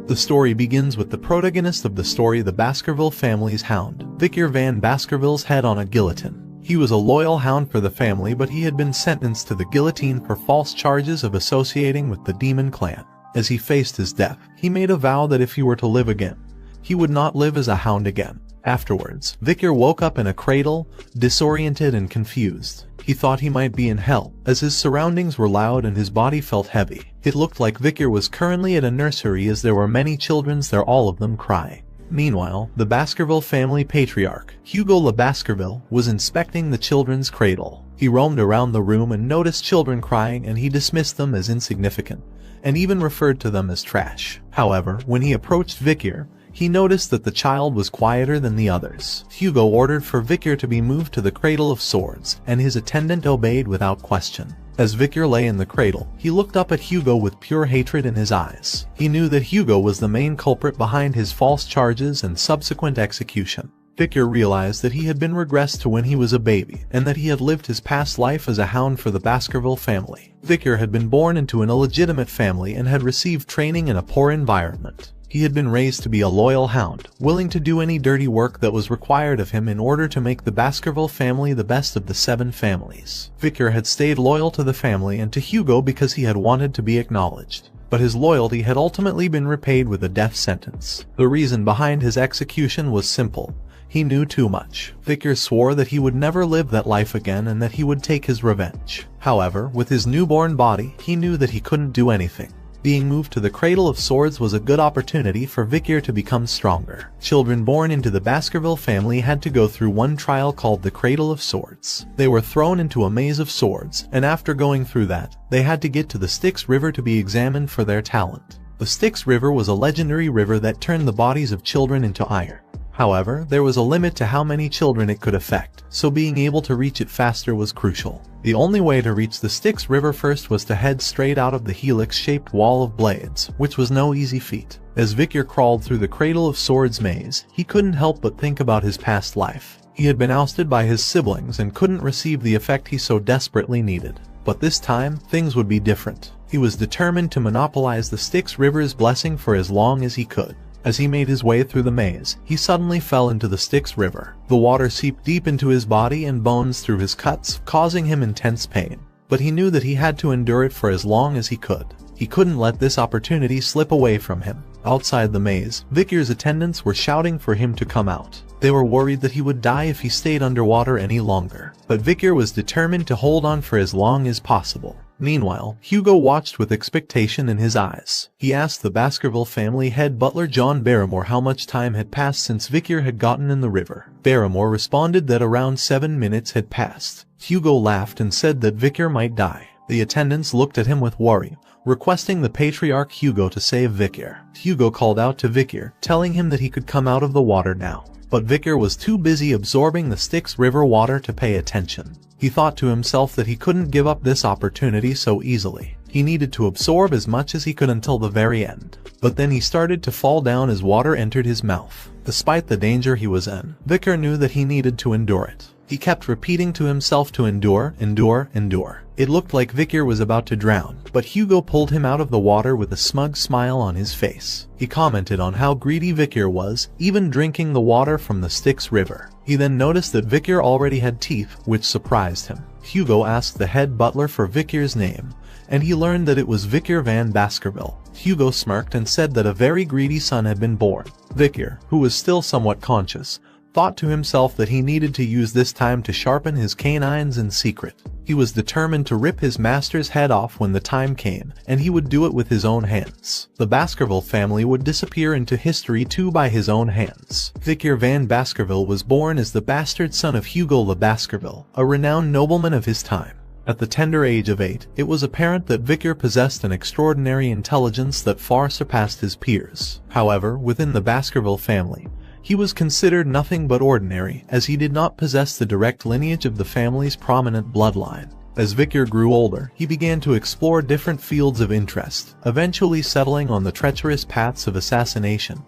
The story begins with the protagonist of the story, the Baskerville family's hound, Victor Van Baskerville's head on a guillotine. He was a loyal hound for the family, but he had been sentenced to the guillotine for false charges of associating with the Demon Clan. As he faced his death, he made a vow that if he were to live again, he would not live as a hound again. Afterwards, Victor woke up in a cradle, disoriented and confused. He thought he might be in hell, as his surroundings were loud and his body felt heavy. It looked like Victor was currently at a nursery, as there were many children there, all of them crying. Meanwhile, the Baskerville family patriarch, Hugo Le Baskerville, was inspecting the children's cradle. He roamed around the room and noticed children crying, and he dismissed them as insignificant, and even referred to them as trash. However, when he approached Victor, he noticed that the child was quieter than the others. Hugo ordered for Victor to be moved to the Cradle of Swords, and his attendant obeyed without question. As Victor lay in the cradle, he looked up at Hugo with pure hatred in his eyes. He knew that Hugo was the main culprit behind his false charges and subsequent execution. Victor realized that he had been regressed to when he was a baby, and that he had lived his past life as a hound for the Baskerville family. Victor had been born into an illegitimate family and had received training in a poor environment. He had been raised to be a loyal hound, willing to do any dirty work that was required of him in order to make the Baskerville family the best of the 7 families. Victor had stayed loyal to the family and to Hugo because he had wanted to be acknowledged. But his loyalty had ultimately been repaid with a death sentence. The reason behind his execution was simple. He knew too much. Victor swore that he would never live that life again and that he would take his revenge. However, with his newborn body, he knew that he couldn't do anything. Being moved to the Cradle of Swords was a good opportunity for Victor to become stronger. Children born into the Baskerville family had to go through one trial called the Cradle of Swords. They were thrown into a maze of swords, and after going through that, they had to get to the Styx River to be examined for their talent. The Styx River was a legendary river that turned the bodies of children into iron. However, there was a limit to how many children it could affect, so being able to reach it faster was crucial. The only way to reach the Styx River first was to head straight out of the helix-shaped wall of blades, which was no easy feat. As Victor crawled through the Cradle of Swords maze, he couldn't help but think about his past life. He had been ousted by his siblings and couldn't receive the effect he so desperately needed. But this time, things would be different. He was determined to monopolize the Styx River's blessing for as long as he could. As he made his way through the maze, he suddenly fell into the Styx River. The water seeped deep into his body and bones through his cuts, causing him intense pain. But he knew that he had to endure it for as long as he could. He couldn't let this opportunity slip away from him. Outside the maze, Victor's attendants were shouting for him to come out. They were worried that he would die if he stayed underwater any longer. But Victor was determined to hold on for as long as possible. Meanwhile, Hugo watched with expectation in his eyes. He asked the Baskerville family head butler John Barrymore how much time had passed since Victor had gotten in the river. Barrymore responded that around 7 minutes had passed. Hugo laughed and said that Victor might die. The attendants looked at him with worry, requesting the patriarch Hugo to save Victor. Hugo called out to Victor, telling him that he could come out of the water now. But Victor was too busy absorbing the Styx River water to pay attention. He thought to himself that he couldn't give up this opportunity so easily. He needed to absorb as much as he could until the very end. But then he started to fall down as water entered his mouth. Despite the danger he was in, Victor knew that he needed to endure it. He kept repeating to himself to endure, endure, endure. It looked like Victor was about to drown, but Hugo pulled him out of the water with a smug smile on his face. He commented on how greedy Victor was, even drinking the water from the Styx River. He then noticed that Victor already had teeth, which surprised him. Hugo asked the head butler for Victor's name, and he learned that it was Victor Van Baskerville. Hugo smirked and said that a very greedy son had been born. Victor, who was still somewhat conscious, thought to himself that he needed to use this time to sharpen his canines in secret. He was determined to rip his master's head off when the time came, and he would do it with his own hands. The Baskerville family would disappear into history too by his own hands. Victor Van Baskerville was born as the bastard son of Hugo Le Baskerville, a renowned nobleman of his time. At the tender age of 8, it was apparent that Victor possessed an extraordinary intelligence that far surpassed his peers. However, within the Baskerville family, he was considered nothing but ordinary, as he did not possess the direct lineage of the family's prominent bloodline. As Victor grew older, he began to explore different fields of interest, eventually settling on the treacherous paths of assassination,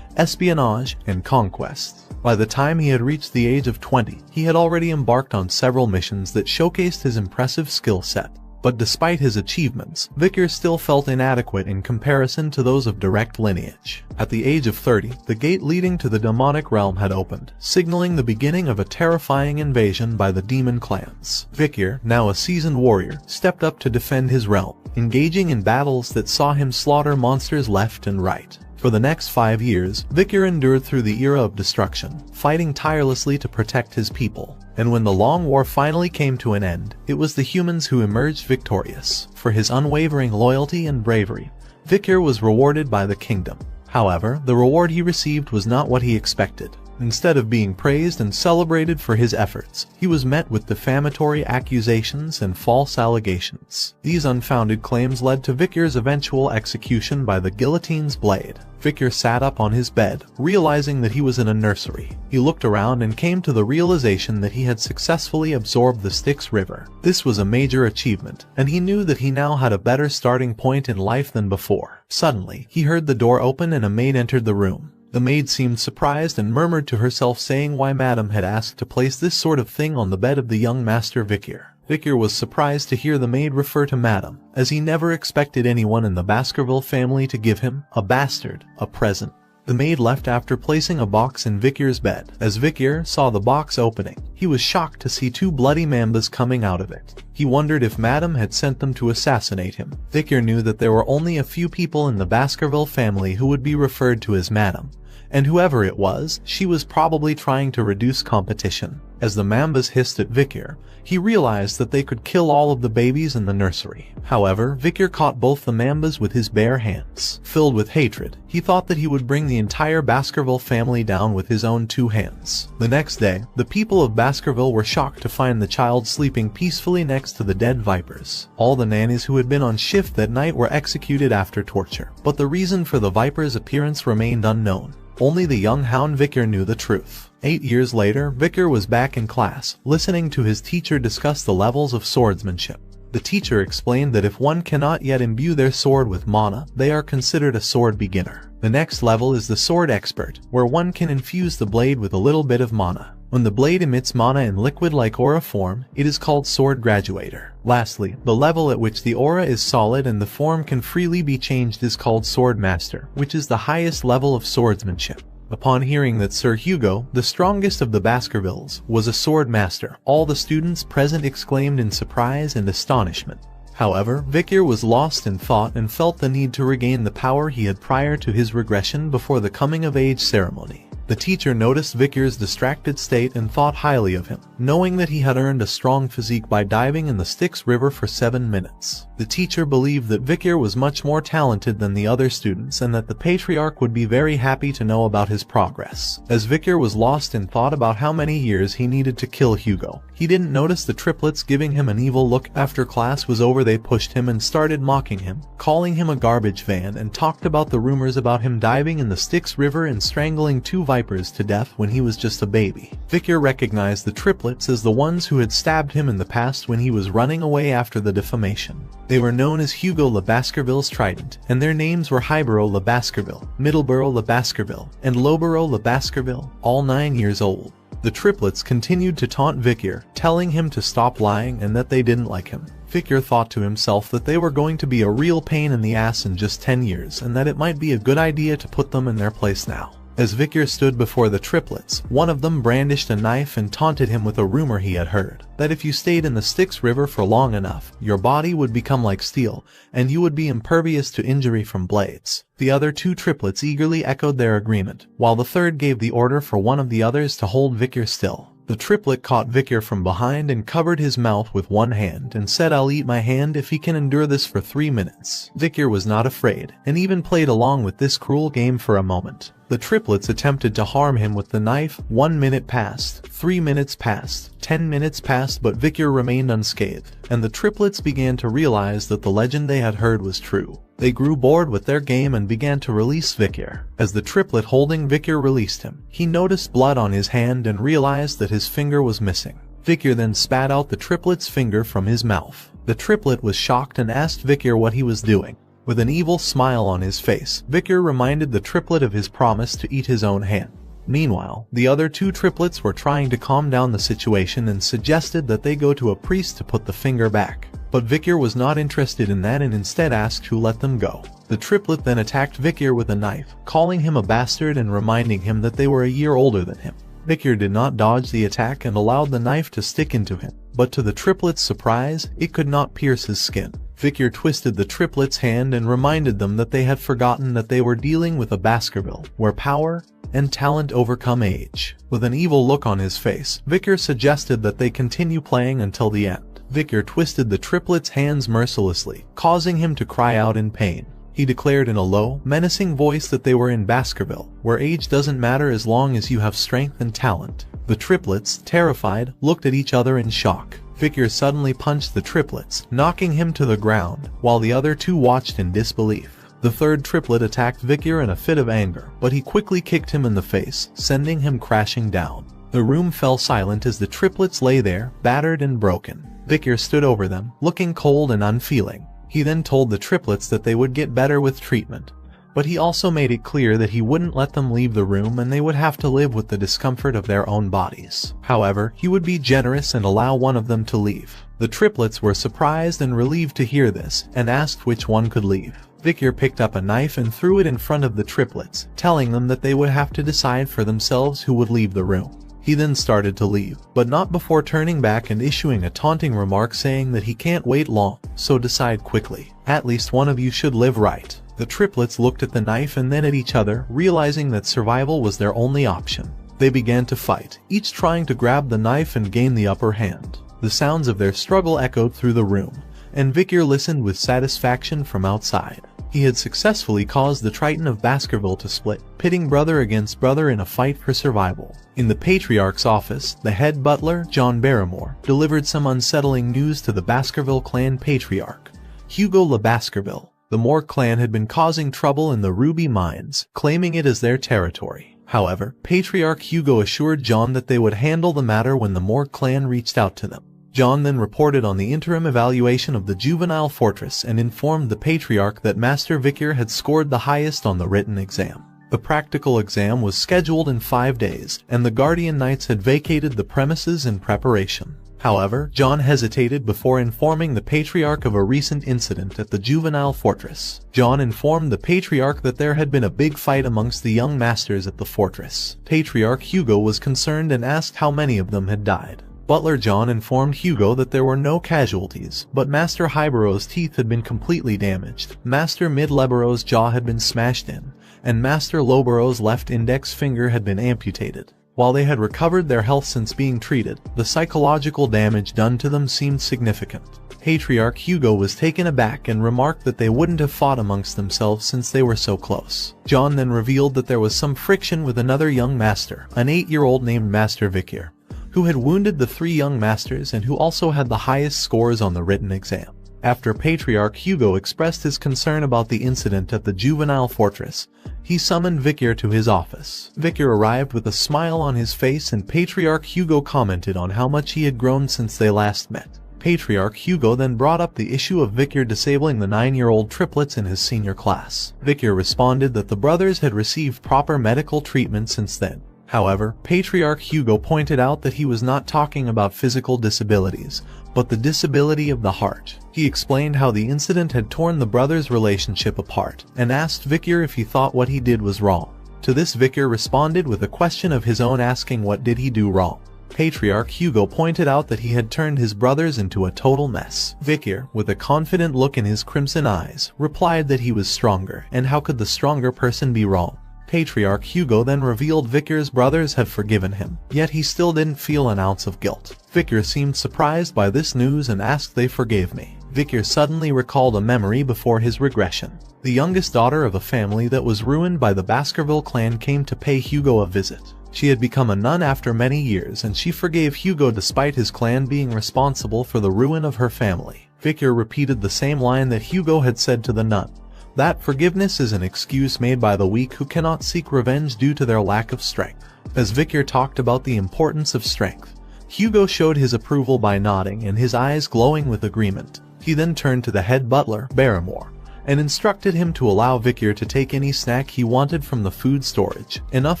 espionage, and conquest. By the time he had reached the age of 20, he had already embarked on several missions that showcased his impressive skill set. But despite his achievements, Vicar still felt inadequate in comparison to those of direct lineage. At the age of 30, the gate leading to the demonic realm had opened, signaling the beginning of a terrifying invasion by the demon clans. Vicar, now a seasoned warrior, stepped up to defend his realm, engaging in battles that saw him slaughter monsters left and right. For the next 5 years, Vicar endured through the era of destruction, fighting tirelessly to protect his people. And when the long war finally came to an end, it was the humans who emerged victorious. For his unwavering loyalty and bravery, Vicar was rewarded by the kingdom. However, the reward he received was not what he expected. Instead of being praised and celebrated for his efforts, he was met with defamatory accusations and false allegations. These unfounded claims led to Vicar's eventual execution by the guillotine's blade. Vicar sat up on his bed, realizing that he was in a nursery. He looked around and came to the realization that he had successfully absorbed the Styx River. This was a major achievement, and he knew that he now had a better starting point in life than before. Suddenly, he heard the door open and a maid entered the room. The maid seemed surprised and murmured to herself, saying why Madame had asked to place this sort of thing on the bed of the young Master Vicar. Vicar was surprised to hear the maid refer to Madame, as he never expected anyone in the Baskerville family to give him, a bastard, a present. The maid left after placing a box in Vicar's bed. As Vicar saw the box opening, he was shocked to see 2 bloody mambas coming out of it. He wondered if Madame had sent them to assassinate him. Vicar knew that there were only a few people in the Baskerville family who would be referred to as Madame, and whoever it was, she was probably trying to reduce competition. As the mambas hissed at Vicar, he realized that they could kill all of the babies in the nursery. However, Vicar caught both the mambas with his bare hands. Filled with hatred, he thought that he would bring the entire Baskerville family down with his own 2 hands. The next day, the people of Baskerville were shocked to find the child sleeping peacefully next to the dead vipers. All the nannies who had been on shift that night were executed after torture, but the reason for the viper's appearance remained unknown. Only the young hound Vicar knew the truth. 8 years later, Vicar was back in class, listening to his teacher discuss the levels of swordsmanship. The teacher explained that if one cannot yet imbue their sword with mana, they are considered a sword beginner. The next level is the sword expert, where one can infuse the blade with a little bit of mana. When the blade emits mana in liquid-like aura form, it is called sword graduator. Lastly, the level at which the aura is solid and the form can freely be changed is called sword master, which is the highest level of swordsmanship. Upon hearing that Sir Hugo, the strongest of the Baskervilles, was a sword master, all the students present exclaimed in surprise and astonishment. However, Vicar was lost in thought and felt the need to regain the power he had prior to his regression before the coming-of-age ceremony. The teacher noticed Vicar's distracted state and thought highly of him, knowing that he had earned a strong physique by diving in the Styx River for 7 minutes. The teacher believed that Vicar was much more talented than the other students and that the patriarch would be very happy to know about his progress. As Vicar was lost in thought about how many years he needed to kill Hugo, he didn't notice the triplets giving him an evil look. After class was over, they pushed him and started mocking him, calling him a garbage van, and talked about the rumors about him diving in the Styx River and strangling 2 vipers to death when he was just a baby. Vicar recognized the triplets as the ones who had stabbed him in the past when he was running away after the defamation. They were known as Hugo Le Baskerville's Trident, and their names were Highborough Le Baskerville, Middleborough Le Baskerville, and Lowborough Le Baskerville, all 9 years old. The triplets continued to taunt Vicar, telling him to stop lying and that they didn't like him. Vicar thought to himself that they were going to be a real pain in the ass in just 10 years and that it might be a good idea to put them in their place now. As Vicar stood before the triplets, one of them brandished a knife and taunted him with a rumor he had heard, that if you stayed in the Styx River for long enough, your body would become like steel, and you would be impervious to injury from blades. The other 2 triplets eagerly echoed their agreement, while the third gave the order for one of the others to hold Vicar still. The triplet caught Vicar from behind and covered his mouth with one hand and said, "I'll eat my hand if he can endure this for 3 minutes." Vicar was not afraid, and even played along with this cruel game for a moment. The triplets attempted to harm him with the knife. 1 minute passed, 3 minutes passed, 10 minutes passed, but Vicar remained unscathed, and the triplets began to realize that the legend they had heard was true. They grew bored with their game and began to release Vicar. As the triplet holding Vicar released him, he noticed blood on his hand and realized that his finger was missing. Vicar then spat out the triplet's finger from his mouth. The triplet was shocked and asked Vicar what he was doing. With an evil smile on his face, Vicar reminded the triplet of his promise to eat his own hand. Meanwhile, the other 2 triplets were trying to calm down the situation and suggested that they go to a priest to put the finger back. But Victor was not interested in that and instead asked who let them go. The triplet then attacked Victor with a knife, calling him a bastard and reminding him that they were a year older than him. Victor did not dodge the attack and allowed the knife to stick into him, but to the triplet's surprise, it could not pierce his skin. Victor twisted the triplet's hand and reminded them that they had forgotten that they were dealing with a Baskerville, where power and talent overcome age. With an evil look on his face, Victor suggested that they continue playing until the end. Victor twisted the triplet's hands mercilessly, causing him to cry out in pain. He declared in a low, menacing voice that they were in Baskerville, where age doesn't matter as long as you have strength and talent. The triplets, terrified, looked at each other in shock. Victor suddenly punched the triplets, knocking him to the ground, while the other two watched in disbelief. The third triplet attacked Victor in a fit of anger, but he quickly kicked him in the face, sending him crashing down. The room fell silent as the triplets lay there, battered and broken. Victor stood over them, looking cold and unfeeling. He then told the triplets that they would get better with treatment. But he also made it clear that he wouldn't let them leave the room and they would have to live with the discomfort of their own bodies. However, he would be generous and allow one of them to leave. The triplets were surprised and relieved to hear this, and asked which one could leave. Victor picked up a knife and threw it in front of the triplets, telling them that they would have to decide for themselves who would leave the room. He then started to leave, but not before turning back and issuing a taunting remark saying that he can't wait long, so decide quickly. At least one of you should live right. The triplets looked at the knife and then at each other, realizing that survival was their only option. They began to fight, each trying to grab the knife and gain the upper hand. The sounds of their struggle echoed through the room, and Victor listened with satisfaction from outside. He had successfully caused the Triton of Baskerville to split, pitting brother against brother in a fight for survival. In the Patriarch's office, the head butler, John Barrymore, delivered some unsettling news to the Baskerville clan patriarch, Hugo Le Baskerville. The Moore clan had been causing trouble in the Ruby Mines, claiming it as their territory. However, Patriarch Hugo assured John that they would handle the matter when the Moore clan reached out to them. John then reported on the interim evaluation of the juvenile fortress and informed the Patriarch that Master Victor had scored the highest on the written exam. The practical exam was scheduled in 5 days, and the Guardian Knights had vacated the premises in preparation. However, John hesitated before informing the Patriarch of a recent incident at the juvenile fortress. John informed the Patriarch that there had been a big fight amongst the young masters at the fortress. Patriarch Hugo was concerned and asked how many of them had died. Butler John informed Hugo that there were no casualties, but Master Highborough's teeth had been completely damaged, Master Midleborough's jaw had been smashed in, and Master Lowborough's left index finger had been amputated. While they had recovered their health since being treated, the psychological damage done to them seemed significant. Patriarch Hugo was taken aback and remarked that they wouldn't have fought amongst themselves since they were so close. John then revealed that there was some friction with another young master, an 8-year-old named Master Victor, who had wounded the 3 young masters and who also had the highest scores on the written exam. After Patriarch Hugo expressed his concern about the incident at the juvenile fortress, he summoned Victor to his office. Victor arrived with a smile on his face and Patriarch Hugo commented on how much he had grown since they last met. Patriarch Hugo then brought up the issue of Victor disabling the 9-year-old triplets in his senior class. Victor responded that the brothers had received proper medical treatment since then. However, Patriarch Hugo pointed out that he was not talking about physical disabilities, but the disability of the heart. He explained how the incident had torn the brothers' relationship apart, and asked Victor if he thought what he did was wrong. To this Victor responded with a question of his own asking what did he do wrong. Patriarch Hugo pointed out that he had turned his brothers into a total mess. Victor, with a confident look in his crimson eyes, replied that he was stronger, and how could the stronger person be wrong? Patriarch Hugo then revealed Victor's brothers had forgiven him, yet he still didn't feel an ounce of guilt. Victor seemed surprised by this news and asked they forgave me. Victor suddenly recalled a memory before his regression. The youngest daughter of a family that was ruined by the Baskerville clan came to pay Hugo a visit. She had become a nun after many years and she forgave Hugo despite his clan being responsible for the ruin of her family. Victor repeated the same line that Hugo had said to the nun. That forgiveness is an excuse made by the weak who cannot seek revenge due to their lack of strength. As Victor talked about the importance of strength, Hugo showed his approval by nodding and his eyes glowing with agreement. He then turned to the head butler, Barrymore, and instructed him to allow Victor to take any snack he wanted from the food storage, enough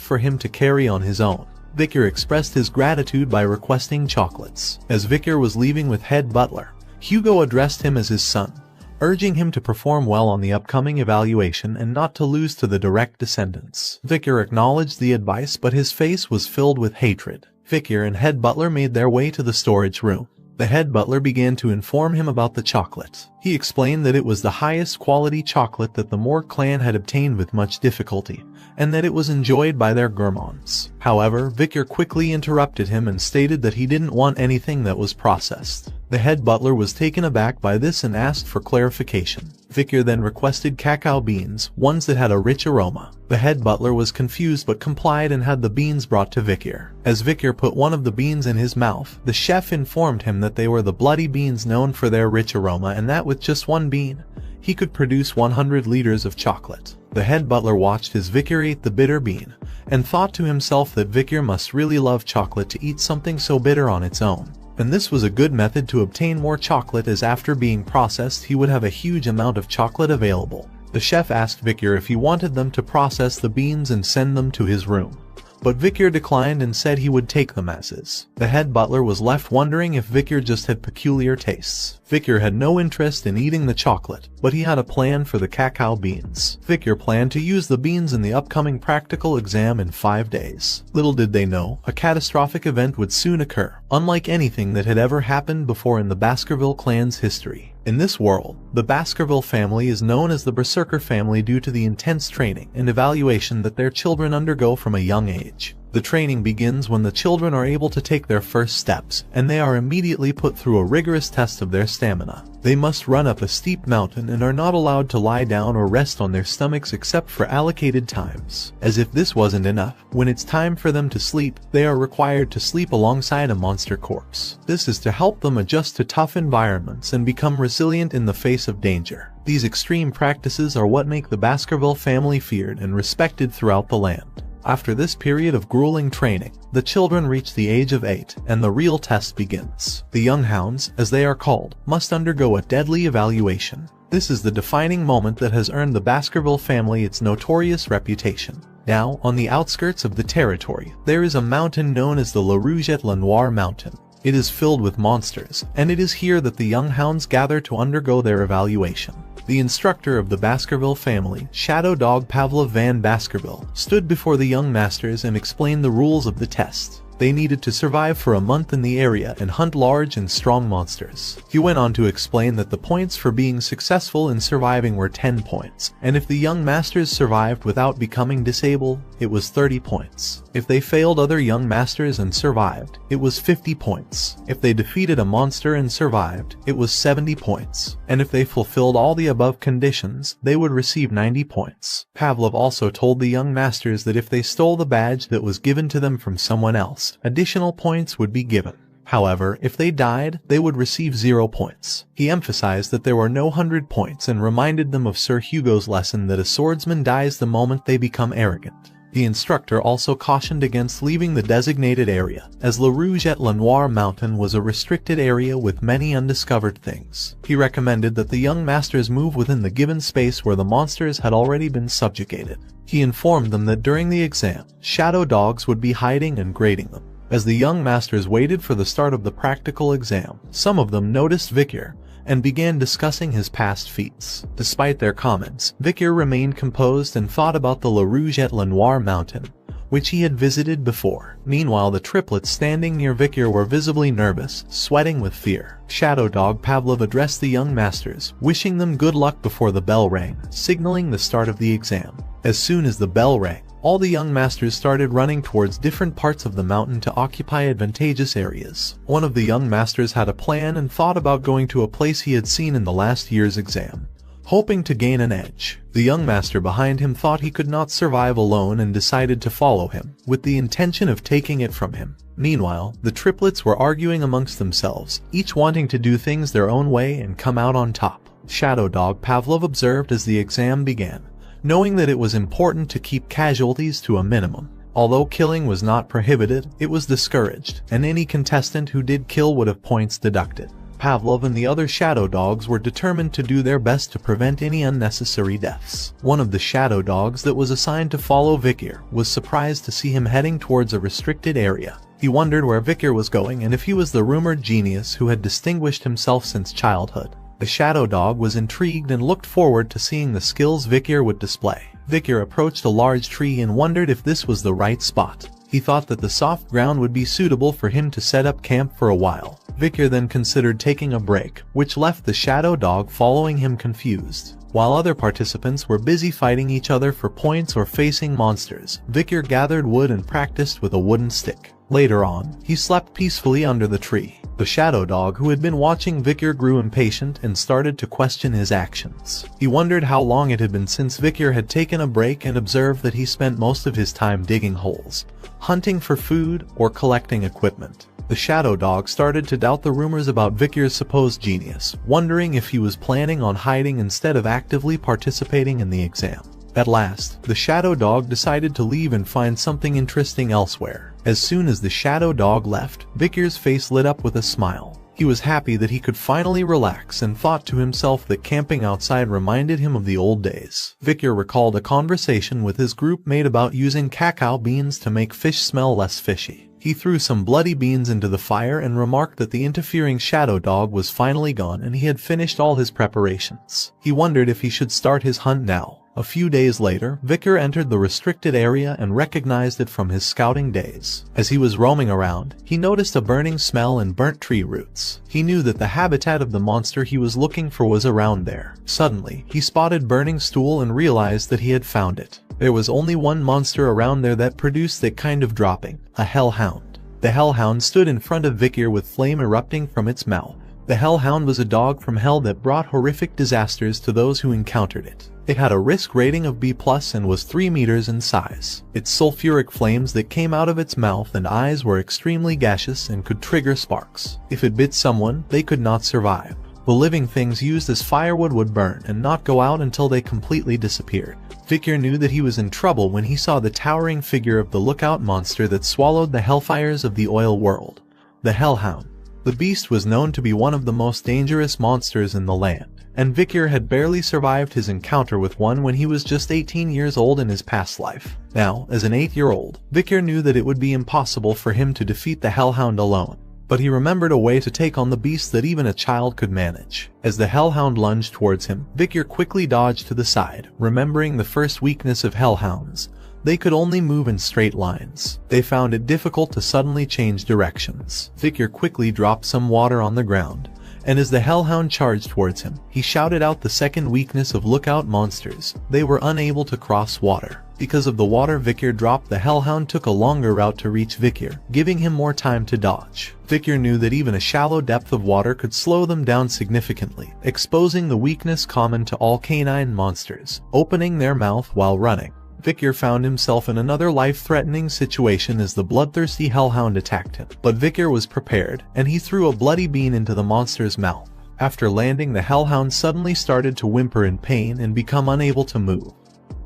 for him to carry on his own. Victor expressed his gratitude by requesting chocolates. As Victor was leaving with head butler, Hugo addressed him as his son, urging him to perform well on the upcoming evaluation and not to lose to the direct descendants. Vicar acknowledged the advice, but his face was filled with hatred. Vicar and head butler made their way to the storage room. The head butler began to inform him about the chocolate. He explained that it was the highest quality chocolate that the Moore clan had obtained with much difficulty, and that it was enjoyed by their gourmands. However, Vicar quickly interrupted him and stated that he didn't want anything that was processed. The head butler was taken aback by this and asked for clarification. Vicar then requested cacao beans, ones that had a rich aroma. The head butler was confused but complied and had the beans brought to Vicar. As Vicar put one of the beans in his mouth, the chef informed him that they were the bloody beans known for their rich aroma, and that with just one bean, he could produce 100 liters of chocolate. The head butler watched as Vicar ate the bitter bean, and thought to himself that Vicar must really love chocolate to eat something so bitter on its own. And this was a good method to obtain more chocolate, as after being processed he would have a huge amount of chocolate available. The chef asked Vicar if he wanted them to process the beans and send them to his room, but Vicar declined and said he would take them as is. The head butler was left wondering if Vicar just had peculiar tastes. Vicar had no interest in eating the chocolate, but he had a plan for the cacao beans. Vicar planned to use the beans in the upcoming practical exam in 5 days. Little did they know, a catastrophic event would soon occur, unlike anything that had ever happened before in the Baskerville clan's history. In this world, the Baskerville family is known as the Berserker family due to the intense training and evaluation that their children undergo from a young age. The training begins when the children are able to take their first steps, and they are immediately put through a rigorous test of their stamina. They must run up a steep mountain and are not allowed to lie down or rest on their stomachs except for allocated times. As if this wasn't enough, when it's time for them to sleep, they are required to sleep alongside a monster corpse. This is to help them adjust to tough environments and become resilient in the face of danger. These extreme practices are what make the Baskerville family feared and respected throughout the land. After this period of grueling training, the children reach the age of 8, and the real test begins. The young hounds, as they are called, must undergo a deadly evaluation. This is the defining moment that has earned the Baskerville family its notorious reputation. Now, on the outskirts of the territory, there is a mountain known as the La Rouge-et-la-Noire Mountain. It is filled with monsters, and it is here that the young hounds gather to undergo their evaluation. The instructor of the Baskerville family, Shadow Dog Pavlov van Baskerville, stood before the young masters and explained the rules of the test. They needed to survive for a month in the area and hunt large and strong monsters. He went on to explain that the points for being successful in surviving were 10 points, and if the young masters survived without becoming disabled, it was 30 points. If they failed other young masters and survived, it was 50 points. If they defeated a monster and survived, it was 70 points. And if they fulfilled all the above conditions, they would receive 90 points. Pavlov also told the young masters that if they stole the badge that was given to them from someone else, additional points would be given. However, if they died, they would receive 0 points. He emphasized that there were no 100 points and reminded them of Sir Hugo's lesson that a swordsman dies the moment they become arrogant. The instructor also cautioned against leaving the designated area, as La Rouge-et-la-Noire Mountain was a restricted area with many undiscovered things. He recommended that the young masters move within the given space where the monsters had already been subjugated. He informed them that during the exam, shadow dogs would be hiding and grading them. As the young masters waited for the start of the practical exam, some of them noticed Vicar and began discussing his past feats. Despite their comments, Vicar remained composed and thought about the La Rouge-et-la-Noire Mountain, which he had visited before. Meanwhile, the triplets standing near Vicar were visibly nervous, sweating with fear. Shadow Dog Pavlov addressed the young masters, wishing them good luck before the bell rang, signaling the start of the exam. As soon as the bell rang, all the young masters started running towards different parts of the mountain to occupy advantageous areas. One of the young masters had a plan and thought about going to a place he had seen in the last year's exam, hoping to gain an edge. The young master behind him thought he could not survive alone and decided to follow him, with the intention of taking it from him. Meanwhile, the triplets were arguing amongst themselves, each wanting to do things their own way and come out on top. Shadow Dog Pavlov observed as the exam began, knowing that it was important to keep casualties to a minimum. Although killing was not prohibited, it was discouraged, and any contestant who did kill would have points deducted. Pavlov and the other shadow dogs were determined to do their best to prevent any unnecessary deaths. One of the shadow dogs that was assigned to follow Vicar was surprised to see him heading towards a restricted area. He wondered where Vicar was going and if he was the rumored genius who had distinguished himself since childhood. The shadow dog was intrigued and looked forward to seeing the skills Vicar would display. Vicar approached a large tree and wondered if this was the right spot. He thought that the soft ground would be suitable for him to set up camp for a while. Vicar then considered taking a break, which left the shadow dog following him confused. While other participants were busy fighting each other for points or facing monsters, Vicar gathered wood and practiced with a wooden stick. Later on, he slept peacefully under the tree. The shadow dog who had been watching Vicar grew impatient and started to question his actions. He wondered how long it had been since Vicar had taken a break and observed that he spent most of his time digging holes, hunting for food, or collecting equipment. The shadow dog started to doubt the rumors about Vicar's supposed genius, wondering if he was planning on hiding instead of actively participating in the exam. At last, the shadow dog decided to leave and find something interesting elsewhere. As soon as the shadow dog left, Vicar's face lit up with a smile. He was happy that he could finally relax and thought to himself that camping outside reminded him of the old days. Vicar recalled a conversation with his group mate about using cacao beans to make fish smell less fishy. He threw some bloody beans into the fire and remarked that the interfering shadow dog was finally gone and he had finished all his preparations. He wondered if he should start his hunt now. A few days later, Vicar entered the restricted area and recognized it from his scouting days. As he was roaming around, he noticed a burning smell and burnt tree roots. He knew that the habitat of the monster he was looking for was around there. Suddenly, he spotted burning stool and realized that he had found it. There was only one monster around there that produced that kind of dropping, a hellhound. The hellhound stood in front of Vicar with flame erupting from its mouth. The hellhound was a dog from hell that brought horrific disasters to those who encountered it. It had a risk rating of B+ and was 3 meters in size. Its sulfuric flames that came out of its mouth and eyes were extremely gaseous and could trigger sparks. If it bit someone, they could not survive. The living things used as firewood would burn and not go out until they completely disappeared. Vicar knew that he was in trouble when he saw the towering figure of the lookout monster that swallowed the hellfires of the oil world, the hellhound. The beast was known to be one of the most dangerous monsters in the land, and Vicar had barely survived his encounter with one when he was just 18 years old in his past life. Now, as an 8-year-old, Vicar knew that it would be impossible for him to defeat the hellhound alone. But he remembered a way to take on the beast that even a child could manage. As the hellhound lunged towards him, Vicar quickly dodged to the side, remembering the first weakness of hellhounds. They could only move in straight lines. They found it difficult to suddenly change directions. Vicar quickly dropped some water on the ground, and as the hellhound charged towards him, he shouted out the second weakness of lookout monsters. They were unable to cross water. Because of the water Vicar dropped, the hellhound took a longer route to reach Vicar, giving him more time to dodge. Vicar knew that even a shallow depth of water could slow them down significantly, exposing the weakness common to all canine monsters, opening their mouth while running. Vicar found himself in another life-threatening situation as the bloodthirsty hellhound attacked him. But Vicar was prepared, and he threw a bloody bean into the monster's mouth. After landing, the hellhound suddenly started to whimper in pain and become unable to move.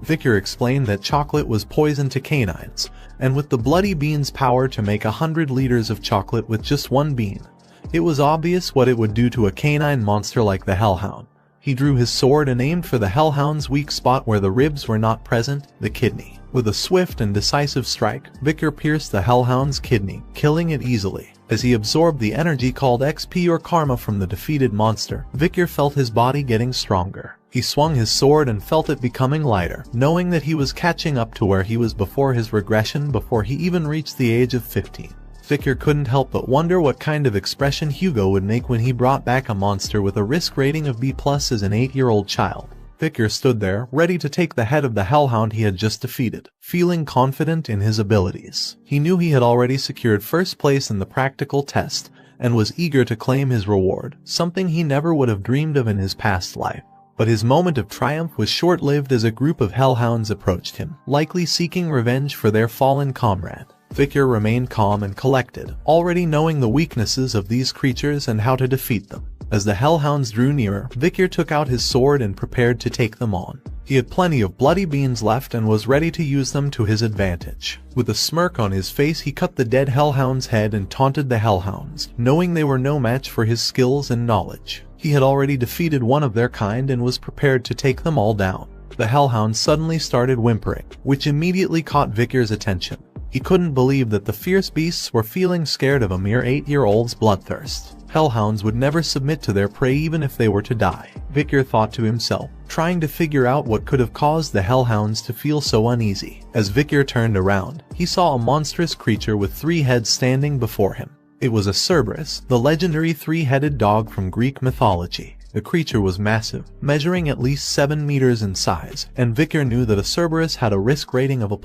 Vicar explained that chocolate was poison to canines, and with the bloody bean's power to make 100 liters of chocolate with just one bean, it was obvious what it would do to a canine monster like the hellhound. He drew his sword and aimed for the hellhound's weak spot where the ribs were not present, the kidney. With a swift and decisive strike, Vicar pierced the hellhound's kidney, killing it easily. As he absorbed the energy called XP or karma from the defeated monster, Vicar felt his body getting stronger. He swung his sword and felt it becoming lighter, knowing that he was catching up to where he was before his regression before he even reached the age of 15. Vicar couldn't help but wonder what kind of expression Hugo would make when he brought back a monster with a risk rating of B+ as an 8-year-old child. Vicar stood there, ready to take the head of the hellhound he had just defeated, feeling confident in his abilities. He knew he had already secured first place in the practical test, and was eager to claim his reward, something he never would have dreamed of in his past life. But his moment of triumph was short-lived as a group of hellhounds approached him, likely seeking revenge for their fallen comrade. Vicar remained calm and collected, already knowing the weaknesses of these creatures and how to defeat them. As the hellhounds drew nearer, Vicar took out his sword and prepared to take them on. He had plenty of bloody beans left and was ready to use them to his advantage. With a smirk on his face, he cut the dead hellhound's head and taunted the hellhounds, knowing they were no match for his skills and knowledge. He had already defeated one of their kind and was prepared to take them all down. The hellhound suddenly started whimpering, which immediately caught Vicar's attention. He couldn't believe that the fierce beasts were feeling scared of a mere 8-year-old's bloodthirst. Hellhounds would never submit to their prey even if they were to die, Victor thought to himself, trying to figure out what could have caused the hellhounds to feel so uneasy. As Victor turned around, he saw a monstrous creature with 3 heads standing before him. It was a Cerberus, the legendary 3-headed dog from Greek mythology. The creature was massive, measuring at least 7 meters in size, and Victor knew that a Cerberus had a risk rating of A+.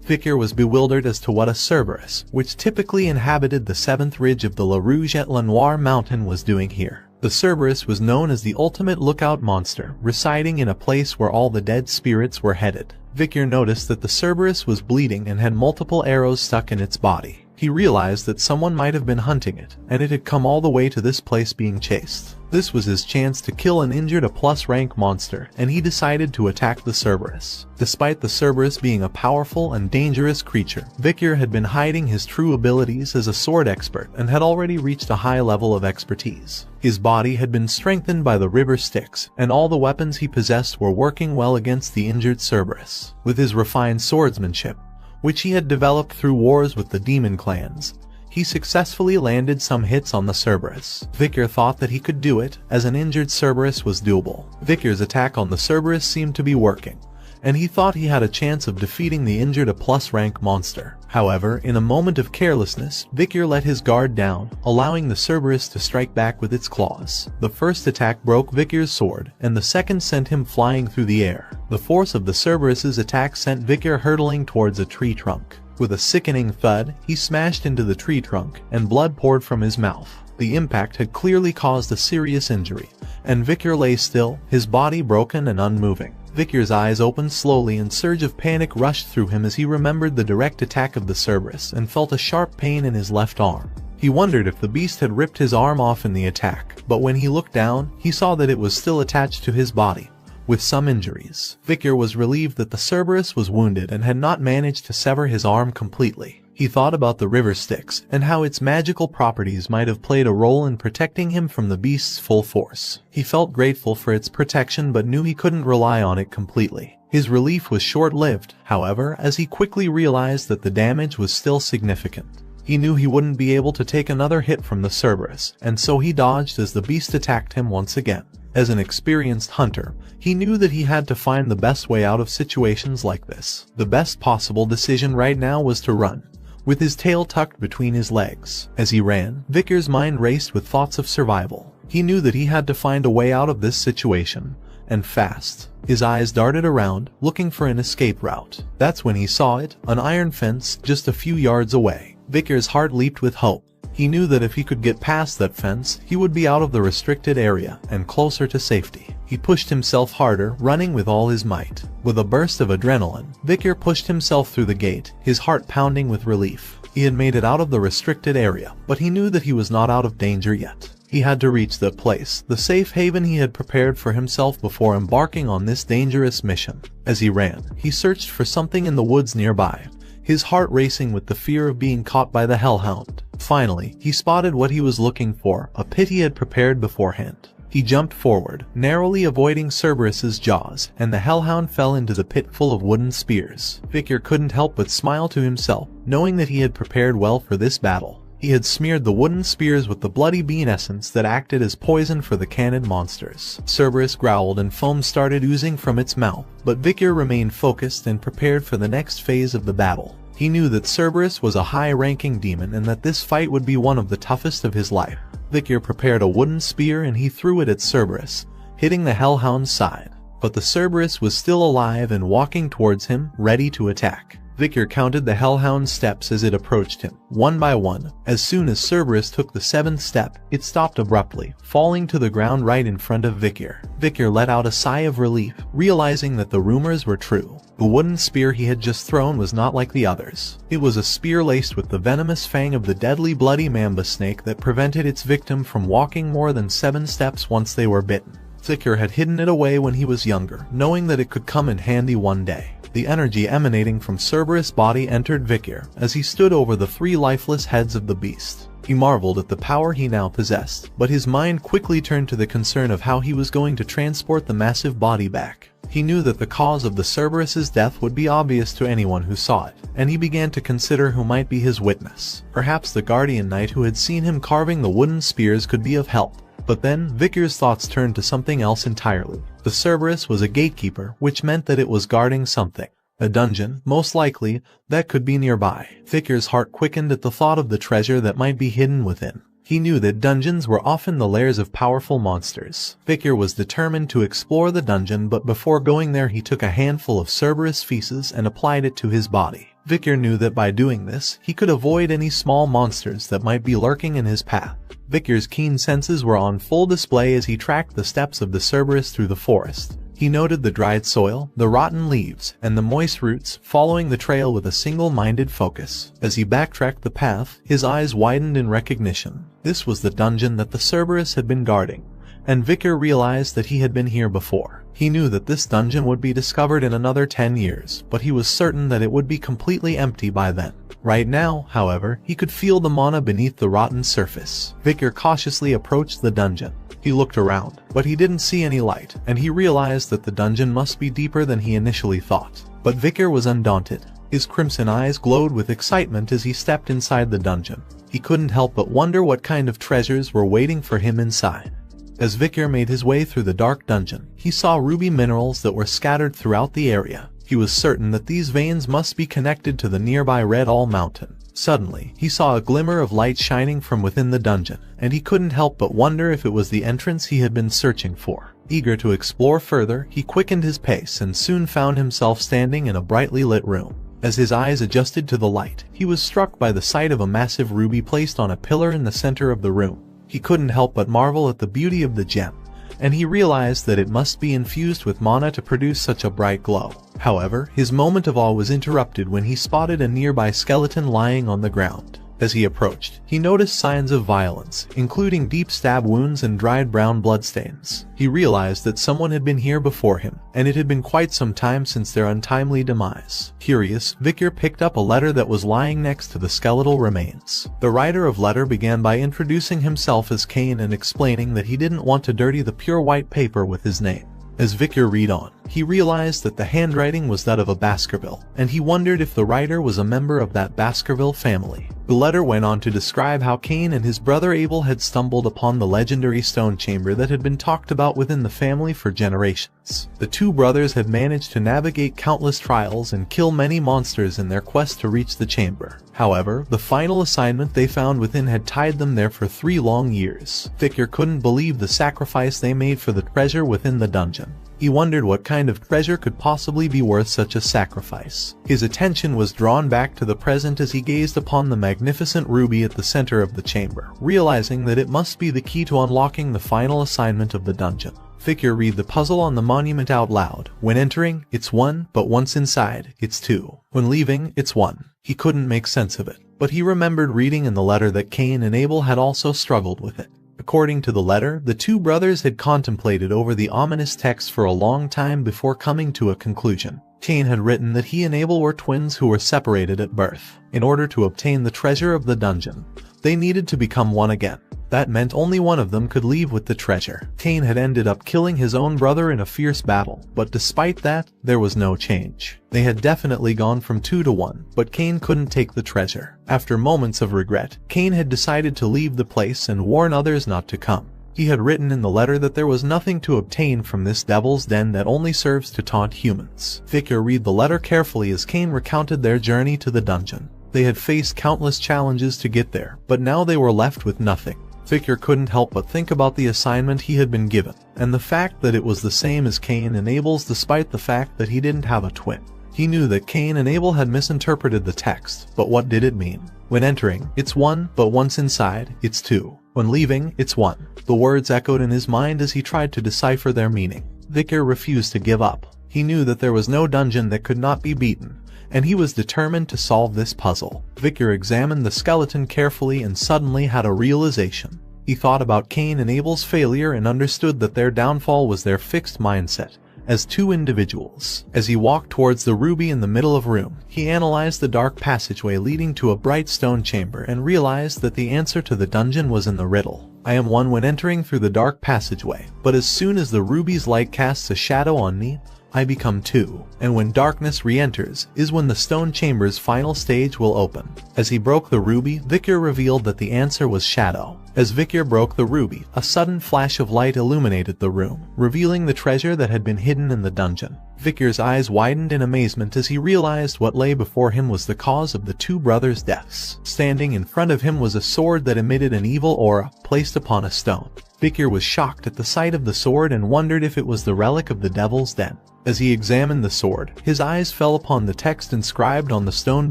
Victor was bewildered as to what a Cerberus, which typically inhabited the 7th ridge of the La Rouge et La Noire mountain, was doing here. The Cerberus was known as the ultimate lookout monster, residing in a place where all the dead spirits were headed. Victor noticed that the Cerberus was bleeding and had multiple arrows stuck in its body. He realized that someone might have been hunting it, and it had come all the way to this place being chased. This was his chance to kill an injured A+ rank monster, and he decided to attack the Cerberus. Despite the Cerberus being a powerful and dangerous creature, Victor had been hiding his true abilities as a sword expert and had already reached a high level of expertise. His body had been strengthened by the river Styx, and all the weapons he possessed were working well against the injured Cerberus. With his refined swordsmanship, which he had developed through wars with the demon clans, he successfully landed some hits on the Cerberus. Victor thought that he could do it, as an injured Cerberus was doable. Victor's attack on the Cerberus seemed to be working, and he thought he had a chance of defeating the injured A+ rank monster. However, in a moment of carelessness, Victor let his guard down, allowing the Cerberus to strike back with its claws. The first attack broke Victor's sword, and the second sent him flying through the air. The force of the Cerberus's attack sent Victor hurtling towards a tree trunk. With a sickening thud, he smashed into the tree trunk, and blood poured from his mouth. The impact had clearly caused a serious injury, and Victor lay still, his body broken and unmoving. Victor's eyes opened slowly and a surge of panic rushed through him as he remembered the direct attack of the Cerberus and felt a sharp pain in his left arm. He wondered if the beast had ripped his arm off in the attack, but when he looked down, he saw that it was still attached to his body, with some injuries. Victor was relieved that the Cerberus was wounded and had not managed to sever his arm completely. He thought about the river Styx and how its magical properties might have played a role in protecting him from the beast's full force. He felt grateful for its protection but knew he couldn't rely on it completely. His relief was short-lived, however, as he quickly realized that the damage was still significant. He knew he wouldn't be able to take another hit from the Cerberus, and so he dodged as the beast attacked him once again. As an experienced hunter, he knew that he had to find the best way out of situations like this. The best possible decision right now was to run, with his tail tucked between his legs. As he ran, Victor's mind raced with thoughts of survival. He knew that he had to find a way out of this situation, and fast. His eyes darted around, looking for an escape route. That's when he saw it, an iron fence just a few yards away. Victor's heart leaped with hope. He knew that if he could get past that fence, he would be out of the restricted area and closer to safety. He pushed himself harder, running with all his might. With a burst of adrenaline, Victor pushed himself through the gate, his heart pounding with relief. He had made it out of the restricted area, but he knew that he was not out of danger yet. He had to reach that place, the safe haven he had prepared for himself before embarking on this dangerous mission. As he ran, he searched for something in the woods nearby, his heart racing with the fear of being caught by the hellhound. Finally, he spotted what he was looking for, a pit he had prepared beforehand. He jumped forward, narrowly avoiding Cerberus's jaws, and the hellhound fell into the pit full of wooden spears. Victor couldn't help but smile to himself, knowing that he had prepared well for this battle. He had smeared the wooden spears with the bloody bean essence that acted as poison for the cannid monsters. Cerberus growled and foam started oozing from its mouth, but Victor remained focused and prepared for the next phase of the battle. He knew that Cerberus was a high-ranking demon and that this fight would be one of the toughest of his life. Victor prepared a wooden spear and he threw it at Cerberus, hitting the hellhound's side. But the Cerberus was still alive and walking towards him, ready to attack. Victor counted the hellhound's steps as it approached him, one by one. As soon as Cerberus took the 7th step, it stopped abruptly, falling to the ground right in front of Victor. Victor let out a sigh of relief, realizing that the rumors were true. The wooden spear he had just thrown was not like the others. It was a spear laced with the venomous fang of the deadly bloody mamba snake that prevented its victim from walking more than 7 steps once they were bitten. Victor had hidden it away when he was younger, knowing that it could come in handy one day. The energy emanating from Cerberus' body entered Victor as he stood over the 3 lifeless heads of the beast. He marveled at the power he now possessed, but his mind quickly turned to the concern of how he was going to transport the massive body back. He knew that the cause of the Cerberus's death would be obvious to anyone who saw it, and he began to consider who might be his witness. Perhaps the guardian knight who had seen him carving the wooden spears could be of help. But then, Vickers' thoughts turned to something else entirely. The Cerberus was a gatekeeper, which meant that it was guarding something. A dungeon, most likely, that could be nearby. Vickers' heart quickened at the thought of the treasure that might be hidden within. He knew that dungeons were often the lairs of powerful monsters. Vicker was determined to explore the dungeon, but before going there he took a handful of Cerberus feces and applied it to his body. Vicker knew that by doing this, he could avoid any small monsters that might be lurking in his path. Vicker's keen senses were on full display as he tracked the steps of the Cerberus through the forest. He noted the dried soil, the rotten leaves, and the moist roots, following the trail with a single-minded focus. As he backtracked the path, his eyes widened in recognition. This was the dungeon that the Cerberus had been guarding, and Vicker realized that he had been here before. He knew that this dungeon would be discovered in another 10 years, but he was certain that it would be completely empty by then. Right now, however, he could feel the mana beneath the rotten surface. Vicker cautiously approached the dungeon. He looked around, but he didn't see any light, and he realized that the dungeon must be deeper than he initially thought. But Vicker was undaunted. His crimson eyes glowed with excitement as he stepped inside the dungeon. He couldn't help but wonder what kind of treasures were waiting for him inside. As Vicker made his way through the dark dungeon, he saw ruby minerals that were scattered throughout the area. He was certain that these veins must be connected to the nearby Red All Mountain. Suddenly, he saw a glimmer of light shining from within the dungeon, and he couldn't help but wonder if it was the entrance he had been searching for. Eager to explore further, he quickened his pace and soon found himself standing in a brightly lit room. As his eyes adjusted to the light, he was struck by the sight of a massive ruby placed on a pillar in the center of the room. He couldn't help but marvel at the beauty of the gem, and he realized that it must be infused with mana to produce such a bright glow. However, his moment of awe was interrupted when he spotted a nearby skeleton lying on the ground. As he approached, he noticed signs of violence, including deep stab wounds and dried brown bloodstains. He realized that someone had been here before him, and it had been quite some time since their untimely demise. Curious, Vicker picked up a letter that was lying next to the skeletal remains. The writer of letter began by introducing himself as Cain and explaining that he didn't want to dirty the pure white paper with his name. As Vicker read on, he realized that the handwriting was that of a Baskerville, and he wondered if the writer was a member of that Baskerville family. The letter went on to describe how Cain and his brother Abel had stumbled upon the legendary stone chamber that had been talked about within the family for generations. The two brothers had managed to navigate countless trials and kill many monsters in their quest to reach the chamber. However, the final assignment they found within had tied them there for 3 long years. Vicker couldn't believe the sacrifice they made for the treasure within the dungeon. He wondered what kind of treasure could possibly be worth such a sacrifice. His attention was drawn back to the present as he gazed upon the magnificent ruby at the center of the chamber, realizing that it must be the key to unlocking the final assignment of the dungeon. Vicker read the puzzle on the monument out loud. When entering, it's 1, but once inside, it's 2. When leaving, it's 1. He couldn't make sense of it, but he remembered reading in the letter that Cain and Abel had also struggled with it. According to the letter, the two brothers had contemplated over the ominous text for a long time before coming to a conclusion. Cain had written that he and Abel were twins who were separated at birth. In order to obtain the treasure of the dungeon, they needed to become one again. That meant only one of them could leave with the treasure. Cain had ended up killing his own brother in a fierce battle, but despite that, there was no change. They had definitely gone from 2 to 1, but Cain couldn't take the treasure. After moments of regret, Cain had decided to leave the place and warn others not to come. He had written in the letter that there was nothing to obtain from this devil's den that only serves to taunt humans. Vicker read the letter carefully as Cain recounted their journey to the dungeon. They had faced countless challenges to get there, but now they were left with nothing. Vicker couldn't help but think about the assignment he had been given, and the fact that it was the same as Cain and Abel's despite the fact that he didn't have a twin. He knew that Cain and Abel had misinterpreted the text, but what did it mean? When entering, it's 1, but once inside, it's 2. When leaving, it's 1. The words echoed in his mind as he tried to decipher their meaning. Vicker refused to give up. He knew that there was no dungeon that could not be beaten, and he was determined to solve this puzzle. Vicker examined the skeleton carefully and suddenly had a realization. He thought about Cain and Abel's failure and understood that their downfall was their fixed mindset as two individuals. As he walked towards the ruby in the middle of the room, he analyzed the dark passageway leading to a bright stone chamber and realized that the answer to the dungeon was in the riddle. I am one when entering through the dark passageway, but as soon as the ruby's light casts a shadow on me, I become 2. And when darkness re-enters, is when the stone chamber's final stage will open. As he broke the ruby, Vikir revealed that the answer was shadow. As Vikir broke the ruby, a sudden flash of light illuminated the room, revealing the treasure that had been hidden in the dungeon. Vikir's eyes widened in amazement as he realized what lay before him was the cause of the two brothers' deaths. Standing in front of him was a sword that emitted an evil aura, placed upon a stone. Vikir was shocked at the sight of the sword and wondered if it was the relic of the devil's den. As he examined the sword, his eyes fell upon the text inscribed on the stone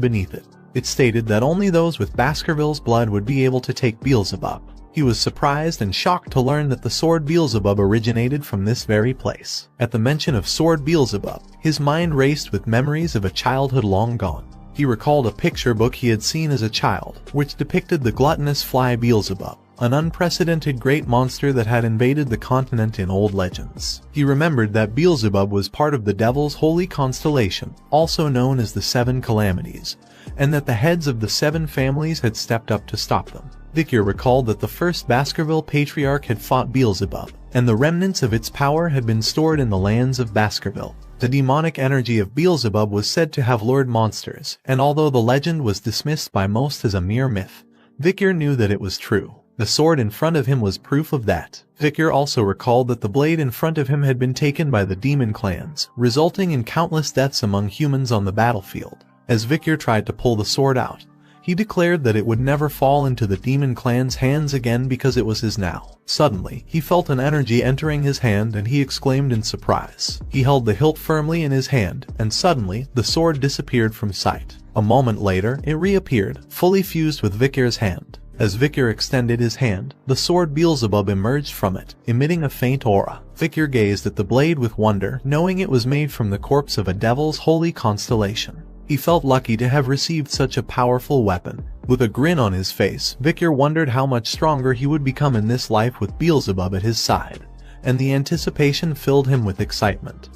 beneath it. It stated that only those with Baskerville's blood would be able to take Beelzebub. He was surprised and shocked to learn that the sword Beelzebub originated from this very place. At the mention of sword Beelzebub, his mind raced with memories of a childhood long gone. He recalled a picture book he had seen as a child, which depicted the gluttonous fly Beelzebub, an unprecedented great monster that had invaded the continent in old legends. He remembered that Beelzebub was part of the devil's holy constellation, also known as the Seven Calamities, and that the heads of the 7 families had stepped up to stop them. Vikir recalled that the first Baskerville patriarch had fought Beelzebub, and the remnants of its power had been stored in the lands of Baskerville. The demonic energy of Beelzebub was said to have lured monsters, and although the legend was dismissed by most as a mere myth, Vikir knew that it was true. The sword in front of him was proof of that. Vikir also recalled that the blade in front of him had been taken by the demon clans, resulting in countless deaths among humans on the battlefield. As Vikir tried to pull the sword out, he declared that it would never fall into the demon clan's hands again because it was his now. Suddenly, he felt an energy entering his hand and he exclaimed in surprise. He held the hilt firmly in his hand, and suddenly, the sword disappeared from sight. A moment later, it reappeared, fully fused with Vikir's hand. As Vikir extended his hand, the sword Beelzebub emerged from it, emitting a faint aura. Vikir gazed at the blade with wonder, knowing it was made from the corpse of a devil's holy constellation. He felt lucky to have received such a powerful weapon. With a grin on his face, Vikir wondered how much stronger he would become in this life with Beelzebub at his side, and the anticipation filled him with excitement.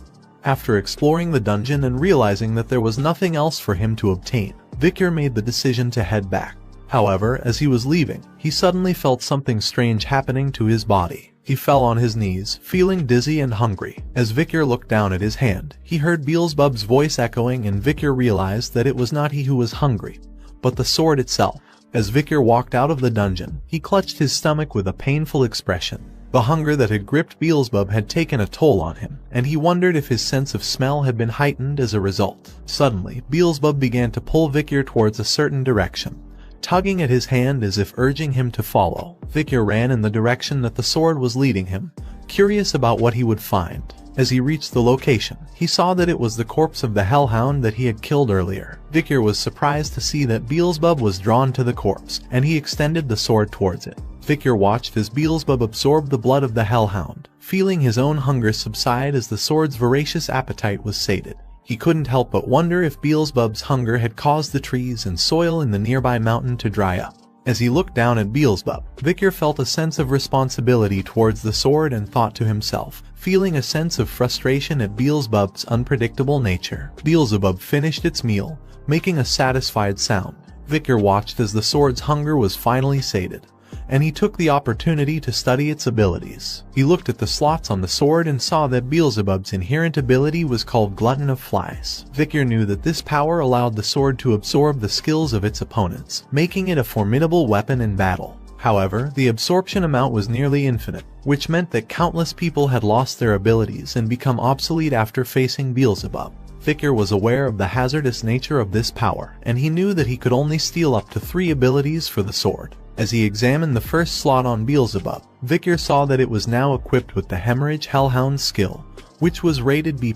After exploring the dungeon and realizing that there was nothing else for him to obtain, Vikir made the decision to head back. However, as he was leaving, he suddenly felt something strange happening to his body. He fell on his knees, feeling dizzy and hungry. As Vikir looked down at his hand, he heard Beelzebub's voice echoing, and Vikir realized that it was not he who was hungry, but the sword itself. As Vikir walked out of the dungeon, he clutched his stomach with a painful expression. The hunger that had gripped Beelzebub had taken a toll on him, and he wondered if his sense of smell had been heightened as a result. Suddenly, Beelzebub began to pull Vikir towards a certain direction, tugging at his hand as if urging him to follow. Vikir ran in the direction that the sword was leading him, curious about what he would find. As he reached the location, he saw that it was the corpse of the hellhound that he had killed earlier. Vikir was surprised to see that Beelzebub was drawn to the corpse, and he extended the sword towards it. Vikir watched as Beelzebub absorbed the blood of the hellhound, feeling his own hunger subside as the sword's voracious appetite was sated. He couldn't help but wonder if Beelzebub's hunger had caused the trees and soil in the nearby mountain to dry up. As he looked down at Beelzebub, Vikir felt a sense of responsibility towards the sword and thought to himself, feeling a sense of frustration at Beelzebub's unpredictable nature. Beelzebub finished its meal, making a satisfied sound. Vikir watched as the sword's hunger was finally sated, and he took the opportunity to study its abilities. He looked at the slots on the sword and saw that Beelzebub's inherent ability was called Glutton of Flies. Vikir knew that this power allowed the sword to absorb the skills of its opponents, making it a formidable weapon in battle. However, the absorption amount was nearly infinite, which meant that countless people had lost their abilities and become obsolete after facing Beelzebub. Vikir was aware of the hazardous nature of this power, and he knew that he could only steal up to 3 abilities for the sword. As he examined the first slot on Beelzebub, Vikir saw that it was now equipped with the Hemorrhage Hellhound skill, which was rated B+.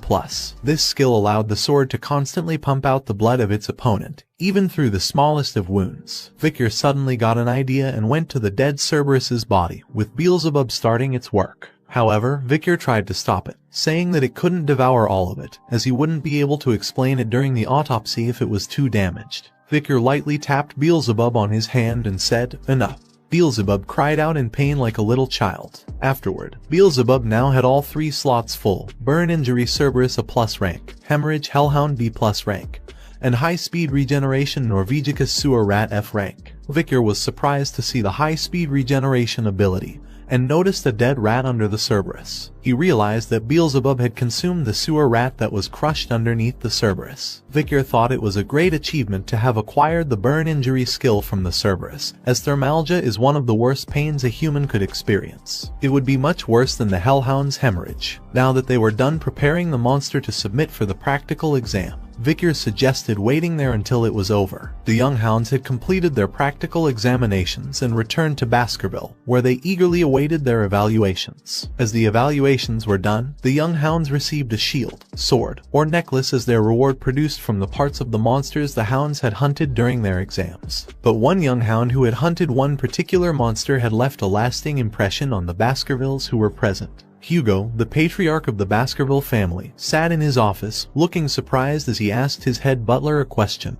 This skill allowed the sword to constantly pump out the blood of its opponent, even through the smallest of wounds. Vikir suddenly got an idea and went to the dead Cerberus's body, with Beelzebub starting its work. However, Vikir tried to stop it, saying that it couldn't devour all of it, as he wouldn't be able to explain it during the autopsy if it was too damaged. Vikir lightly tapped Beelzebub on his hand and said, "Enough." Beelzebub cried out in pain like a little child. Afterward, Beelzebub now had all 3 slots full: Burn Injury Cerberus A+ rank, Hemorrhage Hellhound B+ rank, and High Speed Regeneration Norvegicus Sewer Rat F rank. Vikir was surprised to see the High Speed Regeneration ability, and noticed a dead rat under the Cerberus. He realized that Beelzebub had consumed the sewer rat that was crushed underneath the Cerberus. Victor thought it was a great achievement to have acquired the burn injury skill from the Cerberus, as thermalgia is one of the worst pains a human could experience. It would be much worse than the Hellhound's hemorrhage. Now that they were done preparing the monster to submit for the practical exam, Vickers suggested waiting there until it was over. The young hounds had completed their practical examinations and returned to Baskerville, where they eagerly awaited their evaluations. As the evaluations were done, the young hounds received a shield, sword, or necklace as their reward produced from the parts of the monsters the hounds had hunted during their exams. But one young hound who had hunted one particular monster had left a lasting impression on the Baskervilles who were present. Hugo, the patriarch of the Baskerville family, sat in his office, looking surprised as he asked his head butler a question.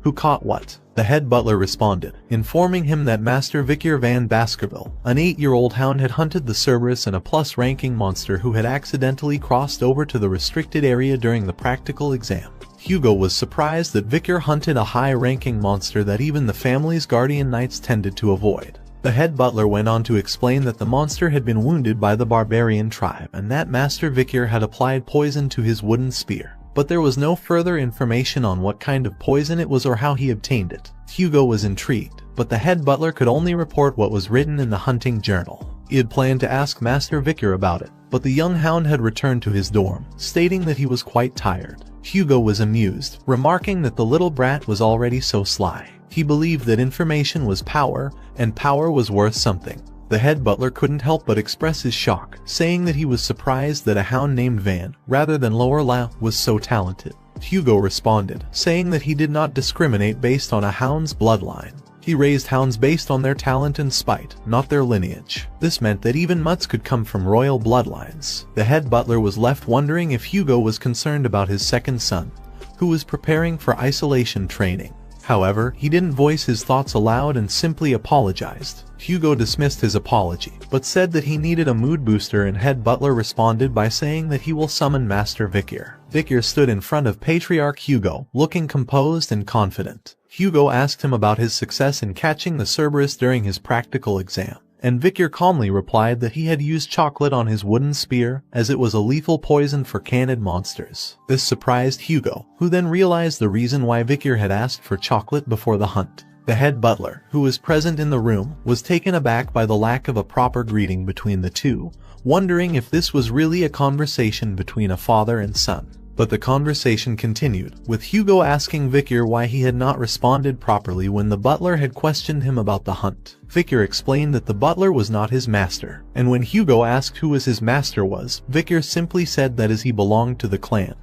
"Who caught what?" The head butler responded, informing him that Master Vicar van Baskerville, an 8-year-old hound, had hunted the Cerberus and a plus-ranking monster who had accidentally crossed over to the restricted area during the practical exam. Hugo was surprised that Vicar hunted a high-ranking monster that even the family's guardian knights tended to avoid. The head butler went on to explain that the monster had been wounded by the barbarian tribe and that Master Vicar had applied poison to his wooden spear. But there was no further information on what kind of poison it was or how he obtained it. Hugo was intrigued, but the head butler could only report what was written in the hunting journal. He had planned to ask Master Vicar about it, but the young hound had returned to his dorm, stating that he was quite tired. Hugo was amused, remarking that the little brat was already so sly. He believed that information was power, and power was worth something. The head butler couldn't help but express his shock, saying that he was surprised that a hound named Van, rather than Lorelei, was so talented. Hugo responded, saying that he did not discriminate based on a hound's bloodline. He raised hounds based on their talent and spite, not their lineage. This meant that even mutts could come from royal bloodlines. The head butler was left wondering if Hugo was concerned about his second son, who was preparing for isolation training. However, he didn't voice his thoughts aloud and simply apologized. Hugo dismissed his apology, but said that he needed a mood booster, and head butler responded by saying that he will summon Master Vicar. Vicar stood in front of Patriarch Hugo, looking composed and confident. Hugo asked him about his success in catching the Cerberus during his practical exam, and Vicar calmly replied that he had used chocolate on his wooden spear, as it was a lethal poison for canid monsters. This surprised Hugo, who then realized the reason why Vicar had asked for chocolate before the hunt. The head butler, who was present in the room, was taken aback by the lack of a proper greeting between the two, wondering if this was really a conversation between a father and son. But the conversation continued, with Hugo asking Vicar why he had not responded properly when the butler had questioned him about the hunt. Vicar explained that the butler was not his master, and when Hugo asked who his master was, Vicar simply said that as he belonged to the clan,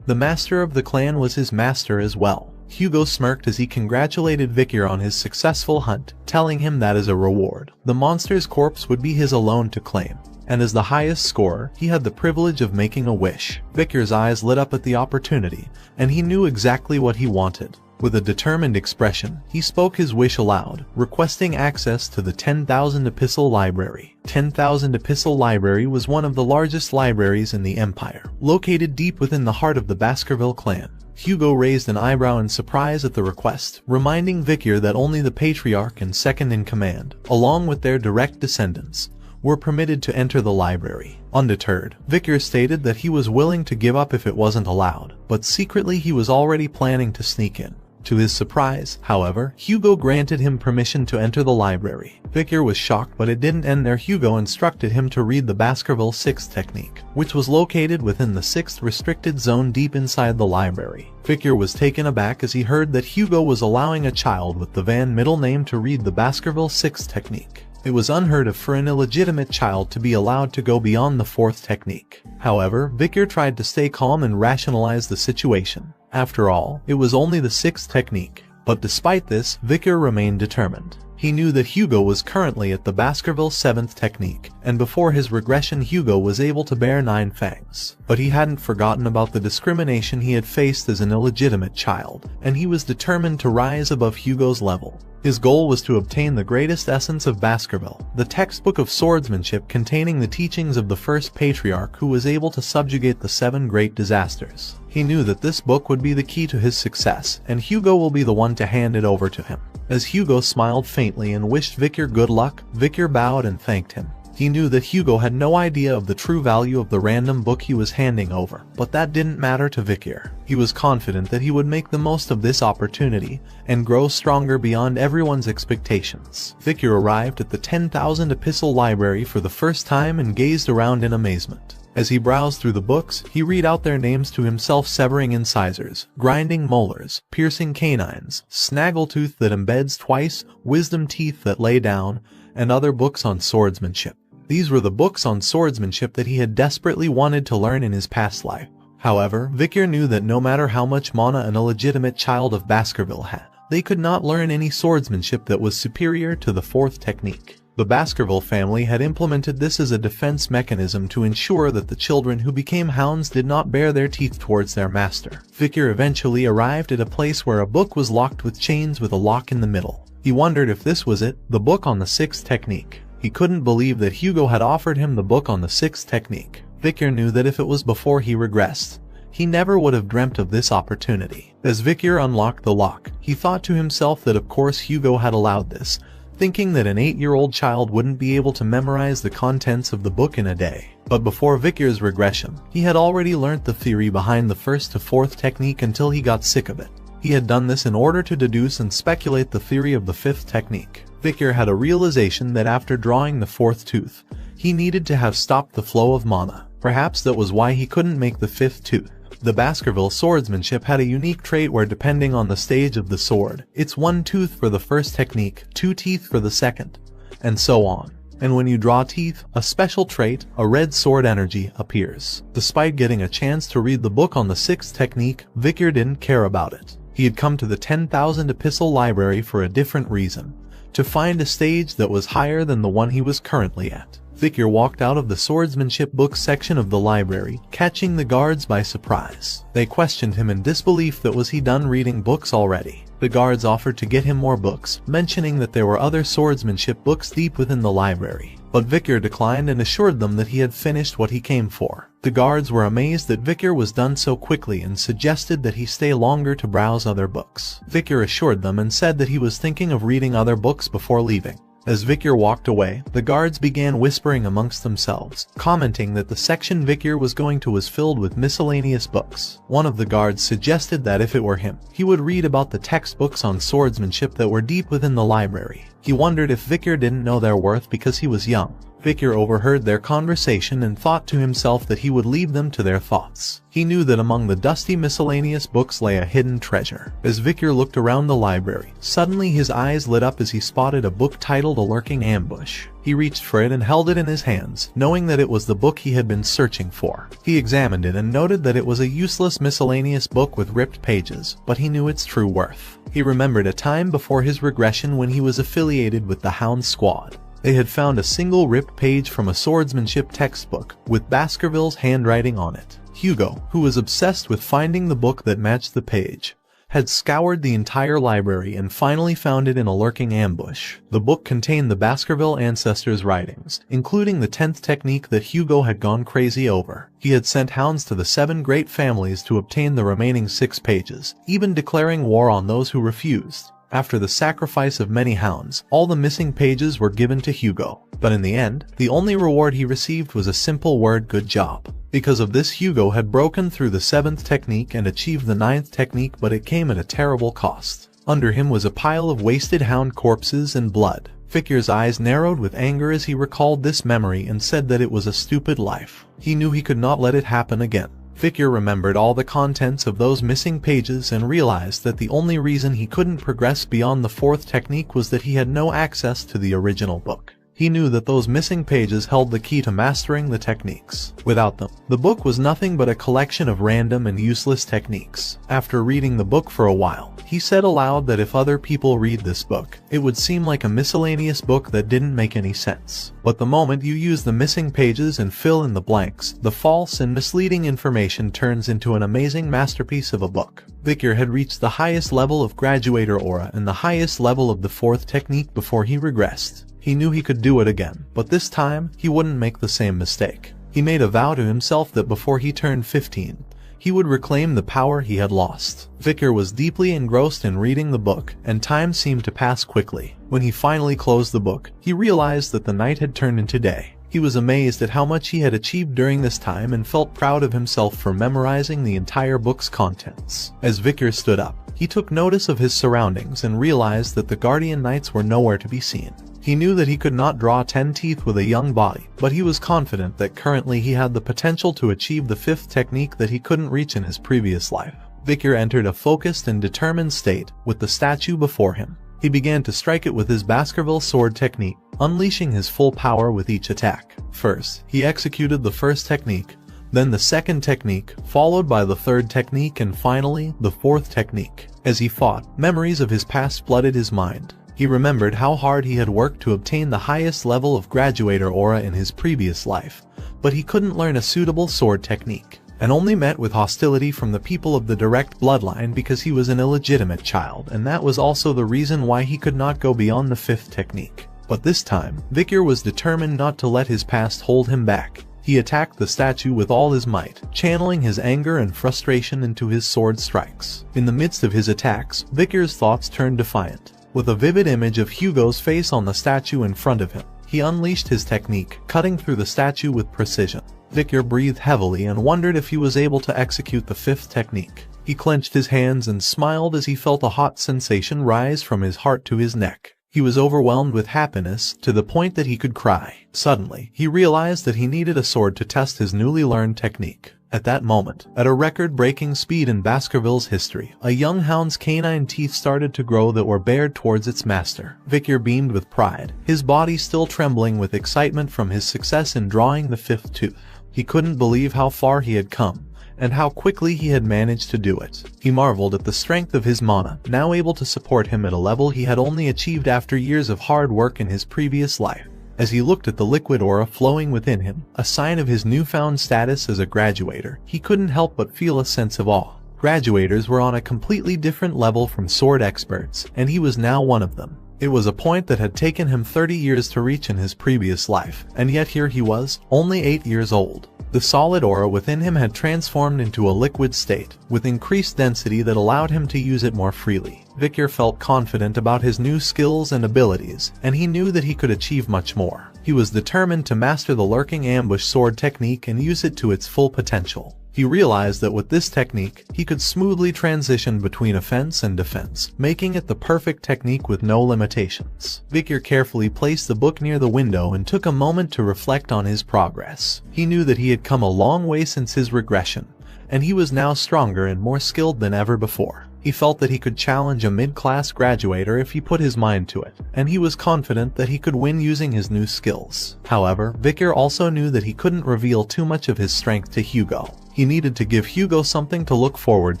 the master of the clan was his master as well. Hugo smirked as he congratulated Vicar on his successful hunt, telling him that as a reward, the monster's corpse would be his alone to claim. And as the highest scorer, he had the privilege of making a wish. Vicar's eyes lit up at the opportunity, and he knew exactly what he wanted. With a determined expression, he spoke his wish aloud, requesting access to the 10,000 Epistle Library. 10,000 Epistle Library was one of the largest libraries in the Empire, located deep within the heart of the Baskerville clan. Hugo raised an eyebrow in surprise at the request, reminding Vicar that only the patriarch and second-in-command, along with their direct descendants, were permitted to enter the library. Undeterred, Vicar stated that he was willing to give up if it wasn't allowed, but secretly he was already planning to sneak in. To his surprise, however, Hugo granted him permission to enter the library. Vicar was shocked, but it didn't end there. Hugo instructed him to read the Baskerville 6th technique, which was located within the 6th restricted zone deep inside the library. Vicar was taken aback as he heard that Hugo was allowing a child with the Van middle name to read the Baskerville 6th technique. It was unheard of for an illegitimate child to be allowed to go beyond the 4th technique. However, Vicar tried to stay calm and rationalize the situation. After all, it was only the 6th technique. But despite this, Vicar remained determined. He knew that Hugo was currently at the Baskerville 7th technique, and before his regression Hugo was able to bear 9 fangs. But he hadn't forgotten about the discrimination he had faced as an illegitimate child, and he was determined to rise above Hugo's level. His goal was to obtain the greatest essence of Baskerville, the textbook of swordsmanship containing the teachings of the first patriarch who was able to subjugate the 7 great disasters. He knew that this book would be the key to his success, and Hugo will be the one to hand it over to him. As Hugo smiled faintly and wished Vicar good luck, Vicar bowed and thanked him. He knew that Hugo had no idea of the true value of the random book he was handing over, but that didn't matter to Vikir. He was confident that he would make the most of this opportunity and grow stronger beyond everyone's expectations. Vikir arrived at the 10,000 epistle library for the first time and gazed around in amazement. As he browsed through the books, he read out their names to himself: severing incisors, grinding molars, piercing canines, snaggletooth that embeds twice, wisdom teeth that lay down, and other books on swordsmanship. These were the books on swordsmanship that he had desperately wanted to learn in his past life. However, Vikir knew that no matter how much mana an illegitimate child of Baskerville had, they could not learn any swordsmanship that was superior to the fourth technique. The Baskerville family had implemented this as a defense mechanism to ensure that the children who became hounds did not bare their teeth towards their master. Vikir eventually arrived at a place where a book was locked with chains with a lock in the middle. He wondered if this was it, the book on the sixth technique. He couldn't believe that Hugo had offered him the book on the sixth technique. Vikir knew that if it was before he regressed, he never would have dreamt of this opportunity. As Vikir unlocked the lock, he thought to himself that of course Hugo had allowed this, thinking that an 8-year-old child wouldn't be able to memorize the contents of the book in a day. But before Vikir's regression, he had already learnt the theory behind the first to fourth technique until he got sick of it. He had done this in order to deduce and speculate the theory of the fifth technique. Vikir had a realization that after drawing the fourth tooth, he needed to have stopped the flow of mana. Perhaps that was why he couldn't make the fifth tooth. The Baskerville swordsmanship had a unique trait where, depending on the stage of the sword, it's 1 tooth for the first technique, 2 teeth for the second, and so on. And when you draw teeth, a special trait, a red sword energy, appears. Despite getting a chance to read the book on the sixth technique, Vikir didn't care about it. He had come to the 10,000 epistle library for a different reason: to find a stage that was higher than the one he was currently at. Vikir walked out of the swordsmanship books section of the library, catching the guards by surprise. They questioned him in disbelief that was he done reading books already. The guards offered to get him more books, mentioning that there were other swordsmanship books deep within the library. But Vikir declined and assured them that he had finished what he came for. The guards were amazed that Vikir was done so quickly and suggested that he stay longer to browse other books. Vikir assured them and said that he was thinking of reading other books before leaving. As Vikir walked away, the guards began whispering amongst themselves, commenting that the section Vikir was going to was filled with miscellaneous books. One of the guards suggested that if it were him, he would read about the textbooks on swordsmanship that were deep within the library. He wondered if Vikir didn't know their worth because he was young. Vikir overheard their conversation and thought to himself that he would leave them to their thoughts. He knew that among the dusty miscellaneous books lay a hidden treasure. As Vikir looked around the library, suddenly his eyes lit up as he spotted a book titled A Lurking Ambush. He reached for it and held it in his hands, knowing that it was the book he had been searching for. He examined it and noted that it was a useless miscellaneous book with ripped pages, but he knew its true worth. He remembered a time before his regression when he was affiliated with the Hound Squad. They had found a single ripped page from a swordsmanship textbook, with Baskerville's handwriting on it. Hugo, who was obsessed with finding the book that matched the page, had scoured the entire library and finally found it in A Lurking Ambush. The book contained the Baskerville ancestors' writings, including the 10th technique that Hugo had gone crazy over. He had sent hounds to the 7 great families to obtain the remaining 6 pages, even declaring war on those who refused. After the sacrifice of many hounds, all the missing pages were given to Hugo. But in the end, the only reward he received was a simple word: good job. Because of this, Hugo had broken through the 7th technique and achieved the 9th technique, but it came at a terrible cost. Under him was a pile of wasted hound corpses and blood. Vikir's eyes narrowed with anger as he recalled this memory and said that it was a stupid life. He knew he could not let it happen again. Vikir remembered all the contents of those missing pages and realized that the only reason he couldn't progress beyond the 4th technique was that he had no access to the original book. He knew that those missing pages held the key to mastering the techniques. Without them, the book was nothing but a collection of random and useless techniques. After reading the book for a while, he said aloud that if other people read this book, it would seem like a miscellaneous book that didn't make any sense. But the moment you use the missing pages and fill in the blanks, the false and misleading information turns into an amazing masterpiece of a book. Vikir had reached the highest level of graduator aura and the highest level of the 4th technique before he regressed. He knew he could do it again, but this time, he wouldn't make the same mistake. He made a vow to himself that before he turned 15, he would reclaim the power he had lost. Vikir was deeply engrossed in reading the book, and time seemed to pass quickly. When he finally closed the book, he realized that the night had turned into day. He was amazed at how much he had achieved during this time and felt proud of himself for memorizing the entire book's contents. As Vicar stood up, he took notice of his surroundings and realized that the Guardian Knights were nowhere to be seen. He knew that he could not draw 10 teeth with a young body, but he was confident that currently he had the potential to achieve the 5th technique that he couldn't reach in his previous life. Vicar entered a focused and determined state with the statue before him. He began to strike it with his Baskerville sword technique, unleashing his full power with each attack. First, he executed the 1st technique, then the 2nd technique, followed by the 3rd technique, and finally, the 4th technique. As he fought, memories of his past flooded his mind. He remembered how hard he had worked to obtain the highest level of graduator aura in his previous life, but he couldn't learn a suitable sword technique, and only met with hostility from the people of the direct bloodline because he was an illegitimate child, and that was also the reason why he could not go beyond the 5th technique. But this time, Vicar was determined not to let his past hold him back. He attacked the statue with all his might, channeling his anger and frustration into his sword strikes. In the midst of his attacks, Vicar's thoughts turned defiant. With a vivid image of Hugo's face on the statue in front of him, he unleashed his technique, cutting through the statue with precision. Vicar breathed heavily and wondered if he was able to execute the 5th technique. He clenched his hands and smiled as he felt a hot sensation rise from his heart to his neck. He was overwhelmed with happiness to the point that he could cry. Suddenly, he realized that he needed a sword to test his newly learned technique. At that moment, at a record-breaking speed in Baskerville's history, a young hound's canine teeth started to grow that were bared towards its master. Vicar beamed with pride, his body still trembling with excitement from his success in drawing the 5th tooth. He couldn't believe how far he had come, and how quickly he had managed to do it. He marveled at the strength of his mana, now able to support him at a level he had only achieved after years of hard work in his previous life. As he looked at the liquid aura flowing within him, a sign of his newfound status as a graduator, he couldn't help but feel a sense of awe. Graduators were on a completely different level from sword experts, and he was now one of them. It was a point that had taken him 30 years to reach in his previous life, and yet here he was, only 8 years old. The solid aura within him had transformed into a liquid state, with increased density that allowed him to use it more freely. Vicar felt confident about his new skills and abilities, and he knew that he could achieve much more. He was determined to master the lurking ambush sword technique and use it to its full potential. He realized that with this technique, he could smoothly transition between offense and defense, making it the perfect technique with no limitations. Vicar carefully placed the book near the window and took a moment to reflect on his progress. He knew that he had come a long way since his regression, and he was now stronger and more skilled than ever before. He felt that he could challenge a mid-class graduator if he put his mind to it, and he was confident that he could win using his new skills. However, Vicar also knew that he couldn't reveal too much of his strength to Hugo. He needed to give Hugo something to look forward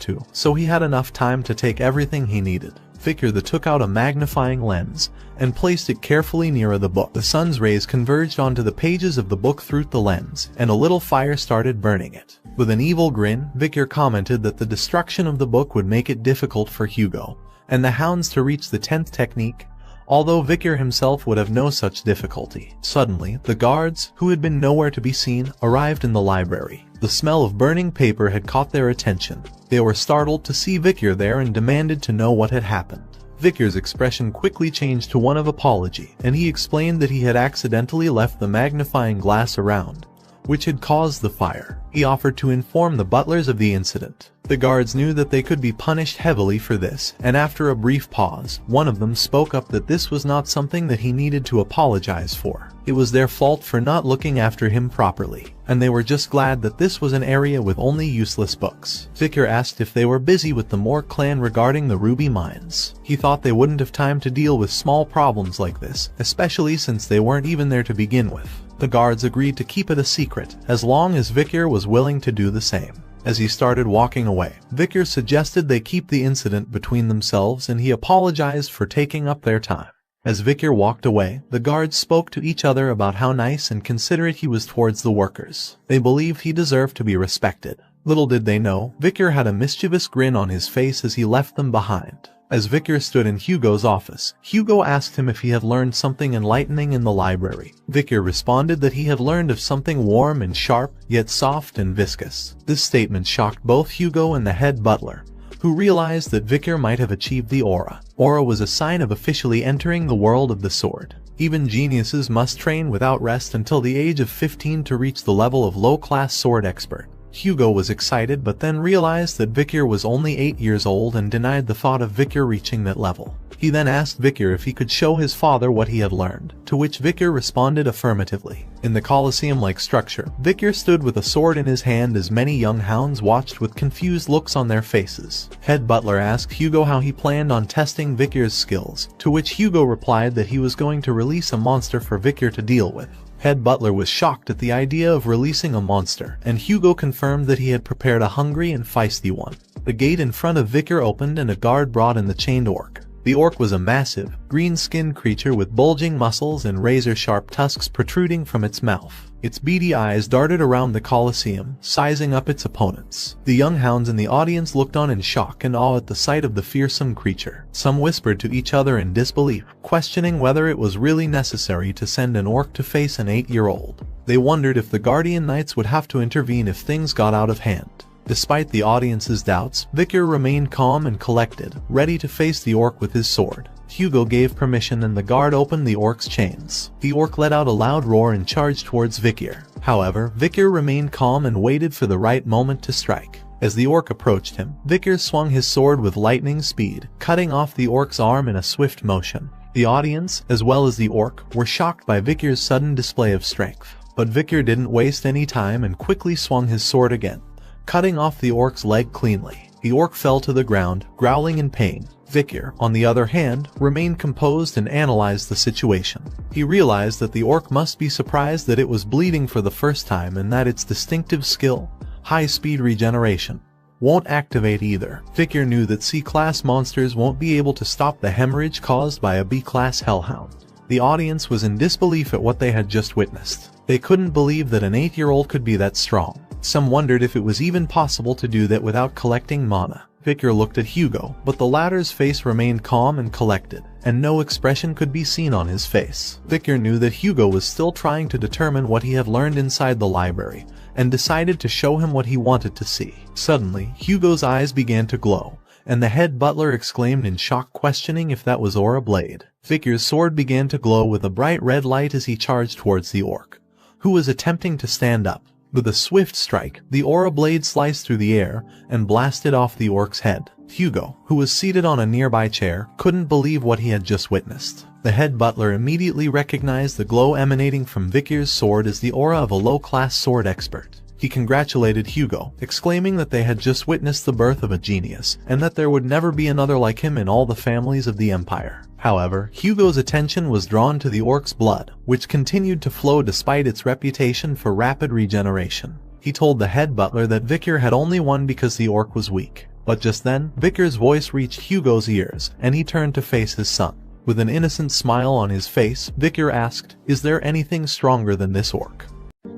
to, so he had enough time to take everything he needed. Vicar took out a magnifying lens and placed it carefully near the book. The sun's rays converged onto the pages of the book through the lens, and a little fire started burning it. With an evil grin, Vicar commented that the destruction of the book would make it difficult for Hugo and the hounds to reach the 10th technique, although Vicar himself would have no such difficulty. Suddenly, the guards, who had been nowhere to be seen, arrived in the library. The smell of burning paper had caught their attention. They were startled to see Vicar there and demanded to know what had happened. Vicar's expression quickly changed to one of apology, and he explained that he had accidentally left the magnifying glass around, which had caused the fire. He offered to inform the butlers of the incident. The guards knew that they could be punished heavily for this, and after a brief pause, one of them spoke up that this was not something that he needed to apologize for. It was their fault for not looking after him properly, and they were just glad that this was an area with only useless books. Vicar asked if they were busy with the Moore clan regarding the ruby mines. He thought they wouldn't have time to deal with small problems like this, especially since they weren't even there to begin with. The guards agreed to keep it a secret, as long as Vicar was willing to do the same. As he started walking away, Vicar suggested they keep the incident between themselves, and he apologized for taking up their time. As Vicar walked away, the guards spoke to each other about how nice and considerate he was towards the workers. They believed he deserved to be respected. Little did they know, Vicar had a mischievous grin on his face as he left them behind. As Vicar stood in Hugo's office, Hugo asked him if he had learned something enlightening in the library. Vicar responded that he had learned of something warm and sharp, yet soft and viscous. This statement shocked both Hugo and the head butler, who realized that Vicar might have achieved the aura. Aura was a sign of officially entering the world of the sword. Even geniuses must train without rest until the age of 15 to reach the level of low-class sword expert. Hugo was excited but then realized that Victor was only 8 years old and denied the thought of Victor reaching that level. He then asked Victor if he could show his father what he had learned, to which Victor responded affirmatively. In the Colosseum-like structure, Victor stood with a sword in his hand as many young hounds watched with confused looks on their faces. Head Butler asked Hugo how he planned on testing Victor's skills, to which Hugo replied that he was going to release a monster for Victor to deal with. Head Butler was shocked at the idea of releasing a monster, and Hugo confirmed that he had prepared a hungry and feisty one. The gate in front of Victor opened and a guard brought in the chained orc. The orc was a massive, green-skinned creature with bulging muscles and razor-sharp tusks protruding from its mouth. Its beady eyes darted around the Colosseum, sizing up its opponents. The young hounds in the audience looked on in shock and awe at the sight of the fearsome creature. Some whispered to each other in disbelief, questioning whether it was really necessary to send an orc to face an 8-year-old. They wondered if the Guardian Knights would have to intervene if things got out of hand. Despite the audience's doubts, Victor remained calm and collected, ready to face the orc with his sword. Hugo gave permission and the guard opened the orc's chains. The orc let out a loud roar and charged towards Victor. However, Victor remained calm and waited for the right moment to strike. As the orc approached him, Victor swung his sword with lightning speed, cutting off the orc's arm in a swift motion. The audience, as well as the orc, were shocked by Victor's sudden display of strength. But Victor didn't waste any time and quickly swung his sword again, cutting off the orc's leg cleanly. The orc fell to the ground, growling in pain. Victor, on the other hand, remained composed and analyzed the situation. He realized that the orc must be surprised that it was bleeding for the first time and that its distinctive skill, high-speed regeneration, won't activate either. Victor knew that C-class monsters won't be able to stop the hemorrhage caused by a B-class hellhound. The audience was in disbelief at what they had just witnessed. They couldn't believe that an 8-year-old could be that strong. Some wondered if it was even possible to do that without collecting mana. Victor looked at Hugo, but the latter's face remained calm and collected, and no expression could be seen on his face. Victor knew that Hugo was still trying to determine what he had learned inside the library, and decided to show him what he wanted to see. Suddenly, Hugo's eyes began to glow, and the head butler exclaimed in shock, questioning if that was Aura Blade. Victor's sword began to glow with a bright red light as he charged towards the orc, who was attempting to stand up. With a swift strike, the aura blade sliced through the air and blasted off the orc's head. Hugo, who was seated on a nearby chair, couldn't believe what he had just witnessed. The head butler immediately recognized the glow emanating from Victor's sword as the aura of a low-class sword expert. He congratulated Hugo, exclaiming that they had just witnessed the birth of a genius, and that there would never be another like him in all the families of the Empire. However, Hugo's attention was drawn to the orc's blood, which continued to flow despite its reputation for rapid regeneration. He told the head butler that Victor had only won because the orc was weak. But just then, Victor's voice reached Hugo's ears, and he turned to face his son. With an innocent smile on his face, Victor asked, "Is there anything stronger than this orc?"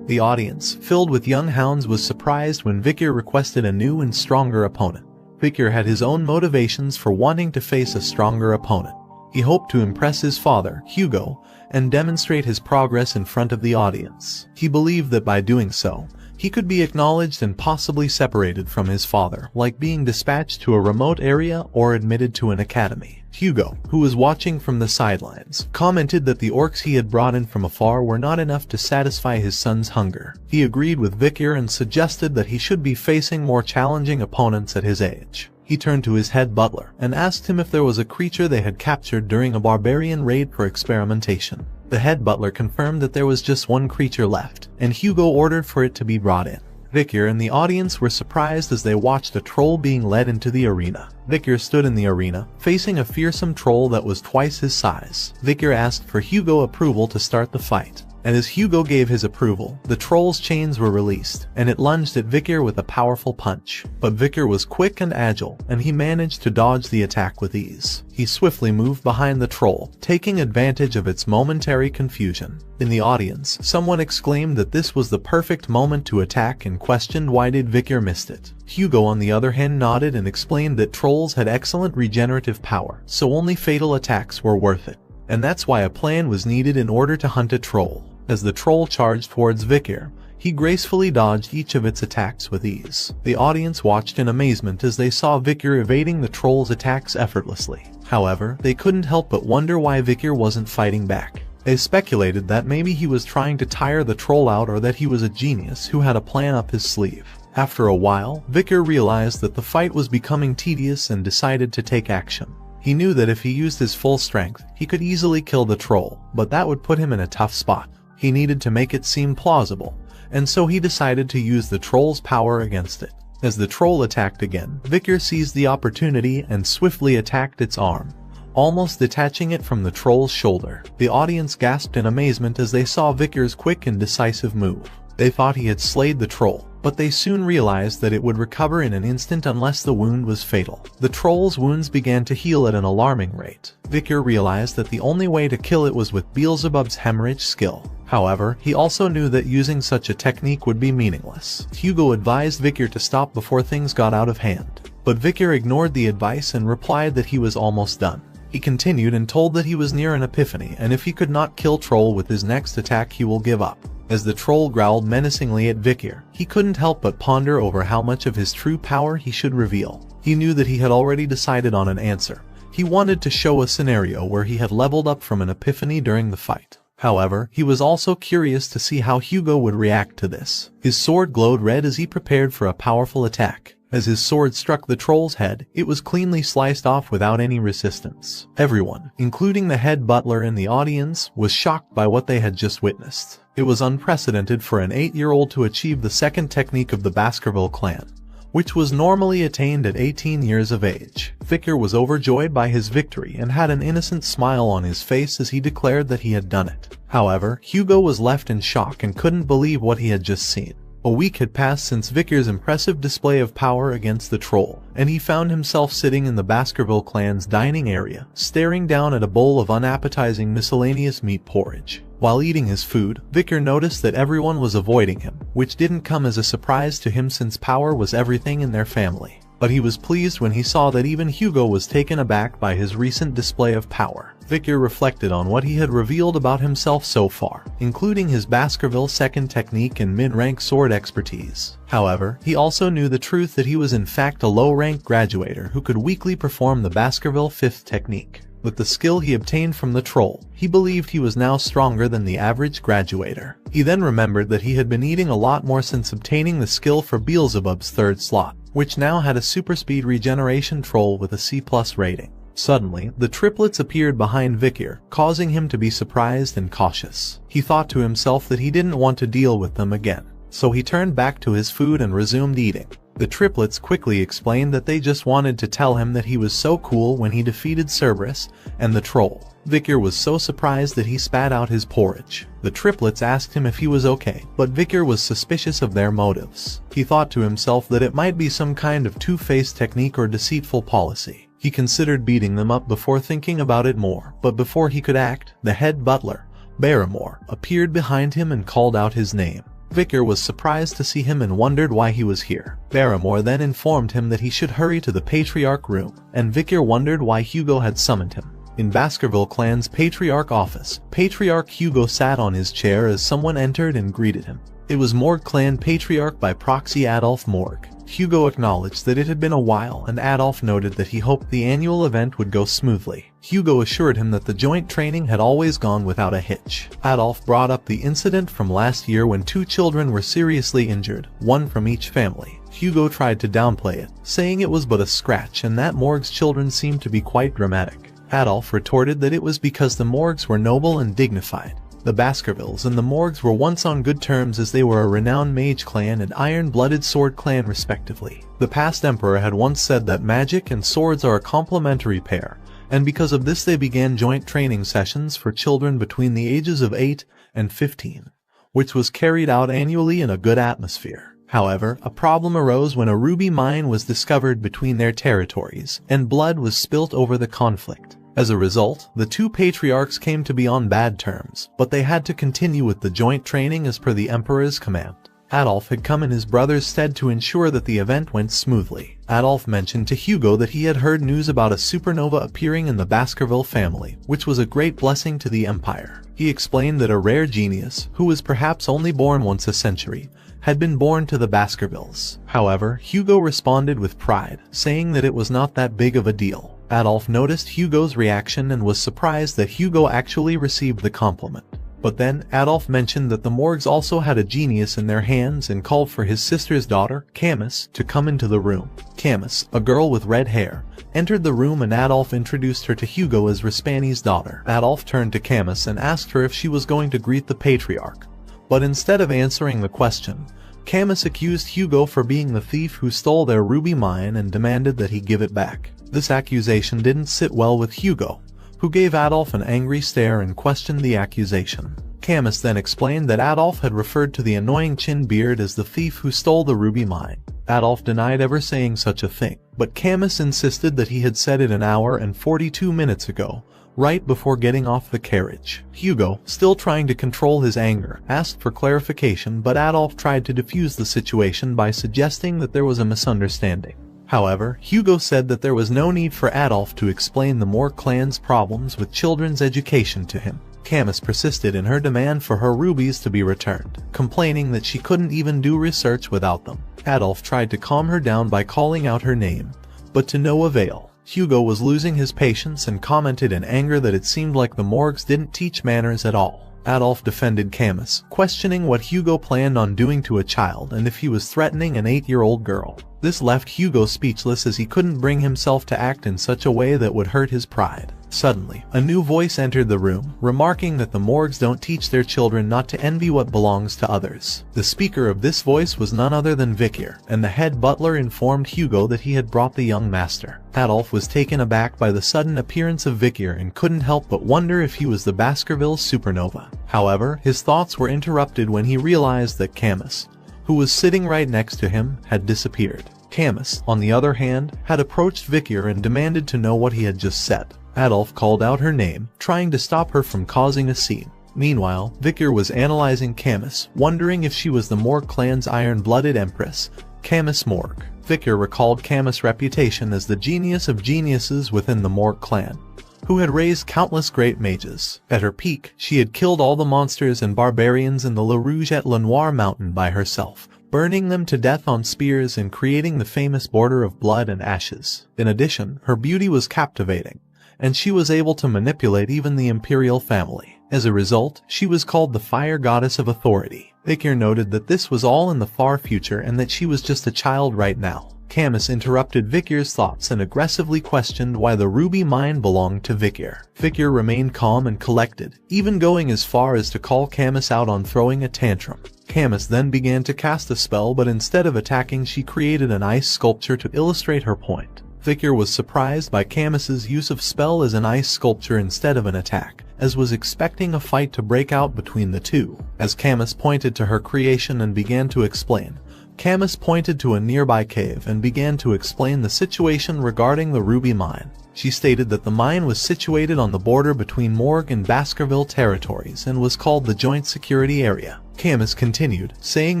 The audience, filled with young hounds, was surprised when Victor requested a new and stronger opponent. Victor had his own motivations for wanting to face a stronger opponent. He hoped to impress his father, Hugo, and demonstrate his progress in front of the audience. He believed that by doing so, he could be acknowledged and possibly separated from his father, like being dispatched to a remote area or admitted to an academy. Hugo, who was watching from the sidelines, commented that the orcs he had brought in from afar were not enough to satisfy his son's hunger. He agreed with Victor and suggested that he should be facing more challenging opponents at his age. He turned to his head butler and asked him if there was a creature they had captured during a barbarian raid for experimentation. The head butler confirmed that there was just one creature left, and Hugo ordered for it to be brought in. Victor and the audience were surprised as they watched a troll being led into the arena. Victor stood in the arena, facing a fearsome troll that was twice his size. Victor asked for Hugo approval to start the fight. And as Hugo gave his approval, the troll's chains were released, and it lunged at Victor with a powerful punch. But Victor was quick and agile, and he managed to dodge the attack with ease. He swiftly moved behind the troll, taking advantage of its momentary confusion. In the audience, someone exclaimed that this was the perfect moment to attack and questioned why did Victor miss it. Hugo, on the other hand, nodded and explained that trolls had excellent regenerative power, so only fatal attacks were worth it. And that's why a plan was needed in order to hunt a troll. As the troll charged towards Victor, he gracefully dodged each of its attacks with ease. The audience watched in amazement as they saw Victor evading the troll's attacks effortlessly. However, they couldn't help but wonder why Victor wasn't fighting back. They speculated that maybe he was trying to tire the troll out or that he was a genius who had a plan up his sleeve. After a while, Vicar realized that the fight was becoming tedious and decided to take action. He knew that if he used his full strength, he could easily kill the troll, but that would put him in a tough spot. He needed to make it seem plausible, and so he decided to use the troll's power against it. As the troll attacked again, Vicar seized the opportunity and swiftly attacked its arm, almost detaching it from the troll's shoulder. The audience gasped in amazement as they saw Vicar's quick and decisive move. They thought he had slayed the troll, but they soon realized that it would recover in an instant unless the wound was fatal. The troll's wounds began to heal at an alarming rate. Vicar realized that the only way to kill it was with Beelzebub's hemorrhage skill. However, he also knew that using such a technique would be meaningless. Hugo advised Vicar to stop before things got out of hand, but Vicar ignored the advice and replied that he was almost done. He continued and told that he was near an epiphany, and if he could not kill Troll with his next attack he will give up. As the troll growled menacingly at Vicar, he couldn't help but ponder over how much of his true power he should reveal. He knew that he had already decided on an answer. He wanted to show a scenario where he had leveled up from an epiphany during the fight. However, he was also curious to see how Hugo would react to this. His sword glowed red as he prepared for a powerful attack. As his sword struck the troll's head, it was cleanly sliced off without any resistance. Everyone, including the head butler in the audience, was shocked by what they had just witnessed. It was unprecedented for an 8-year-old to achieve the second technique of the Baskerville clan, which was normally attained at 18 years of age. Vicar was overjoyed by his victory and had an innocent smile on his face as he declared that he had done it. However, Hugo was left in shock and couldn't believe what he had just seen. A week had passed since Vicar's impressive display of power against the troll, and he found himself sitting in the Baskerville clan's dining area, staring down at a bowl of unappetizing miscellaneous meat porridge. While eating his food, Vicar noticed that everyone was avoiding him, which didn't come as a surprise to him since power was everything in their family. But he was pleased when he saw that even Hugo was taken aback by his recent display of power. Vicar reflected on what he had revealed about himself so far, including his Baskerville second technique and mid-rank sword expertise. However, he also knew the truth that he was in fact a low-rank graduator who could weakly perform the Baskerville fifth technique. With the skill he obtained from the troll, he believed he was now stronger than the average graduator. He then remembered that he had been eating a lot more since obtaining the skill for Beelzebub's third slot, which now had a super speed regeneration troll with a C+ rating. Suddenly, the triplets appeared behind Vicar, causing him to be surprised and cautious. He thought to himself that he didn't want to deal with them again, so he turned back to his food and resumed eating. The triplets quickly explained that they just wanted to tell him that he was so cool when he defeated Cerberus and the troll. Vicar was so surprised that he spat out his porridge. The triplets asked him if he was okay, but Vicar was suspicious of their motives. He thought to himself that it might be some kind of two-faced technique or deceitful policy. He considered beating them up before thinking about it more, but before he could act, the head butler, Barrymore, appeared behind him and called out his name. Vicar was surprised to see him and wondered why he was here. Barrymore then informed him that he should hurry to the Patriarch room, and Vicar wondered why Hugo had summoned him. In Baskerville clan's Patriarch office, Patriarch Hugo sat on his chair as someone entered and greeted him. It was Morgue clan Patriarch by proxy Adolf Morgue. Hugo acknowledged that it had been a while, and Adolf noted that he hoped the annual event would go smoothly. Hugo assured him that the joint training had always gone without a hitch. Adolf brought up the incident from last year when 2 children were seriously injured, one from each family. Hugo tried to downplay it, saying it was but a scratch and that Morgue's children seemed to be quite dramatic. Adolf retorted that it was because the Morgues were noble and dignified. The Baskervilles and the Morgues were once on good terms as they were a renowned mage clan and Iron-Blooded Sword clan respectively. The past emperor had once said that magic and swords are a complementary pair, and because of this they began joint training sessions for children between the ages of 8 and 15, which was carried out annually in a good atmosphere. However, a problem arose when a ruby mine was discovered between their territories, and blood was spilt over the conflict. As a result, the 2 patriarchs came to be on bad terms, but they had to continue with the joint training as per the Emperor's command. Adolf had come in his brother's stead to ensure that the event went smoothly. Adolf mentioned to Hugo that he had heard news about a supernova appearing in the Baskerville family, which was a great blessing to the Empire. He explained that a rare genius, who was perhaps only born once a century, had been born to the Baskervilles. However, Hugo responded with pride, saying that it was not that big of a deal. Adolf noticed Hugo's reaction and was surprised that Hugo actually received the compliment. But then, Adolf mentioned that the Morgs also had a genius in their hands and called for his sister's daughter, Camus, to come into the room. Camus, a girl with red hair, entered the room and Adolf introduced her to Hugo as Rispani's daughter. Adolf turned to Camus and asked her if she was going to greet the patriarch. But instead of answering the question, Camus accused Hugo for being the thief who stole their ruby mine and demanded that he give it back. This accusation didn't sit well with Hugo, who gave Adolf an angry stare and questioned the accusation. Camus then explained that Adolf had referred to the annoying chin beard as the thief who stole the ruby mine. Adolf denied ever saying such a thing, but Camus insisted that he had said it an hour and 42 minutes ago, right before getting off the carriage. Hugo, still trying to control his anger, asked for clarification, but Adolf tried to defuse the situation by suggesting that there was a misunderstanding. However, Hugo said that there was no need for Adolf to explain the Morg clan's problems with children's education to him. Camus persisted in her demand for her rubies to be returned, complaining that she couldn't even do research without them. Adolf tried to calm her down by calling out her name, but to no avail. Hugo was losing his patience and commented in anger that it seemed like the Morgs didn't teach manners at all. Adolf defended Camus, questioning what Hugo planned on doing to a child and if he was threatening an 8-year-old girl. This left Hugo speechless as he couldn't bring himself to act in such a way that would hurt his pride. Suddenly, a new voice entered the room, remarking that the Morgs don't teach their children not to envy what belongs to others. The speaker of this voice was none other than Vikir, and the head butler informed Hugo that he had brought the young master. Adolf was taken aback by the sudden appearance of Vikir and couldn't help but wonder if he was the Baskerville supernova. However, his thoughts were interrupted when he realized that Camus, who was sitting right next to him, had disappeared. Camus, on the other hand, had approached Vikir and demanded to know what he had just said. Adolf called out her name, trying to stop her from causing a scene. Meanwhile, Vikir was analyzing Camus, wondering if she was the Morg clan's iron-blooded empress, Camus Morg. Vikir recalled Camus' reputation as the genius of geniuses within the Morg clan, who had raised countless great mages. At her peak, she had killed all the monsters and barbarians in the Le Rouge et Le Noir mountain by herself, burning them to death on spears and creating the famous border of blood and ashes. In addition, her beauty was captivating, and she was able to manipulate even the imperial family. As a result, she was called the Fire Goddess of Authority. Vikir noted that this was all in the far future and that she was just a child right now. Camus interrupted Vikir's thoughts and aggressively questioned why the ruby mine belonged to Vikir. Vikir remained calm and collected, even going as far as to call Camus out on throwing a tantrum. Camus then began to cast a spell, but instead of attacking, she created an ice sculpture to illustrate her point. Vikir was surprised by Camus's use of spell as an ice sculpture instead of an attack, as was expecting a fight to break out between the two. As Camus pointed to her creation and began to explain, Camus pointed to a nearby cave and began to explain the situation regarding the ruby mine. She stated that the mine was situated on the border between Morg and Baskerville territories and was called the Joint Security Area. Camus continued, saying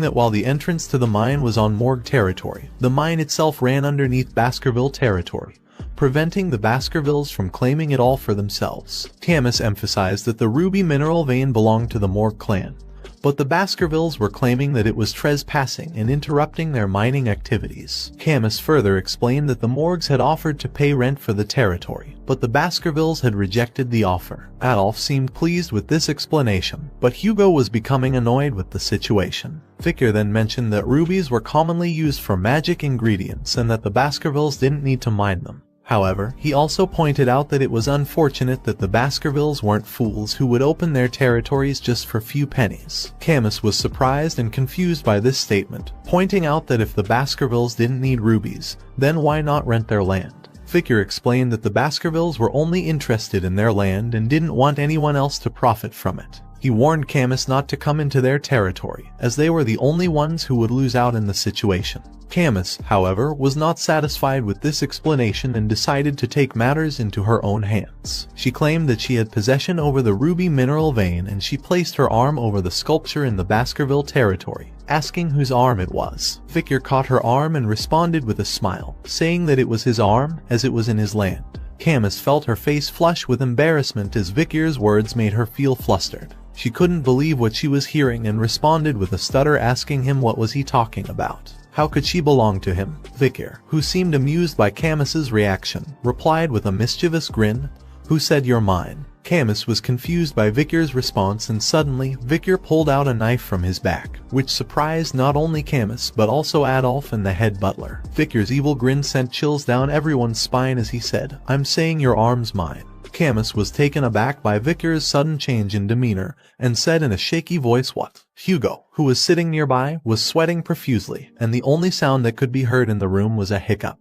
that while the entrance to the mine was on Morg territory, the mine itself ran underneath Baskerville territory, preventing the Baskervilles from claiming it all for themselves. Camus emphasized that the ruby mineral vein belonged to the Morg clan, but the Baskervilles were claiming that it was trespassing and interrupting their mining activities. Camus further explained that the Morgs had offered to pay rent for the territory, but the Baskervilles had rejected the offer. Adolf seemed pleased with this explanation, but Hugo was becoming annoyed with the situation. Vikir then mentioned that rubies were commonly used for magic ingredients and that the Baskervilles didn't need to mine them. However, he also pointed out that it was unfortunate that the Baskervilles weren't fools who would open their territories just for few pennies. Camus was surprised and confused by this statement, pointing out that if the Baskervilles didn't need rubies, then why not rent their land? Vikir explained that the Baskervilles were only interested in their land and didn't want anyone else to profit from it. He warned Camus not to come into their territory, as they were the only ones who would lose out in the situation. Camus, however, was not satisfied with this explanation and decided to take matters into her own hands. She claimed that she had possession over the ruby mineral vein and she placed her arm over the sculpture in the Baskerville territory, asking whose arm it was. Vikir caught her arm and responded with a smile, saying that it was his arm, as it was in his land. Camus felt her face flush with embarrassment as Vikir's words made her feel flustered. She couldn't believe what she was hearing and responded with a stutter, asking him what was he talking about. How could she belong to him? Vikir, who seemed amused by Camus's reaction, replied with a mischievous grin, "Who said you're mine?" Camus was confused by Vikir's response, and suddenly, Vikir pulled out a knife from his back, which surprised not only Camus but also Adolf and the head butler. Vikir's evil grin sent chills down everyone's spine as he said, "I'm saying your arm's mine." Camus was taken aback by Vikir's sudden change in demeanor, and said in a shaky voice, "What?" Hugo, who was sitting nearby, was sweating profusely, and the only sound that could be heard in the room was a hiccup.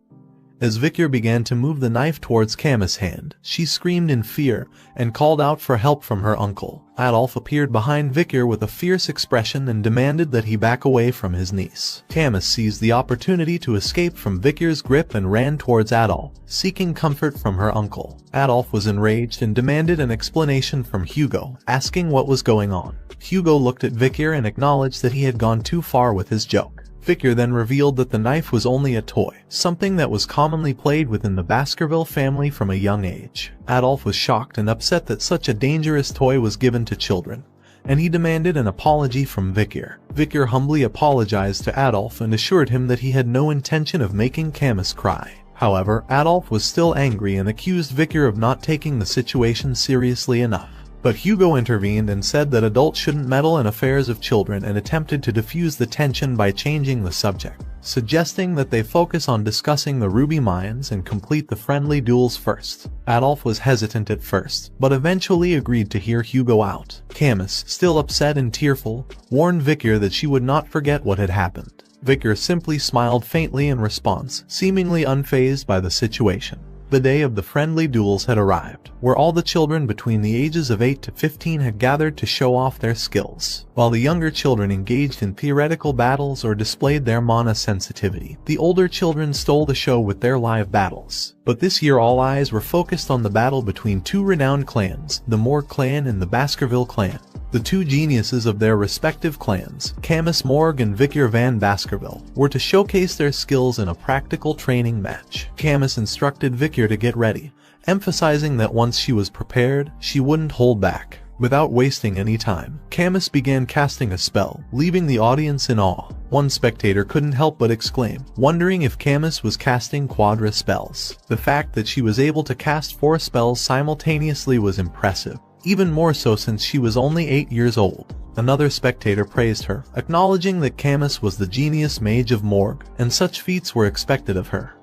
As Vikir began to move the knife towards Camus' hand, she screamed in fear and called out for help from her uncle. Adolf appeared behind Vikir with a fierce expression and demanded that he back away from his niece. Camus seized the opportunity to escape from Vikir's grip and ran towards Adolf, seeking comfort from her uncle. Adolf was enraged and demanded an explanation from Hugo, asking what was going on. Hugo looked at Vikir and acknowledged that he had gone too far with his joke. Vikir then revealed that the knife was only a toy, something that was commonly played within the Baskerville family from a young age. Adolf was shocked and upset that such a dangerous toy was given to children, and he demanded an apology from Vikir. Vikir humbly apologized to Adolf and assured him that he had no intention of making Camus cry. However, Adolf was still angry and accused Vikir of not taking the situation seriously enough. But Hugo intervened and said that adults shouldn't meddle in affairs of children and attempted to diffuse the tension by changing the subject, suggesting that they focus on discussing the ruby mines and complete the friendly duels first. Adolf was hesitant at first, but eventually agreed to hear Hugo out. Camus, still upset and tearful, warned Vikir that she would not forget what had happened. Vikir simply smiled faintly in response, seemingly unfazed by the situation. The day of the friendly duels had arrived, where all the children between the ages of 8 to 15 had gathered to show off their skills. While the younger children engaged in theoretical battles or displayed their mana sensitivity, the older children stole the show with their live battles. But this year all eyes were focused on the battle between two renowned clans, the Moore clan and the Baskerville clan. The two geniuses of their respective clans, Camus Morg and Vikir van Baskerville, were to showcase their skills in a practical training match. Camus instructed Vikir to get ready, emphasizing that once she was prepared, she wouldn't hold back. Without wasting any time, Camus began casting a spell, leaving the audience in awe. One spectator couldn't help but exclaim, wondering if Camus was casting quadra spells. The fact that she was able to cast 4 spells simultaneously was impressive, even more so since she was only 8 years old. Another spectator praised her, acknowledging that Camus was the genius mage of Morg, and such feats were expected of her.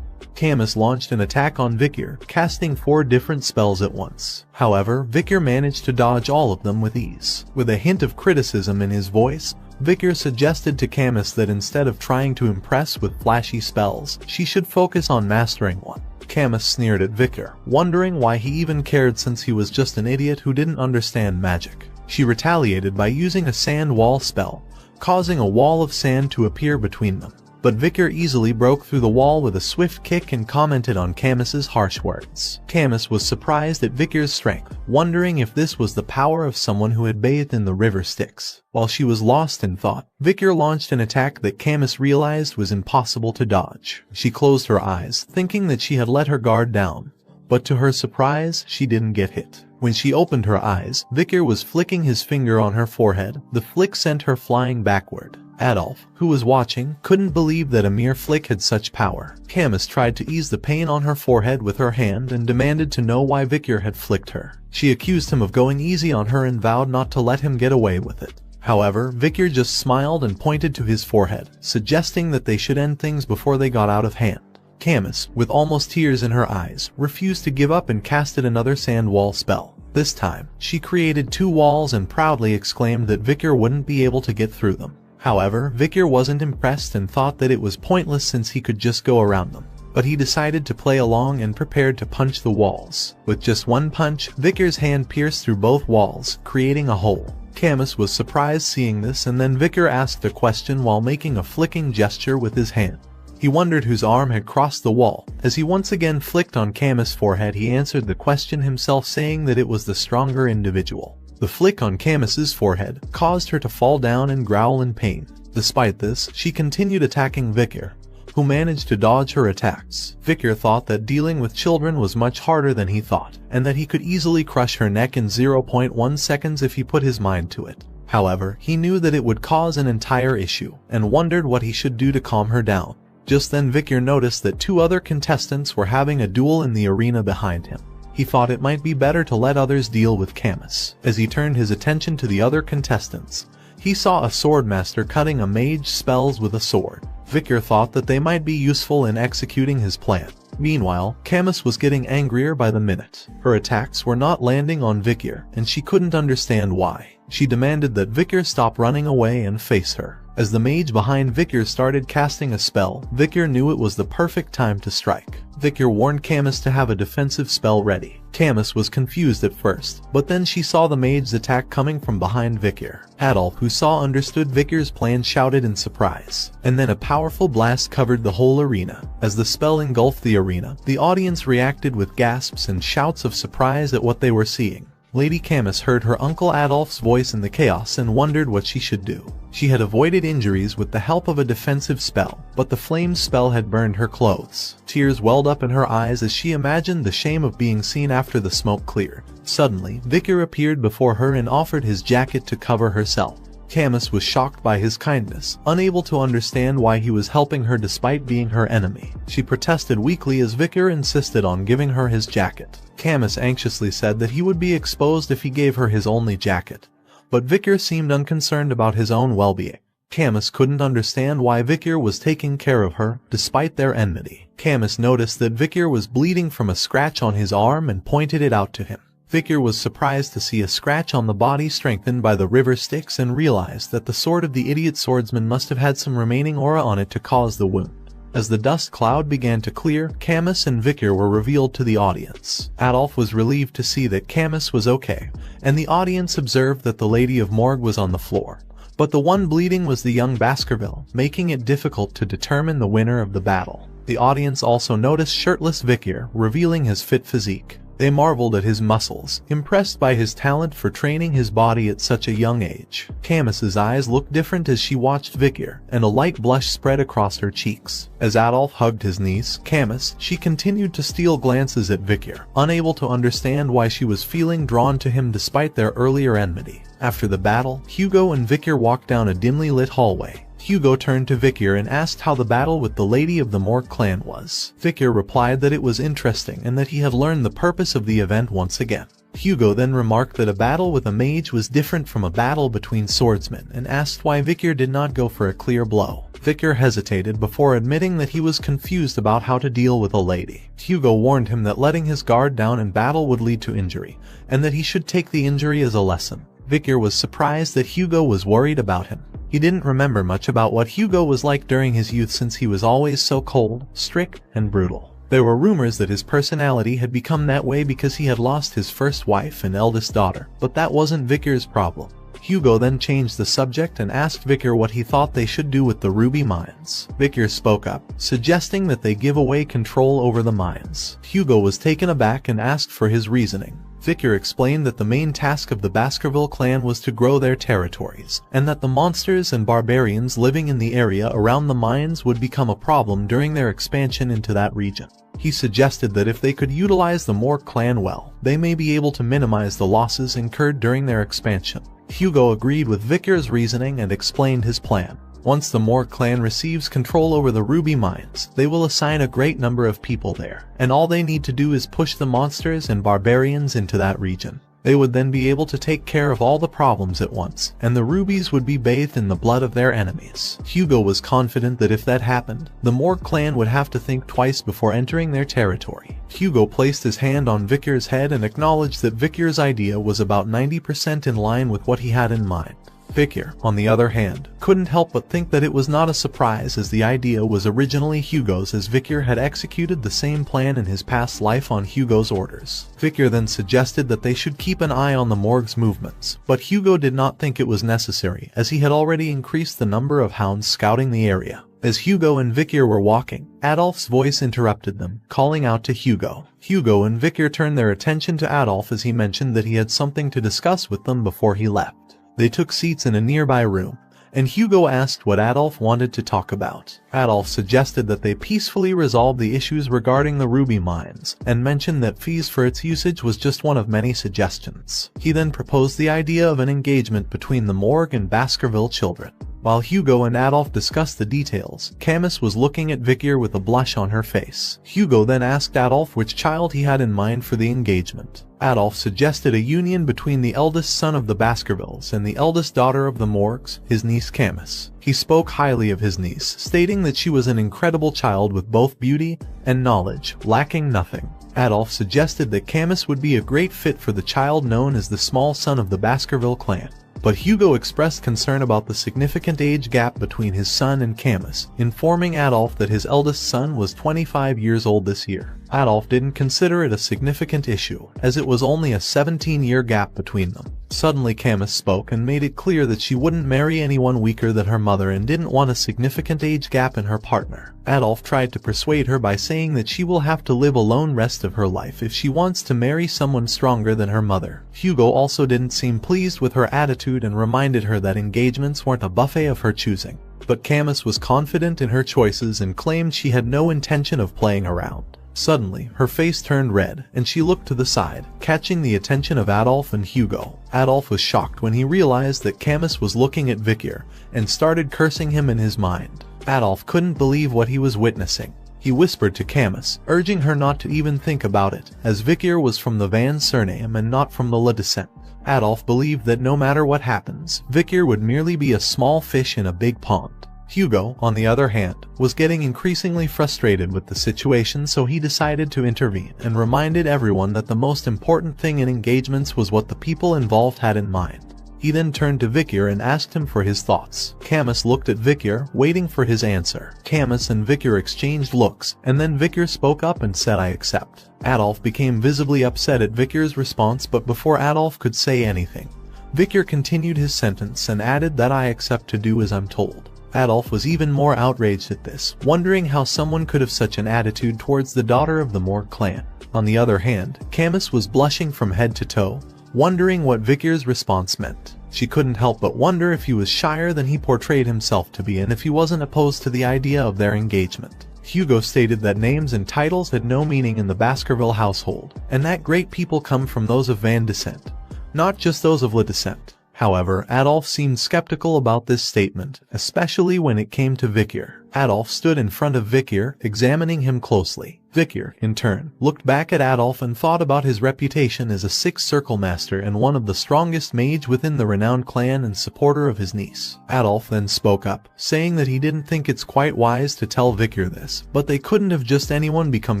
Camus launched an attack on Vikir, casting 4 different spells at once. However, Vikir managed to dodge all of them with ease. With a hint of criticism in his voice, Vikir suggested to Camus that instead of trying to impress with flashy spells, she should focus on mastering one. Camus sneered at Vikir, wondering why he even cared since he was just an idiot who didn't understand magic. She retaliated by using a sand wall spell, causing a wall of sand to appear between them. But Vikir easily broke through the wall with a swift kick and commented on Camus's harsh words. Camus was surprised at Vikir's strength, wondering if this was the power of someone who had bathed in the river Styx. While she was lost in thought, Vikir launched an attack that Camus realized was impossible to dodge. She closed her eyes, thinking that she had let her guard down, but to her surprise, she didn't get hit. When she opened her eyes, Vikir was flicking his finger on her forehead. The flick sent her flying backward. Adolf, who was watching, couldn't believe that a mere flick had such power. Camus tried to ease the pain on her forehead with her hand and demanded to know why Vikir had flicked her. She accused him of going easy on her and vowed not to let him get away with it. However, Vikir just smiled and pointed to his forehead, suggesting that they should end things before they got out of hand. Camus, with almost tears in her eyes, refused to give up and casted another sand wall spell. This time, she created 2 walls and proudly exclaimed that Vikir wouldn't be able to get through them. However, Vikir wasn't impressed and thought that it was pointless since he could just go around them. But he decided to play along and prepared to punch the walls. With just one punch, Vikir's hand pierced through both walls, creating a hole. Camus was surprised seeing this, and then Vikir asked a question while making a flicking gesture with his hand. He wondered whose arm had crossed the wall. As he once again flicked on Camus' forehead, he answered the question himself, saying that it was the stronger individual. The flick on Camus's forehead caused her to fall down and growl in pain. Despite this, she continued attacking Vikir, who managed to dodge her attacks. Vikir thought that dealing with children was much harder than he thought, and that he could easily crush her neck in 0.1 seconds if he put his mind to it. However, he knew that it would cause an entire issue, and wondered what he should do to calm her down. Just then Victor noticed that 2 other contestants were having a duel in the arena behind him. He thought it might be better to let others deal with Camus. As he turned his attention to the other contestants, he saw a swordmaster cutting a mage's spells with a sword. Victor thought that they might be useful in executing his plan. Meanwhile, Camus was getting angrier by the minute. Her attacks were not landing on Victor, and she couldn't understand why. She demanded that Victor stop running away and face her. As the mage behind Victor started casting a spell, Victor knew it was the perfect time to strike. Victor warned Camus to have a defensive spell ready. Camus was confused at first, but then she saw the mage's attack coming from behind Victor. Adolf, who understood Victor's plan, shouted in surprise, and then a powerful blast covered the whole arena. As the spell engulfed the arena, the audience reacted with gasps and shouts of surprise at what they were seeing. Lady Camus heard her uncle Adolf's voice in the chaos and wondered what she should do. She had avoided injuries with the help of a defensive spell, but the flame spell had burned her clothes. Tears welled up in her eyes as she imagined the shame of being seen after the smoke cleared. Suddenly, Victor appeared before her and offered his jacket to cover herself. Camus was shocked by his kindness, unable to understand why he was helping her despite being her enemy. She protested weakly as Victor insisted on giving her his jacket. Camus anxiously said that he would be exposed if he gave her his only jacket, but Victor seemed unconcerned about his own well-being. Camus couldn't understand why Victor was taking care of her, despite their enmity. Camus noticed that Victor was bleeding from a scratch on his arm and pointed it out to him. Victor was surprised to see a scratch on the body strengthened by the river Styx and realized that the sword of the idiot swordsman must have had some remaining aura on it to cause the wound. As the dust cloud began to clear, Camus and Victor were revealed to the audience. Adolf was relieved to see that Camus was okay, and the audience observed that the Lady of Morgue was on the floor. But the one bleeding was the young Baskerville, making it difficult to determine the winner of the battle. The audience also noticed shirtless Victor, revealing his fit physique. They marveled at his muscles, impressed by his talent for training his body at such a young age. Camus's eyes looked different as she watched Victor, and a light blush spread across her cheeks. As Adolf hugged his niece, Camus, she continued to steal glances at Victor, unable to understand why she was feeling drawn to him despite their earlier enmity. After the battle, Hugo and Victor walked down a dimly lit hallway. Hugo turned to Victor and asked how the battle with the Lady of the Morgue clan was. Victor replied that it was interesting and that he had learned the purpose of the event once again. Hugo then remarked that a battle with a mage was different from a battle between swordsmen and asked why Victor did not go for a clear blow. Victor hesitated before admitting that he was confused about how to deal with a lady. Hugo warned him that letting his guard down in battle would lead to injury, and that he should take the injury as a lesson. Victor was surprised that Hugo was worried about him. He didn't remember much about what Hugo was like during his youth since he was always so cold, strict, and brutal. There were rumors that his personality had become that way because he had lost his first wife and eldest daughter, but that wasn't Victor's problem. Hugo then changed the subject and asked Victor what he thought they should do with the ruby mines. Victor spoke up, suggesting that they give away control over the mines. Hugo was taken aback and asked for his reasoning. Victor explained that the main task of the Baskerville clan was to grow their territories, and that the monsters and barbarians living in the area around the mines would become a problem during their expansion into that region. He suggested that if they could utilize the Morgue clan well, they may be able to minimize the losses incurred during their expansion. Hugo agreed with Victor's reasoning and explained his plan. Once the Morgue clan receives control over the ruby mines, they will assign a great number of people there, and all they need to do is push the monsters and barbarians into that region. They would then be able to take care of all the problems at once, and the rubies would be bathed in the blood of their enemies. Hugo was confident that if that happened, the Morgue clan would have to think twice before entering their territory. Hugo placed his hand on Victor's head and acknowledged that Victor's idea was about 90% in line with what he had in mind. Victor, on the other hand, couldn't help but think that it was not a surprise as the idea was originally Hugo's, as Victor had executed the same plan in his past life on Hugo's orders. Victor then suggested that they should keep an eye on the Morgue's movements, but Hugo did not think it was necessary as he had already increased the number of hounds scouting the area. As Hugo and Victor were walking, Adolf's voice interrupted them, calling out to Hugo. Hugo and Victor turned their attention to Adolf as he mentioned that he had something to discuss with them before he left. They took seats in a nearby room, and Hugo asked what Adolf wanted to talk about. Adolf suggested that they peacefully resolve the issues regarding the ruby mines, and mentioned that fees for its usage was just one of many suggestions. He then proposed the idea of an engagement between the Morgue and Baskerville children. While Hugo and Adolf discussed the details, Camus was looking at Vikier with a blush on her face. Hugo then asked Adolf which child he had in mind for the engagement. Adolf suggested a union between the eldest son of the Baskervilles and the eldest daughter of the Morgues, his niece Camus. He spoke highly of his niece, stating that she was an incredible child with both beauty and knowledge, lacking nothing. Adolf suggested that Camus would be a great fit for the child known as the small son of the Baskerville clan. But Hugo expressed concern about the significant age gap between his son and Camus, informing Adolf that his eldest son was 25 years old this year. Adolf didn't consider it a significant issue, as it was only a 17-year gap between them. Suddenly Camus spoke and made it clear that she wouldn't marry anyone weaker than her mother and didn't want a significant age gap in her partner. Adolf tried to persuade her by saying that she will have to live alone rest of her life if she wants to marry someone stronger than her mother. Hugo also didn't seem pleased with her attitude and reminded her that engagements weren't a buffet of her choosing. But Camus was confident in her choices and claimed she had no intention of playing around. Suddenly, her face turned red, and she looked to the side, catching the attention of Adolf and Hugo. Adolf was shocked when he realized that Camus was looking at Vikier, and started cursing him in his mind. Adolf couldn't believe what he was witnessing. He whispered to Camus, urging her not to even think about it, as Vikier was from the Van surname and not from the Le descent. Adolf believed that no matter what happens, Vikier would merely be a small fish in a big pond. Hugo, on the other hand, was getting increasingly frustrated with the situation, so he decided to intervene and reminded everyone that the most important thing in engagements was what the people involved had in mind. He then turned to Vikier and asked him for his thoughts. Camus looked at Vikier, waiting for his answer. Camus and Vikier exchanged looks, and then Vikier spoke up and said, "I accept." Adolf became visibly upset at Vikier's response, but before Adolf could say anything, Vikier continued his sentence and added that "I accept to do as I'm told." Adolf was even more outraged at this, wondering how someone could have such an attitude towards the daughter of the Morgue clan. On the other hand, Camus was blushing from head to toe, wondering what Vikier's response meant. She couldn't help but wonder if he was shyer than he portrayed himself to be and if he wasn't opposed to the idea of their engagement. Hugo stated that names and titles had no meaning in the Baskerville household, and that great people come from those of Van descent, not just those of Le descent. However, Adolf seemed skeptical about this statement, especially when it came to Vikier. Adolf stood in front of Vikier, examining him closely. Vikier, in turn, looked back at Adolf and thought about his reputation as a sixth circle master and one of the strongest mage within the renowned clan and supporter of his niece. Adolf then spoke up, saying that he didn't think it's quite wise to tell Vikier this, but they couldn't have just anyone become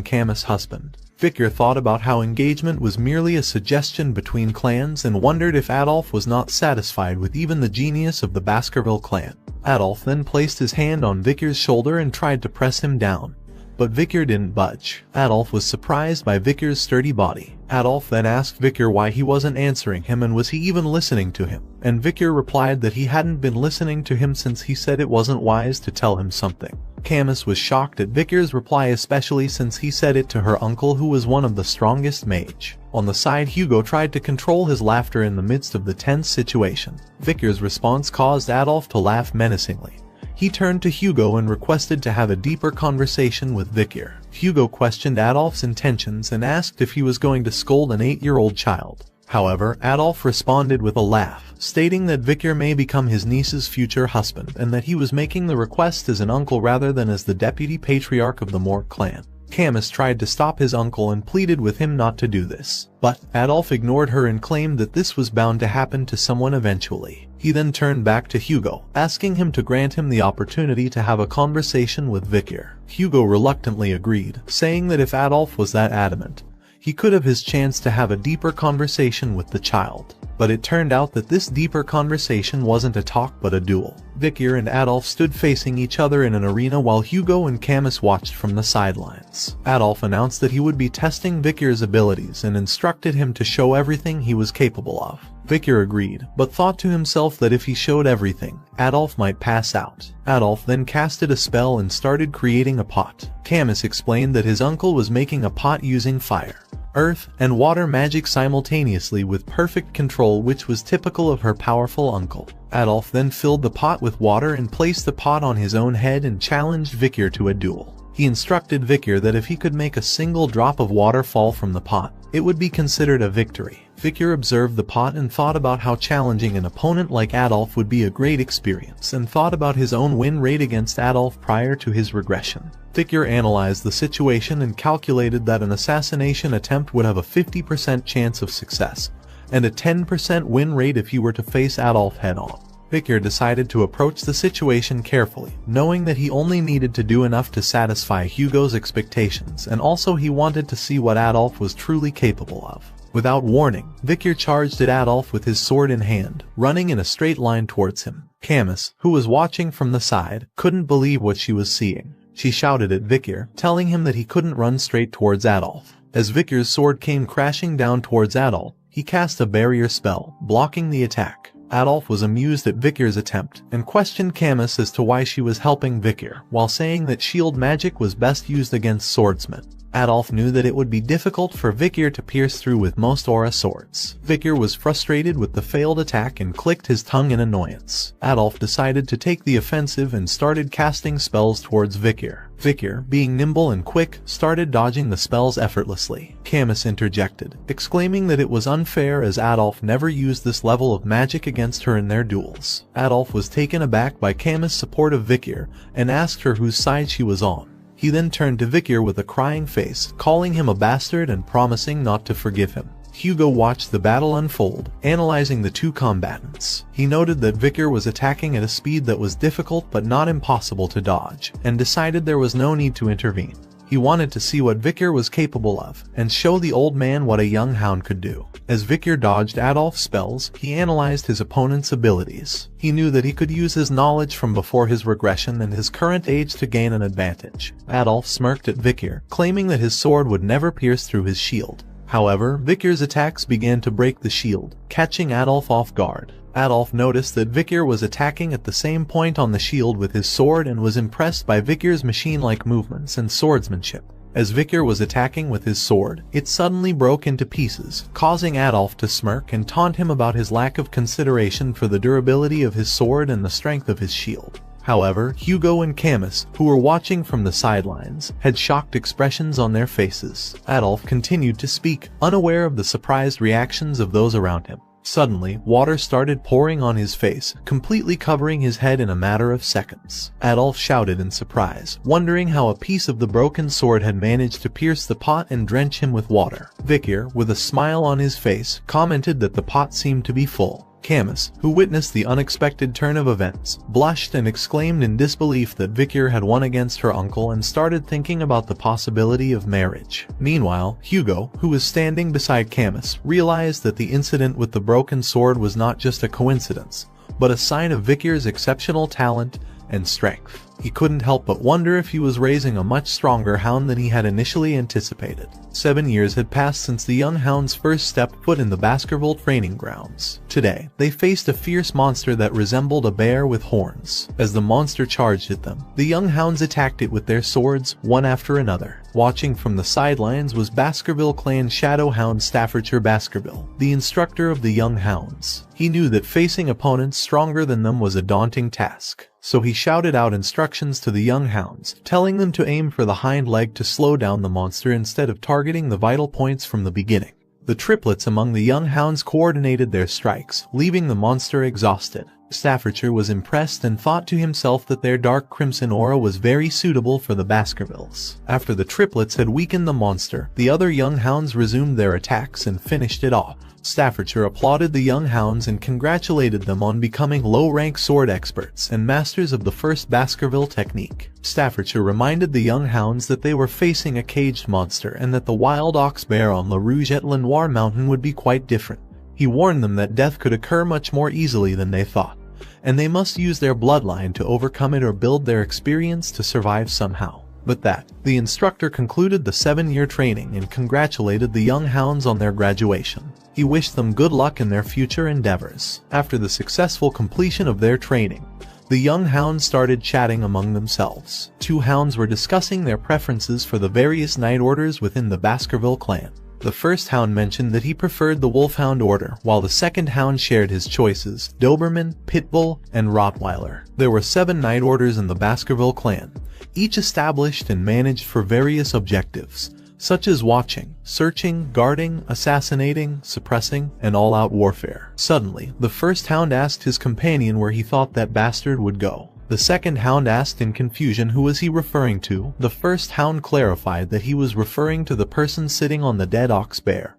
Camus' husband. Vikier thought about how engagement was merely a suggestion between clans and wondered if Adolf was not satisfied with even the genius of the Baskerville clan. Adolf then placed his hand on Vikier's shoulder and tried to press him down, but Vikier didn't budge. Adolf was surprised by Vikier's sturdy body. Adolf then asked Vikier why he wasn't answering him and was he even listening to him, and Vikier replied that he hadn't been listening to him since he said it wasn't wise to tell him something. Camus was shocked at Vikier's reply, especially since he said it to her uncle, who was one of the strongest mage. On the side, Hugo tried to control his laughter in the midst of the tense situation. Vikier's response caused Adolf to laugh menacingly. He turned to Hugo and requested to have a deeper conversation with Vikier. Hugo questioned Adolf's intentions and asked if he was going to scold an 8-year-old child. However, Adolf responded with a laugh, stating that Vikier may become his niece's future husband and that he was making the request as an uncle rather than as the deputy patriarch of the Morgue clan. Camus tried to stop his uncle and pleaded with him not to do this, but Adolf ignored her and claimed that this was bound to happen to someone eventually. He then turned back to Hugo, asking him to grant him the opportunity to have a conversation with Vikier. Hugo reluctantly agreed, saying that if Adolf was that adamant, he could have his chance to have a deeper conversation with the child. But it turned out that this deeper conversation wasn't a talk but a duel. Vikier and Adolf stood facing each other in an arena while Hugo and Camus watched from the sidelines. Adolf announced that he would be testing Vikier's abilities and instructed him to show everything he was capable of. Vikier agreed, but thought to himself that if he showed everything, Adolf might pass out. Adolf then casted a spell and started creating a pot. Camus explained that his uncle was making a pot using fire, earth, and water magic simultaneously with perfect control, which was typical of her powerful uncle. Adolf then filled the pot with water and placed the pot on his own head and challenged Vikir to a duel. He instructed Vikir that if he could make a single drop of water fall from the pot, it would be considered a victory. Vikir observed the pot and thought about how challenging an opponent like Adolf would be a great experience, and thought about his own win rate against Adolf prior to his regression. Vikir analyzed the situation and calculated that an assassination attempt would have a 50% chance of success, and a 10% win rate if he were to face Adolf head-on. Vikir decided to approach the situation carefully, knowing that he only needed to do enough to satisfy Hugo's expectations, and also he wanted to see what Adolf was truly capable of. Without warning, Vikir charged at Adolf with his sword in hand, running in a straight line towards him. Camus, who was watching from the side, couldn't believe what she was seeing. She shouted at Vikir, telling him that he couldn't run straight towards Adolf. As Vikir's sword came crashing down towards Adolf, he cast a barrier spell, blocking the attack. Adolf was amused at Vikir's attempt, and questioned Camus as to why she was helping Vikir, while saying that shield magic was best used against swordsmen. Adolf knew that it would be difficult for Vikir to pierce through with most aura swords. Vikir was frustrated with the failed attack and clicked his tongue in annoyance. Adolf decided to take the offensive and started casting spells towards Vikir. Vikir, being nimble and quick, started dodging the spells effortlessly. Camus interjected, exclaiming that it was unfair as Adolf never used this level of magic against her in their duels. Adolf was taken aback by Camus' support of Vikir and asked her whose side she was on. He then turned to Vikir with a crying face, calling him a bastard and promising not to forgive him. Hugo watched the battle unfold, analyzing the two combatants. He noted that Vikir was attacking at a speed that was difficult but not impossible to dodge, and decided there was no need to intervene. He wanted to see what Vikir was capable of, and show the old man what a young hound could do. As Vikir dodged Adolf's spells, he analyzed his opponent's abilities. He knew that he could use his knowledge from before his regression and his current age to gain an advantage. Adolf smirked at Vikir, claiming that his sword would never pierce through his shield. However, Vikir's attacks began to break the shield, catching Adolf off guard. Adolf noticed that Vikir was attacking at the same point on the shield with his sword and was impressed by Vikir's machine-like movements and swordsmanship. As Vikir was attacking with his sword, it suddenly broke into pieces, causing Adolf to smirk and taunt him about his lack of consideration for the durability of his sword and the strength of his shield. However, Hugo and Camus, who were watching from the sidelines, had shocked expressions on their faces. Adolf continued to speak, unaware of the surprised reactions of those around him. Suddenly, water started pouring on his face, completely covering his head in a matter of seconds. Adolf shouted in surprise, wondering how a piece of the broken sword had managed to pierce the pot and drench him with water. Vikir, with a smile on his face, commented that the pot seemed to be full. Camus, who witnessed the unexpected turn of events, blushed and exclaimed in disbelief that Vikir had won against her uncle and started thinking about the possibility of marriage. Meanwhile, Hugo, who was standing beside Camus, realized that the incident with the broken sword was not just a coincidence, but a sign of Vikir's exceptional talent and strength. He couldn't help but wonder if he was raising a much stronger hound than he had initially anticipated. 7 years had passed since the young hounds first stepped foot in the Baskerville training grounds. Today, they faced a fierce monster that resembled a bear with horns. As the monster charged at them, the young hounds attacked it with their swords, one after another. Watching from the sidelines was Baskerville Clan Shadow Hound Staffordshire Baskerville, the instructor of the young hounds. He knew that facing opponents stronger than them was a daunting task, so he shouted out instructions to the young hounds, telling them to aim for the hind leg to slow down the monster instead of targeting the vital points from the beginning. The triplets among the young hounds coordinated their strikes, leaving the monster exhausted. Staffordshire was impressed and thought to himself that their dark crimson aura was very suitable for the Baskervilles. After the triplets had weakened the monster, the other young hounds resumed their attacks and finished it off. Staffordshire applauded the young hounds and congratulated them on becoming low-rank sword experts and masters of the first Baskerville technique. Staffordshire reminded the young hounds that they were facing a caged monster and that the wild ox bear on La Rouge et Lenoir Mountain would be quite different. He warned them that death could occur much more easily than they thought, and they must use their bloodline to overcome it or build their experience to survive somehow. With that, the instructor concluded the 7-year training and congratulated the young hounds on their graduation. He wished them good luck in their future endeavors. After the successful completion of their training, the young hounds started chatting among themselves. Two hounds were discussing their preferences for the various night orders within the Baskerville clan. The first hound mentioned that he preferred the Wolfhound order, while the second hound shared his choices: Doberman, Pitbull, and Rottweiler. There were 7 Night Orders in the Baskerville clan, each established and managed for various objectives, such as watching, searching, guarding, assassinating, suppressing, and all-out warfare. Suddenly, the first hound asked his companion where he thought that bastard would go. The second hound asked in confusion who was he referring to. The first hound clarified that he was referring to the person sitting on the dead ox bear,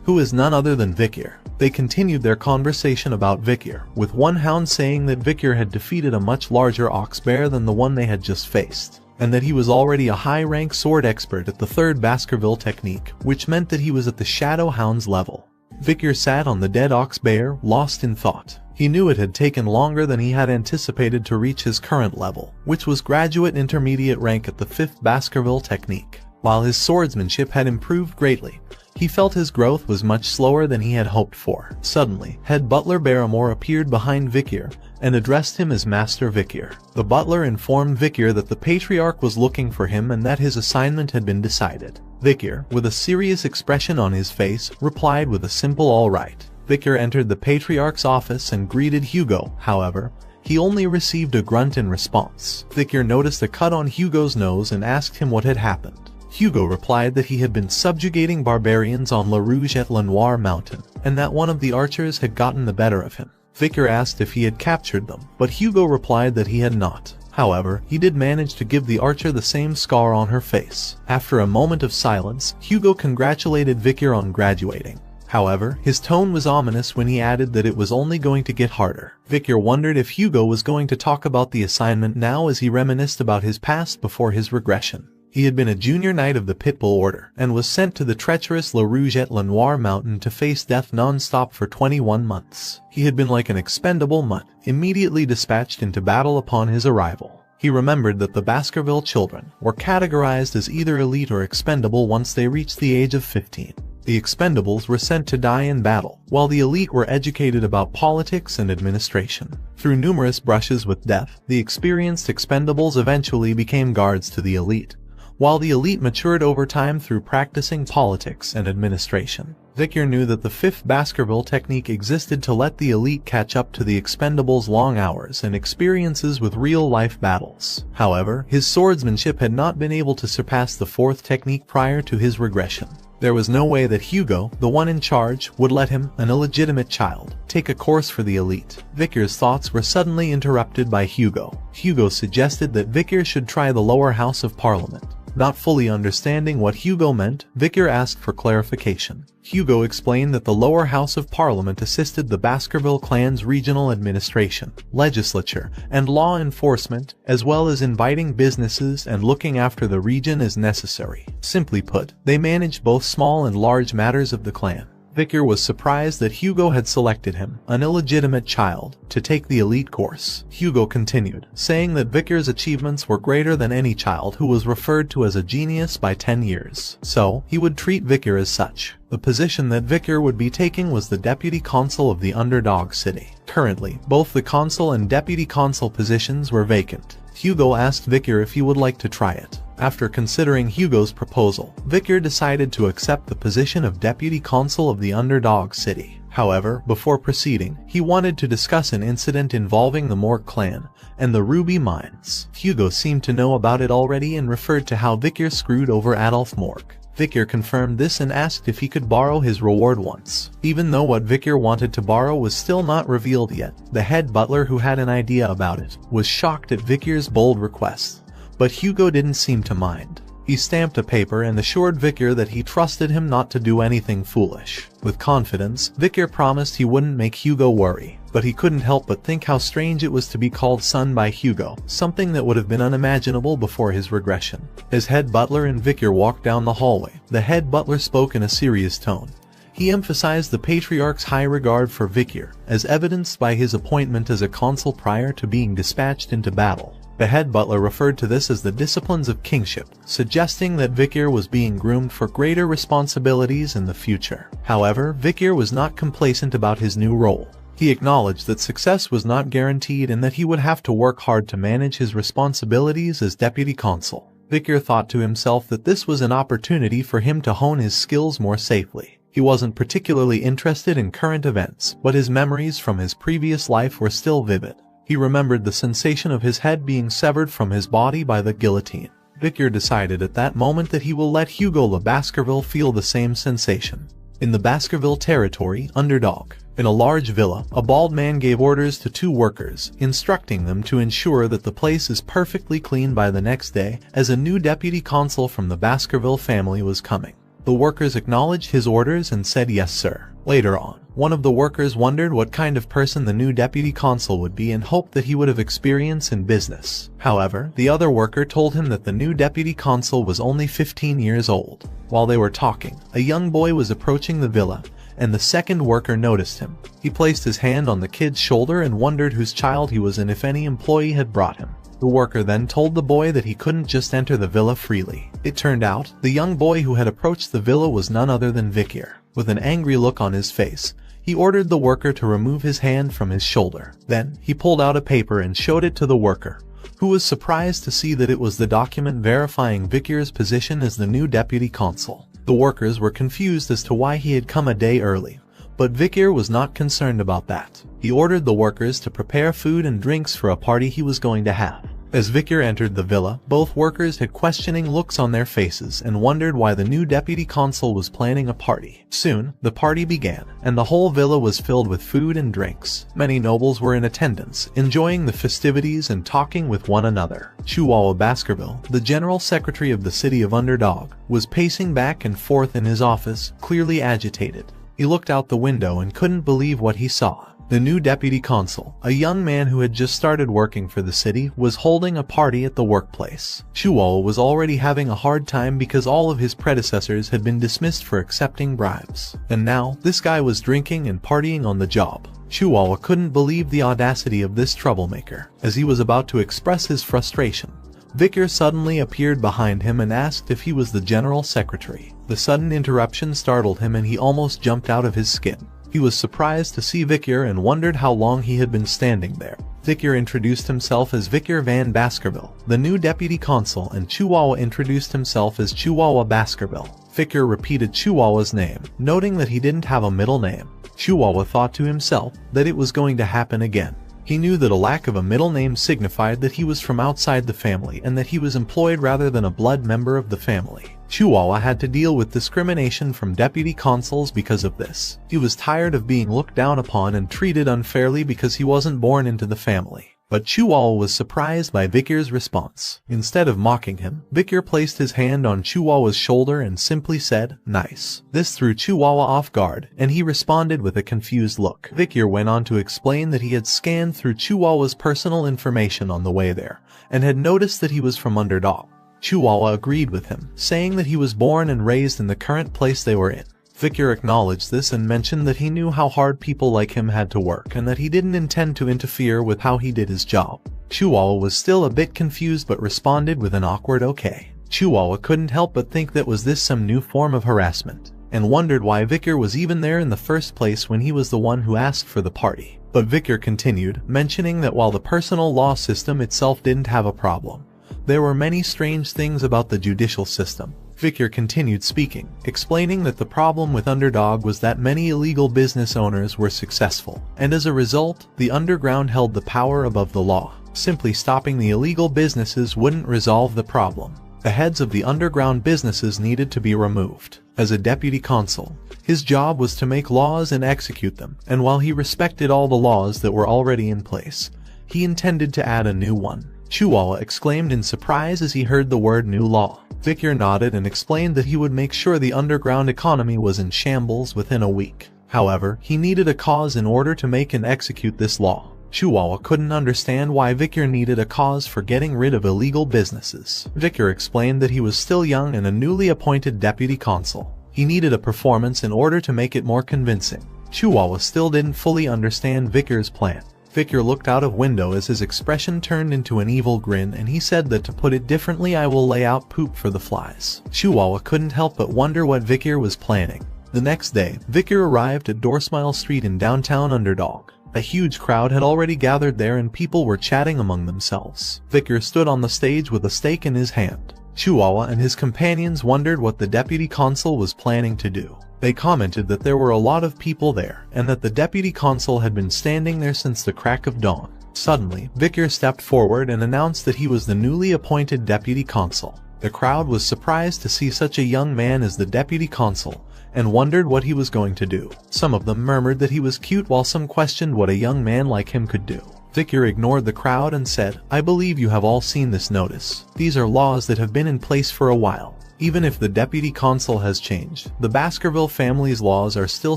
who is none other than Vikir. They continued their conversation about Vikir, with one hound saying that Vikir had defeated a much larger ox bear than the one they had just faced, and that he was already a high-rank sword expert at the 3rd Baskerville technique, which meant that he was at the Shadow Hound's level. Vikir sat on the dead ox bear, lost in thought. He knew it had taken longer than he had anticipated to reach his current level, which was graduate intermediate rank at the 5th Baskerville technique. While his swordsmanship had improved greatly, he felt his growth was much slower than he had hoped for. Suddenly, head butler Barrymore appeared behind Vikir and addressed him as Master Vikir. The butler informed Vikir that the Patriarch was looking for him and that his assignment had been decided. Vikir, with a serious expression on his face, replied with a simple "all right." Vikir entered the Patriarch's office and greeted Hugo. However, he only received a grunt in response. Vikir noticed a cut on Hugo's nose and asked him what had happened. Hugo replied that he had been subjugating barbarians on La Rouge et La Noire mountain, and that one of the archers had gotten the better of him. Vikir asked if he had captured them, but Hugo replied that he had not. However, he did manage to give the archer the same scar on her face. After a moment of silence, Hugo congratulated Vikir on graduating. However, his tone was ominous when he added that it was only going to get harder. Vikir wondered if Hugo was going to talk about the assignment now as he reminisced about his past before his regression. He had been a junior knight of the Pitbull Order, and was sent to the treacherous La Rouge et La Noire mountain to face death non-stop for 21 months. He had been like an expendable mutt, immediately dispatched into battle upon his arrival. He remembered that the Baskerville children were categorized as either elite or expendable once they reached the age of 15. The expendables were sent to die in battle, while the elite were educated about politics and administration. Through numerous brushes with death, the experienced expendables eventually became guards to the elite, while the elite matured over time through practicing politics and administration. Vikir knew that the 5th Baskerville technique existed to let the elite catch up to the expendables' long hours and experiences with real-life battles. However, his swordsmanship had not been able to surpass the 4th technique prior to his regression. There was no way that Hugo, the one in charge, would let him, an illegitimate child, take a course for the elite. Vikir's thoughts were suddenly interrupted by Hugo. Hugo suggested that Vikir should try the lower house of parliament. Not fully understanding what Hugo meant, Vikir asked for clarification. Hugo explained that the lower house of parliament assisted the Baskerville clan's regional administration, legislature, and law enforcement, as well as inviting businesses and looking after the region as necessary. Simply put, they managed both small and large matters of the clan. Vikir was surprised that Hugo had selected him, an illegitimate child, to take the elite course. Hugo continued, saying that Vikir's achievements were greater than any child who was referred to as a genius by 10 years. So, he would treat Vikir as such. The position that Vikir would be taking was the deputy consul of the underdog city. Currently, both the consul and deputy consul positions were vacant. Hugo asked Vikir if he would like to try it. After considering Hugo's proposal, Vikir decided to accept the position of deputy consul of the underdog city. However, before proceeding, he wanted to discuss an incident involving the Mork clan and the Ruby Mines. Hugo seemed to know about it already and referred to how Vikir screwed over Adolf Mork. Vikir confirmed this and asked if he could borrow his reward once. Even though what Vikir wanted to borrow was still not revealed yet, the head butler, who had an idea about it, was shocked at Vikir's bold request. But Hugo didn't seem to mind. He stamped a paper and assured Vikir that he trusted him not to do anything foolish. With confidence, Vikir promised he wouldn't make Hugo worry, but he couldn't help but think how strange it was to be called son by Hugo, something that would have been unimaginable before his regression. As head butler and Vikir walked down the hallway, the head butler spoke in a serious tone. He emphasized the Patriarch's high regard for Vikir, as evidenced by his appointment as a consul prior to being dispatched into battle. The head butler referred to this as the disciplines of kingship, suggesting that Vikir was being groomed for greater responsibilities in the future. However, Vikir was not complacent about his new role. He acknowledged that success was not guaranteed and that he would have to work hard to manage his responsibilities as deputy consul. Vicar thought to himself that this was an opportunity for him to hone his skills more safely. He wasn't particularly interested in current events, but his memories from his previous life were still vivid. He remembered the sensation of his head being severed from his body by the guillotine. Vicar decided at that moment that he will let Hugo Le Baskerville feel the same sensation. In the Baskerville territory, Underdog. In a large villa, a bald man gave orders to 2 workers, instructing them to ensure that the place is perfectly clean by the next day, as a new deputy consul from the Baskerville family was coming. The workers acknowledged his orders and said yes sir. Later on, one of the workers wondered what kind of person the new deputy consul would be and hoped that he would have experience in business. However, the other worker told him that the new deputy consul was only 15 years old. While they were talking, a young boy was approaching the villa, and the second worker noticed him. He placed his hand on the kid's shoulder and wondered whose child he was and if any employee had brought him. The worker then told the boy that he couldn't just enter the villa freely. It turned out, the young boy who had approached the villa was none other than Vicar. With an angry look on his face, he ordered the worker to remove his hand from his shoulder. Then, he pulled out a paper and showed it to the worker, who was surprised to see that it was the document verifying Vicar's position as the new deputy consul. The workers were confused as to why he had come a day early, but Vicar was not concerned about that. He ordered the workers to prepare food and drinks for a party he was going to have. As Vicar entered the villa, both workers had questioning looks on their faces and wondered why the new deputy consul was planning a party. Soon, the party began, and the whole villa was filled with food and drinks. Many nobles were in attendance, enjoying the festivities and talking with one another. Chihuahua Baskerville, the general secretary of the city of Underdog, was pacing back and forth in his office, clearly agitated. He looked out the window and couldn't believe what he saw. The new deputy consul, a young man who had just started working for the city, was holding a party at the workplace. Chihuahua was already having a hard time because all of his predecessors had been dismissed for accepting bribes. And now, this guy was drinking and partying on the job. Chihuahua couldn't believe the audacity of this troublemaker. As he was about to express his frustration, Vicar suddenly appeared behind him and asked if he was the general secretary. The sudden interruption startled him and he almost jumped out of his skin. He was surprised to see Vicar and wondered how long he had been standing there. Vicar introduced himself as Vicar Van Baskerville, the new deputy consul, and Chihuahua introduced himself as Chihuahua Baskerville. Vicar repeated Chihuahua's name, noting that he didn't have a middle name. Chihuahua thought to himself that it was going to happen again. He knew that a lack of a middle name signified that he was from outside the family and that he was employed rather than a blood member of the family. Chihuahua had to deal with discrimination from deputy consuls because of this. He was tired of being looked down upon and treated unfairly because he wasn't born into the family. But Chihuahua was surprised by Vicar's response. Instead of mocking him, Vicar placed his hand on Chihuahua's shoulder and simply said, "Nice." This threw Chihuahua off guard, and he responded with a confused look. Vicar went on to explain that he had scanned through Chihuahua's personal information on the way there, and had noticed that he was from Underdog. Chihuahua agreed with him, saying that he was born and raised in the current place they were in. Vicar acknowledged this and mentioned that he knew how hard people like him had to work and that he didn't intend to interfere with how he did his job. Chihuahua was still a bit confused but responded with an awkward okay. Chihuahua couldn't help but think that was this some new form of harassment, and wondered why Vicar was even there in the first place when he was the one who asked for the party. But Vicar continued, mentioning that while the personal law system itself didn't have a problem, there were many strange things about the judicial system. Vicar continued speaking, explaining that the problem with Underdog was that many illegal business owners were successful, and as a result, the underground held the power above the law. Simply stopping the illegal businesses wouldn't resolve the problem. The heads of the underground businesses needed to be removed. As a deputy consul, his job was to make laws and execute them, and while he respected all the laws that were already in place, he intended to add a new one. Chihuahua exclaimed in surprise as he heard the word new law. Vicar nodded and explained that he would make sure the underground economy was in shambles within a week. However, he needed a cause in order to make and execute this law. Chihuahua couldn't understand why Vicar needed a cause for getting rid of illegal businesses. Vicar explained that he was still young and a newly appointed deputy consul. He needed a performance in order to make it more convincing. Chihuahua still didn't fully understand Vicar's plan. Vicar looked out of window as his expression turned into an evil grin, and he said that to put it differently, I will lay out poop for the flies. Chihuahua couldn't help but wonder what Vicar was planning. The next day, Vicar arrived at Doorsmile Street in downtown Underdog. A huge crowd had already gathered there and people were chatting among themselves. Vicar stood on the stage with a steak in his hand. Chihuahua and his companions wondered what the deputy consul was planning to do. They commented that there were a lot of people there, and that the deputy consul had been standing there since the crack of dawn. Suddenly, Vicar stepped forward and announced that he was the newly appointed deputy consul. The crowd was surprised to see such a young man as the deputy consul, and wondered what he was going to do. Some of them murmured that he was cute, while some questioned what a young man like him could do. Vicar ignored the crowd and said, "I believe you have all seen this notice. These are laws that have been in place for a while. Even if the deputy consul has changed, the Baskerville family's laws are still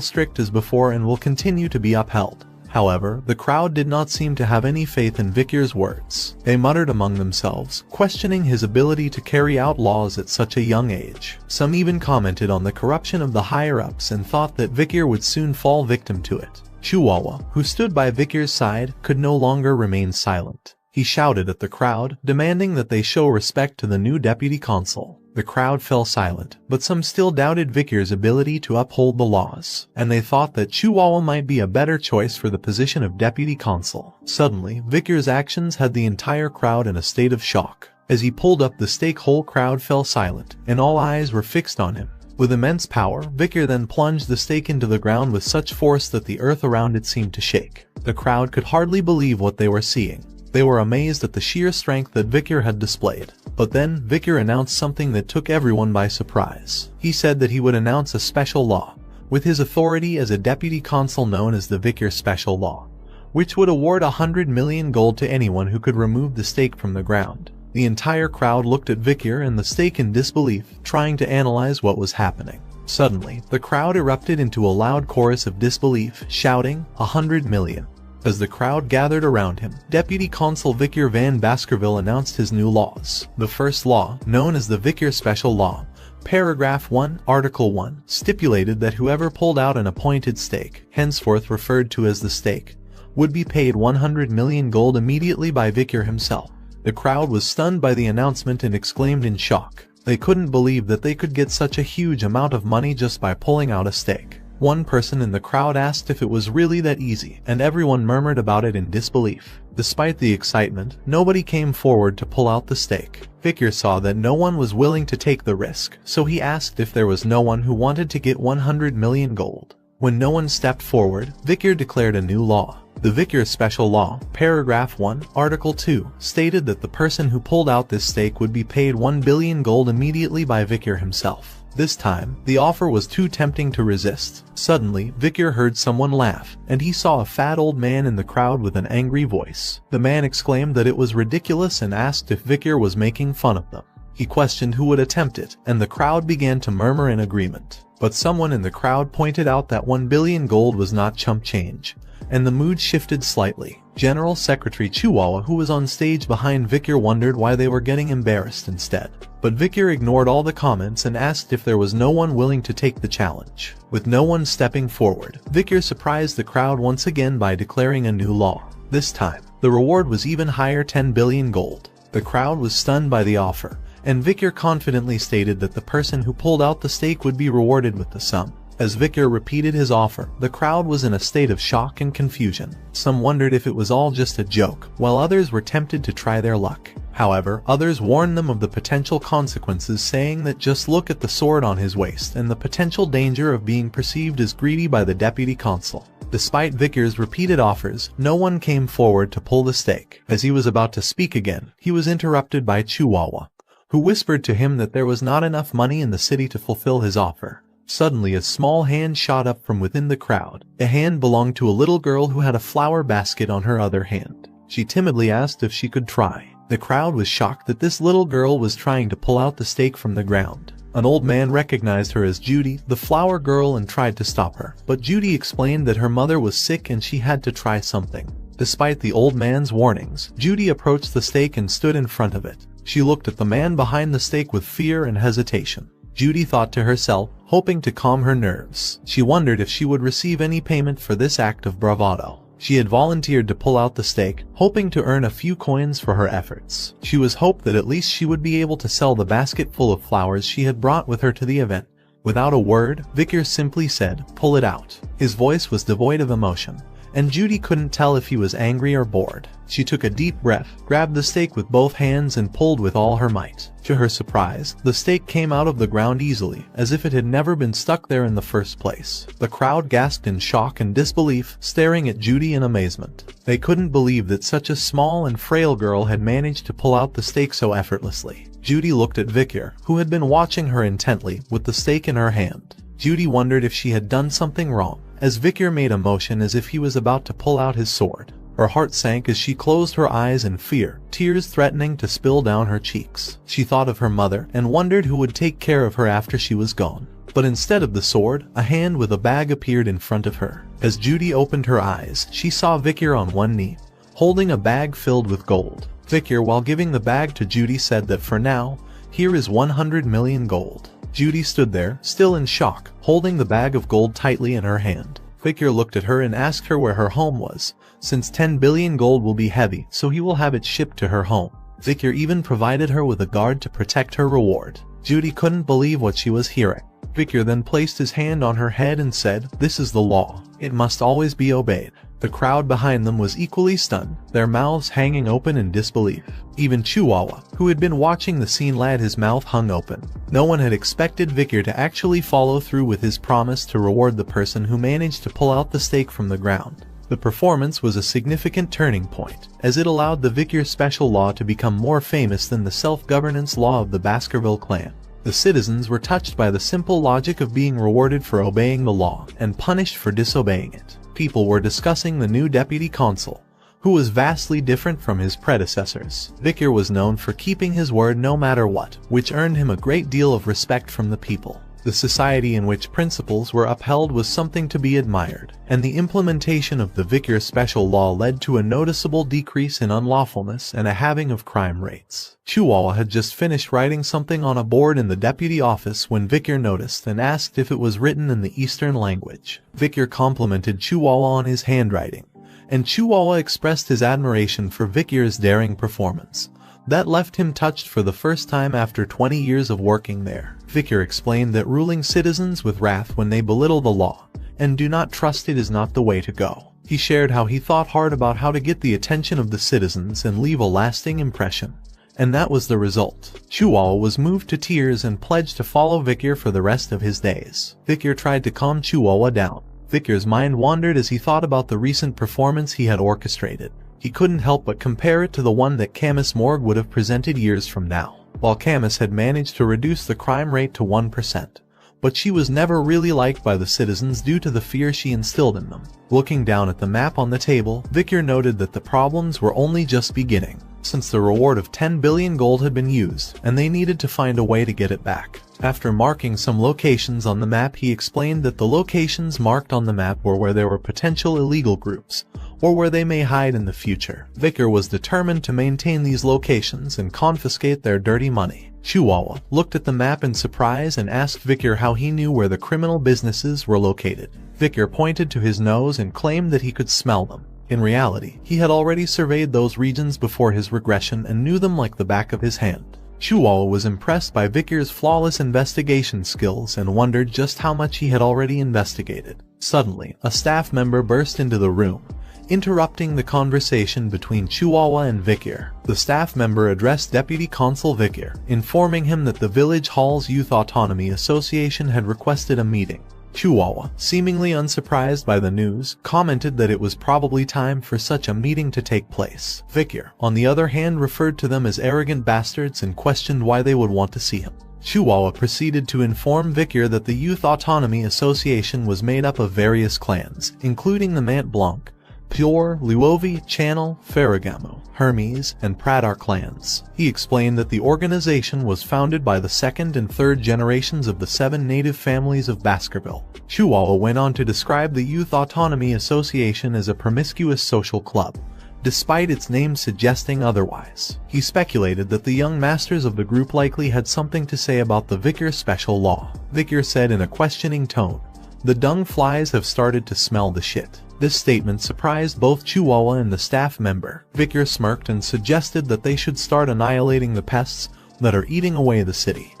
strict as before and will continue to be upheld." However, the crowd did not seem to have any faith in Vicar's words. They muttered among themselves, questioning his ability to carry out laws at such a young age. Some even commented on the corruption of the higher-ups and thought that Vicar would soon fall victim to it. Chihuahua, who stood by Vicar's side, could no longer remain silent. He shouted at the crowd, demanding that they show respect to the new deputy consul. The crowd fell silent, but some still doubted Vicar's ability to uphold the laws, and they thought that Chihuahua might be a better choice for the position of deputy consul. Suddenly, Vicar's actions had the entire crowd in a state of shock. As he pulled up the stake, whole crowd fell silent, and all eyes were fixed on him. With immense power, Vicar then plunged the stake into the ground with such force that the earth around it seemed to shake. The crowd could hardly believe what they were seeing. They were amazed at the sheer strength that Vicar had displayed. But then, Vicar announced something that took everyone by surprise. He said that he would announce a special law, with his authority as a deputy consul known as the Vicar Special Law, which would award 100 million gold to anyone who could remove the stake from the ground. The entire crowd looked at Vicar and the stake in disbelief, trying to analyze what was happening. Suddenly, the crowd erupted into a loud chorus of disbelief, shouting, 100 million. As the crowd gathered around him, Deputy Consul Vicar Van Baskerville announced his new laws. The first law, known as the Vicar Special Law, Paragraph 1, Article 1, stipulated that whoever pulled out an appointed stake, henceforth referred to as the stake, would be paid 100 million gold immediately by Vicar himself. The crowd was stunned by the announcement and exclaimed in shock. They couldn't believe that they could get such a huge amount of money just by pulling out a stake. One person in the crowd asked if it was really that easy, and everyone murmured about it in disbelief. Despite the excitement, nobody came forward to pull out the stake. Vicar saw that no one was willing to take the risk, so he asked if there was no one who wanted to get 100 million gold. When no one stepped forward, Vicar declared a new law. The Vicar Special Law, Paragraph 1, Article 2, stated that the person who pulled out this stake would be paid 1 billion gold immediately by Vicar himself. This time, the offer was too tempting to resist. Suddenly, Vicar heard someone laugh, and he saw a fat old man in the crowd with an angry voice. The man exclaimed that it was ridiculous and asked if Vicar was making fun of them. He questioned who would attempt it, and the crowd began to murmur in agreement. But someone in the crowd pointed out that 1 billion gold was not chump change, and the mood shifted slightly. General Secretary Chihuahua, who was on stage behind Vicar, wondered why they were getting embarrassed instead. But Vicar ignored all the comments and asked if there was no one willing to take the challenge. With no one stepping forward, Vicar surprised the crowd once again by declaring a new law. This time, the reward was even higher, 10 billion gold. The crowd was stunned by the offer, and Vicar confidently stated that the person who pulled out the stake would be rewarded with the sum. As Vicar repeated his offer, the crowd was in a state of shock and confusion. Some wondered if it was all just a joke, while others were tempted to try their luck. However, others warned them of the potential consequences, saying that just look at the sword on his waist and the potential danger of being perceived as greedy by the deputy consul. Despite Vicar's repeated offers, no one came forward to pull the stake. As he was about to speak again, he was interrupted by Chihuahua, who whispered to him that there was not enough money in the city to fulfill his offer. Suddenly, a small hand shot up from within the crowd. The hand belonged to a little girl who had a flower basket on her other hand. She timidly asked if she could try. The crowd was shocked that this little girl was trying to pull out the stake from the ground. An old man recognized her as Judy, the flower girl, and tried to stop her. But Judy explained that her mother was sick and she had to try something. Despite the old man's warnings, Judy approached the stake and stood in front of it. She looked at the man behind the stake with fear and hesitation. Judy thought to herself, hoping to calm her nerves. She wondered if she would receive any payment for this act of bravado. She had volunteered to pull out the stake, hoping to earn a few coins for her efforts. She was hoped that at least she would be able to sell the basket full of flowers she had brought with her to the event. Without a word, Vicar simply said, "Pull it out." His voice was devoid of emotion, and Judy couldn't tell if he was angry or bored. She took a deep breath, grabbed the stake with both hands and pulled with all her might. To her surprise, the stake came out of the ground easily, as if it had never been stuck there in the first place. The crowd gasped in shock and disbelief, staring at Judy in amazement. They couldn't believe that such a small and frail girl had managed to pull out the stake so effortlessly. Judy looked at Victor, who had been watching her intently, with the stake in her hand. Judy wondered if she had done something wrong, as Victor made a motion as if he was about to pull out his sword. Her heart sank as she closed her eyes in fear, tears threatening to spill down her cheeks. She thought of her mother and wondered who would take care of her after she was gone. But instead of the sword, a hand with a bag appeared in front of her. As Judy opened her eyes, she saw Victor on one knee, holding a bag filled with gold. Victor, while giving the bag to Judy, said that for now, here is 100 million gold. Judy stood there, still in shock, holding the bag of gold tightly in her hand. Victor looked at her and asked her where her home was, since 10 billion gold will be heavy, so he will have it shipped to her home. Victor even provided her with a guard to protect her reward. Judy couldn't believe what she was hearing. Victor then placed his hand on her head and said, "This is the law. It must always be obeyed." The crowd behind them was equally stunned, their mouths hanging open in disbelief. Even Chihuahua, who had been watching the scene, had his mouth hung open. No one had expected Victor to actually follow through with his promise to reward the person who managed to pull out the stake from the ground. The performance was a significant turning point, as it allowed the Victor special law to become more famous than the self-governance law of the Baskerville clan. The citizens were touched by the simple logic of being rewarded for obeying the law and punished for disobeying it. People were discussing the new deputy consul, who was vastly different from his predecessors. Victor was known for keeping his word no matter what, which earned him a great deal of respect from the people. The society in which principles were upheld was something to be admired, and the implementation of the Victor special law led to a noticeable decrease in unlawfulness and a halving of crime rates. Chihuahua had just finished writing something on a board in the deputy office when Victor noticed and asked if it was written in the Eastern language. Victor complimented Chihuahua on his handwriting, and Chihuahua expressed his admiration for Victor's daring performance. That left him touched for the first time after 20 years of working there. Victor explained that ruling citizens with wrath when they belittle the law and do not trust it is not the way to go. He shared how he thought hard about how to get the attention of the citizens and leave a lasting impression, and that was the result. Chihuahua was moved to tears and pledged to follow Victor for the rest of his days. Victor tried to calm Chihuahua down. Victor's mind wandered as he thought about the recent performance he had orchestrated. He couldn't help but compare it to the one that Camus Morgue would have presented years from now. While Camus had managed to reduce the crime rate to 1%, but she was never really liked by the citizens due to the fear she instilled in them. Looking down at the map on the table, Victor noted that the problems were only just beginning, since the reward of 10 billion gold had been used, and they needed to find a way to get it back. After marking some locations on the map, he explained that the locations marked on the map were where there were potential illegal groups, or where they may hide in the future. Victor was determined to maintain these locations and confiscate their dirty money. Chihuahua looked at the map in surprise and asked Victor how he knew where the criminal businesses were located. Victor pointed to his nose and claimed that he could smell them. In reality, he had already surveyed those regions before his regression and knew them like the back of his hand. Chihuahua was impressed by Victor's flawless investigation skills and wondered just how much he had already investigated. Suddenly, a staff member burst into the room, interrupting the conversation between Chihuahua and Victor. The staff member addressed Deputy Consul Victor, informing him that the Village Hall's Youth Autonomy Association had requested a meeting. Chihuahua, seemingly unsurprised by the news, commented that it was probably time for such a meeting to take place. Victor, on the other hand, referred to them as arrogant bastards and questioned why they would want to see him. Chihuahua proceeded to inform Victor that the Youth Autonomy Association was made up of various clans, including the Mont Blanc, Pure, Luovi, Channel, Ferragamo, Hermes, and Pradar clans. He explained that the organization was founded by the second and third generations of the 7 native families of Baskerville. Chihuahua went on to describe the Youth Autonomy Association as a promiscuous social club, despite its name suggesting otherwise. He speculated that the young masters of the group likely had something to say about the Victor special law. Victor said in a questioning tone, "The dung flies have started to smell the shit." This statement surprised both Chihuahua and the staff member. Victor smirked and suggested that they should start annihilating the pests that are eating away the city.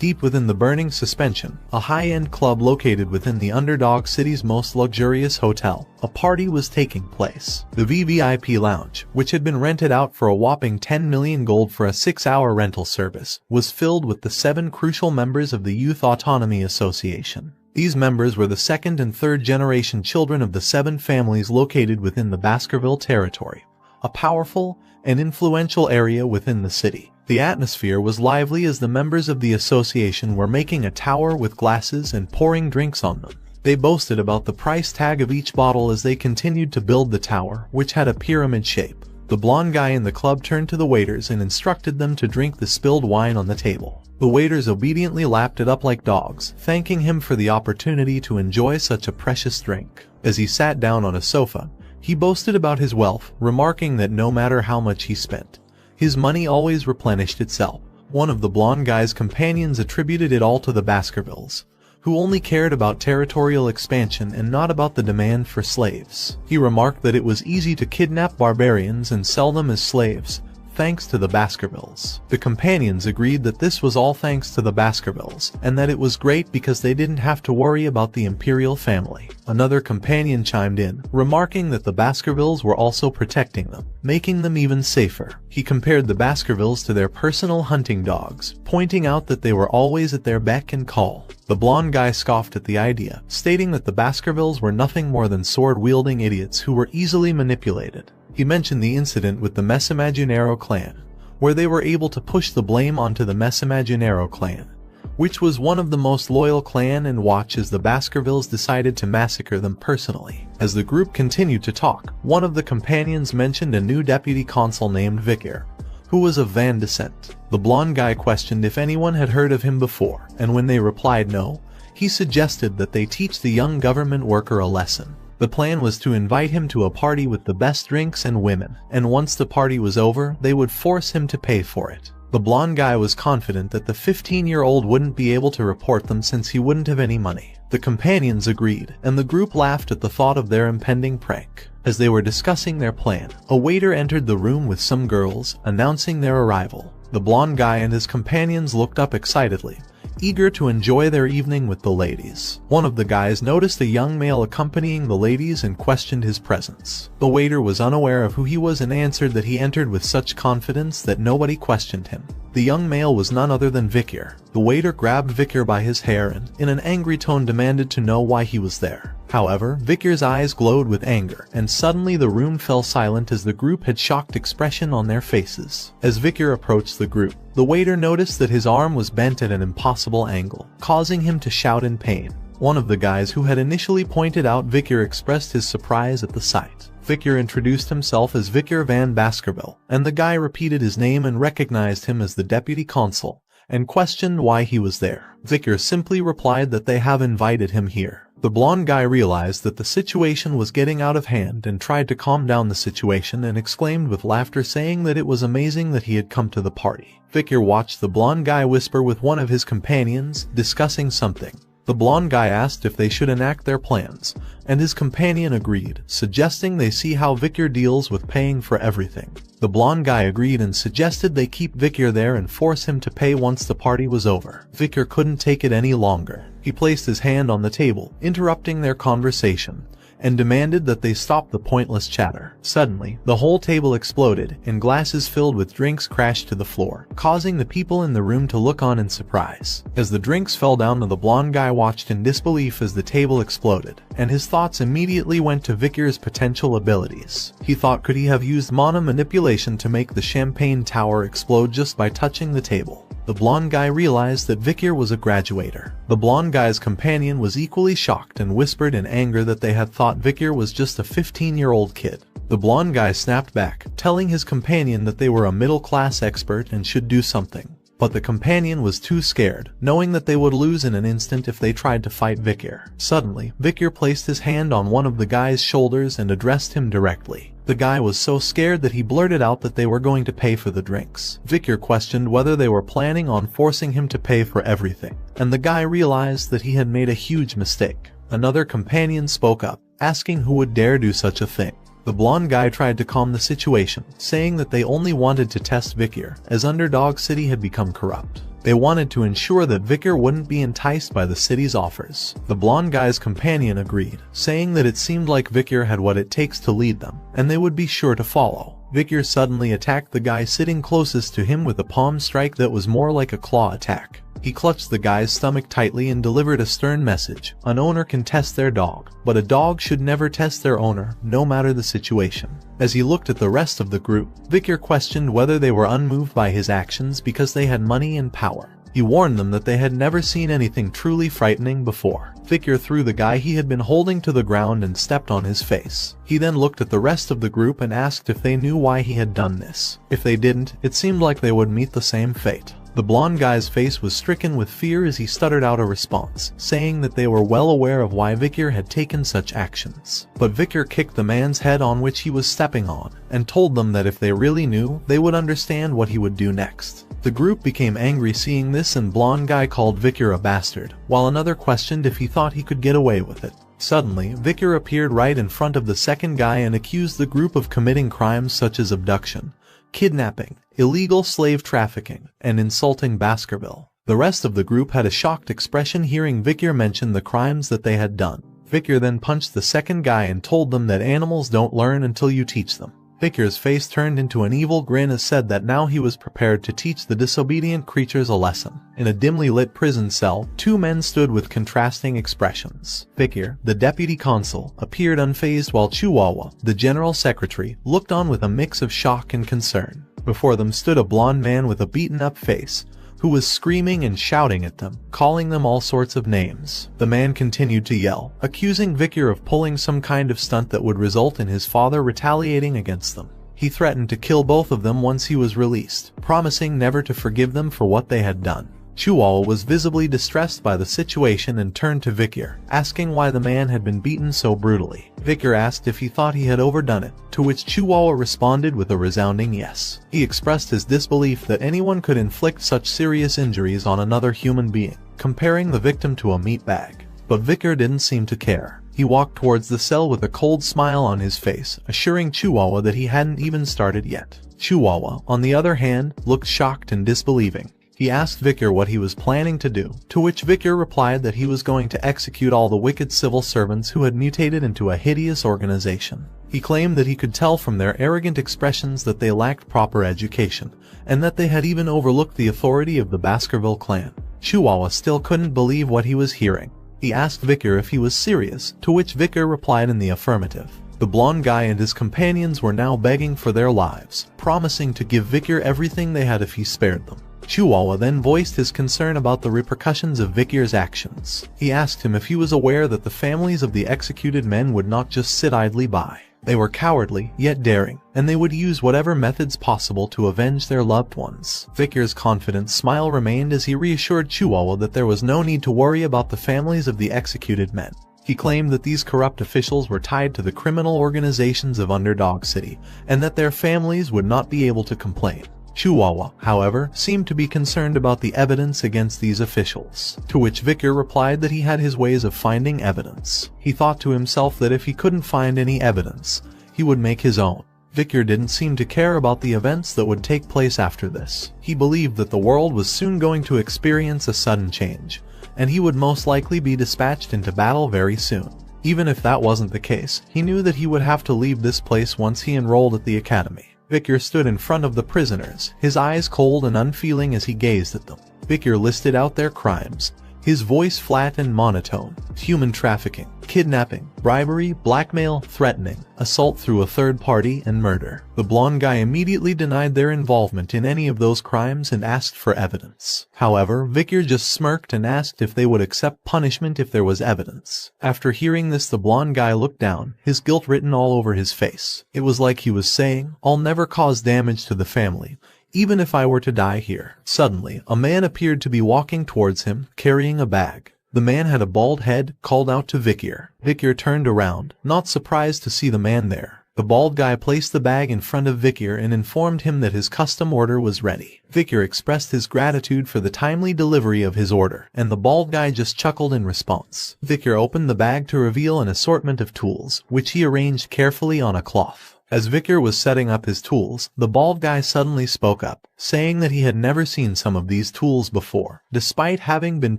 Deep within the burning suspension, a high-end club located within the Underdog City's most luxurious hotel, a party was taking place. The VVIP lounge, which had been rented out for a whopping 10 million gold for a 6-hour rental service, was filled with the 7 crucial members of the Youth Autonomy Association. These members were the second and third generation children of the 7 families located within the Baskerville territory, a powerful and influential area within the city. The atmosphere was lively as the members of the association were making a tower with glasses and pouring drinks on them. They boasted about the price tag of each bottle as they continued to build the tower, which had a pyramid shape. The blonde guy in the club turned to the waiters and instructed them to drink the spilled wine on the table. The waiters obediently lapped it up like dogs, thanking him for the opportunity to enjoy such a precious drink. As he sat down on a sofa, he boasted about his wealth, remarking that no matter how much he spent, his money always replenished itself. One of the blonde guy's companions attributed it all to the Baskervilles, who only cared about territorial expansion and not about the demand for slaves. He remarked that it was easy to kidnap barbarians and sell them as slaves, thanks to the Baskervilles. The companions agreed that this was all thanks to the Baskervilles, and that it was great because they didn't have to worry about the imperial family. Another companion chimed in, remarking that the Baskervilles were also protecting them, making them even safer. He compared the Baskervilles to their personal hunting dogs, pointing out that they were always at their beck and call. The blonde guy scoffed at the idea, stating that the Baskervilles were nothing more than sword-wielding idiots who were easily manipulated. He mentioned the incident with the Mesimaginero clan, where they were able to push the blame onto the Mesimaginero clan, which was one of the most loyal clan, and watch as the Baskervilles decided to massacre them personally. As the group continued to talk, one of the companions mentioned a new deputy consul named Vicar, who was of Van descent. The blonde guy questioned if anyone had heard of him before, and when they replied no, he suggested that they teach the young government worker a lesson. The plan was to invite him to a party with the best drinks and women, and once the party was over, they would force him to pay for it. The blonde guy was confident that the 15-year-old wouldn't be able to report them since he wouldn't have any money. The companions agreed, and the group laughed at the thought of their impending prank. As they were discussing their plan, a waiter entered the room with some girls, announcing their arrival. The blonde guy and his companions looked up excitedly, eager to enjoy their evening with the ladies. One of the guys noticed a young male accompanying the ladies and questioned his presence. The waiter was unaware of who he was and answered that he entered with such confidence that nobody questioned him. The young male was none other than Vicar. The waiter grabbed Vicar by his hair and, in an angry tone, demanded to know why he was there. However, Vicar's eyes glowed with anger, and suddenly the room fell silent as the group had shocked expression on their faces. As Vicar approached the group, the waiter noticed that his arm was bent at an impossible angle, causing him to shout in pain. One of the guys who had initially pointed out Vicar expressed his surprise at the sight. Vicar introduced himself as Vicar Van Baskerville, and the guy repeated his name and recognized him as the deputy consul, and questioned why he was there. Vicar simply replied that they have invited him here. The blonde guy realized that the situation was getting out of hand and tried to calm down the situation and exclaimed with laughter, saying that it was amazing that he had come to the party. Vicar watched the blonde guy whisper with one of his companions, discussing something. The blonde guy asked if they should enact their plans, and his companion agreed, suggesting they see how Vicar deals with paying for everything. The blonde guy agreed and suggested they keep Vicar there and force him to pay once the party was over. Vicar couldn't take it any longer. He placed his hand on the table, interrupting their conversation, and demanded that they stop the pointless chatter. Suddenly, the whole table exploded, and glasses filled with drinks crashed to the floor, causing the people in the room to look on in surprise. As the drinks fell down, the blonde guy watched in disbelief as the table exploded, and his thoughts immediately went to Vicar's potential abilities. He thought, could he have used mana manipulation to make the champagne tower explode just by touching the table? The blonde guy realized that Vicar was a graduator. The blonde guy's companion was equally shocked and whispered in anger that they had thought Vicar was just a 15-year-old kid. The blonde guy snapped back, telling his companion that they were a middle-class expert and should do something. But the companion was too scared, knowing that they would lose in an instant if they tried to fight Vicar. Suddenly, Vicar placed his hand on one of the guy's shoulders and addressed him directly. The guy was so scared that he blurted out that they were going to pay for the drinks. Vicar questioned whether they were planning on forcing him to pay for everything, and the guy realized that he had made a huge mistake. Another companion spoke up, asking who would dare do such a thing. The blonde guy tried to calm the situation, saying that they only wanted to test Vicar, as Underdog City had become corrupt. They wanted to ensure that Vicar wouldn't be enticed by the city's offers. The blonde guy's companion agreed, saying that it seemed like Vicar had what it takes to lead them, and they would be sure to follow. Vicar suddenly attacked the guy sitting closest to him with a palm strike that was more like a claw attack. He clutched the guy's stomach tightly and delivered a stern message. An owner can test their dog, but a dog should never test their owner, no matter the situation. As he looked at the rest of the group, Vicar questioned whether they were unmoved by his actions because they had money and power. He warned them that they had never seen anything truly frightening before. Vicar threw the guy he had been holding to the ground and stepped on his face. He then looked at the rest of the group and asked if they knew why he had done this. If they didn't, it seemed like they would meet the same fate. The blonde guy's face was stricken with fear as he stuttered out a response, saying that they were well aware of why Vicar had taken such actions. But Vicar kicked the man's head on which he was stepping on, and told them that if they really knew, they would understand what he would do next. The group became angry seeing this, and blonde guy called Vicar a bastard, while another questioned if he thought he could get away with it. Suddenly, Vicar appeared right in front of the second guy and accused the group of committing crimes such as abduction, kidnapping, illegal slave trafficking, and insulting Baskerville. The rest of the group had a shocked expression hearing Vicar mention the crimes that they had done. Vicar then punched the second guy and told them that animals don't learn until you teach them. Vicar's face turned into an evil grin as said that now he was prepared to teach the disobedient creatures a lesson. In a dimly lit prison cell, two men stood with contrasting expressions. Vicar, the deputy consul, appeared unfazed while Chihuahua, the general secretary, looked on with a mix of shock and concern. Before them stood a blonde man with a beaten-up face, who was screaming and shouting at them, calling them all sorts of names. The man continued to yell, accusing Vicar of pulling some kind of stunt that would result in his father retaliating against them. He threatened to kill both of them once he was released, promising never to forgive them for what they had done. Chihuahua was visibly distressed by the situation and turned to Vicar, asking why the man had been beaten so brutally. Vicar asked if he thought he had overdone it, to which Chihuahua responded with a resounding yes. He expressed his disbelief that anyone could inflict such serious injuries on another human being, comparing the victim to a meat bag. But Vicar didn't seem to care. He walked towards the cell with a cold smile on his face, assuring Chihuahua that he hadn't even started yet. Chihuahua, on the other hand, looked shocked and disbelieving. He asked Vicar what he was planning to do, to which Vicar replied that he was going to execute all the wicked civil servants who had mutated into a hideous organization. He claimed that he could tell from their arrogant expressions that they lacked proper education, and that they had even overlooked the authority of the Baskerville clan. Chihuahua still couldn't believe what he was hearing. He asked Vicar if he was serious, to which Vicar replied in the affirmative. The blonde guy and his companions were now begging for their lives, promising to give Vicar everything they had if he spared them. Chihuahua then voiced his concern about the repercussions of Vicar's actions. He asked him if he was aware that the families of the executed men would not just sit idly by. They were cowardly, yet daring, and they would use whatever methods possible to avenge their loved ones. Vicar's confident smile remained as he reassured Chihuahua that there was no need to worry about the families of the executed men. He claimed that these corrupt officials were tied to the criminal organizations of Underdog City, and that their families would not be able to complain. Chihuahua, however, seemed to be concerned about the evidence against these officials, to which Vicar replied that he had his ways of finding evidence. He thought to himself that if he couldn't find any evidence, he would make his own. Vicar didn't seem to care about the events that would take place after this. He believed that the world was soon going to experience a sudden change, and he would most likely be dispatched into battle very soon. Even if that wasn't the case, he knew that he would have to leave this place once he enrolled at the academy. Vicar stood in front of the prisoners, his eyes cold and unfeeling as he gazed at them. Vicar listed out their crimes, his voice flat and monotone: human trafficking, kidnapping, bribery, blackmail, threatening, assault through a third party, and murder. The blonde guy immediately denied their involvement in any of those crimes and asked for evidence. However, Vicar just smirked and asked if they would accept punishment if there was evidence. After hearing this, the blonde guy looked down, his guilt written all over his face. It was like he was saying, "I'll never cause damage to the family, even if I were to die here." Suddenly, a man appeared to be walking towards him, carrying a bag. The man had a bald head, called out to Vicar. Vicar turned around, not surprised to see the man there. The bald guy placed the bag in front of Vicar and informed him that his custom order was ready. Vicar expressed his gratitude for the timely delivery of his order, and the bald guy just chuckled in response. Vicar opened the bag to reveal an assortment of tools, which he arranged carefully on a cloth. As Vicar was setting up his tools, the bald guy suddenly spoke up, saying that he had never seen some of these tools before, despite having been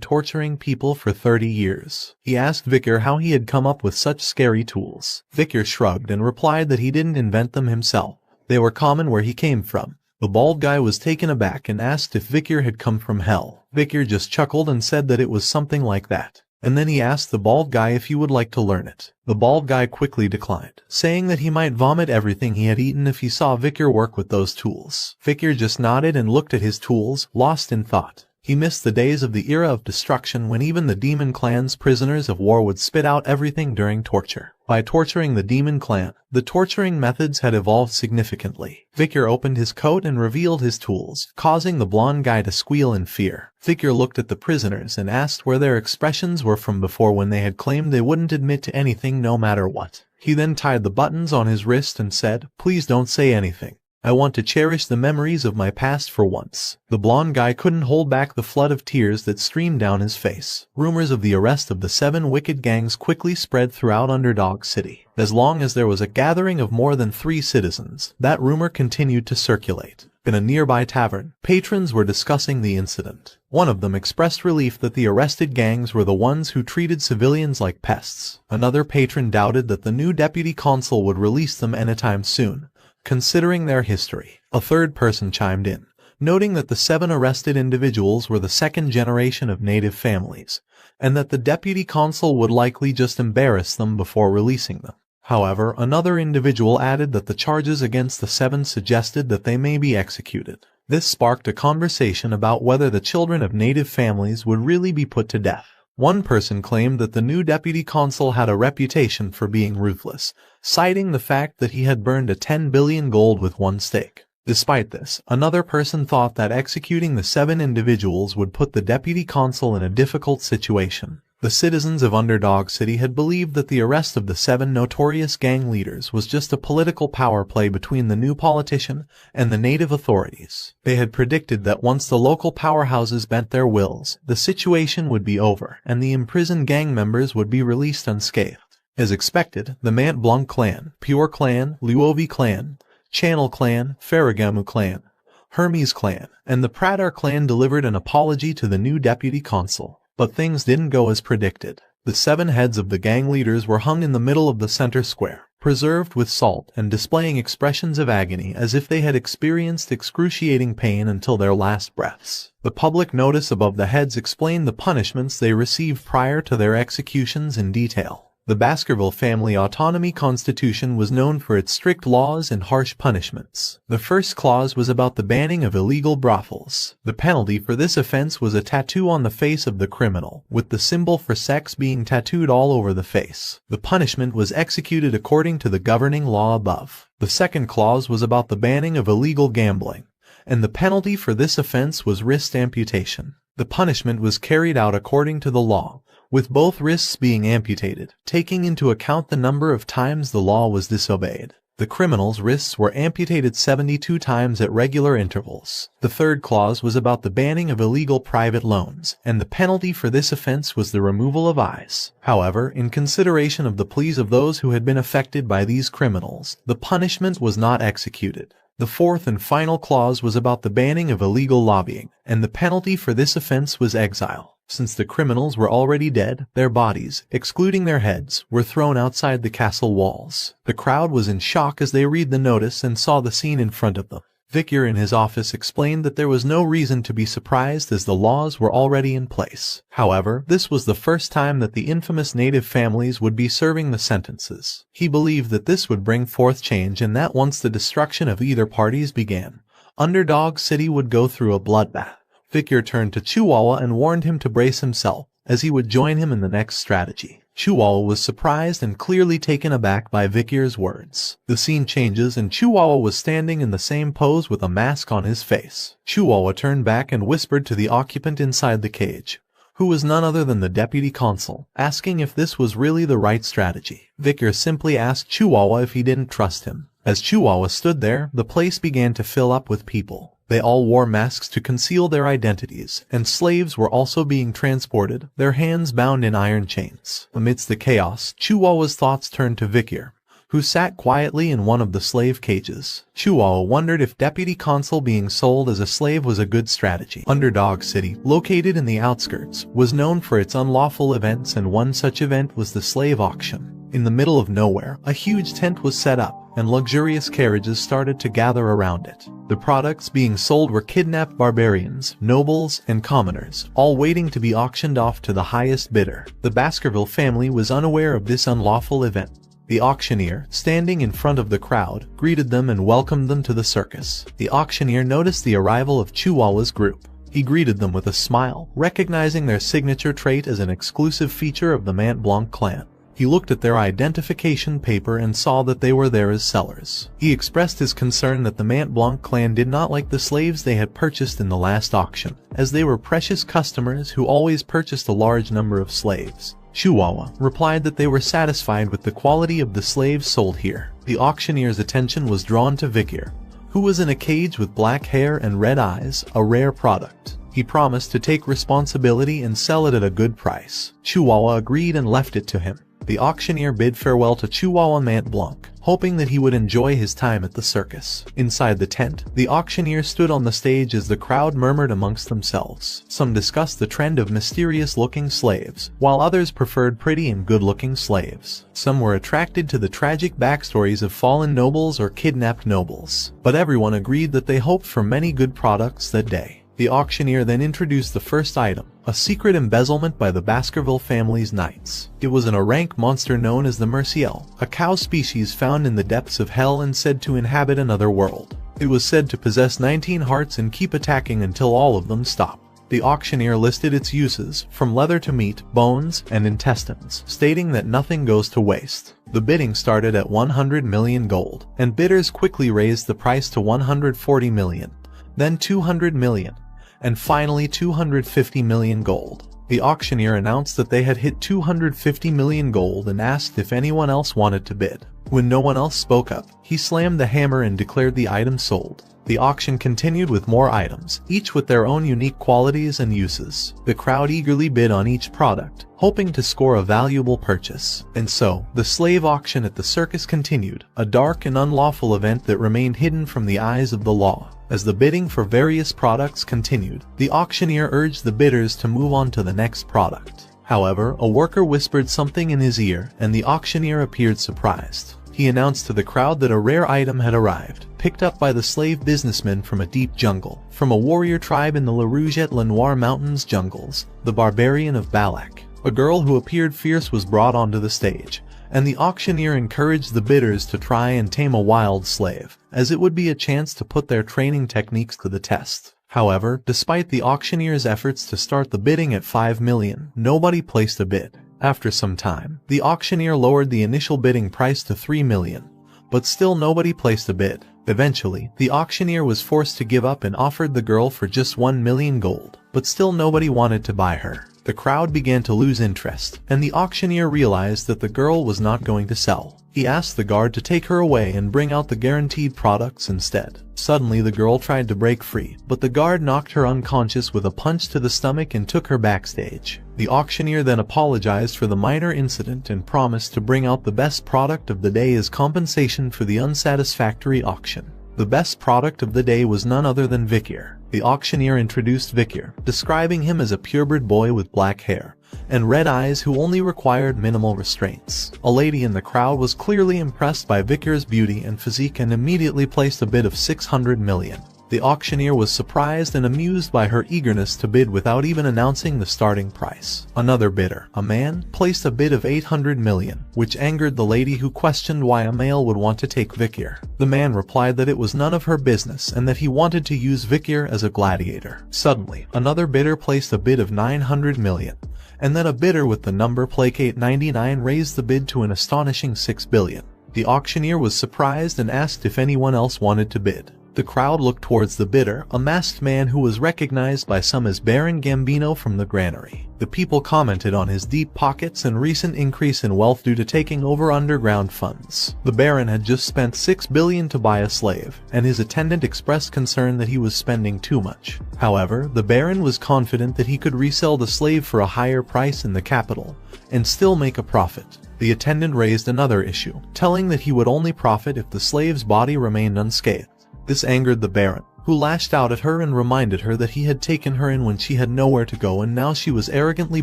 torturing people for 30 years. He asked Vicar how he had come up with such scary tools. Vicar shrugged and replied that he didn't invent them himself. They were common where he came from. The bald guy was taken aback and asked if Vicar had come from hell. Vicar just chuckled and said that it was something like that. And then he asked the bald guy if he would like to learn it. The bald guy quickly declined, saying that he might vomit everything he had eaten if he saw Vicar work with those tools. Vicar just nodded and looked at his tools, lost in thought. He missed the days of the era of destruction when even the demon clan's prisoners of war would spit out everything during torture. By torturing the demon clan, the torturing methods had evolved significantly. Vicar opened his coat and revealed his tools, causing the blonde guy to squeal in fear. Vicar looked at the prisoners and asked where their expressions were from before when they had claimed they wouldn't admit to anything no matter what. He then tied the buttons on his wrist and said, "Please don't say anything. I want to cherish the memories of my past for once." The blonde guy couldn't hold back the flood of tears that streamed down his face. Rumors of the arrest of the 7 wicked gangs quickly spread throughout Underdog City. As long as there was a gathering of more than 3 citizens, that rumor continued to circulate. In a nearby tavern, patrons were discussing the incident. One of them expressed relief that the arrested gangs were the ones who treated civilians like pests. Another patron doubted that the new deputy consul would release them anytime soon, considering their history. A third person chimed in, noting that the 7 arrested individuals were the 2nd generation of native families, and that the deputy consul would likely just embarrass them before releasing them. However, another individual added that the charges against the 7 suggested that they may be executed. This sparked a conversation about whether the children of native families would really be put to death. One person claimed that the new deputy consul had a reputation for being ruthless, citing the fact that he had burned a 10 billion gold with one stake. Despite this, another person thought that executing the 7 individuals would put the deputy consul in a difficult situation. The citizens of Underdog City had believed that the arrest of the 7 notorious gang leaders was just a political power play between the new politician and the native authorities. They had predicted that once the local powerhouses bent their wills, the situation would be over and the imprisoned gang members would be released unscathed. As expected, the Mant Blanc clan, Pure clan, Luovi clan, Channel clan, Ferragamu clan, Hermes clan, and the Pradar clan delivered an apology to the new deputy consul. But things didn't go as predicted. The 7 heads of the gang leaders were hung in the middle of the center square, preserved with salt and displaying expressions of agony as if they had experienced excruciating pain until their last breaths. The public notice above the heads explained the punishments they received prior to their executions in detail. The Baskerville family autonomy constitution was known for its strict laws and harsh punishments. The first clause was about the banning of illegal brothels. The penalty for this offense was a tattoo on the face of the criminal, with the symbol for sex being tattooed all over the face. The punishment was executed according to the governing law above. The second clause was about the banning of illegal gambling, and the penalty for this offense was wrist amputation. The punishment was carried out according to the law, with both wrists being amputated, taking into account the number of times the law was disobeyed. The criminal's wrists were amputated 72 times at regular intervals. The third clause was about the banning of illegal private loans, and the penalty for this offense was the removal of eyes. However, in consideration of the pleas of those who had been affected by these criminals, the punishment was not executed. The fourth and final clause was about the banning of illegal lobbying, and the penalty for this offense was exile. Since the criminals were already dead, their bodies, excluding their heads, were thrown outside the castle walls. The crowd was in shock as they read the notice and saw the scene in front of them. Vicar in his office explained that there was no reason to be surprised as the laws were already in place. However, this was the first time that the infamous native families would be serving the sentences. He believed that this would bring forth change and that once the destruction of either parties began, Underdog City would go through a bloodbath. Vicar turned to Chihuahua and warned him to brace himself, as he would join him in the next strategy. Chihuahua was surprised and clearly taken aback by Vicar's words. The scene changes and Chihuahua was standing in the same pose with a mask on his face. Chihuahua turned back and whispered to the occupant inside the cage, who was none other than the deputy consul, asking if this was really the right strategy. Vicar simply asked Chihuahua if he didn't trust him. As Chihuahua stood there, the place began to fill up with people. They all wore masks to conceal their identities, and slaves were also being transported, their hands bound in iron chains. Amidst the chaos, Chihuahua's thoughts turned to Vicar, who sat quietly in one of the slave cages. Chihuahua wondered if Deputy Consul being sold as a slave was a good strategy. Underdog City, located in the outskirts, was known for its unlawful events, and one such event was the slave auction. In the middle of nowhere, a huge tent was set up, and luxurious carriages started to gather around it. The products being sold were kidnapped barbarians, nobles, and commoners, all waiting to be auctioned off to the highest bidder. The Baskerville family was unaware of this unlawful event. The auctioneer, standing in front of the crowd, greeted them and welcomed them to the circus. The auctioneer noticed the arrival of Chihuahua's group. He greeted them with a smile, recognizing their signature trait as an exclusive feature of the Mont Blanc clan. He looked at their identification paper and saw that they were there as sellers. He expressed his concern that the Mont Blanc clan did not like the slaves they had purchased in the last auction, as they were precious customers who always purchased a large number of slaves. Chihuahua replied that they were satisfied with the quality of the slaves sold here. The auctioneer's attention was drawn to Vikir, who was in a cage with black hair and red eyes, a rare product. He promised to take responsibility and sell it at a good price. Chihuahua agreed and left it to him. The auctioneer bid farewell to Chihuahua Mont Blanc, hoping that he would enjoy his time at the circus. Inside the tent, the auctioneer stood on the stage as the crowd murmured amongst themselves. Some discussed the trend of mysterious-looking slaves, while others preferred pretty and good-looking slaves. Some were attracted to the tragic backstories of fallen nobles or kidnapped nobles, but everyone agreed that they hoped for many good products that day. The auctioneer then introduced the first item, a secret embezzlement by the Baskerville family's knights. It was an rank monster known as the Merciel, a cow species found in the depths of hell and said to inhabit another world. It was said to possess 19 hearts and keep attacking until all of them stop. The auctioneer listed its uses, from leather to meat, bones, and intestines, stating that nothing goes to waste. The bidding started at 100 million gold, and bidders quickly raised the price to 140 million, then 200 million. And finally 250 million gold. The auctioneer announced that they had hit 250 million gold and asked if anyone else wanted to bid. When no one else spoke up, he slammed the hammer and declared the item sold. The auction continued with more items, each with their own unique qualities and uses. The crowd eagerly bid on each product, hoping to score a valuable purchase. And so, the slave auction at the circus continued, a dark and unlawful event that remained hidden from the eyes of the law. As the bidding for various products continued, the auctioneer urged the bidders to move on to the next product. However, a worker whispered something in his ear, and the auctioneer appeared surprised. He announced to the crowd that a rare item had arrived, picked up by the slave businessmen from a deep jungle, from a warrior tribe in the La Rouge-et-Lenoir Mountains jungles, the barbarian of Balak. A girl who appeared fierce was brought onto the stage, and the auctioneer encouraged the bidders to try and tame a wild slave, as it would be a chance to put their training techniques to the test. However, despite the auctioneer's efforts to start the bidding at 5 million, nobody placed a bid. After some time, the auctioneer lowered the initial bidding price to 3 million, but still nobody placed a bid. Eventually, the auctioneer was forced to give up and offered the girl for just 1 million gold, but still nobody wanted to buy her. The crowd began to lose interest, and the auctioneer realized that the girl was not going to sell. He asked the guard to take her away and bring out the guaranteed products instead. Suddenly the girl tried to break free, but the guard knocked her unconscious with a punch to the stomach and took her backstage. The auctioneer then apologized for the minor incident and promised to bring out the best product of the day as compensation for the unsatisfactory auction. The best product of the day was none other than Vikir. The auctioneer introduced Vikir, describing him as a purebred boy with black hair and red eyes who only required minimal restraints. A lady in the crowd was clearly impressed by Vikir's beauty and physique and immediately placed a bid of 600 million. The auctioneer was surprised and amused by her eagerness to bid without even announcing the starting price. Another bidder, a man, placed a bid of 800 million, which angered the lady who questioned why a male would want to take Vikir. The man replied that it was none of her business and that he wanted to use Vikir as a gladiator. Suddenly, another bidder placed a bid of 900 million, and then a bidder with the number Placate 99 raised the bid to an astonishing 6 billion. The auctioneer was surprised and asked if anyone else wanted to bid. The crowd looked towards the bidder, a masked man who was recognized by some as Baron Gambino from the granary. The people commented on his deep pockets and recent increase in wealth due to taking over underground funds. The Baron had just spent 6 billion to buy a slave, and his attendant expressed concern that he was spending too much. However, the Baron was confident that he could resell the slave for a higher price in the capital and still make a profit. The attendant raised another issue, telling that he would only profit if the slave's body remained unscathed. This angered the Baron, who lashed out at her and reminded her that he had taken her in when she had nowhere to go and now she was arrogantly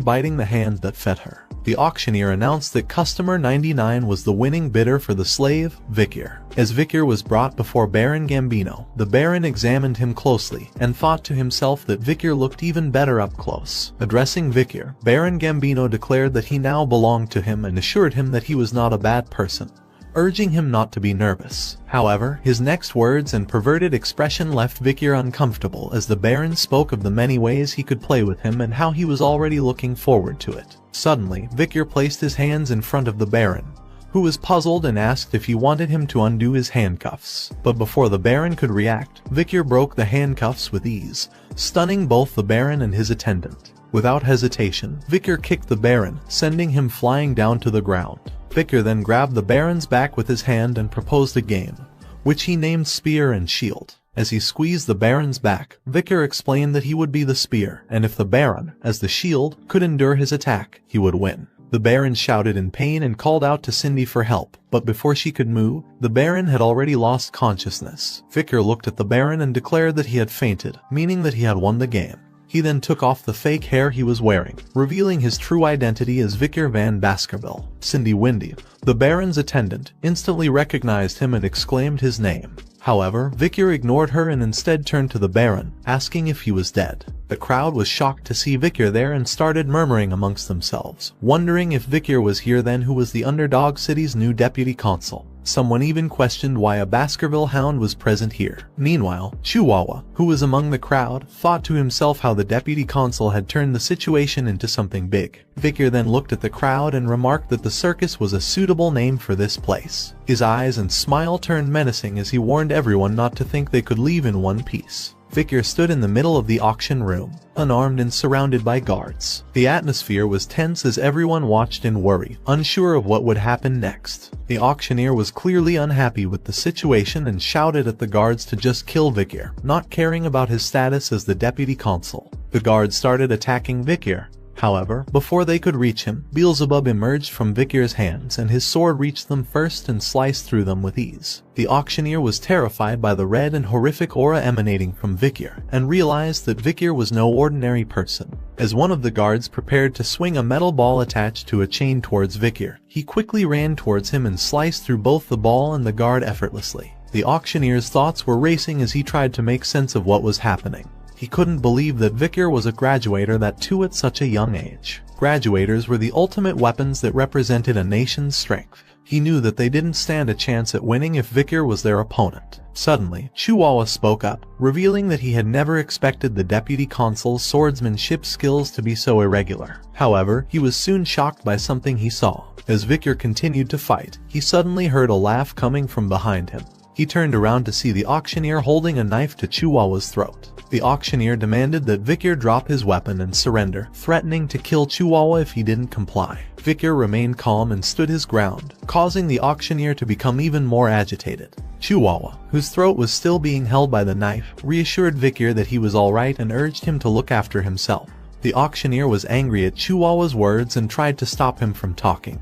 biting the hand that fed her. The auctioneer announced that customer 99 was the winning bidder for the slave, Vikir. As Vikir was brought before Baron Gambino, the Baron examined him closely and thought to himself that Vikir looked even better up close. Addressing Vikir, Baron Gambino declared that he now belonged to him and assured him that he was not a bad person, urging him not to be nervous. However, his next words and perverted expression left Vikir uncomfortable as the Baron spoke of the many ways he could play with him and how he was already looking forward to it. Suddenly, Vikir placed his hands in front of the Baron, who was puzzled and asked if he wanted him to undo his handcuffs. But before the Baron could react, Vikir broke the handcuffs with ease, stunning both the Baron and his attendant. Without hesitation, Vikir kicked the Baron, sending him flying down to the ground. Vikir then grabbed the Baron's back with his hand and proposed a game, which he named Spear and Shield. As he squeezed the Baron's back, Vikir explained that he would be the spear, and if the Baron, as the shield, could endure his attack, he would win. The Baron shouted in pain and called out to Cindy for help, but before she could move, the Baron had already lost consciousness. Vikir looked at the Baron and declared that he had fainted, meaning that he had won the game. He then took off the fake hair he was wearing, revealing his true identity as Vikir van Baskerville. Cindy Windy, the Baron's attendant, instantly recognized him and exclaimed his name. However, Vikir ignored her and instead turned to the Baron, asking if he was dead. The crowd was shocked to see Vikir there and started murmuring amongst themselves, wondering if Vikir was here then who was the underdog city's new deputy consul. Someone even questioned why a Baskerville hound was present here. Meanwhile, Chihuahua, who was among the crowd, thought to himself how the deputy consul had turned the situation into something big. Vikir then looked at the crowd and remarked that the circus was a suitable name for this place. His eyes and smile turned menacing as he warned everyone not to think they could leave in one piece. Vikir stood in the middle of the auction room, unarmed and surrounded by guards. The atmosphere was tense as everyone watched in worry, unsure of what would happen next. The auctioneer was clearly unhappy with the situation and shouted at the guards to just kill Vikir, not caring about his status as the deputy consul. The guards started attacking Vikir. However, before they could reach him, Beelzebub emerged from Vikir's hands and his sword reached them first and sliced through them with ease. The auctioneer was terrified by the red and horrific aura emanating from Vikir and realized that Vikir was no ordinary person. As one of the guards prepared to swing a metal ball attached to a chain towards Vikir, he quickly ran towards him and sliced through both the ball and the guard effortlessly. The auctioneer's thoughts were racing as he tried to make sense of what was happening. He couldn't believe that Vikir was a graduator, that too at such a young age. Graduators were the ultimate weapons that represented a nation's strength. He knew that they didn't stand a chance at winning if Vikir was their opponent. Suddenly, Chihuahua spoke up, revealing that he had never expected the deputy consul's swordsmanship skills to be so irregular. However, he was soon shocked by something he saw. As Vikir continued to fight, he suddenly heard a laugh coming from behind him. He turned around to see the auctioneer holding a knife to Chihuahua's throat. The auctioneer demanded that Vikir drop his weapon and surrender, threatening to kill Chihuahua if he didn't comply. Vikir remained calm and stood his ground, causing the auctioneer to become even more agitated. Chihuahua, whose throat was still being held by the knife, reassured Vikir that he was alright and urged him to look after himself. The auctioneer was angry at Chihuahua's words and tried to stop him from talking,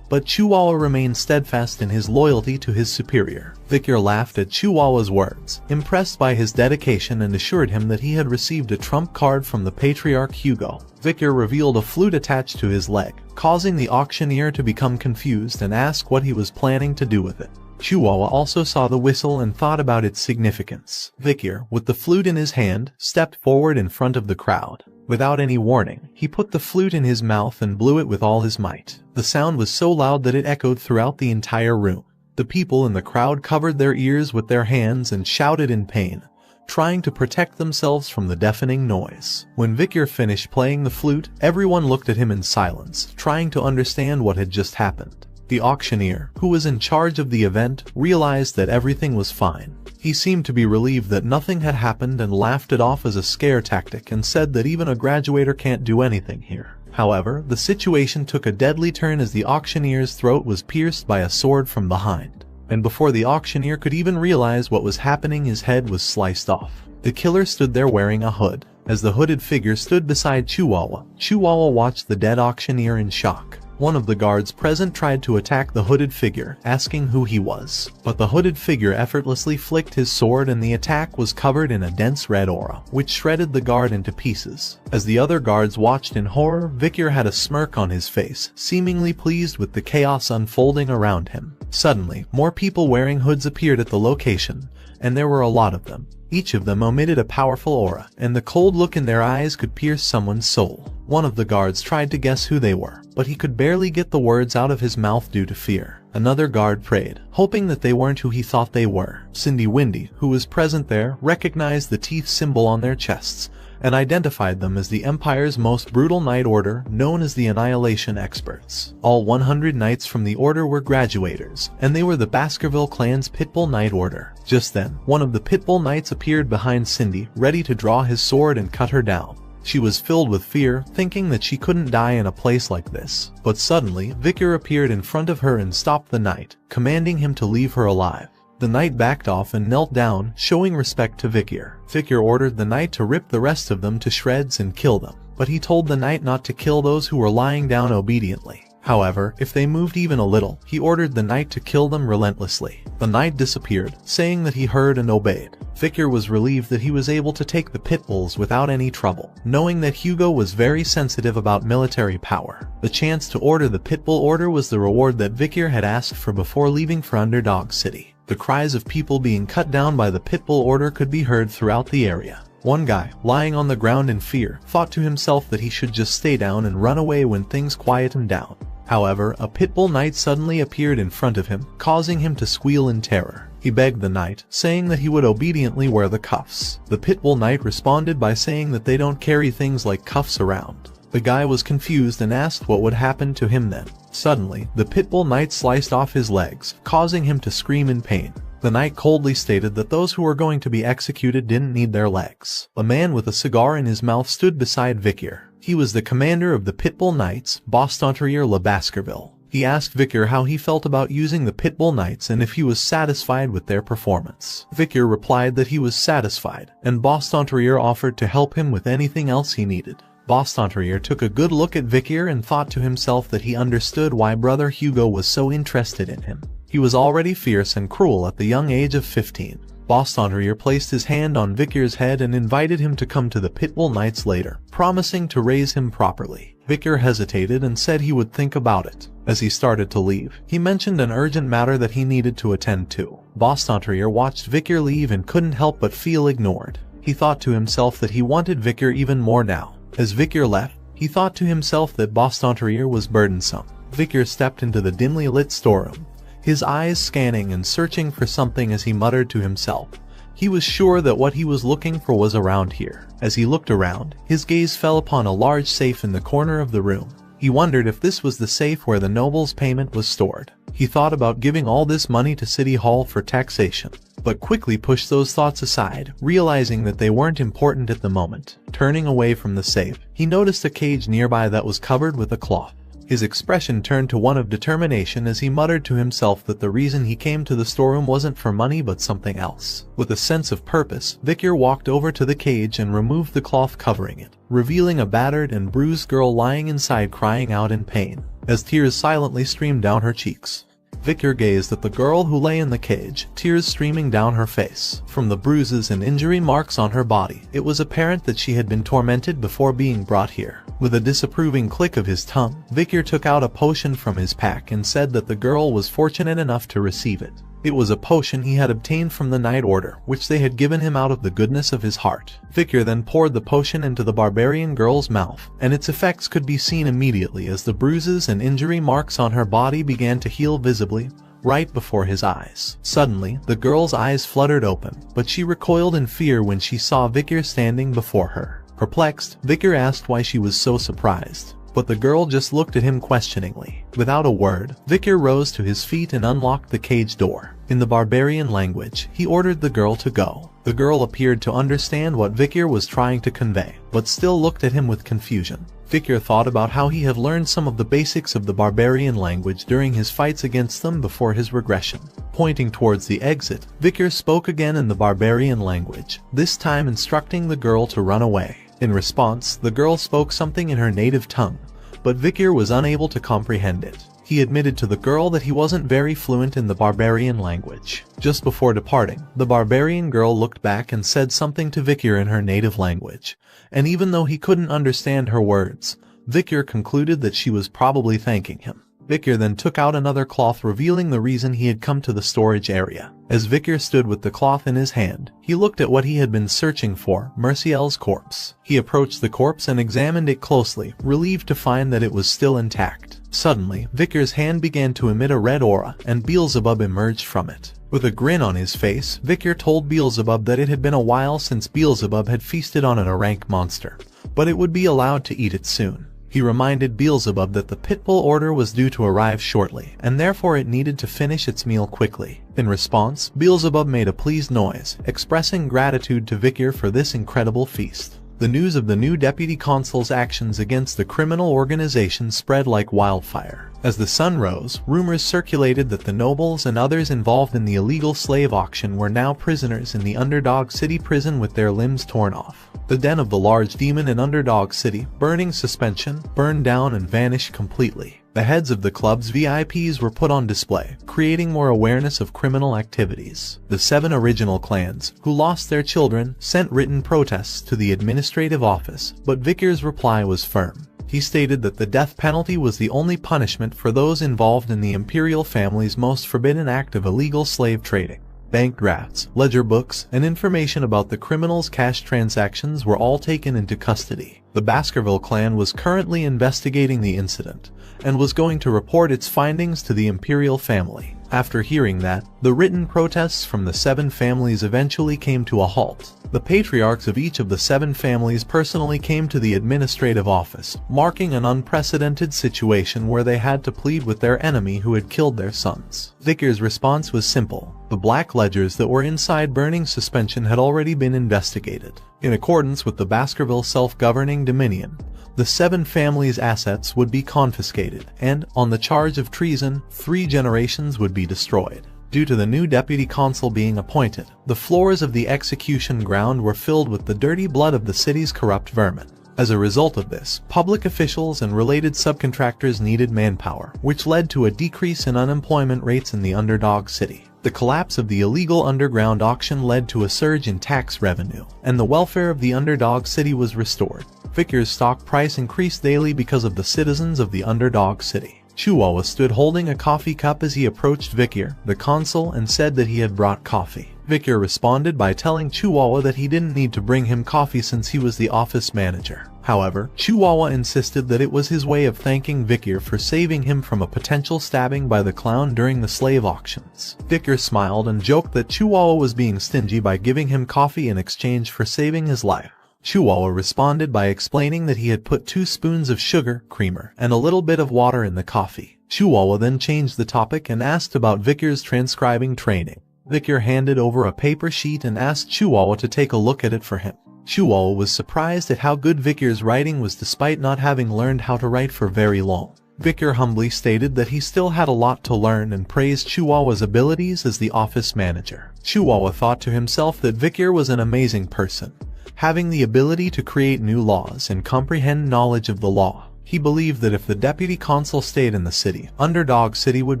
but Chihuahua remained steadfast in his loyalty to his superior. Vikir laughed at Chihuahua's words, impressed by his dedication, and assured him that he had received a trump card from the patriarch Hugo. Vikir revealed a flute attached to his leg, causing the auctioneer to become confused and ask what he was planning to do with it. Chihuahua also saw the whistle and thought about its significance. Vikir, with the flute in his hand, stepped forward in front of the crowd. Without any warning, he put the flute in his mouth and blew it with all his might. The sound was so loud that it echoed throughout the entire room. The people in the crowd covered their ears with their hands and shouted in pain, trying to protect themselves from the deafening noise. When Vikir finished playing the flute, everyone looked at him in silence, trying to understand what had just happened. The auctioneer, who was in charge of the event, realized that everything was fine. He seemed to be relieved that nothing had happened and laughed it off as a scare tactic and said that even a graduator can't do anything here. However, the situation took a deadly turn as the auctioneer's throat was pierced by a sword from behind. And before the auctioneer could even realize what was happening, his head was sliced off. The killer stood there wearing a hood. As the hooded figure stood beside Chihuahua, Chihuahua watched the dead auctioneer in shock. One of the guards present tried to attack the hooded figure, asking who he was, but the hooded figure effortlessly flicked his sword and the attack was covered in a dense red aura, which shredded the guard into pieces. As the other guards watched in horror, Victor had a smirk on his face, seemingly pleased with the chaos unfolding around him. Suddenly, more people wearing hoods appeared at the location, and there were a lot of them. Each of them emitted a powerful aura, and the cold look in their eyes could pierce someone's soul. One of the guards tried to guess who they were, but he could barely get the words out of his mouth due to fear. Another guard prayed, hoping that they weren't who he thought they were. Cindy Windy, who was present there, recognized the teeth symbol on their chests, and identified them as the Empire's most brutal Night Order, known as the Annihilation Experts. All 100 knights from the Order were graduators, and they were the Baskerville clan's Pitbull Night Order. Just then, one of the Pitbull Knights appeared behind Cindy, ready to draw his sword and cut her down. She was filled with fear, thinking that she couldn't die in a place like this. But suddenly, Victor appeared in front of her and stopped the knight, commanding him to leave her alive. The knight backed off and knelt down, showing respect to Victor. Victor ordered the knight to rip the rest of them to shreds and kill them, but he told the knight not to kill those who were lying down obediently. However, if they moved even a little, he ordered the knight to kill them relentlessly. The knight disappeared, saying that he heard and obeyed. Victor was relieved that he was able to take the pit bulls without any trouble, knowing that Hugo was very sensitive about military power. The chance to order the Pitbull Order was the reward that Victor had asked for before leaving for Underdog City. The cries of people being cut down by the Pitbull Order could be heard throughout the area. One guy, lying on the ground in fear, thought to himself that he should just stay down and run away when things quiet him down. However, a Pitbull Knight suddenly appeared in front of him, causing him to squeal in terror. He begged the knight, saying that he would obediently wear the cuffs. The Pitbull Knight responded by saying that they don't carry things like cuffs around. The guy was confused and asked what would happen to him then. Suddenly, the Pitbull Knight sliced off his legs, causing him to scream in pain. The knight coldly stated that those who were going to be executed didn't need their legs. A man with a cigar in his mouth stood beside Victor. He was the commander of the Pitbull Knights, Bastontrier Le Baskerville. He asked Victor how he felt about using the Pitbull Knights and if he was satisfied with their performance. Victor replied that he was satisfied, and Bastontrier offered to help him with anything else he needed. Bastontrier took a good look at Victor and thought to himself that he understood why brother Hugo was so interested in him. He was already fierce and cruel at the young age of 15. Bastontrier placed his hand on Victor's head and invited him to come to the Pitbull Knights later, promising to raise him properly. Victor hesitated and said he would think about it. As he started to leave, he mentioned an urgent matter that he needed to attend to. Bastontrier watched Victor leave and couldn't help but feel ignored. He thought to himself that he wanted Victor even more now. As Victor left, he thought to himself that Bastontrier was burdensome. Victor stepped into the dimly lit storeroom, his eyes scanning and searching for something as he muttered to himself. He was sure that what he was looking for was around here. As he looked around, his gaze fell upon a large safe in the corner of the room. He wondered if this was the safe where the noble's payment was stored. He thought about giving all this money to City Hall for taxation, but quickly pushed those thoughts aside, realizing that they weren't important at the moment. Turning away from the safe, he noticed a cage nearby that was covered with a cloth. His expression turned to one of determination as he muttered to himself that the reason he came to the storeroom wasn't for money but something else. With a sense of purpose, Victor walked over to the cage and removed the cloth covering it, revealing a battered and bruised girl lying inside crying out in pain. As tears silently streamed down her cheeks, Victor gazed at the girl who lay in the cage, tears streaming down her face. From the bruises and injury marks on her body, it was apparent that she had been tormented before being brought here. With a disapproving click of his tongue, Victor took out a potion from his pack and said that the girl was fortunate enough to receive it. It was a potion he had obtained from the Night Order, which they had given him out of the goodness of his heart. Victor then poured the potion into the barbarian girl's mouth, and its effects could be seen immediately as the bruises and injury marks on her body began to heal visibly, right before his eyes. Suddenly, the girl's eyes fluttered open, but she recoiled in fear when she saw Victor standing before her. Perplexed, Victor asked why she was so surprised, but the girl just looked at him questioningly. Without a word, Victor rose to his feet and unlocked the cage door. In the barbarian language, he ordered the girl to go. The girl appeared to understand what Victor was trying to convey, but still looked at him with confusion. Victor thought about how he had learned some of the basics of the barbarian language during his fights against them before his regression. Pointing towards the exit, Victor spoke again in the barbarian language, this time instructing the girl to run away. In response, the girl spoke something in her native tongue, but Vikir was unable to comprehend it. He admitted to the girl that he wasn't very fluent in the barbarian language. Just before departing, the barbarian girl looked back and said something to Vikir in her native language, and even though he couldn't understand her words, Vikir concluded that she was probably thanking him. Vikir then took out another cloth, revealing the reason he had come to the storage area. As Vikir stood with the cloth in his hand, he looked at what he had been searching for, Merciel's corpse. He approached the corpse and examined it closely, relieved to find that it was still intact. Suddenly, Vikir's hand began to emit a red aura, and Beelzebub emerged from it. With a grin on his face, Vikir told Beelzebub that it had been a while since Beelzebub had feasted on an Arank monster, but it would be allowed to eat it soon. He reminded Beelzebub that the Pitbull order was due to arrive shortly, and therefore it needed to finish its meal quickly. In response, Beelzebub made a pleased noise, expressing gratitude to Vikir for this incredible feast. The news of the new deputy consul's actions against the criminal organization spread like wildfire. As the sun rose, rumors circulated that the nobles and others involved in the illegal slave auction were now prisoners in the Underdog City prison with their limbs torn off. The den of the large demon in Underdog City, Burning Suspension, burned down and vanished completely. The heads of the club's VIPs were put on display, creating more awareness of criminal activities. The 7 original clans, who lost their children, sent written protests to the administrative office, but Vikir's reply was firm. He stated that the death penalty was the only punishment for those involved in the imperial family's most forbidden act of illegal slave trading. Bank drafts, ledger books, and information about the criminals' cash transactions were all taken into custody. The Baskerville clan was currently investigating the incident, and was going to report its findings to the imperial family. After hearing that, the written protests from the 7 families eventually came to a halt. The patriarchs of each of the 7 families personally came to the administrative office, marking an unprecedented situation where they had to plead with their enemy who had killed their sons. Vikir's response was simple. The black ledgers that were inside Burning Suspension had already been investigated. In accordance with the Baskerville Self-Governing Dominion, the 7 families' assets would be confiscated, and, on the charge of treason, 3 generations would be destroyed. Due to the new deputy consul being appointed, the floors of the execution ground were filled with the dirty blood of the city's corrupt vermin. As a result of this, public officials and related subcontractors needed manpower, which led to a decrease in unemployment rates in the Underdog City. The collapse of the illegal underground auction led to a surge in tax revenue, and the welfare of the Underdog City was restored. Vikir's stock price increased daily because of the citizens of the Underdog City. Chihuahua stood holding a coffee cup as he approached Vikir, the consul, and said that he had brought coffee. Vikir responded by telling Chihuahua that he didn't need to bring him coffee since he was the office manager. However, Chihuahua insisted that it was his way of thanking Vikir for saving him from a potential stabbing by the clown during the slave auctions. Vikir smiled and joked that Chihuahua was being stingy by giving him coffee in exchange for saving his life. Chihuahua responded by explaining that he had put 2 spoons of sugar, creamer, and a little bit of water in the coffee. Chihuahua then changed the topic and asked about Vikir's transcribing training. Vikir handed over a paper sheet and asked Chihuahua to take a look at it for him. Chihuahua was surprised at how good Vikir's writing was despite not having learned how to write for very long. Vikir humbly stated that he still had a lot to learn and praised Chihuahua's abilities as the office manager. Chihuahua thought to himself that Vikir was an amazing person, having the ability to create new laws and comprehend knowledge of the law. He believed that if the deputy consul stayed in the city, Underdog City would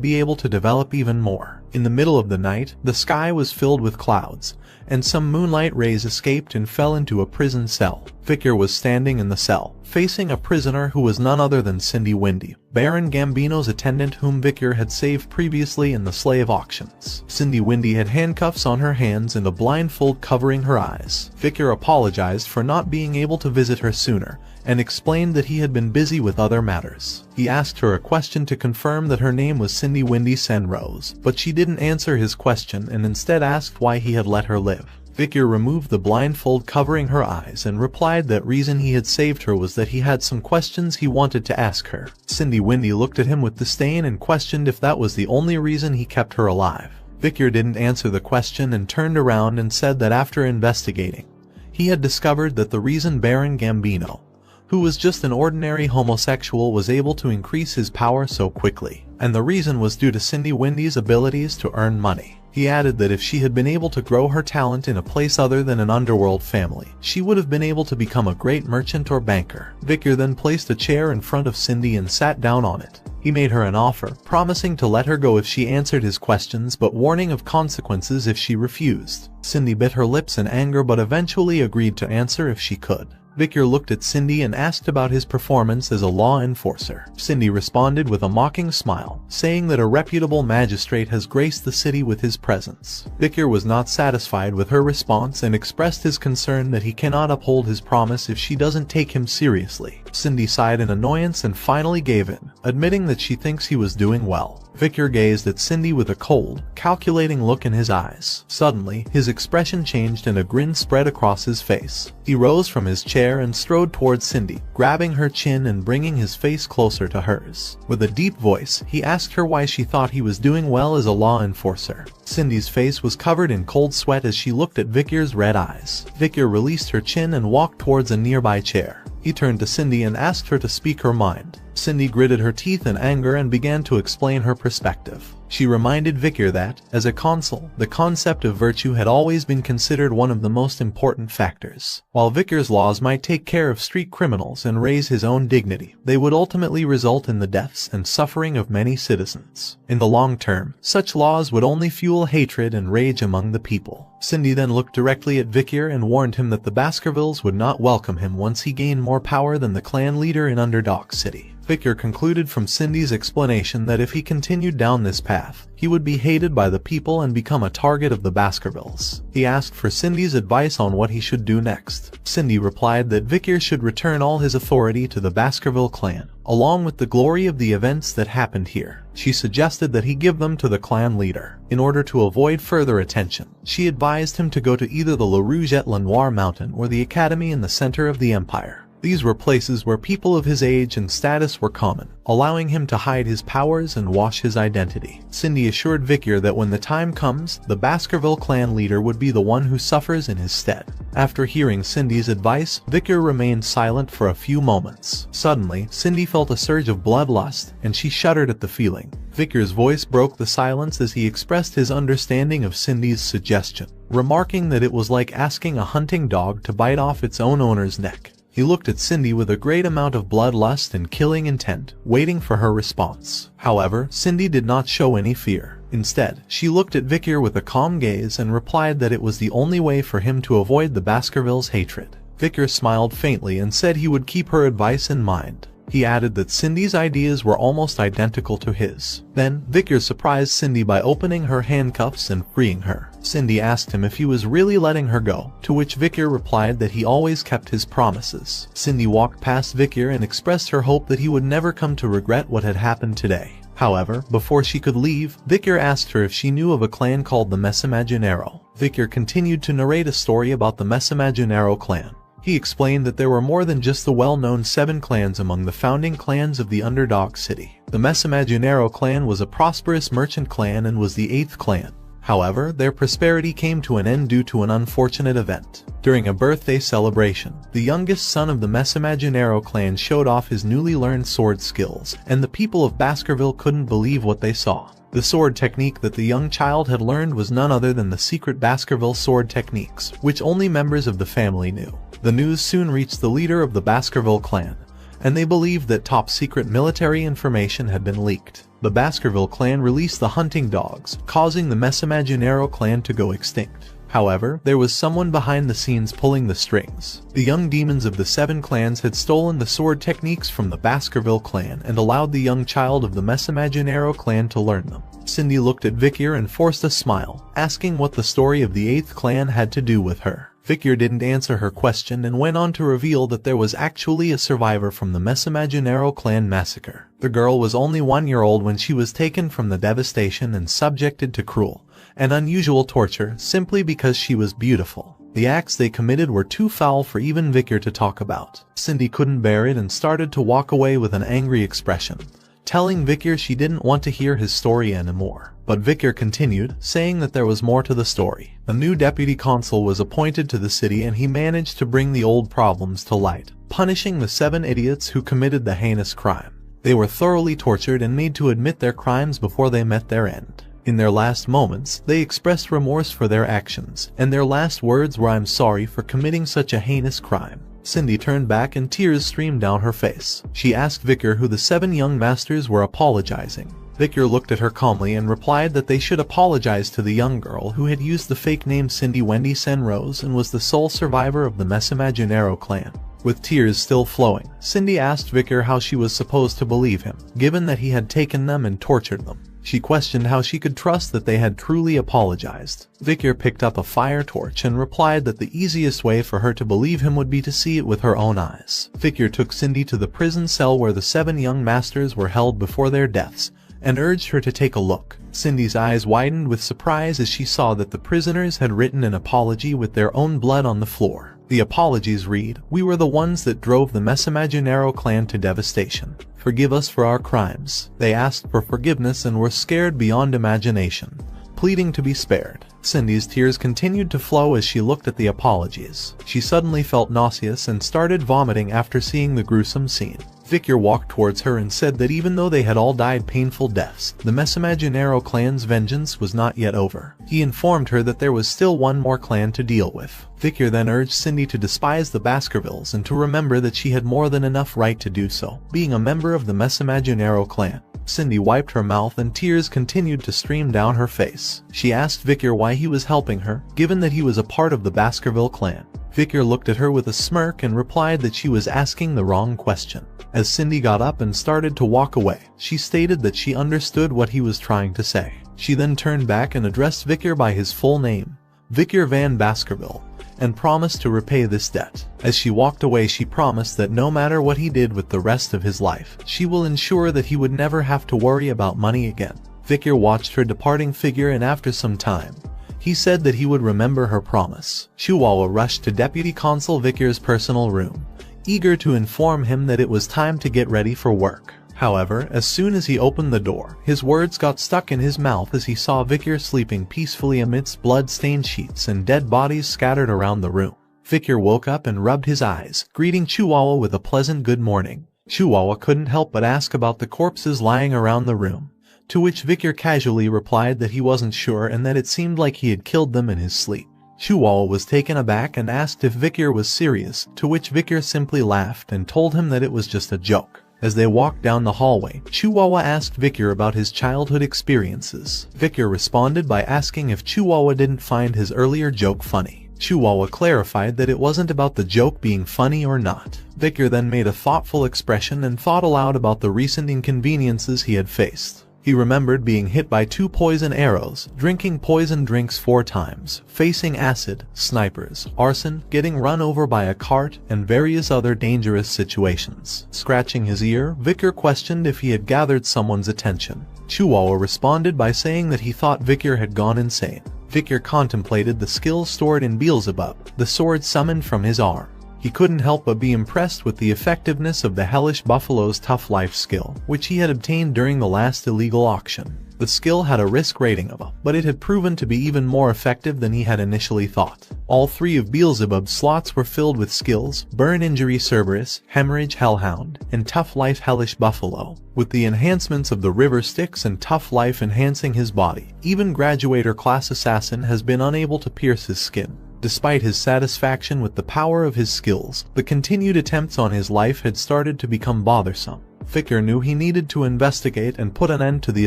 be able to develop even more. In the middle of the night, the sky was filled with clouds, and some moonlight rays escaped and fell into a prison cell. Vikir was standing in the cell, facing a prisoner who was none other than Cindy Windy, Baron Gambino's attendant whom Vikir had saved previously in the slave auctions. Cindy Windy had handcuffs on her hands and a blindfold covering her eyes. Vikir apologized for not being able to visit her sooner, and explained that he had been busy with other matters. He asked her a question to confirm that her name was Cindy Windy Senrose, but she didn't answer his question and instead asked why he had let her live. Vikir removed the blindfold covering her eyes and replied that reason he had saved her was that he had some questions he wanted to ask her. Cindy Windy looked at him with disdain and questioned if that was the only reason he kept her alive. Vikir didn't answer the question and turned around and said that after investigating, he had discovered that the reason Baron Gambino, who was just an ordinary homosexual, was able to increase his power so quickly, and the reason was due to Cindy Windy's abilities to earn money. He added that if she had been able to grow her talent in a place other than an underworld family, she would have been able to become a great merchant or banker. Victor then placed a chair in front of Cindy and sat down on it. He made her an offer, promising to let her go if she answered his questions but warning of consequences if she refused. Cindy bit her lips in anger but eventually agreed to answer if she could. Victor looked at Cindy and asked about his performance as a law enforcer. Cindy responded with a mocking smile, saying that a reputable magistrate has graced the city with his presence. Victor was not satisfied with her response and expressed his concern that he cannot uphold his promise if she doesn't take him seriously. Cindy sighed in annoyance and finally gave in, admitting that she thinks he was doing well. Victor gazed at Cindy with a cold, calculating look in his eyes. Suddenly, his expression changed and a grin spread across his face. He rose from his chair and strode towards Cindy, grabbing her chin and bringing his face closer to hers. With a deep voice, he asked her why she thought he was doing well as a law enforcer. Cindy's face was covered in cold sweat as she looked at Victor's red eyes. Victor released her chin and walked towards a nearby chair. He turned to Cindy and asked her to speak her mind. Cindy gritted her teeth in anger and began to explain her perspective. She reminded Victor that, as a consul, the concept of virtue had always been considered one of the most important factors. While Victor's laws might take care of street criminals and raise his own dignity, they would ultimately result in the deaths and suffering of many citizens. In the long term, such laws would only fuel hatred and rage among the people. Cindy then looked directly at Victor and warned him that the Baskervilles would not welcome him once he gained more power than the clan leader in Underdog City. Victor concluded from Cindy's explanation that if he continued down this path, he would be hated by the people and become a target of the Baskervilles. He asked for Cindy's advice on what he should do next. Cindy replied that Victor should return all his authority to the Baskerville clan, along with the glory of the events that happened here. She suggested that he give them to the clan leader. In order to avoid further attention, she advised him to go to either the La Rouge et Lenoir mountain or the academy in the center of the empire. These were places where people of his age and status were common, allowing him to hide his powers and wash his identity. Cindy assured Victor that when the time comes, the Baskerville clan leader would be the one who suffers in his stead. After hearing Cindy's advice, Victor remained silent for a few moments. Suddenly, Cindy felt a surge of bloodlust, and she shuddered at the feeling. Victor's voice broke the silence as he expressed his understanding of Cindy's suggestion, remarking that it was like asking a hunting dog to bite off its own owner's neck. He looked at Cindy with a great amount of bloodlust and killing intent, waiting for her response. However, Cindy did not show any fear. Instead, she looked at Victor with a calm gaze and replied that it was the only way for him to avoid the Baskervilles' hatred. Victor smiled faintly and said he would keep her advice in mind. He added that Cindy's ideas were almost identical to his. Then, Victor surprised Cindy by opening her handcuffs and freeing her. Cindy asked him if he was really letting her go, to which Victor replied that he always kept his promises. Cindy walked past Victor and expressed her hope that he would never come to regret what had happened today. However, before she could leave, Victor asked her if she knew of a clan called the Mesimaginero. Victor continued to narrate a story about the Mesimaginero clan. He explained that there were more than just the well-known 7 clans among the founding clans of the Underdog City. The Mesimaginero clan was a prosperous merchant clan and was the 8th clan. However, their prosperity came to an end due to an unfortunate event. During a birthday celebration, the youngest son of the Mesimaginero clan showed off his newly learned sword skills, and the people of Baskerville couldn't believe what they saw. The sword technique that the young child had learned was none other than the secret Baskerville sword techniques, which only members of the family knew. The news soon reached the leader of the Baskerville clan, and they believed that top-secret military information had been leaked. The Baskerville clan released the hunting dogs, causing the Mesimaginero clan to go extinct. However, there was someone behind the scenes pulling the strings. The young demons of the 7 clans had stolen the sword techniques from the Baskerville clan and allowed the young child of the Mesimaginero clan to learn them. Cindy looked at Victor and forced a smile, asking what the story of the 8th clan had to do with her. Victor didn't answer her question and went on to reveal that there was actually a survivor from the Mesimaginero clan massacre. The girl was only 1 year old when she was taken from the devastation and subjected to cruel and unusual torture simply because she was beautiful. The acts they committed were too foul for even Victor to talk about. Cindy couldn't bear it and started to walk away with an angry expression, telling Victor she didn't want to hear his story anymore. But Victor continued, saying that there was more to the story. A new deputy consul was appointed to the city and he managed to bring the old problems to light, punishing the 7 idiots who committed the heinous crime. They were thoroughly tortured and made to admit their crimes before they met their end. In their last moments, they expressed remorse for their actions, and their last words were, "I'm sorry for committing such a heinous crime." Cindy turned back and tears streamed down her face. She asked Vicar who the 7 young masters were apologizing. Vicar looked at her calmly and replied that they should apologize to the young girl who had used the fake name Cindy Wendy Senrose and was the sole survivor of the Mesimaginero clan. With tears still flowing, Cindy asked Vicar how she was supposed to believe him, given that he had taken them and tortured them. She questioned how she could trust that they had truly apologized. Vicar picked up a fire torch and replied that the easiest way for her to believe him would be to see it with her own eyes. Vicar took Cindy to the prison cell where the 7 young masters were held before their deaths, and urged her to take a look. Cindy's eyes widened with surprise as she saw that the prisoners had written an apology with their own blood on the floor. The apologies read, "We were the ones that drove the Mesimaginero clan to devastation. Forgive us for our crimes." They asked for forgiveness and were scared beyond imagination, pleading to be spared. Cindy's tears continued to flow as she looked at the apologies. She suddenly felt nauseous and started vomiting after seeing the gruesome scene. Vicar walked towards her and said that even though they had all died painful deaths, the Mesimaginero clan's vengeance was not yet over. He informed her that there was still one more clan to deal with. Vicar then urged Cindy to despise the Baskervilles and to remember that she had more than enough right to do so, being a member of the Mesimaginero clan. Cindy wiped her mouth and tears continued to stream down her face. She asked Vicar why he was helping her, given that he was a part of the Baskerville clan. Vicar looked at her with a smirk and replied that she was asking the wrong question. As Cindy got up and started to walk away, she stated that she understood what he was trying to say. She then turned back and addressed Vicar by his full name, Vicar Van Baskerville, and promised to repay this debt. As she walked away, she promised that no matter what he did with the rest of his life, she will ensure that he would never have to worry about money again. Vicar watched her departing figure, and after some time, he said that he would remember her promise. Chihuahua rushed to Deputy Consul Vicar's personal room, eager to inform him that it was time to get ready for work. However, as soon as he opened the door, his words got stuck in his mouth as he saw Vicar sleeping peacefully amidst blood-stained sheets and dead bodies scattered around the room. Vicar woke up and rubbed his eyes, greeting Chihuahua with a pleasant good morning. Chihuahua couldn't help but ask about the corpses lying around the room, to which Vicar casually replied that he wasn't sure and that it seemed like he had killed them in his sleep. Chihuahua was taken aback and asked if Vicar was serious, to which Vicar simply laughed and told him that it was just a joke. As they walked down the hallway, Chihuahua asked Vicar about his childhood experiences. Vicar responded by asking if Chihuahua didn't find his earlier joke funny. Chihuahua clarified that it wasn't about the joke being funny or not. Vicar then made a thoughtful expression and thought aloud about the recent inconveniences he had faced. He remembered being hit by 2 poison arrows, drinking poison drinks 4 times, facing acid, snipers, arson, getting run over by a cart, and various other dangerous situations. Scratching his ear, Vicar questioned if he had gathered someone's attention. Chihuahua responded by saying that he thought Vicar had gone insane. Vicar contemplated the skill stored in Beelzebub, the sword summoned from his arm. He couldn't help but be impressed with the effectiveness of the Hellish Buffalo's Tough Life skill, which he had obtained during the last illegal auction. The skill had a risk rating of A, but it had proven to be even more effective than he had initially thought. All 3 of Beelzebub's slots were filled with skills: Burn Injury Cerberus, Hemorrhage Hellhound, and Tough Life Hellish Buffalo. With the enhancements of the River Styx and Tough Life enhancing his body, even Graduator Class Assassin has been unable to pierce his skin. Despite his satisfaction with the power of his skills, the continued attempts on his life had started to become bothersome. Vicar knew he needed to investigate and put an end to the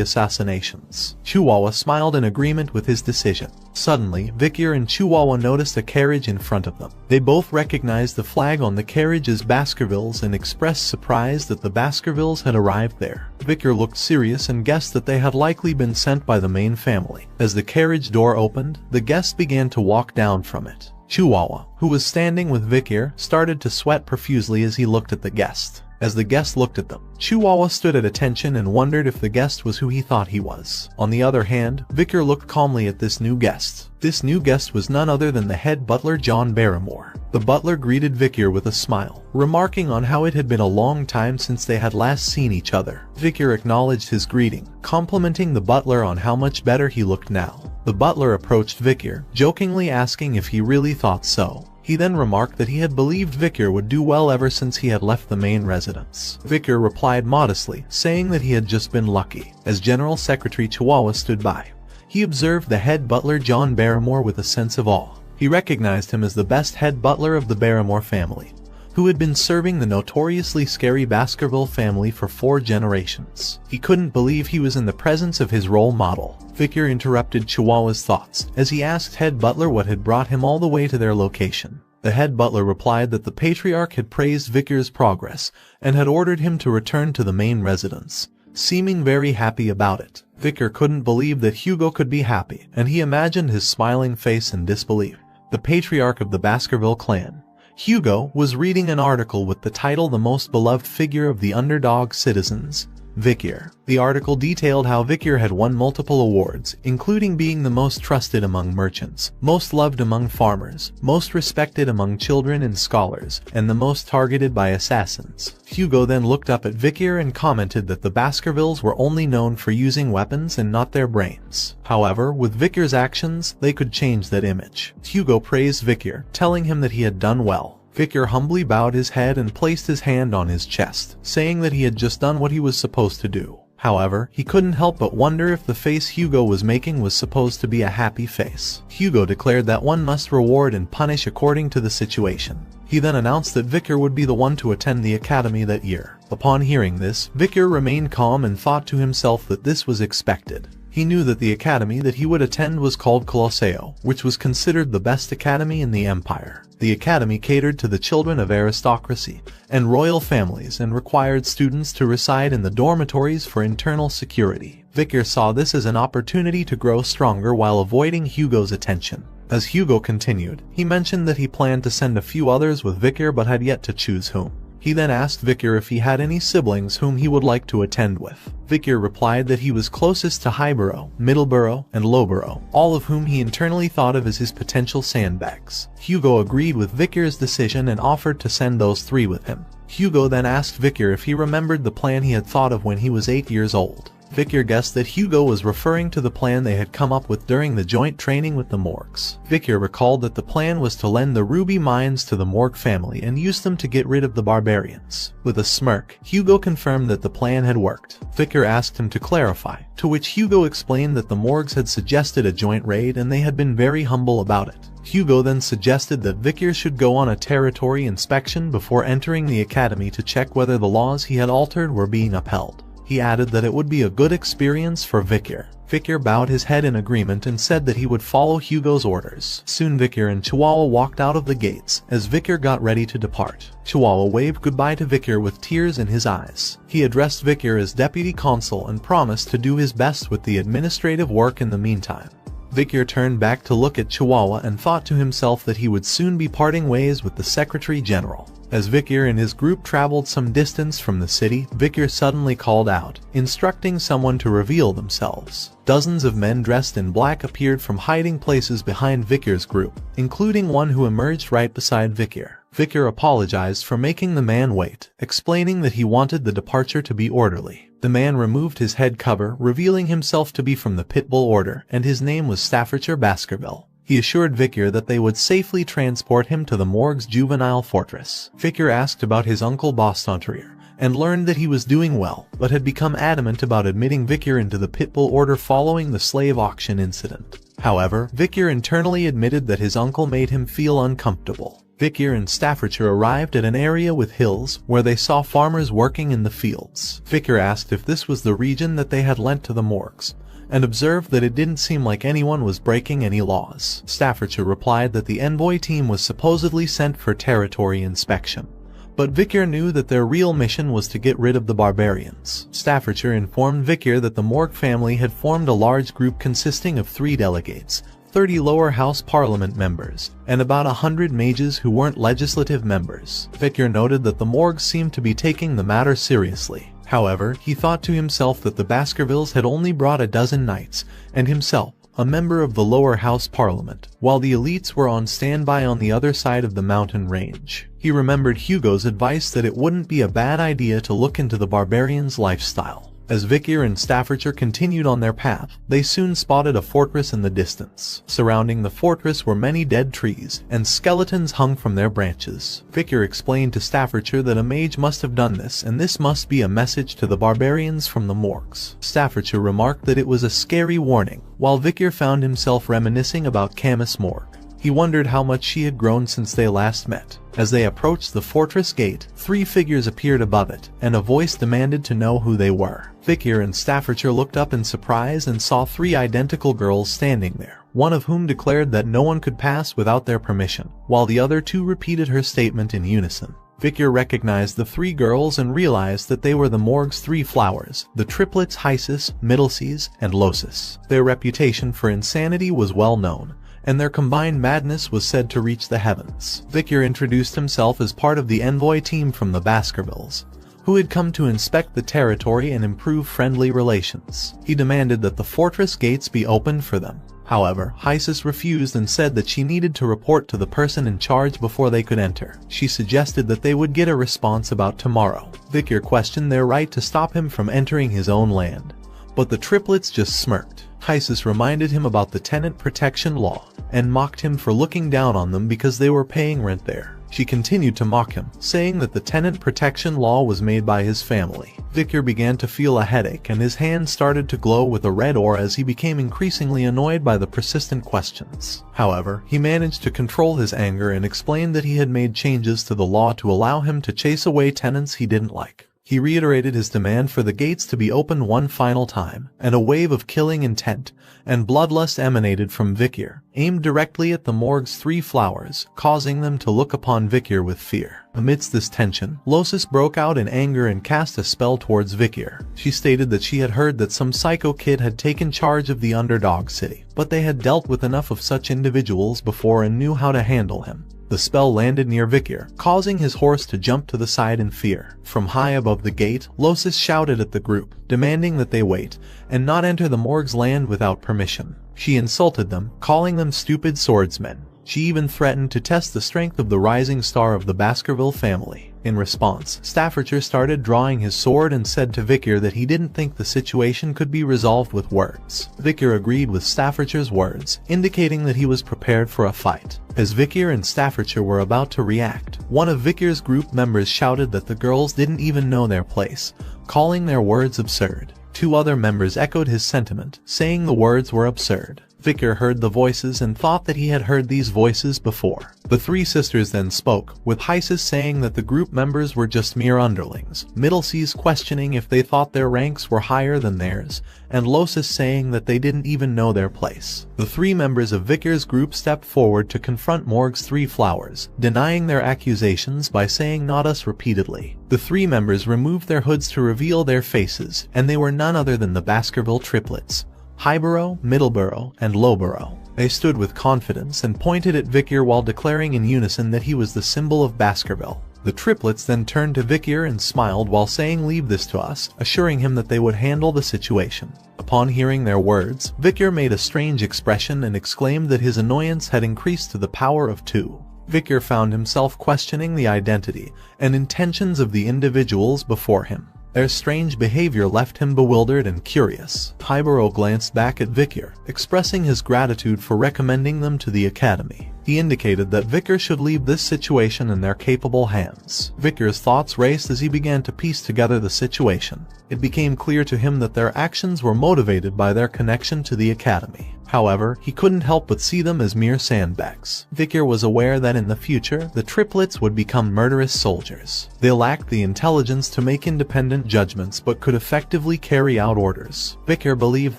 assassinations. Chihuahua smiled in agreement with his decision. Suddenly, Vicar and Chihuahua noticed a carriage in front of them. They both recognized the flag on the carriage as Baskervilles and expressed surprise that the Baskervilles had arrived there. Vicar looked serious and guessed that they had likely been sent by the main family. As the carriage door opened, the guests began to walk down from it. Chihuahua, who was standing with Vicar, started to sweat profusely as he looked at the guest. As the guest looked at them, Chihuahua stood at attention and wondered if the guest was who he thought he was. On the other hand, Vicar looked calmly at this new guest. This new guest was none other than the head butler, John Barrymore. The butler greeted Vicar with a smile, remarking on how it had been a long time since they had last seen each other. Vicar acknowledged his greeting, complimenting the butler on how much better he looked now. The butler approached Vicar, jokingly asking if he really thought so. He then remarked that he had believed Vicar would do well ever since he had left the main residence. Vicar replied modestly, saying that he had just been lucky. As General Secretary Chihuahua stood by, he observed the head butler John Barrymore with a sense of awe. He recognized him as the best head butler of the Barrymore family, who had been serving the notoriously scary Baskerville family for 4 generations. He couldn't believe he was in the presence of his role model. Victor interrupted Chihuahua's thoughts as he asked head butler what had brought him all the way to their location. The head butler replied that the patriarch had praised Victor's progress and had ordered him to return to the main residence, seeming very happy about it. Victor couldn't believe that Hugo could be happy, and he imagined his smiling face in disbelief. The patriarch of the Baskerville clan, Hugo, was reading an article with the title "The Most Beloved Figure of the Underdog Citizens, Victor." The article detailed how Victor had won multiple awards, including being the most trusted among merchants, most loved among farmers, most respected among children and scholars, and the most targeted by assassins. Hugo then looked up at Victor and commented that the Baskervilles were only known for using weapons and not their brains. However, with Victor's actions, they could change that image. Hugo praised Victor, telling him that he had done well. Victor humbly bowed his head and placed his hand on his chest, saying that he had just done what he was supposed to do. However, he couldn't help but wonder if the face Hugo was making was supposed to be a happy face. Hugo declared that one must reward and punish according to the situation. He then announced that Victor would be the one to attend the academy that year. Upon hearing this, Victor remained calm and thought to himself that this was expected. He knew that the academy that he would attend was called Colosseo, which was considered the best academy in the empire. The academy catered to the children of aristocracy and royal families and required students to reside in the dormitories for internal security. Victor saw this as an opportunity to grow stronger while avoiding Hugo's attention. As Hugo continued, he mentioned that he planned to send a few others with Victor but had yet to choose whom. He then asked Victor if he had any siblings whom he would like to attend with. Victor replied that he was closest to Highborough, Middleborough, and Lowborough, all of whom he internally thought of as his potential sandbags. Hugo agreed with Victor's decision and offered to send those 3 with him. Hugo then asked Victor if he remembered the plan he had thought of when he was 8 years old. Victor guessed that Hugo was referring to the plan they had come up with during the joint training with the Morgs. Victor recalled that the plan was to lend the ruby mines to the Morg family and use them to get rid of the barbarians. With a smirk, Hugo confirmed that the plan had worked. Victor asked him to clarify, to which Hugo explained that the Morgs had suggested a joint raid and they had been very humble about it. Hugo then suggested that Victor should go on a territory inspection before entering the academy to check whether the laws he had altered were being upheld. He added that it would be a good experience for Victor. Victor bowed his head in agreement and said that he would follow Hugo's orders. Soon Victor and Chihuahua walked out of the gates as Victor got ready to depart. Chihuahua waved goodbye to Victor with tears in his eyes. He addressed Victor as deputy consul and promised to do his best with the administrative work in the meantime. Victor turned back to look at Chihuahua and thought to himself that he would soon be parting ways with the Secretary General. As Victor and his group traveled some distance from the city, Victor suddenly called out, instructing someone to reveal themselves. Dozens of men dressed in black appeared from hiding places behind Victor's group, including one who emerged right beside Victor. Victor apologized for making the man wait, explaining that he wanted the departure to be orderly. The man removed his head cover, revealing himself to be from the Pitbull Order, and his name was Staffordshire Baskerville. He assured Victor that they would safely transport him to the Morg's juvenile fortress. Victor asked about his uncle Bostontrier, and learned that he was doing well, but had become adamant about admitting Victor into the Pitbull Order following the slave auction incident. However, Victor internally admitted that his uncle made him feel uncomfortable. Victor and Staffordshire arrived at an area with hills where they saw farmers working in the fields. Victor asked if this was the region that they had lent to the Morgs, and observed that it didn't seem like anyone was breaking any laws. Staffordshire replied that the envoy team was supposedly sent for territory inspection, but Victor knew that their real mission was to get rid of the barbarians. Staffordshire informed Victor that the Morg family had formed a large group consisting of 3 delegates, 30 lower house parliament members, and about 100 mages who weren't legislative members. Victor noted that the Morgs seemed to be taking the matter seriously. However, he thought to himself that the Baskervilles had only brought a dozen knights, and himself, a member of the lower house parliament, while the elites were on standby on the other side of the mountain range. He remembered Hugo's advice that it wouldn't be a bad idea to look into the barbarians' lifestyle. As Vicar and Staffordshire continued on their path, they soon spotted a fortress in the distance. Surrounding the fortress were many dead trees, and skeletons hung from their branches. Vicar explained to Staffordshire that a mage must have done this, and this must be a message to the barbarians from the morgues. Staffordshire remarked that it was a scary warning, while Vicar found himself reminiscing about Camus Morgue. He wondered how much she had grown since they last met. As they approached the fortress gate, 3 figures appeared above it, and a voice demanded to know who they were. Vicar and Staffordshire looked up in surprise and saw 3 identical girls standing there, one of whom declared that no one could pass without their permission, while the other 2 repeated her statement in unison. Vicar recognized the 3 girls and realized that they were the morgue's 3 flowers, the triplets Hysis, Middleseas, and Losis. Their reputation for insanity was well known, and their combined madness was said to reach the heavens. Vicar introduced himself as part of the envoy team from the Baskervilles, who had come to inspect the territory and improve friendly relations. He demanded that the fortress gates be opened for them. However, Hysis refused and said that she needed to report to the person in charge before they could enter. She suggested that they would get a response about tomorrow. Vicar questioned their right to stop him from entering his own land, but the triplets just smirked. Hysis reminded him about the tenant protection law, and mocked him for looking down on them because they were paying rent there. She continued to mock him, saying that the tenant protection law was made by his family. Vicar began to feel a headache and his hand started to glow with a red ore as he became increasingly annoyed by the persistent questions. However, he managed to control his anger and explained that he had made changes to the law to allow him to chase away tenants he didn't like. He reiterated his demand for the gates to be opened one final time, and a wave of killing intent and bloodlust emanated from Vicar, aimed directly at the morgue's 3 flowers, causing them to look upon Vicar with fear. Amidst this tension, Losis broke out in anger and cast a spell towards Vicar. She stated that she had heard that some psycho kid had taken charge of the underdog city, but they had dealt with enough of such individuals before and knew how to handle him. The spell landed near Vicar, causing his horse to jump to the side in fear. From high above the gate, Losis shouted at the group, demanding that they wait and not enter the morgue's land without permission. She insulted them, calling them stupid swordsmen. She even threatened to test the strength of the rising star of the Baskerville family. In response, Staffordshire started drawing his sword and said to Vicar that he didn't think the situation could be resolved with words. Vicar agreed with Staffordshire's words, indicating that he was prepared for a fight. As Vicar and Staffordshire were about to react, one of Vicar's group members shouted that the girls didn't even know their place, calling their words absurd. 2 other members echoed his sentiment, saying the words were absurd. Vicar heard the voices and thought that he had heard these voices before. The 3 sisters then spoke, with Hysis saying that the group members were just mere underlings, Middleseas questioning if they thought their ranks were higher than theirs, and Losis saying that they didn't even know their place. The 3 members of Vicar's group stepped forward to confront Morgue's 3 flowers, denying their accusations by saying "not us" repeatedly. The 3 members removed their hoods to reveal their faces, and they were none other than the Baskerville triplets, Highborough, Middleborough, and Lowborough. They stood with confidence and pointed at Vicar while declaring in unison that he was the symbol of Baskerville. The triplets then turned to Vicar and smiled while saying "leave this to us," assuring him that they would handle the situation. Upon hearing their words, Vicar made a strange expression and exclaimed that his annoyance had increased to the power of 2. Vicar found himself questioning the identity and intentions of the individuals before him. Their strange behavior left him bewildered and curious. Highborough glanced back at Vicar, expressing his gratitude for recommending them to the academy. He indicated that Vicar should leave this situation in their capable hands. Vicar's thoughts raced as he began to piece together the situation. It became clear to him that their actions were motivated by their connection to the academy. However, he couldn't help but see them as mere sandbags. Vicar was aware that in the future, the triplets would become murderous soldiers. They lacked the intelligence to make independent judgments but could effectively carry out orders. Vicar believed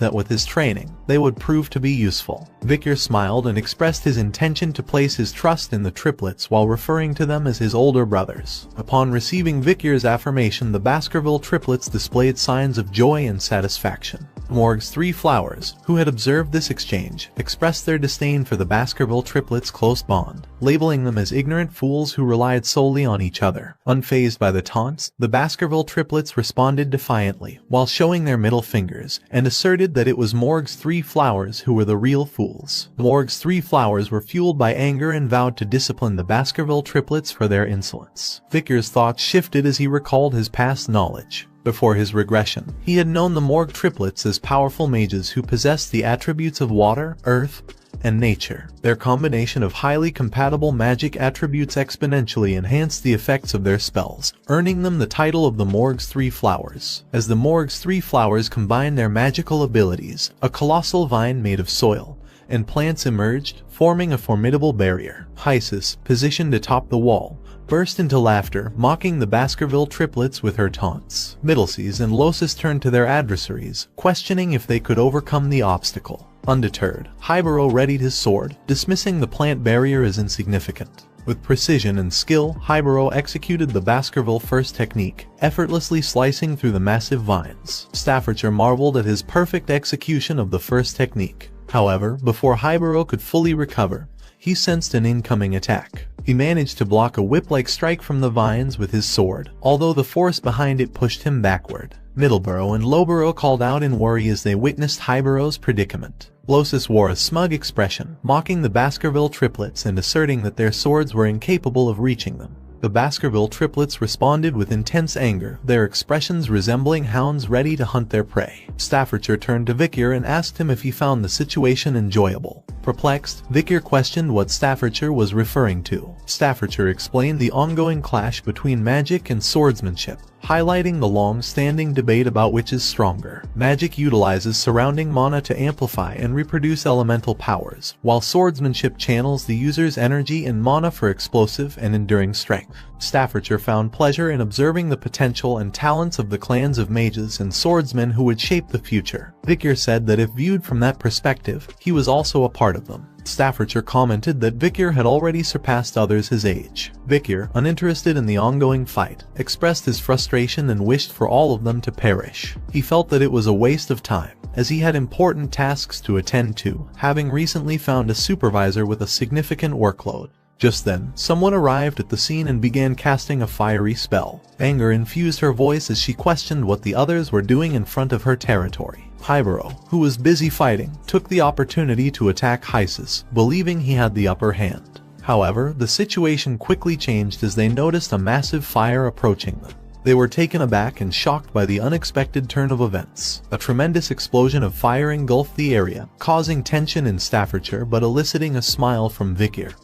that with his training, they would prove to be useful. Vicar smiled and expressed his intention to place his trust in the triplets while referring to them as his older brothers. Upon receiving Vicar's affirmation, the Baskerville triplets displayed signs of joy and satisfaction. Morgue's 3 flowers, who had observed this exchange, expressed their disdain for the Baskerville triplets' close bond, labeling them as ignorant fools who relied solely on each other. Unfazed by the taunts, the Baskerville triplets responded defiantly, while showing their middle fingers, and asserted that it was Morgue's 3 flowers who were the real fools. Morgue's 3 flowers were fueled by anger and vowed to discipline the Baskerville triplets for their insolence. Vicar's thoughts shifted as he recalled his past knowledge. Before his regression, he had known the Morgue triplets as powerful mages who possessed the attributes of water, earth, and nature. Their combination of highly compatible magic attributes exponentially enhanced the effects of their spells, earning them the title of the Morgue's Three Flowers. As the Morgue's Three Flowers combined their magical abilities, a colossal vine made of soil and plants emerged, forming a formidable barrier. Hysis, positioned atop the wall, burst into laughter, mocking the Baskerville triplets with her taunts. Middleseas and Losis turned to their adversaries, questioning if they could overcome the obstacle. Undeterred, Hybero readied his sword, dismissing the plant barrier as insignificant. With precision and skill, Hybero executed the Baskerville First technique, effortlessly slicing through the massive vines. Staffordshire marveled at his perfect execution of the first technique. However, before Hybero could fully recover, he sensed an incoming attack. He managed to block a whip-like strike from the vines with his sword, although the force behind it pushed him backward. Middleborough and Lowborough called out in worry as they witnessed Hybero's predicament. Losis wore a smug expression, mocking the Baskerville triplets and asserting that their swords were incapable of reaching them. The Baskerville triplets responded with intense anger, their expressions resembling hounds ready to hunt their prey. Staffordshire turned to Vickers and asked him if he found the situation enjoyable. Perplexed, Vickers questioned what Staffordshire was referring to. Staffordshire explained the ongoing clash between magic and swordsmanship, highlighting the long-standing debate about which is stronger. Magic utilizes surrounding mana to amplify and reproduce elemental powers, while swordsmanship channels the user's energy and mana for explosive and enduring strength. Staffordshire found pleasure in observing the potential and talents of the clans of mages and swordsmen who would shape the future. Vickers said that if viewed from that perspective, he was also a part of them. Staffordshire commented that Vickers had already surpassed others his age. Vickers, uninterested in the ongoing fight, expressed his frustration and wished for all of them to perish. He felt that it was a waste of time, as he had important tasks to attend to, having recently found a supervisor with a significant workload. Just then, someone arrived at the scene and began casting a fiery spell. Anger infused her voice as she questioned what the others were doing in front of her territory. Hybero, who was busy fighting, took the opportunity to attack Hysis, believing he had the upper hand. However, the situation quickly changed as they noticed a massive fire approaching them. They were taken aback and shocked by the unexpected turn of events. A tremendous explosion of fire engulfed the area, causing tension in Staffordshire but eliciting a smile from Vickers,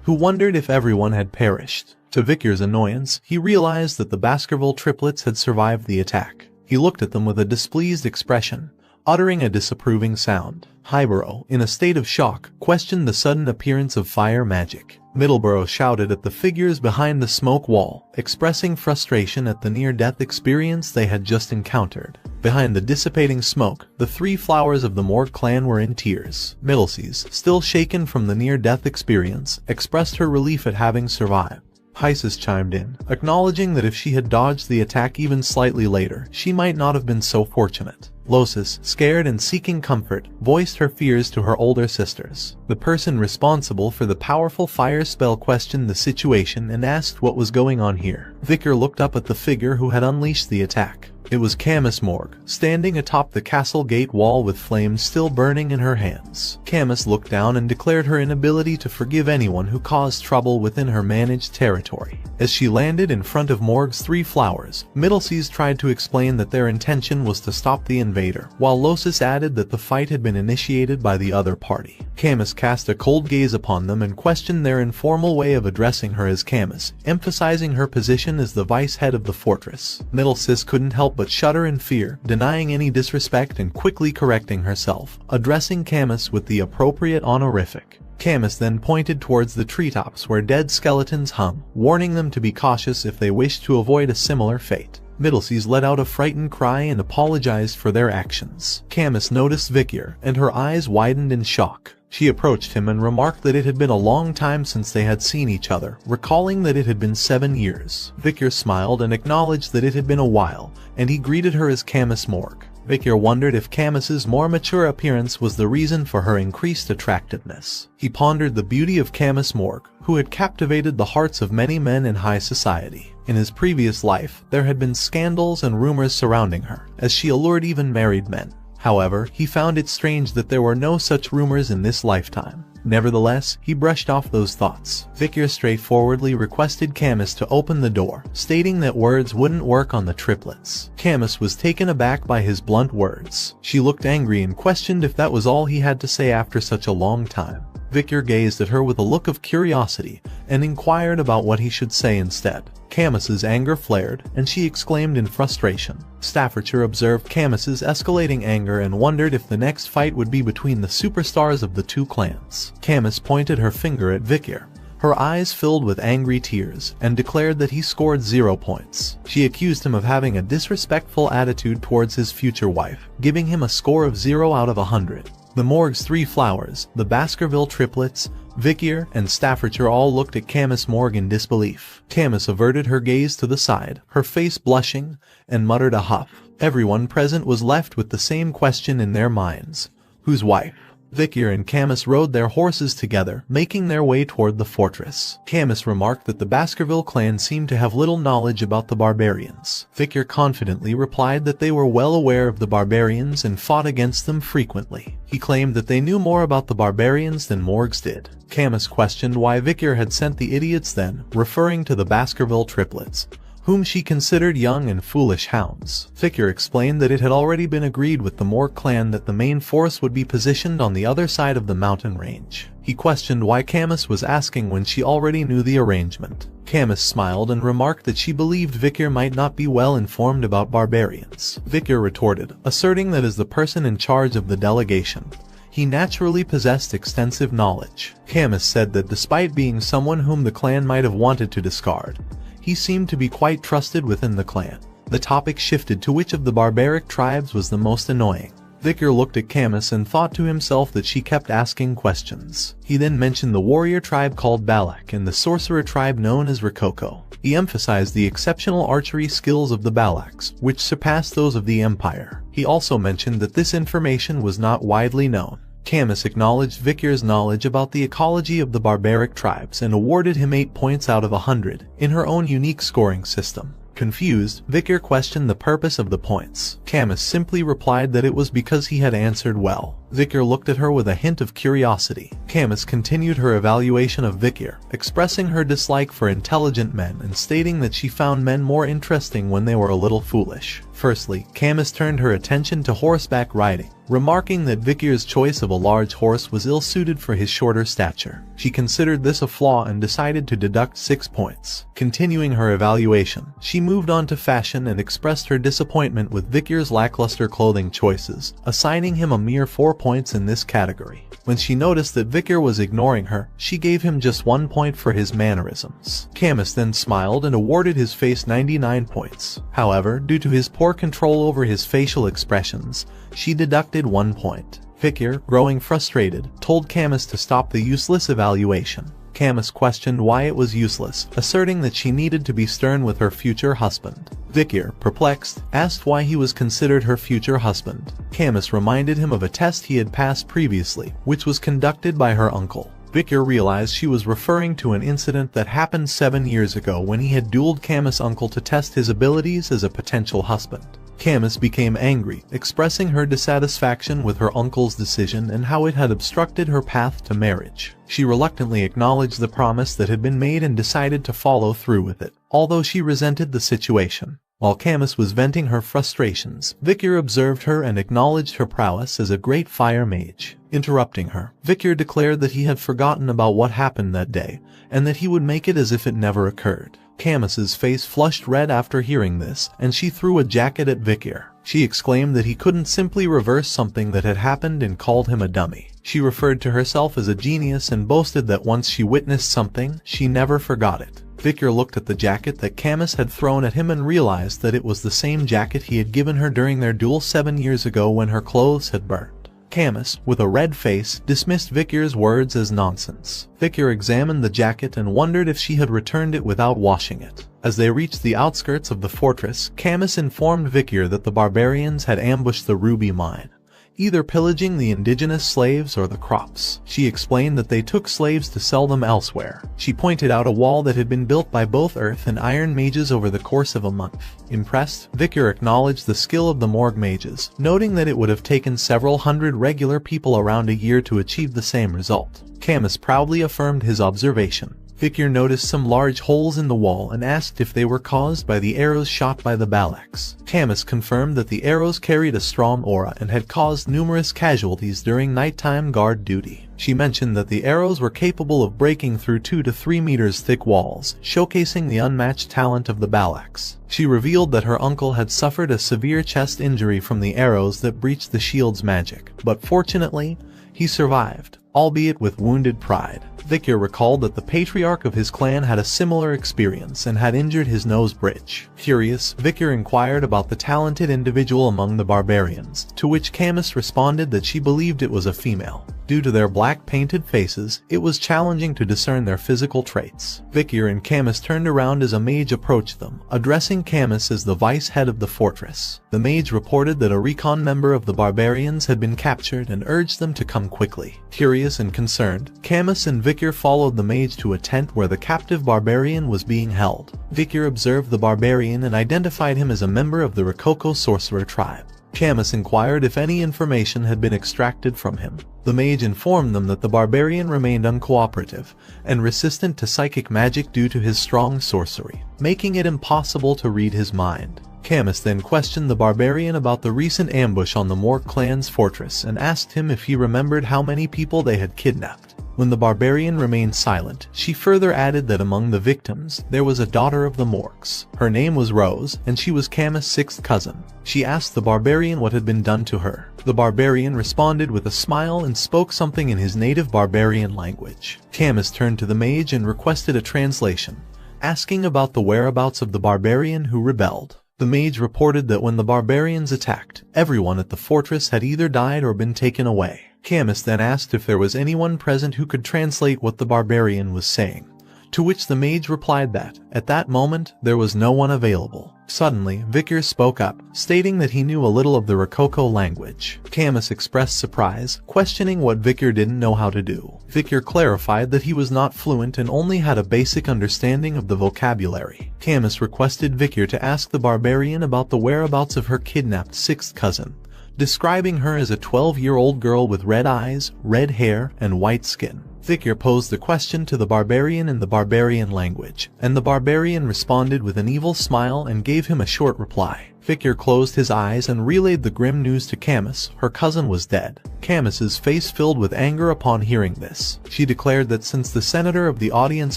who wondered if everyone had perished. To Vickers' annoyance, he realized that the Baskerville triplets had survived the attack. He looked at them with a displeased expression, uttering a disapproving sound. Hybero, in a state of shock, questioned the sudden appearance of fire magic. Middleborough shouted at the figures behind the smoke wall, expressing frustration at the near-death experience they had just encountered. Behind the dissipating smoke, the three flowers of the Morgue clan were in tears. Middleseas, still shaken from the near-death experience, expressed her relief at having survived. Hysis chimed in, acknowledging that if she had dodged the attack even slightly later, she might not have been so fortunate. Losis, scared and seeking comfort, voiced her fears to her older sisters. The person responsible for the powerful fire spell questioned the situation and asked what was going on here. Vickers looked up at the figure who had unleashed the attack. It was Camus Morgue, standing atop the castle gate wall with flames still burning in her hands. Camus looked down and declared her inability to forgive anyone who caused trouble within her managed territory. As she landed in front of Morgue's three flowers, Middleseas tried to explain that their intention was to stop the invader, while Losis added that the fight had been initiated by the other party. Camus cast a cold gaze upon them and questioned their informal way of addressing her as Camus, emphasizing her position as the vice head of the fortress. Middleseas couldn't help but shudder in fear, denying any disrespect and quickly correcting herself, addressing Camus with the appropriate honorific. Camus then pointed towards the treetops where dead skeletons hung, warning them to be cautious if they wished to avoid a similar fate. Middleseas let out a frightened cry and apologized for their actions. Camus noticed Vickers, and her eyes widened in shock. She approached him and remarked that it had been a long time since they had seen each other, recalling that it had been 7 years. Vickers smiled and acknowledged that it had been a while, and he greeted her as Camus Morgue. Vickers wondered if Camus's more mature appearance was the reason for her increased attractiveness. He pondered the beauty of Camus Morgue, who had captivated the hearts of many men in high society. In his previous life, there had been scandals and rumors surrounding her, as she allured even married men. However, he found it strange that there were no such rumors in this lifetime. Nevertheless, he brushed off those thoughts. Vikir straightforwardly requested Camus to open the door, stating that words wouldn't work on the triplets. Camus was taken aback by his blunt words. She looked angry and questioned if that was all he had to say after such a long time. Vikir gazed at her with a look of curiosity and inquired about what he should say instead. Camus's anger flared, and she exclaimed in frustration. Staffordshire observed Camus's escalating anger and wondered if the next fight would be between the superstars of the two clans. Camus pointed her finger at Vikir. Her eyes filled with angry tears, and declared that he scored 0 points. She accused him of having a disrespectful attitude towards his future wife, giving him a score of 0 out of 100. The Morg's three flowers, the Baskerville triplets, Vikir, and Staffordshire all looked at Camus Morg in disbelief. Camus averted her gaze to the side, her face blushing, and muttered a huff. Everyone present was left with the same question in their minds. Whose wife? Vikir and Camus rode their horses together, making their way toward the fortress. Camus remarked that the Baskerville clan seemed to have little knowledge about the barbarians. Vikir confidently replied that they were well aware of the barbarians and fought against them frequently. He claimed that they knew more about the barbarians than Morgs did. Camus questioned why Vikir had sent the idiots then, referring to the Baskerville triplets, whom she considered young and foolish hounds. Vikir explained that it had already been agreed with the Morg clan that the main force would be positioned on the other side of the mountain range. He questioned why Camus was asking when she already knew the arrangement. Camus smiled and remarked that she believed Vikir might not be well informed about barbarians. Vikir retorted, asserting that as the person in charge of the delegation, he naturally possessed extensive knowledge. Camus said that despite being someone whom the clan might have wanted to discard, he seemed to be quite trusted within the clan. The topic shifted to which of the barbaric tribes was the most annoying. Vikir looked at Camus and thought to himself that she kept asking questions. He then mentioned the warrior tribe called Balak and the sorcerer tribe known as Rokoko. He emphasized the exceptional archery skills of the Balaks, which surpassed those of the Empire. He also mentioned that this information was not widely known. Camus acknowledged Vikir's knowledge about the ecology of the barbaric tribes and awarded him 8 points out of 100 in her own unique scoring system. Confused, Vikir questioned the purpose of the points. Camus simply replied that it was because he had answered well. Vikir looked at her with a hint of curiosity. Camus continued her evaluation of Vikir, expressing her dislike for intelligent men and stating that she found men more interesting when they were a little foolish. Firstly, Camus turned her attention to horseback riding, remarking that Vikir's choice of a large horse was ill-suited for his shorter stature. She considered this a flaw and decided to deduct 6 points. Continuing her evaluation, she moved on to fashion and expressed her disappointment with Vikir's lackluster clothing choices, assigning him a mere 4 points in this category. When she noticed that Vikir was ignoring her, she gave him just 1 point for his mannerisms. Camus then smiled and awarded his face 99 points. However, due to his poor control over his facial expressions, she deducted 1 point. Vikir, growing frustrated, told Camus to stop the useless evaluation. Camus questioned why it was useless, asserting that she needed to be stern with her future husband. Vikir, perplexed, asked why he was considered her future husband. Camus reminded him of a test he had passed previously, which was conducted by her uncle. Vikir realized she was referring to an incident that happened 7 years ago when he had dueled Camus' uncle to test his abilities as a potential husband. Camus became angry, expressing her dissatisfaction with her uncle's decision and how it had obstructed her path to marriage. She reluctantly acknowledged the promise that had been made and decided to follow through with it, although she resented the situation. While Camus was venting her frustrations, Vikir observed her and acknowledged her prowess as a great fire mage. Interrupting her, Vikir declared that he had forgotten about what happened that day, and that he would make it as if it never occurred. Camus's face flushed red after hearing this, and she threw a jacket at Vikir. She exclaimed that he couldn't simply reverse something that had happened and called him a dummy. She referred to herself as a genius and boasted that once she witnessed something, she never forgot it. Vikir looked at the jacket that Camus had thrown at him and realized that it was the same jacket he had given her during their duel 7 years ago when her clothes had burned. Camus, with a red face, dismissed Vikir's words as nonsense. Vikir examined the jacket and wondered if she had returned it without washing it. As they reached the outskirts of the fortress, Camus informed Vikir that the barbarians had ambushed the ruby mine. either pillaging the indigenous slaves or the crops. She explained that they took slaves to sell them elsewhere. She pointed out a wall that had been built by both earth and iron mages over the course of a month. Impressed, Vicar acknowledged the skill of the morgue mages, noting that it would have taken several hundred regular people around a year to achieve the same result. Camus proudly affirmed his observation. Vicar noticed some large holes in the wall and asked if they were caused by the arrows shot by the Balaks. Camus confirmed that the arrows carried a strong aura and had caused numerous casualties during nighttime guard duty. She mentioned that the arrows were capable of breaking through 2 to 3 meters thick walls, showcasing the unmatched talent of the Balaks. She revealed that her uncle had suffered a severe chest injury from the arrows that breached the shield's magic, but fortunately, he survived, albeit with wounded pride. Vicar recalled that the patriarch of his clan had a similar experience and had injured his nose bridge. Curious, Vicar inquired about the talented individual among the barbarians, to which Camus responded that she believed it was a female. Due to their black painted faces, it was challenging to discern their physical traits. Vicar and Camus turned around as a mage approached them, addressing Camus as the vice head of the fortress. The mage reported that a recon member of the barbarians had been captured and urged them to come quickly. Curious and concerned, Camus and Vicar followed the mage to a tent where the captive barbarian was being held. Vicar observed the barbarian and identified him as a member of the Rococo sorcerer tribe. Camus inquired if any information had been extracted from him. The mage informed them that the barbarian remained uncooperative and resistant to psychic magic due to his strong sorcery, making it impossible to read his mind. Camus then questioned the barbarian about the recent ambush on the Morgue clan's fortress and asked him if he remembered how many people they had kidnapped. When the barbarian remained silent, she further added that among the victims, there was a daughter of the Morgues. Her name was Rose, and she was Camus' 6th cousin. She asked the barbarian what had been done to her. The barbarian responded with a smile and spoke something in his native barbarian language. Camus turned to the mage and requested a translation, asking about the whereabouts of the barbarian who rebelled. The mage reported that when the barbarians attacked, everyone at the fortress had either died or been taken away. Camus then asked if there was anyone present who could translate what the barbarian was saying, to which the mage replied that, at that moment, there was no one available. Suddenly, Vicar spoke up, stating that he knew a little of the Rococo language. Camus expressed surprise, questioning what Vicar didn't know how to do. Vicar clarified that he was not fluent and only had a basic understanding of the vocabulary. Camus requested Vicar to ask the barbarian about the whereabouts of her kidnapped 6th cousin, describing her as a 12-year-old girl with red eyes, red hair, and white skin. Vicar posed the question to the barbarian in the barbarian language, and the barbarian responded with an evil smile and gave him a short reply. Vicar closed his eyes and relayed the grim news to Camus: her cousin was dead. Camus's face filled with anger upon hearing this. She declared that since the senator of the audience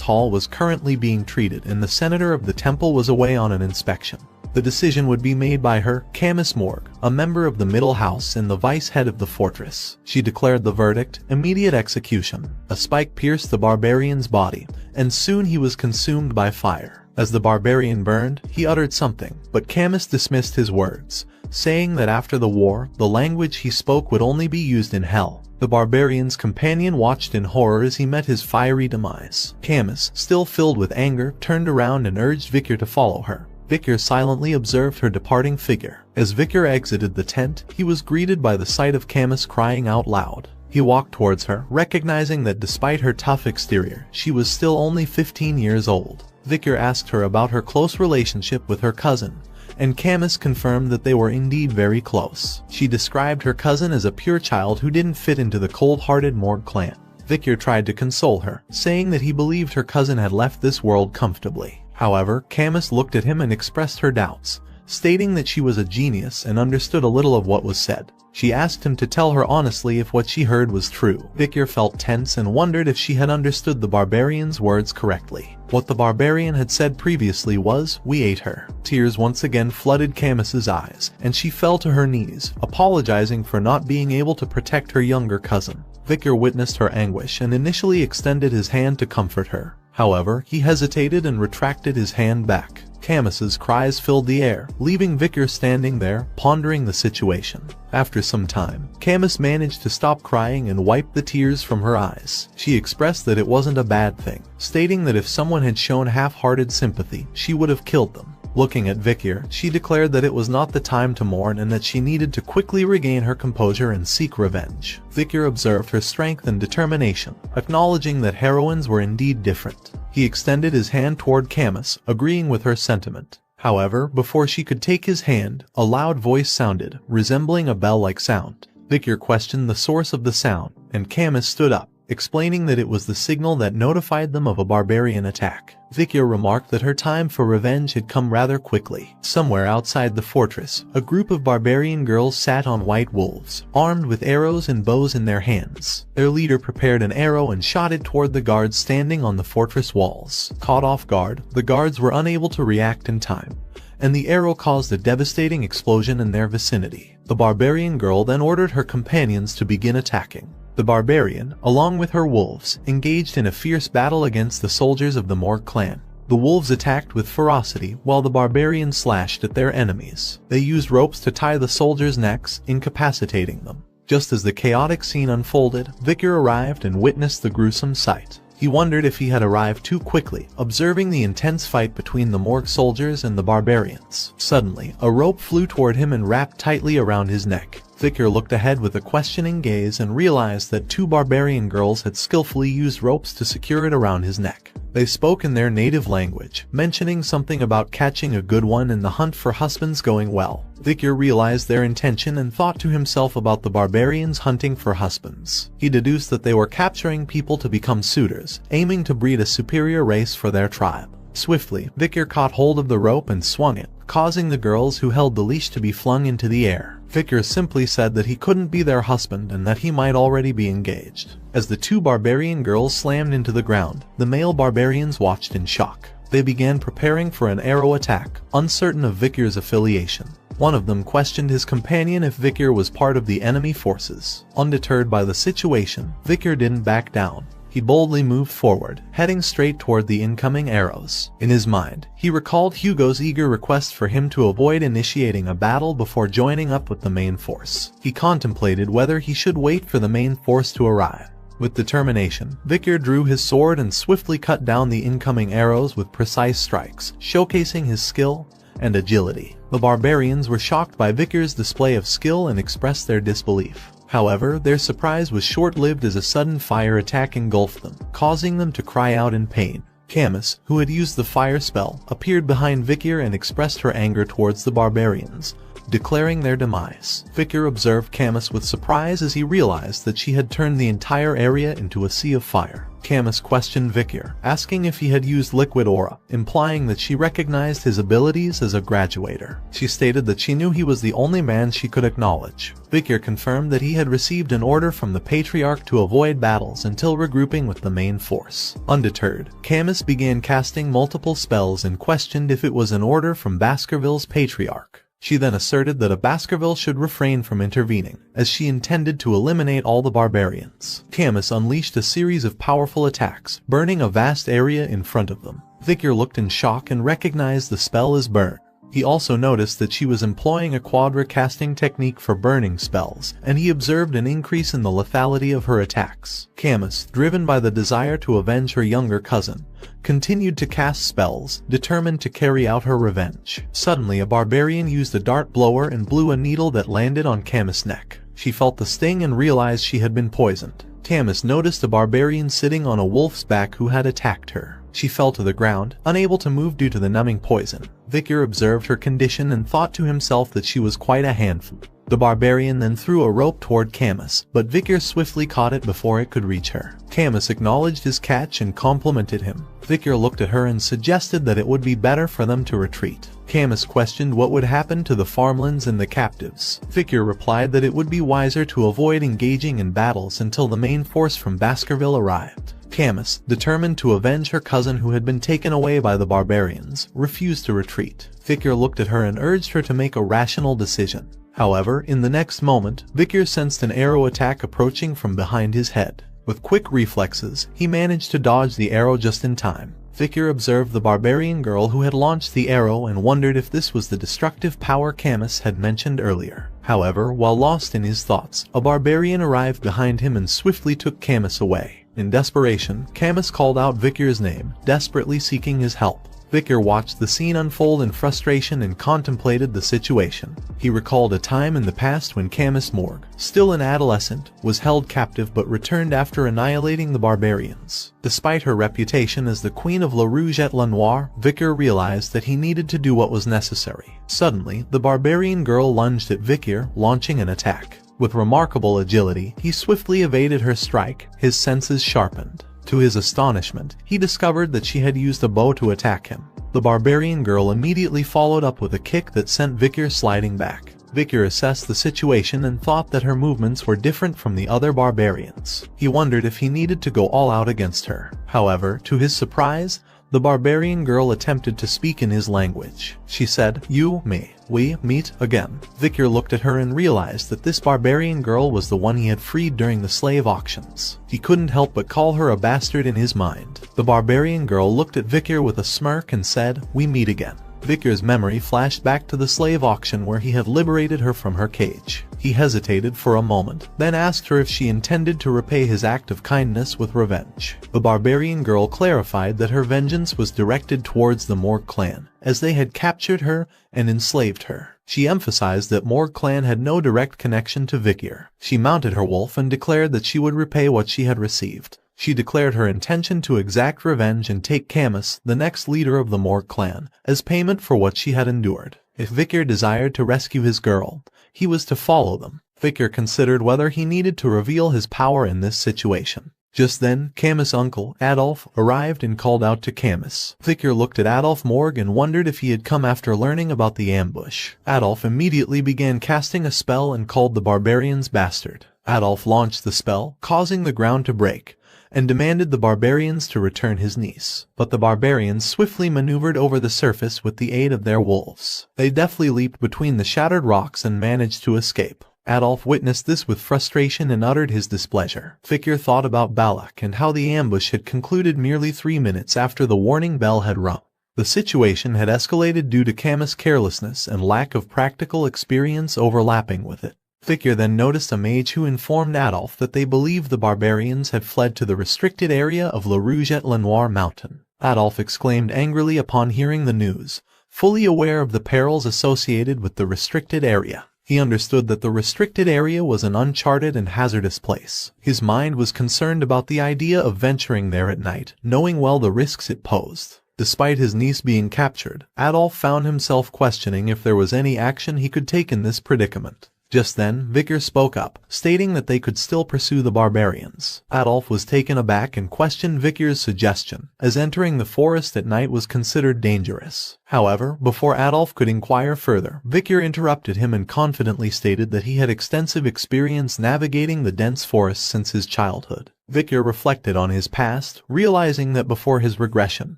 hall was currently being treated and the senator of the temple was away on an inspection, the decision would be made by her, Camus Morgue, a member of the middle house and the vice head of the fortress. She declared the verdict: immediate execution. A spike pierced the barbarian's body, and soon he was consumed by fire. As the barbarian burned, he uttered something, but Camus dismissed his words, saying that after the war, the language he spoke would only be used in hell. The barbarian's companion watched in horror as he met his fiery demise. Camus, still filled with anger, turned around and urged Vicar to follow her. Vicar silently observed her departing figure. As Vicar exited the tent, he was greeted by the sight of Camus crying out loud. He walked towards her, recognizing that despite her tough exterior, she was still only 15 years old. Vicar asked her about her close relationship with her cousin, and Camus confirmed that they were indeed very close. She described her cousin as a pure child who didn't fit into the cold-hearted Morgue clan. Vicar tried to console her, saying that he believed her cousin had left this world comfortably. However, Camus looked at him and expressed her doubts, stating that she was a genius and understood a little of what was said. She asked him to tell her honestly if what she heard was true. Vicar felt tense and wondered if she had understood the barbarian's words correctly. What the barbarian had said previously was, "We ate her." Tears once again flooded Camus's eyes, and she fell to her knees, apologizing for not being able to protect her younger cousin. Vicar witnessed her anguish and initially extended his hand to comfort her. However, he hesitated and retracted his hand back. Camus's cries filled the air, leaving Vicar standing there, pondering the situation. After some time, Camus managed to stop crying and wipe the tears from her eyes. She expressed that it wasn't a bad thing, stating that if someone had shown half-hearted sympathy, she would have killed them. Looking at Vikir, she declared that it was not the time to mourn and that she needed to quickly regain her composure and seek revenge. Vikir observed her strength and determination, acknowledging that heroines were indeed different. He extended his hand toward Camus, agreeing with her sentiment. However, before she could take his hand, a loud voice sounded, resembling a bell-like sound. Vikir questioned the source of the sound, and Camus stood up, explaining that it was the signal that notified them of a barbarian attack. Vikir remarked that her time for revenge had come rather quickly. Somewhere outside the fortress, a group of barbarian girls sat on white wolves, armed with arrows and bows in their hands. Their leader prepared an arrow and shot it toward the guards standing on the fortress walls. Caught off guard, the guards were unable to react in time, and the arrow caused a devastating explosion in their vicinity. The barbarian girl then ordered her companions to begin attacking. The barbarian, along with her wolves, engaged in a fierce battle against the soldiers of the Morg clan. The wolves attacked with ferocity while the barbarians slashed at their enemies. They used ropes to tie the soldiers' necks, incapacitating them. Just as the chaotic scene unfolded, Vikir arrived and witnessed the gruesome sight. He wondered if he had arrived too quickly, observing the intense fight between the Morg soldiers and the barbarians. Suddenly, a rope flew toward him and wrapped tightly around his neck. Vikir looked ahead with a questioning gaze and realized that two barbarian girls had skillfully used ropes to secure it around his neck. They spoke in their native language, mentioning something about catching a good one and the hunt for husbands going well. Vikir realized their intention and thought to himself about the barbarians hunting for husbands. He deduced that they were capturing people to become suitors, aiming to breed a superior race for their tribe. Swiftly, Vikir caught hold of the rope and swung it, causing the girls who held the leash to be flung into the air. Vikir simply said that he couldn't be their husband and that he might already be engaged. As the two barbarian girls slammed into the ground, the male barbarians watched in shock. They began preparing for an arrow attack, uncertain of Vikir's affiliation. One of them questioned his companion if Vikir was part of the enemy forces. Undeterred by the situation, Vikir didn't back down. He boldly moved forward, heading straight toward the incoming arrows. In his mind, he recalled Hugo's eager request for him to avoid initiating a battle before joining up with the main force. He contemplated whether he should wait for the main force to arrive. With determination, Vikir drew his sword and swiftly cut down the incoming arrows with precise strikes, showcasing his skill and agility. The barbarians were shocked by Vikir's display of skill and expressed their disbelief. However, their surprise was short-lived as a sudden fire attack engulfed them, causing them to cry out in pain. Camus, who had used the fire spell, appeared behind Vikir and expressed her anger towards the barbarians, declaring their demise. Vikir observed Camus with surprise as he realized that she had turned the entire area into a sea of fire. Camus questioned Vikir, asking if he had used liquid aura, implying that she recognized his abilities as a graduator. She stated that she knew he was the only man she could acknowledge. Vikir confirmed that he had received an order from the Patriarch to avoid battles until regrouping with the main force. Undeterred, Camus began casting multiple spells and questioned if it was an order from Baskerville's Patriarch. She then asserted that a Baskerville should refrain from intervening, as she intended to eliminate all the barbarians. Camus unleashed a series of powerful attacks, burning a vast area in front of them. Vikir looked in shock and recognized the spell as burn. He also noticed that she was employing a quadra casting technique for burning spells, and he observed an increase in the lethality of her attacks. Camus, driven by the desire to avenge her younger cousin, continued to cast spells, determined to carry out her revenge. Suddenly, a barbarian used a dart blower and blew a needle that landed on Camus' neck. She felt the sting and realized she had been poisoned. Camus noticed a barbarian sitting on a wolf's back who had attacked her. She fell to the ground, unable to move due to the numbing poison. Vikir observed her condition and thought to himself that she was quite a handful. The barbarian then threw a rope toward Camus, but Vikir swiftly caught it before it could reach her. Camus acknowledged his catch and complimented him. Vikir looked at her and suggested that it would be better for them to retreat. Camus questioned what would happen to the farmlands and the captives. Vikir replied that it would be wiser to avoid engaging in battles until the main force from Baskerville arrived. Camus, determined to avenge her cousin who had been taken away by the barbarians, refused to retreat. Vikir looked at her and urged her to make a rational decision. However, in the next moment, Vikir sensed an arrow attack approaching from behind his head. With quick reflexes, he managed to dodge the arrow just in time. Vikir observed the barbarian girl who had launched the arrow and wondered if this was the destructive power Camus had mentioned earlier. However, while lost in his thoughts, a barbarian arrived behind him and swiftly took Camus away. In desperation, Camus called out Vikir's name, desperately seeking his help. Vicar watched the scene unfold in frustration and contemplated the situation. He recalled a time in the past when Camus Morgue, still an adolescent, was held captive but returned after annihilating the barbarians. Despite her reputation as the Queen of La Rouge et La Noire, Vicar realized that he needed to do what was necessary. Suddenly, the barbarian girl lunged at Vicar, launching an attack. With remarkable agility, he swiftly evaded her strike, his senses sharpened. To his astonishment, he discovered that she had used a bow to attack him. The barbarian girl immediately followed up with a kick that sent Vicar sliding back. Vicar assessed the situation and thought that her movements were different from the other barbarians. He wondered if he needed to go all out against her. However, to his surprise, the barbarian girl attempted to speak in his language. She said, "You, me, we meet again." Vicar looked at her and realized that this barbarian girl was the one he had freed during the slave auctions. He couldn't help but call her a bastard in his mind. The barbarian girl looked at Vicar with a smirk and said, "We meet again." Vicar's memory flashed back to the slave auction where he had liberated her from her cage. He hesitated for a moment, then asked her if she intended to repay his act of kindness with revenge. The barbarian girl clarified that her vengeance was directed towards the Morgue clan, as they had captured her and enslaved her. She emphasized that Morgue clan had no direct connection to Vicar. She mounted her wolf and declared that she would repay what she had received. She declared her intention to exact revenge and take Camus, the next leader of the Morgue clan, as payment for what she had endured. If Vicar desired to rescue his girl, he was to follow them. Vicar considered whether he needed to reveal his power in this situation. Just then, Camus' uncle, Adolf, arrived and called out to Camus. Vicar looked at Adolf Morgue and wondered if he had come after learning about the ambush. Adolf immediately began casting a spell and called the barbarians bastard. Adolf launched the spell, causing the ground to break, and demanded the barbarians to return his niece. But the barbarians swiftly maneuvered over the surface with the aid of their wolves. They deftly leaped between the shattered rocks and managed to escape. Adolf witnessed this with frustration and uttered his displeasure. Vicar thought about Balak and how the ambush had concluded merely 3 minutes after the warning bell had rung. The situation had escalated due to Camus' carelessness and lack of practical experience overlapping with it. Vicar then noticed a mage who informed Adolf that they believed the barbarians had fled to the restricted area of La Rouge et La Noire mountain. Adolf exclaimed angrily upon hearing the news, fully aware of the perils associated with the restricted area. He understood that the restricted area was an uncharted and hazardous place. His mind was concerned about the idea of venturing there at night, knowing well the risks it posed. Despite his niece being captured, Adolf found himself questioning if there was any action he could take in this predicament. Just then, Vicar spoke up, stating that they could still pursue the barbarians. Adolf was taken aback and questioned Vicar's suggestion, as entering the forest at night was considered dangerous. However, before Adolf could inquire further, Vicar interrupted him and confidently stated that he had extensive experience navigating the dense forest since his childhood. Vicar reflected on his past, realizing that before his regression,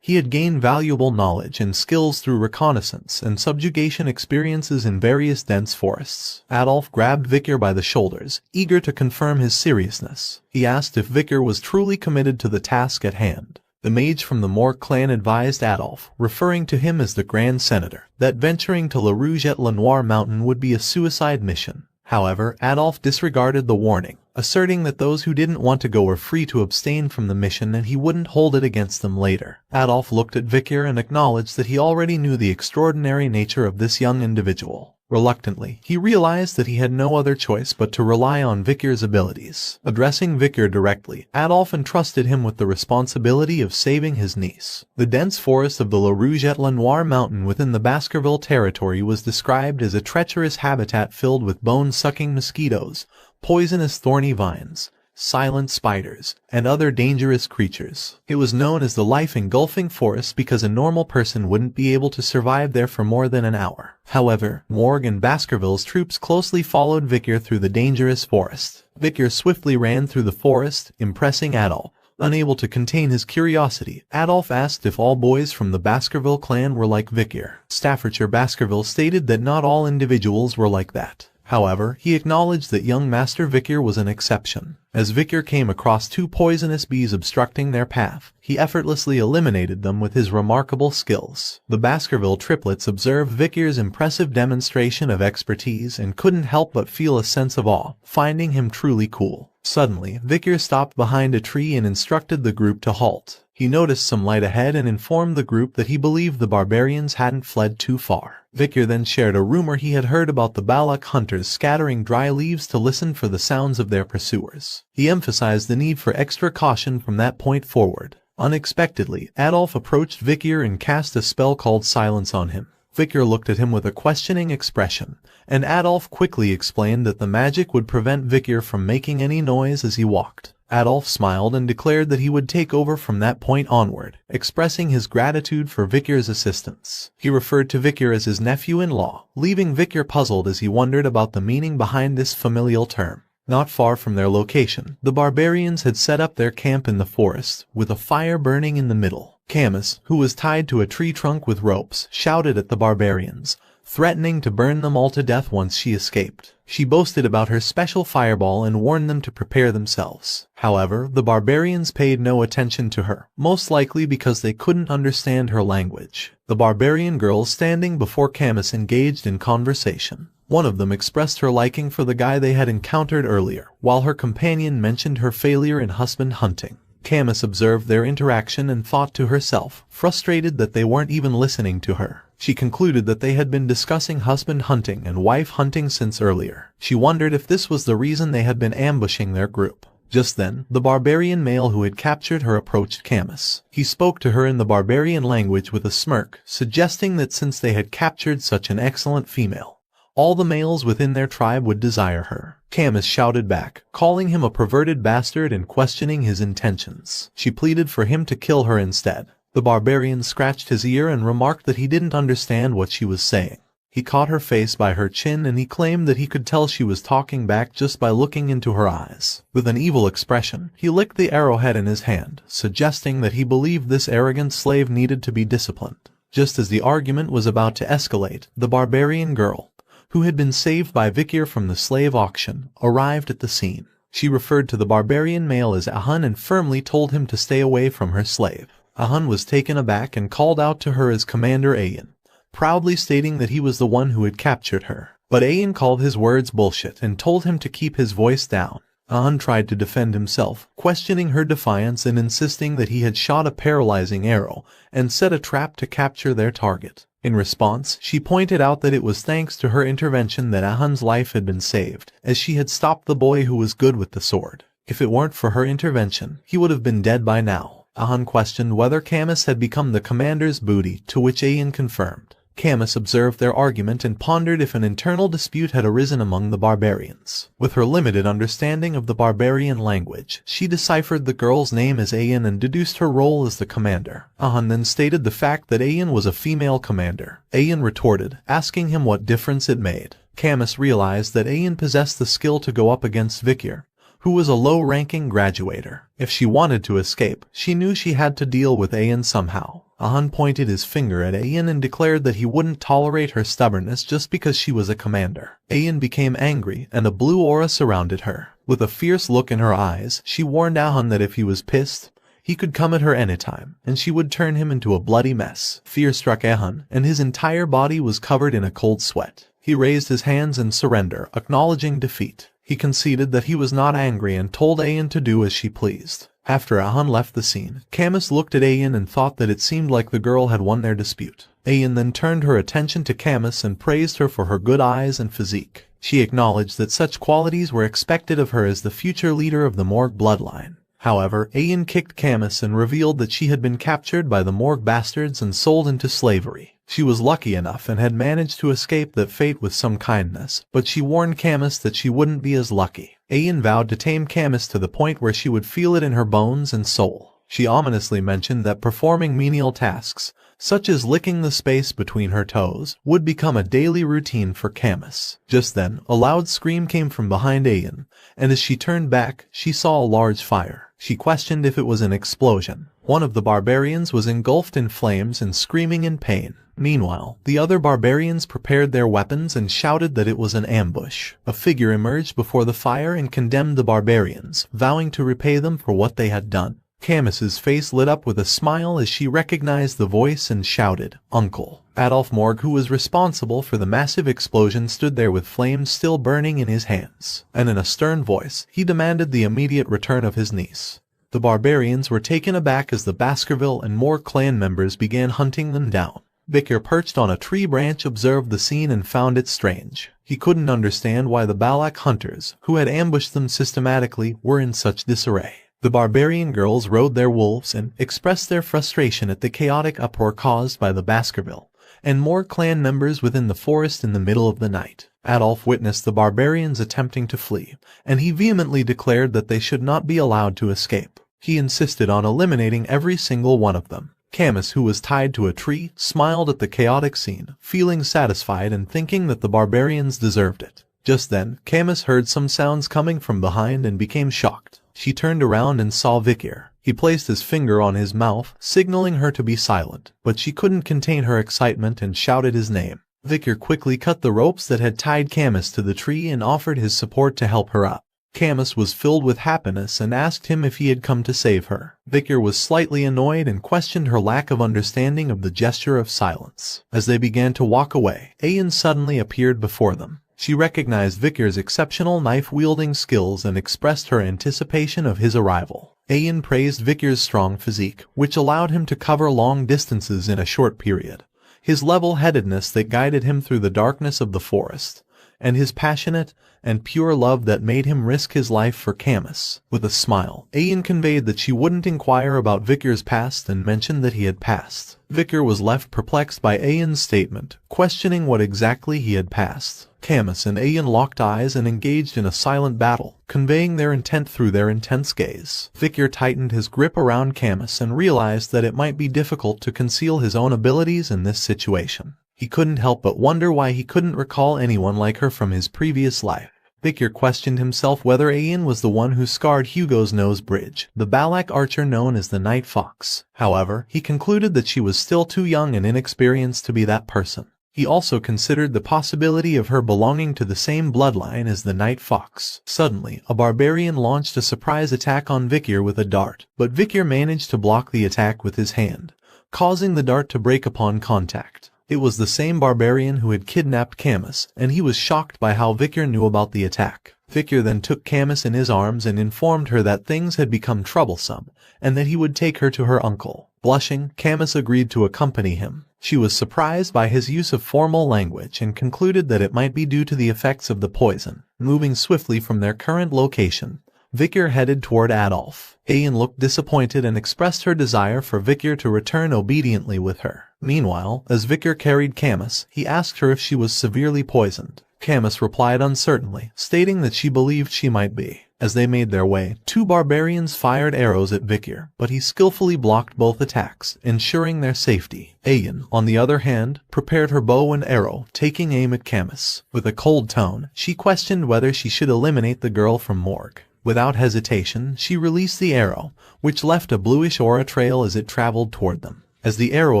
he had gained valuable knowledge and skills through reconnaissance and subjugation experiences in various dense forests. Adolf grabbed Vicar by the shoulders, eager to confirm his seriousness. He asked if Vicar was truly committed to the task at hand. The mage from the Morgue clan advised Adolf, referring to him as the Grand Senator, that venturing to La Rouge et La Noire mountain would be a suicide mission. However, Adolf disregarded the warning, asserting that those who didn't want to go were free to abstain from the mission and he wouldn't hold it against them later. Adolf looked at Vicar and acknowledged that he already knew the extraordinary nature of this young individual. Reluctantly, he realized that he had no other choice but to rely on Vicar's abilities. Addressing Vicar directly, Adolf entrusted him with the responsibility of saving his niece. The dense forest of the La Rouge et La Noire mountain within the Baskerville territory was described as a treacherous habitat filled with bone-sucking mosquitoes, poisonous thorny vines, silent spiders, and other dangerous creatures. It was known as the life-engulfing forest because a normal person wouldn't be able to survive there for more than an hour. However, Morgue and Baskerville's troops closely followed Vicar through the dangerous forest. Vicar swiftly ran through the forest, impressing Adolf. Unable to contain his curiosity, Adolf asked if all boys from the Baskerville clan were like Vicar. Staffordshire Baskerville stated that not all individuals were like that. However, he acknowledged that young Master Vicar was an exception. As Vicar came across 2 poisonous bees obstructing their path, he effortlessly eliminated them with his remarkable skills. The Baskerville triplets observed Vicar's impressive demonstration of expertise and couldn't help but feel a sense of awe, finding him truly cool. Suddenly, Vikir stopped behind a tree and instructed the group to halt. He noticed some light ahead and informed the group that he believed the barbarians hadn't fled too far. Vikir then shared a rumor he had heard about the Balak hunters scattering dry leaves to listen for the sounds of their pursuers. He emphasized the need for extra caution from that point forward. Unexpectedly, Adolf approached Vikir and cast a spell called Silence on him. Vikir looked at him with a questioning expression, and Adolf quickly explained that the magic would prevent Vikir from making any noise as he walked. Adolf smiled and declared that he would take over from that point onward, expressing his gratitude for Vikir's assistance. He referred to Vikir as his nephew-in-law, leaving Vikir puzzled as he wondered about the meaning behind this familial term. Not far from their location, the barbarians had set up their camp in the forest, with a fire burning in the middle. Camus, who was tied to a tree trunk with ropes, shouted at the barbarians, threatening to burn them all to death once she escaped. She boasted about her special fireball and warned them to prepare themselves. However, the barbarians paid no attention to her, most likely because they couldn't understand her language. The barbarian girls standing before Camus engaged in conversation. One of them expressed her liking for the guy they had encountered earlier, while her companion mentioned her failure in husband hunting. Camus observed their interaction and thought to herself, frustrated that they weren't even listening to her. She concluded that they had been discussing husband hunting and wife hunting since earlier. She wondered if this was the reason they had been ambushing their group. Just then, the barbarian male who had captured her approached Camus. He spoke to her in the barbarian language with a smirk, suggesting that since they had captured such an excellent female, all the males within their tribe would desire her. Camus shouted back, calling him a perverted bastard and questioning his intentions. She pleaded for him to kill her instead. The barbarian scratched his ear and remarked that he didn't understand what she was saying. He caught her face by her chin and he claimed that he could tell she was talking back just by looking into her eyes. With an evil expression, he licked the arrowhead in his hand, suggesting that he believed this arrogant slave needed to be disciplined. Just as the argument was about to escalate, the barbarian girl, who had been saved by Vikir from the slave auction, arrived at the scene. She referred to the barbarian male as Ahun and firmly told him to stay away from her slave. Ahun was taken aback and called out to her as Commander Ayan, proudly stating that he was the one who had captured her. But Ayan called his words bullshit and told him to keep his voice down. Ahun tried to defend himself, questioning her defiance and insisting that he had shot a paralyzing arrow and set a trap to capture their target. In response, she pointed out that it was thanks to her intervention that Ahun's life had been saved, as she had stopped the boy who was good with the sword. If it weren't for her intervention, he would have been dead by now. Ahun questioned whether Camus had become the commander's booty, to which Ayan confirmed. Camus observed their argument and pondered if an internal dispute had arisen among the barbarians. With her limited understanding of the barbarian language, she deciphered the girl's name as Ayan and deduced her role as the commander. Ahun then stated the fact that Ayan was a female commander. Ayan retorted, asking him what difference it made. Camus realized that Ayan possessed the skill to go up against Vikir, who was a low-ranking graduator. If she wanted to escape, she knew she had to deal with Ayan somehow. Ahun pointed his finger at Ayan and declared that he wouldn't tolerate her stubbornness just because she was a commander. Ayan became angry, and a blue aura surrounded her. With a fierce look in her eyes, she warned Ahun that if he was pissed, he could come at her anytime, and she would turn him into a bloody mess. Fear struck Ahun, and his entire body was covered in a cold sweat. He raised his hands in surrender, acknowledging defeat. He conceded that he was not angry and told Ayan to do as she pleased. After Ahun left the scene, Camus looked at Ayan and thought that it seemed like the girl had won their dispute. Ayan then turned her attention to Camus and praised her for her good eyes and physique. She acknowledged that such qualities were expected of her as the future leader of the Morg bloodline. However, Ayan kicked Camus and revealed that she had been captured by the Morg bastards and sold into slavery. She was lucky enough and had managed to escape that fate with some kindness, but she warned Camus that she wouldn't be as lucky. Ayan vowed to tame Camus to the point where she would feel it in her bones and soul. She ominously mentioned that performing menial tasks, such as licking the space between her toes, would become a daily routine for Camus. Just then, a loud scream came from behind Ayan, and as she turned back, she saw a large fire. She questioned if it was an explosion. One of the barbarians was engulfed in flames and screaming in pain. Meanwhile, the other barbarians prepared their weapons and shouted that it was an ambush. A figure emerged before the fire and condemned the barbarians, vowing to repay them for what they had done. Camus's face lit up with a smile as she recognized the voice and shouted, "Uncle." Adolf Morg, who was responsible for the massive explosion, stood there with flames still burning in his hands, and in a stern voice, he demanded the immediate return of his niece. The barbarians were taken aback as the Baskerville and Morg clan members began hunting them down. Vicar, perched on a tree branch, observed the scene and found it strange. He couldn't understand why the Balak hunters, who had ambushed them systematically, were in such disarray. The barbarian girls rode their wolves and expressed their frustration at the chaotic uproar caused by the Baskerville and Morg clan members within the forest in the middle of the night. Adolf witnessed the barbarians attempting to flee, and he vehemently declared that they should not be allowed to escape. He insisted on eliminating every single one of them. Camus, who was tied to a tree, smiled at the chaotic scene, feeling satisfied and thinking that the barbarians deserved it. Just then, Camus heard some sounds coming from behind and became shocked. She turned around and saw Vicar. He placed his finger on his mouth, signaling her to be silent, but she couldn't contain her excitement and shouted his name. Vicar quickly cut the ropes that had tied Camus to the tree and offered his support to help her up. Camus was filled with happiness and asked him if he had come to save her. Vicar was slightly annoyed and questioned her lack of understanding of the gesture of silence. As they began to walk away, Ayan suddenly appeared before them. She recognized Vicar's exceptional knife-wielding skills and expressed her anticipation of his arrival. Ayan praised Vicar's strong physique, which allowed him to cover long distances in a short period, his level-headedness that guided him through the darkness of the forest, and his passionate and pure love that made him risk his life for Camus. With a smile, Ayan conveyed that she wouldn't inquire about Vicar's past and mentioned that he had passed. Vicar was left perplexed by Ayan's statement, questioning what exactly he had passed. Camus and Ayan locked eyes and engaged in a silent battle, conveying their intent through their intense gaze. Vicar tightened his grip around Camus and realized that it might be difficult to conceal his own abilities in this situation. He couldn't help but wonder why he couldn't recall anyone like her from his previous life. Vicar questioned himself whether Ayan was the one who scarred Hugo's nose bridge, the Balak archer known as the Night Fox. However, he concluded that she was still too young and inexperienced to be that person. He also considered the possibility of her belonging to the same bloodline as the Night Fox. Suddenly, a barbarian launched a surprise attack on Vicar with a dart, but Vicar managed to block the attack with his hand, causing the dart to break upon contact. It was the same barbarian who had kidnapped Camus, and he was shocked by how Vicar knew about the attack. Vicar then took Camus in his arms and informed her that things had become troublesome, and that he would take her to her uncle. Blushing, Camus agreed to accompany him. She was surprised by his use of formal language and concluded that it might be due to the effects of the poison. Moving swiftly from their current location, Vicar headed toward Adolf. Ayan looked disappointed and expressed her desire for Vicar to return obediently with her. Meanwhile, as Vicar carried Camus, he asked her if she was severely poisoned. Camus replied uncertainly, stating that she believed she might be. As they made their way, two barbarians fired arrows at Vicar, but he skillfully blocked both attacks, ensuring their safety. Ayan, on the other hand, prepared her bow and arrow, taking aim at Camus. With a cold tone, she questioned whether she should eliminate the girl from Morg. Without hesitation, she released the arrow, which left a bluish aura trail as it traveled toward them. As the arrow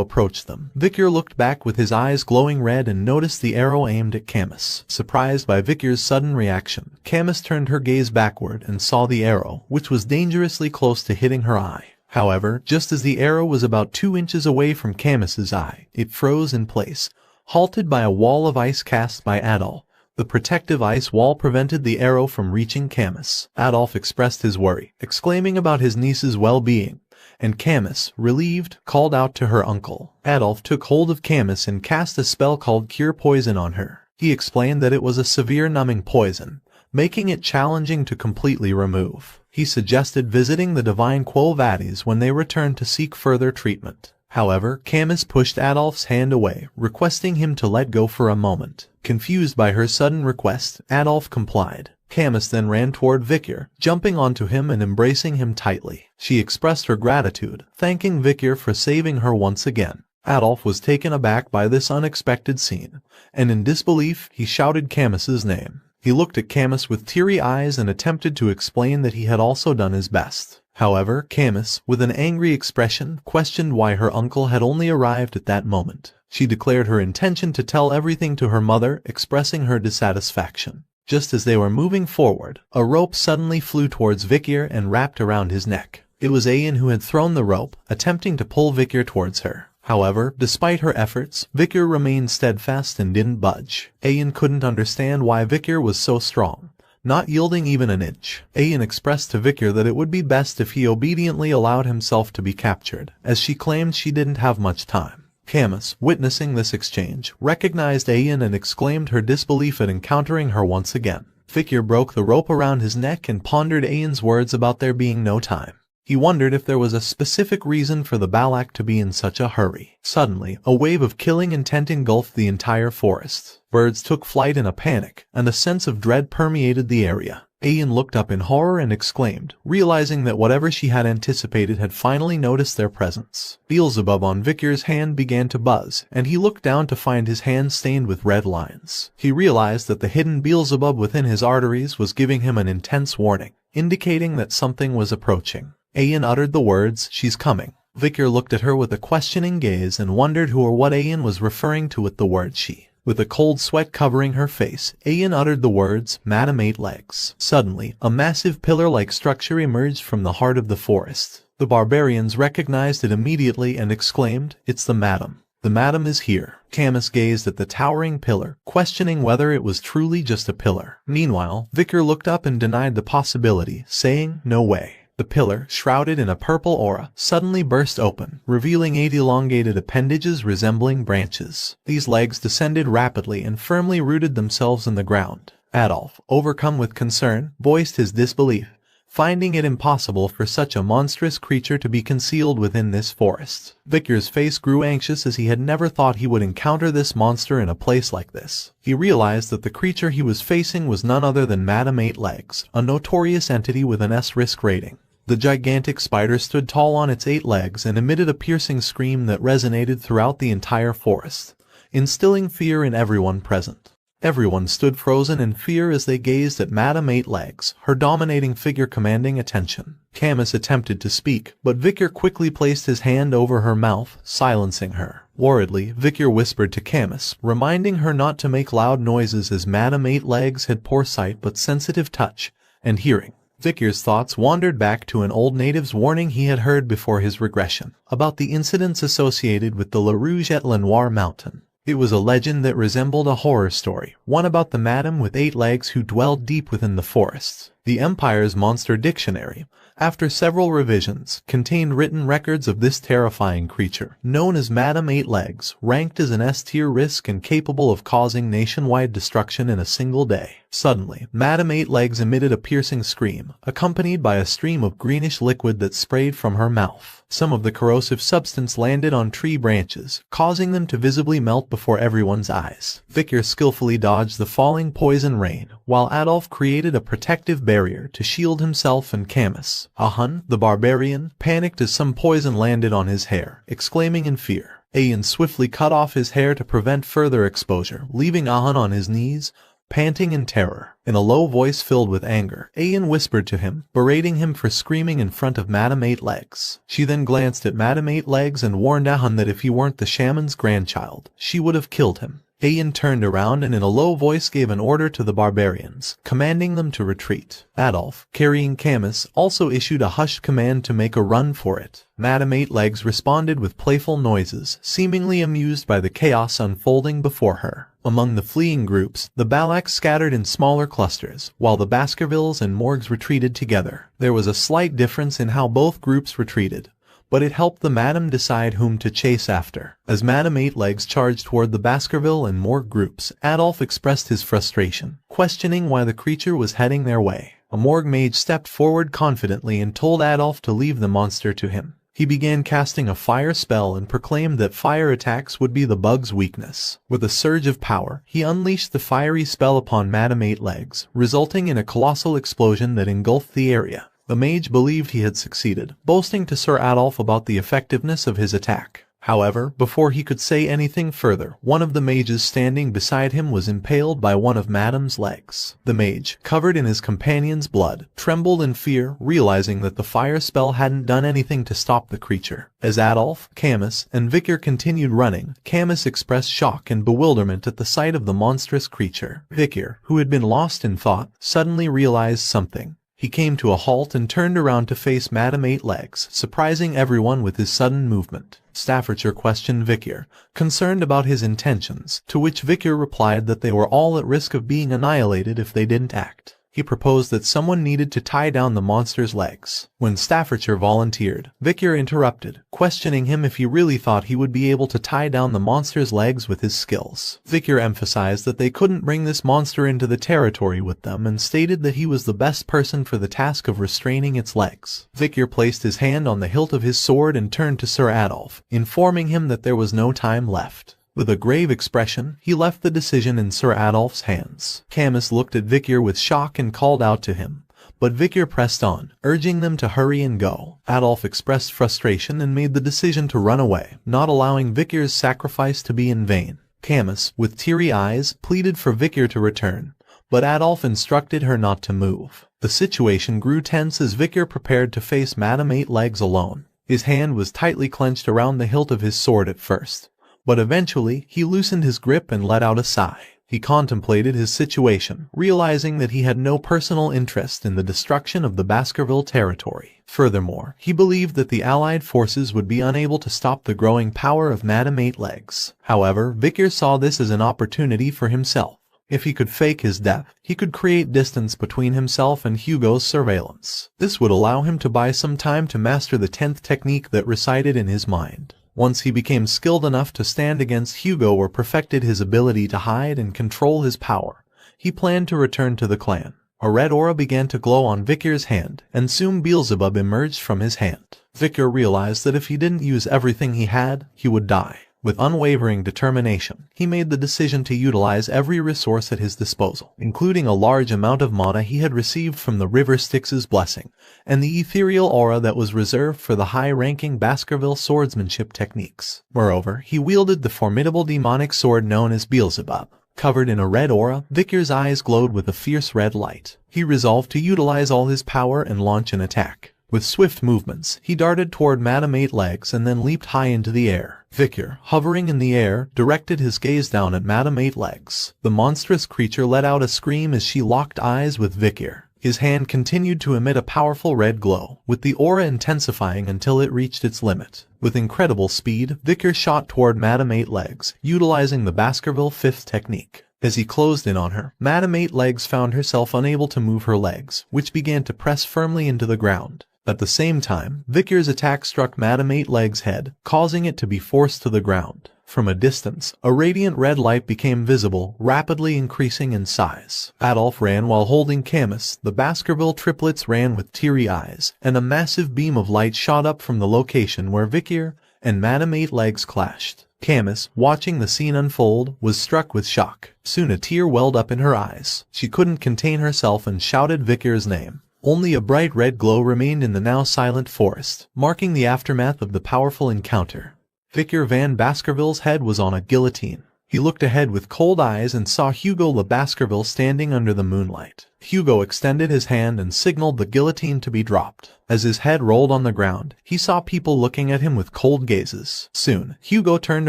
approached them, Vicar looked back with his eyes glowing red and noticed the arrow aimed at Camus. Surprised by Vicar's sudden reaction, Camus turned her gaze backward and saw the arrow, which was dangerously close to hitting her eye. However, just as the arrow was about 2 inches away from Camus's eye, it froze in place, halted by a wall of ice cast by Adolf. The protective ice wall prevented the arrow from reaching Camus. Adolf expressed his worry, exclaiming about his niece's well-being, and Camus, relieved, called out to her uncle. Adolf took hold of Camus and cast a spell called Cure Poison on her. He explained that it was a severe numbing poison, making it challenging to completely remove. He suggested visiting the Divine Quo Vadis when they returned to seek further treatment. However, Camus pushed Adolf's hand away, requesting him to let go for a moment. Confused by her sudden request, Adolf complied. Camus then ran toward Vicar, jumping onto him and embracing him tightly. She expressed her gratitude, thanking Vicar for saving her once again. Adolf was taken aback by this unexpected scene, and in disbelief he shouted Camus's name. He looked at Camus with teary eyes and attempted to explain that he had also done his best. However, Camus, with an angry expression, questioned why her uncle had only arrived at that moment. She declared her intention to tell everything to her mother, expressing her dissatisfaction. Just as they were moving forward, a rope suddenly flew towards Vicar and wrapped around his neck. It was Ayan who had thrown the rope, attempting to pull Vikir towards her. However, despite her efforts, Vikir remained steadfast and didn't budge. Ayan couldn't understand why Vikir was so strong, not yielding even an inch. Ayan expressed to Vikir that it would be best if he obediently allowed himself to be captured, as she claimed she didn't have much time. Camus, witnessing this exchange, recognized Ayan and exclaimed her disbelief at encountering her once again. Vikir broke the rope around his neck and pondered Ayan's words about there being no time. He wondered if there was a specific reason for the Balak to be in such a hurry. Suddenly, a wave of killing intent engulfed the entire forest. Birds took flight in a panic, and a sense of dread permeated the area. Ayan looked up in horror and exclaimed, realizing that whatever she had anticipated had finally noticed their presence. Beelzebub on Vikir's hand began to buzz, and he looked down to find his hand stained with red lines. He realized that the hidden Beelzebub within his arteries was giving him an intense warning, indicating that something was approaching. Ayan uttered the words, "She's coming." Vikir looked at her with a questioning gaze and wondered who or what Ayan was referring to with the word she. With a cold sweat covering her face, Ayan uttered the words, "Madam Eight Legs." Suddenly, a massive pillar-like structure emerged from the heart of the forest. The barbarians recognized it immediately and exclaimed, "It's the Madam. The Madam is here." Camus gazed at the towering pillar, questioning whether it was truly just a pillar. Meanwhile, Vikir looked up and denied the possibility, saying, "No way." The pillar, shrouded in a purple aura, suddenly burst open, revealing 8 elongated appendages resembling branches. These legs descended rapidly and firmly rooted themselves in the ground. Adolf, overcome with concern, voiced his disbelief, finding it impossible for such a monstrous creature to be concealed within this forest. Vikir's face grew anxious as he had never thought he would encounter this monster in a place like this. He realized that the creature he was facing was none other than Madam Eight Legs, a notorious entity with an S risk rating. The gigantic spider stood tall on its 8 legs and emitted a piercing scream that resonated throughout the entire forest, instilling fear in everyone present. Everyone stood frozen in fear as they gazed at Madam Eight Legs, her dominating figure commanding attention. Camus attempted to speak, but Vikir quickly placed his hand over her mouth, silencing her. Worriedly, Vikir whispered to Camus, reminding her not to make loud noises as Madam Eight Legs had poor sight but sensitive touch and hearing. Vikir's thoughts wandered back to an old native's warning he had heard before his regression, about the incidents associated with the La Rouge et La Noire mountain. It was a legend that resembled a horror story, one about the madam with 8 legs who dwelled deep within the forests. The Empire's Monster Dictionary, after several revisions, contained written records of this terrifying creature, known as Madam Eight Legs, ranked as an S-tier risk and capable of causing nationwide destruction in a single day. Suddenly, Madam Eight Legs emitted a piercing scream, accompanied by a stream of greenish liquid that sprayed from her mouth. Some of the corrosive substance landed on tree branches, causing them to visibly melt before everyone's eyes. Vikir skillfully dodged the falling poison rain, while Adolf created a protective barrier to shield himself and Camus. Ahun, the barbarian, panicked as some poison landed on his hair, exclaiming in fear. Ayan swiftly cut off his hair to prevent further exposure, leaving Ahun on his knees, panting in terror. In a low voice filled with anger, Ayan whispered to him, berating him for screaming in front of Madam Eight Legs. She then glanced at Madam Eight Legs and warned Ahun that if he weren't the shaman's grandchild, she would have killed him. Ayan turned around and in a low voice gave an order to the barbarians, commanding them to retreat. Adolf, carrying Camus, also issued a hushed command to make a run for it. Madam Eight Legs responded with playful noises, seemingly amused by the chaos unfolding before her. Among the fleeing groups, the Balaks scattered in smaller clusters, while the Baskervilles and Morgs retreated together. There was a slight difference in how both groups retreated, but it helped the Madam decide whom to chase after. As Madam Eight Legs charged toward the Baskerville and Morg groups, Adolf expressed his frustration, questioning why the creature was heading their way. A Morg mage stepped forward confidently and told Adolf to leave the monster to him. He began casting a fire spell and proclaimed that fire attacks would be the bug's weakness. With a surge of power, he unleashed the fiery spell upon Madam Eight Legs, resulting in a colossal explosion that engulfed the area. The mage believed he had succeeded, boasting to Sir Adolf about the effectiveness of his attack. However, before he could say anything further, one of the mages standing beside him was impaled by one of Madam's legs. The mage, covered in his companion's blood, trembled in fear, realizing that the fire spell hadn't done anything to stop the creature. As Adolf, Camus, and Vikir continued running, Camus expressed shock and bewilderment at the sight of the monstrous creature. Vikir, who had been lost in thought, suddenly realized something. He came to a halt and turned around to face Madame Eight Legs, surprising everyone with his sudden movement. Staffordshire questioned Vikir, concerned about his intentions, to which Vikir replied that they were all at risk of being annihilated if they didn't act. He proposed that someone needed to tie down the monster's legs. When Staffordshire volunteered, Vikir interrupted, questioning him if he really thought he would be able to tie down the monster's legs with his skills. Vikir emphasized that they couldn't bring this monster into the territory with them and stated that he was the best person for the task of restraining its legs. Vikir placed his hand on the hilt of his sword and turned to Sir Adolf, informing him that there was no time left. With a grave expression, he left the decision in Sir Adolf's hands. Camus looked at Vikir with shock and called out to him, but Vikir pressed on, urging them to hurry and go. Adolf expressed frustration and made the decision to run away, not allowing Vikir's sacrifice to be in vain. Camus, with teary eyes, pleaded for Vikir to return, but Adolf instructed her not to move. The situation grew tense as Vikir prepared to face Madame Eight Legs alone. His hand was tightly clenched around the hilt of his sword at first, but eventually he loosened his grip and let out a sigh. He contemplated his situation, realizing that he had no personal interest in the destruction of the Baskerville territory. Furthermore, he believed that the Allied forces would be unable to stop the growing power of Madame Eight Legs. However, Vikir saw this as an opportunity for himself. If he could fake his death, he could create distance between himself and Hugo's surveillance. This would allow him to buy some time to master the 10th technique that resided in his mind. Once he became skilled enough to stand against Hugo or perfected his ability to hide and control his power, he planned to return to the clan. A red aura began to glow on Vikir's hand, and soon Beelzebub emerged from his hand. Vikir realized that if he didn't use everything he had, he would die. With unwavering determination, he made the decision to utilize every resource at his disposal, including a large amount of mana he had received from the River Styx's blessing, and the ethereal aura that was reserved for the high-ranking Baskerville swordsmanship techniques. Moreover, he wielded the formidable demonic sword known as Beelzebub. Covered in a red aura, Vikir's eyes glowed with a fierce red light. He resolved to utilize all his power and launch an attack. With swift movements, he darted toward Madame Eight Legs and then leaped high into the air. Vikir, hovering in the air, directed his gaze down at Madame Eight Legs. The monstrous creature let out a scream as she locked eyes with Vikir. His hand continued to emit a powerful red glow, with the aura intensifying until it reached its limit. With incredible speed, Vikir shot toward Madame Eight Legs, utilizing the Baskerville 5th technique. As he closed in on her, Madame Eight Legs found herself unable to move her legs, which began to press firmly into the ground. At the same time, Vikir's attack struck Madame Eight Legs' head, causing it to be forced to the ground. From a distance, a radiant red light became visible, rapidly increasing in size. Adolf ran while holding Camus, the Baskerville triplets ran with teary eyes, and a massive beam of light shot up from the location where Vikir and Madame Eight Legs clashed. Camus, watching the scene unfold, was struck with shock. Soon a tear welled up in her eyes. She couldn't contain herself and shouted Vikir's name. Only a bright red glow remained in the now silent forest, marking the aftermath of the powerful encounter. Vikir van Baskerville's head was on a guillotine. He looked ahead with cold eyes and saw Hugo Le Baskerville standing under the moonlight. Hugo extended his hand and signaled the guillotine to be dropped. As his head rolled on the ground, he saw people looking at him with cold gazes. Soon, Hugo turned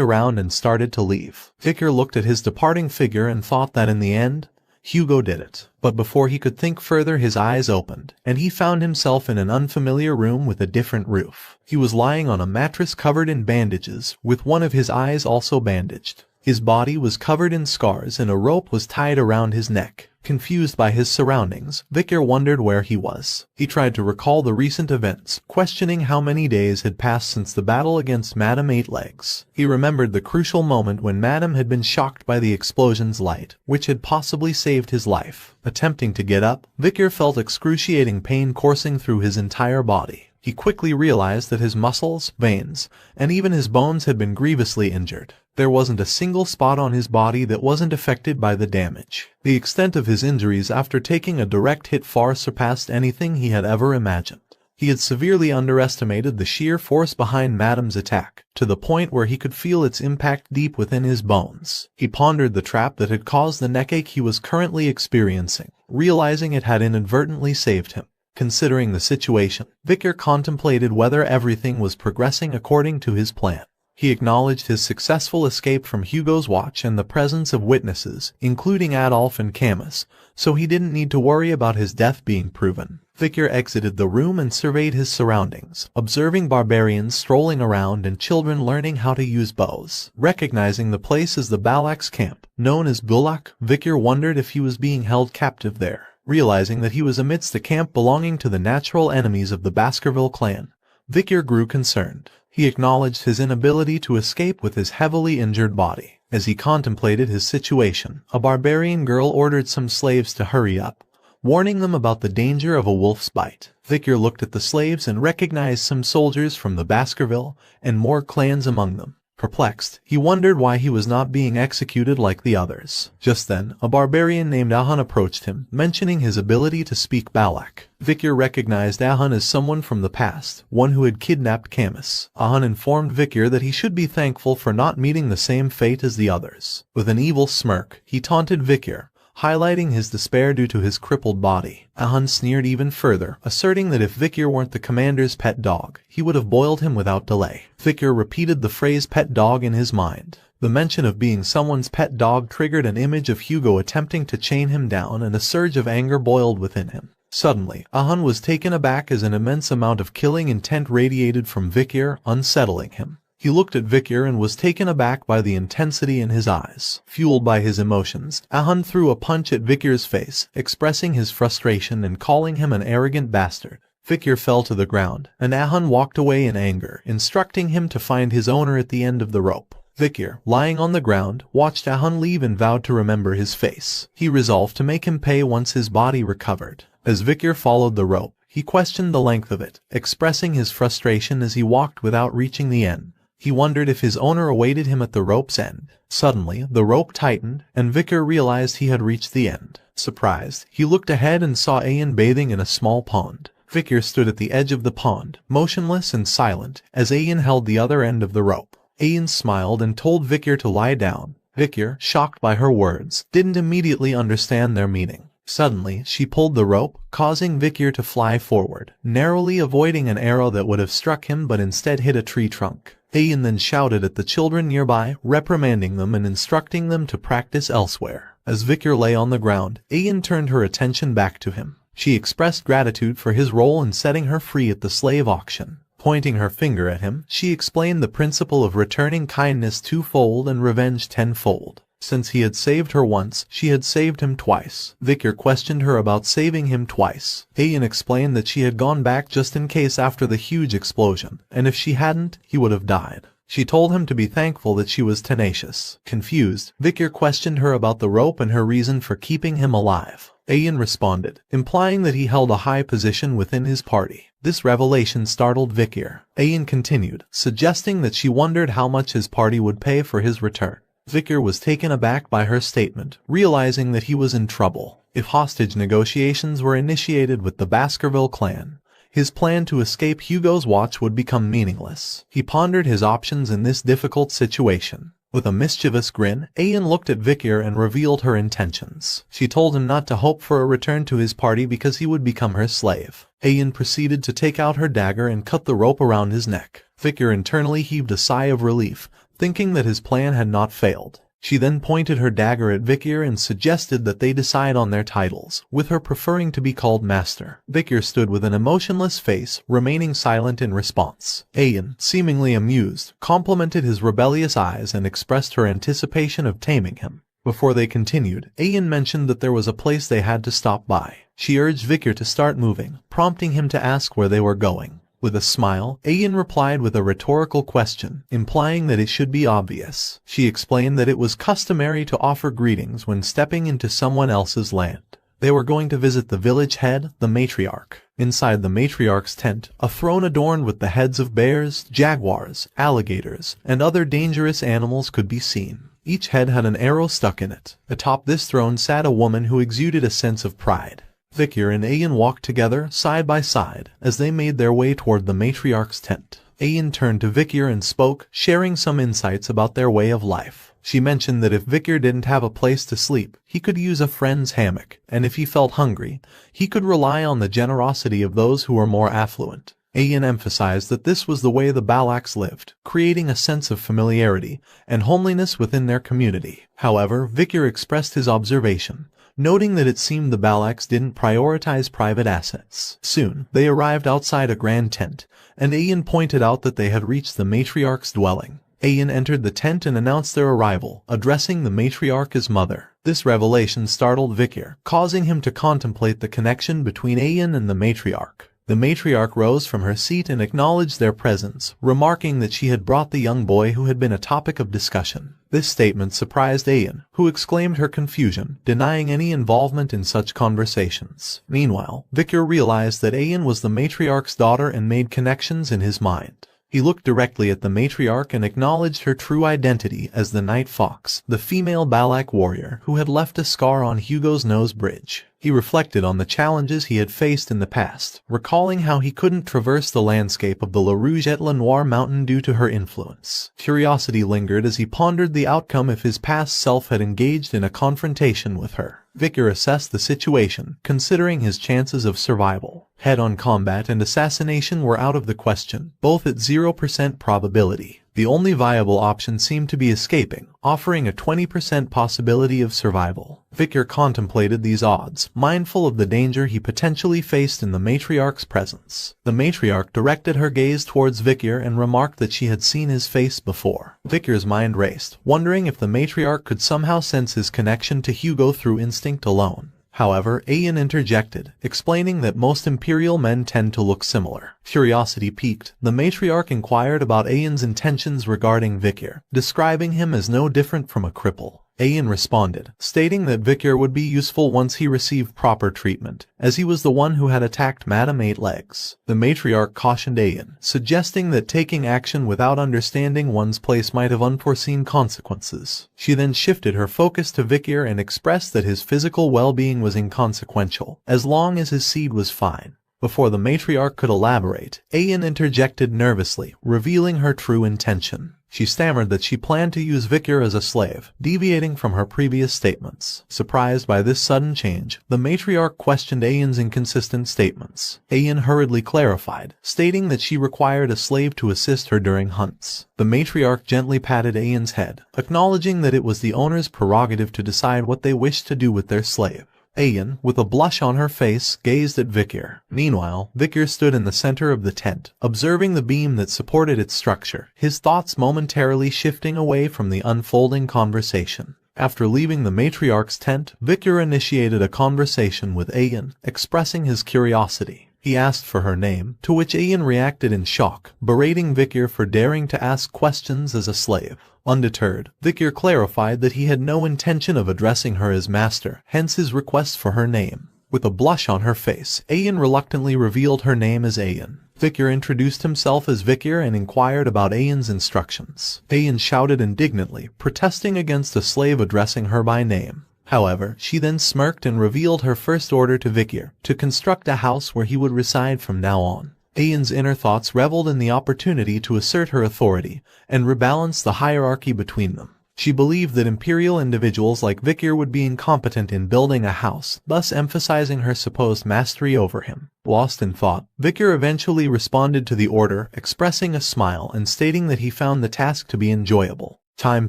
around and started to leave. Vikir looked at his departing figure and thought that in the end, Hugo did it. But before he could think further, his eyes opened, and he found himself in an unfamiliar room with a different roof. He was lying on a mattress covered in bandages, with one of his eyes also bandaged. His body was covered in scars and a rope was tied around his neck. Confused by his surroundings, Vikir wondered where he was. He tried to recall the recent events, questioning how many days had passed since the battle against Madame Eight Legs. He remembered the crucial moment when Madame had been shocked by the explosion's light, which had possibly saved his life. Attempting to get up, Vikir felt excruciating pain coursing through his entire body. He quickly realized that his muscles, veins, and even his bones had been grievously injured. There wasn't a single spot on his body that wasn't affected by the damage. The extent of his injuries after taking a direct hit far surpassed anything he had ever imagined. He had severely underestimated the sheer force behind Madame's attack, to the point where he could feel its impact deep within his bones. He pondered the trap that had caused the neckache he was currently experiencing, realizing it had inadvertently saved him. Considering the situation, Vikir contemplated whether everything was progressing according to his plan. He acknowledged his successful escape from Hugo's watch and the presence of witnesses, including Adolf and Camus, so he didn't need to worry about his death being proven. Vikir exited the room and surveyed his surroundings, observing barbarians strolling around and children learning how to use bows. Recognizing the place as the Balak's camp, known as Bulak, Vikir wondered if he was being held captive there. Realizing that he was amidst a camp belonging to the natural enemies of the Baskerville clan, Vikir grew concerned. He acknowledged his inability to escape with his heavily injured body. As he contemplated his situation, a barbarian girl ordered some slaves to hurry up, warning them about the danger of a wolf's bite. Vikir looked at the slaves and recognized some soldiers from the Baskerville and more clans among them. Perplexed, he wondered why he was not being executed like the others. Just then, a barbarian named Ahun approached him, mentioning his ability to speak Balak. Vikir recognized Ahun as someone from the past, one who had kidnapped Camus. Ahun informed Vikir that he should be thankful for not meeting the same fate as the others. With an evil smirk, he taunted Vikir, highlighting his despair due to his crippled body. Ahun sneered even further, asserting that if Vikir weren't the commander's pet dog, he would have boiled him without delay. Vikir repeated the phrase pet dog in his mind. The mention of being someone's pet dog triggered an image of Hugo attempting to chain him down, and a surge of anger boiled within him. Suddenly, Ahun was taken aback as an immense amount of killing intent radiated from Vikir, unsettling him. He looked at Vikir and was taken aback by the intensity in his eyes. Fueled by his emotions, Ahun threw a punch at Vikir's face, expressing his frustration and calling him an arrogant bastard. Vikir fell to the ground, and Ahun walked away in anger, instructing him to find his owner at the end of the rope. Vikir, lying on the ground, watched Ahun leave and vowed to remember his face. He resolved to make him pay once his body recovered. As Vikir followed the rope, he questioned the length of it, expressing his frustration as he walked without reaching the end. He wondered if his owner awaited him at the rope's end. Suddenly, the rope tightened, and Vikir realized he had reached the end. Surprised, he looked ahead and saw Ayan bathing in a small pond. Vikir stood at the edge of the pond, motionless and silent, as Ayan held the other end of the rope. Ayan smiled and told Vikir to lie down. Vikir, shocked by her words, didn't immediately understand their meaning. Suddenly, she pulled the rope, causing Vikir to fly forward, narrowly avoiding an arrow that would have struck him but instead hit a tree trunk. Ayan then shouted at the children nearby, reprimanding them and instructing them to practice elsewhere. As Vikir lay on the ground, Ayan turned her attention back to him. She expressed gratitude for his role in setting her free at the slave auction. Pointing her finger at him, she explained the principle of returning kindness twofold and revenge tenfold. Since he had saved her once, she had saved him twice. Vikir questioned her about saving him twice. Ayan explained that she had gone back just in case after the huge explosion, and if she hadn't, he would have died. She told him to be thankful that she was tenacious. Confused, Vikir questioned her about the rope and her reason for keeping him alive. Ayan responded, implying that he held a high position within his party. This revelation startled Vikir. Ayan continued, suggesting that she wondered how much his party would pay for his return. Vikir was taken aback by her statement, realizing that he was in trouble. If hostage negotiations were initiated with the Baskerville clan, his plan to escape Hugo's watch would become meaningless. He pondered his options in this difficult situation. With a mischievous grin, Ayan looked at Vikir and revealed her intentions. She told him not to hope for a return to his party because he would become her slave. Ayan proceeded to take out her dagger and cut the rope around his neck. Vikir internally heaved a sigh of relief, thinking that his plan had not failed. She then pointed her dagger at Vikir and suggested that they decide on their titles, with her preferring to be called master. Vikir stood with an emotionless face, remaining silent in response. Ayan, seemingly amused, complimented his rebellious eyes and expressed her anticipation of taming him. Before they continued, Ayan mentioned that there was a place they had to stop by. She urged Vikir to start moving, prompting him to ask where they were going. With a smile, Ayan replied with a rhetorical question, implying that it should be obvious. She explained that it was customary to offer greetings when stepping into someone else's land. They were going to visit the village head, the matriarch. Inside the matriarch's tent, a throne adorned with the heads of bears, jaguars, alligators, and other dangerous animals could be seen. Each head had an arrow stuck in it. Atop this throne sat a woman who exuded a sense of pride. Vikir and Ayan walked together, side by side, as they made their way toward the matriarch's tent. Ayan turned to Vikir and spoke, sharing some insights about their way of life. She mentioned that if Vikir didn't have a place to sleep, he could use a friend's hammock, and if he felt hungry, he could rely on the generosity of those who were more affluent. Ayan emphasized that this was the way the Balaks lived, creating a sense of familiarity and homeliness within their community. However, Vikir expressed his observation, noting that it seemed the Balaks didn't prioritize private assets. Soon, they arrived outside a grand tent, and Ayan pointed out that they had reached the matriarch's dwelling. Ayan entered the tent and announced their arrival, addressing the matriarch as mother. This revelation startled Vikir, causing him to contemplate the connection between Ayan and the matriarch. The matriarch rose from her seat and acknowledged their presence, remarking that she had brought the young boy who had been a topic of discussion. This statement surprised Ayan, who exclaimed her confusion, denying any involvement in such conversations. Meanwhile, Vikir realized that Ayan was the matriarch's daughter and made connections in his mind. He looked directly at the matriarch and acknowledged her true identity as the Night Fox, the female Balak warrior who had left a scar on Hugo's nose bridge. He reflected on the challenges he had faced in the past, recalling how he couldn't traverse the landscape of the La Rouge et La Noire mountain due to her influence. Curiosity lingered as he pondered the outcome if his past self had engaged in a confrontation with her. Vikir assessed the situation, considering his chances of survival. Head-on combat and assassination were out of the question, both at 0% probability. The only viable option seemed to be escaping, offering a 20% possibility of survival. Vikir contemplated these odds, mindful of the danger he potentially faced in the matriarch's presence. The matriarch directed her gaze towards Vikir and remarked that she had seen his face before. Vikir's mind raced, wondering if the matriarch could somehow sense his connection to Hugo through instinct alone. However, Ayan interjected, explaining that most imperial men tend to look similar. Curiosity piqued, the matriarch inquired about Ayan's intentions regarding Vikir, describing him as no different from a cripple. Ayan responded, stating that Vikir would be useful once he received proper treatment, as he was the one who had attacked Madame Eight Legs. The matriarch cautioned Ayan, suggesting that taking action without understanding one's place might have unforeseen consequences. She then shifted her focus to Vikir and expressed that his physical well-being was inconsequential, as long as his seed was fine. Before the matriarch could elaborate, Ayan interjected nervously, revealing her true intention. She stammered that she planned to use Vikir as a slave, deviating from her previous statements. Surprised by this sudden change, the matriarch questioned Ayan's inconsistent statements. Ayan hurriedly clarified, stating that she required a slave to assist her during hunts. The matriarch gently patted Ayan's head, acknowledging that it was the owner's prerogative to decide what they wished to do with their slave. Ayan, with a blush on her face, gazed at Vikir. Meanwhile, Vikir stood in the center of the tent, observing the beam that supported its structure, his thoughts momentarily shifting away from the unfolding conversation. After leaving the matriarch's tent, Vikir initiated a conversation with Ayan, expressing his curiosity. He asked for her name, to which Ayan reacted in shock, berating Vikir for daring to ask questions as a slave. Undeterred, Vikir clarified that he had no intention of addressing her as master, hence his request for her name. With a blush on her face, Ayan reluctantly revealed her name as Ayan. Vikir introduced himself as Vikir and inquired about Ayan's instructions. Ayan shouted indignantly, protesting against a slave addressing her by name. However, she then smirked and revealed her first order to Vikir, to construct a house where he would reside from now on. Ayan's inner thoughts reveled in the opportunity to assert her authority and rebalance the hierarchy between them. She believed that imperial individuals like Vikir would be incompetent in building a house, thus emphasizing her supposed mastery over him. Lost in thought, Vikir eventually responded to the order, expressing a smile and stating that he found the task to be enjoyable. Time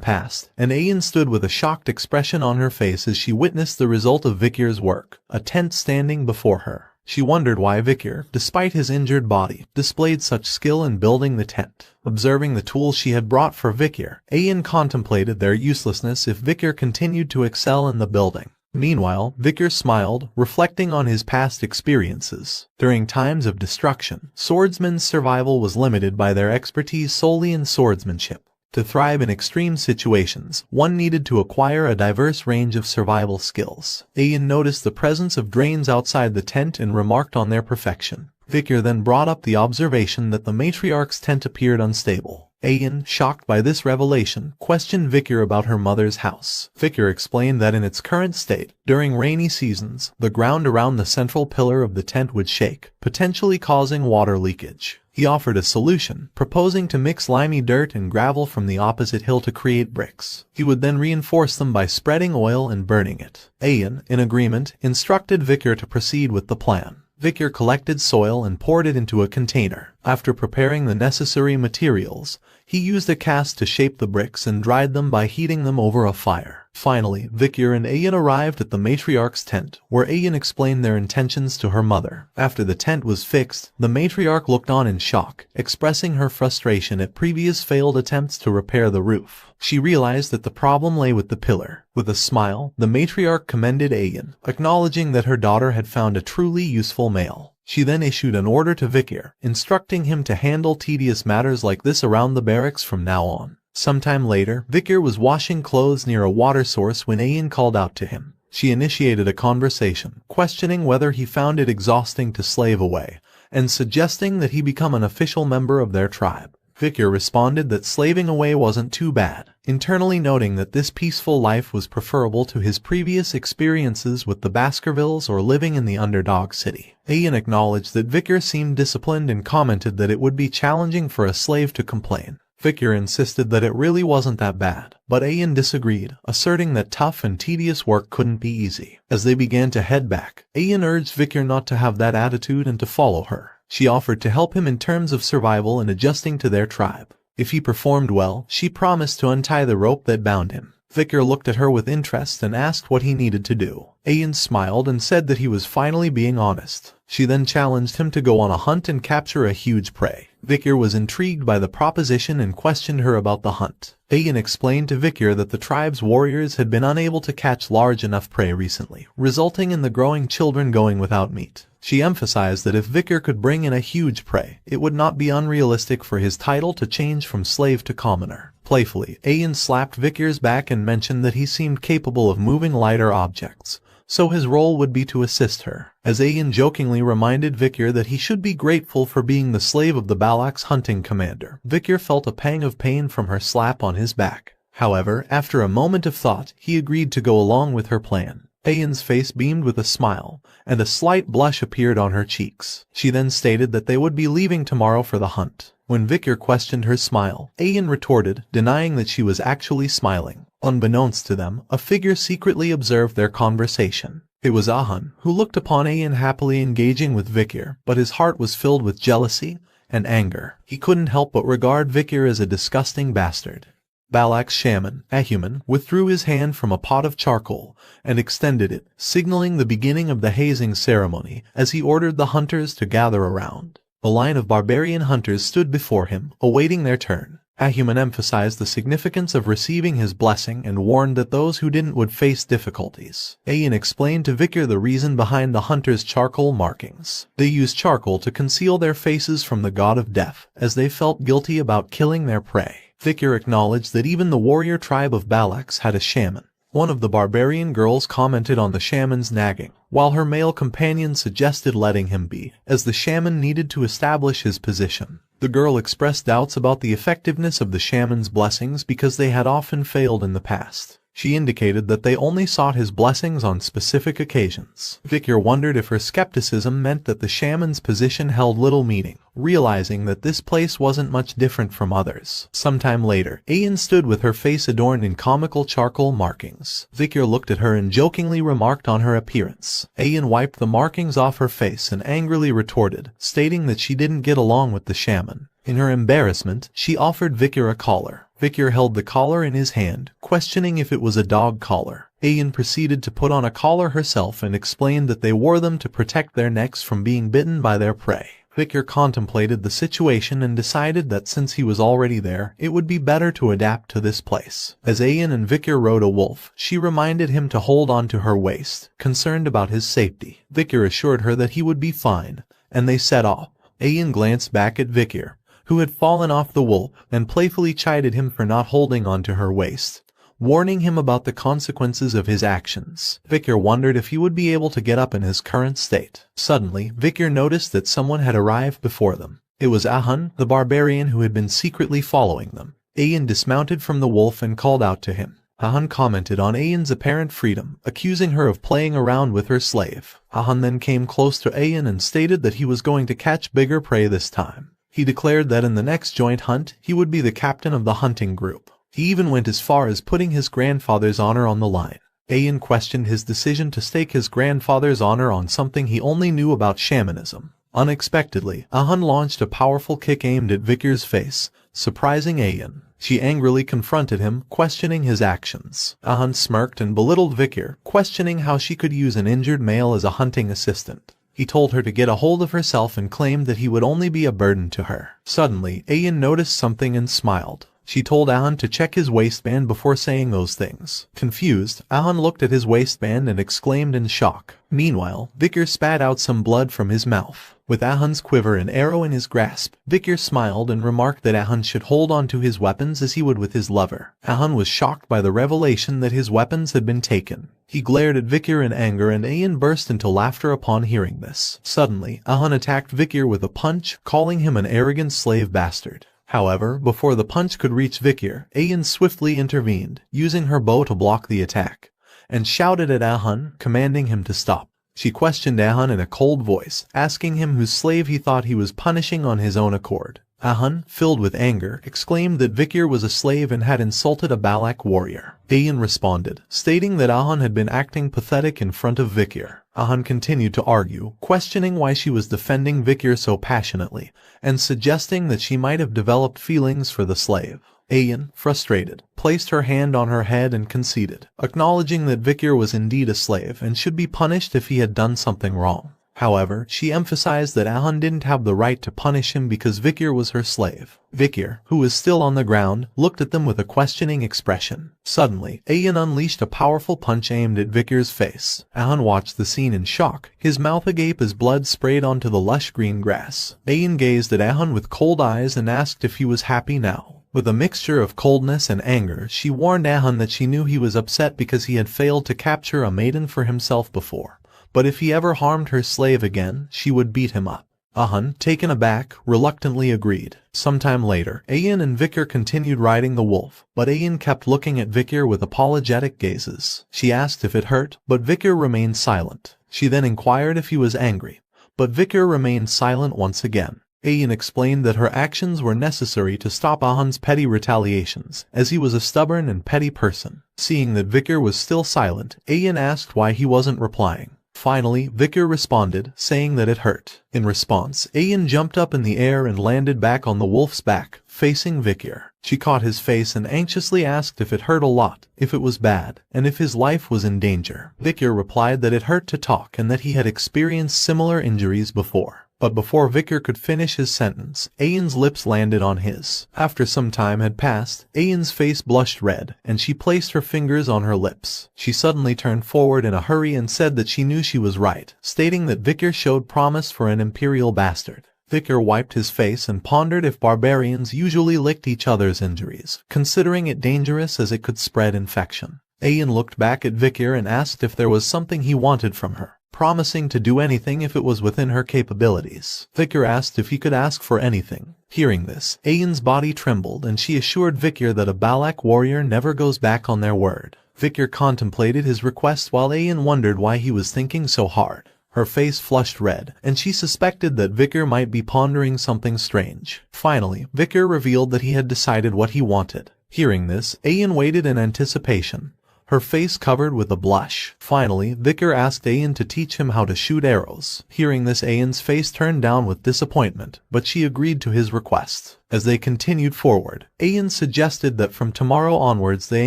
passed, and Ayan stood with a shocked expression on her face as she witnessed the result of Vikir's work, a tent standing before her. She wondered why Vikir, despite his injured body, displayed such skill in building the tent. Observing the tools she had brought for Vikir, Ayan contemplated their uselessness if Vikir continued to excel in the building. Meanwhile, Vikir smiled, reflecting on his past experiences. During times of destruction, swordsmen's survival was limited by their expertise solely in swordsmanship. To thrive in extreme situations, one needed to acquire a diverse range of survival skills. Ayan noticed the presence of drains outside the tent and remarked on their perfection. Vikir then brought up the observation that the matriarch's tent appeared unstable. Ayan, shocked by this revelation, questioned Vikir about her mother's house. Vikir explained that in its current state, during rainy seasons, the ground around the central pillar of the tent would shake, potentially causing water leakage. He offered a solution, proposing to mix limey dirt and gravel from the opposite hill to create bricks. He would then reinforce them by spreading oil and burning it. Ayan, in agreement, instructed Vikir to proceed with the plan. Victor collected soil and poured it into a container. After preparing the necessary materials, he used a cast to shape the bricks and dried them by heating them over a fire. Finally, Victor and Ayan arrived at the matriarch's tent, where Ayan explained their intentions to her mother. After the tent was fixed, the matriarch looked on in shock, expressing her frustration at previous failed attempts to repair the roof. She realized that the problem lay with the pillar. With a smile, the matriarch commended Ayan, acknowledging that her daughter had found a truly useful male. She then issued an order to Victor, instructing him to handle tedious matters like this around the barracks from now on. Sometime later, Victor was washing clothes near a water source when Ayan called out to him. She initiated a conversation, questioning whether he found it exhausting to slave away, and suggesting that he become an official member of their tribe. Victor responded that slaving away wasn't too bad, internally noting that this peaceful life was preferable to his previous experiences with the Baskervilles or living in the underdog city. Ayan acknowledged that Victor seemed disciplined and commented that it would be challenging for a slave to complain. Victor insisted that it really wasn't that bad, but Ayan disagreed, asserting that tough and tedious work couldn't be easy. As they began to head back, Ayan urged Victor not to have that attitude and to follow her. She offered to help him in terms of survival and adjusting to their tribe. If he performed well, she promised to untie the rope that bound him. Victor looked at her with interest and asked what he needed to do. Ayan smiled and said that he was finally being honest. She then challenged him to go on a hunt and capture a huge prey. Victor was intrigued by the proposition and questioned her about the hunt. Ayan explained to Victor that the tribe's warriors had been unable to catch large enough prey recently, resulting in the growing children going without meat. She emphasized that if Victor could bring in a huge prey, it would not be unrealistic for his title to change from slave to commoner. Playfully, Ayan slapped Victor's back and mentioned that he seemed capable of moving lighter objects, so his role would be to assist her. As Ayan jokingly reminded Victor that he should be grateful for being the slave of the Balak's hunting commander, Victor felt a pang of pain from her slap on his back. However, after a moment of thought, he agreed to go along with her plan. Ayan's face beamed with a smile, and a slight blush appeared on her cheeks. She then stated that they would be leaving tomorrow for the hunt. When Victor questioned her smile, Ayan retorted, denying that she was actually smiling. Unbeknownst to them, a figure secretly observed their conversation. It was Ahan, who looked upon Ayan happily engaging with Victor, but his heart was filled with jealousy and anger. He couldn't help but regard Victor as a disgusting bastard. Balak's shaman, Ahuman, withdrew his hand from a pot of charcoal and extended it, signaling the beginning of the hazing ceremony as he ordered the hunters to gather around. A line of barbarian hunters stood before him, awaiting their turn. Ahuman emphasized the significance of receiving his blessing and warned that those who didn't would face difficulties. Ayan explained to Victor the reason behind the hunters' charcoal markings. They used charcoal to conceal their faces from the god of death, as they felt guilty about killing their prey. Victor acknowledged that even the warrior tribe of Balaks had a shaman. One of the barbarian girls commented on the shaman's nagging, while her male companion suggested letting him be, as the shaman needed to establish his position. The girl expressed doubts about the effectiveness of the shaman's blessings because they had often failed in the past. She indicated that they only sought his blessings on specific occasions. Victor wondered if her skepticism meant that the shaman's position held little meaning, realizing that this place wasn't much different from others. Sometime later, Ayan stood with her face adorned in comical charcoal markings. Victor looked at her and jokingly remarked on her appearance. Ayan wiped the markings off her face and angrily retorted, stating that she didn't get along with the shaman. In her embarrassment, she offered Victor a collar. Victor held the collar in his hand, questioning if it was a dog collar. Ayan proceeded to put on a collar herself and explained that they wore them to protect their necks from being bitten by their prey. Victor contemplated the situation and decided that since he was already there, it would be better to adapt to this place. As Ayan and Victor rode a wolf, she reminded him to hold on to her waist, concerned about his safety. Victor assured her that he would be fine, and they set off. Ayan glanced back at Victor, who had fallen off the wolf, and playfully chided him for not holding on to her waist, warning him about the consequences of his actions. Victor wondered if he would be able to get up in his current state. Suddenly, Victor noticed that someone had arrived before them. It was Ahan, the barbarian who had been secretly following them. Ayan dismounted from the wolf and called out to him. Ahan commented on Ayan's apparent freedom, accusing her of playing around with her slave. Ahan then came close to Ayan and stated that he was going to catch bigger prey this time. He declared that in the next joint hunt, he would be the captain of the hunting group. He even went as far as putting his grandfather's honor on the line. Ayan questioned his decision to stake his grandfather's honor on something he only knew about shamanism. Unexpectedly, Ahun launched a powerful kick aimed at Vikir's face, surprising Ayan. She angrily confronted him, questioning his actions. Ahun smirked and belittled Vikir, questioning how she could use an injured male as a hunting assistant. He told her to get a hold of herself and claimed that he would only be a burden to her. Suddenly, Ayan noticed something and smiled. She told Ahun to check his waistband before saying those things. Confused, Ahun looked at his waistband and exclaimed in shock. Meanwhile, Vikir spat out some blood from his mouth. With Ahun's quiver and arrow in his grasp, Vikir smiled and remarked that Ahun should hold on to his weapons as he would with his lover. Ahun was shocked by the revelation that his weapons had been taken. He glared at Vikir in anger and Ayan burst into laughter upon hearing this. Suddenly, Ahun attacked Vikir with a punch, calling him an arrogant slave bastard. However, before the punch could reach Vikir, Ayan swiftly intervened, using her bow to block the attack, and shouted at Ahun, commanding him to stop. She questioned Ahun in a cold voice, asking him whose slave he thought he was punishing on his own accord. Ahun, filled with anger, exclaimed that Vikir was a slave and had insulted a Balak warrior. Ayan responded, stating that Ahun had been acting pathetic in front of Vikir. Ahun continued to argue, questioning why she was defending Vikir so passionately, and suggesting that she might have developed feelings for the slave. Ayan, frustrated, placed her hand on her head and conceded, acknowledging that Vikir was indeed a slave and should be punished if he had done something wrong. However, she emphasized that Ahun didn't have the right to punish him because Vikir was her slave. Vikir, who was still on the ground, looked at them with a questioning expression. Suddenly, Ayan unleashed a powerful punch aimed at Vikir's face. Ahun watched the scene in shock, his mouth agape as blood sprayed onto the lush green grass. Ayan gazed at Ahun with cold eyes and asked if he was happy now. With a mixture of coldness and anger, she warned Ahun that she knew he was upset because he had failed to capture a maiden for himself before. But if he ever harmed her slave again, she would beat him up. Ahun, taken aback, reluctantly agreed. Sometime later, Ayan and Vikir continued riding the wolf, but Ayan kept looking at Vikir with apologetic gazes. She asked if it hurt, but Vikir remained silent. She then inquired if he was angry, but Vikir remained silent once again. Ayan explained that her actions were necessary to stop Ahun's petty retaliations, as he was a stubborn and petty person. Seeing that Vikir was still silent, Ayan asked why he wasn't replying. Finally, Vikir responded, saying that it hurt. In response, Ayan jumped up in the air and landed back on the wolf's back, facing Vikir. She caught his face and anxiously asked if it hurt a lot, if it was bad, and if his life was in danger. Vikir replied that it hurt to talk and that he had experienced similar injuries before. But before Vikir could finish his sentence, Ayan's lips landed on his. After some time had passed, Ayan's face blushed red, and she placed her fingers on her lips. She suddenly turned forward in a hurry and said that she knew she was right, stating that Vikir showed promise for an imperial bastard. Vikir wiped his face and pondered if barbarians usually licked each other's injuries, considering it dangerous as it could spread infection. Ayan looked back at Vikir and asked if there was something he wanted from her, promising to do anything if it was within her capabilities. Vikir asked if he could ask for anything. Hearing this, Ayan's body trembled and she assured Vikir that a Balak warrior never goes back on their word. Vikir contemplated his request while Ayan wondered why he was thinking so hard. Her face flushed red, and she suspected that Vikir might be pondering something strange. Finally, Vikir revealed that he had decided what he wanted. Hearing this, Ayan waited in anticipation, her face covered with a blush. Finally, Vikir asked Ayan to teach him how to shoot arrows. Hearing this, Ayan's face turned down with disappointment, but she agreed to his request. As they continued forward, Ayan suggested that from tomorrow onwards they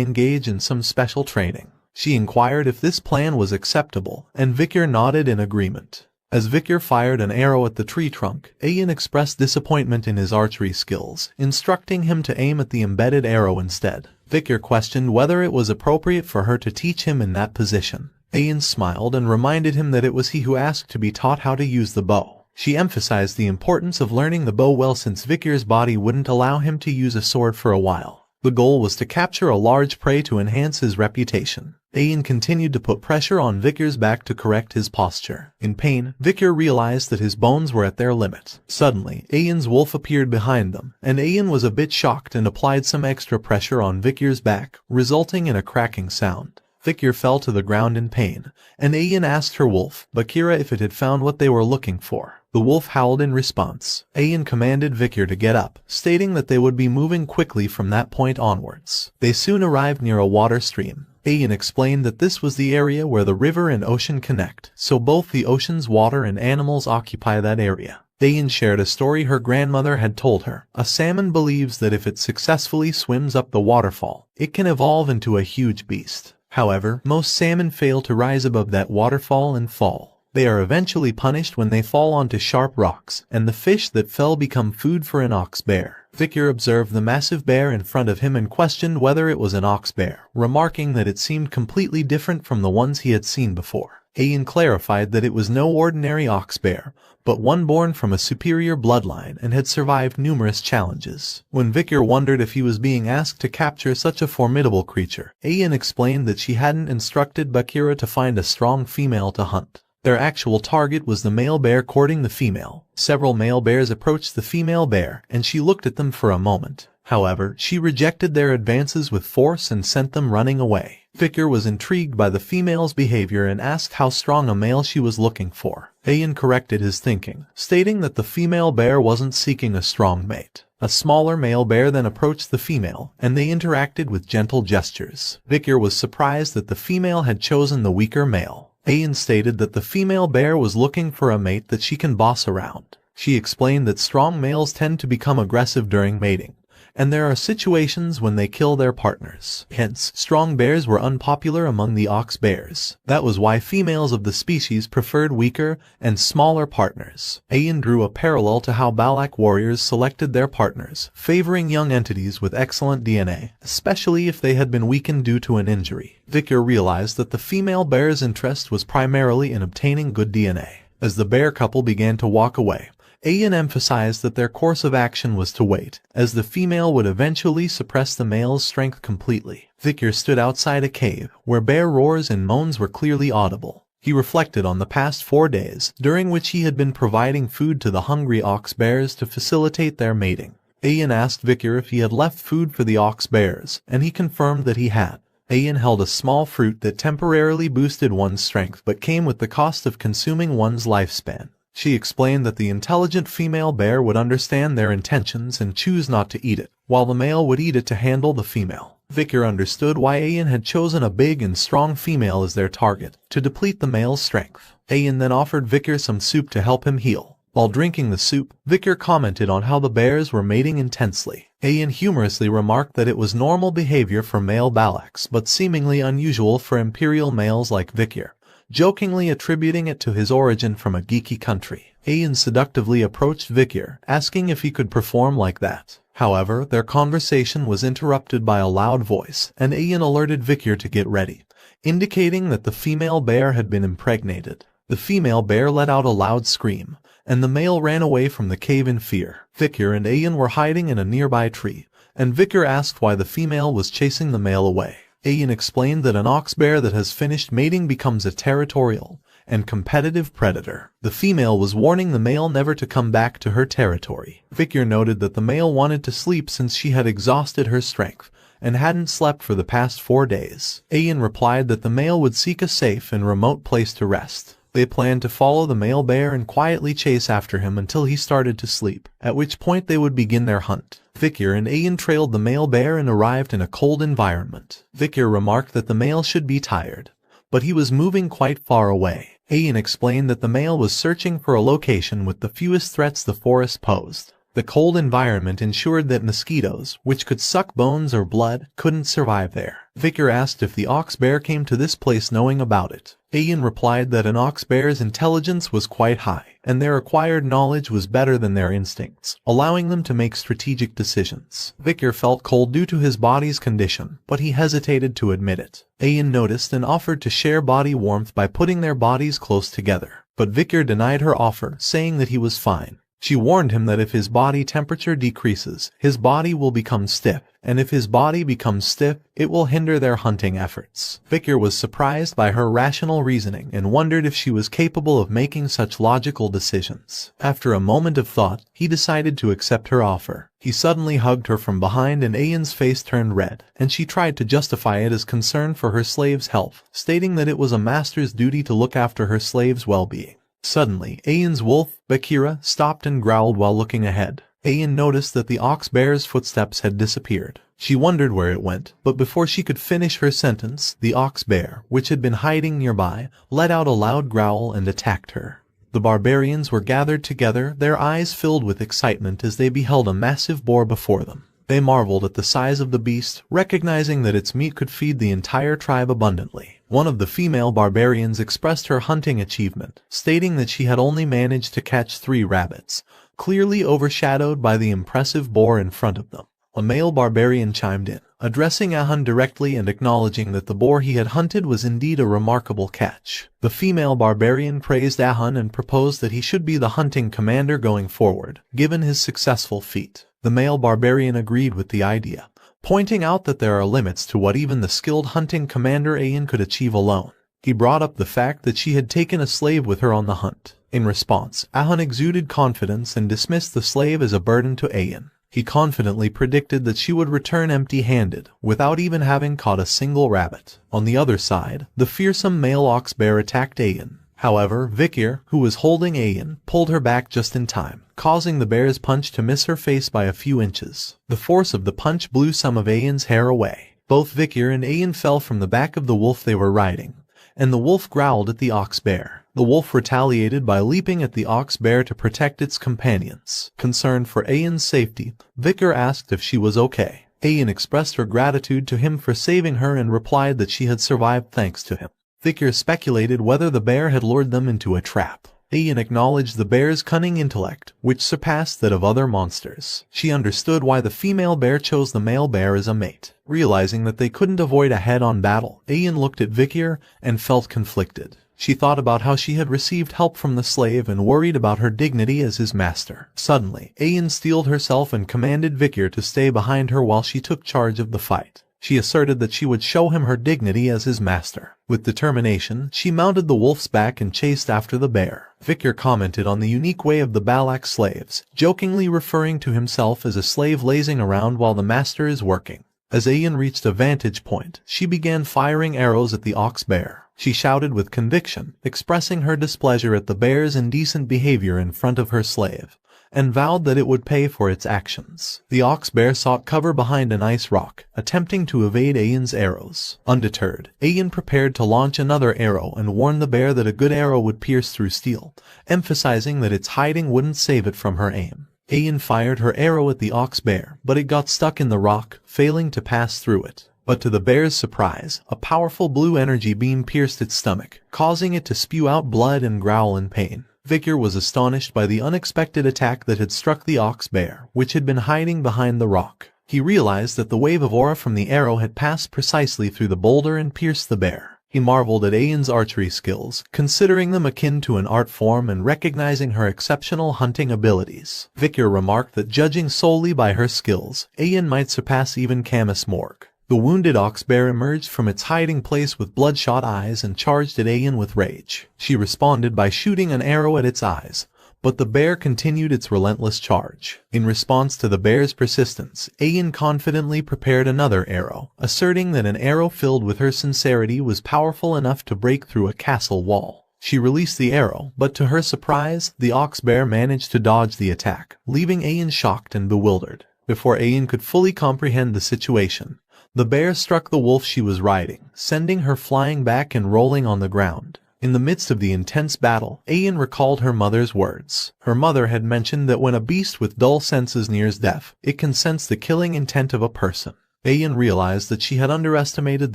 engage in some special training. She inquired if this plan was acceptable, and Vikir nodded in agreement. As Vikir fired an arrow at the tree trunk, Ayan expressed disappointment in his archery skills, instructing him to aim at the embedded arrow instead. Vikir questioned whether it was appropriate for her to teach him in that position. Ayan smiled and reminded him that it was he who asked to be taught how to use the bow. She emphasized the importance of learning the bow well since Vikir's body wouldn't allow him to use a sword for a while. The goal was to capture a large prey to enhance his reputation. Ayan continued to put pressure on Vikir's back to correct his posture. In pain, Vikir realized that his bones were at their limit. Suddenly, Ayan's wolf appeared behind them, and Ayan was a bit shocked and applied some extra pressure on Vikir's back, resulting in a cracking sound. Vikir fell to the ground in pain, and Ayan asked her wolf, Bakira, if it had found what they were looking for. The wolf howled in response. Ayan commanded Vikir to get up, stating that they would be moving quickly from that point onwards. They soon arrived near a water stream. Ayan explained that this was the area where the river and ocean connect, so both the ocean's water and animals occupy that area. Ayan shared a story her grandmother had told her. A salmon believes that if it successfully swims up the waterfall, it can evolve into a huge beast. However, most salmon fail to rise above that waterfall and fall. They are eventually punished when they fall onto sharp rocks, and the fish that fell become food for an ox bear. Victor observed the massive bear in front of him and questioned whether it was an ox bear, remarking that it seemed completely different from the ones he had seen before. Ayan clarified that it was no ordinary ox bear, but one born from a superior bloodline and had survived numerous challenges. When Victor wondered if he was being asked to capture such a formidable creature, Ayan explained that she hadn't instructed Bakira to find a strong female to hunt. Their actual target was the male bear courting the female. Several male bears approached the female bear, and she looked at them for a moment. However, she rejected their advances with force and sent them running away. Victor was intrigued by the female's behavior and asked how strong a male she was looking for. Ayan corrected his thinking, stating that the female bear wasn't seeking a strong mate. A smaller male bear then approached the female, and they interacted with gentle gestures. Victor was surprised that the female had chosen the weaker male. Ayan stated that the female bear was looking for a mate that she can boss around. She explained that strong males tend to become aggressive during mating, and there are situations when they kill their partners. Hence, strong bears were unpopular among the ox bears. That was why females of the species preferred weaker and smaller partners. Ayan drew a parallel to how Balak warriors selected their partners, favoring young entities with excellent DNA, especially if they had been weakened due to an injury. Victor realized that the female bear's interest was primarily in obtaining good DNA. As the bear couple began to walk away, Ayan emphasized that their course of action was to wait, as the female would eventually suppress the male's strength completely. Victor stood outside a cave, where bear roars and moans were clearly audible. He reflected on the past 4 days, during which he had been providing food to the hungry ox bears to facilitate their mating. Ayan asked Victor if he had left food for the ox bears, and he confirmed that he had. Ayan held a small fruit that temporarily boosted one's strength but came with the cost of consuming one's lifespan. She explained that the intelligent female bear would understand their intentions and choose not to eat it, while the male would eat it to handle the female. Victor understood why Ayan had chosen a big and strong female as their target, to deplete the male's strength. Ayan then offered Victor some soup to help him heal. While drinking the soup, Victor commented on how the bears were mating intensely. Ayan humorously remarked that it was normal behavior for male Balaks but seemingly unusual for imperial males like Victor, jokingly attributing it to his origin from a geeky country. Ayan seductively approached Victor, asking if he could perform like that. However, their conversation was interrupted by a loud voice, and Ayan alerted Victor to get ready, indicating that the female bear had been impregnated. The female bear let out a loud scream, and the male ran away from the cave in fear. Victor and Ayan were hiding in a nearby tree, and Victor asked why the female was chasing the male away. Ayan explained that an ox bear that has finished mating becomes a territorial and competitive predator. The female was warning the male never to come back to her territory. Victor noted that the male wanted to sleep since she had exhausted her strength and hadn't slept for the past 4 days. Ayan replied that the male would seek a safe and remote place to rest. They planned to follow the male bear and quietly chase after him until he started to sleep, at which point they would begin their hunt. Victor and Ayan trailed the male bear and arrived in a cold environment. Victor remarked that the male should be tired, but he was moving quite far away. Ayan explained that the male was searching for a location with the fewest threats the forest posed. The cold environment ensured that mosquitoes, which could suck bones or blood, couldn't survive there. Victor asked if the ox bear came to this place knowing about it. Ayan replied that an ox bear's intelligence was quite high, and their acquired knowledge was better than their instincts, allowing them to make strategic decisions. Victor felt cold due to his body's condition, but he hesitated to admit it. Ayan noticed and offered to share body warmth by putting their bodies close together, but Victor denied her offer, saying that he was fine. She warned him that if his body temperature decreases, his body will become stiff, and if his body becomes stiff, it will hinder their hunting efforts. Victor was surprised by her rational reasoning and wondered if she was capable of making such logical decisions. After a moment of thought, he decided to accept her offer. He suddenly hugged her from behind and Ayan's face turned red, and she tried to justify it as concern for her slave's health, stating that it was a master's duty to look after her slave's well-being. Suddenly, Ayan's wolf, Bakira, stopped and growled while looking ahead. Ayan noticed that the ox bear's footsteps had disappeared. She wondered where it went, but before she could finish her sentence, the ox bear, which had been hiding nearby, let out a loud growl and attacked her. The barbarians were gathered together, their eyes filled with excitement as they beheld a massive boar before them. They marveled at the size of the beast, recognizing that its meat could feed the entire tribe abundantly. One of the female barbarians expressed her hunting achievement, stating that she had only managed to catch 3 rabbits, clearly overshadowed by the impressive boar in front of them. A male barbarian chimed in, addressing Ahun directly and acknowledging that the boar he had hunted was indeed a remarkable catch. The female barbarian praised Ahun and proposed that he should be the hunting commander going forward, given his successful feat. The male barbarian agreed with the idea, pointing out that there are limits to what even the skilled hunting commander Ayan could achieve alone. He brought up the fact that she had taken a slave with her on the hunt. In response, Ahun exuded confidence and dismissed the slave as a burden to Ayan. He confidently predicted that she would return empty-handed, without even having caught a single rabbit. On the other side, the fearsome male ox bear attacked Ayan. However, Vikir, who was holding Ayan, pulled her back just in time, causing the bear's punch to miss her face by a few inches. The force of the punch blew some of Ayan's hair away. Both Vikir and Ayan fell from the back of the wolf they were riding, and the wolf growled at the ox bear. The wolf retaliated by leaping at the ox bear to protect its companions. Concerned for Ayan's safety, Vikir asked if she was okay. Ayan expressed her gratitude to him for saving her and replied that she had survived thanks to him. Vikir speculated whether the bear had lured them into a trap. Ayan acknowledged the bear's cunning intellect, which surpassed that of other monsters. She understood why the female bear chose the male bear as a mate. Realizing that they couldn't avoid a head-on battle, Ayan looked at Vikir and felt conflicted. She thought about how she had received help from the slave and worried about her dignity as his master. Suddenly, Ayan steeled herself and commanded Vikir to stay behind her while she took charge of the fight. She asserted that she would show him her dignity as his master. With determination, she mounted the wolf's back and chased after the bear. Vikir commented on the unique way of the Balak slaves, jokingly referring to himself as a slave lazing around while the master is working. As Ayan reached a vantage point, she began firing arrows at the ox bear. She shouted with conviction, expressing her displeasure at the bear's indecent behavior in front of her slave, and vowed that it would pay for its actions. The ox bear sought cover behind an ice rock, attempting to evade Ayan's arrows. Undeterred, Ayan prepared to launch another arrow and warned the bear that a good arrow would pierce through steel, emphasizing that its hiding wouldn't save it from her aim. Ayan fired her arrow at the ox bear, but it got stuck in the rock, failing to pass through it. But to the bear's surprise, a powerful blue energy beam pierced its stomach, causing it to spew out blood and growl in pain. Vikir was astonished by the unexpected attack that had struck the ox bear, which had been hiding behind the rock. He realized that the wave of aura from the arrow had passed precisely through the boulder and pierced the bear. He marveled at Ayan's archery skills, considering them akin to an art form and recognizing her exceptional hunting abilities. Vikir remarked that judging solely by her skills, Ayan might surpass even Camus Morg. The wounded ox bear emerged from its hiding place with bloodshot eyes and charged at Ayan with rage. She responded by shooting an arrow at its eyes, but the bear continued its relentless charge. In response to the bear's persistence, Ayan confidently prepared another arrow, asserting that an arrow filled with her sincerity was powerful enough to break through a castle wall. She released the arrow, but to her surprise, the ox bear managed to dodge the attack, leaving Ayan shocked and bewildered. Before Ayan could fully comprehend the situation, the bear struck the wolf she was riding, sending her flying back and rolling on the ground. In the midst of the intense battle, Ayan recalled her mother's words. Her mother had mentioned that when a beast with dull senses nears death, it can sense the killing intent of a person. Ayan realized that she had underestimated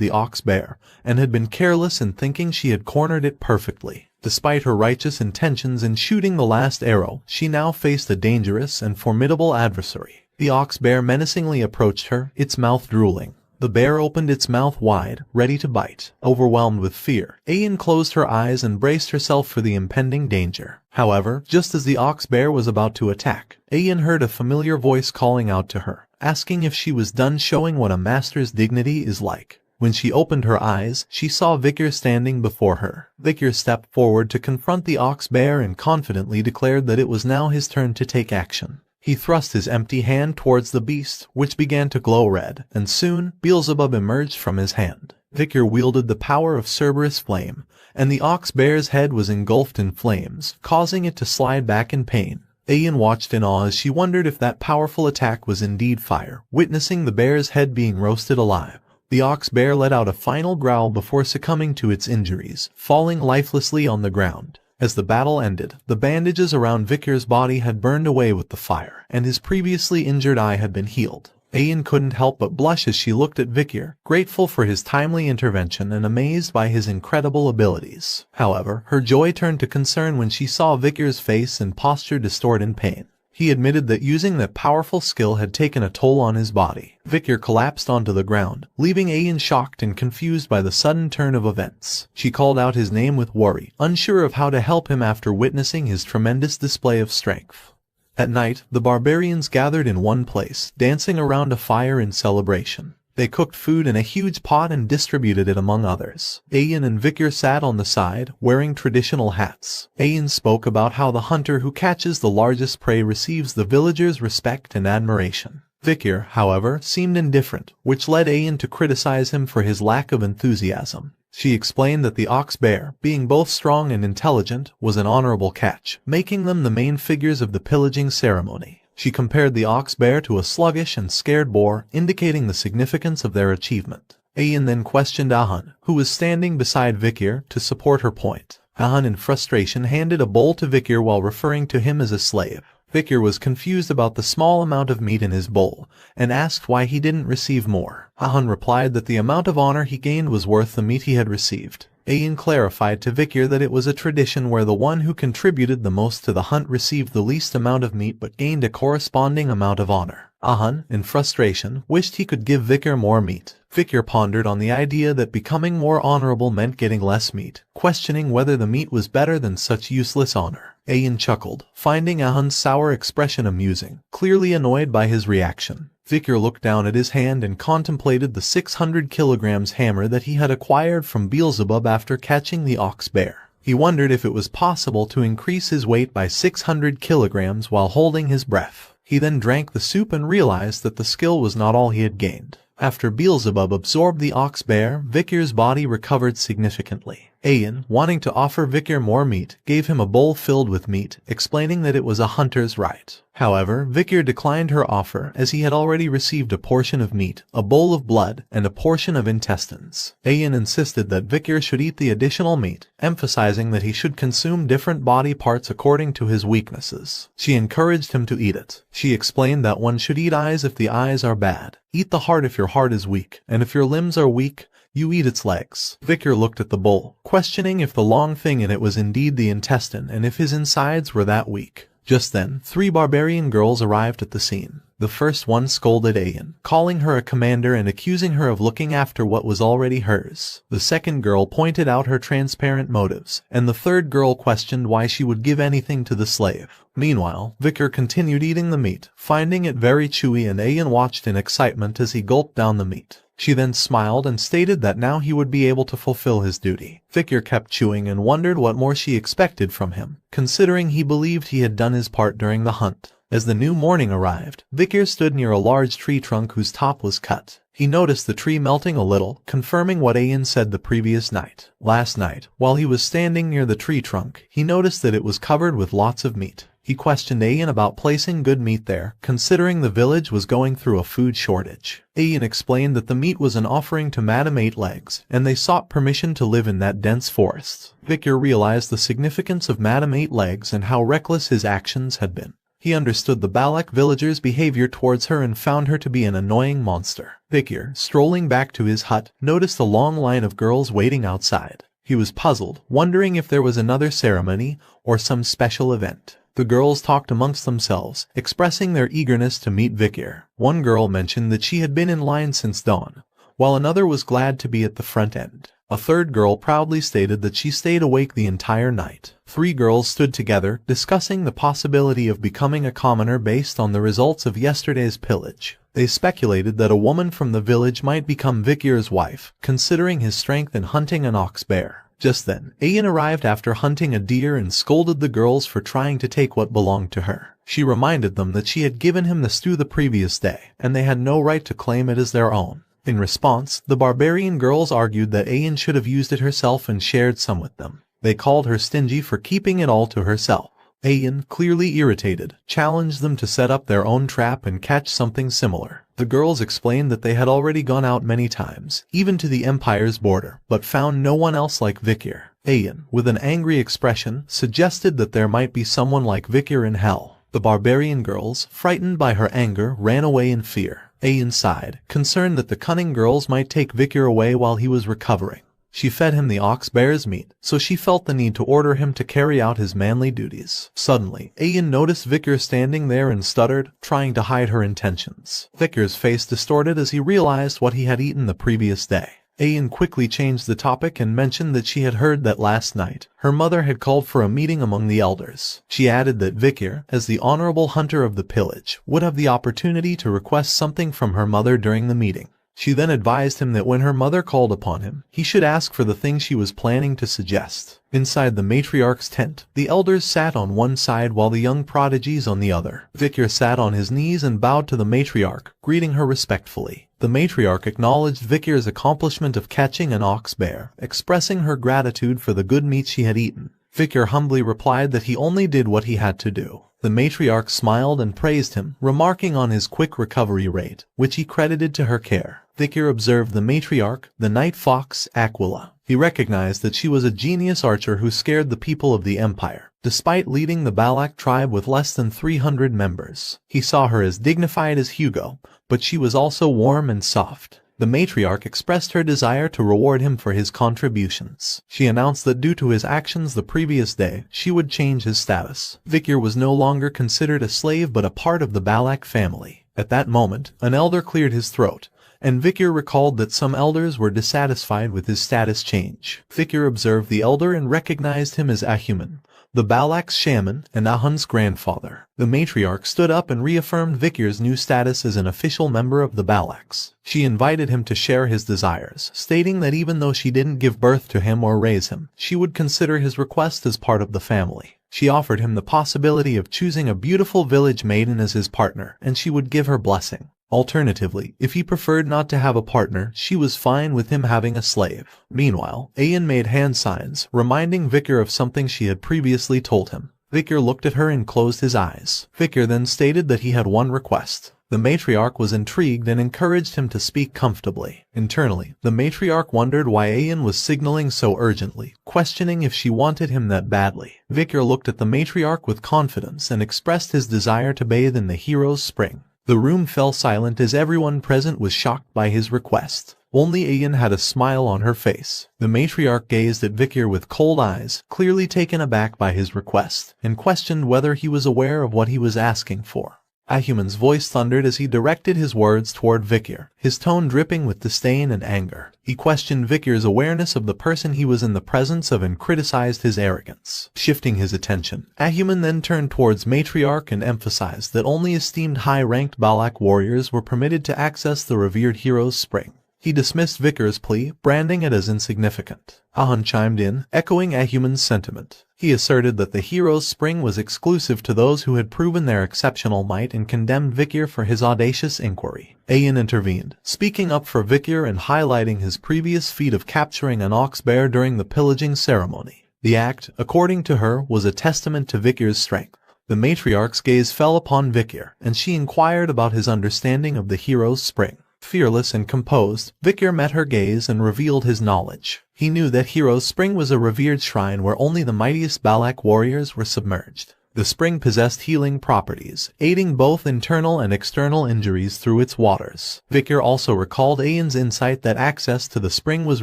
the ox bear, and had been careless in thinking she had cornered it perfectly. Despite her righteous intentions in shooting the last arrow, she now faced a dangerous and formidable adversary. The ox bear menacingly approached her, its mouth drooling. The bear opened its mouth wide, ready to bite. Overwhelmed with fear, Ayan closed her eyes and braced herself for the impending danger. However, just as the ox bear was about to attack, Ayan heard a familiar voice calling out to her, asking if she was done showing what a master's dignity is like. When she opened her eyes, she saw Vikir standing before her. Vikir stepped forward to confront the ox bear and confidently declared that it was now his turn to take action. He thrust his empty hand towards the beast, which began to glow red, and soon, Beelzebub emerged from his hand. Vikir wielded the power of Cerberus flame, and the ox bear's head was engulfed in flames, causing it to slide back in pain. Ayan watched in awe as she wondered if that powerful attack was indeed fire, witnessing the bear's head being roasted alive. The ox bear let out a final growl before succumbing to its injuries, falling lifelessly on the ground. As the battle ended, the bandages around Vickers' body had burned away with the fire, and his previously injured eye had been healed. Ayan couldn't help but blush as she looked at Vickers, grateful for his timely intervention and amazed by his incredible abilities. However, her joy turned to concern when she saw Vickers' face and posture distort in pain. He admitted that using that powerful skill had taken a toll on his body. Vickers collapsed onto the ground, leaving Ayan shocked and confused by the sudden turn of events. She called out his name with worry, unsure of how to help him after witnessing his tremendous display of strength. At night, the barbarians gathered in one place, dancing around a fire in celebration. They cooked food in a huge pot and distributed it among others. Ayan and Vickers sat on the side, wearing traditional hats. Ayan spoke about how the hunter who catches the largest prey receives the villagers' respect and admiration. Vickers, however, seemed indifferent, which led Ayan to criticize him for his lack of enthusiasm. She explained that the ox bear, being both strong and intelligent, was an honorable catch, making them the main figures of the pillaging ceremony. She compared the ox bear to a sluggish and scared boar, indicating the significance of their achievement. Ayan then questioned Ahan, who was standing beside Vickers, to support her point. Ahan in frustration handed a bowl to Vickers while referring to him as a slave. Vickers was confused about the small amount of meat in his bowl, and asked why he didn't receive more. Ahan replied that the amount of honor he gained was worth the meat he had received. Ayan clarified to Vickers that it was a tradition where the one who contributed the most to the hunt received the least amount of meat but gained a corresponding amount of honor. Ahan, in frustration, wished he could give Vickers more meat. Vickers pondered on the idea that becoming more honorable meant getting less meat, questioning whether the meat was better than such useless honor. Ayan chuckled, finding Ahan's sour expression amusing, clearly annoyed by his reaction. Vickers looked down at his hand and contemplated the 600 kilograms hammer that he had acquired from Beelzebub after catching the ox bear. He wondered if it was possible to increase his weight by 600 kilograms while holding his breath. He then drank the soup and realized that the skill was not all he had gained. After Beelzebub absorbed the ox bear, Vickers' body recovered significantly. Ayan, wanting to offer Vickers more meat, gave him a bowl filled with meat, explaining that it was a hunter's right. However, Vickers declined her offer as he had already received a portion of meat, a bowl of blood, and a portion of intestines. Ayan insisted that Vickers should eat the additional meat, emphasizing that he should consume different body parts according to his weaknesses. She encouraged him to eat it. She explained that one should eat eyes if the eyes are bad, eat the heart if your heart is weak, and if your limbs are weak, you eat its legs. Vickers looked at the bowl, questioning if the long thing in it was indeed the intestine and if his insides were that weak. Just then, 3 barbarian girls arrived at the scene. The first one scolded Ayan, calling her a commander and accusing her of looking after what was already hers. The second girl pointed out her transparent motives, and the third girl questioned why she would give anything to the slave. Meanwhile, Vickers continued eating the meat, finding it very chewy, and Ayan watched in excitement as he gulped down the meat. She then smiled and stated that now he would be able to fulfill his duty. Vickers kept chewing and wondered what more she expected from him, considering he believed he had done his part during the hunt. As the new morning arrived, Vickers stood near a large tree trunk whose top was cut. He noticed the tree melting a little, confirming what Ayan said the previous night. Last night, while he was standing near the tree trunk, he noticed that it was covered with lots of meat. He questioned Ayan about placing good meat there, considering the village was going through a food shortage. Ayan explained that the meat was an offering to Madame Eight Legs, and they sought permission to live in that dense forest. Vickers realized the significance of Madame Eight Legs and how reckless his actions had been. He understood the Balak villagers' behavior towards her and found her to be an annoying monster. Vickers, strolling back to his hut, noticed a long line of girls waiting outside. He was puzzled, wondering if there was another ceremony or some special event. The girls talked amongst themselves, expressing their eagerness to meet Vickers. One girl mentioned that she had been in line since dawn, while another was glad to be at the front end. A third girl proudly stated that she stayed awake the entire night. 3 girls stood together, discussing the possibility of becoming a commoner based on the results of yesterday's pillage. They speculated that a woman from the village might become Vickers' wife, considering his strength in hunting an ox bear. Just then, Ayan arrived after hunting a deer and scolded the girls for trying to take what belonged to her. She reminded them that she had given him the stew the previous day, and they had no right to claim it as their own. In response, the barbarian girls argued that Ayan should have used it herself and shared some with them. They called her stingy for keeping it all to herself. Ayan, clearly irritated, challenged them to set up their own trap and catch something similar. The girls explained that they had already gone out many times, even to the Empire's border, but found no one else like Vikir. Ayan, with an angry expression, suggested that there might be someone like Vikir in hell. The barbarian girls, frightened by her anger, ran away in fear. Ayan sighed, concerned that the cunning girls might take Vikir away while he was recovering. She fed him the ox bear's meat, so she felt the need to order him to carry out his manly duties. Suddenly, Ayan noticed Vikir standing there and stuttered, trying to hide her intentions. Vikir's face distorted as he realized what he had eaten the previous day. Ayan quickly changed the topic and mentioned that she had heard that last night, her mother had called for a meeting among the elders. She added that Vikir, as the honorable hunter of the pillage, would have the opportunity to request something from her mother during the meeting. She then advised him that when her mother called upon him, he should ask for the thing she was planning to suggest. Inside the matriarch's tent, the elders sat on one side while the young prodigies on the other. Vikir sat on his knees and bowed to the matriarch, greeting her respectfully. The matriarch acknowledged Vikir's accomplishment of catching an ox bear, expressing her gratitude for the good meat she had eaten. Vikir humbly replied that he only did what he had to do. The matriarch smiled and praised him, remarking on his quick recovery rate, which he credited to her care. Vikir observed the matriarch, the night fox, Aquila. He recognized that she was a genius archer who scared the people of the empire, despite leading the Balak tribe with less than 300 members. He saw her as dignified as Hugo, but she was also warm and soft. The matriarch expressed her desire to reward him for his contributions. She announced that due to his actions the previous day, she would change his status. Vikir was no longer considered a slave but a part of the Balak family. At that moment, an elder cleared his throat, and Vikir recalled that some elders were dissatisfied with his status change. Vikir observed the elder and recognized him as Ahuman, the Balak's shaman and Ahun's grandfather. The matriarch stood up and reaffirmed Vikir's new status as an official member of the Balaks. She invited him to share his desires, stating that even though she didn't give birth to him or raise him, she would consider his request as part of the family. She offered him the possibility of choosing a beautiful village maiden as his partner, and she would give her blessing. Alternatively, if he preferred not to have a partner, she was fine with him having a slave. Meanwhile, Ayan made hand signs, reminding Vikir of something she had previously told him. Vikir looked at her and closed his eyes. Vikir then stated that he had one request. The matriarch was intrigued and encouraged him to speak comfortably. Internally, the matriarch wondered why Ayan was signaling so urgently, questioning if she wanted him that badly. Vikir looked at the matriarch with confidence and expressed his desire to bathe in the hero's spring. The room fell silent as everyone present was shocked by his request. Only Ayan had a smile on her face. The matriarch gazed at Vikir with cold eyes, clearly taken aback by his request, and questioned whether he was aware of what he was asking for. Ahuman's voice thundered as he directed his words toward Vikir, his tone dripping with disdain and anger. He questioned Vikir's awareness of the person he was in the presence of and criticized his arrogance. Shifting his attention, Ahuman then turned towards Matriarch and emphasized that only esteemed high-ranked Balak warriors were permitted to access the revered hero's spring. He dismissed Vikir's plea, branding it as insignificant. Ahun chimed in, echoing Ahuman's sentiment. He asserted that the hero's spring was exclusive to those who had proven their exceptional might and condemned Vikir for his audacious inquiry. Ayan intervened, speaking up for Vikir and highlighting his previous feat of capturing an ox bear during the pillaging ceremony. The act, according to her, was a testament to Vikir's strength. The matriarch's gaze fell upon Vikir, and she inquired about his understanding of the hero's spring. Fearless and composed, Vikir met her gaze and revealed his knowledge. He knew that Hero's Spring was a revered shrine where only the mightiest Balak warriors were submerged. The spring possessed healing properties, aiding both internal and external injuries through its waters. Vikir also recalled Ayan's insight that access to the spring was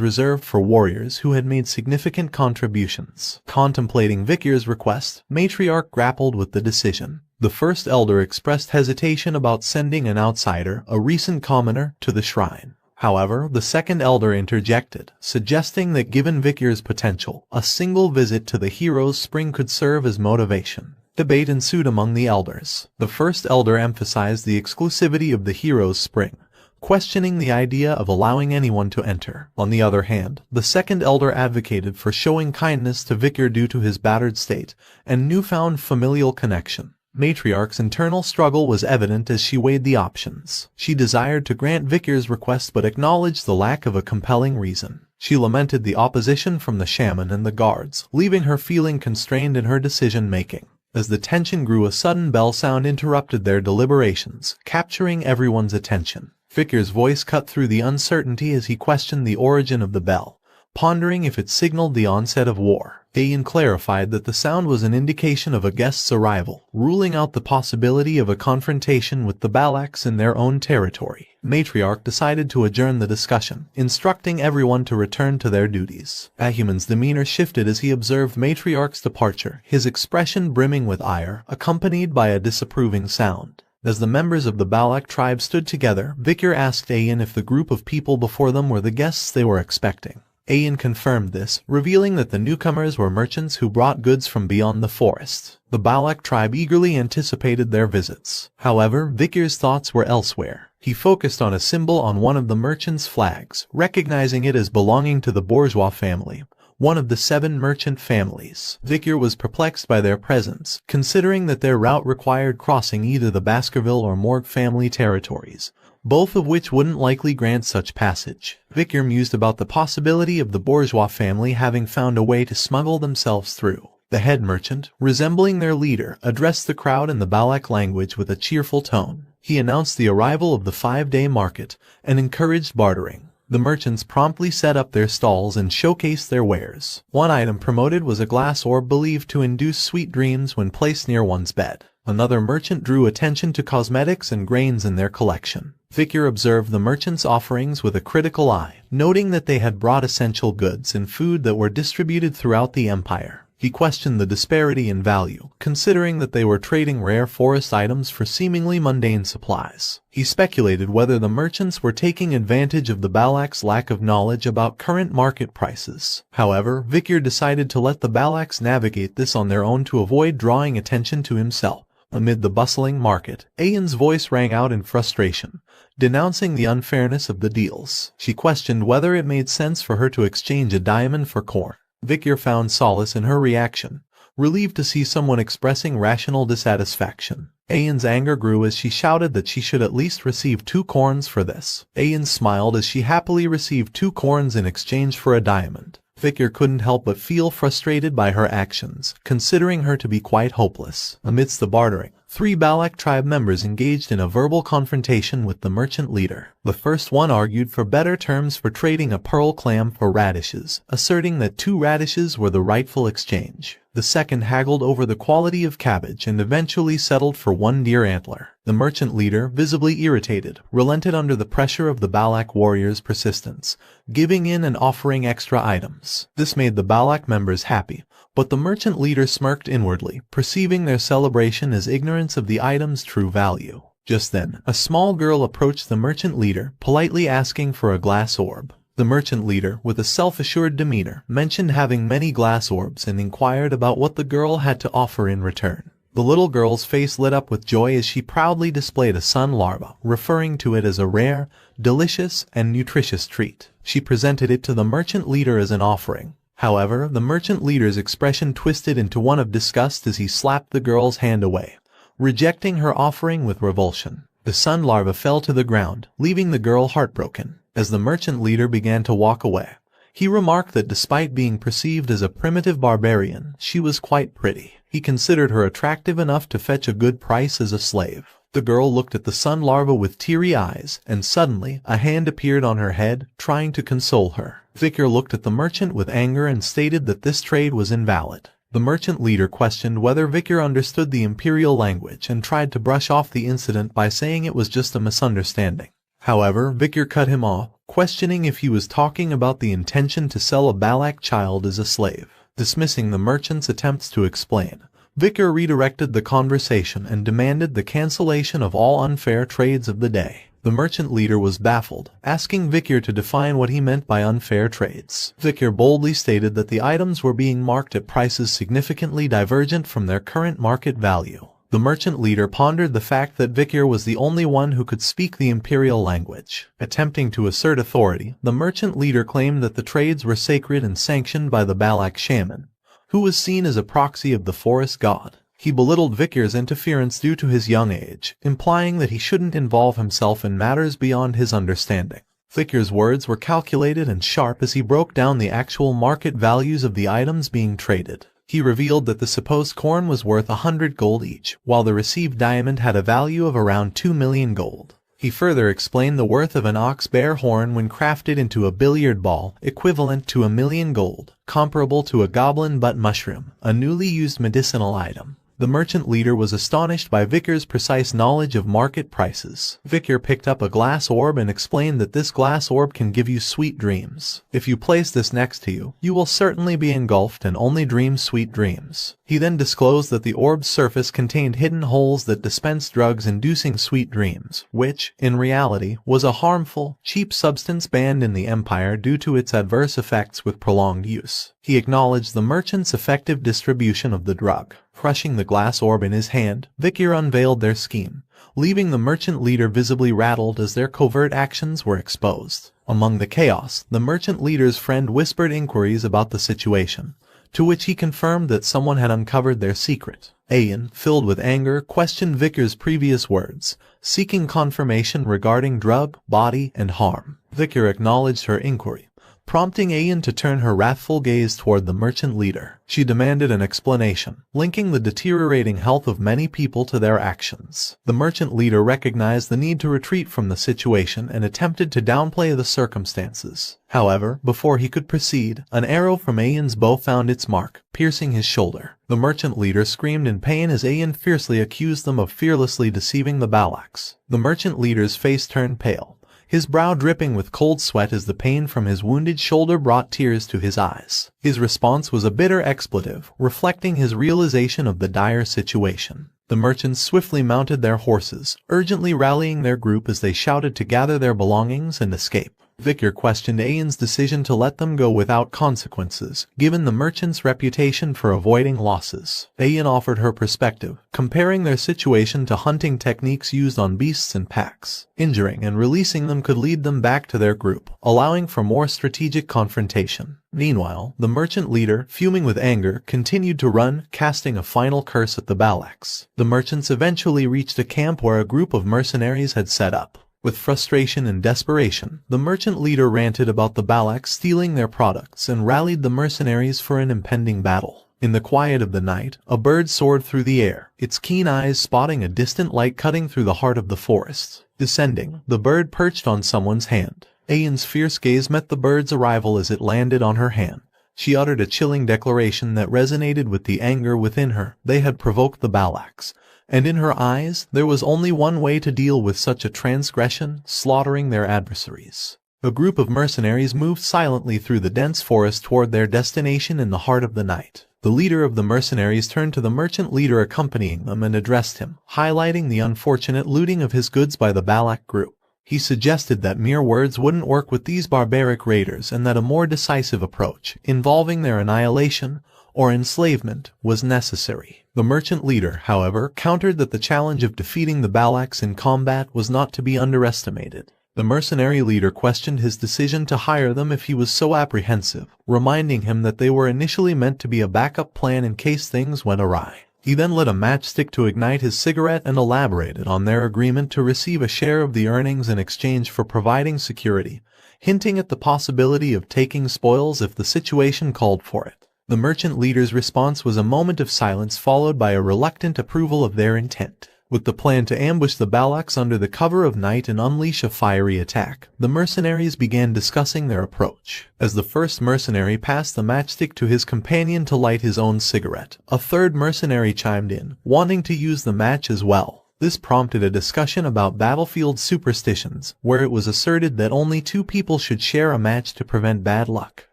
reserved for warriors who had made significant contributions. Contemplating Vikir's request, Matriarch grappled with the decision. The first elder expressed hesitation about sending an outsider, a recent commoner, to the shrine. However, the second elder interjected, suggesting that given Vikir's potential, a single visit to the hero's spring could serve as motivation. Debate ensued among the elders. The first elder emphasized the exclusivity of the hero's spring, questioning the idea of allowing anyone to enter. On the other hand, the second elder advocated for showing kindness to Vikir due to his battered state and newfound familial connection. Matriarch's internal struggle was evident as she weighed the options. She desired to grant Vikir's request but acknowledged the lack of a compelling reason. She lamented the opposition from the shaman and the guards, leaving her feeling constrained in her decision-making. As the tension grew, a sudden bell sound interrupted their deliberations, capturing everyone's attention. Victor's voice cut through the uncertainty as he questioned the origin of the bell, pondering if it signaled the onset of war. Ian clarified that the sound was an indication of a guest's arrival, ruling out the possibility of a confrontation with the Balaks in their own territory. Matriarch decided to adjourn the discussion, instructing everyone to return to their duties. Ahuman's demeanor shifted as he observed Matriarch's departure, his expression brimming with ire, accompanied by a disapproving sound. As the members of the Balak tribe stood together, Vikir asked Ian if the group of people before them were the guests they were expecting. Ian confirmed this, revealing that the newcomers were merchants who brought goods from beyond the forest. The Balak tribe eagerly anticipated their visits. However, Vikir's thoughts were elsewhere. He focused on a symbol on one of the merchants' flags, recognizing it as belonging to the bourgeois family, one of the 7 merchant families. Vikir was perplexed by their presence, considering that their route required crossing either the Baskerville or Morgue family territories, both of which wouldn't likely grant such passage. Vikir mused about the possibility of the bourgeois family having found a way to smuggle themselves through. The head merchant, resembling their leader, addressed the crowd in the Balak language with a cheerful tone. He announced the arrival of the 5-day market and encouraged bartering. The merchants promptly set up their stalls and showcased their wares. One item promoted was a glass orb believed to induce sweet dreams when placed near one's bed. Another merchant drew attention to cosmetics and grains in their collection. Vikir observed the merchants' offerings with a critical eye, noting that they had brought essential goods and food that were distributed throughout the empire. He questioned the disparity in value, considering that they were trading rare forest items for seemingly mundane supplies. He speculated whether the merchants were taking advantage of the Balak's lack of knowledge about current market prices. However, Vikir decided to let the Balaks navigate this on their own to avoid drawing attention to himself. Amid the bustling market, Ian's voice rang out in frustration, denouncing the unfairness of the deals. She questioned whether it made sense for her to exchange a diamond for corn. Vikir found solace in her reaction, relieved to see someone expressing rational dissatisfaction. Ian's anger grew as she shouted that she should at least receive 2 corns for this. Ian smiled as she happily received 2 corns in exchange for a diamond. Vikir couldn't help but feel frustrated by her actions, considering her to be quite hopeless. Amidst the bartering, 3 Balak tribe members engaged in a verbal confrontation with the merchant leader. The first one argued for better terms for trading a pearl clam for radishes, asserting that 2 radishes were the rightful exchange. The second haggled over the quality of cabbage and eventually settled for 1 deer antler. The merchant leader, visibly irritated, relented under the pressure of the Balak warriors' persistence, giving in and offering extra items. This made the Balak members happy, but the merchant leader smirked inwardly, perceiving their celebration as ignorance of the item's true value. Just then, a small girl approached the merchant leader, politely asking for a glass orb. The merchant leader, with a self-assured demeanor, mentioned having many glass orbs and inquired about what the girl had to offer in return. The little girl's face lit up with joy as she proudly displayed a sun larva, referring to it as a rare, delicious, and nutritious treat. She presented it to the merchant leader as an offering. However, the merchant leader's expression twisted into one of disgust as he slapped the girl's hand away, rejecting her offering with revulsion. The sun larva fell to the ground, leaving the girl heartbroken. As the merchant leader began to walk away, he remarked that despite being perceived as a primitive barbarian, she was quite pretty. He considered her attractive enough to fetch a good price as a slave. The girl looked at the sun larva with teary eyes, and suddenly, a hand appeared on her head, trying to console her. Vikir looked at the merchant with anger and stated that this trade was invalid. The merchant leader questioned whether Vikir understood the imperial language and tried to brush off the incident by saying it was just a misunderstanding. However, Vikir cut him off, questioning if he was talking about the intention to sell a Balak child as a slave. Dismissing the merchant's attempts to explain, Vikir redirected the conversation and demanded the cancellation of all unfair trades of the day. The merchant leader was baffled, asking Vikir to define what he meant by unfair trades. Vikir boldly stated that the items were being marked at prices significantly divergent from their current market value. The merchant leader pondered the fact that Vikir was the only one who could speak the imperial language. Attempting to assert authority, the merchant leader claimed that the trades were sacred and sanctioned by the Balak shaman, who was seen as a proxy of the forest god. He belittled Vikir's interference due to his young age, implying that he shouldn't involve himself in matters beyond his understanding. Vikir's words were calculated and sharp as he broke down the actual market values of the items being traded. He revealed that the supposed corn was worth 100 gold each, while the received diamond had a value of around 2 million gold. He further explained the worth of an ox bear horn when crafted into a billiard ball, equivalent to 1 million gold, comparable to a goblin butt mushroom, a newly used medicinal item. The merchant leader was astonished by Vickers' precise knowledge of market prices. Vicker picked up a glass orb and explained that this glass orb can give you sweet dreams. If you place this next to you, you will certainly be engulfed and only dream sweet dreams. He then disclosed that the orb's surface contained hidden holes that dispensed drugs inducing sweet dreams, which, in reality, was a harmful, cheap substance banned in the Empire due to its adverse effects with prolonged use. He acknowledged the merchant's effective distribution of the drug. Crushing the glass orb in his hand, Vicker unveiled their scheme, leaving the merchant leader visibly rattled as their covert actions were exposed. Among the chaos, the merchant leader's friend whispered inquiries about the situation, to which he confirmed that someone had uncovered their secret. Ayan, filled with anger, questioned Vicker's previous words, seeking confirmation regarding drug, body, and harm. Vicker acknowledged her inquiry, prompting Ayan to turn her wrathful gaze toward the merchant leader. She demanded an explanation, linking the deteriorating health of many people to their actions. The merchant leader recognized the need to retreat from the situation and attempted to downplay the circumstances. However, before he could proceed, an arrow from Ayan's bow found its mark, piercing his shoulder. The merchant leader screamed in pain as Ayan fiercely accused them of fearlessly deceiving the Balaks. The merchant leader's face turned pale, his brow dripping with cold sweat as the pain from his wounded shoulder brought tears to his eyes. His response was a bitter expletive, reflecting his realization of the dire situation. The merchants swiftly mounted their horses, urgently rallying their group as they shouted to gather their belongings and escape. Vicker questioned Ayan's decision to let them go without consequences, given the merchant's reputation for avoiding losses. Ayan offered her perspective, comparing their situation to hunting techniques used on beasts and packs. Injuring and releasing them could lead them back to their group, allowing for more strategic confrontation. Meanwhile, the merchant leader, fuming with anger, continued to run, casting a final curse at the Balaks. The merchants eventually reached a camp where a group of mercenaries had set up. With frustration and desperation, the merchant leader ranted about the Balaks stealing their products and rallied the mercenaries for an impending battle. In the quiet of the night, a bird soared through the air, its keen eyes spotting a distant light cutting through the heart of the forest. Descending, the bird perched on someone's hand. Ayan's fierce gaze met the bird's arrival as it landed on her hand. She uttered a chilling declaration that resonated with the anger within her. They had provoked the Balaks, and in her eyes, there was only one way to deal with such a transgression: slaughtering their adversaries. A group of mercenaries moved silently through the dense forest toward their destination in the heart of the night. The leader of the mercenaries turned to the merchant leader accompanying them and addressed him, highlighting the unfortunate looting of his goods by the Balak group. He suggested that mere words wouldn't work with these barbaric raiders and that a more decisive approach, involving their annihilation or enslavement, was necessary. The merchant leader, however, countered that the challenge of defeating the Balaks in combat was not to be underestimated. The mercenary leader questioned his decision to hire them if he was so apprehensive, reminding him that they were initially meant to be a backup plan in case things went awry. He then lit a matchstick to ignite his cigarette and elaborated on their agreement to receive a share of the earnings in exchange for providing security, hinting at the possibility of taking spoils if the situation called for it. The merchant leader's response was a moment of silence followed by a reluctant approval of their intent. With the plan to ambush the Balaks under the cover of night and unleash a fiery attack, the mercenaries began discussing their approach. As the first mercenary passed the matchstick to his companion to light his own cigarette, a third mercenary chimed in, wanting to use the match as well. This prompted a discussion about battlefield superstitions, where it was asserted that only 2 people should share a match to prevent bad luck.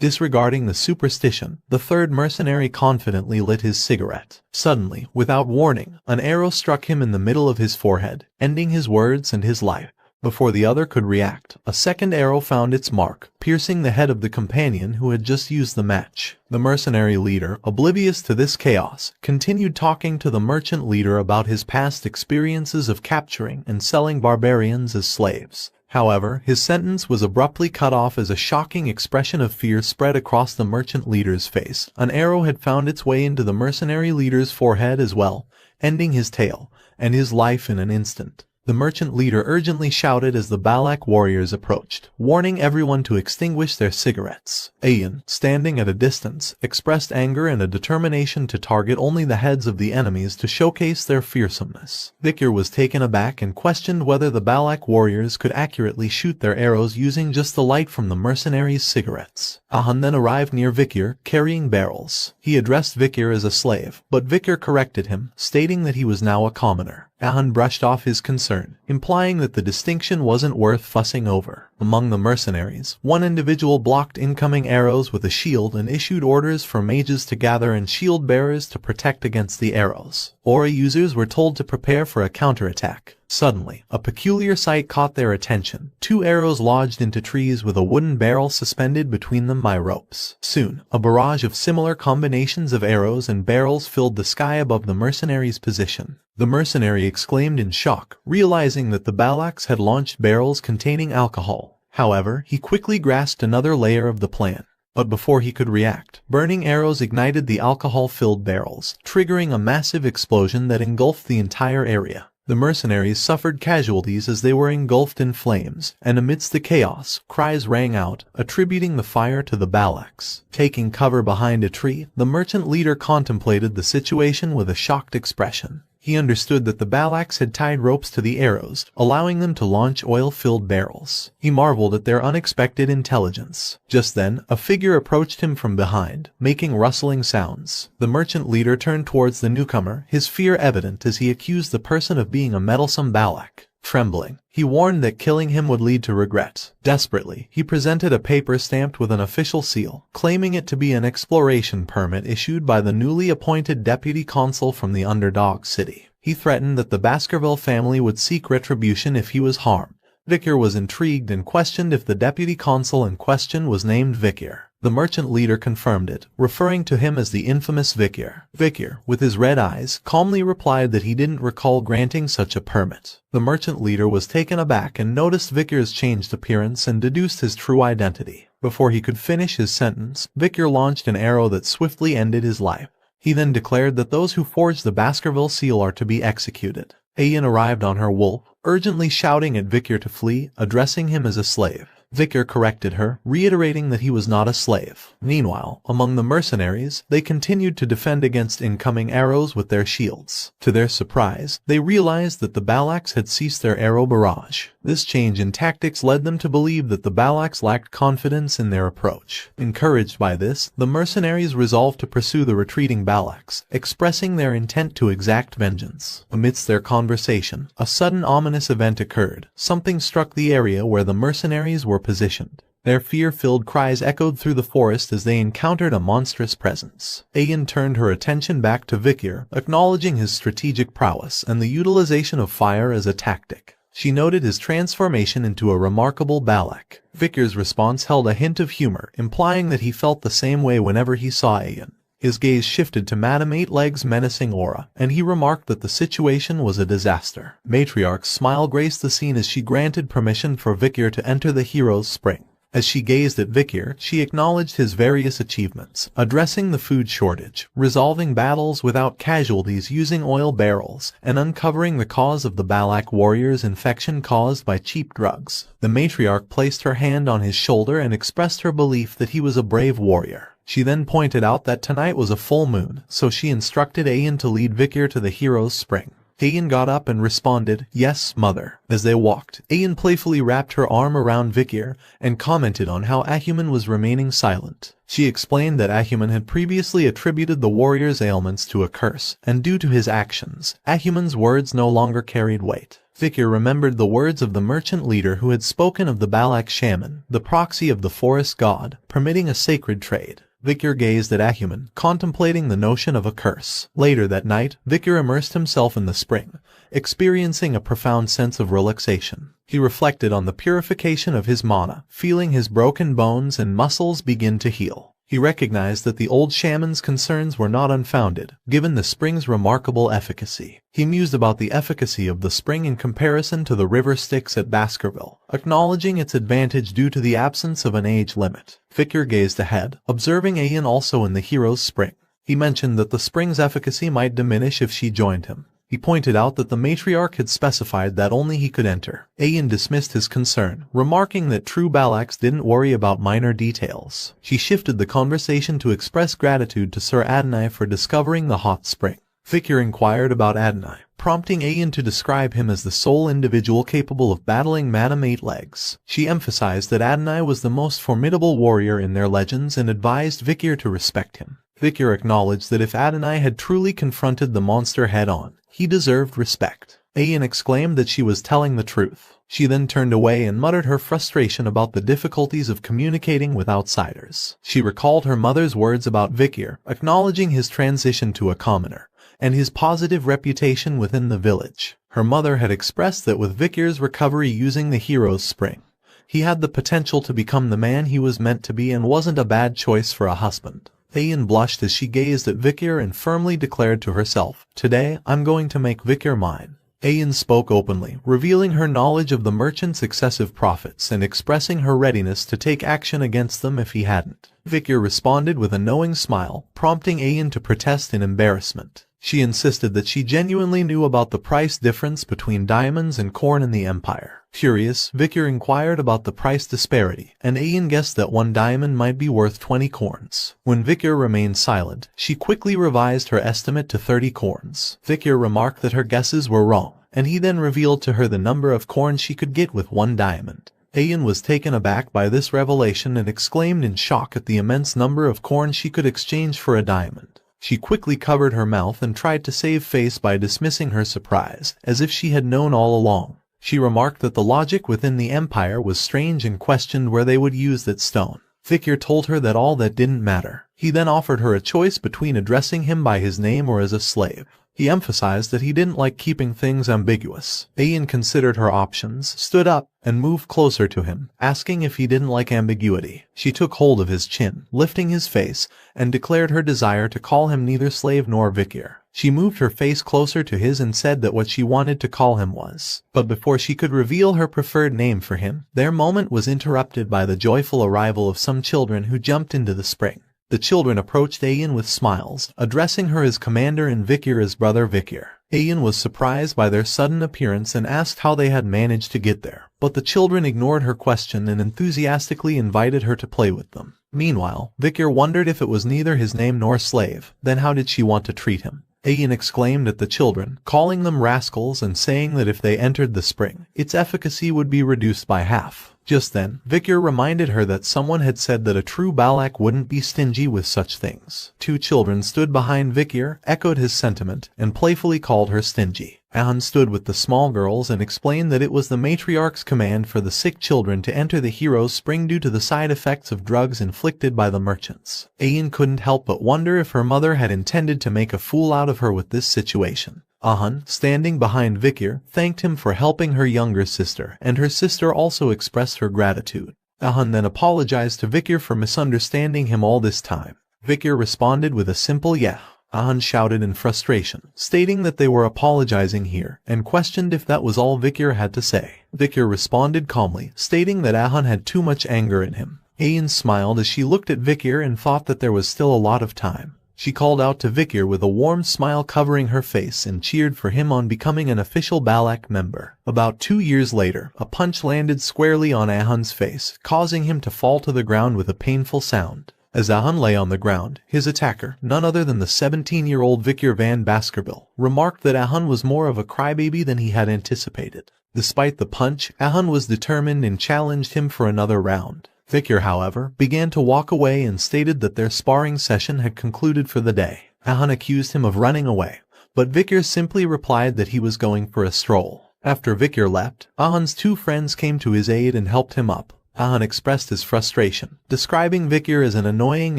Disregarding the superstition, the third mercenary confidently lit his cigarette. Suddenly, without warning, an arrow struck him in the middle of his forehead, ending his words and his life. Before the other could react, a second arrow found its mark, piercing the head of the companion who had just used the match. The mercenary leader, oblivious to this chaos, continued talking to the merchant leader about his past experiences of capturing and selling barbarians as slaves. However, his sentence was abruptly cut off as a shocking expression of fear spread across the merchant leader's face. An arrow had found its way into the mercenary leader's forehead as well, ending his tale and his life in an instant. the merchant leader urgently shouted as the Balak warriors approached, warning everyone to extinguish their cigarettes. Ayan, standing at a distance, expressed anger and a determination to target only the heads of the enemies to showcase their fearsomeness. Vikir was taken aback and questioned whether the Balak warriors could accurately shoot their arrows using just the light from the mercenaries' cigarettes. Ahan then arrived near Vikir, carrying barrels. He addressed Vikir as a slave, but Vikir corrected him, stating that he was now a commoner. Ahan brushed off his concern, implying that the distinction wasn't worth fussing over. Among the mercenaries, one individual blocked incoming arrows with a shield and issued orders for mages to gather and shield bearers to protect against the arrows. Aura users were told to prepare for a counterattack. Suddenly, a peculiar sight caught their attention. 2 arrows lodged into trees with a wooden barrel suspended between them by ropes. Soon, a barrage of similar combinations of arrows and barrels filled the sky above the mercenaries' position. The mercenary exclaimed in shock, realizing that the Balaks had launched barrels containing alcohol. However, he quickly grasped another layer of the plan. But before he could react, burning arrows ignited the alcohol-filled barrels, triggering a massive explosion that engulfed the entire area. The mercenaries suffered casualties as they were engulfed in flames, and amidst the chaos, cries rang out, attributing the fire to the Balaks. Taking cover behind a tree, the merchant leader contemplated the situation with a shocked expression. He understood that the Balaks had tied ropes to the arrows, allowing them to launch oil-filled barrels. He marveled at their unexpected intelligence. Just then, a figure approached him from behind, making rustling sounds. The merchant leader turned towards the newcomer, his fear evident as he accused the person of being a meddlesome Balak. Trembling, he warned that killing him would lead to regret. Desperately, he presented a paper stamped with an official seal, claiming it to be an exploration permit issued by the newly appointed deputy consul from the underdog city. He threatened that the Baskerville family would seek retribution if he was harmed. Vikir was intrigued and questioned if the deputy consul in question was named Vikir. The merchant leader confirmed it, referring to him as the infamous Vikir. Vikir, with his red eyes, calmly replied that he didn't recall granting such a permit. The merchant leader was taken aback and noticed Vikir's changed appearance and deduced his true identity. Before he could finish his sentence, Vikir launched an arrow that swiftly ended his life. He then declared that those who forged the Baskerville seal are to be executed. Ayan arrived on her wolf, urgently shouting at Vikir to flee, addressing him as a slave. Vikir corrected her, reiterating that he was not a slave. Meanwhile, among the mercenaries, they continued to defend against incoming arrows with their shields. To their surprise, they realized that the Balaks had ceased their arrow barrage. This change in tactics led them to believe that the Balaks lacked confidence in their approach. Encouraged by this, the mercenaries resolved to pursue the retreating Balaks, expressing their intent to exact vengeance. Amidst their conversation, a sudden ominous event occurred. Something struck the area where the mercenaries were positioned. Their fear-filled cries echoed through the forest as they encountered a monstrous presence. Ayan turned her attention back to Vikir, acknowledging his strategic prowess and the utilization of fire as a tactic. She noted his transformation into a remarkable Balak. Vikir's response held a hint of humor, implying that he felt the same way whenever he saw Ayan. His gaze shifted to Madame Eight-Legs' menacing aura, and he remarked that the situation was a disaster. Matriarch's smile graced the scene as she granted permission for Vikir to enter the hero's spring. As she gazed at Vikir, she acknowledged his various achievements, addressing the food shortage, resolving battles without casualties using oil barrels, and uncovering the cause of the Balak warriors' infection caused by cheap drugs. The matriarch placed her hand on his shoulder and expressed her belief that he was a brave warrior. She then pointed out that tonight was a full moon, so she instructed Ayan to lead Vikir to the hero's spring. Ayan got up and responded, "Yes, mother." As they walked, Ayan playfully wrapped her arm around Vikir and commented on how Ahuman was remaining silent. She explained that Ahuman had previously attributed the warrior's ailments to a curse, and due to his actions, Ahuman's words no longer carried weight. Vikir remembered the words of the merchant leader who had spoken of the Balak shaman, the proxy of the forest god, permitting a sacred trade. Vikir gazed at Ahuman, contemplating the notion of a curse. Later that night, Vikir immersed himself in the spring, experiencing a profound sense of relaxation. He reflected on the purification of his mana, feeling his broken bones and muscles begin to heal. He recognized that the old shaman's concerns were not unfounded, given the spring's remarkable efficacy. He mused about the efficacy of the spring in comparison to the river Styx at Baskerville, acknowledging its advantage due to the absence of an age limit. Vikir gazed ahead, observing Ayan also in the hero's spring. He mentioned that the spring's efficacy might diminish if she joined him. He pointed out that the matriarch had specified that only he could enter. Ayan dismissed his concern, remarking that true Balaks didn't worry about minor details. She shifted the conversation to express gratitude to Sir Adonai for discovering the hot spring. Vikir inquired about Adonai, prompting Ayan to describe him as the sole individual capable of battling Madame Eight Legs. She emphasized that Adonai was the most formidable warrior in their legends and advised Vikir to respect him. Vikir acknowledged that if Adonai had truly confronted the monster head-on, he deserved respect. Ayan exclaimed that she was telling the truth. She then turned away and muttered her frustration about the difficulties of communicating with outsiders. She recalled her mother's words about Vikir, acknowledging his transition to a commoner and his positive reputation within the village. Her mother had expressed that with Vikir's recovery using the hero's spring, he had the potential to become the man he was meant to be and wasn't a bad choice for a husband. Ayan blushed as she gazed at Vikir and firmly declared to herself, "Today, I'm going to make Vikir mine." Ayan spoke openly, revealing her knowledge of the merchant's excessive profits and expressing her readiness to take action against them if he hadn't. Vikir responded with a knowing smile, prompting Ayan to protest in embarrassment. She insisted that she genuinely knew about the price difference between diamonds and corn in the empire. Curious, Vikir inquired about the price disparity, and Ayan guessed that 1 diamond might be worth 20 corns. When Vikir remained silent, she quickly revised her estimate to 30 corns. Vikir remarked that her guesses were wrong, and he then revealed to her the number of corns she could get with 1 diamond. Ayan was taken aback by this revelation and exclaimed in shock at the immense number of corn she could exchange for a diamond. She quickly covered her mouth and tried to save face by dismissing her surprise, as if she had known all along. She remarked that the logic within the empire was strange and questioned where they would use that stone. Vikir told her that all that didn't matter. He then offered her a choice between addressing him by his name or as a slave. He emphasized that he didn't like keeping things ambiguous. Ayan considered her options, stood up, and moved closer to him, asking if he didn't like ambiguity. She took hold of his chin, lifting his face, and declared her desire to call him neither slave nor Vikir. She moved her face closer to his and said that what she wanted to call him was. But before she could reveal her preferred name for him, their moment was interrupted by the joyful arrival of some children who jumped into the spring. The children approached Ayan with smiles, addressing her as Commander and Vikir as Brother Vikir. Ayan was surprised by their sudden appearance and asked how they had managed to get there. But the children ignored her question and enthusiastically invited her to play with them. Meanwhile, Vikir wondered if it was neither his name nor slave, then how did she want to treat him? Ayan exclaimed at the children, calling them rascals and saying that if they entered the spring, its efficacy would be reduced by half. Just then, Vikir reminded her that someone had said that a true Balak wouldn't be stingy with such things. 2 children stood behind Vikir, echoed his sentiment, and playfully called her stingy. Ahan stood with the small girls and explained that it was the matriarch's command for the sick children to enter the hero's spring due to the side effects of drugs inflicted by the merchants. Ayan couldn't help but wonder if her mother had intended to make a fool out of her with this situation. Ahan, standing behind Vikir, thanked him for helping her younger sister, and her sister also expressed her gratitude. Ahan then apologized to Vikir for misunderstanding him all this time. Vikir responded with a simple yeah. Ahan shouted in frustration, stating that they were apologizing here, and questioned if that was all Vikir had to say. Vikir responded calmly, stating that Ahan had too much anger in him. Ayan smiled as she looked at Vikir and thought that there was still a lot of time. She called out to Vikir with a warm smile covering her face and cheered for him on becoming an official Balak member. About 2 years later, a punch landed squarely on Ahan's face, causing him to fall to the ground with a painful sound. As Ahan lay on the ground, his attacker, none other than the 17-year-old Vikir van Baskerville, remarked that Ahan was more of a crybaby than he had anticipated. Despite the punch, Ahan was determined and challenged him for another round. Vikir, however, began to walk away and stated that their sparring session had concluded for the day. Ahan accused him of running away, but Vikir simply replied that he was going for a stroll. After Vikir left, Ahan's 2 friends came to his aid and helped him up. Ahan expressed his frustration, describing Vikir as an annoying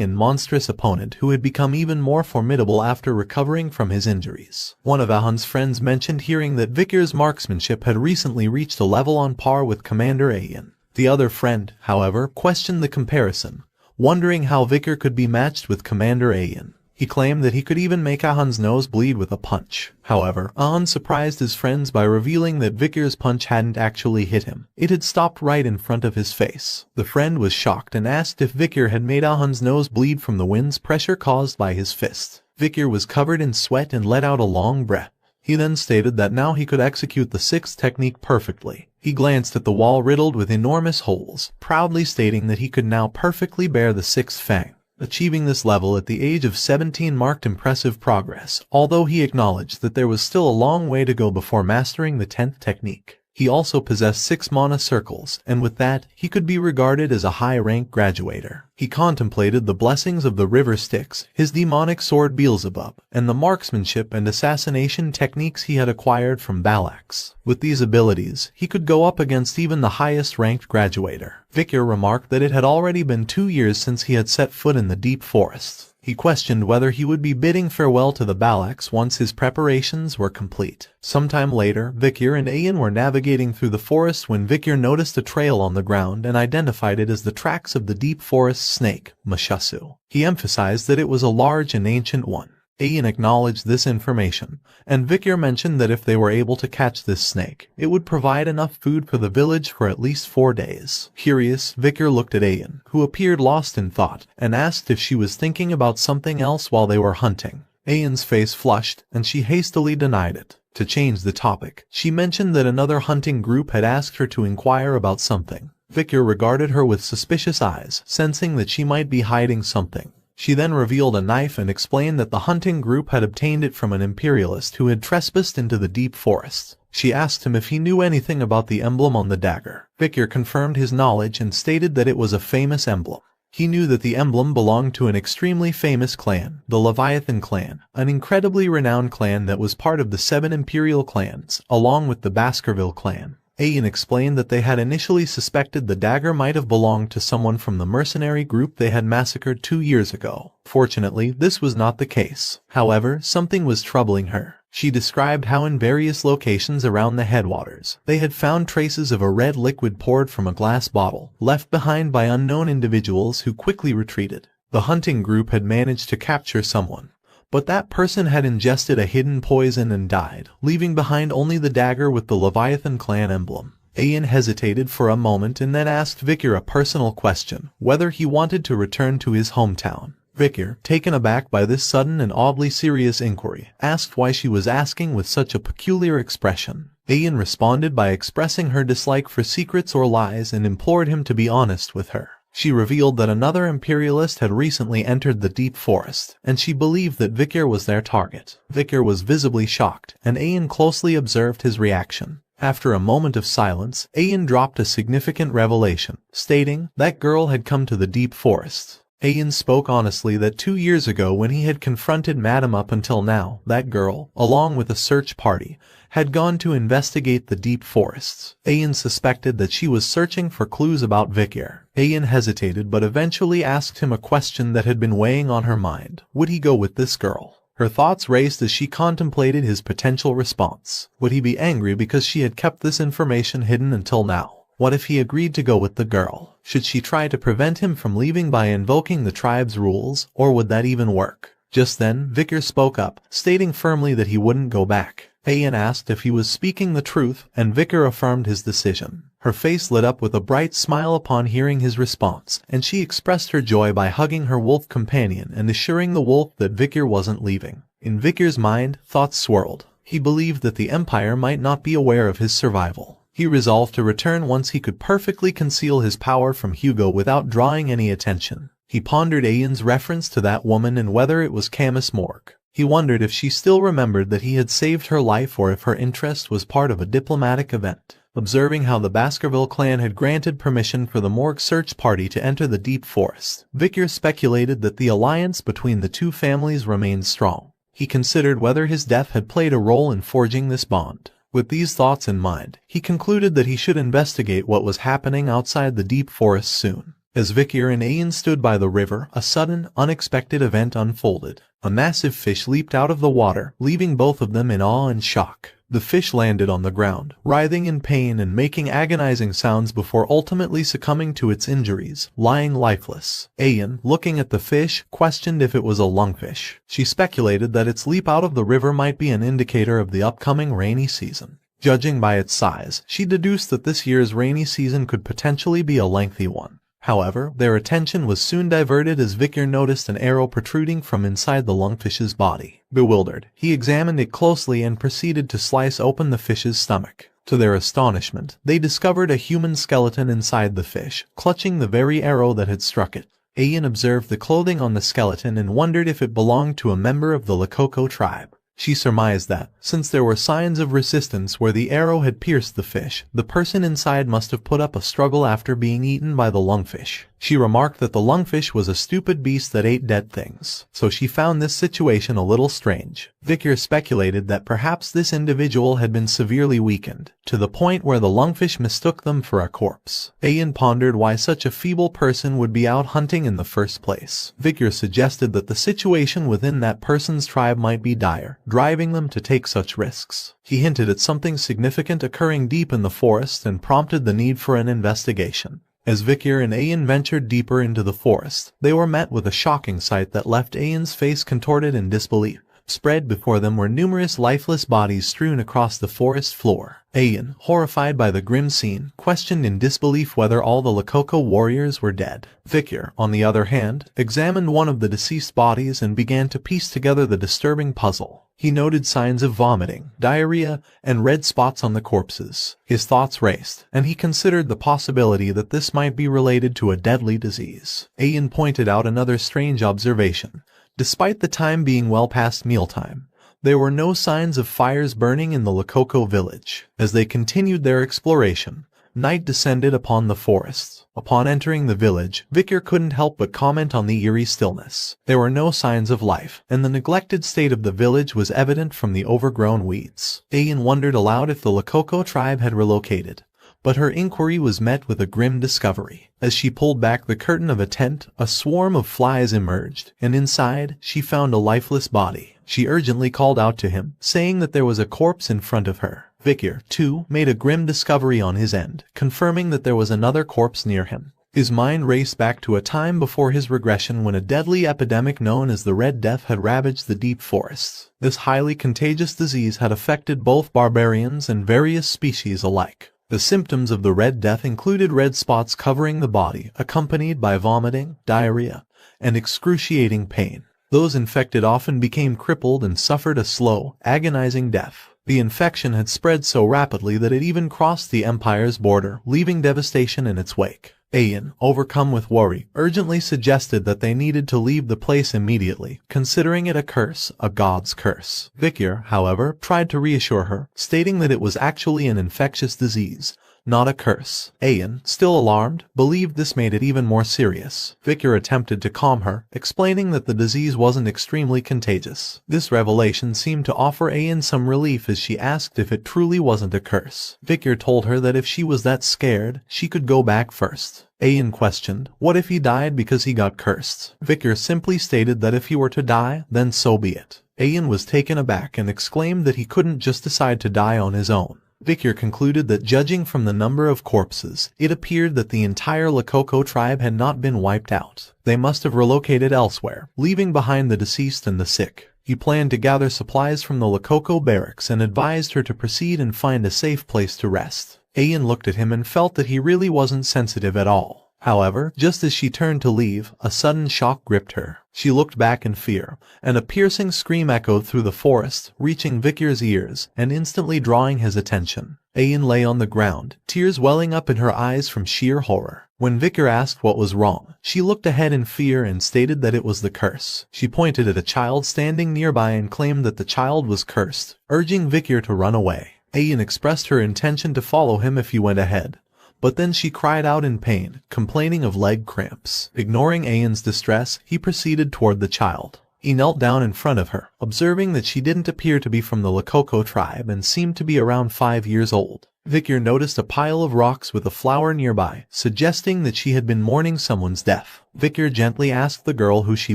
and monstrous opponent who had become even more formidable after recovering from his injuries. One of Ahan's friends mentioned hearing that Vikir's marksmanship had recently reached a level on par with Commander Ayan. The other friend, however, questioned the comparison, wondering how Vikir could be matched with Commander Ayan. He claimed that he could even make Ahan's nose bleed with a punch. However, Ahan surprised his friends by revealing that Vikir's punch hadn't actually hit him. It had stopped right in front of his face. The friend was shocked and asked if Vikir had made Ahan's nose bleed from the wind's pressure caused by his fist. Vikir was covered in sweat and let out a long breath. He then stated that now he could execute the sixth technique perfectly. He glanced at the wall riddled with enormous holes, proudly stating that he could now perfectly bear the sixth fang. Achieving this level at the age of 17 marked impressive progress, although he acknowledged that there was still a long way to go before mastering the 10th technique. He also possessed 6 mana circles, and with that, he could be regarded as a high-rank graduator. He contemplated the blessings of the River Styx, his demonic sword Beelzebub, and the marksmanship and assassination techniques he had acquired from Balax. With these abilities, he could go up against even the highest-ranked graduator. Vikir remarked that it had already been 2 years since he had set foot in the deep forests. He questioned whether he would be bidding farewell to the Balax once his preparations were complete. Sometime later, Vikir and Ayan were navigating through the forest when Vikir noticed a trail on the ground and identified it as the tracks of the deep forest snake, Mashasu. He emphasized that it was a large and ancient one. Ayan acknowledged this information, and Vikir mentioned that if they were able to catch this snake, it would provide enough food for the village for at least 4 days. Curious, Vikir looked at Ayan, who appeared lost in thought, and asked if she was thinking about something else while they were hunting. Ayan's face flushed, and she hastily denied it. To change the topic, she mentioned that another hunting group had asked her to inquire about something. Vikir regarded her with suspicious eyes, sensing that she might be hiding something. She then revealed a knife and explained that the hunting group had obtained it from an imperialist who had trespassed into the deep forests. She asked him if he knew anything about the emblem on the dagger. Vikir confirmed his knowledge and stated that it was a famous emblem. He knew that the emblem belonged to an extremely famous clan, the Leviathan clan, an incredibly renowned clan that was part of the 7 imperial clans, along with the Baskerville clan. Ayan explained that they had initially suspected the dagger might have belonged to someone from the mercenary group they had massacred 2 years ago. Fortunately, this was not the case. However, something was troubling her. She described how in various locations around the headwaters, they had found traces of a red liquid poured from a glass bottle, left behind by unknown individuals who quickly retreated. The hunting group had managed to capture someone, but that person had ingested a hidden poison and died, leaving behind only the dagger with the Leviathan clan emblem. Ayan hesitated for a moment and then asked Vikir a personal question, whether he wanted to return to his hometown. Vikir, taken aback by this sudden and oddly serious inquiry, asked why she was asking with such a peculiar expression. Ayan responded by expressing her dislike for secrets or lies and implored him to be honest with her. She revealed that another imperialist had recently entered the deep forest, and she believed that Vikir was their target. Vikir was visibly shocked, and Ayan closely observed his reaction. After a moment of silence, Ayan dropped a significant revelation, stating that girl had come to the deep forests. Ayan spoke honestly that 2 years ago when he had confronted Madame up until now, that girl, along with a search party, had gone to investigate the deep forests. Ayan suspected that she was searching for clues about Vikir. Ayan hesitated but eventually asked him a question that had been weighing on her mind. Would he go with this girl? Her thoughts raced as she contemplated his potential response. Would he be angry because she had kept this information hidden until now? What if he agreed to go with the girl? Should she try to prevent him from leaving by invoking the tribe's rules, or would that even work? Just then, Vikir spoke up, stating firmly that he wouldn't go back. Ayan asked if he was speaking the truth, and Vikir affirmed his decision. Her face lit up with a bright smile upon hearing his response, and she expressed her joy by hugging her wolf companion and assuring the wolf that Vikir wasn't leaving. In Vikir's mind, thoughts swirled. He believed that the Empire might not be aware of his survival. He resolved to return once he could perfectly conceal his power from Hugo without drawing any attention. He pondered Ayan's reference to that woman and whether it was Camus Morgue. He wondered if she still remembered that he had saved her life or if her interest was part of a diplomatic event. Observing how the Baskerville clan had granted permission for the Morgue search party to enter the deep forest, Vikir speculated that the alliance between the two families remained strong. He considered whether his death had played a role in forging this bond. With these thoughts in mind, he concluded that he should investigate what was happening outside the deep forest soon. As Vikir and Ayan stood by the river, a sudden, unexpected event unfolded. A massive fish leaped out of the water, leaving both of them in awe and shock. The fish landed on the ground, writhing in pain and making agonizing sounds before ultimately succumbing to its injuries, lying lifeless. Ayan, looking at the fish, questioned if it was a lungfish. She speculated that its leap out of the river might be an indicator of the upcoming rainy season. Judging by its size, she deduced that this year's rainy season could potentially be a lengthy one. However, their attention was soon diverted as Victor noticed an arrow protruding from inside the lungfish's body. Bewildered, he examined it closely and proceeded to slice open the fish's stomach. To their astonishment, they discovered a human skeleton inside the fish, clutching the very arrow that had struck it. Ian observed the clothing on the skeleton and wondered if it belonged to a member of the Lakoko tribe. She surmised that, since there were signs of resistance where the arrow had pierced the fish, the person inside must have put up a struggle after being eaten by the lungfish. She remarked that the lungfish was a stupid beast that ate dead things, so she found this situation a little strange. Victor speculated that perhaps this individual had been severely weakened, to the point where the lungfish mistook them for a corpse. Ian pondered why such a feeble person would be out hunting in the first place. Victor suggested that the situation within that person's tribe might be dire, driving them to take such risks. He hinted at something significant occurring deep in the forest and prompted the need for an investigation. As Victor and Ian ventured deeper into the forest, they were met with a shocking sight that left Ian's face contorted in disbelief. Spread before them were numerous lifeless bodies strewn across the forest floor. Ian, horrified by the grim scene, questioned in disbelief whether all the Lakoko warriors were dead. Victor, on the other hand, examined one of the deceased bodies and began to piece together the disturbing puzzle. He noted signs of vomiting, diarrhea, and red spots on the corpses. His thoughts raced, and he considered the possibility that this might be related to a deadly disease. Ian pointed out another strange observation. Despite the time being well past mealtime, there were no signs of fires burning in the Lakoko village. As they continued their exploration, night descended upon the forests. Upon entering the village, Victor couldn't help but comment on the eerie stillness. There were no signs of life, and the neglected state of the village was evident from the overgrown weeds. Ian wondered aloud if the Lakoko tribe had relocated, but her inquiry was met with a grim discovery. As she pulled back the curtain of a tent, a swarm of flies emerged, and inside, she found a lifeless body. She urgently called out to him, saying that there was a corpse in front of her. Victor, too, made a grim discovery on his end, confirming that there was another corpse near him. His mind raced back to a time before his regression when a deadly epidemic known as the Red Death had ravaged the deep forests. This highly contagious disease had affected both barbarians and various species alike. The symptoms of the Red Death included red spots covering the body, accompanied by vomiting, diarrhea, and excruciating pain. Those infected often became crippled and suffered a slow, agonizing death. The infection had spread so rapidly that it even crossed the empire's border, leaving devastation in its wake. Ian, overcome with worry, urgently suggested that they needed to leave the place immediately, considering it a curse, a god's curse. Victor, however, tried to reassure her, stating that it was actually an infectious disease, not a curse. Ian, still alarmed, believed this made it even more serious. Victor attempted to calm her, explaining that the disease wasn't extremely contagious. This revelation seemed to offer Ian some relief as she asked if it truly wasn't a curse. Victor told her that if she was that scared, she could go back first. Ian questioned, what if he died because he got cursed? Victor simply stated that if he were to die, then so be it. Ian was taken aback and exclaimed that he couldn't just decide to die on his own. Victor concluded that judging from the number of corpses, it appeared that the entire Lakoko tribe had not been wiped out. They must have relocated elsewhere, leaving behind the deceased and the sick. He planned to gather supplies from the Lakoko barracks and advised her to proceed and find a safe place to rest. Ian looked at him and felt that he really wasn't sensitive at all. However, just as she turned to leave, a sudden shock gripped her. She looked back in fear, and a piercing scream echoed through the forest, reaching Victor's ears and instantly drawing his attention. Ian lay on the ground, tears welling up in her eyes from sheer horror. When Victor asked what was wrong, she looked ahead in fear and stated that it was the curse. She pointed at a child standing nearby and claimed that the child was cursed, urging Victor to run away. Ian expressed her intention to follow him if he went ahead. But then she cried out in pain, complaining of leg cramps. Ignoring Ian's distress, he proceeded toward the child. He knelt down in front of her, observing that she didn't appear to be from the Lakoko tribe and seemed to be around 5 years old. Victor noticed a pile of rocks with a flower nearby, suggesting that she had been mourning someone's death. Victor gently asked the girl who she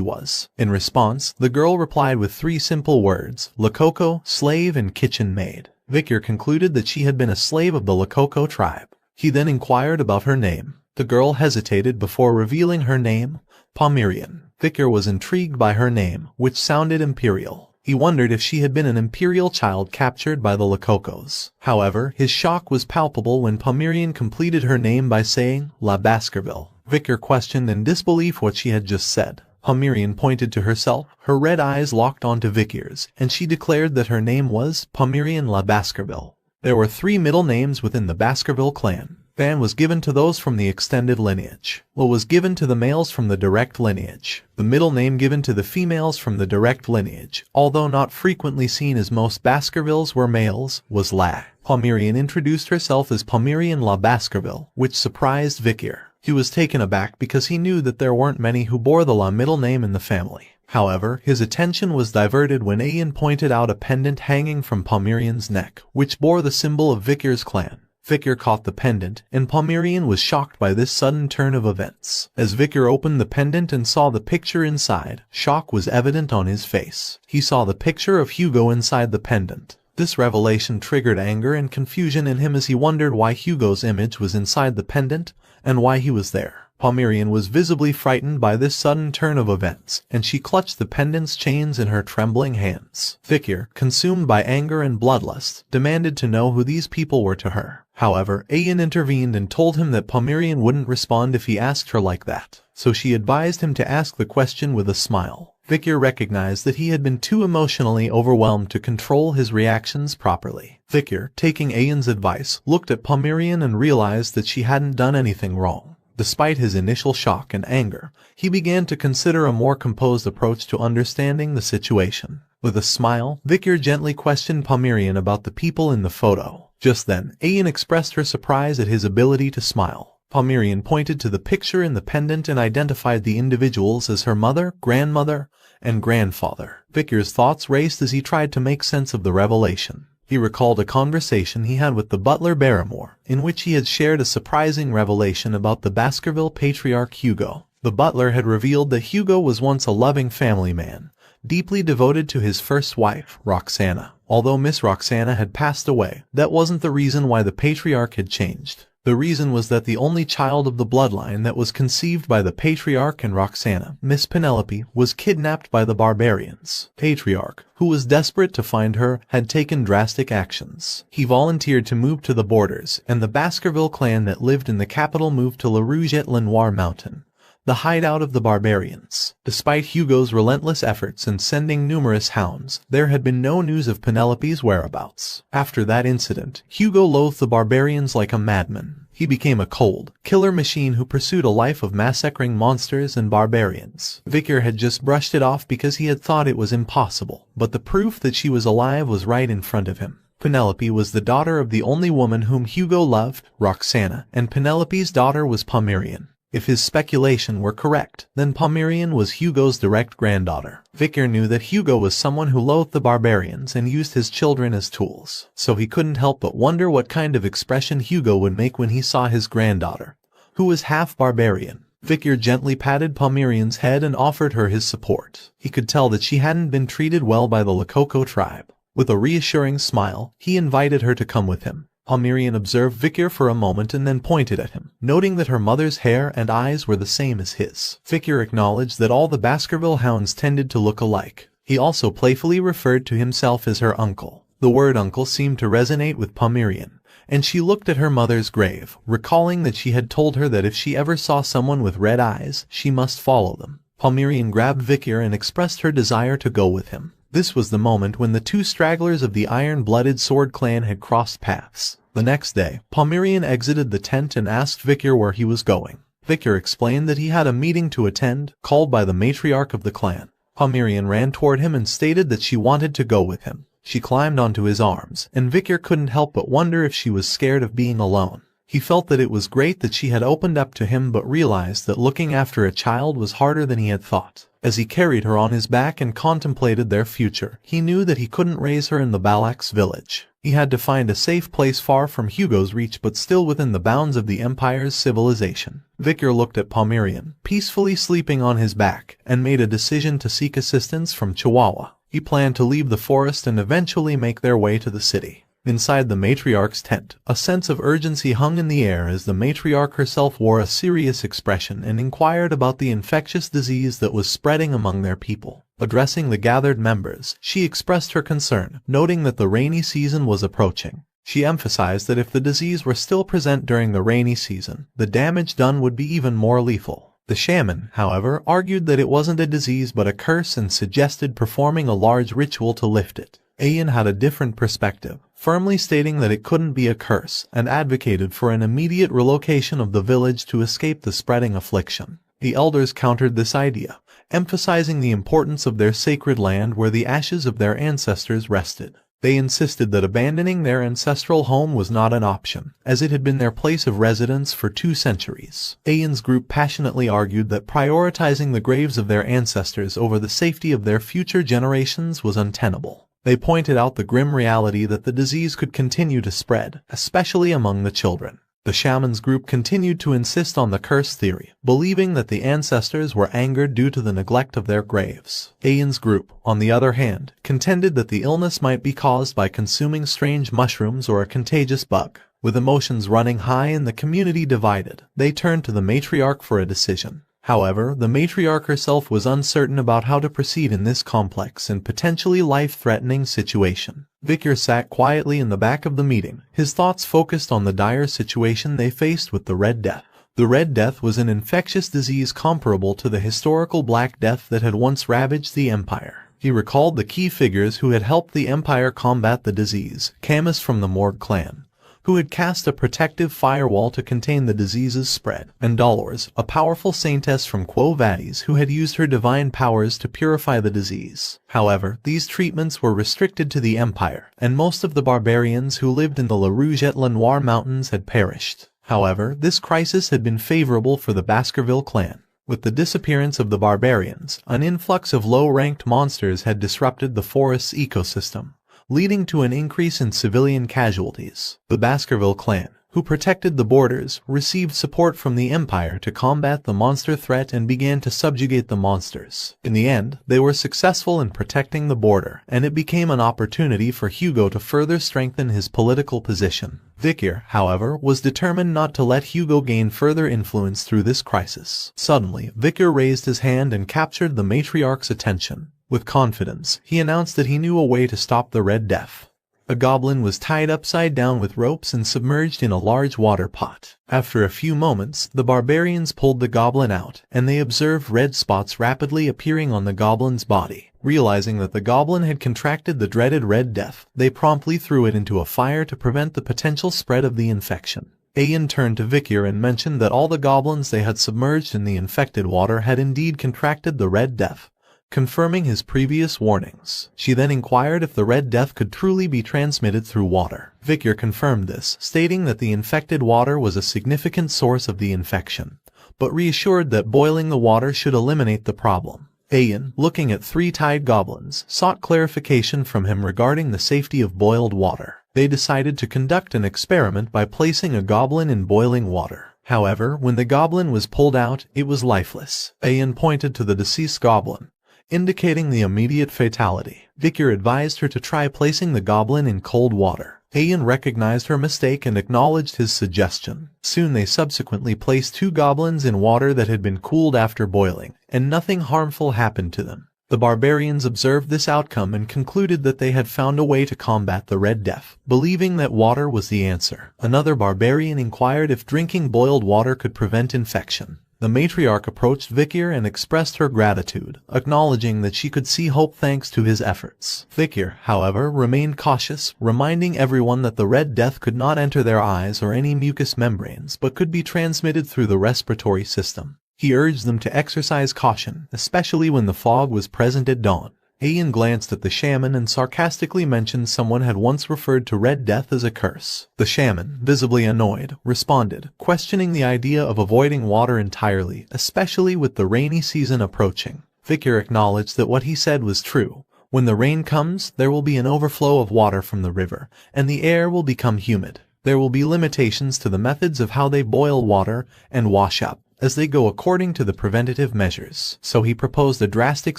was. In response, the girl replied with 3 simple words: Lakoko, slave, and kitchen maid. Victor concluded that she had been a slave of the Lakoko tribe. He then inquired about her name. The girl hesitated before revealing her name, Pomerian. Victor was intrigued by her name, which sounded imperial. He wondered if she had been an imperial child captured by the Lakokos. However, his shock was palpable when Pomerian completed her name by saying, La Baskerville. Vicar questioned in disbelief what she had just said. Pomerian pointed to herself, her red eyes locked onto Vicky's, and she declared that her name was Pomerian La Baskerville. There were 3 middle names within the Baskerville clan. Van was given to those from the extended lineage. Lo was given to the males from the direct lineage. The middle name given to the females from the direct lineage, although not frequently seen as most Baskervilles were males, was La. Pomerian introduced herself as Pomerian La Baskerville, which surprised Vicar. He was taken aback because he knew that there weren't many who bore the La middle name in the family. However, his attention was diverted when Ian pointed out a pendant hanging from Pomerian's neck, which bore the symbol of Vicar's clan. Vicar caught the pendant, and Pomerian was shocked by this sudden turn of events. As Vicar opened the pendant and saw the picture inside, shock was evident on his face. He saw the picture of Hugo inside the pendant. This revelation triggered anger and confusion in him as he wondered why Hugo's image was inside the pendant, and why he was there. Pomerian was visibly frightened by this sudden turn of events, and she clutched the pendant's chains in her trembling hands. Vicar, consumed by anger and bloodlust, demanded to know who these people were to her. However, Ian intervened and told him that Pomerian wouldn't respond if he asked her like that, so she advised him to ask the question with a smile. Vicar recognized that he had been too emotionally overwhelmed to control his reactions properly. Vicar, taking Ian's advice, looked at Pomerian and realized that she hadn't done anything wrong. Despite his initial shock and anger, he began to consider a more composed approach to understanding the situation. With a smile, Vicar gently questioned Pomerian about the people in the photo. Just then, Ian expressed her surprise at his ability to smile. Pomerian pointed to the picture in the pendant and identified the individuals as her mother, grandmother, and grandfather. Vicar's thoughts raced as he tried to make sense of the revelation. He recalled a conversation he had with the butler Barrymore, in which he had shared a surprising revelation about the Baskerville patriarch Hugo. The butler had revealed that Hugo was once a loving family man, deeply devoted to his first wife, Roxana. Although Miss Roxana had passed away, that wasn't the reason why the patriarch had changed. The reason was that the only child of the bloodline that was conceived by the patriarch and Roxana, Miss Penelope, was kidnapped by the barbarians. Patriarch, who was desperate to find her, had taken drastic actions. He volunteered to move to the borders, and the Baskerville clan that lived in the capital moved to La Rouge-et-Lenoir Mountain, the hideout of the barbarians. Despite Hugo's relentless efforts in sending numerous hounds, there had been no news of Penelope's whereabouts. After that incident, Hugo loathed the barbarians like a madman. He became a cold, killer machine who pursued a life of massacring monsters and barbarians. Vicar had just brushed it off because he had thought it was impossible, but the proof that she was alive was right in front of him. Penelope was the daughter of the only woman whom Hugo loved, Roxana, and Penelope's daughter was Pomerian. If his speculation were correct, then Pomerian was Hugo's direct granddaughter. Vicar knew that Hugo was someone who loathed the barbarians and used his children as tools, so he couldn't help but wonder what kind of expression Hugo would make when he saw his granddaughter, who was half barbarian. Vicar gently patted Pomerian's head and offered her his support. He could tell that she hadn't been treated well by the Lakoko tribe. With a reassuring smile, he invited her to come with him. Pomerian observed Vicar for a moment and then pointed at him, noting that her mother's hair and eyes were the same as his. Vicar acknowledged that all the Baskerville hounds tended to look alike. He also playfully referred to himself as her uncle. The word uncle seemed to resonate with Pomerian, and she looked at her mother's grave, recalling that she had told her that if she ever saw someone with red eyes, she must follow them. Pomerian grabbed Vicar and expressed her desire to go with him. This was the moment when the 2 stragglers of the Iron-Blooded Sword clan had crossed paths. The next day, Pomerian exited the tent and asked Vicar where he was going. Vicar explained that he had a meeting to attend, called by the matriarch of the clan. Pomerian ran toward him and stated that she wanted to go with him. She climbed onto his arms, and Vicar couldn't help but wonder if she was scared of being alone. He felt that it was great that she had opened up to him, but realized that looking after a child was harder than he had thought. As he carried her on his back and contemplated their future, he knew that he couldn't raise her in the Balak's village. He had to find a safe place far from Hugo's reach but still within the bounds of the Empire's civilization. Vicar looked at Pomerian, peacefully sleeping on his back, and made a decision to seek assistance from Chihuahua. He planned to leave the forest and eventually make their way to the city. Inside the matriarch's tent, a sense of urgency hung in the air as the matriarch herself wore a serious expression and inquired about the infectious disease that was spreading among their people. Addressing the gathered members, she expressed her concern, noting that the rainy season was approaching. She emphasized that if the disease were still present during the rainy season, the damage done would be even more lethal. The shaman, however, argued that it wasn't a disease but a curse and suggested performing a large ritual to lift it. Ayan had a different perspective, firmly stating that it couldn't be a curse, and advocated for an immediate relocation of the village to escape the spreading affliction. The elders countered this idea, emphasizing the importance of their sacred land where the ashes of their ancestors rested. They insisted that abandoning their ancestral home was not an option, as it had been their place of residence for 2 centuries. Ayan's group passionately argued that prioritizing the graves of their ancestors over the safety of their future generations was untenable. They pointed out the grim reality that the disease could continue to spread, especially among the children. The shaman's group continued to insist on the curse theory, believing that the ancestors were angered due to the neglect of their graves. Ayan's group, on the other hand, contended that the illness might be caused by consuming strange mushrooms or a contagious bug. With emotions running high and the community divided, they turned to the matriarch for a decision. However, the matriarch herself was uncertain about how to proceed in this complex and potentially life-threatening situation. Vikir sat quietly in the back of the meeting, his thoughts focused on the dire situation they faced with the Red Death. The Red Death was an infectious disease comparable to the historical Black Death that had once ravaged the Empire. He recalled the key figures who had helped the Empire combat the disease: Camus from the Morg clan, who had cast a protective firewall to contain the disease's spread, and Dolores, a powerful saintess from Quo Vadis who had used her divine powers to purify the disease. However, these treatments were restricted to the Empire, and most of the barbarians who lived in the La Rouge-et-Lenoir mountains had perished. However, this crisis had been favorable for the Baskerville clan. With the disappearance of the barbarians, an influx of low-ranked monsters had disrupted the forest's ecosystem, leading to an increase in civilian casualties. The Baskerville clan, who protected the borders, received support from the Empire to combat the monster threat and began to subjugate the monsters. In the end, they were successful in protecting the border, and it became an opportunity for Hugo to further strengthen his political position. Vikir, however, was determined not to let Hugo gain further influence through this crisis. Suddenly, Vikir raised his hand and captured the matriarch's attention. With confidence, he announced that he knew a way to stop the Red Death. A goblin was tied upside down with ropes and submerged in a large water pot. After a few moments, the barbarians pulled the goblin out, and they observed red spots rapidly appearing on the goblin's body. Realizing that the goblin had contracted the dreaded Red Death, they promptly threw it into a fire to prevent the potential spread of the infection. Ayan turned to Vikir and mentioned that all the goblins they had submerged in the infected water had indeed contracted the Red Death, confirming his previous warnings. She then inquired if the Red Death could truly be transmitted through water. Vikir confirmed this, stating that the infected water was a significant source of the infection, but reassured that boiling the water should eliminate the problem. Ayan, looking at 3 tied goblins, sought clarification from him regarding the safety of boiled water. They decided to conduct an experiment by placing a goblin in boiling water. However, when the goblin was pulled out, it was lifeless. Ayan pointed to the deceased goblin, indicating the immediate fatality. Vikir advised her to try placing the goblin in cold water. Ayan recognized her mistake and acknowledged his suggestion. Soon they subsequently placed 2 goblins in water that had been cooled after boiling, and nothing harmful happened to them. The barbarians observed this outcome and concluded that they had found a way to combat the Red Death, believing that water was the answer. Another barbarian inquired if drinking boiled water could prevent infection. The matriarch approached Vikir and expressed her gratitude, acknowledging that she could see hope thanks to his efforts. Vikir, however, remained cautious, reminding everyone that the Red Death could not enter their eyes or any mucous membranes but could be transmitted through the respiratory system. He urged them to exercise caution, especially when the fog was present at dawn. Ayan glanced at the shaman and sarcastically mentioned someone had once referred to Red Death as a curse. The shaman, visibly annoyed, responded, questioning the idea of avoiding water entirely, especially with the rainy season approaching. Vikir acknowledged that what he said was true. When the rain comes, there will be an overflow of water from the river, and the air will become humid. There will be limitations to the methods of how they boil water and wash up, as they go according to the preventative measures. So he proposed a drastic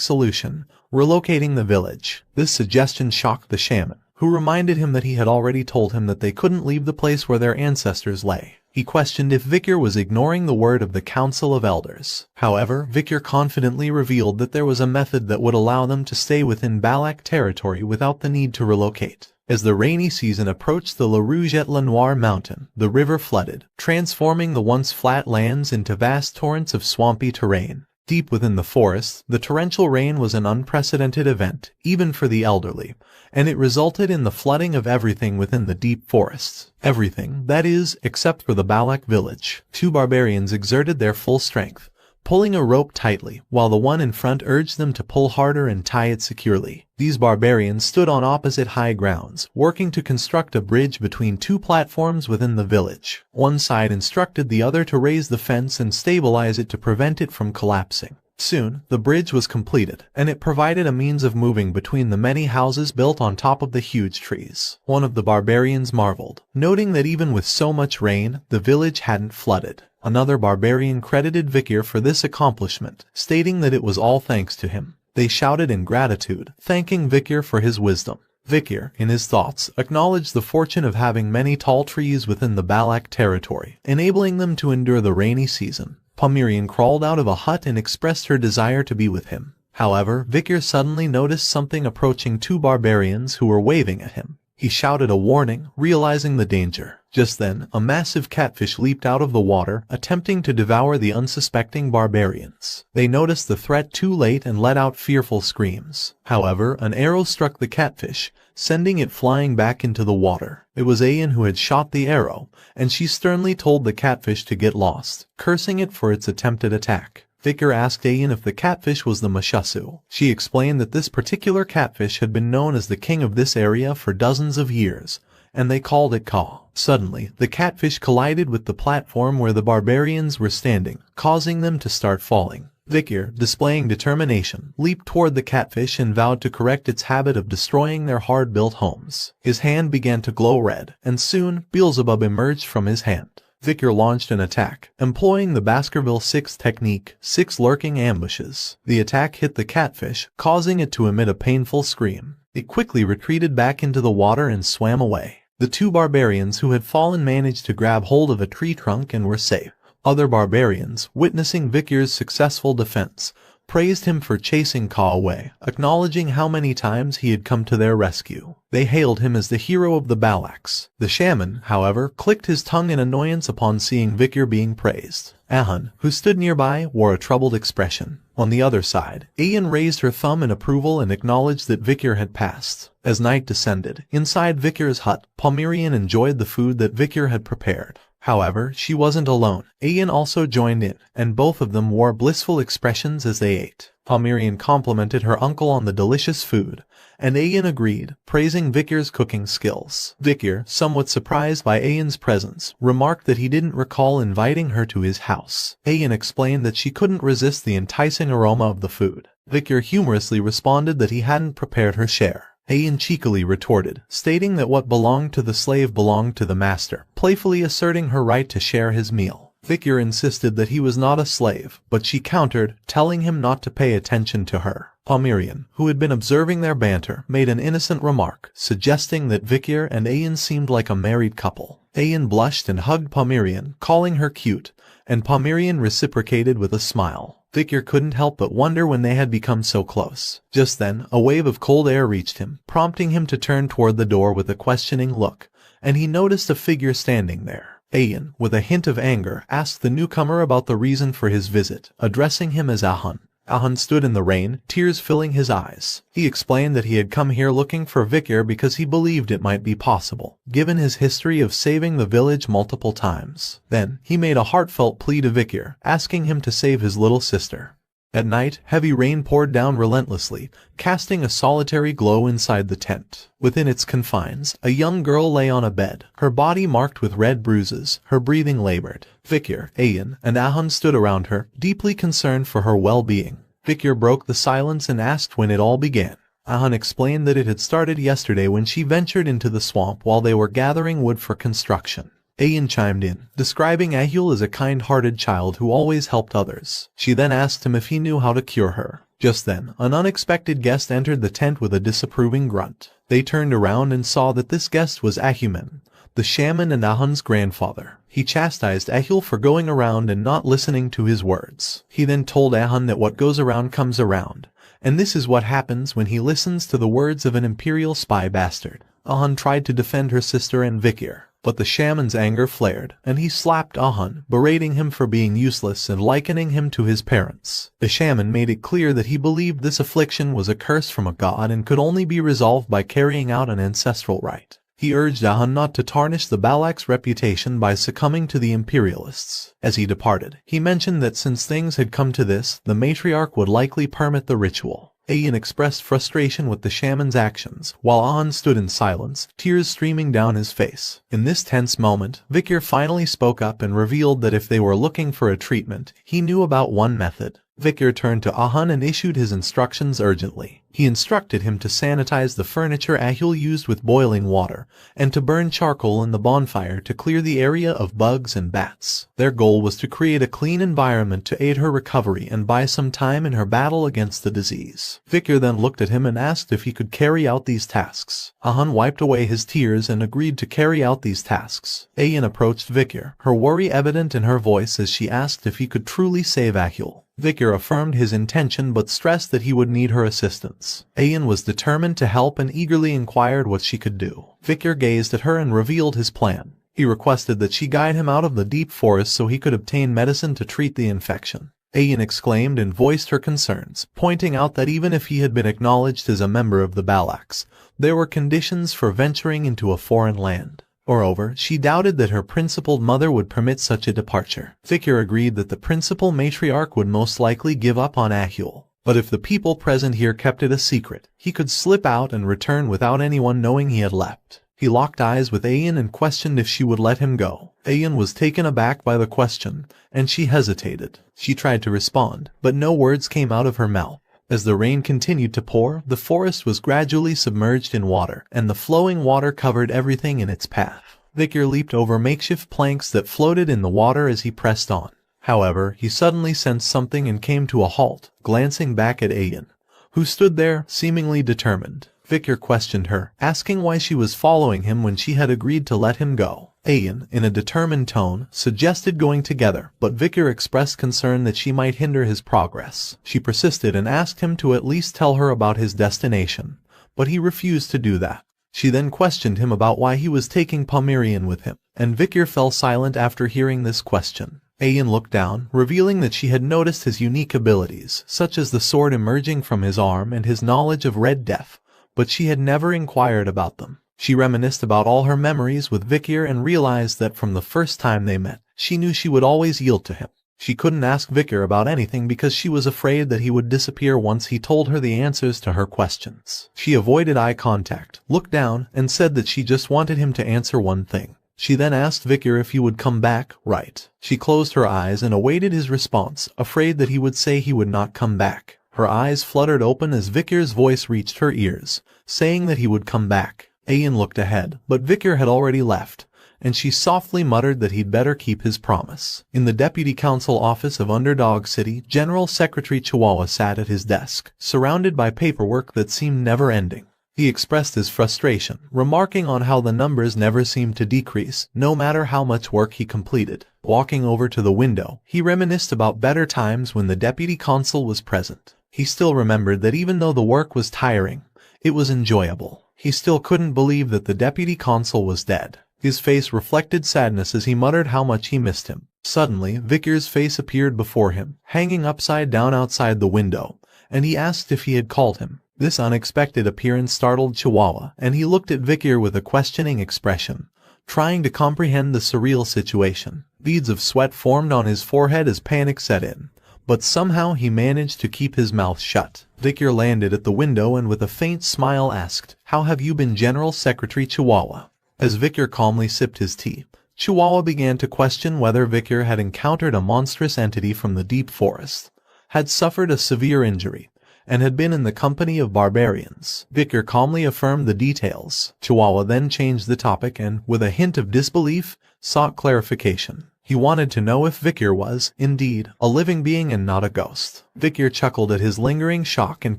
solution, relocating the village. This suggestion shocked the shaman, who reminded him that he had already told him that they couldn't leave the place where their ancestors lay. He questioned if Vikir was ignoring the word of the Council of Elders. However, Vikir confidently revealed that there was a method that would allow them to stay within Balak territory without the need to relocate. As the rainy season approached the La Rouge-et-la-Noire mountain, the river flooded, transforming the once flat lands into vast torrents of swampy terrain. Deep within the forest, the torrential rain was an unprecedented event, even for the elderly, and it resulted in the flooding of everything within the deep forests. Everything, that is, except for the Balak village. Two barbarians exerted their full strength, pulling a rope tightly, while the one in front urged them to pull harder and tie it securely. These barbarians stood on opposite high grounds, working to construct a bridge between two platforms within the village. One side instructed the other to raise the fence and stabilize it to prevent it from collapsing. Soon, the bridge was completed, and it provided a means of moving between the many houses built on top of the huge trees. One of the barbarians marveled, noting that even with so much rain, the village hadn't flooded. Another barbarian credited Vikir for this accomplishment, stating that it was all thanks to him. They shouted in gratitude, thanking Vikir for his wisdom. Vikir, in his thoughts, acknowledged the fortune of having many tall trees within the Balak territory, enabling them to endure the rainy season. Pomerian crawled out of a hut and expressed her desire to be with him. However, Vikir suddenly noticed something approaching two barbarians who were waving at him. He shouted a warning, realizing the danger. Just then, a massive catfish leaped out of the water, attempting to devour the unsuspecting barbarians. They noticed the threat too late and let out fearful screams. However, an arrow struck the catfish, sending it flying back into the water. It was Ayan who had shot the arrow, and she sternly told the catfish to get lost, cursing it for its attempted attack. Vikir asked Ayan if the catfish was the Mashasu. She explained that this particular catfish had been known as the king of this area for dozens of years, and they called it Ka. Suddenly, the catfish collided with the platform where the barbarians were standing, causing them to start falling. Vikir, displaying determination, leaped toward the catfish and vowed to correct its habit of destroying their hard-built homes. His hand began to glow red, and soon, Beelzebub emerged from his hand. Vikir launched an attack, employing the Baskerville 6 technique, 6 lurking ambushes. The attack hit the catfish, causing it to emit a painful scream. It quickly retreated back into the water and swam away. The two barbarians who had fallen managed to grab hold of a tree trunk and were safe. Other barbarians, witnessing Vikir's successful defense, praised him for chasing Ka away, acknowledging how many times he had come to their rescue. They hailed him as the hero of the Balaks. The shaman, however, clicked his tongue in annoyance upon seeing Vikir being praised. Ahun, who stood nearby, wore a troubled expression. On the other side, Ayan raised her thumb in approval and acknowledged that Vikir had passed. As night descended, inside Vikir's hut, Pomerian enjoyed the food that Vikir had prepared. However, she wasn't alone. Ayan also joined in, and both of them wore blissful expressions as they ate. Pomerian complimented her uncle on the delicious food, and Ayan agreed, praising Vikir's cooking skills. Vikir, somewhat surprised by Ayan's presence, remarked that he didn't recall inviting her to his house. Ayan explained that she couldn't resist the enticing aroma of the food. Vikir humorously responded that he hadn't prepared her share. Ayan cheekily retorted, stating that what belonged to the slave belonged to the master, playfully asserting her right to share his meal. Vikir insisted that he was not a slave, but she countered, telling him not to pay attention to her. Pomerian, who had been observing their banter, made an innocent remark, suggesting that Vikir and Ayan seemed like a married couple. Ayan blushed and hugged Pomerian, calling her cute, and Pomerian reciprocated with a smile. Vikir couldn't help but wonder when they had become so close. Just then, a wave of cold air reached him, prompting him to turn toward the door with a questioning look, and he noticed a figure standing there. Ayan, with a hint of anger, asked the newcomer about the reason for his visit, addressing him as Ahun. Ahun stood in the rain, tears filling his eyes. He explained that he had come here looking for Vikir because he believed it might be possible, given his history of saving the village multiple times. Then, he made a heartfelt plea to Vikir, asking him to save his little sister. At night, heavy rain poured down relentlessly, casting a solitary glow inside the tent. Within its confines, a young girl lay on a bed, her body marked with red bruises, her breathing labored. Vikir, Ayan, and Ahun stood around her, deeply concerned for her well-being. Vikir broke the silence and asked when it all began. Ahun explained that it had started yesterday when she ventured into the swamp while they were gathering wood for construction. Ayan chimed in, describing Ahul as a kind-hearted child who always helped others. She then asked him if he knew how to cure her. Just then, an unexpected guest entered the tent with a disapproving grunt. They turned around and saw that this guest was Ahuman, the shaman and Ahun's grandfather. He chastised Ahul for going around and not listening to his words. He then told Ahun that what goes around comes around, and this is what happens when he listens to the words of an imperial spy bastard. Ahun tried to defend her sister and Vikir, but the shaman's anger flared, and he slapped Ahun, berating him for being useless and likening him to his parents. The shaman made it clear that he believed this affliction was a curse from a god and could only be resolved by carrying out an ancestral rite. He urged Ahun not to tarnish the Balak's reputation by succumbing to the imperialists. As he departed, he mentioned that since things had come to this, the matriarch would likely permit the ritual. Ayan expressed frustration with the shaman's actions, while Ahun stood in silence, tears streaming down his face. In this tense moment, Vikir finally spoke up and revealed that if they were looking for a treatment, he knew about one method. Vikir turned to Ahun and issued his instructions urgently. He instructed him to sanitize the furniture Ahul used with boiling water, and to burn charcoal in the bonfire to clear the area of bugs and bats. Their goal was to create a clean environment to aid her recovery and buy some time in her battle against the disease. Vikir then looked at him and asked if he could carry out these tasks. Ahun wiped away his tears and agreed to carry out these tasks. Ayan approached Vikir, her worry evident in her voice as she asked if he could truly save Ahul. Vikir affirmed his intention but stressed that he would need her assistance. Ayan was determined to help and eagerly inquired what she could do. Vikir gazed at her and revealed his plan. He requested that she guide him out of the deep forest so he could obtain medicine to treat the infection. Ayan exclaimed and voiced her concerns, pointing out that even if he had been acknowledged as a member of the Balaks, there were conditions for venturing into a foreign land. Moreover, she doubted that her principal mother would permit such a departure. Vikir agreed that the principal matriarch would most likely give up on Ahul, but if the people present here kept it a secret, he could slip out and return without anyone knowing he had left. He locked eyes with Ayan and questioned if she would let him go. Ayan was taken aback by the question, and she hesitated. She tried to respond, but no words came out of her mouth. As the rain continued to pour, the forest was gradually submerged in water, and the flowing water covered everything in its path. Vikir leaped over makeshift planks that floated in the water as he pressed on. However, he suddenly sensed something and came to a halt, glancing back at Ayan, who stood there, seemingly determined. Vikir questioned her, asking why she was following him when she had agreed to let him go. Ayan, in a determined tone, suggested going together, but Vikir expressed concern that she might hinder his progress. She persisted and asked him to at least tell her about his destination, but he refused to do that. She then questioned him about why he was taking Pomerian with him, and Vikir fell silent after hearing this question. Ayan looked down, revealing that she had noticed his unique abilities, such as the sword emerging from his arm and his knowledge of Red Death, but she had never inquired about them. She reminisced about all her memories with Vikir and realized that from the first time they met, she knew she would always yield to him. She couldn't ask Vikir about anything because she was afraid that he would disappear once he told her the answers to her questions. She avoided eye contact, looked down, and said that she just wanted him to answer one thing. She then asked Vikir if he would come back, right? She closed her eyes and awaited his response, afraid that he would say he would not come back. Her eyes fluttered open as Vikir's voice reached her ears, saying that he would come back. Ayan looked ahead, but Vikir had already left, and she softly muttered that he'd better keep his promise. In the Deputy Council office of Underdog City, General Secretary Chihuahua sat at his desk, surrounded by paperwork that seemed never-ending. He expressed his frustration, remarking on how the numbers never seemed to decrease, no matter how much work he completed. Walking over to the window, he reminisced about better times when the Deputy Consul was present. He still remembered that even though the work was tiring, it was enjoyable. He still couldn't believe that the Deputy Consul was dead. His face reflected sadness as he muttered how much he missed him. Suddenly, Vikir's face appeared before him, hanging upside down outside the window, and he asked if he had called him. This unexpected appearance startled Chihuahua, and he looked at Vikir with a questioning expression, trying to comprehend the surreal situation. Beads of sweat formed on his forehead as panic set in, but somehow he managed to keep his mouth shut. Vikir landed at the window and with a faint smile asked, "How have you been, General Secretary Chihuahua?" As Vikir calmly sipped his tea, Chihuahua began to question whether Vikir had encountered a monstrous entity from the deep forest, had suffered a severe injury, and had been in the company of barbarians. Vikir calmly affirmed the details. Chihuahua then changed the topic and, with a hint of disbelief, sought clarification. He wanted to know if Vikir was, indeed, a living being and not a ghost. Vikir chuckled at his lingering shock and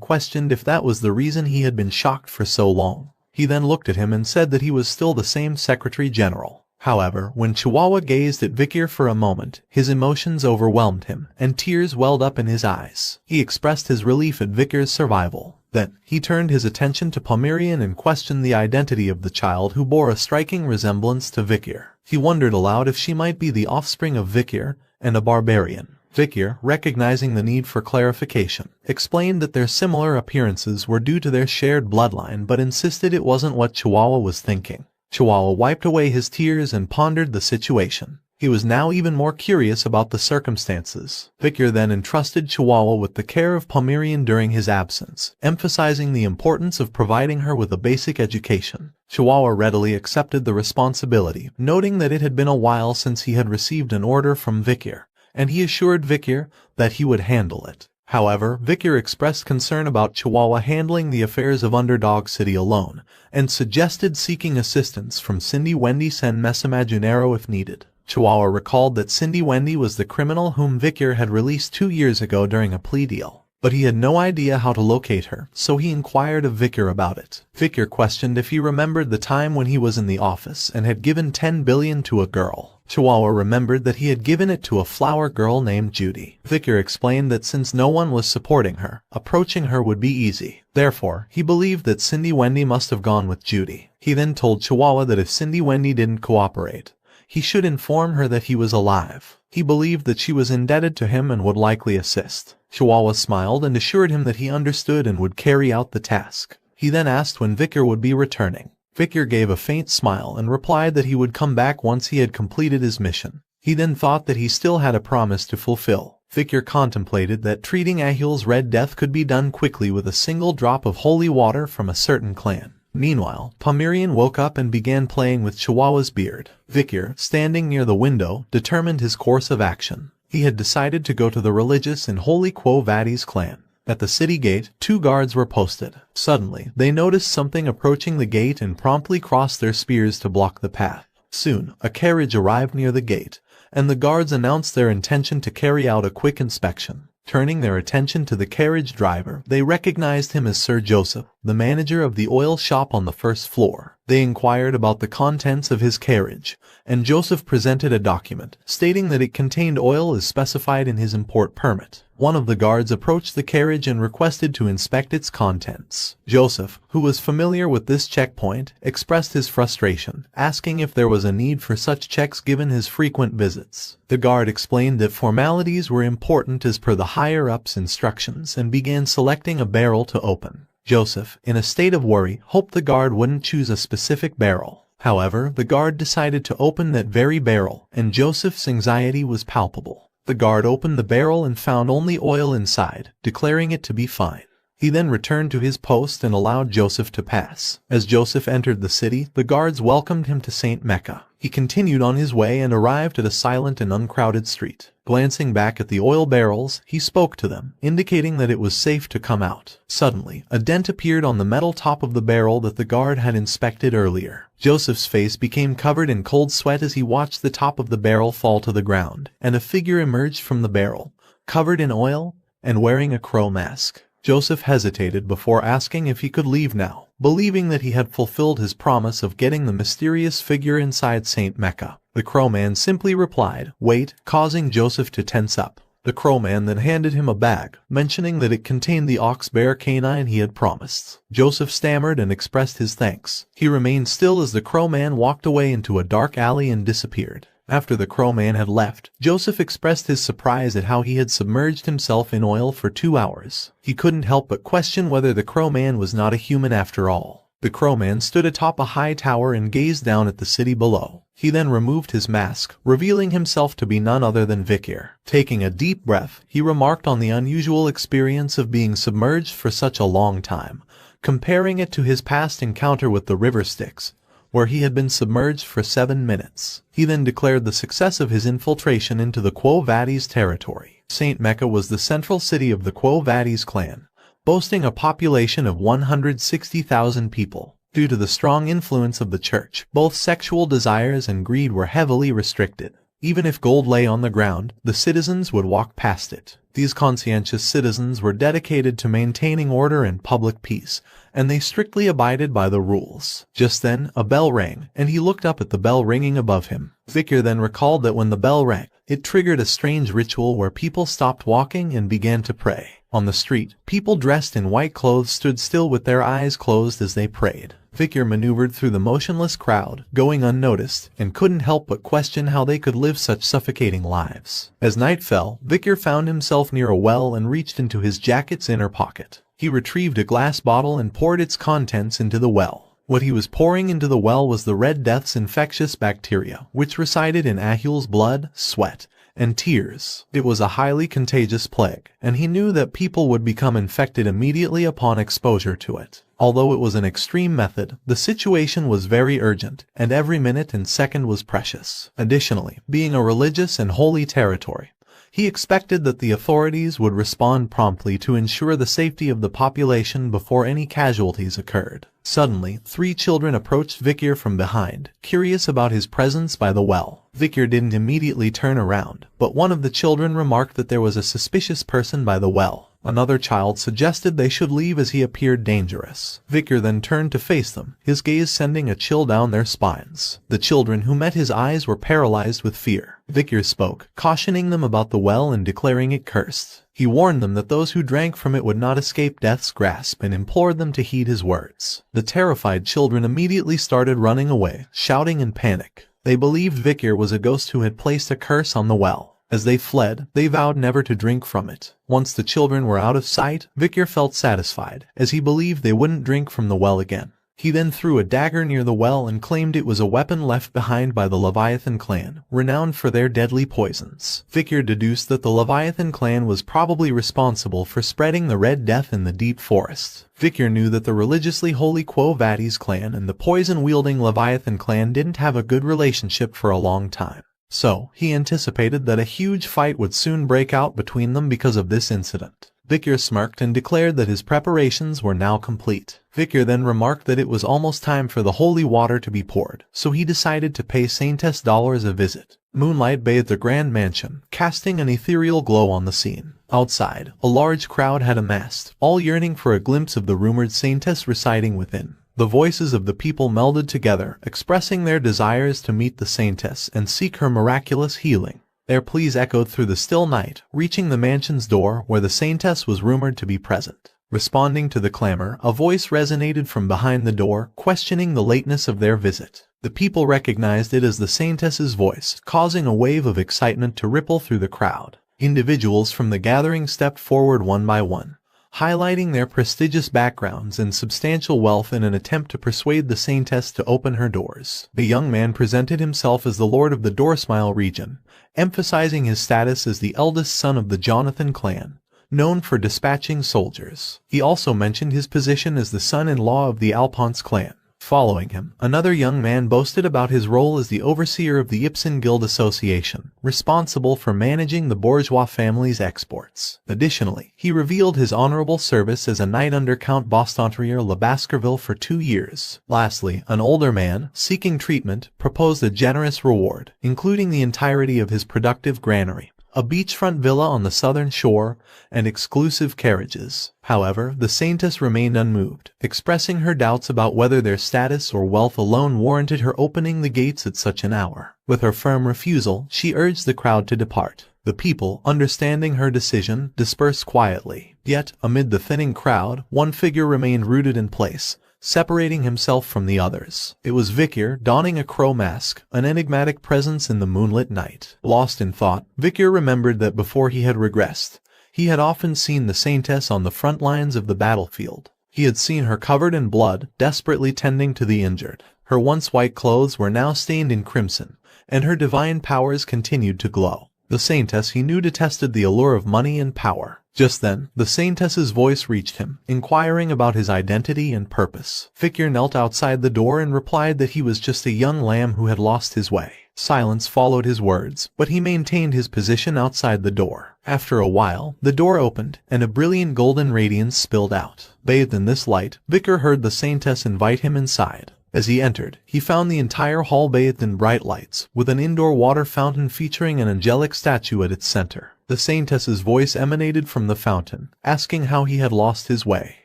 questioned if that was the reason he had been shocked for so long. He then looked at him and said that he was still the same Secretary General. However, when Chihuahua gazed at Vikir for a moment, his emotions overwhelmed him, and tears welled up in his eyes. He expressed his relief at Vikir's survival. Then, he turned his attention to Pomeranian and questioned the identity of the child who bore a striking resemblance to Vikir. He wondered aloud if she might be the offspring of Vikir and a barbarian. Vikir, recognizing the need for clarification, explained that their similar appearances were due to their shared bloodline but insisted it wasn't what Chihuahua was thinking. Chihuahua wiped away his tears and pondered the situation. He was now even more curious about the circumstances. Vikir then entrusted Chihuahua with the care of Pomeranian during his absence, emphasizing the importance of providing her with a basic education. Chihuahua readily accepted the responsibility, noting that it had been a while since he had received an order from Vikir, and he assured Vikir that he would handle it. However, Vikir expressed concern about Chihuahua handling the affairs of Underdog City alone, and suggested seeking assistance from Cindy Wendy Sen Mesimaginero if needed. Chihuahua recalled that Cindy Wendy was the criminal whom Vikir had released 2 years ago during a plea deal, but he had no idea how to locate her, so he inquired of Vikir about it. Vikir questioned if he remembered the time when he was in the office and had given 10 billion to a girl. Chihuahua remembered that he had given it to a flower girl named Judy. Vikir explained that since no one was supporting her, approaching her would be easy. Therefore, he believed that Cindy Wendy must have gone with Judy. He then told Chihuahua that if Cindy Wendy didn't cooperate, he should inform her that he was alive. He believed that she was indebted to him and would likely assist. Chihuahua smiled and assured him that he understood and would carry out the task. He then asked when Vikir would be returning. Vikir gave a faint smile and replied that he would come back once he had completed his mission. He then thought that he still had a promise to fulfill. Vikir contemplated that treating Ahul's Red Death could be done quickly with a single drop of holy water from a certain clan. Meanwhile, Pomeranian woke up and began playing with Chihuahua's beard. Vikir, standing near the window, determined his course of action. He had decided to go to the religious and holy Quo Vadis clan. At the city gate, 2 guards were posted. Suddenly, they noticed something approaching the gate and promptly crossed their spears to block the path. Soon, a carriage arrived near the gate, and the guards announced their intention to carry out a quick inspection. Turning their attention to the carriage driver, they recognized him as Sir Joseph, the manager of the oil shop on the first floor. They inquired about the contents of his carriage, and Joseph presented a document, stating that it contained oil as specified in his import permit. One of the guards approached the carriage and requested to inspect its contents. Joseph, who was familiar with this checkpoint, expressed his frustration, asking if there was a need for such checks given his frequent visits. The guard explained that formalities were important as per the higher-ups' instructions and began selecting a barrel to open. Joseph, in a state of worry, hoped the guard wouldn't choose a specific barrel. However, the guard decided to open that very barrel, and Joseph's anxiety was palpable. The guard opened the barrel and found only oil inside, declaring it to be fine. He then returned to his post and allowed Joseph to pass. As Joseph entered the city, the guards welcomed him to St. Mecca. He continued on his way and arrived at a silent and uncrowded street. Glancing back at the oil barrels, he spoke to them, indicating that it was safe to come out. Suddenly, a dent appeared on the metal top of the barrel that the guard had inspected earlier. Joseph's face became covered in cold sweat as he watched the top of the barrel fall to the ground, and a figure emerged from the barrel, covered in oil and wearing a crow mask. Joseph hesitated before asking if he could leave now, believing that he had fulfilled his promise of getting the mysterious figure inside St. Mecca. The crowman simply replied, "Wait," causing Joseph to tense up. The crowman then handed him a bag, mentioning that it contained the ox-bear canine he had promised. Joseph stammered and expressed his thanks. He remained still as the crowman walked away into a dark alley and disappeared. After the crowman had left, Joseph expressed his surprise at how he had submerged himself in oil for 2 hours. He couldn't help but question whether the crowman was not a human after all. The crowman stood atop a high tower and gazed down at the city below. He then removed his mask, revealing himself to be none other than Vikir. Taking a deep breath, he remarked on the unusual experience of being submerged for such a long time, comparing it to his past encounter with the river Styx, where he had been submerged for 7 minutes. He then declared the success of his infiltration into the Quo Vadis territory. St. Mecca was the central city of the Quo Vadis clan, boasting a population of 160,000 people. Due to the strong influence of the church, both sexual desires and greed were heavily restricted. Even if gold lay on the ground, the citizens would walk past it. These conscientious citizens were dedicated to maintaining order and public peace, and they strictly abided by the rules. Just then, a bell rang, and he looked up at the bell ringing above him. Victor then recalled that when the bell rang, it triggered a strange ritual where people stopped walking and began to pray. On the street, people dressed in white clothes stood still with their eyes closed as they prayed. Victor maneuvered through the motionless crowd, going unnoticed, and couldn't help but question how they could live such suffocating lives. As night fell, Victor found himself near a well and reached into his jacket's inner pocket. He retrieved a glass bottle and poured its contents into the well. What he was pouring into the well was the Red Death's infectious bacteria, which resided in Ahul's blood, sweat, and tears. It was a highly contagious plague, and he knew that people would become infected immediately upon exposure to it. Although it was an extreme method, the situation was very urgent, and every minute and second was precious. Additionally, being a religious and holy territory, he expected that the authorities would respond promptly to ensure the safety of the population before any casualties occurred. Suddenly, 3 children approached Victor from behind, curious about his presence by the well. Victor didn't immediately turn around, but one of the children remarked that there was a suspicious person by the well. Another child suggested they should leave as he appeared dangerous. Victor then turned to face them, his gaze sending a chill down their spines. The children who met his eyes were paralyzed with fear. Victor spoke, cautioning them about the well and declaring it cursed. He warned them that those who drank from it would not escape death's grasp and implored them to heed his words. The terrified children immediately started running away, shouting in panic. They believed Victor was a ghost who had placed a curse on the well. As they fled, they vowed never to drink from it. Once the children were out of sight, Victor felt satisfied, as he believed they wouldn't drink from the well again. He then threw a dagger near the well and claimed it was a weapon left behind by the Leviathan clan, renowned for their deadly poisons. Victor deduced that the Leviathan clan was probably responsible for spreading the Red Death in the deep forests. Victor knew that the religiously holy Quo Vadis clan and the poison-wielding Leviathan clan didn't have a good relationship for a long time. So, he anticipated that a huge fight would soon break out between them because of this incident. Victor smirked and declared that his preparations were now complete. Victor then remarked that it was almost time for the holy water to be poured, so he decided to pay Saintess Dollars a visit. Moonlight bathed the grand mansion, casting an ethereal glow on the scene. Outside, a large crowd had amassed, all yearning for a glimpse of the rumored Saintess residing within. The voices of the people melded together, expressing their desires to meet the Saintess and seek her miraculous healing. Their pleas echoed through the still night, reaching the mansion's door where the Saintess was rumored to be present. Responding to the clamor, a voice resonated from behind the door, questioning the lateness of their visit. The people recognized it as the Saintess's voice, causing a wave of excitement to ripple through the crowd. Individuals from the gathering stepped forward one by one, highlighting their prestigious backgrounds and substantial wealth in an attempt to persuade the Saintess to open her doors. The young man presented himself as the Lord of the Doorsmile region, emphasizing his status as the eldest son of the Jonathan clan, known for dispatching soldiers. He also mentioned his position as the son-in-law of the Alphonse clan. Following him, another young man boasted about his role as the overseer of the Ipsen Guild Association, responsible for managing the bourgeois family's exports. Additionally, he revealed his honorable service as a knight under Count Bastontrier Le Baskerville for 2 years. Lastly, an older man, seeking treatment, proposed a generous reward, including the entirety of his productive granary, a beachfront villa on the southern shore, and exclusive carriages. However, the Saintess remained unmoved, expressing her doubts about whether their status or wealth alone warranted her opening the gates at such an hour. With her firm refusal, she urged the crowd to depart. The people, understanding her decision, dispersed quietly. Yet, amid the thinning crowd, one figure remained rooted in place, separating himself from the others. It was Victor, donning a crow mask, an enigmatic presence in the moonlit night. Lost in thought, Victor remembered that before he had regressed, he had often seen the Saintess on the front lines of the battlefield. He had seen her covered in blood, desperately tending to the injured. Her once white clothes were now stained in crimson, and her divine powers continued to glow. The Saintess he knew detested the allure of money and power. Just then, the Saintess's voice reached him, inquiring about his identity and purpose. Victor knelt outside the door and replied that he was just a young lamb who had lost his way. Silence followed his words, but he maintained his position outside the door. After a while, the door opened, and a brilliant golden radiance spilled out. Bathed in this light, Victor heard the Saintess invite him inside. As he entered, he found the entire hall bathed in bright lights, with an indoor water fountain featuring an angelic statue at its center. The Saintess's voice emanated from the fountain, asking how he had lost his way.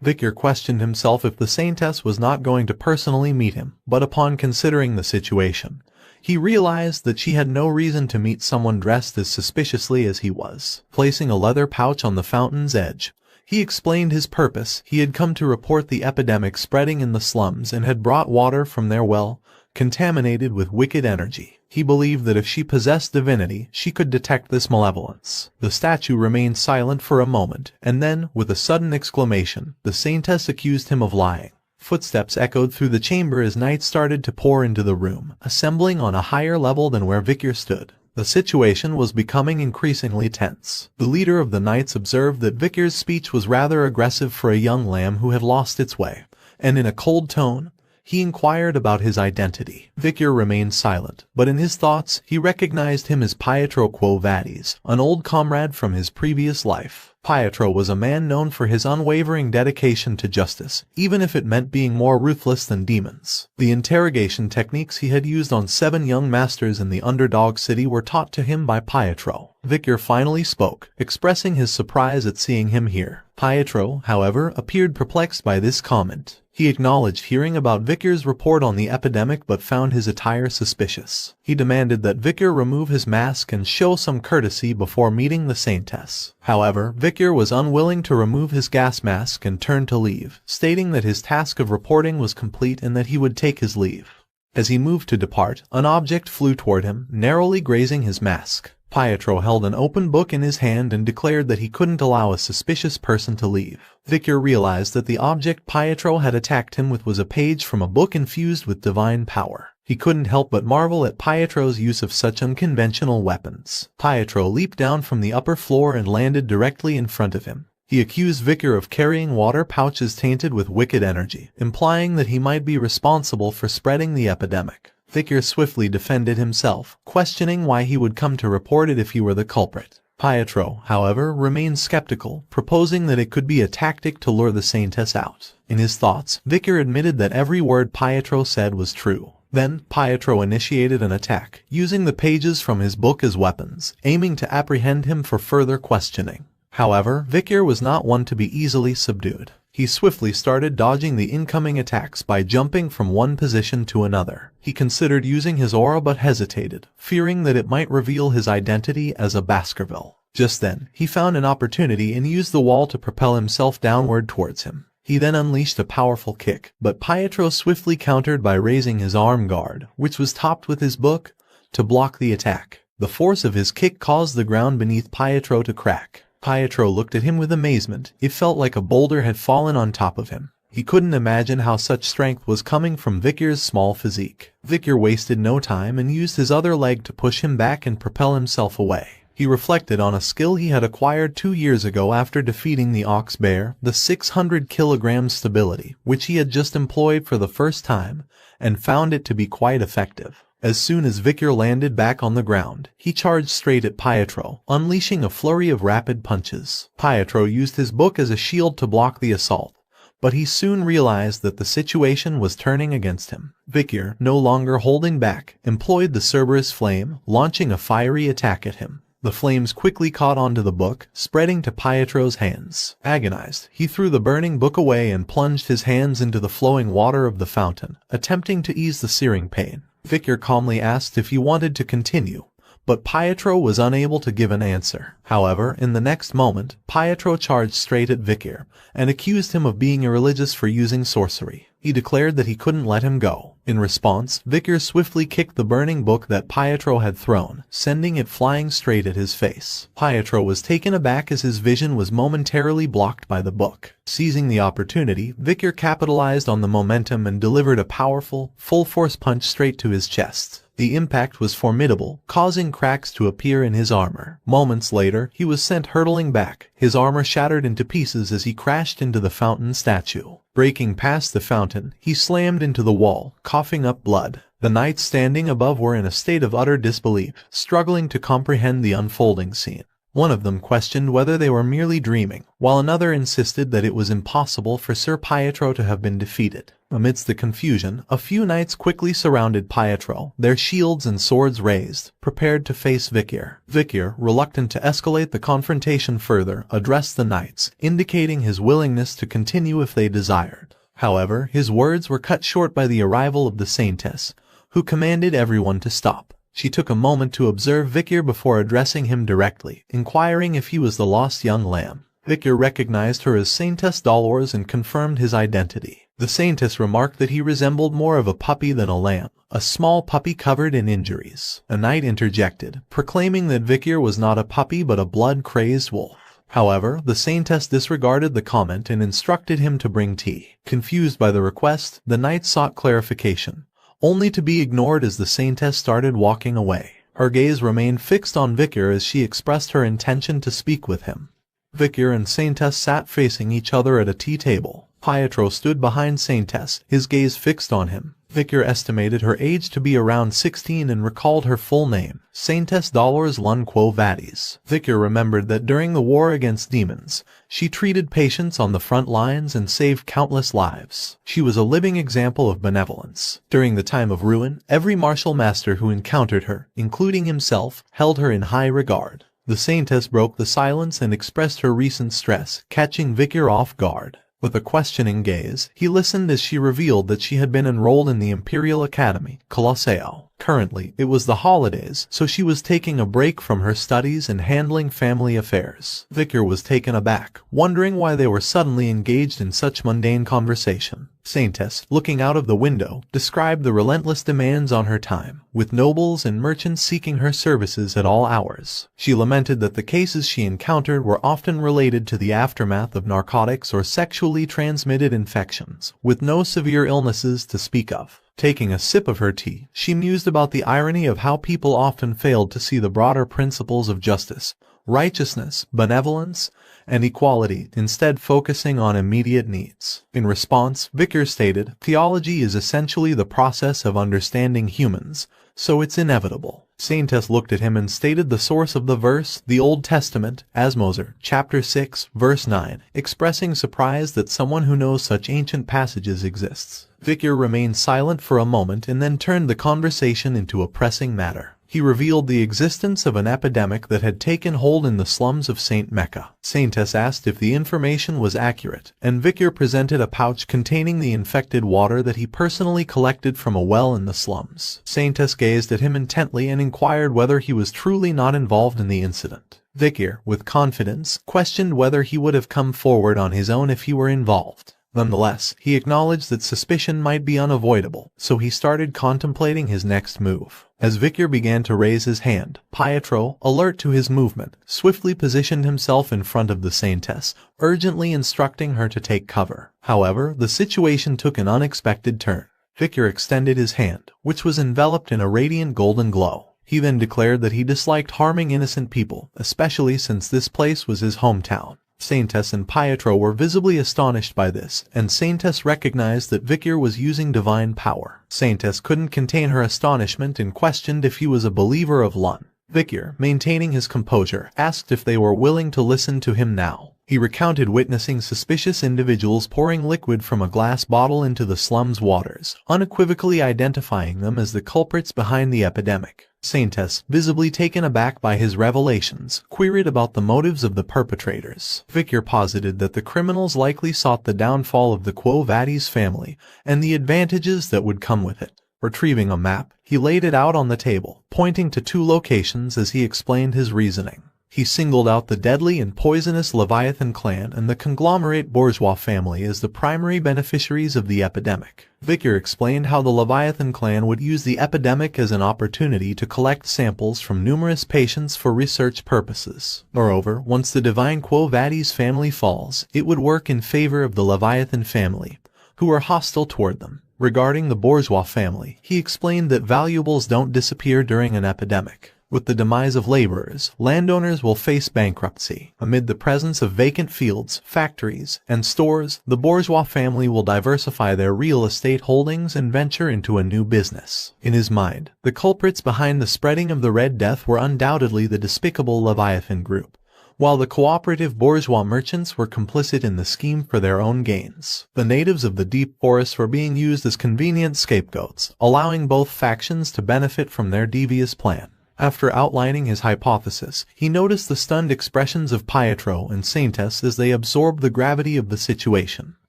Victor questioned himself if the Saintess was not going to personally meet him, but upon considering the situation, he realized that she had no reason to meet someone dressed as suspiciously as he was. Placing a leather pouch on the fountain's edge, he explained his purpose. He had come to report the epidemic spreading in the slums and had brought water from their well, contaminated with wicked energy. He believed that if she possessed divinity, she could detect this malevolence. The statue remained silent for a moment, and then, with a sudden exclamation, the Saintess accused him of lying. Footsteps echoed through the chamber as night started to pour into the room, assembling on a higher level than where Victor stood. The situation was becoming increasingly tense. The leader of the knights observed that Victor's speech was rather aggressive for a young lamb who had lost its way, and in a cold tone, he inquired about his identity. Victor remained silent, but in his thoughts he recognized him as Pietro Quo Vadis, an old comrade from his previous life. Pietro was a man known for his unwavering dedication to justice, even if it meant being more ruthless than demons. The interrogation techniques he had used on 7 young masters in the underdog city were taught to him by Pietro. Victor finally spoke, expressing his surprise at seeing him here. Pietro, however, appeared perplexed by this comment. He acknowledged hearing about Victor's report on the epidemic but found his attire suspicious. He demanded that Victor remove his mask and show some courtesy before meeting the Saintess. However, Victor was unwilling to remove his gas mask and turned to leave, stating that his task of reporting was complete and that he would take his leave. As he moved to depart, an object flew toward him, narrowly grazing his mask. Pietro held an open book in his hand and declared that he couldn't allow a suspicious person to leave. Victor realized that the object Pietro had attacked him with was a page from a book infused with divine power. He couldn't help but marvel at Pietro's use of such unconventional weapons. Pietro leaped down from the upper floor and landed directly in front of him. He accused Victor of carrying water pouches tainted with wicked energy, implying that he might be responsible for spreading the epidemic. Victor swiftly defended himself, questioning why he would come to report it if he were the culprit. Pietro, however, remained skeptical, proposing that it could be a tactic to lure the Saintess out. In his thoughts, Victor admitted that every word Pietro said was true. Then, Pietro initiated an attack, using the pages from his book as weapons, aiming to apprehend him for further questioning. However, Victor was not one to be easily subdued. He swiftly started dodging the incoming attacks by jumping from one position to another. He considered using his aura but hesitated, fearing that it might reveal his identity as a Baskerville. Just then, he found an opportunity and used the wall to propel himself downward towards him. He then unleashed a powerful kick, but Pietro swiftly countered by raising his arm guard, which was topped with his book, to block the attack. The force of his kick caused the ground beneath Pietro to crack. Pietro looked at him with amazement. It felt like a boulder had fallen on top of him. He couldn't imagine how such strength was coming from Victor's small physique. Victor wasted no time and used his other leg to push him back and propel himself away. He reflected on a skill he had acquired 2 years ago after defeating the ox bear, the 600 kilogram stability, which he had just employed for the first time, and found it to be quite effective. As soon as Victor landed back on the ground, he charged straight at Pietro, unleashing a flurry of rapid punches. Pietro used his book as a shield to block the assault, but he soon realized that the situation was turning against him. Victor, no longer holding back, employed the Cerberus flame, launching a fiery attack at him. The flames quickly caught onto the book, spreading to Pietro's hands. Agonized, he threw the burning book away and plunged his hands into the flowing water of the fountain, attempting to ease the searing pain. Victor calmly asked if he wanted to continue, but Pietro was unable to give an answer. However, in the next moment, Pietro charged straight at Victor and accused him of being irreligious for using sorcery. He declared that he couldn't let him go. In response, Victor swiftly kicked the burning book that Pietro had thrown, sending it flying straight at his face. Pietro was taken aback as his vision was momentarily blocked by the book. Seizing the opportunity, Victor capitalized on the momentum and delivered a powerful, full-force punch straight to his chest. The impact was formidable, causing cracks to appear in his armor. Moments later, he was sent hurtling back, his armor shattered into pieces as he crashed into the fountain statue. Breaking past the fountain, he slammed into the wall, coughing up blood. The knights standing above were in a state of utter disbelief, struggling to comprehend the unfolding scene. One of them questioned whether they were merely dreaming, while another insisted that it was impossible for Sir Pietro to have been defeated. Amidst the confusion, a few knights quickly surrounded Pietro, their shields and swords raised, prepared to face Vikir. Vikir, reluctant to escalate the confrontation further, addressed the knights, indicating his willingness to continue if they desired. However, his words were cut short by the arrival of the Saintess, who commanded everyone to stop. She took a moment to observe Vikir before addressing him directly, inquiring if he was the lost young lamb. Vikir recognized her as Saintess Dolores and confirmed his identity. The Saintess remarked that he resembled more of a puppy than a lamb, a small puppy covered in injuries. A knight interjected, proclaiming that Vikir was not a puppy but a blood-crazed wolf. However, the Saintess disregarded the comment and instructed him to bring tea. Confused by the request, the knight sought clarification, only to be ignored as the Saintess started walking away. Her gaze remained fixed on Vikir as she expressed her intention to speak with him. Vikir and Saintess sat facing each other at a tea table. Pietro stood behind Saintess, his gaze fixed on him. Vikir estimated her age to be around 16 and recalled her full name, Saintess Dolores Lun Quo Vadis. Vikir remembered that during the war against demons, she treated patients on the front lines and saved countless lives. She was a living example of benevolence. During the time of ruin, every martial master who encountered her, including himself, held her in high regard. The Saintess broke the silence and expressed her recent stress, catching Vikir off guard. With a questioning gaze, he listened as she revealed that she had been enrolled in the Imperial Academy, Colosseo. Currently, it was the holidays, so she was taking a break from her studies and handling family affairs. Vikir was taken aback, wondering why they were suddenly engaged in such mundane conversation. Saintess, looking out of the window, described the relentless demands on her time, with nobles and merchants seeking her services at all hours. She lamented that the cases she encountered were often related to the aftermath of narcotics or sexually transmitted infections, with no severe illnesses to speak of. Taking a sip of her tea, she mused about the irony of how people often failed to see the broader principles of justice, righteousness, benevolence, and equality, instead focusing on immediate needs. In response, Vikir stated, "Theology is essentially the process of understanding humans, so it's inevitable." Saintess looked at him and stated the source of the verse, the Old Testament, Asmoser, chapter 6, verse 9, expressing surprise that someone who knows such ancient passages exists. Vikir remained silent for a moment and then turned the conversation into a pressing matter. He revealed the existence of an epidemic that had taken hold in the slums of St. Mecca. Saintess asked if the information was accurate, and Vikir presented a pouch containing the infected water that he personally collected from a well in the slums. Saintess gazed at him intently and inquired whether he was truly not involved in the incident. Vikir, with confidence, questioned whether he would have come forward on his own if he were involved. Nonetheless, he acknowledged that suspicion might be unavoidable, so he started contemplating his next move. As Vikir began to raise his hand, Pietro, alert to his movement, swiftly positioned himself in front of the Saintess, urgently instructing her to take cover. However, the situation took an unexpected turn. Vikir extended his hand, which was enveloped in a radiant golden glow. He then declared that he disliked harming innocent people, especially since this place was his hometown. Saintess and Pietro were visibly astonished by this, and Saintess recognized that Vikir was using divine power. Saintess couldn't contain her astonishment and questioned if he was a believer of Lun. Vikir, maintaining his composure, asked if they were willing to listen to him now. He recounted witnessing suspicious individuals pouring liquid from a glass bottle into the slum's waters, unequivocally identifying them as the culprits behind the epidemic. Saintess, visibly taken aback by his revelations, queried about the motives of the perpetrators. Vikir posited that the criminals likely sought the downfall of the Quo Vadis family and the advantages that would come with it. Retrieving a map, he laid it out on the table, pointing to 2 locations as he explained his reasoning. He singled out the deadly and poisonous Leviathan clan and the conglomerate bourgeois family as the primary beneficiaries of the epidemic. Vikir explained how the Leviathan clan would use the epidemic as an opportunity to collect samples from numerous patients for research purposes. Moreover, once the divine Quo Vadis family falls, it would work in favor of the Leviathan family, who are hostile toward them. Regarding the bourgeois family, he explained that valuables don't disappear during an epidemic. With the demise of laborers, landowners will face bankruptcy. Amid the presence of vacant fields, factories, and stores, the bourgeois family will diversify their real estate holdings and venture into a new business. In his mind, the culprits behind the spreading of the Red Death were undoubtedly the despicable Leviathan group, while the cooperative bourgeois merchants were complicit in the scheme for their own gains. The natives of the deep forests were being used as convenient scapegoats, allowing both factions to benefit from their devious plan. After outlining his hypothesis, he noticed the stunned expressions of Pietro and Saintess as they absorbed the gravity of the situation.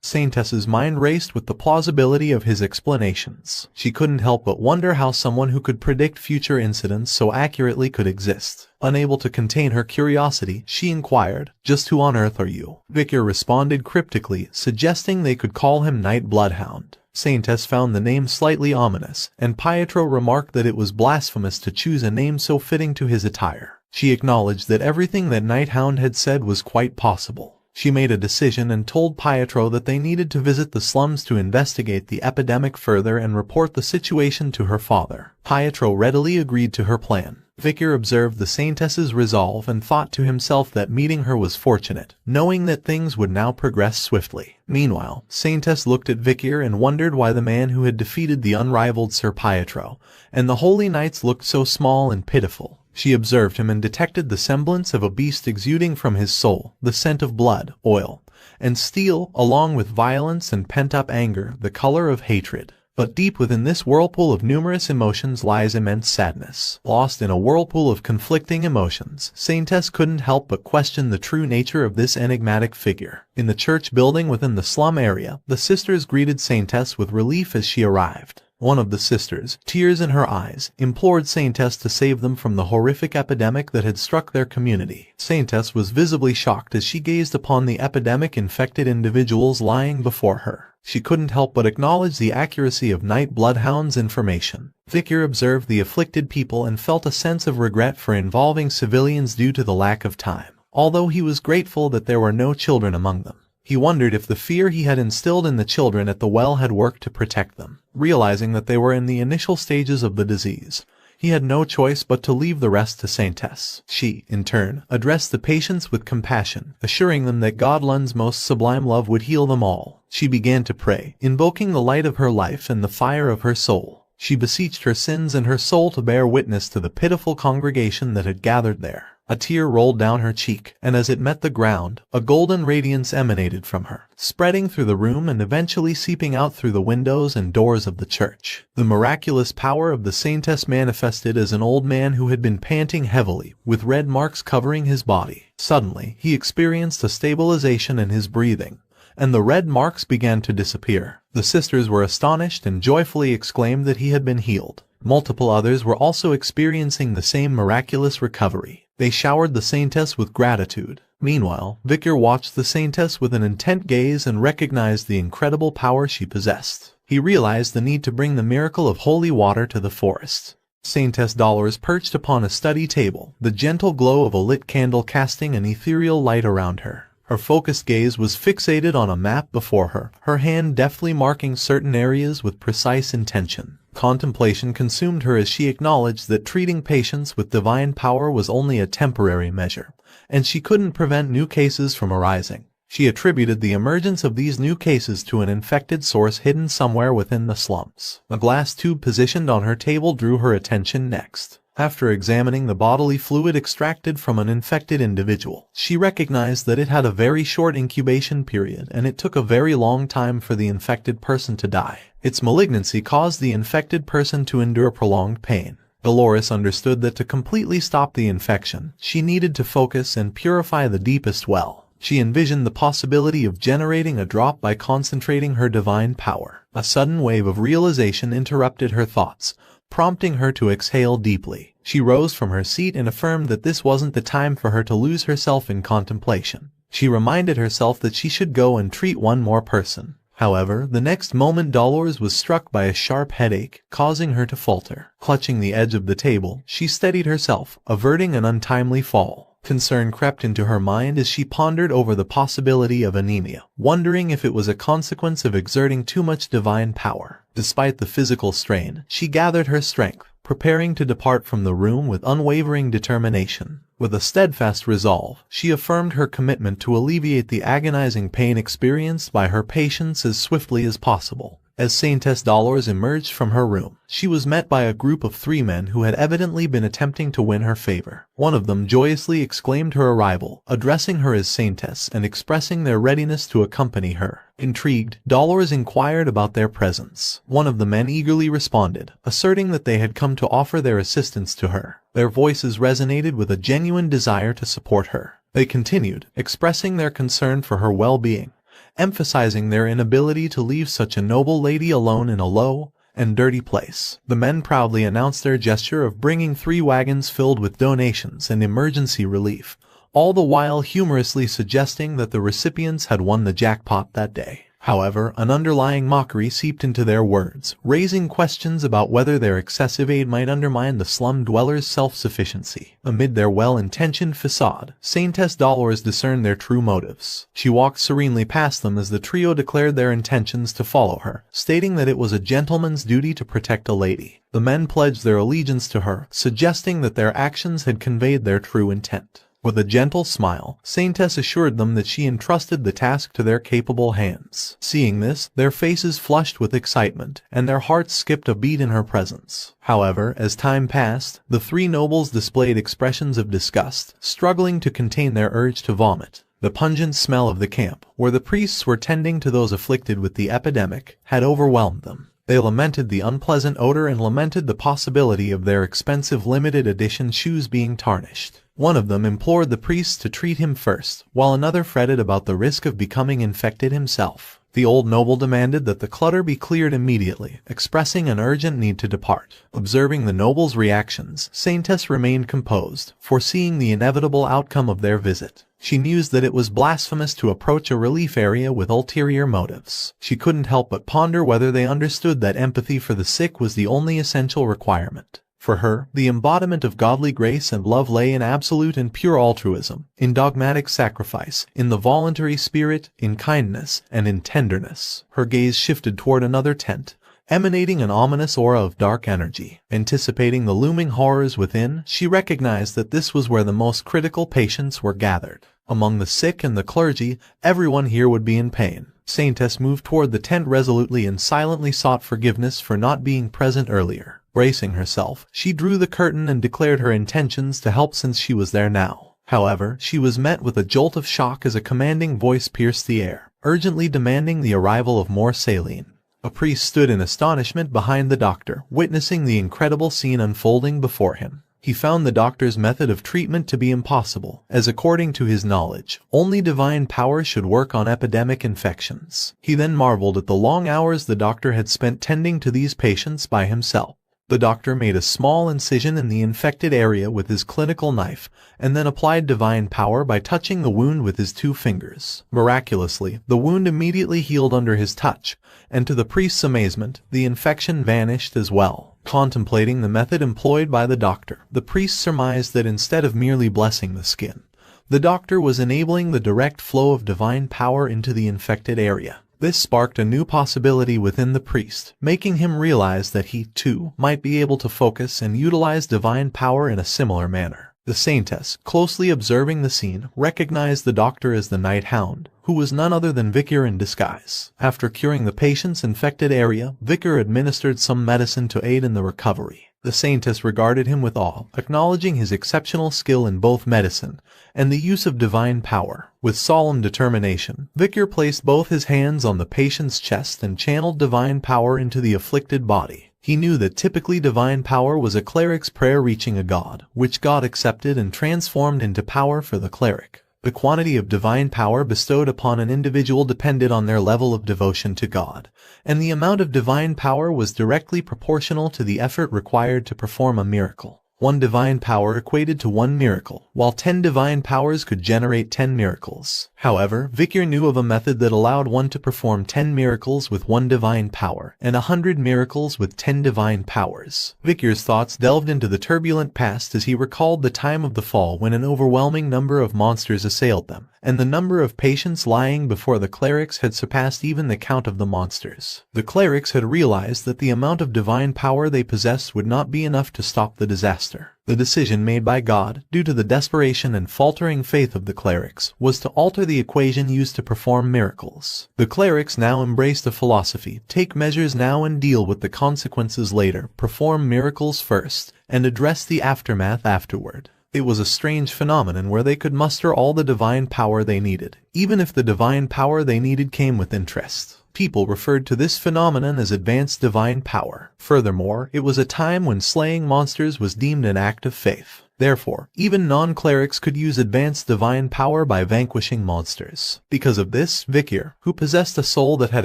Saintess's mind raced with the plausibility of his explanations. She couldn't help but wonder how someone who could predict future incidents so accurately could exist. Unable to contain her curiosity, she inquired, "Just who on earth are you?" Vicar responded cryptically, suggesting they could call him Night Bloodhound. Saintess found the name slightly ominous, and Pietro remarked that it was blasphemous to choose a name so fitting to his attire. She acknowledged that everything that Nighthound had said was quite possible. She made a decision and told Pietro that they needed to visit the slums to investigate the epidemic further and report the situation to her father. Pietro readily agreed to her plan. Vicar observed the Saintess's resolve and thought to himself that meeting her was fortunate, knowing that things would now progress swiftly. Meanwhile, Saintess looked at Vicar and wondered why the man who had defeated the unrivaled Sir Pietro and the Holy Knights looked so small and pitiful. She observed him and detected the semblance of a beast exuding from his soul, the scent of blood, oil, and steel, along with violence and pent-up anger, the color of hatred. But deep within this whirlpool of numerous emotions lies immense sadness. Lost in a whirlpool of conflicting emotions, Saintess couldn't help but question the true nature of this enigmatic figure. In the church building within the slum area, the sisters greeted Saintess with relief as she arrived. One of the sisters, tears in her eyes, implored Saintess to save them from the horrific epidemic that had struck their community. Saintess was visibly shocked as she gazed upon the epidemic-infected individuals lying before her. She couldn't help but acknowledge the accuracy of Night Bloodhound's information. Vicar observed the afflicted people and felt a sense of regret for involving civilians due to the lack of time, although he was grateful that there were no children among them. He wondered if the fear he had instilled in the children at the well had worked to protect them. Realizing that they were in the initial stages of the disease, he had no choice but to leave the rest to Saintess. She, in turn, addressed the patients with compassion, assuring them that Godlund's most sublime love would heal them all. She began to pray, invoking the light of her life and the fire of her soul. She beseeched her sins and her soul to bear witness to the pitiful congregation that had gathered there. A tear rolled down her cheek, and as it met the ground, a golden radiance emanated from her, spreading through the room and eventually seeping out through the windows and doors of the church. The miraculous power of the Saintess manifested as an old man who had been panting heavily, with red marks covering his body. Suddenly, he experienced a stabilization in his breathing, and the red marks began to disappear. The sisters were astonished and joyfully exclaimed that he had been healed. Multiple others were also experiencing the same miraculous recovery. They showered the Saintess with gratitude. Meanwhile, Vicar watched the Saintess with an intent gaze and recognized the incredible power she possessed. He realized the need to bring the miracle of holy water to the forest. Saintess Dollars perched upon a study table, the gentle glow of a lit candle casting an ethereal light around her. Her focused gaze was fixated on a map before her, her hand deftly marking certain areas with precise intention. Contemplation consumed her as she acknowledged that treating patients with divine power was only a temporary measure, and she couldn't prevent new cases from arising. She attributed the emergence of these new cases to an infected source hidden somewhere within the slums. A glass tube positioned on her table drew her attention next. After examining the bodily fluid extracted from an infected individual, she recognized that it had a very short incubation period and it took a very long time for the infected person to die. Its malignancy caused the infected person to endure prolonged pain. Dolores understood that to completely stop the infection, she needed to focus and purify the deepest well. She envisioned the possibility of generating a drop by concentrating her divine power. A sudden wave of realization interrupted her thoughts, prompting her to exhale deeply. She rose from her seat and affirmed that this wasn't the time for her to lose herself in contemplation. She reminded herself that she should go and treat one more person. However, the next moment Dolores was struck by a sharp headache, causing her to falter. Clutching the edge of the table, she steadied herself, averting an untimely fall. Concern crept into her mind as she pondered over the possibility of anemia, wondering if it was a consequence of exerting too much divine power. Despite the physical strain, she gathered her strength, preparing to depart from the room with unwavering determination. With a steadfast resolve, she affirmed her commitment to alleviate the agonizing pain experienced by her patients as swiftly as possible. As Saintess Dolores emerged from her room, she was met by a group of 3 men who had evidently been attempting to win her favor. One of them joyously exclaimed her arrival, addressing her as Saintess and expressing their readiness to accompany her. Intrigued, Dolores inquired about their presence. One of the men eagerly responded, asserting that they had come to offer their assistance to her. Their voices resonated with a genuine desire to support her. They continued, expressing their concern for her well-being, emphasizing their inability to leave such a noble lady alone in a low and dirty place. The men proudly announced their gesture of bringing 3 wagons filled with donations and emergency relief, all the while humorously suggesting that the recipients had won the jackpot that day. However, an underlying mockery seeped into their words, raising questions about whether their excessive aid might undermine the slum dwellers' self-sufficiency. Amid their well-intentioned facade, Saintess Dolores discerned their true motives. She walked serenely past them as the trio declared their intentions to follow her, stating that it was a gentleman's duty to protect a lady. The men pledged their allegiance to her, suggesting that their actions had conveyed their true intent. With a gentle smile, Saintess assured them that she entrusted the task to their capable hands. Seeing this, their faces flushed with excitement, and their hearts skipped a beat in her presence. However, as time passed, the 3 nobles displayed expressions of disgust, struggling to contain their urge to vomit. The pungent smell of the camp, where the priests were tending to those afflicted with the epidemic, had overwhelmed them. They lamented the unpleasant odor and lamented the possibility of their expensive limited edition shoes being tarnished. One of them implored the priests to treat him first, while another fretted about the risk of becoming infected himself. The old noble demanded that the clutter be cleared immediately, expressing an urgent need to depart. Observing the noble's reactions, Saintess remained composed, foreseeing the inevitable outcome of their visit. She mused that it was blasphemous to approach a relief area with ulterior motives. She couldn't help but ponder whether they understood that empathy for the sick was the only essential requirement. For her, the embodiment of godly grace and love lay in absolute and pure altruism, in dogmatic sacrifice, in the voluntary spirit, in kindness, and in tenderness. Her gaze shifted toward another tent, emanating an ominous aura of dark energy. Anticipating the looming horrors within, she recognized that this was where the most critical patients were gathered. Among the sick and the clergy, everyone here would be in pain. Saintess moved toward the tent resolutely and silently sought forgiveness for not being present earlier. Bracing herself, she drew the curtain and declared her intentions to help since she was there now. However, she was met with a jolt of shock as a commanding voice pierced the air, urgently demanding the arrival of more saline. A priest stood in astonishment behind the doctor, witnessing the incredible scene unfolding before him. He found the doctor's method of treatment to be impossible, as according to his knowledge, only divine power should work on epidemic infections. He then marveled at the long hours the doctor had spent tending to these patients by himself. The doctor made a small incision in the infected area with his clinical knife, and then applied divine power by touching the wound with his 2 fingers. Miraculously, the wound immediately healed under his touch, and to the priest's amazement, the infection vanished as well. Contemplating the method employed by the doctor, the priest surmised that instead of merely blessing the skin, the doctor was enabling the direct flow of divine power into the infected area. This sparked a new possibility within the priest, making him realize that he, too, might be able to focus and utilize divine power in a similar manner. The Saintess, closely observing the scene, recognized the doctor as the Night Hound, who was none other than Vicar in disguise. After curing the patient's infected area, Vicar administered some medicine to aid in the recovery. The Saintess regarded him with awe, acknowledging his exceptional skill in both medicine and the use of divine power. With solemn determination, Vicar placed both his hands on the patient's chest and channeled divine power into the afflicted body. He knew that typically divine power was a cleric's prayer reaching a god, which God accepted and transformed into power for the cleric. The quantity of divine power bestowed upon an individual depended on their level of devotion to God, and the amount of divine power was directly proportional to the effort required to perform a miracle. 1 divine power equated to 1 miracle, while 10 divine powers could generate 10 miracles. However, Vicar knew of a method that allowed one to perform 10 miracles with 1 divine power, and 100 miracles with 10 divine powers. Vicar's thoughts delved into the turbulent past as he recalled the time of the fall when an overwhelming number of monsters assailed them, and the number of patients lying before the clerics had surpassed even the count of the monsters. The clerics had realized that the amount of divine power they possessed would not be enough to stop the disaster. The decision made by God, due to the desperation and faltering faith of the clerics, was to alter the equation used to perform miracles. The clerics now embraced the philosophy, take measures now and deal with the consequences later, perform miracles first, and address the aftermath afterward. It was a strange phenomenon where they could muster all the divine power they needed, even if the divine power they needed came with interest. People referred to this phenomenon as advanced divine power. Furthermore, it was a time when slaying monsters was deemed an act of faith. Therefore, even non-clerics could use advanced divine power by vanquishing monsters. Because of this, Vikir, who possessed a soul that had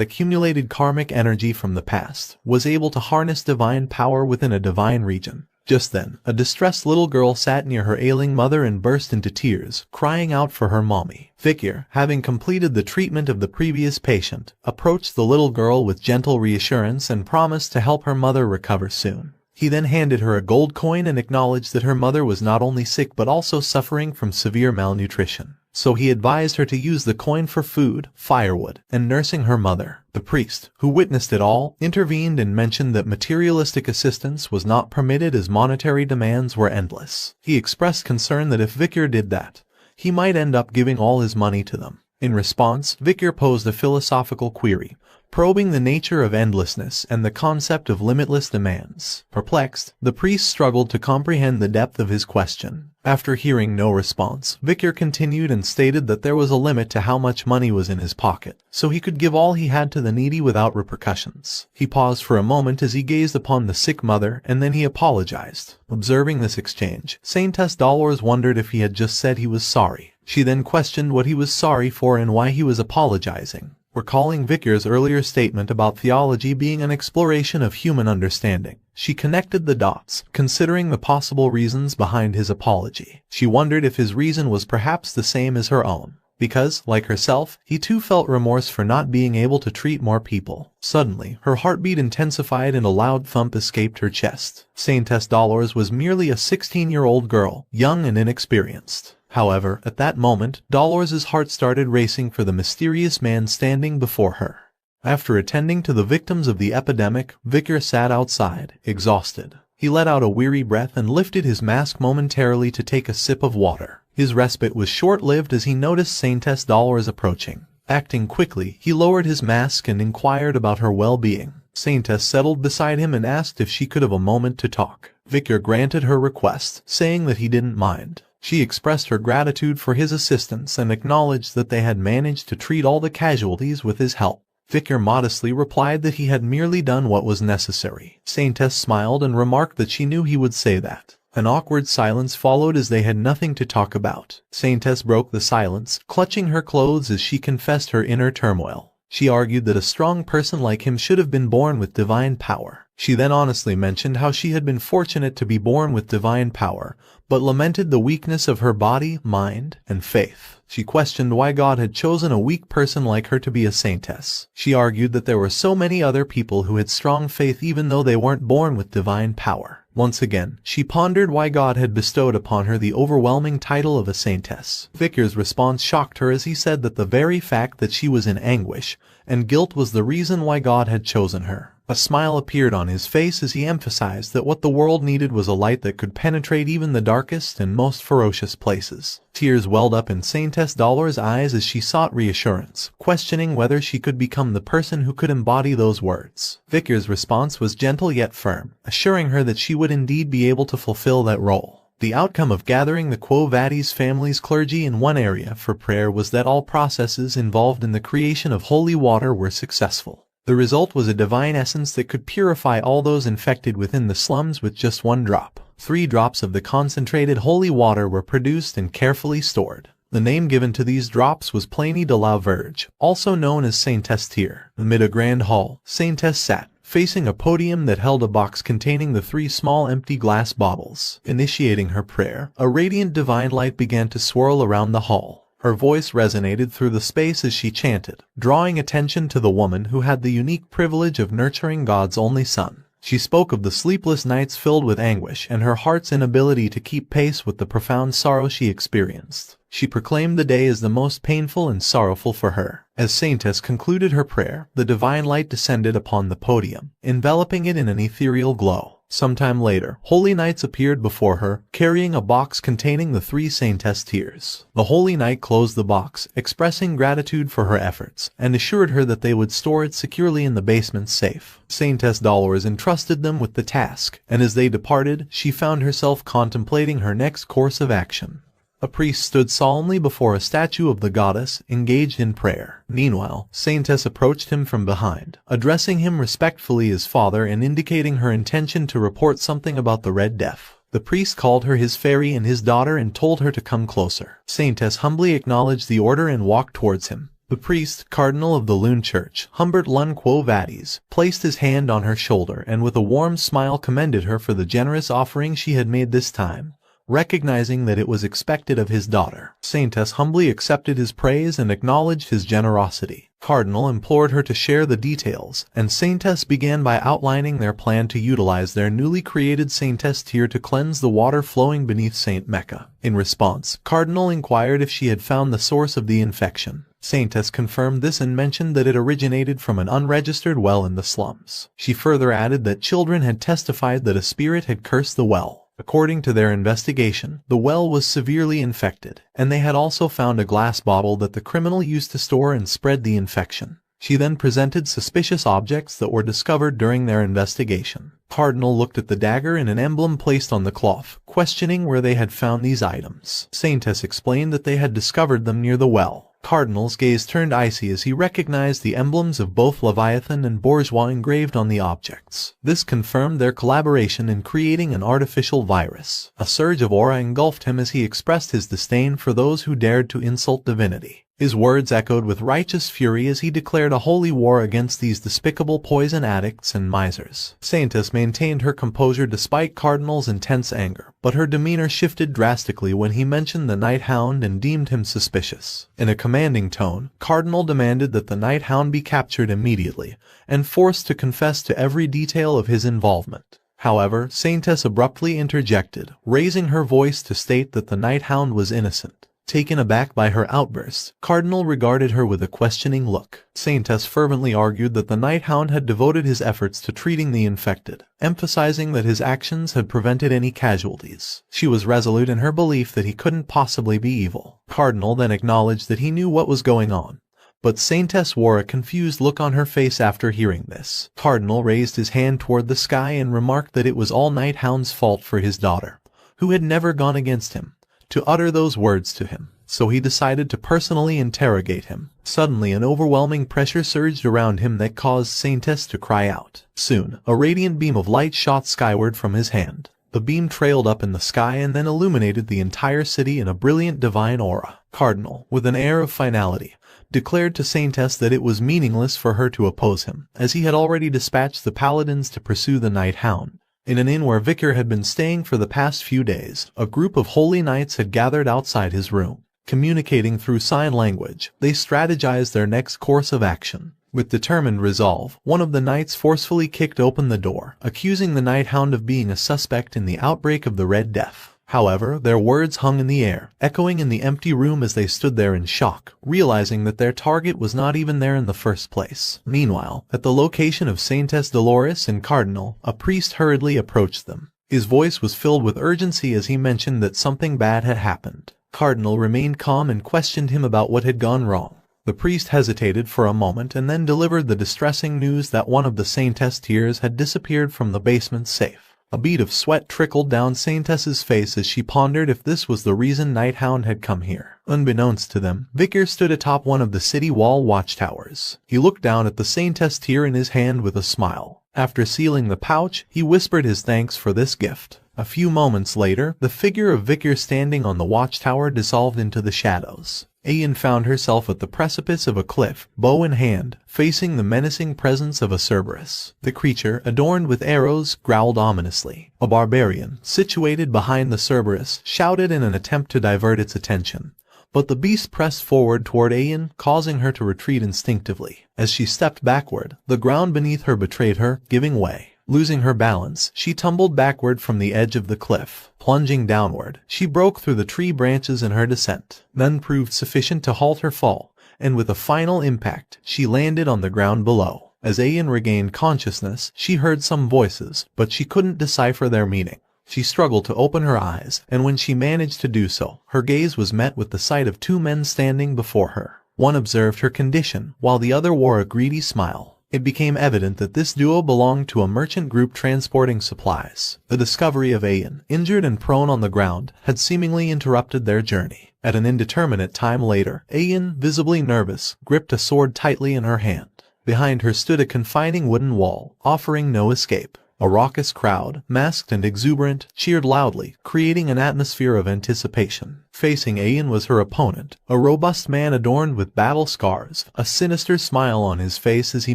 accumulated karmic energy from the past, was able to harness divine power within a divine region. Just then, a distressed little girl sat near her ailing mother and burst into tears, crying out for her mommy. Vikir, having completed the treatment of the previous patient, approached the little girl with gentle reassurance and promised to help her mother recover soon. He then handed her a gold coin and acknowledged that her mother was not only sick but also suffering from severe malnutrition. So he advised her to use the coin for food, firewood, and nursing her mother. The priest, who witnessed it all, intervened and mentioned that materialistic assistance was not permitted as monetary demands were endless. He expressed concern that if Vikir did that, he might end up giving all his money to them. In response, Vikir posed a philosophical query, probing the nature of endlessness and the concept of limitless demands. Perplexed, the priest struggled to comprehend the depth of his question. After hearing no response, Vikir continued and stated that there was a limit to how much money was in his pocket, so he could give all he had to the needy without repercussions. He paused for a moment as he gazed upon the sick mother, and then he apologized. Observing this exchange, Saintess Dolores wondered if he had just said he was sorry. She then questioned what he was sorry for and why he was apologizing. Recalling Vikir's earlier statement about theology being an exploration of human understanding, she connected the dots, considering the possible reasons behind his apology. She wondered if his reason was perhaps the same as her own, because, like herself, he too felt remorse for not being able to treat more people. Suddenly, her heartbeat intensified and a loud thump escaped her chest. Saintess Dolores was merely a 16-year-old girl, young and inexperienced. However, at that moment, Dolores's heart started racing for the mysterious man standing before her. After attending to the victims of the epidemic, Vikir sat outside, exhausted. He let out a weary breath and lifted his mask momentarily to take a sip of water. His respite was short-lived as he noticed Saintess Dolores approaching. Acting quickly, he lowered his mask and inquired about her well-being. Saintess settled beside him and asked if she could have a moment to talk. Vikir granted her request, saying that he didn't mind. She expressed her gratitude for his assistance and acknowledged that they had managed to treat all the casualties with his help. Vikir modestly replied that he had merely done what was necessary. Saintess smiled and remarked that she knew he would say that. An awkward silence followed as they had nothing to talk about. Saintess broke the silence, clutching her clothes as she confessed her inner turmoil. She argued that a strong person like him should have been born with divine power. She then honestly mentioned how she had been fortunate to be born with divine power, but lamented the weakness of her body, mind, and faith. She questioned why God had chosen a weak person like her to be a saintess. She argued that there were so many other people who had strong faith even though they weren't born with divine power. Once again, she pondered why God had bestowed upon her the overwhelming title of a saintess. Vikir's response shocked her as he said that the very fact that she was in anguish and guilt was the reason why God had chosen her. A smile appeared on his face as he emphasized that what the world needed was a light that could penetrate even the darkest and most ferocious places. Tears welled up in Saintess Dolores' eyes as she sought reassurance, questioning whether she could become the person who could embody those words. Vikir's response was gentle yet firm, assuring her that she would indeed be able to fulfill that role. The outcome of gathering the Quo Vadis family's clergy in one area for prayer was that all processes involved in the creation of holy water were successful. The result was a divine essence that could purify all those infected within the slums with just one drop. 3 drops of the concentrated holy water were produced and carefully stored. The name given to these drops was Pliny de la Verge, also known as Saintess Tyr. Amid a grand hall, Saintess sat, facing a podium that held a box containing the 3 small empty glass bottles. Initiating her prayer, a radiant divine light began to swirl around the hall. Her voice resonated through the space as she chanted, drawing attention to the woman who had the unique privilege of nurturing God's only son. She spoke of the sleepless nights filled with anguish and her heart's inability to keep pace with the profound sorrow she experienced. She proclaimed the day as the most painful and sorrowful for her. As Saintess concluded her prayer, the divine light descended upon the podium, enveloping it in an ethereal glow. Sometime later, holy knights appeared before her, carrying a box containing the 3 Saintess tears. The holy knight closed the box, expressing gratitude for her efforts, and assured her that they would store it securely in the basement's safe. Saintess Dolores entrusted them with the task, and as they departed, she found herself contemplating her next course of action. A priest stood solemnly before a statue of the goddess, engaged in prayer. Meanwhile, Saintess approached him from behind, addressing him respectfully as father and indicating her intention to report something about the Red Death. The priest called her his fairy and his daughter and told her to come closer. Saintess humbly acknowledged the order and walked towards him. The priest, Cardinal of the Lune Church, Humbert Lun Quo Vadis, placed his hand on her shoulder and with a warm smile commended her for the generous offering she had made this time, recognizing that it was expected of his daughter. Saintess humbly accepted his praise and acknowledged his generosity. Cardinal implored her to share the details, and Saintess began by outlining their plan to utilize their newly created Saintess tier to cleanse the water flowing beneath Saint Mecca. In response, Cardinal inquired if she had found the source of the infection. Saintess confirmed this and mentioned that it originated from an unregistered well in the slums. She further added that children had testified that a spirit had cursed the well. According to their investigation, the well was severely infected, and they had also found a glass bottle that the criminal used to store and spread the infection. She then presented suspicious objects that were discovered during their investigation. Cardinal looked at the dagger and an emblem placed on the cloth, questioning where they had found these items. Saintess explained that they had discovered them near the well. Cardinal's gaze turned icy as he recognized the emblems of both Leviathan and Bourgeois engraved on the objects. This confirmed their collaboration in creating an artificial virus. A surge of aura engulfed him as he expressed his disdain for those who dared to insult divinity. His words echoed with righteous fury as he declared a holy war against these despicable poison addicts and misers. Saintess maintained her composure despite Cardinal's intense anger, but her demeanor shifted drastically when he mentioned the Night Hound and deemed him suspicious. In a commanding tone, Cardinal demanded that the Night Hound be captured immediately and forced to confess to every detail of his involvement. However, Saintess abruptly interjected, raising her voice to state that the Night Hound was innocent. Taken aback by her outburst, Cardinal regarded her with a questioning look. Saintess fervently argued that the Night Hound had devoted his efforts to treating the infected, emphasizing that his actions had prevented any casualties. She was resolute in her belief that he couldn't possibly be evil. Cardinal then acknowledged that he knew what was going on, but Saintess wore a confused look on her face after hearing this. Cardinal raised his hand toward the sky and remarked that it was all Night Hound's fault for his daughter, who had never gone against him, to utter those words to him, so he decided to personally interrogate him. Suddenly an overwhelming pressure surged around him that caused Saintess to cry out. Soon, a radiant beam of light shot skyward from his hand. The beam trailed up in the sky and then illuminated the entire city in a brilliant divine aura. Cardinal, with an air of finality, declared to Saintess that it was meaningless for her to oppose him, as he had already dispatched the paladins to pursue the Night Hound. In an inn where Vicar had been staying for the past few days, a group of holy knights had gathered outside his room. Communicating through sign language, they strategized their next course of action. With determined resolve, one of the knights forcefully kicked open the door, accusing the Night Hound of being a suspect in the outbreak of the Red Death. However, their words hung in the air, echoing in the empty room as they stood there in shock, realizing that their target was not even there in the first place. Meanwhile, at the location of Saintess Dolores and Cardinal, a priest hurriedly approached them. His voice was filled with urgency as he mentioned that something bad had happened. Cardinal remained calm and questioned him about what had gone wrong. The priest hesitated for a moment and then delivered the distressing news that one of the Saintess tears had disappeared from the basement safe. A bead of sweat trickled down Saintess's face as she pondered if this was the reason Night Hound had come here. Unbeknownst to them, Vicar stood atop one of the city wall watchtowers. He looked down at the Saintess tear in his hand with a smile. After sealing the pouch, he whispered his thanks for this gift. A few moments later, the figure of Vicar standing on the watchtower dissolved into the shadows. Ayan found herself at the precipice of a cliff, bow in hand, facing the menacing presence of a Cerberus. The creature, adorned with arrows, growled ominously. A barbarian, situated behind the Cerberus, shouted in an attempt to divert its attention. But the beast pressed forward toward Ayan, causing her to retreat instinctively. As she stepped backward, the ground beneath her betrayed her, giving way. Losing her balance, she tumbled backward from the edge of the cliff. Plunging downward, she broke through the tree branches in her descent. None proved sufficient to halt her fall, and with a final impact, she landed on the ground below. As Ayan regained consciousness, she heard some voices, but she couldn't decipher their meaning. She struggled to open her eyes, and when she managed to do so, her gaze was met with the sight of two men standing before her. One observed her condition, while the other wore a greedy smile. It became evident that this duo belonged to a merchant group transporting supplies. The discovery of Ayan, injured and prone on the ground, had seemingly interrupted their journey. At an indeterminate time later, Ayan, visibly nervous, gripped a sword tightly in her hand. Behind her stood a confining wooden wall, offering no escape. A raucous crowd, masked and exuberant, cheered loudly, creating an atmosphere of anticipation. Facing Ayan was her opponent, a robust man adorned with battle scars, a sinister smile on his face as he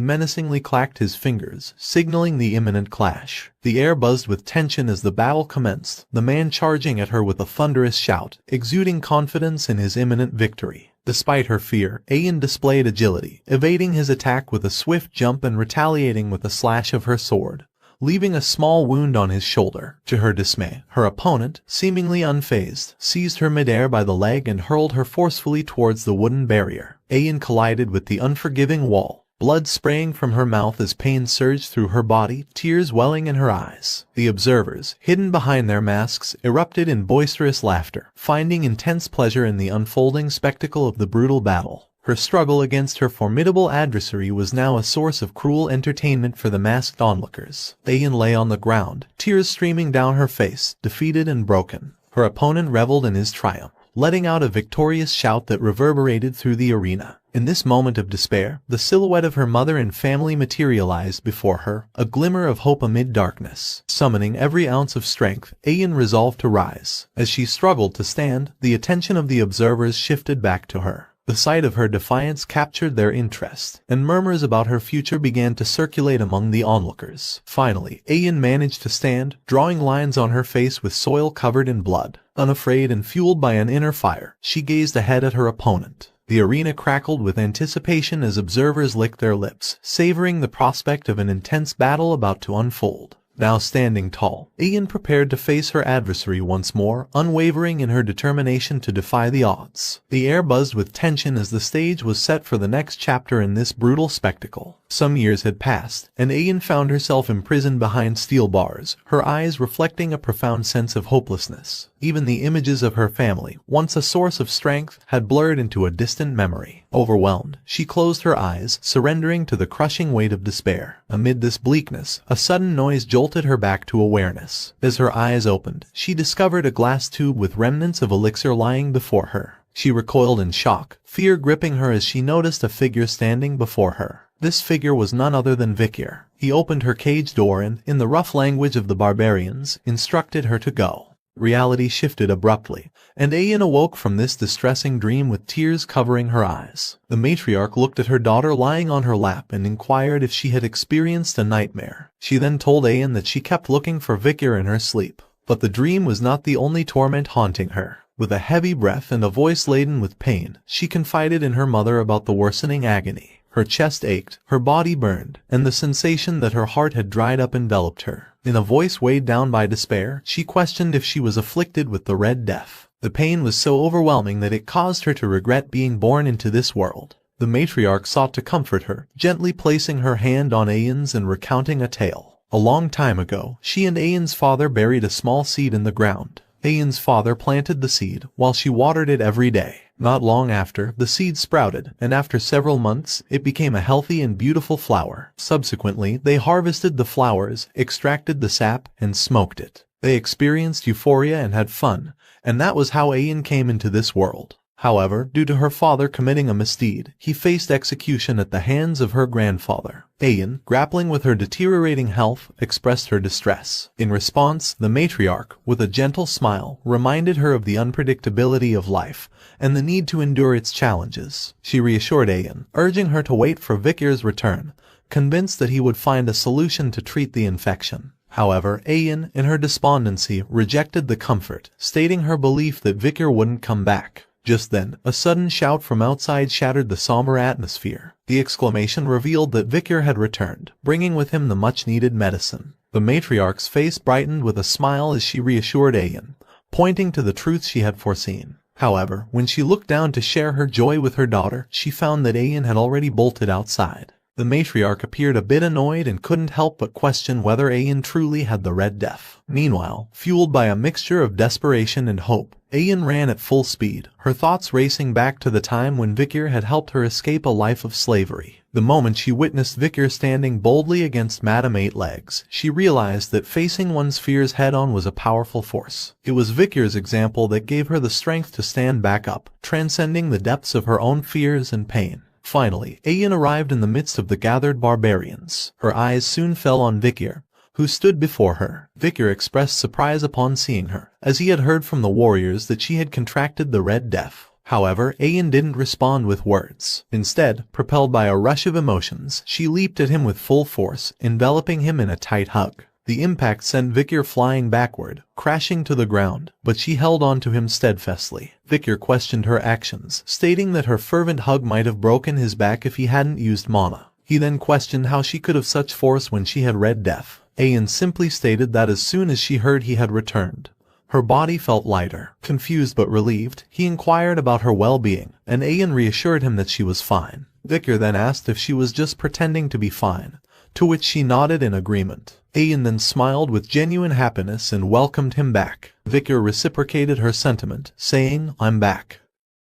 menacingly clacked his fingers, signaling the imminent clash. The air buzzed with tension as the battle commenced, the man charging at her with a thunderous shout, exuding confidence in his imminent victory. Despite her fear, Ayan displayed agility, evading his attack with a swift jump and retaliating with a slash of her sword, leaving a small wound on his shoulder. To her dismay, her opponent, seemingly unfazed, seized her midair by the leg and hurled her forcefully towards the wooden barrier. Ayan collided with the unforgiving wall, blood spraying from her mouth as pain surged through her body, tears welling in her eyes. The observers, hidden behind their masks, erupted in boisterous laughter, finding intense pleasure in the unfolding spectacle of the brutal battle. Her struggle against her formidable adversary was now a source of cruel entertainment for the masked onlookers. Ayan lay on the ground, tears streaming down her face, defeated and broken. Her opponent reveled in his triumph, letting out a victorious shout that reverberated through the arena. In this moment of despair, the silhouette of her mother and family materialized before her, a glimmer of hope amid darkness. Summoning every ounce of strength, Ayan resolved to rise. As she struggled to stand, the attention of the observers shifted back to her. The sight of her defiance captured their interest, and murmurs about her future began to circulate among the onlookers. Finally, Ayan managed to stand, drawing lines on her face with soil covered in blood. Unafraid and fueled by an inner fire, she gazed ahead at her opponent. The arena crackled with anticipation as observers licked their lips, savoring the prospect of an intense battle about to unfold. Now standing tall, Ayan prepared to face her adversary once more, unwavering in her determination to defy the odds. The air buzzed with tension as the stage was set for the next chapter in this brutal spectacle. Some years had passed, and Ayan found herself imprisoned behind steel bars, her eyes reflecting a profound sense of hopelessness. Even the images of her family, once a source of strength, had blurred into a distant memory. Overwhelmed, she closed her eyes, surrendering to the crushing weight of despair. Amid this bleakness, a sudden noise jolted her back to awareness. As her eyes opened, she discovered a glass tube with remnants of elixir lying before her. She recoiled in shock, fear gripping her as she noticed a figure standing before her. This figure was none other than Vikir. He opened her cage door and, in the rough language of the barbarians, instructed her to go. Reality shifted abruptly, and Ayan awoke from this distressing dream with tears covering her eyes. The matriarch looked at her daughter lying on her lap and inquired if she had experienced a nightmare. She then told Ayan that she kept looking for Vikir in her sleep. But the dream was not the only torment haunting her. With a heavy breath and a voice laden with pain, she confided in her mother about the worsening agony. Her chest ached, her body burned, and the sensation that her heart had dried up enveloped her. In a voice weighed down by despair, she questioned if she was afflicted with the Red Death. The pain was so overwhelming that it caused her to regret being born into this world. The matriarch sought to comfort her, gently placing her hand on Ayan's and recounting a tale. A long time ago, she and Ayan's father buried a small seed in the ground. Ayan's father planted the seed, while she watered it every day. Not long after, the seed sprouted, and after several months, it became a healthy and beautiful flower. Subsequently, they harvested the flowers, extracted the sap, and smoked it. They experienced euphoria and had fun, and that was how Ayan came into this world. However, due to her father committing a misdeed, he faced execution at the hands of her grandfather. Ayan, grappling with her deteriorating health, expressed her distress. In response, the matriarch, with a gentle smile, reminded her of the unpredictability of life and the need to endure its challenges. She reassured Ayan, urging her to wait for Vikir's return, convinced that he would find a solution to treat the infection. However, Ayan, in her despondency, rejected the comfort, stating her belief that Vikir wouldn't come back. Just then, a sudden shout from outside shattered the somber atmosphere. The exclamation revealed that Vikir had returned, bringing with him the much-needed medicine. The matriarch's face brightened with a smile as she reassured Ayan, pointing to the truth she had foreseen. However, when she looked down to share her joy with her daughter, she found that Ayan had already bolted outside. The matriarch appeared a bit annoyed and couldn't help but question whether Ayan truly had the Red Death. Meanwhile, fueled by a mixture of desperation and hope, Ayan ran at full speed, her thoughts racing back to the time when Vikir had helped her escape a life of slavery. The moment she witnessed Vikir standing boldly against Madame Eight Legs, she realized that facing one's fears head-on was a powerful force. It was Vikir's example that gave her the strength to stand back up, transcending the depths of her own fears and pain. Finally, Ayan arrived in the midst of the gathered barbarians. Her eyes soon fell on Vikir, who stood before her. Vikir expressed surprise upon seeing her, as he had heard from the warriors that she had contracted the Red Death. However, Ayan didn't respond with words. Instead, propelled by a rush of emotions, she leaped at him with full force, enveloping him in a tight hug. The impact sent Vikir flying backward, crashing to the ground, but she held on to him steadfastly. Vikir questioned her actions, stating that her fervent hug might have broken his back if he hadn't used mana. He then questioned how she could have such force when she had Red Death. Ayan simply stated that as soon as she heard he had returned, her body felt lighter. Confused but relieved, he inquired about her well-being, and Ayan reassured him that she was fine. Vikir then asked if she was just pretending to be fine, to which she nodded in agreement. Ayan then smiled with genuine happiness and welcomed him back. Vikir reciprocated her sentiment, saying, "I'm back."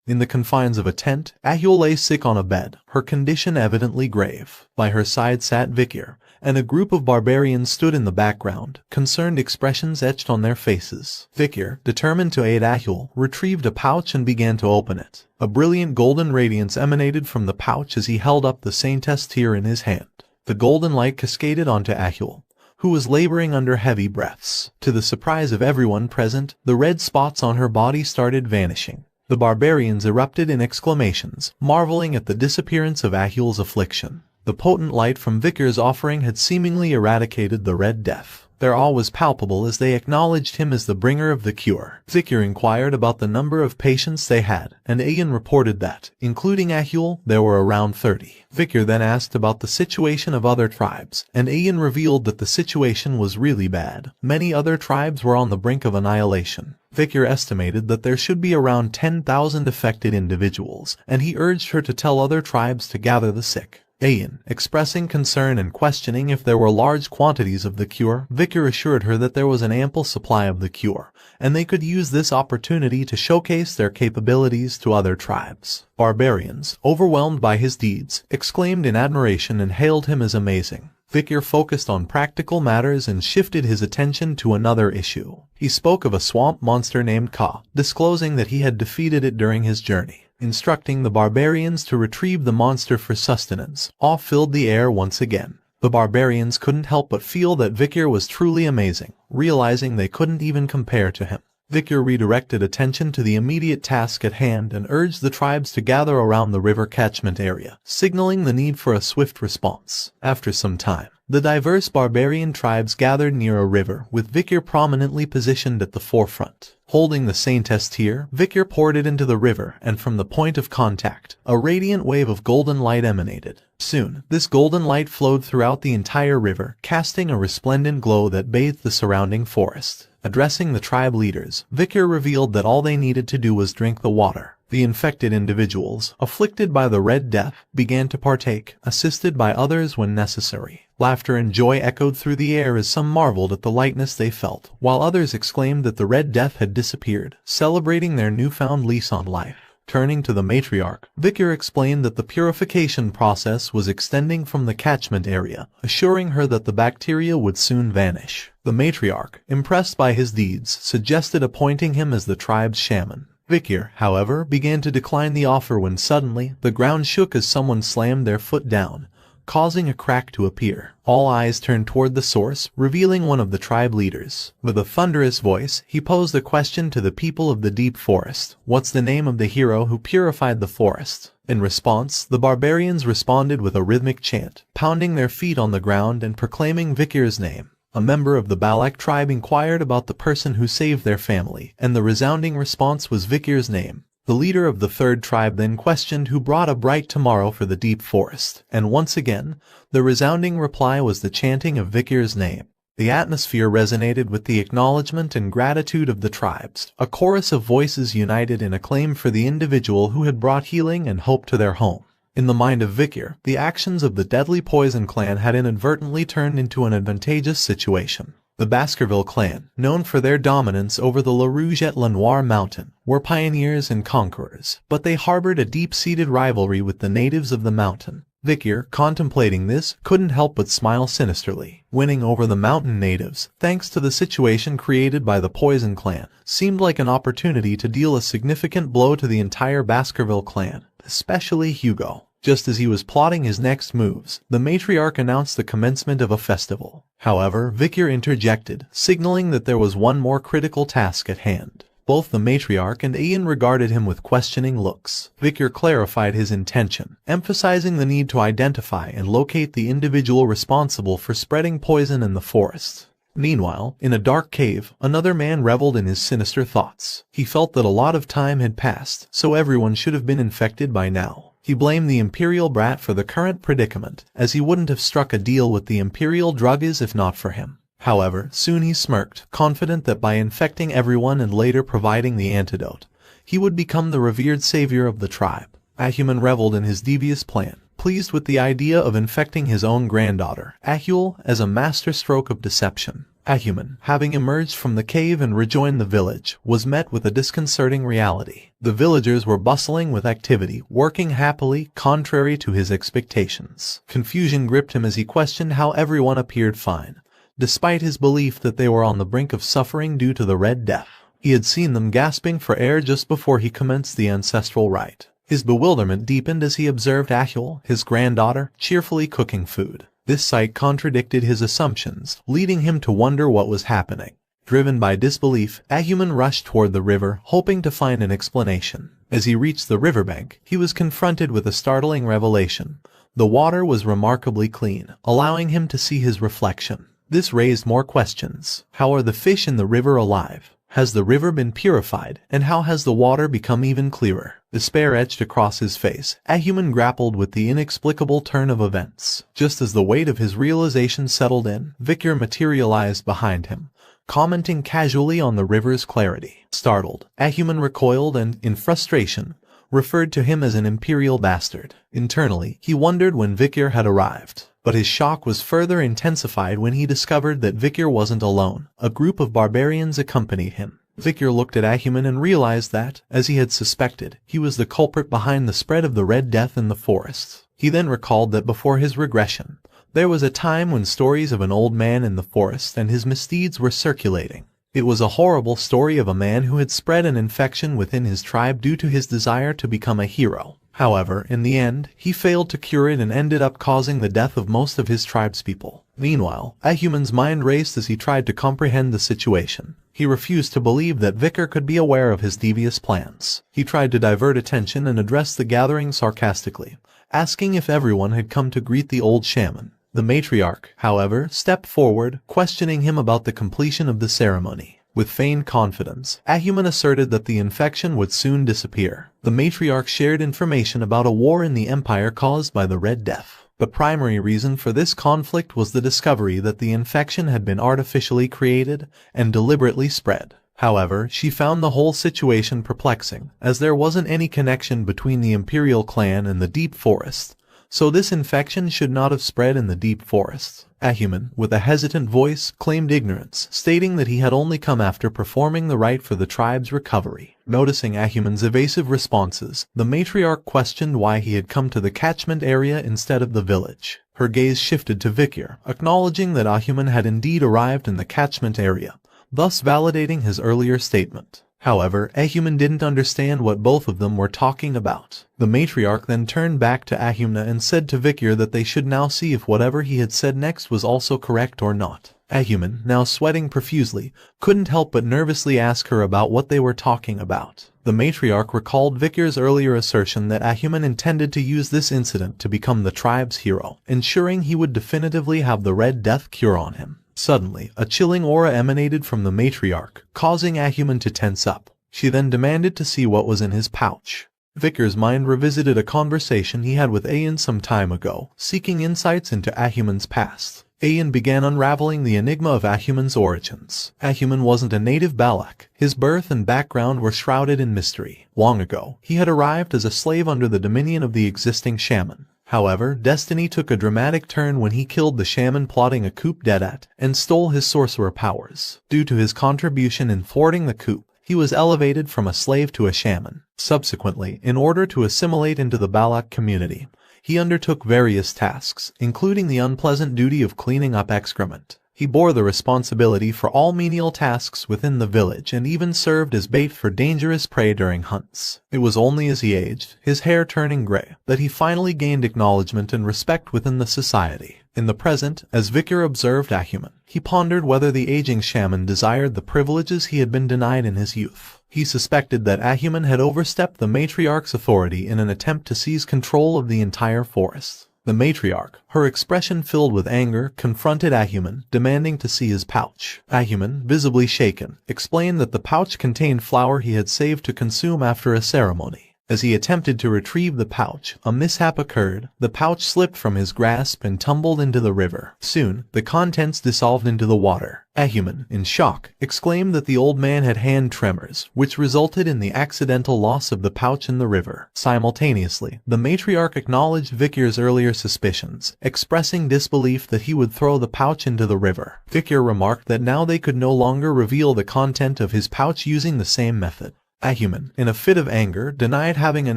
In the confines of a tent, Ahul lay sick on a bed, her condition evidently grave. By her side sat Vikir, and a group of barbarians stood in the background, concerned expressions etched on their faces. Vikir, determined to aid Ahul, retrieved a pouch and began to open it. A brilliant golden radiance emanated from the pouch as he held up the Saintess tear in his hand. The golden light cascaded onto Ahul, who was laboring under heavy breaths. To the surprise of everyone present, the red spots on her body started vanishing. The barbarians erupted in exclamations, marveling at the disappearance of Ahul's affliction. The potent light from Vikir's offering had seemingly eradicated the Red Death. Their awe was palpable as they acknowledged him as the bringer of the cure. Vikir inquired about the number of patients they had, and Ayan reported that, including Ahul, there were around 30. Vikir then asked about the situation of other tribes, and Ayan revealed that the situation was really bad. Many other tribes were on the brink of annihilation. Vikir estimated that there should be around 10,000 affected individuals, and he urged her to tell other tribes to gather the sick. Ayan, expressing concern and questioning if there were large quantities of the cure, Vikir assured her that there was an ample supply of the cure, and they could use this opportunity to showcase their capabilities to other tribes. Barbarians, overwhelmed by his deeds, exclaimed in admiration and hailed him as amazing. Vikir focused on practical matters and shifted his attention to another issue. He spoke of a swamp monster named Ka, disclosing that he had defeated it during his journey. Instructing the barbarians to retrieve the monster for sustenance, awe filled the air once again. The barbarians couldn't help but feel that Vikir was truly amazing, realizing they couldn't even compare to him. Vikir redirected attention to the immediate task at hand and urged the tribes to gather around the river catchment area, signaling the need for a swift response. After some time, the diverse barbarian tribes gathered near a river, with Vikir prominently positioned at the forefront. Holding the Saintess tear, Vikir poured it into the river, and from the point of contact, a radiant wave of golden light emanated. Soon, this golden light flowed throughout the entire river, casting a resplendent glow that bathed the surrounding forest. Addressing the tribe leaders, Vikir revealed that all they needed to do was drink the water. The infected individuals, afflicted by the Red Death, began to partake, assisted by others when necessary. Laughter and joy echoed through the air as some marveled at the lightness they felt, while others exclaimed that the Red Death had disappeared, celebrating their newfound lease on life. Turning to the matriarch, Vikir explained that the purification process was extending from the catchment area, assuring her that the bacteria would soon vanish. The matriarch, impressed by his deeds, suggested appointing him as the tribe's shaman. Vikir, however, began to decline the offer when suddenly, the ground shook as someone slammed their foot down, causing a crack to appear. All eyes turned toward the source, revealing one of the tribe leaders. With a thunderous voice, he posed a question to the people of the deep forest. "What's the name of the hero who purified the forest?" In response, the barbarians responded with a rhythmic chant, pounding their feet on the ground and proclaiming Vikir's name. A member of the Balak tribe inquired about the person who saved their family, and the resounding response was Vikir's name. The leader of the third tribe then questioned who brought a bright tomorrow for the deep forest, and once again, the resounding reply was the chanting of Vikir's name. The atmosphere resonated with the acknowledgement and gratitude of the tribes. A chorus of voices united in acclaim for the individual who had brought healing and hope to their home. In the mind of Vikir, the actions of the deadly Poison clan had inadvertently turned into an advantageous situation. The Baskerville clan, known for their dominance over the La Rouge et La Noire mountain, were pioneers and conquerors, but they harbored a deep-seated rivalry with the natives of the mountain. Vikir, contemplating this, couldn't help but smile sinisterly. Winning over the mountain natives, thanks to the situation created by the Poison clan, seemed like an opportunity to deal a significant blow to the entire Baskerville clan, especially Hugo. Just as he was plotting his next moves, the matriarch announced the commencement of a festival. However, Vikir interjected, signaling that there was one more critical task at hand. Both the matriarch and Ian regarded him with questioning looks. Vikir clarified his intention, emphasizing the need to identify and locate the individual responsible for spreading poison in the forest. Meanwhile, in a dark cave, another man reveled in his sinister thoughts. He felt that a lot of time had passed, so everyone should have been infected by now. He blamed the Imperial brat for the current predicament, as he wouldn't have struck a deal with the Imperial druggies if not for him. However, soon he smirked, confident that by infecting everyone and later providing the antidote, he would become the revered savior of the tribe. Ahuman reveled in his devious plan, pleased with the idea of infecting his own granddaughter, Ahul, as a masterstroke of deception. Ahuman, having emerged from the cave and rejoined the village, was met with a disconcerting reality. The villagers were bustling with activity, working happily, contrary to his expectations. Confusion gripped him as he questioned how everyone appeared fine, despite his belief that they were on the brink of suffering due to the Red Death. He had seen them gasping for air just before he commenced the ancestral rite. His bewilderment deepened as he observed Ahul, his granddaughter, cheerfully cooking food. This sight contradicted his assumptions, leading him to wonder what was happening. Driven by disbelief, Ahuman rushed toward the river, hoping to find an explanation. As he reached the riverbank, he was confronted with a startling revelation. The water was remarkably clean, allowing him to see his reflection. This raised more questions. How are the fish in the river alive? Has the river been purified, and how has the water become even clearer? Despair etched across his face. Ahuman grappled with the inexplicable turn of events. Just as the weight of his realization settled in, Vikir materialized behind him, commenting casually on the river's clarity. Startled, Ahuman recoiled and, in frustration, referred to him as an imperial bastard. Internally, he wondered when Vikir had arrived. But his shock was further intensified when he discovered that Vikir wasn't alone. A group of barbarians accompanied him. Vikir looked at Ahuman and realized that, as he had suspected, he was the culprit behind the spread of the Red Death in the forests. He then recalled that before his regression, there was a time when stories of an old man in the forest and his misdeeds were circulating. It was a horrible story of a man who had spread an infection within his tribe due to his desire to become a hero. However, in the end, he failed to cure it and ended up causing the death of most of his tribespeople. Meanwhile, Ahuman's mind raced as he tried to comprehend the situation. He refused to believe that Vikir could be aware of his devious plans. He tried to divert attention and address the gathering sarcastically, asking if everyone had come to greet the old shaman. The matriarch, however, stepped forward, questioning him about the completion of the ceremony. With feigned confidence, Ahuman asserted that the infection would soon disappear. The matriarch shared information about a war in the empire caused by the Red Death. The primary reason for this conflict was the discovery that the infection had been artificially created and deliberately spread. However, she found the whole situation perplexing, as there wasn't any connection between the Imperial clan and the Deep Forest, so this infection should not have spread in the Deep Forest. Ahuman, with a hesitant voice, claimed ignorance, stating that he had only come after performing the rite for the tribe's recovery. Noticing Ahuman's evasive responses, the matriarch questioned why he had come to the catchment area instead of the village. Her gaze shifted to Vikir, acknowledging that Ahuman had indeed arrived in the catchment area, thus validating his earlier statement. However, Ahuman didn't understand what both of them were talking about. The matriarch then turned back to Ahuman and said to Vikir that they should now see if whatever he had said next was also correct or not. Ahuman, now sweating profusely, couldn't help but nervously ask her about what they were talking about. The matriarch recalled Vikir's earlier assertion that Ahuman intended to use this incident to become the tribe's hero, ensuring he would definitively have the Red Death cure on him. Suddenly, a chilling aura emanated from the matriarch, causing Ahuman to tense up. She then demanded to see what was in his pouch. Vikir's mind revisited a conversation he had with Ayan some time ago, seeking insights into Ahuman's past. Ayan began unraveling the enigma of Ahuman's origins. Ahuman wasn't a native Balak. His birth and background were shrouded in mystery. Long ago, he had arrived as a slave under the dominion of the existing shaman. However, destiny took a dramatic turn when he killed the shaman plotting a coup d'etat and stole his sorcerer powers. Due to his contribution in thwarting the coup, he was elevated from a slave to a shaman. Subsequently, in order to assimilate into the Balak community, he undertook various tasks, including the unpleasant duty of cleaning up excrement. He bore the responsibility for all menial tasks within the village and even served as bait for dangerous prey during hunts. It was only as he aged, his hair turning gray, that he finally gained acknowledgement and respect within the society. In the present, as Vikir observed Ahuman, he pondered whether the aging shaman desired the privileges he had been denied in his youth. He suspected that Ahuman had overstepped the matriarch's authority in an attempt to seize control of the entire forest. The matriarch, her expression filled with anger, confronted Ahuman, demanding to see his pouch. Ahuman, visibly shaken, explained that the pouch contained flour he had saved to consume after a ceremony. As he attempted to retrieve the pouch, a mishap occurred. The pouch slipped from his grasp and tumbled into the river. Soon, the contents dissolved into the water. Ahuman, in shock, exclaimed that the old man had hand tremors, which resulted in the accidental loss of the pouch in the river. Simultaneously, the matriarch acknowledged Vikir's earlier suspicions, expressing disbelief that he would throw the pouch into the river. Vikir remarked that now they could no longer reveal the content of his pouch using the same method. Ahuman, in a fit of anger, denied having an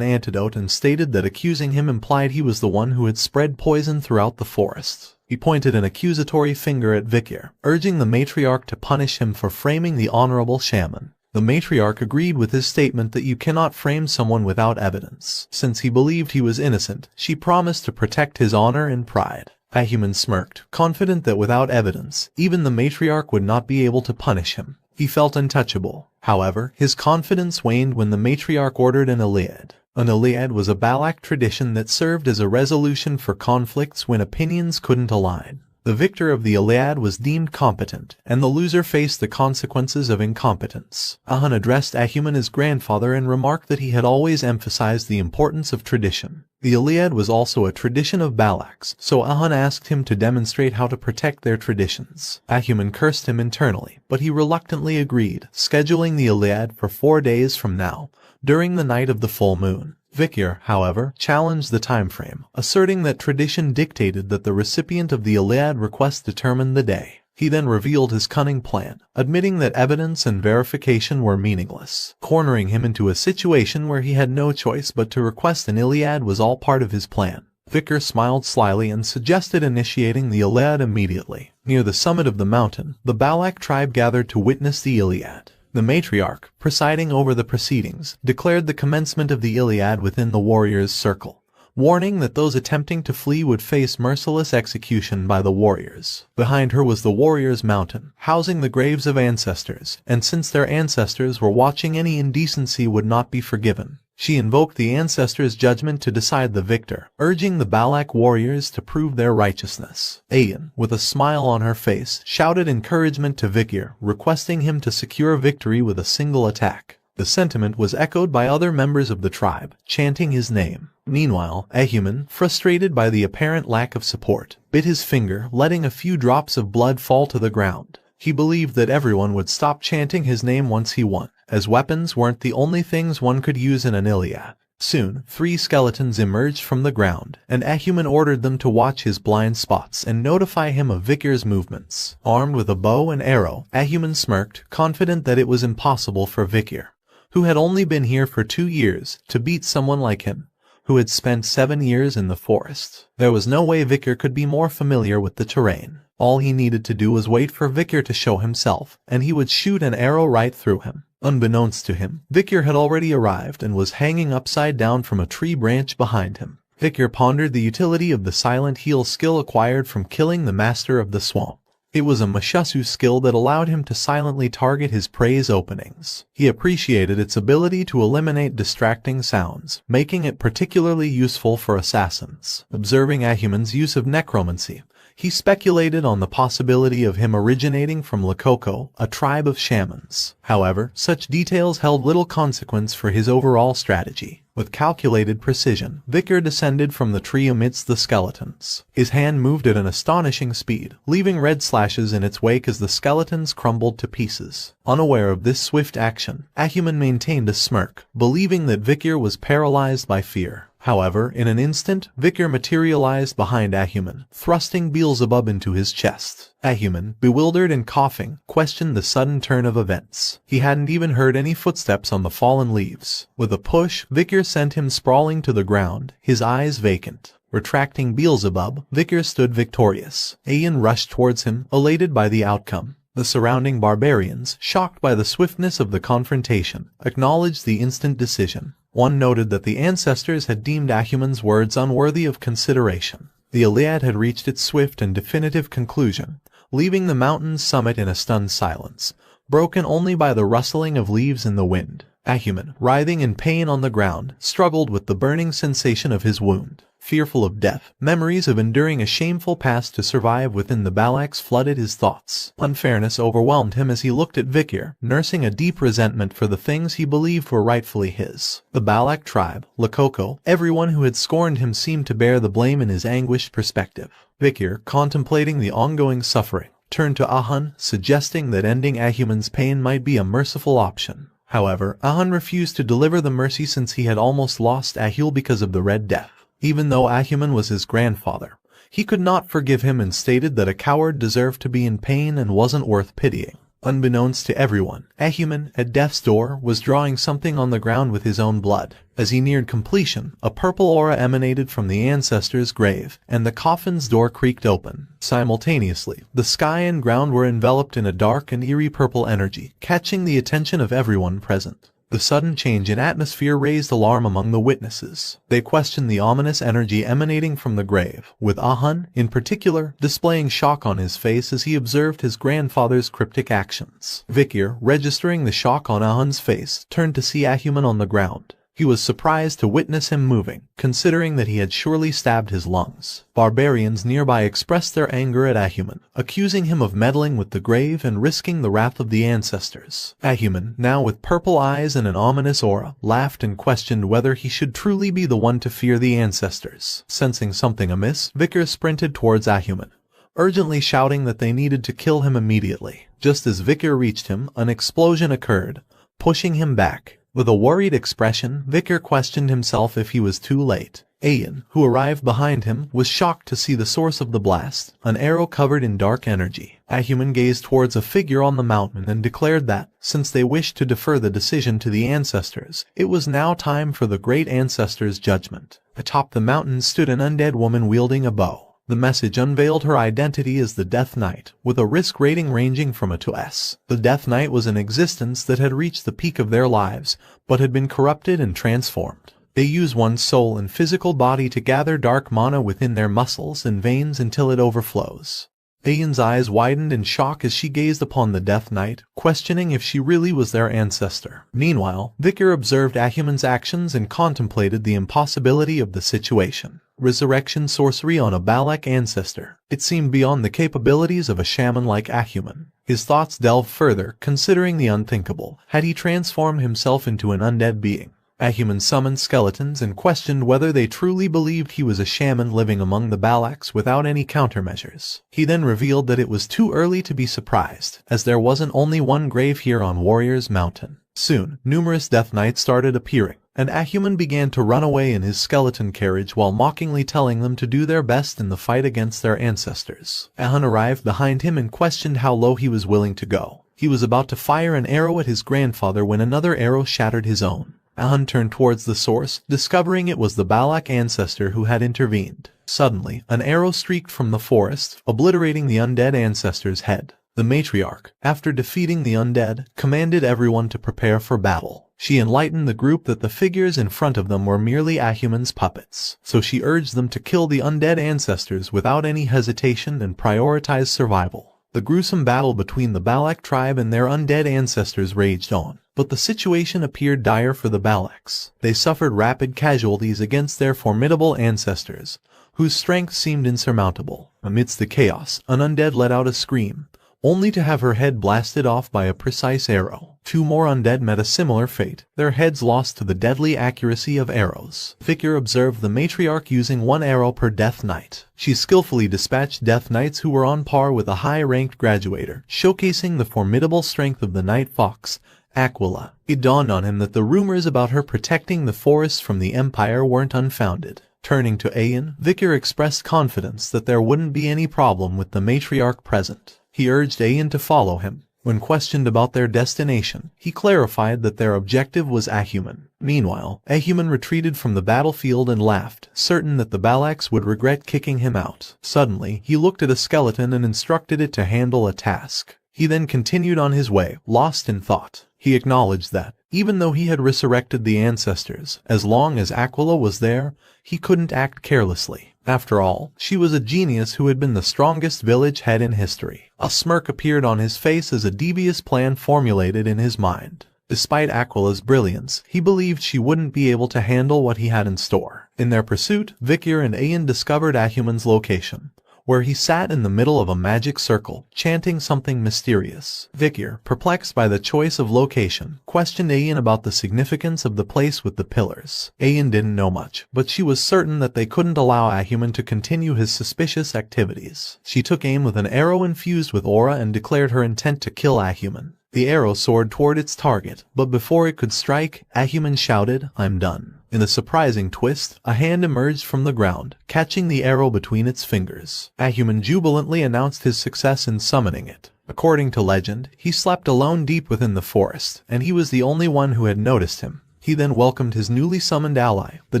antidote and stated that accusing him implied he was the one who had spread poison throughout the forest. He pointed an accusatory finger at Vikir, urging the matriarch to punish him for framing the honorable shaman. The matriarch agreed with his statement that you cannot frame someone without evidence. Since he believed he was innocent, she promised to protect his honor and pride. Ahuman smirked, confident that without evidence, even the matriarch would not be able to punish him. He felt untouchable. However, his confidence waned when the matriarch ordered an Iliad. An Iliad was a Balak tradition that served as a resolution for conflicts when opinions couldn't align. The victor of the Iliad was deemed competent, and the loser faced the consequences of incompetence. Ahun addressed Ahuman as grandfather and remarked that he had always emphasized the importance of tradition. The Iliad was also a tradition of Balaks, so Ahun asked him to demonstrate how to protect their traditions. Ahuman cursed him internally, but he reluctantly agreed, scheduling the Iliad for 4 days from now, during the night of the full moon. Vikir, however, challenged the time frame, asserting that tradition dictated that the recipient of the Iliad request determine the day. He then revealed his cunning plan, admitting that evidence and verification were meaningless. Cornering him into a situation where he had no choice but to request an Iliad was all part of his plan. Vikir smiled slyly and suggested initiating the Iliad immediately. Near the summit of the mountain, the Balak tribe gathered to witness the Iliad. The matriarch, presiding over the proceedings, declared the commencement of the Iliad within the warriors' circle, warning that those attempting to flee would face merciless execution by the warriors. Behind her was the warriors' mountain, housing the graves of ancestors, and since their ancestors were watching, any indecency would not be forgiven. She invoked the ancestors' judgment to decide the victor, urging the Balak warriors to prove their righteousness. Ayan, with a smile on her face, shouted encouragement to Vikir, requesting him to secure victory with a single attack. The sentiment was echoed by other members of the tribe, chanting his name. Meanwhile, Ahuman, frustrated by the apparent lack of support, bit his finger, letting a few drops of blood fall to the ground. He believed that everyone would stop chanting his name once he won, as weapons weren't the only things one could use in an Iliad. Soon, 3 skeletons emerged from the ground, and Ahuman ordered them to watch his blind spots and notify him of Vikir's movements. Armed with a bow and arrow, Ahuman smirked, confident that it was impossible for Vikir, who had only been here for 2 years, to beat someone like him, who had spent 7 years in the forest. There was no way Vikir could be more familiar with the terrain. All he needed to do was wait for Vikir to show himself, and he would shoot an arrow right through him. Unbeknownst to him, Vikir had already arrived and was hanging upside down from a tree branch behind him. Vikir pondered the utility of the silent heal skill acquired from killing the master of the swamp. It was a Mushasu skill that allowed him to silently target his prey's openings. He appreciated its ability to eliminate distracting sounds, making it particularly useful for assassins. Observing Ahuman's use of necromancy, He speculated on the possibility of him originating from Lakoko, a tribe of shamans. However, such details held little consequence for his overall strategy. With calculated precision, Vicar descended from the tree amidst the skeletons. His hand moved at an astonishing speed, leaving red slashes in its wake as the skeletons crumbled to pieces. Unaware of this swift action, Acumen maintained a smirk, believing that Vicar was paralyzed by fear. However, in an instant, Vicar materialized behind Acumen, thrusting Beelzebub into his chest. Acumen, bewildered and coughing, questioned the sudden turn of events. He hadn't even heard any footsteps on the fallen leaves. With a push, Vicar sent him sprawling to the ground, his eyes vacant. Retracting Beelzebub, Vicar stood victorious. Ayan rushed towards him, elated by the outcome. The surrounding barbarians, shocked by the swiftness of the confrontation, acknowledged the instant decision. One noted that the ancestors had deemed Acumen's words unworthy of consideration. The Iliad had reached its swift and definitive conclusion, leaving the mountain's summit in a stunned silence, broken only by the rustling of leaves in the wind. Acumen, writhing in pain on the ground, struggled with the burning sensation of his wound. Fearful of death, memories of enduring a shameful past to survive within the Balax flooded his thoughts. Unfairness overwhelmed him as he looked at Vicar, nursing a deep resentment for the things he believed were rightfully his. The Balak tribe, Lakoko, everyone who had scorned him seemed to bear the blame in his anguished perspective. Vicar, contemplating the ongoing suffering, turned to Ahun, suggesting that ending Acumen's pain might be a merciful option. However, Ahun refused to deliver the mercy since he had almost lost Ahul because of the Red Death. Even though Acumen was his grandfather, he could not forgive him and stated that a coward deserved to be in pain and wasn't worth pitying. Unbeknownst to everyone, Acumen, at death's door, was drawing something on the ground with his own blood. As he neared completion, a purple aura emanated from the ancestor's grave, and the coffin's door creaked open. Simultaneously, the sky and ground were enveloped in a dark and eerie purple energy, catching the attention of everyone present. The sudden change in atmosphere raised alarm among the witnesses. They questioned the ominous energy emanating from the grave, with Ahun, in particular, displaying shock on his face as he observed his grandfather's cryptic actions. Vicar, registering the shock on Ahun's face, turned to see Acumen on the ground. He was surprised to witness him moving, considering that he had surely stabbed his lungs. Barbarians nearby expressed their anger at Acumen, accusing him of meddling with the grave and risking the wrath of the ancestors. Acumen, now with purple eyes and an ominous aura, laughed and questioned whether he should truly be the one to fear the ancestors. Sensing something amiss, Vicar sprinted towards Acumen, urgently shouting that they needed to kill him immediately. Just as Vicar reached him, an explosion occurred, pushing him back. With a worried expression, Vicar questioned himself if he was too late. Ayan, who arrived behind him, was shocked to see the source of the blast, an arrow covered in dark energy. Acumen gazed towards a figure on the mountain and declared that, since they wished to defer the decision to the ancestors, it was now time for the great ancestors' judgment. Atop the mountain stood an undead woman wielding a bow. The message unveiled her identity as the Death Knight, with a risk rating ranging from A to S. The Death Knight was an existence that had reached the peak of their lives, but had been corrupted and transformed. They use one's soul and physical body to gather dark mana within their muscles and veins until it overflows. Ayan's eyes widened in shock as she gazed upon the Death Knight, questioning if she really was their ancestor. Meanwhile, Vicar observed Acumen's actions and contemplated the impossibility of the situation. Resurrection sorcery on a Balak ancestor. It seemed beyond the capabilities of a shaman like Acumen. His thoughts delved further, considering the unthinkable. Had he transformed himself into an undead being? Acumen summoned skeletons and questioned whether they truly believed he was a shaman living among the Balaks without any countermeasures. He then revealed that it was too early to be surprised, as there wasn't only one grave here on Warrior's Mountain. Soon, numerous Death Knights started appearing, and Acumen began to run away in his skeleton carriage while mockingly telling them to do their best in the fight against their ancestors. Ahun arrived behind him and questioned how low he was willing to go. He was about to fire an arrow at his grandfather when another arrow shattered his own. Ahun turned towards the source, discovering it was the Balak ancestor who had intervened. Suddenly, an arrow streaked from the forest, obliterating the undead ancestor's head. The matriarch, after defeating the undead, commanded everyone to prepare for battle. She enlightened the group that the figures in front of them were merely Acumen's puppets, so she urged them to kill the undead ancestors without any hesitation and prioritize survival. The gruesome battle between the Balak tribe and their undead ancestors raged on, but the situation appeared dire for the Balaks. They suffered rapid casualties against their formidable ancestors, whose strength seemed insurmountable. Amidst the chaos, an undead let out a scream, only to have her head blasted off by a precise arrow. 2 more undead met a similar fate, their heads lost to the deadly accuracy of arrows. Victor observed the matriarch using 1 arrow per Death Knight. She skillfully dispatched Death Knights who were on par with a high-ranked graduator, showcasing the formidable strength of the Night Fox, Aquila. It dawned on him that the rumors about her protecting the forests from the Empire weren't unfounded. Turning to Ayan, Victor expressed confidence that there wouldn't be any problem with the matriarch present. He urged Ayan to follow him. When questioned about their destination, he clarified that their objective was Ahuman. Meanwhile, Ahuman retreated from the battlefield and laughed, certain that the Balaks would regret kicking him out. Suddenly, he looked at a skeleton and instructed it to handle a task. He then continued on his way, lost in thought. He acknowledged that, even though he had resurrected the ancestors, as long as Aquila was there, he couldn't act carelessly. After all, she was a genius who had been the strongest village head in history. A smirk appeared on his face as a devious plan formulated in his mind. Despite Aquila's brilliance, he believed she wouldn't be able to handle what he had in store. In their pursuit, Victor and Ayan discovered Ahuman's location, where he sat in the middle of a magic circle, chanting something mysterious. Victor, perplexed by the choice of location, questioned Ayan about the significance of the place with the pillars. Ayan didn't know much, but she was certain that they couldn't allow Ahuman to continue his suspicious activities. She took aim with an arrow infused with aura and declared her intent to kill Ahuman. The arrow soared toward its target, but before it could strike, Ahuman shouted, "I'm done." In a surprising twist, a hand emerged from the ground, catching the arrow between its fingers. Ahuman jubilantly announced his success in summoning it. According to legend, he slept alone deep within the forest, and he was the only one who had noticed him. He then welcomed his newly summoned ally, the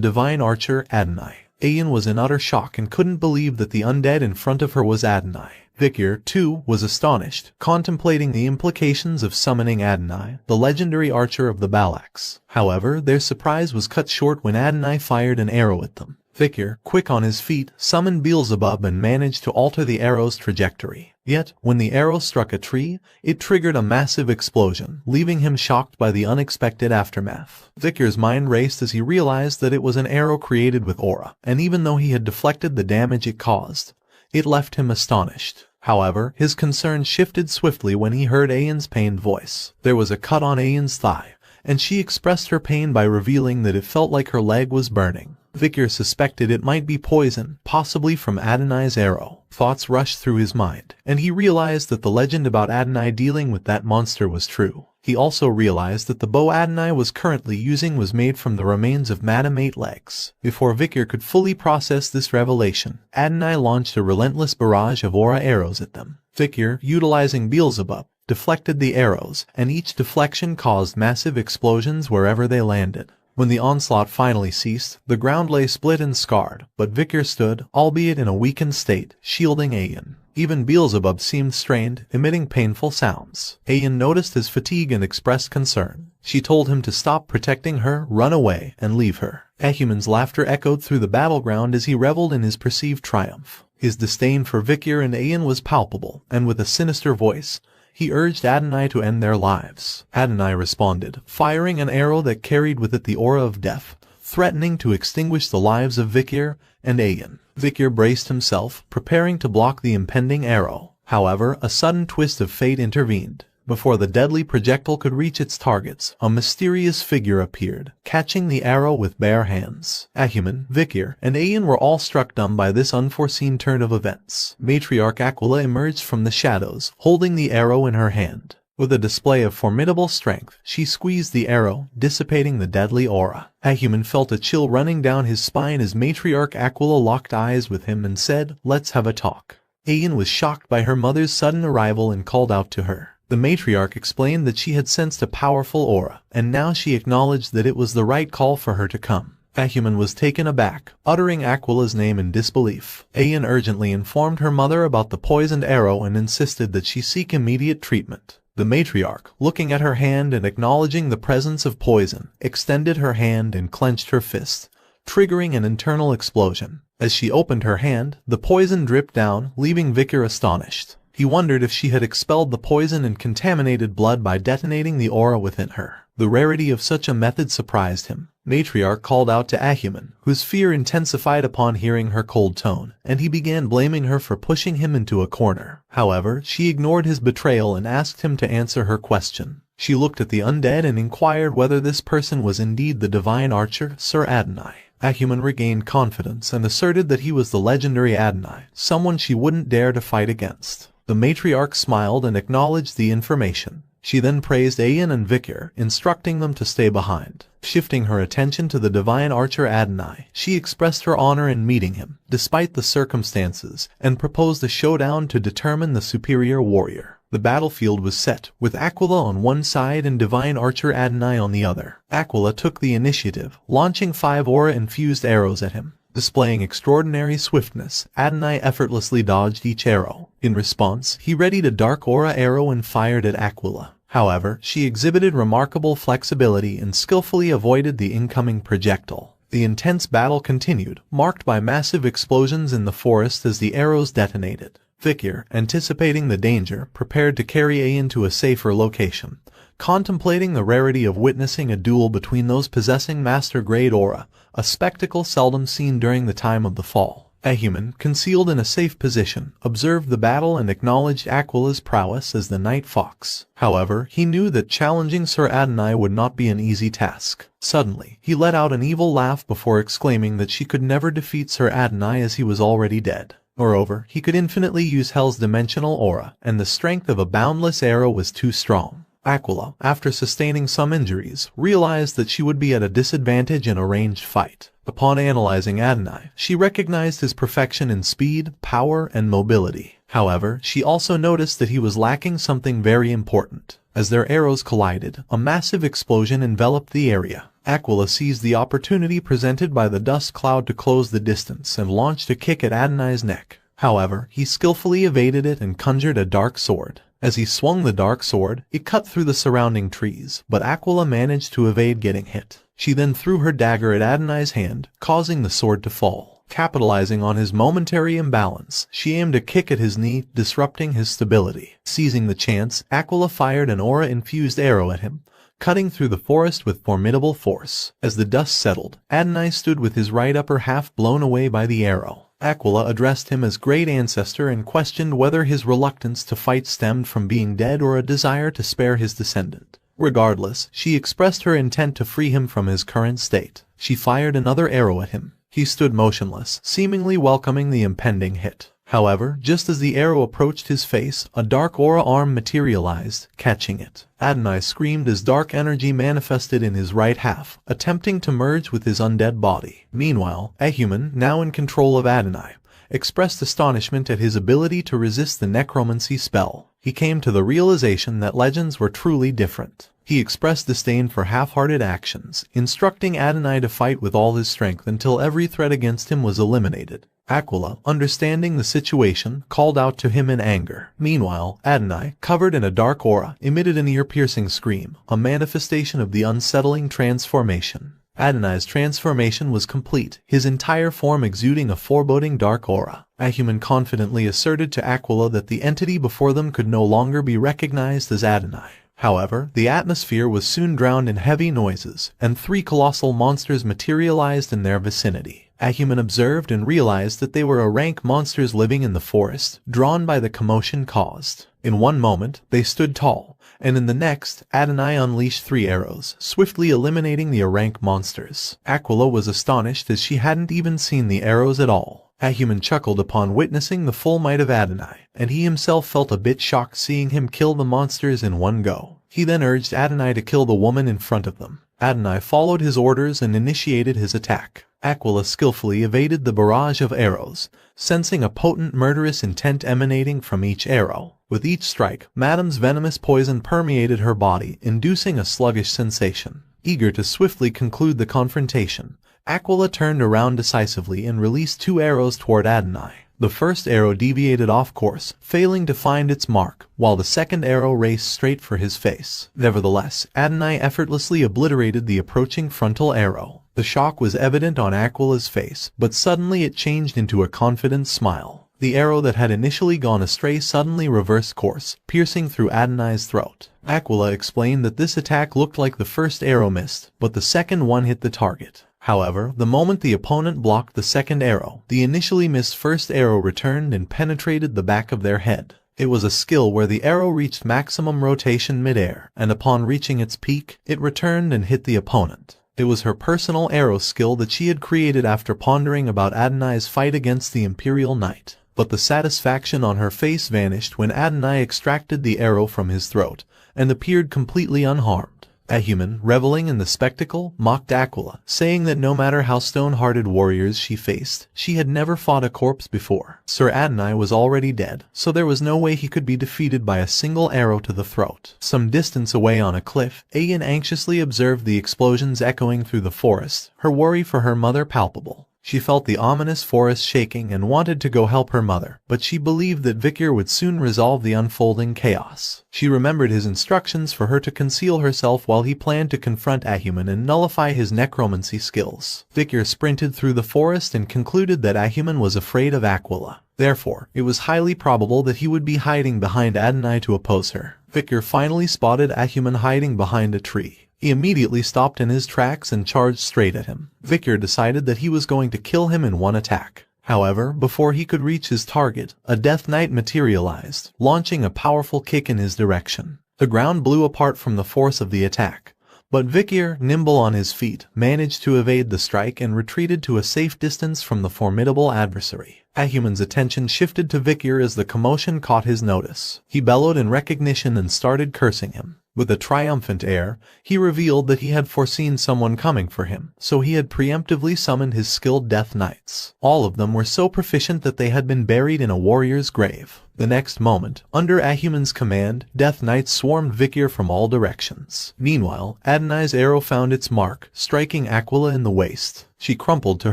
divine archer Adonai. Ayan was in utter shock and couldn't believe that the undead in front of her was Adonai. Victor, too, was astonished, contemplating the implications of summoning Adonai, the legendary archer of the Balaks. However, their surprise was cut short when Adonai fired an arrow at them. Victor, quick on his feet, summoned Beelzebub and managed to alter the arrow's trajectory. Yet, when the arrow struck a tree, it triggered a massive explosion, leaving him shocked by the unexpected aftermath. Victor's mind raced as he realized that it was an arrow created with aura, and even though he had deflected the damage it caused, it left him astonished. However, his concern shifted swiftly when he heard Ayan's pained voice. There was a cut on Ayan's thigh, and she expressed her pain by revealing that it felt like her leg was burning. Victor suspected it might be poison, possibly from Adonai's arrow. Thoughts rushed through his mind, and he realized that the legend about Adonai dealing with that monster was true. He also realized that the bow Adonai was currently using was made from the remains of Madame Eight Legs. Before Victor could fully process this revelation, Adonai launched a relentless barrage of aura arrows at them. Victor, utilizing Beelzebub, deflected the arrows, and each deflection caused massive explosions wherever they landed. When the onslaught finally ceased, the ground lay split and scarred, but Victor stood, albeit in a weakened state, shielding Ayan. Even Beelzebub seemed strained, emitting painful sounds. Ayan noticed his fatigue and expressed concern. She told him to stop protecting her, run away, and leave her. Ahuman's laughter echoed through the battleground as he reveled in his perceived triumph. His disdain for Victor and Ayan was palpable, and with a sinister voice, he urged Adonai to end their lives. Adonai responded, firing an arrow that carried with it the aura of death, threatening to extinguish the lives of Victor and Ayan. Victor braced himself, preparing to block the impending arrow. However, a sudden twist of fate intervened. Before the deadly projectile could reach its targets, a mysterious figure appeared, catching the arrow with bare hands. Ahuman, Victor, and Ayan were all struck dumb by this unforeseen turn of events. Matriarch Aquila emerged from the shadows, holding the arrow in her hand. With a display of formidable strength, she squeezed the arrow, dissipating the deadly aura. Ahuman felt a chill running down his spine as Matriarch Aquila locked eyes with him and said, "Let's have a talk." Ayan was shocked by her mother's sudden arrival and called out to her. The matriarch explained that she had sensed a powerful aura, and now she acknowledged that it was the right call for her to come. Ahuman was taken aback, uttering Aquila's name in disbelief. Ayan urgently informed her mother about the poisoned arrow and insisted that she seek immediate treatment. The matriarch, looking at her hand and acknowledging the presence of poison, extended her hand and clenched her fist, triggering an internal explosion. As she opened her hand, the poison dripped down, leaving Victor astonished. He wondered if she had expelled the poison and contaminated blood by detonating the aura within her. The rarity of such a method surprised him. Matriarch called out to Acumen, whose fear intensified upon hearing her cold tone, and he began blaming her for pushing him into a corner. However, she ignored his betrayal and asked him to answer her question. She looked at the undead and inquired whether this person was indeed the divine archer, Sir Adonai. Acumen regained confidence and asserted that he was the legendary Adonai, someone she wouldn't dare to fight against. The matriarch smiled and acknowledged the information. She then praised Ayan and Vikir, instructing them to stay behind. Shifting her attention to the divine archer Adonai, she expressed her honor in meeting him, despite the circumstances, and proposed a showdown to determine the superior warrior. The battlefield was set, with Aquila on one side and divine archer Adonai on the other. Aquila took the initiative, launching 5 aura-infused arrows at him. Displaying extraordinary swiftness, Adonai effortlessly dodged each arrow. In response, he readied a dark aura arrow and fired at Aquila. However, she exhibited remarkable flexibility and skillfully avoided the incoming projectile. The intense battle continued, marked by massive explosions in the forest as the arrows detonated. Vikir, anticipating the danger, prepared to carry Ayan to a safer location. Contemplating the rarity of witnessing a duel between those possessing master-grade aura, a spectacle seldom seen during the time of the fall. Acumen, concealed in a safe position, observed the battle and acknowledged Aquila's prowess as the Night Fox. However, he knew that challenging Sir Adonai would not be an easy task. Suddenly, he let out an evil laugh before exclaiming that she could never defeat Sir Adonai as he was already dead. Moreover, he could infinitely use Hell's dimensional aura, and the strength of a boundless arrow was too strong. Aquila, after sustaining some injuries, realized that she would be at a disadvantage in a ranged fight. Upon analyzing Adonai, she recognized his perfection in speed, power, and mobility. However, she also noticed that he was lacking something very important. As their arrows collided, a massive explosion enveloped the area. Aquila seized the opportunity presented by the dust cloud to close the distance and launched a kick at Adonai's neck. However, he skillfully evaded it and conjured a dark sword. As he swung the dark sword, it cut through the surrounding trees, but Aquila managed to evade getting hit. She then threw her dagger at Adonai's hand, causing the sword to fall. Capitalizing on his momentary imbalance, she aimed a kick at his knee, disrupting his stability. Seizing the chance, Aquila fired an aura-infused arrow at him, cutting through the forest with formidable force. As the dust settled, Adonai stood with his right upper half blown away by the arrow. Aquila addressed him as Great Ancestor and questioned whether his reluctance to fight stemmed from being dead or a desire to spare his descendant. Regardless, she expressed her intent to free him from his current state. She fired another arrow at him. He stood motionless, seemingly welcoming the impending hit. However, just as the arrow approached his face, a dark aura arm materialized, catching it. Adonai screamed as dark energy manifested in his right half, attempting to merge with his undead body. Meanwhile, Acumen, now in control of Adonai, expressed astonishment at his ability to resist the necromancy spell. He came to the realization that legends were truly different. He expressed disdain for half-hearted actions, instructing Adonai to fight with all his strength until every threat against him was eliminated. Aquila, understanding the situation, called out to him in anger. Meanwhile, Adonai, covered in a dark aura, emitted an ear-piercing scream, a manifestation of the unsettling transformation. Adonai's transformation was complete, his entire form exuding a foreboding dark aura. Acumen confidently asserted to Aquila that the entity before them could no longer be recognized as Adonai. However, the atmosphere was soon drowned in heavy noises, and 3 colossal monsters materialized in their vicinity. Acumen observed and realized that they were rank monsters living in the forest, drawn by the commotion caused. In one moment, they stood tall, and in the next, Adonai unleashed 3 arrows, swiftly eliminating the rank monsters. Aquila was astonished as she hadn't even seen the arrows at all. Acumen chuckled upon witnessing the full might of Adonai, and he himself felt a bit shocked seeing him kill the monsters in one go. He then urged Adonai to kill the woman in front of them. Adonai followed his orders and initiated his attack. Aquila skillfully evaded the barrage of arrows, sensing a potent murderous intent emanating from each arrow. With each strike, Madame's venomous poison permeated her body, inducing a sluggish sensation. Eager to swiftly conclude the confrontation, Aquila turned around decisively and released 2 arrows toward Adonai. The first arrow deviated off course, failing to find its mark, while the second arrow raced straight for his face. Nevertheless, Adonai effortlessly obliterated the approaching frontal arrow. The shock was evident on Aquila's face, but suddenly it changed into a confident smile. The arrow that had initially gone astray suddenly reversed course, piercing through Adonai's throat. Aquila explained that this attack looked like the first arrow missed, but the second one hit the target. However, the moment the opponent blocked the second arrow, the initially missed first arrow returned and penetrated the back of their head. It was a skill where the arrow reached maximum rotation mid-air, and upon reaching its peak, it returned and hit the opponent. It was her personal arrow skill that she had created after pondering about Adonai's fight against the Imperial Knight. But the satisfaction on her face vanished when Adonai extracted the arrow from his throat, and appeared completely unharmed. Ahuman, reveling in the spectacle, mocked Aquila, saying that no matter how stone-hearted warriors she faced, she had never fought a corpse before. Sir Adonai was already dead, so there was no way he could be defeated by a single arrow to the throat. Some distance away on a cliff, Ayan anxiously observed the explosions echoing through the forest, her worry for her mother palpable. She felt the ominous forest shaking and wanted to go help her mother, but she believed that Vikir would soon resolve the unfolding chaos. She remembered his instructions for her to conceal herself while he planned to confront Ahuman and nullify his necromancy skills. Vikir sprinted through the forest and concluded that Ahuman was afraid of Aquila. Therefore, it was highly probable that he would be hiding behind Adonai to oppose her. Vikir finally spotted Ahuman hiding behind a tree. He immediately stopped in his tracks and charged straight at him. Vikir decided that he was going to kill him in one attack. However, before he could reach his target, a Death Knight materialized, launching a powerful kick in his direction. The ground blew apart from the force of the attack. But Vikir, nimble on his feet, managed to evade the strike and retreated to a safe distance from the formidable adversary. Ahuman's attention shifted to Vikir as the commotion caught his notice. He bellowed in recognition and started cursing him. With a triumphant air, he revealed that he had foreseen someone coming for him, so he had preemptively summoned his skilled Death Knights. All of them were so proficient that they had been buried in a warrior's grave. The next moment, under Ahuman's command, Death Knights swarmed Vikir from all directions. Meanwhile, Adonai's arrow found its mark, striking Aquila in the waist. She crumpled to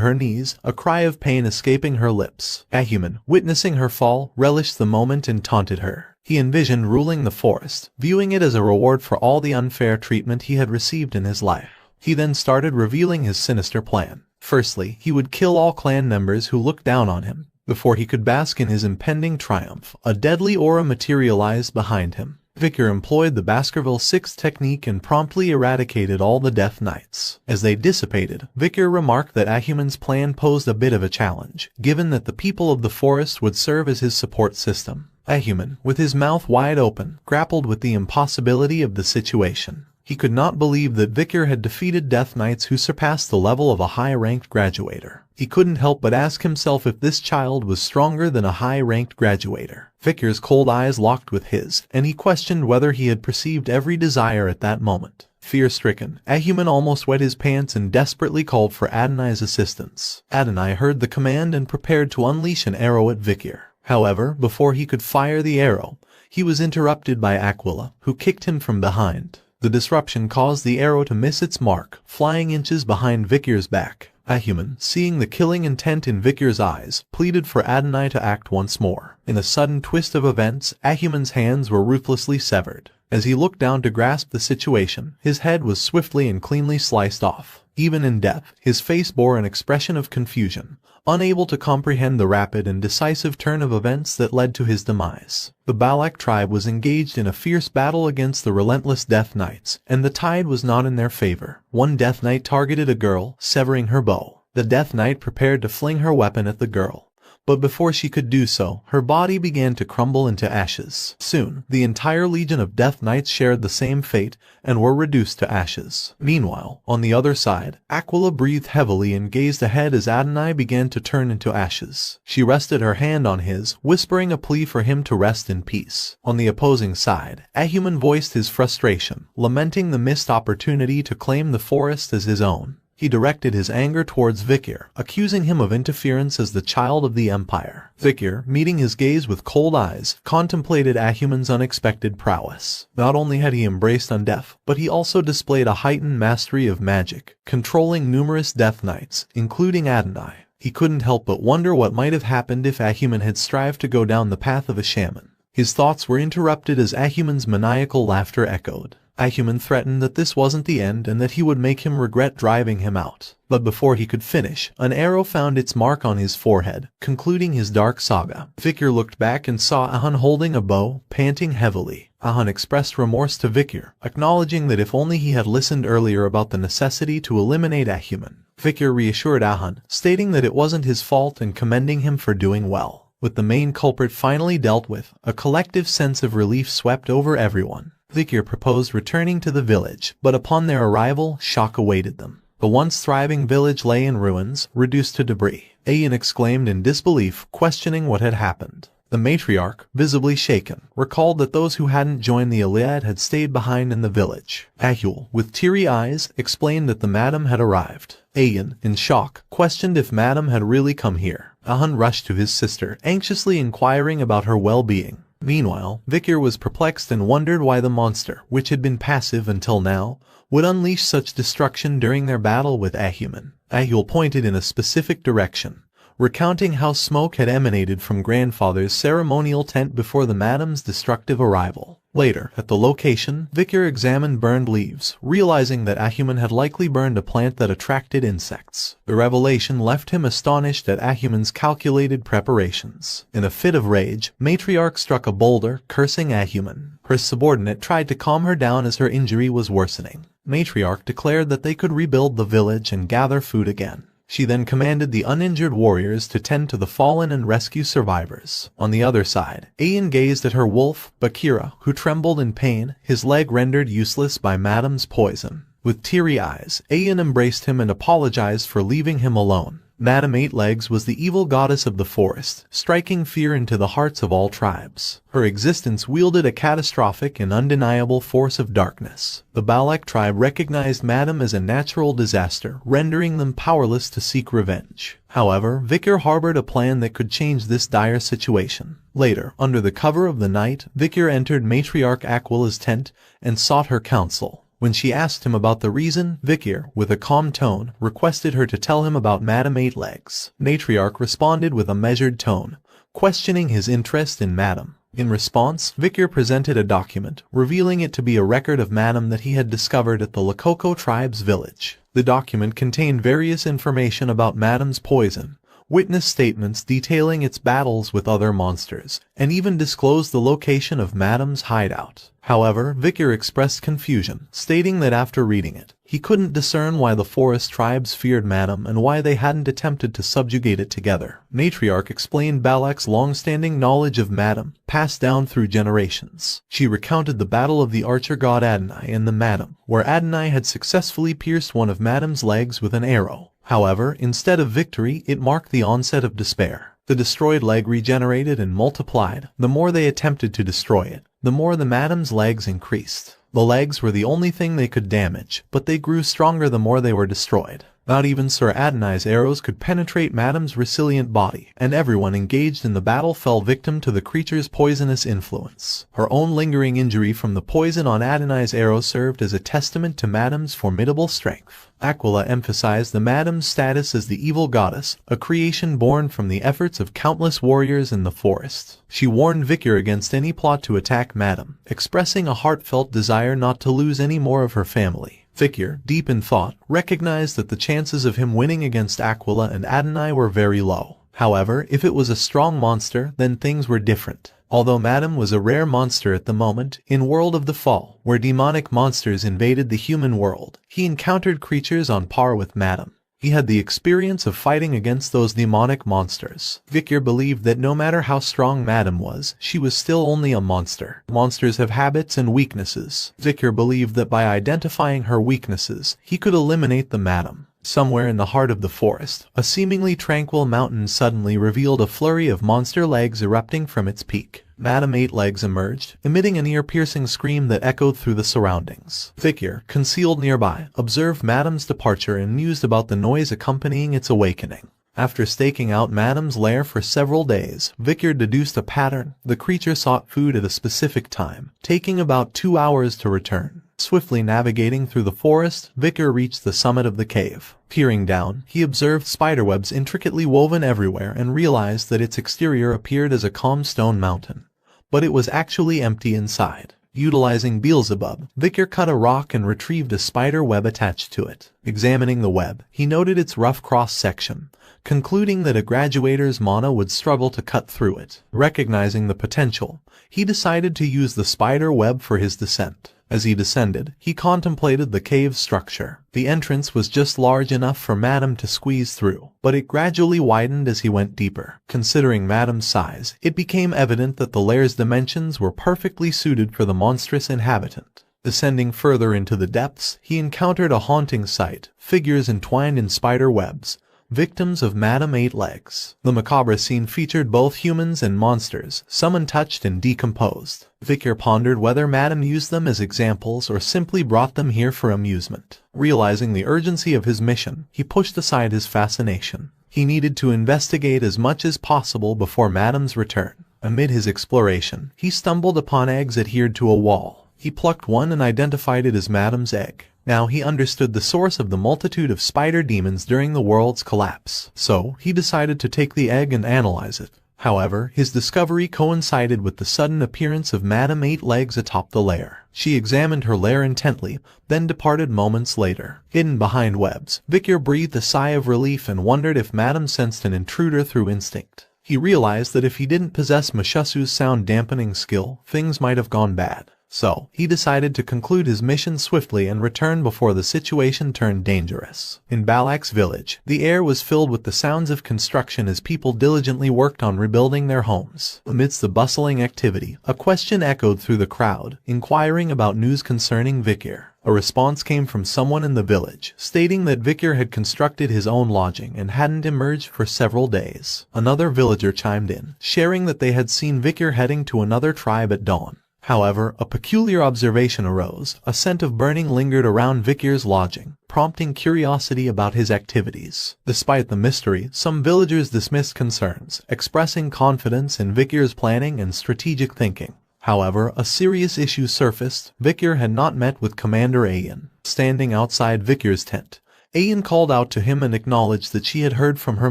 her knees, a cry of pain escaping her lips. Ahuman, witnessing her fall, relished the moment and taunted her. He envisioned ruling the forest, viewing it as a reward for all the unfair treatment he had received in his life. He then started revealing his sinister plan. Firstly, he would kill all clan members who looked down on him. Before he could bask in his impending triumph, a deadly aura materialized behind him. Vikir employed the Baskerville 6 technique and promptly eradicated all the Death Knights. As they dissipated, Vikir remarked that Ahuman's plan posed a bit of a challenge, given that the people of the forest would serve as his support system. Ahuman, with his mouth wide open, grappled with the impossibility of the situation. He could not believe that Vikir had defeated Death Knights who surpassed the level of a high-ranked graduator. He couldn't help but ask himself if this child was stronger than a high-ranked graduator. Vikir's cold eyes locked with his, and he questioned whether he had perceived every desire at that moment. Fear-stricken, Ahuman almost wet his pants and desperately called for Adonai's assistance. Adonai heard the command and prepared to unleash an arrow at Vikir. However, before he could fire the arrow, he was interrupted by Aquila, who kicked him from behind. The disruption caused the arrow to miss its mark, flying inches behind Vikir's back. Ahuman, seeing the killing intent in Vikir's eyes, pleaded for Adonai to act once more. In a sudden twist of events, Ahuman's hands were ruthlessly severed. As he looked down to grasp the situation, his head was swiftly and cleanly sliced off. Even in death, his face bore an expression of confusion, unable to comprehend the rapid and decisive turn of events that led to his demise. The Balak tribe was engaged in a fierce battle against the relentless Death Knights, and the tide was not in their favor. One Death Knight targeted a girl, severing her bow. The Death Knight prepared to fling her weapon at the girl. But before she could do so, her body began to crumble into ashes. Soon, the entire legion of Death Knights shared the same fate and were reduced to ashes. Meanwhile, on the other side, Aquila breathed heavily and gazed ahead as Adonai began to turn into ashes. She rested her hand on his, whispering a plea for him to rest in peace. On the opposing side, Ahuman voiced his frustration, lamenting the missed opportunity to claim the forest as his own. He directed his anger towards Vikir, accusing him of interference as the child of the Empire. Vikir, meeting his gaze with cold eyes, contemplated Ahuman's unexpected prowess. Not only had he embraced undeath, but he also displayed a heightened mastery of magic, controlling numerous Death Knights, including Adonai. He couldn't help but wonder what might have happened if Ahuman had strived to go down the path of a shaman. His thoughts were interrupted as Ahuman's maniacal laughter echoed. Acumen threatened that this wasn't the end and that he would make him regret driving him out. But before he could finish, an arrow found its mark on his forehead, concluding his dark saga. Vikir looked back and saw Ahun holding a bow, panting heavily. Ahun expressed remorse to Vikir, acknowledging that if only he had listened earlier about the necessity to eliminate Acumen. Vikir reassured Ahun, stating that it wasn't his fault and commending him for doing well. With the main culprit finally dealt with, a collective sense of relief swept over everyone. Vikir proposed returning to the village, but upon their arrival, shock awaited them. The once thriving village lay in ruins, reduced to debris. Ayan exclaimed in disbelief, questioning what had happened. The matriarch, visibly shaken, recalled that those who hadn't joined the Iliad had stayed behind in the village. Ahul, with teary eyes, explained that the madam had arrived. Ayan, in shock, questioned if madam had really come here. Ahun rushed to his sister, anxiously inquiring about her well-being. Meanwhile, Vikir was perplexed and wondered why the monster, which had been passive until now, would unleash such destruction during their battle with Acumen. Ahul pointed in a specific direction, recounting how smoke had emanated from grandfather's ceremonial tent before the madam's destructive arrival. Later, at the location, Vikir examined burned leaves, realizing that Acumen had likely burned a plant that attracted insects. The revelation left him astonished at Acumen's calculated preparations. In a fit of rage, Matriarch struck a boulder, cursing Acumen. Her subordinate tried to calm her down as her injury was worsening. Matriarch declared that they could rebuild the village and gather food again. She then commanded the uninjured warriors to tend to the fallen and rescue survivors. On the other side, Ayan gazed at her wolf, Bakira, who trembled in pain, his leg rendered useless by madam's poison. With teary eyes, Ayan embraced him and apologized for leaving him alone. Madame Eightlegs was the evil goddess of the forest, striking fear into the hearts of all tribes. Her existence wielded a catastrophic and undeniable force of darkness. The Balak tribe recognized Madame as a natural disaster, rendering them powerless to seek revenge. However, Vikir harbored a plan that could change this dire situation. Later, under the cover of the night, Vikir entered Matriarch Aquila's tent and sought her counsel. When she asked him about the reason, Vikir, with a calm tone, requested her to tell him about Madame Eightlegs. Matriarch responded with a measured tone, questioning his interest in Madame. In response, Vikir presented a document, revealing it to be a record of Madame that he had discovered at the Lakoko tribe's village. The document contained various information about Madame's poison, witness statements detailing its battles with other monsters, and even disclosed the location of Madame's hideout. However, Vikir expressed confusion, stating that after reading it, he couldn't discern why the forest tribes feared Madame and why they hadn't attempted to subjugate it together. Matriarch explained Balak's long-standing knowledge of Madame, passed down through generations. She recounted the battle of the archer god Adonai and the Madame, where Adonai had successfully pierced one of Madame's legs with an arrow. However, instead of victory, it marked the onset of despair. The destroyed leg regenerated and multiplied. The more they attempted to destroy it, the more the Madame's legs increased. The legs were the only thing they could damage, but they grew stronger the more they were destroyed. Not even Sir Adonai's arrows could penetrate Madame's resilient body, and everyone engaged in the battle fell victim to the creature's poisonous influence. Her own lingering injury from the poison on Adonai's arrow served as a testament to Madame's formidable strength. Aquila emphasized the Madame's status as the evil goddess, a creation born from the efforts of countless warriors in the forest. She warned Vikir against any plot to attack Madame, expressing a heartfelt desire not to lose any more of her family. Vikir, deep in thought, recognized that the chances of him winning against Aquila and Adonai were very low. However, if it was a strong monster, then things were different. Although Madame was a rare monster at the moment, in World of the Fall, where demonic monsters invaded the human world, he encountered creatures on par with Madame. He had the experience of fighting against those demonic monsters. Vikir believed that no matter how strong Madame was, she was still only a monster. Monsters have habits and weaknesses. Vikir believed that by identifying her weaknesses, he could eliminate the Madame. Somewhere in the heart of the forest, a seemingly tranquil mountain suddenly revealed a flurry of monster legs erupting from its peak. Madame Eightlegs emerged, emitting an ear-piercing scream that echoed through the surroundings. Vikir, concealed nearby, observed Madame's departure and mused about the noise accompanying its awakening. After staking out Madame's lair for several days, Vikir deduced a pattern. The creature sought food at a specific time, taking about 2 hours to return. Swiftly navigating through the forest, Vikir reached the summit of the cave. Peering down, he observed spiderwebs intricately woven everywhere and realized that its exterior appeared as a calm stone mountain. But it was actually empty inside. Utilizing Beelzebub, Vicar cut a rock and retrieved a spider web attached to it. Examining the web, he noted its rough cross-section, concluding that a graduator's mana would struggle to cut through it. Recognizing the potential, he decided to use the spider web for his descent. As he descended, he contemplated the cave's structure. The entrance was just large enough for Madame to squeeze through, but it gradually widened as he went deeper. Considering Madame's size, it became evident that the lair's dimensions were perfectly suited for the monstrous inhabitant. Descending further into the depths, he encountered a haunting sight: figures entwined in spider webs, victims of Madame Eight Legs. The macabre scene featured both humans and monsters, some untouched and decomposed. Vicar pondered whether Madame used them as examples or simply brought them here for amusement. Realizing the urgency of his mission, he pushed aside his fascination. He needed to investigate as much as possible before Madame's return. Amid his exploration, he stumbled upon eggs adhered to a wall. He plucked one and identified it as Madame's egg. Now he understood the source of the multitude of spider demons during the world's collapse, so he decided to take the egg and analyze it. However, his discovery coincided with the sudden appearance of Madame Eight Legs atop the lair. She examined her lair intently, then departed moments later. Hidden behind webs, Vicar breathed a sigh of relief and wondered if Madame sensed an intruder through instinct. He realized that if he didn't possess Mashasu's sound-dampening skill, things might have gone bad. So, he decided to conclude his mission swiftly and return before the situation turned dangerous. In Balak's village, the air was filled with the sounds of construction as people diligently worked on rebuilding their homes. Amidst the bustling activity, a question echoed through the crowd, inquiring about news concerning Vicar. A response came from someone in the village, stating that Vicar had constructed his own lodging and hadn't emerged for several days. Another villager chimed in, sharing that they had seen Vicar heading to another tribe at dawn. However, a peculiar observation arose. A scent of burning lingered around Vicar's lodging, prompting curiosity about his activities. Despite the mystery, some villagers dismissed concerns, expressing confidence in Vicar's planning and strategic thinking. However, a serious issue surfaced. Vicar had not met with Commander Ayan. Standing outside Vicar's tent, Ayan called out to him and acknowledged that she had heard from her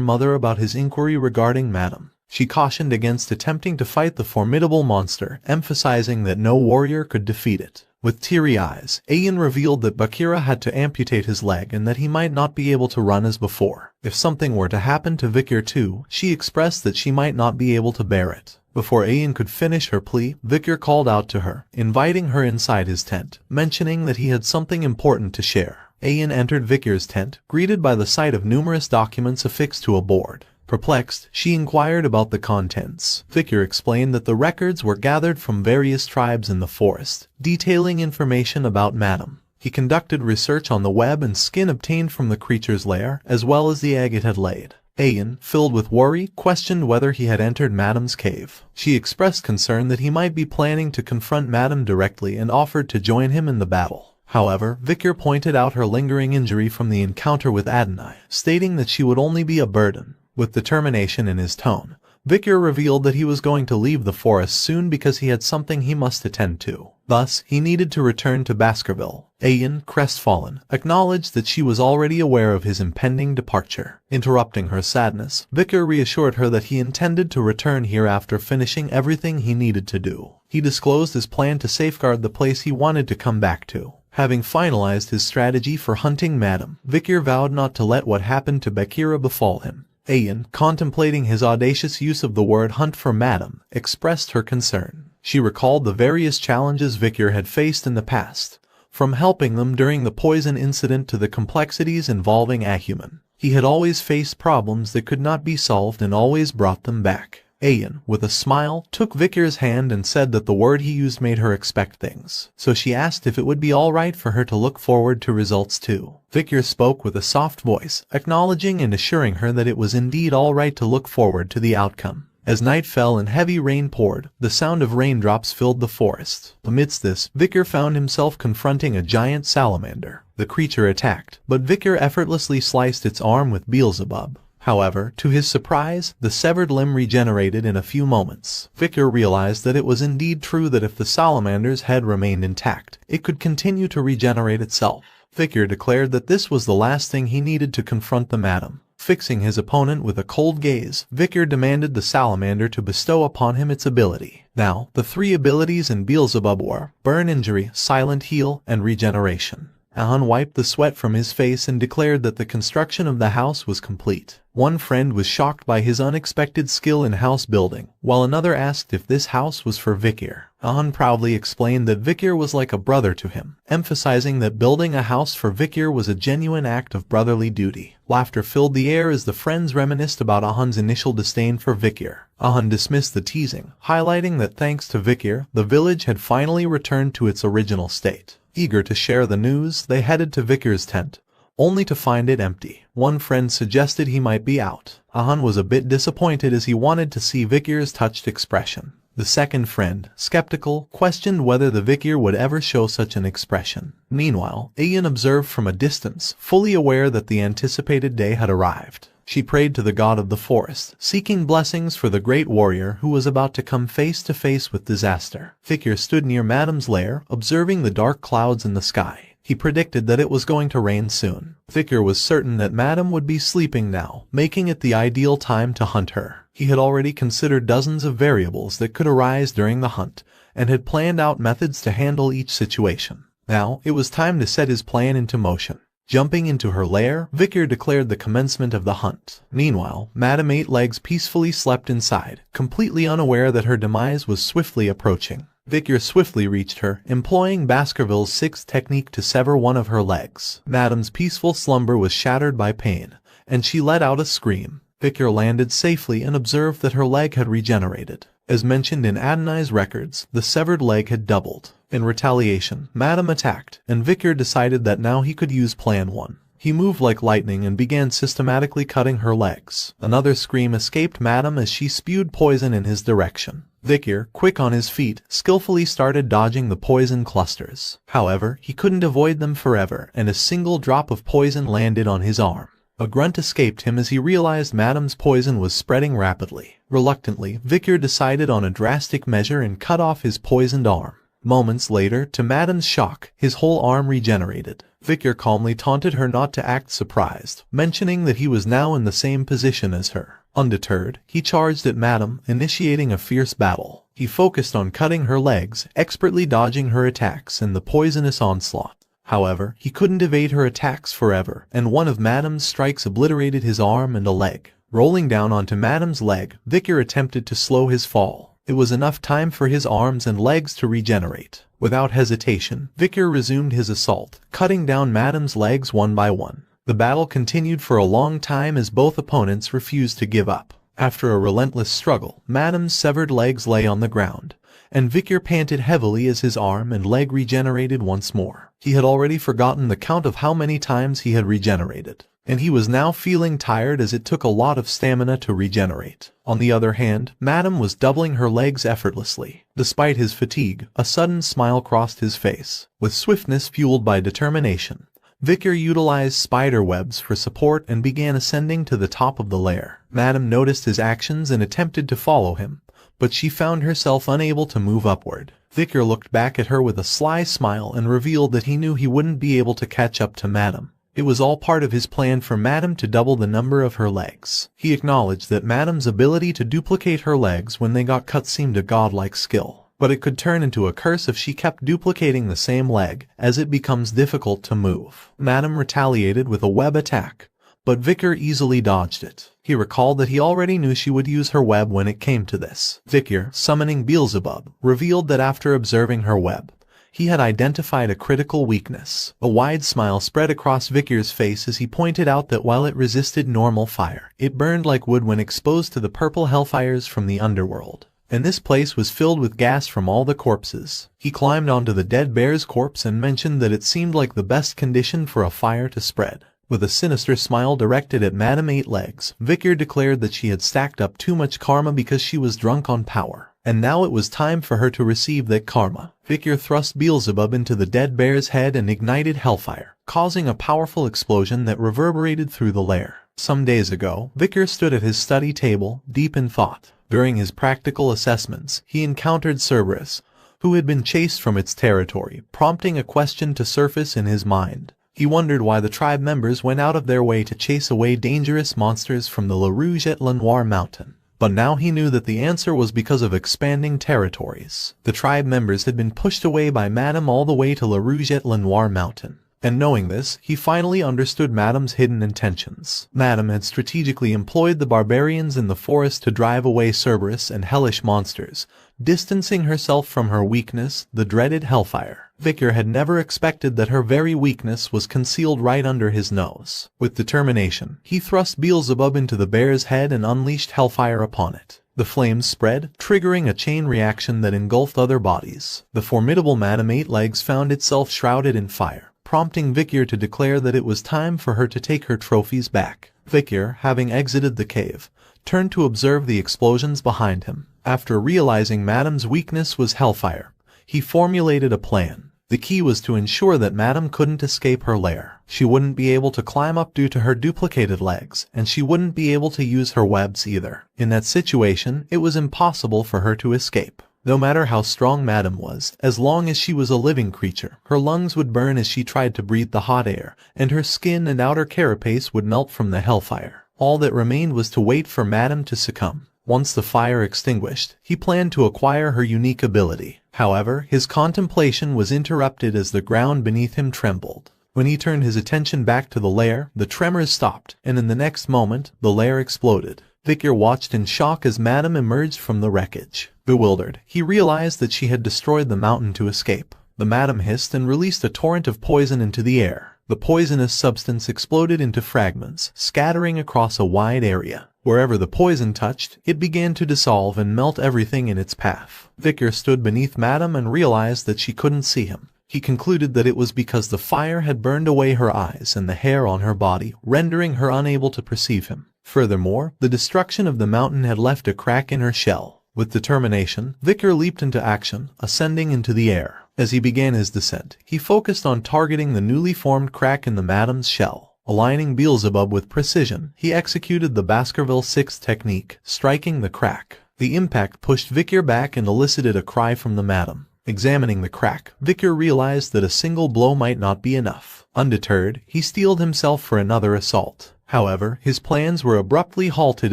mother about his inquiry regarding Madame. She cautioned against attempting to fight the formidable monster, emphasizing that no warrior could defeat it. With teary eyes, Ayan revealed that Bakira had to amputate his leg and that he might not be able to run as before. If something were to happen to Vicar too, she expressed that she might not be able to bear it. Before Ayan could finish her plea, Vicar called out to her, inviting her inside his tent, mentioning that he had something important to share. Ayan entered Vicar's tent, greeted by the sight of numerous documents affixed to a board. Perplexed, she inquired about the contents. Vicar explained that the records were gathered from various tribes in the forest, detailing information about Madame. He conducted research on the web and skin obtained from the creature's lair, as well as the egg it had laid. Ayan, filled with worry, questioned whether he had entered Madame's cave. She expressed concern that he might be planning to confront Madame directly and offered to join him in the battle. However, Vicar pointed out her lingering injury from the encounter with Adonai, stating that she would only be a burden. With determination in his tone, Vicar revealed that he was going to leave the forest soon because he had something he must attend to. Thus, he needed to return to Baskerville. Ayan, crestfallen, acknowledged that she was already aware of his impending departure. Interrupting her sadness, Vicar reassured her that he intended to return here after finishing everything he needed to do. He disclosed his plan to safeguard the place he wanted to come back to. Having finalized his strategy for hunting Madame, Vicar vowed not to let what happened to Bakira befall him. Ayan, contemplating his audacious use of the word hunt for Madame, expressed her concern. She recalled the various challenges Vicar had faced in the past, from helping them during the poison incident to the complexities involving Acumen. He had always faced problems that could not be solved and always brought them back. Ayan, with a smile, took Vicar's hand and said that the word he used made her expect things, so she asked if it would be alright for her to look forward to results too. Vicar spoke with a soft voice, acknowledging and assuring her that it was indeed alright to look forward to the outcome. As night fell and heavy rain poured, the sound of raindrops filled the forest. Amidst this, Vicar found himself confronting a giant salamander. The creature attacked, but Vicar effortlessly sliced its arm with Beelzebub. However, to his surprise, the severed limb regenerated in a few moments. Vicar realized that it was indeed true that if the salamander's head remained intact, it could continue to regenerate itself. Vicar declared that this was the last thing he needed to confront the Madame. Fixing his opponent with a cold gaze, Vicar demanded the salamander to bestow upon him its ability. Now, the 3 abilities in Beelzebub were Burn Injury, Silent Heal, and Regeneration. Ahun wiped the sweat from his face and declared that the construction of the house was complete. One friend was shocked by his unexpected skill in house building, while another asked if this house was for Vicar. Ahun proudly explained that Vicar was like a brother to him, emphasizing that building a house for Vicar was a genuine act of brotherly duty. Laughter filled the air as the friends reminisced about Ahun's initial disdain for Vicar. Ahun dismissed the teasing, highlighting that thanks to Vicar, the village had finally returned to its original state. Eager to share the news, they headed to Vicar's tent, only to find it empty. One friend suggested he might be out. Ahun was a bit disappointed as he wanted to see Vicar's touched expression. The second friend, skeptical, questioned whether the Vicar would ever show such an expression. Meanwhile, Ian observed from a distance, fully aware that the anticipated day had arrived. She prayed to the god of the forest, seeking blessings for the great warrior who was about to come face to face with disaster. Vicar stood near Madam's lair, observing the dark clouds in the sky. He predicted that it was going to rain soon. Vicar was certain that Madam would be sleeping now, making it the ideal time to hunt her. He had already considered dozens of variables that could arise during the hunt, and had planned out methods to handle each situation. Now, it was time to set his plan into motion. Jumping into her lair, Vicar declared the commencement of the hunt. Meanwhile, Madame Eight Legs peacefully slept inside, completely unaware that her demise was swiftly approaching. Vicar swiftly reached her, employing Baskerville's 6th technique to sever one of her legs. Madame's peaceful slumber was shattered by pain, and she let out a scream. Vicar landed safely and observed that her leg had regenerated. As mentioned in Adonai's records, the severed leg had doubled. In retaliation, Madame attacked, and Vicar decided that now he could use Plan 1. He moved like lightning and began systematically cutting her legs. Another scream escaped Madame as she spewed poison in his direction. Vicar, quick on his feet, skillfully started dodging the poison clusters. However, he couldn't avoid them forever, and a single drop of poison landed on his arm. A grunt escaped him as he realized Madame's poison was spreading rapidly. Reluctantly, Vicar decided on a drastic measure and cut off his poisoned arm. Moments later, to Madame's shock, his whole arm regenerated. Vicar calmly taunted her not to act surprised, mentioning that he was now in the same position as her. Undeterred, he charged at Madame, initiating a fierce battle. He focused on cutting her legs, expertly dodging her attacks and the poisonous onslaught. However, he couldn't evade her attacks forever, and one of Madame's strikes obliterated his arm and a leg. Rolling down onto Madame's leg, Vicar attempted to slow his fall. It was enough time for his arms and legs to regenerate. Without hesitation, Vicar resumed his assault, cutting down Madame's legs one by one. The battle continued for a long time as both opponents refused to give up. After a relentless struggle, Madame's severed legs lay on the ground, and Vicar panted heavily as his arm and leg regenerated once more. He had already forgotten the count of how many times he had regenerated, and he was now feeling tired as it took a lot of stamina to regenerate. On the other hand, Madame was doubling her legs effortlessly. Despite his fatigue, a sudden smile crossed his face. With swiftness fueled by determination, Vicar utilized spider webs for support and began ascending to the top of the lair. Madame noticed his actions and attempted to follow him, but she found herself unable to move upward. Vicar looked back at her with a sly smile and revealed that he knew he wouldn't be able to catch up to Madame. It was all part of his plan for Madame to double the number of her legs. He acknowledged that Madame's ability to duplicate her legs when they got cut seemed a godlike skill, but it could turn into a curse if she kept duplicating the same leg, as it becomes difficult to move. Madame retaliated with a web attack, but Vicar easily dodged it. He recalled that he already knew she would use her web when it came to this. Vicar, summoning Beelzebub, revealed that after observing her web, he had identified a critical weakness. A wide smile spread across Vicar's face as he pointed out that while it resisted normal fire, it burned like wood when exposed to the purple hellfires from the underworld. And this place was filled with gas from all the corpses. He climbed onto the dead bear's corpse and mentioned that it seemed like the best condition for a fire to spread. With a sinister smile directed at Madame Eight Legs, Vicar declared that she had stacked up too much karma because she was drunk on power, and now it was time for her to receive that karma. Vicar thrust Beelzebub into the dead bear's head and ignited hellfire, causing a powerful explosion that reverberated through the lair. Some days ago, Vicar stood at his study table, deep in thought. During his practical assessments, he encountered Cerberus, who had been chased from its territory, prompting a question to surface in his mind. He wondered why the tribe members went out of their way to chase away dangerous monsters from the La Rouge et La Noire mountain. But now he knew that the answer was because of expanding territories. The tribe members had been pushed away by Madame all the way to La Rouge et La Noire mountain. And knowing this, he finally understood Madame's hidden intentions. Madame had strategically employed the barbarians in the forest to drive away Cerberus and hellish monsters, distancing herself from her weakness, the dreaded hellfire. Vicar had never expected that her very weakness was concealed right under his nose. With determination, he thrust Beelzebub into the bear's head and unleashed hellfire upon it. The flames spread, triggering a chain reaction that engulfed other bodies. The formidable Madame Eight Legs found itself shrouded in fire, prompting Vicar to declare that it was time for her to take her trophies back. Vicar, having exited the cave, turned to observe the explosions behind him. After realizing Madame's weakness was hellfire, he formulated a plan. The key was to ensure that Madame couldn't escape her lair. She wouldn't be able to climb up due to her duplicated legs, and she wouldn't be able to use her webs either. In that situation, it was impossible for her to escape. No matter how strong Madame was, as long as she was a living creature, her lungs would burn as she tried to breathe the hot air, and her skin and outer carapace would melt from the hellfire. All that remained was to wait for Madame to succumb. Once the fire extinguished, he planned to acquire her unique ability. However, his contemplation was interrupted as the ground beneath him trembled. When he turned his attention back to the lair, the tremors stopped, and in the next moment, the lair exploded. Vicar watched in shock as Madame emerged from the wreckage. Bewildered, he realized that she had destroyed the mountain to escape. The Madame hissed and released a torrent of poison into the air. The poisonous substance exploded into fragments, scattering across a wide area. Wherever the poison touched, it began to dissolve and melt everything in its path. Vicar stood beneath Madame and realized that she couldn't see him. He concluded that it was because the fire had burned away her eyes and the hair on her body, rendering her unable to perceive him. Furthermore, the destruction of the mountain had left a crack in her shell. With determination, Vicar leaped into action, ascending into the air. As he began his descent, he focused on targeting the newly formed crack in the Madame's shell. Aligning Beelzebub with precision, he executed the Baskerville 6 technique, striking the crack. The impact pushed Vicar back and elicited a cry from the Madame. Examining the crack, Vicar realized that a single blow might not be enough. Undeterred, he steeled himself for another assault. However, his plans were abruptly halted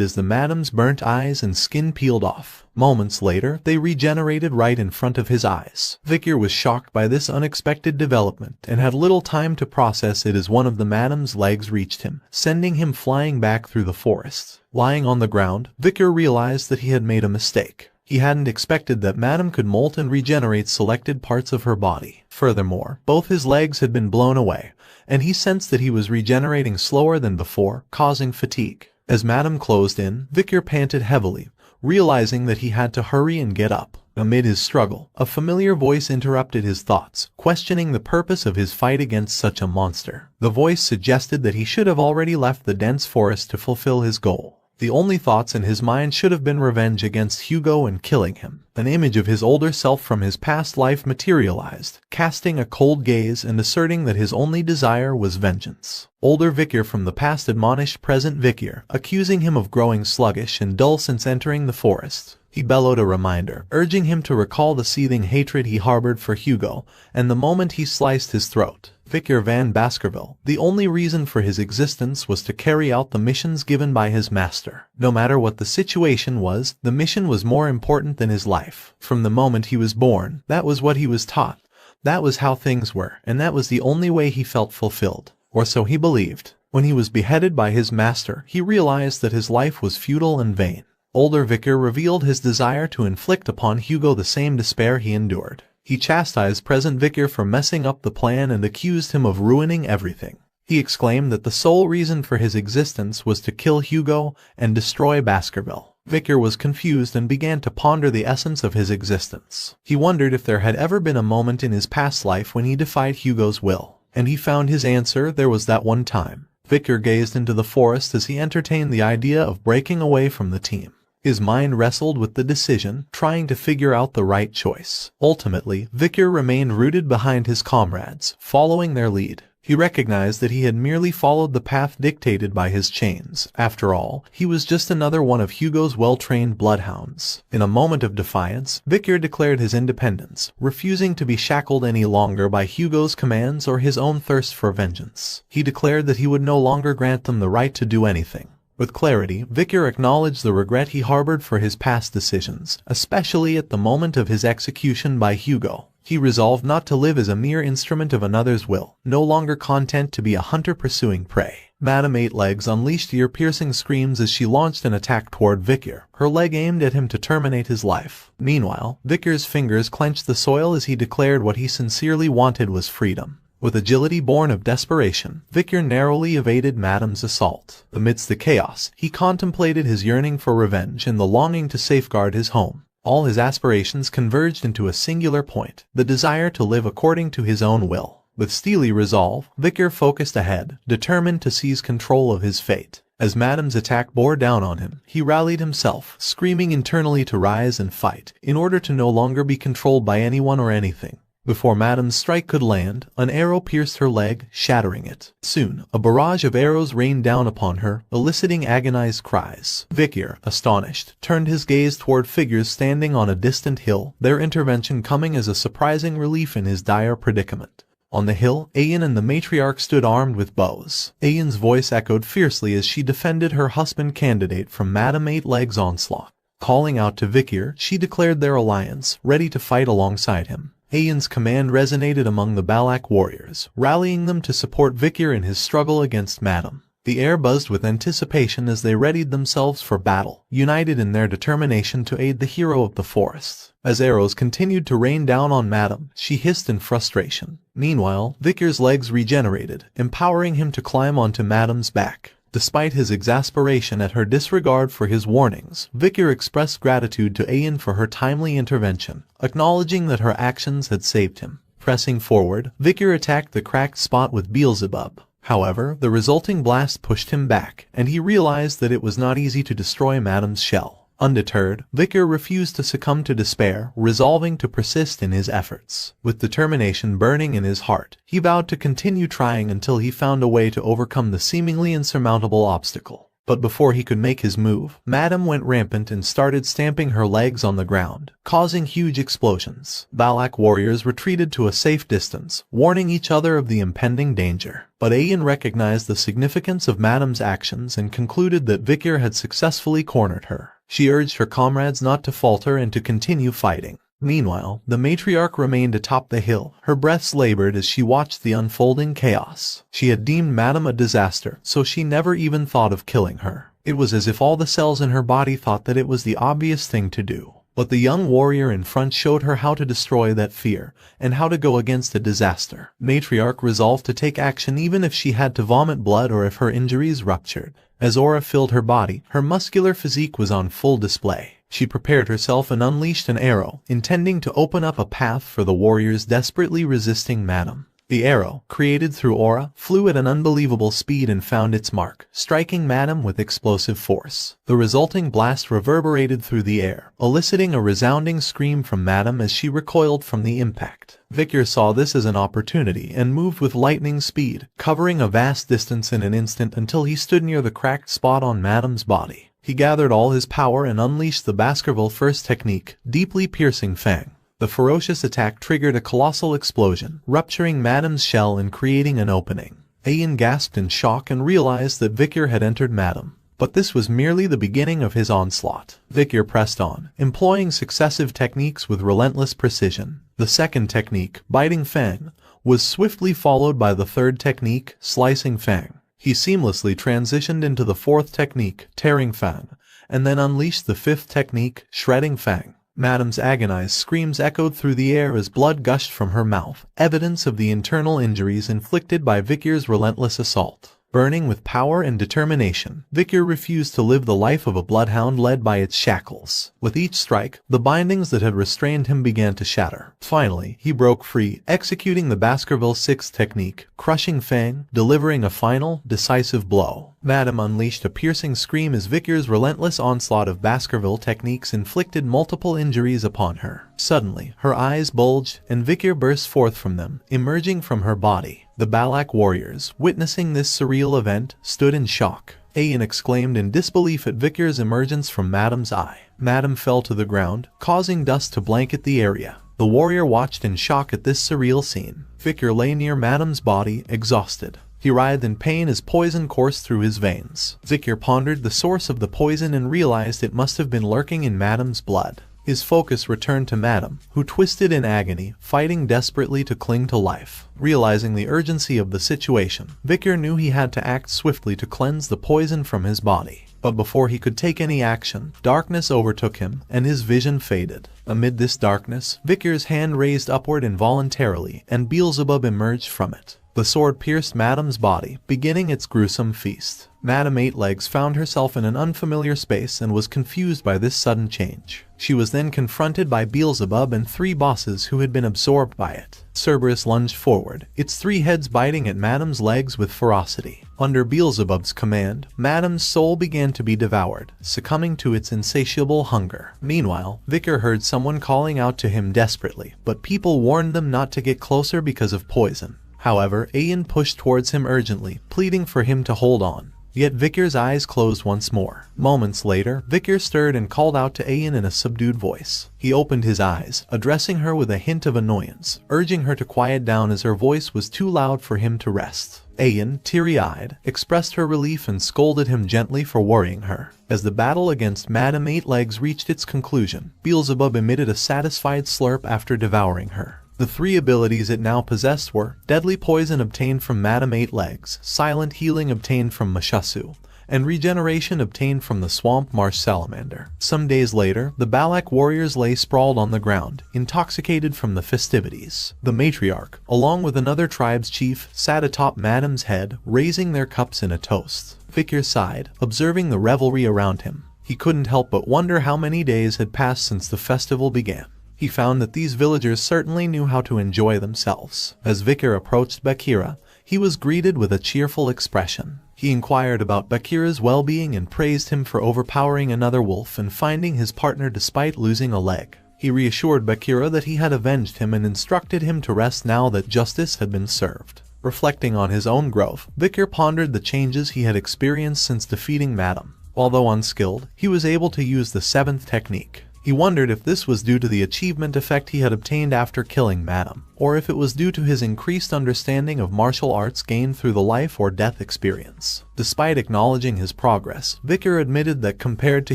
as the Madame's burnt eyes and skin peeled off. Moments later, they regenerated right in front of his eyes. Vicar was shocked by this unexpected development and had little time to process it as one of the Madame's legs reached him, sending him flying back through the forest. Lying on the ground, Vicar realized that he had made a mistake. He hadn't expected that Madame could molt and regenerate selected parts of her body. Furthermore, both his legs had been blown away, and he sensed that he was regenerating slower than before, causing fatigue. As Madame closed in, Vicar panted heavily, realizing that he had to hurry and get up. Amid his struggle, a familiar voice interrupted his thoughts, questioning the purpose of his fight against such a monster. The voice suggested that he should have already left the dense forest to fulfill his goal. The only thoughts in his mind should have been revenge against Hugo and killing him. An image of his older self from his past life materialized, casting a cold gaze and asserting that his only desire was vengeance. Older Vicar from the past admonished present Vicar, accusing him of growing sluggish and dull since entering the forest. He bellowed a reminder, urging him to recall the seething hatred he harbored for Hugo, and the moment he sliced his throat. Vicar Van Baskerville, the only reason for his existence was to carry out the missions given by his master. No matter what the situation was, the mission was more important than his life. From the moment he was born, that was what he was taught. That was how things were, and that was the only way he felt fulfilled. Or so he believed. When he was beheaded by his master, he realized that his life was futile and vain. Older Vicar revealed his desire to inflict upon Hugo the same despair he endured. He chastised present Vicar for messing up the plan and accused him of ruining everything. He exclaimed that the sole reason for his existence was to kill Hugo and destroy Baskerville. Vicar was confused and began to ponder the essence of his existence. He wondered if there had ever been a moment in his past life when he defied Hugo's will. And he found his answer: there was that one time. Vicar gazed into the forest as he entertained the idea of breaking away from the team. His mind wrestled with the decision, trying to figure out the right choice. Ultimately, Vicar remained rooted behind his comrades, following their lead. He recognized that he had merely followed the path dictated by his chains. After all, he was just another one of Hugo's well-trained bloodhounds. In a moment of defiance, Victor declared his independence, refusing to be shackled any longer by Hugo's commands or his own thirst for vengeance. He declared that he would no longer grant them the right to do anything. With clarity, Victor acknowledged the regret he harbored for his past decisions, especially at the moment of his execution by Hugo. He resolved not to live as a mere instrument of another's will, no longer content to be a hunter pursuing prey. Madame Eight-Legs unleashed ear-piercing screams as she launched an attack toward Victor, her leg aimed at him to terminate his life. Meanwhile, Victor's fingers clenched the soil as he declared what he sincerely wanted was freedom. With agility born of desperation, Victor narrowly evaded Madame's assault. Amidst the chaos, he contemplated his yearning for revenge and the longing to safeguard his home. All his aspirations converged into a singular point, the desire to live according to his own will. With steely resolve, Victor focused ahead, determined to seize control of his fate. As Madame's attack bore down on him, he rallied himself, screaming internally to rise and fight, in order to no longer be controlled by anyone or anything. Before Madame's strike could land, an arrow pierced her leg, shattering it. Soon, a barrage of arrows rained down upon her, eliciting agonized cries. Victor, astonished, turned his gaze toward figures standing on a distant hill, their intervention coming as a surprising relief in his dire predicament. On the hill, Ayan and the matriarch stood armed with bows. Ayan's voice echoed fiercely as she defended her husband candidate from Madame Eight-Legs' onslaught. Calling out to Victor, she declared their alliance, ready to fight alongside him. Ayan's command resonated among the Balak warriors, rallying them to support Victor in his struggle against Madame. The air buzzed with anticipation as they readied themselves for battle, united in their determination to aid the hero of the forest. As arrows continued to rain down on Madame, she hissed in frustration. Meanwhile, Victor's legs regenerated, empowering him to climb onto Madame's back. Despite his exasperation at her disregard for his warnings, Victor expressed gratitude to Ayan for her timely intervention, acknowledging that her actions had saved him. Pressing forward, Victor attacked the cracked spot with Beelzebub. However, the resulting blast pushed him back, and he realized that it was not easy to destroy Madame's shell. Undeterred, Victor refused to succumb to despair, resolving to persist in his efforts. With determination burning in his heart, he vowed to continue trying until he found a way to overcome the seemingly insurmountable obstacle. But before he could make his move, Madame went rampant and started stamping her legs on the ground, causing huge explosions. Balak warriors retreated to a safe distance, warning each other of the impending danger. But Ayan recognized the significance of Madame's actions and concluded that Victor had successfully cornered her. She urged her comrades not to falter and to continue fighting. Meanwhile, the matriarch remained atop the hill, her breaths labored as she watched the unfolding chaos. She had deemed Madame a disaster, so she never even thought of killing her. It was as if all the cells in her body thought that it was the obvious thing to do. But the young warrior in front showed her how to destroy that fear, and how to go against a disaster. Matriarch resolved to take action even if she had to vomit blood or if her injuries ruptured. As aura filled her body, her muscular physique was on full display. She prepared herself and unleashed an arrow, intending to open up a path for the warriors desperately resisting Madame. The arrow, created through aura, flew at an unbelievable speed and found its mark, striking Madame with explosive force. The resulting blast reverberated through the air, eliciting a resounding scream from Madame as she recoiled from the impact. Victor saw this as an opportunity and moved with lightning speed, covering a vast distance in an instant until he stood near the cracked spot on Madame's body. He gathered all his power and unleashed the Baskerville First technique, Deeply Piercing Fang. The ferocious attack triggered a colossal explosion, rupturing Madame's shell and creating an opening. Ayan gasped in shock and realized that Victor had entered Madame. But this was merely the beginning of his onslaught. Victor pressed on, employing successive techniques with relentless precision. The second technique, Biting Fang, was swiftly followed by the third technique, Slicing Fang. He seamlessly transitioned into the fourth technique, Tearing Fang, and then unleashed the fifth technique, Shredding Fang. Madame's agonized screams echoed through the air as blood gushed from her mouth, evidence of the internal injuries inflicted by Victor's relentless assault. Burning with power and determination, Victor refused to live the life of a bloodhound led by its shackles. With each strike, the bindings that had restrained him began to shatter. Finally, he broke free, executing the Baskerville Sixth technique, Crushing Fang, delivering a final, decisive blow. Madame unleashed a piercing scream as Victor's relentless onslaught of Baskerville techniques inflicted multiple injuries upon her. Suddenly, her eyes bulged, and Victor burst forth from them, emerging from her body. The Balak warriors, witnessing this surreal event, stood in shock. Ayan exclaimed in disbelief at Victor's emergence from Madame's eye. Madame fell to the ground, causing dust to blanket the area. The warrior watched in shock at this surreal scene. Victor lay near Madame's body, exhausted. He writhed in pain as poison coursed through his veins. Victor pondered the source of the poison and realized it must have been lurking in Madame's blood. His focus returned to Madame, who twisted in agony, fighting desperately to cling to life. Realizing the urgency of the situation, Victor knew he had to act swiftly to cleanse the poison from his body. But before he could take any action, darkness overtook him, and his vision faded. Amid this darkness, Victor's hand raised upward involuntarily, and Beelzebub emerged from it. The sword pierced Madame's body, beginning its gruesome feast. Madame Eightlegs found herself in an unfamiliar space and was confused by this sudden change. She was then confronted by Beelzebub and 3 bosses who had been absorbed by it. Cerberus lunged forward, its 3 heads biting at Madame's legs with ferocity. Under Beelzebub's command, Madame's soul began to be devoured, succumbing to its insatiable hunger. Meanwhile, Victor heard someone calling out to him desperately, but people warned them not to get closer because of poison. However, Ayan pushed towards him urgently, pleading for him to hold on. Yet Victor's eyes closed once more. Moments later, Victor stirred and called out to Ayan in a subdued voice. He opened his eyes, addressing her with a hint of annoyance, urging her to quiet down as her voice was too loud for him to rest. Ayan, teary-eyed, expressed her relief and scolded him gently for worrying her. As the battle against Madame Eightlegs reached its conclusion, Beelzebub emitted a satisfied slurp after devouring her. The 3 abilities it now possessed were Deadly Poison obtained from Madame Eightlegs, Silent Healing obtained from Mashasu, and Regeneration obtained from the Swamp Marsh Salamander. Some days later, the Balak warriors lay sprawled on the ground, intoxicated from the festivities. The matriarch, along with another tribe's chief, sat atop Madame's head, raising their cups in a toast. Victor sighed, observing the revelry around him. He couldn't help but wonder how many days had passed since the festival began. He found that these villagers certainly knew how to enjoy themselves. As Victor approached Bakira, he was greeted with a cheerful expression. He inquired about Bakira's well-being and praised him for overpowering another wolf and finding his partner despite losing a leg. He reassured Bakira that he had avenged him and instructed him to rest now that justice had been served. Reflecting on his own growth, Victor pondered the changes he had experienced since defeating Madame. Although unskilled, he was able to use the 7th technique. He wondered if this was due to the achievement effect he had obtained after killing Madame, or if it was due to his increased understanding of martial arts gained through the life or death experience. Despite acknowledging his progress, Victor admitted that compared to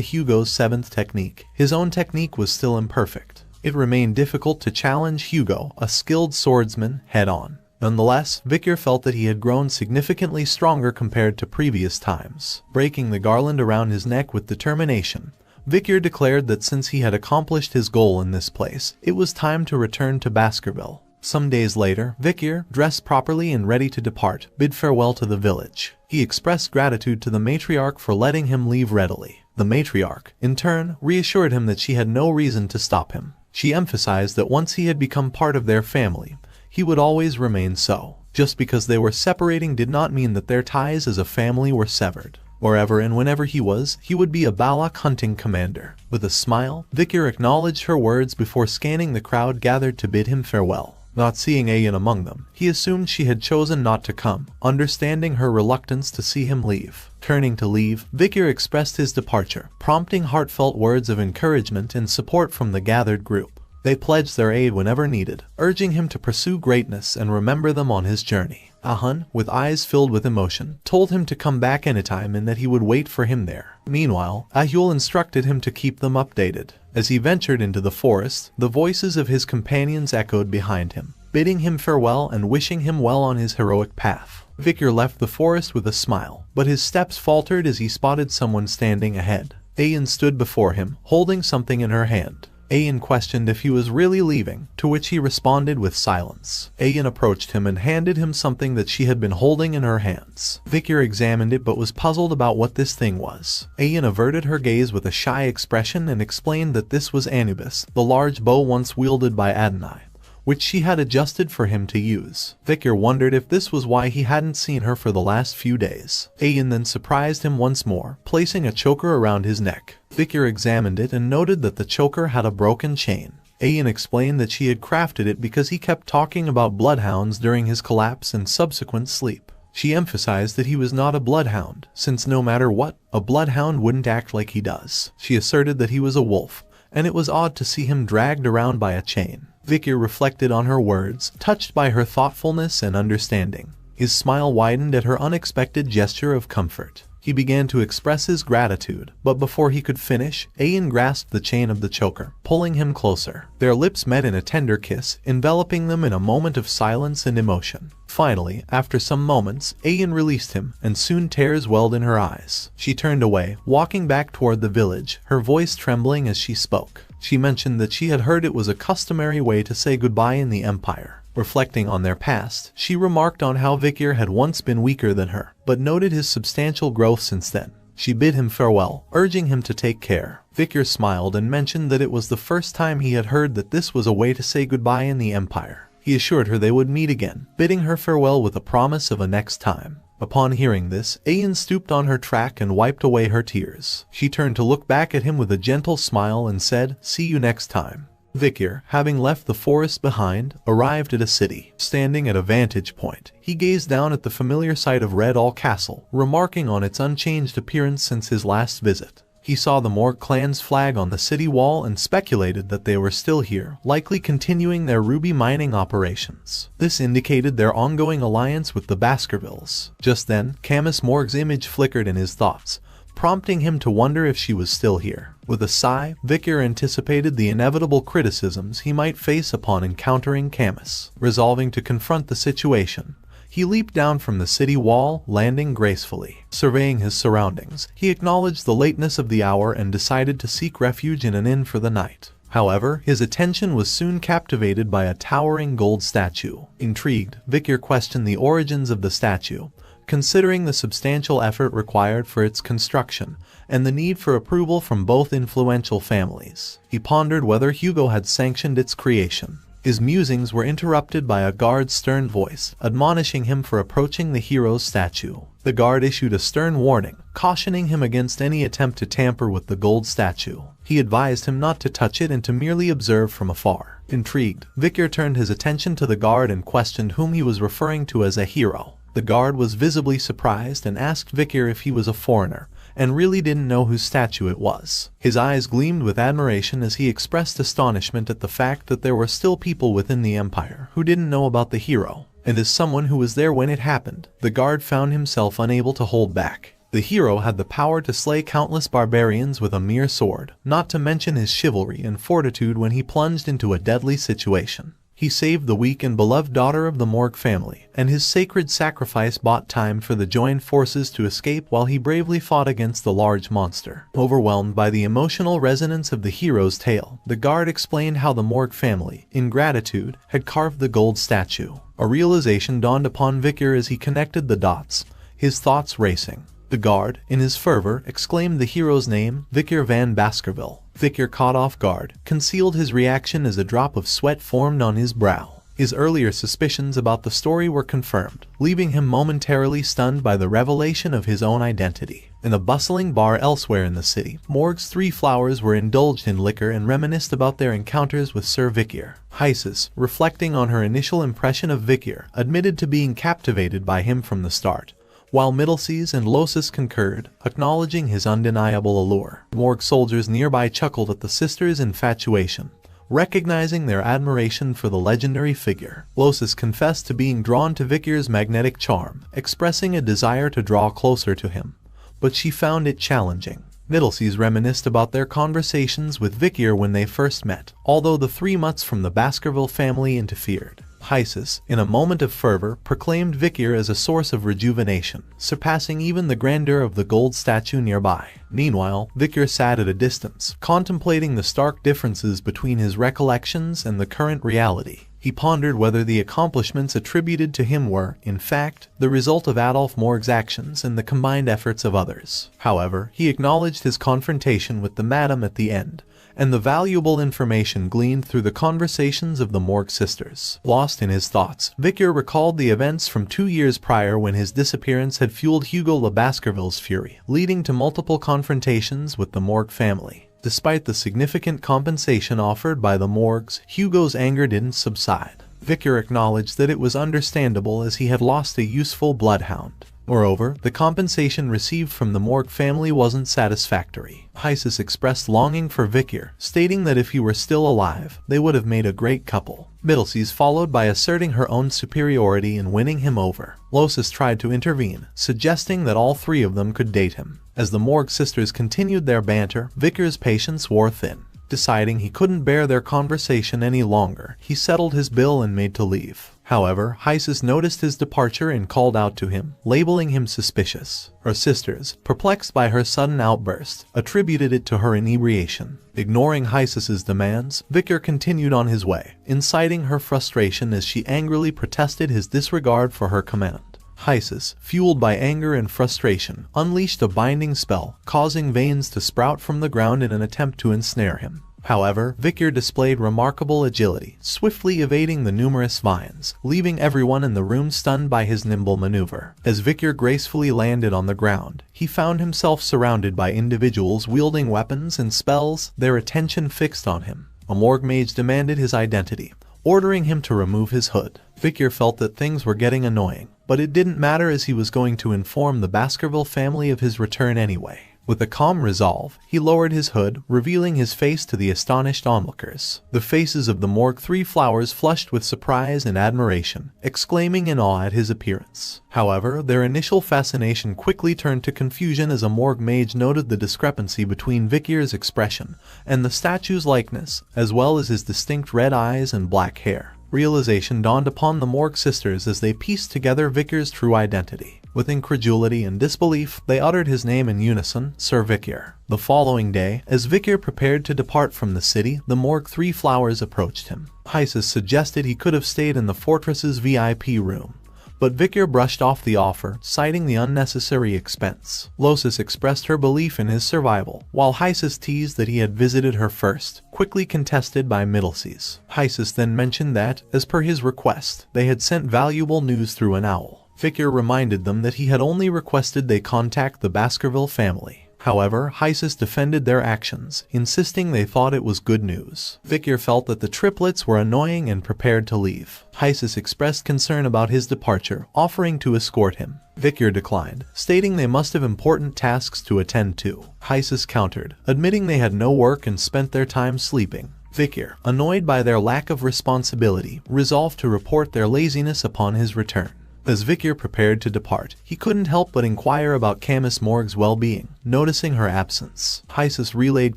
Hugo's 7th technique, his own technique was still imperfect. It remained difficult to challenge Hugo, a skilled swordsman, head-on. Nonetheless, Victor felt that he had grown significantly stronger compared to previous times. Breaking the garland around his neck with determination, Victor declared that since he had accomplished his goal in this place, it was time to return to Baskerville. Some days later, Victor, dressed properly and ready to depart, bid farewell to the village. He expressed gratitude to the matriarch for letting him leave readily. The matriarch, in turn, reassured him that she had no reason to stop him. She emphasized that once he had become part of their family, he would always remain so. Just because they were separating did not mean that their ties as a family were severed. Wherever and whenever he would be a Balak hunting commander. With a smile, Victor acknowledged her words before scanning the crowd gathered to bid him farewell. Not seeing Ayan among them, he assumed she had chosen not to come, understanding her reluctance to see him leave. Turning to leave, Victor expressed his departure, prompting heartfelt words of encouragement and support from the gathered group. They pledged their aid whenever needed, urging him to pursue greatness and remember them on his journey. Ahun, with eyes filled with emotion, told him to come back anytime and that he would wait for him there. Meanwhile, Ahul instructed him to keep them updated. As he ventured into the forest, the voices of his companions echoed behind him, bidding him farewell and wishing him well on his heroic path. Victor left the forest with a smile, but his steps faltered as he spotted someone standing ahead. Ayan stood before him, holding something in her hand. Ayan questioned if he was really leaving, to which he responded with silence. Ayan approached him and handed him something that she had been holding in her hands. Victor examined it but was puzzled about what this thing was. Ayan averted her gaze with a shy expression and explained that this was Anubis, the large bow once wielded by Adonai, which she had adjusted for him to use. Victor wondered if this was why he hadn't seen her for the last few days. Ayan then surprised him once more, placing a choker around his neck. Victor examined it and noted that the choker had a broken chain. Ayan explained that she had crafted it because he kept talking about bloodhounds during his collapse and subsequent sleep. She emphasized that he was not a bloodhound, since no matter what, a bloodhound wouldn't act like he does. She asserted that he was a wolf, and it was odd to see him dragged around by a chain. Victor reflected on her words, touched by her thoughtfulness and understanding. His smile widened at her unexpected gesture of comfort. He began to express his gratitude, but before he could finish, Ayan grasped the chain of the choker, pulling him closer. Their lips met in a tender kiss, enveloping them in a moment of silence and emotion. Finally, after some moments, Ayan released him, and soon tears welled in her eyes. She turned away, walking back toward the village, her voice trembling as she spoke. She mentioned that she had heard it was a customary way to say goodbye in the Empire. Reflecting on their past, she remarked on how Victor had once been weaker than her, but noted his substantial growth since then. She bid him farewell, urging him to take care. Victor smiled and mentioned that it was the first time he had heard that this was a way to say goodbye in the Empire. He assured her they would meet again, bidding her farewell with a promise of a next time. Upon hearing this, Ayan stooped on her track and wiped away her tears. She turned to look back at him with a gentle smile and said, "See you next time." Victor, having left the forest behind, arrived at a city. Standing at a vantage point, he gazed down at the familiar sight of Red All Castle, remarking on its unchanged appearance since his last visit. He saw the Morg clan's flag on the city wall and speculated that they were still here, likely continuing their ruby mining operations. This indicated their ongoing alliance with the Baskervilles. Just then, Camus Morg's image flickered in his thoughts, prompting him to wonder if she was still here. With a sigh, Victor anticipated the inevitable criticisms he might face upon encountering Camus. Resolving to confront the situation, he leaped down from the city wall, landing gracefully. Surveying his surroundings, he acknowledged the lateness of the hour and decided to seek refuge in an inn for the night. However, his attention was soon captivated by a towering gold statue. Intrigued, Victor questioned the origins of the statue, considering the substantial effort required for its construction and the need for approval from both influential families. He pondered whether Hugo had sanctioned its creation. His musings were interrupted by a guard's stern voice, admonishing him for approaching the hero's statue. The guard issued a stern warning, cautioning him against any attempt to tamper with the gold statue. He advised him not to touch it and to merely observe from afar. Intrigued, Victor turned his attention to the guard and questioned whom he was referring to as a hero. The guard was visibly surprised and asked Victor if he was a foreigner, and really didn't know whose statue it was. His eyes gleamed with admiration as he expressed astonishment at the fact that there were still people within the Empire who didn't know about the hero. And as someone who was there when it happened, the guard found himself unable to hold back. The hero had the power to slay countless barbarians with a mere sword, not to mention his chivalry and fortitude when he plunged into a deadly situation. He saved the weak and beloved daughter of the Morg family, and his sacred sacrifice bought time for the joined forces to escape while he bravely fought against the large monster. Overwhelmed by the emotional resonance of the hero's tale, the guard explained how the Morg family, in gratitude, had carved the gold statue. A realization dawned upon Victor as he connected the dots, his thoughts racing. The guard, in his fervor, exclaimed the hero's name, Victor van Baskerville. Victor, caught off guard, concealed his reaction as a drop of sweat formed on his brow. His earlier suspicions about the story were confirmed, leaving him momentarily stunned by the revelation of his own identity. In a bustling bar elsewhere in the city, Morg's three flowers were indulged in liquor and reminisced about their encounters with Sir Victor. Isis, reflecting on her initial impression of Victor, admitted to being captivated by him from the start, while Middleseas and Losis concurred, acknowledging his undeniable allure. Morg soldiers nearby chuckled at the sisters' infatuation, recognizing their admiration for the legendary figure. Losis confessed to being drawn to Victor's magnetic charm, expressing a desire to draw closer to him, but she found it challenging. Middleseas reminisced about their conversations with Victor when they first met, although the three mutts from the Baskerville family interfered. Isis, in a moment of fervor, proclaimed Victor as a source of rejuvenation, surpassing even the grandeur of the gold statue nearby. Meanwhile, Victor sat at a distance, contemplating the stark differences between his recollections and the current reality. He pondered whether the accomplishments attributed to him were, in fact, the result of Adolf Morg's actions and the combined efforts of others. However, he acknowledged his confrontation with the madam at the end, and the valuable information gleaned through the conversations of the Morgue sisters. Lost in his thoughts, Victor recalled the events from 2 years prior when his disappearance had fueled Hugo Le Baskerville's fury, leading to multiple confrontations with the Morgue family. Despite the significant compensation offered by the Morgues, Hugo's anger didn't subside. Victor acknowledged that it was understandable as he had lost a useful bloodhound. Moreover, the compensation received from the Morgue family wasn't satisfactory. Isis expressed longing for Victor, stating that if he were still alive, they would have made a great couple. Middleseas followed by asserting her own superiority and winning him over. Losis tried to intervene, suggesting that all three of them could date him. As the Morgue sisters continued their banter, Victor's patience wore thin. Deciding he couldn't bear their conversation any longer, he settled his bill and made to leave. However, Isis noticed his departure and called out to him, labeling him suspicious. Her sisters, perplexed by her sudden outburst, attributed it to her inebriation. Ignoring Isis's demands, Victor continued on his way, inciting her frustration as she angrily protested his disregard for her command. Isis, fueled by anger and frustration, unleashed a binding spell, causing veins to sprout from the ground in an attempt to ensnare him. However, Victor displayed remarkable agility, swiftly evading the numerous vines, leaving everyone in the room stunned by his nimble maneuver. As Victor gracefully landed on the ground, he found himself surrounded by individuals wielding weapons and spells, their attention fixed on him. A Morgue mage demanded his identity, ordering him to remove his hood. Victor felt that things were getting annoying, but it didn't matter as he was going to inform the Baskerville family of his return anyway. With a calm resolve, he lowered his hood, revealing his face to the astonished onlookers. The faces of the Morgue three flowers flushed with surprise and admiration, exclaiming in awe at his appearance. However, their initial fascination quickly turned to confusion as a Morgue mage noted the discrepancy between Victor's expression and the statue's likeness, as well as his distinct red eyes and black hair. Realization dawned upon the Morgue sisters as they pieced together Victor's true identity. With incredulity and disbelief, they uttered his name in unison, Sir Victor. The following day, as Victor prepared to depart from the city, the Morgue three flowers approached him. Isis suggested he could have stayed in the fortress's VIP room, but Victor brushed off the offer, citing the unnecessary expense. Losis expressed her belief in his survival, while Isis teased that he had visited her first, quickly contested by Middleseas. Isis then mentioned that, as per his request, they had sent valuable news through an owl. Victor reminded them that he had only requested they contact the Baskerville family. However, Isis defended their actions, insisting they thought it was good news. Victor felt that the triplets were annoying and prepared to leave. Isis expressed concern about his departure, offering to escort him. Victor declined, stating they must have important tasks to attend to. Isis countered, admitting they had no work and spent their time sleeping. Victor, annoyed by their lack of responsibility, resolved to report their laziness upon his return. As Victor prepared to depart, he couldn't help but inquire about Camus Morgue's well-being, noticing her absence. Isis relayed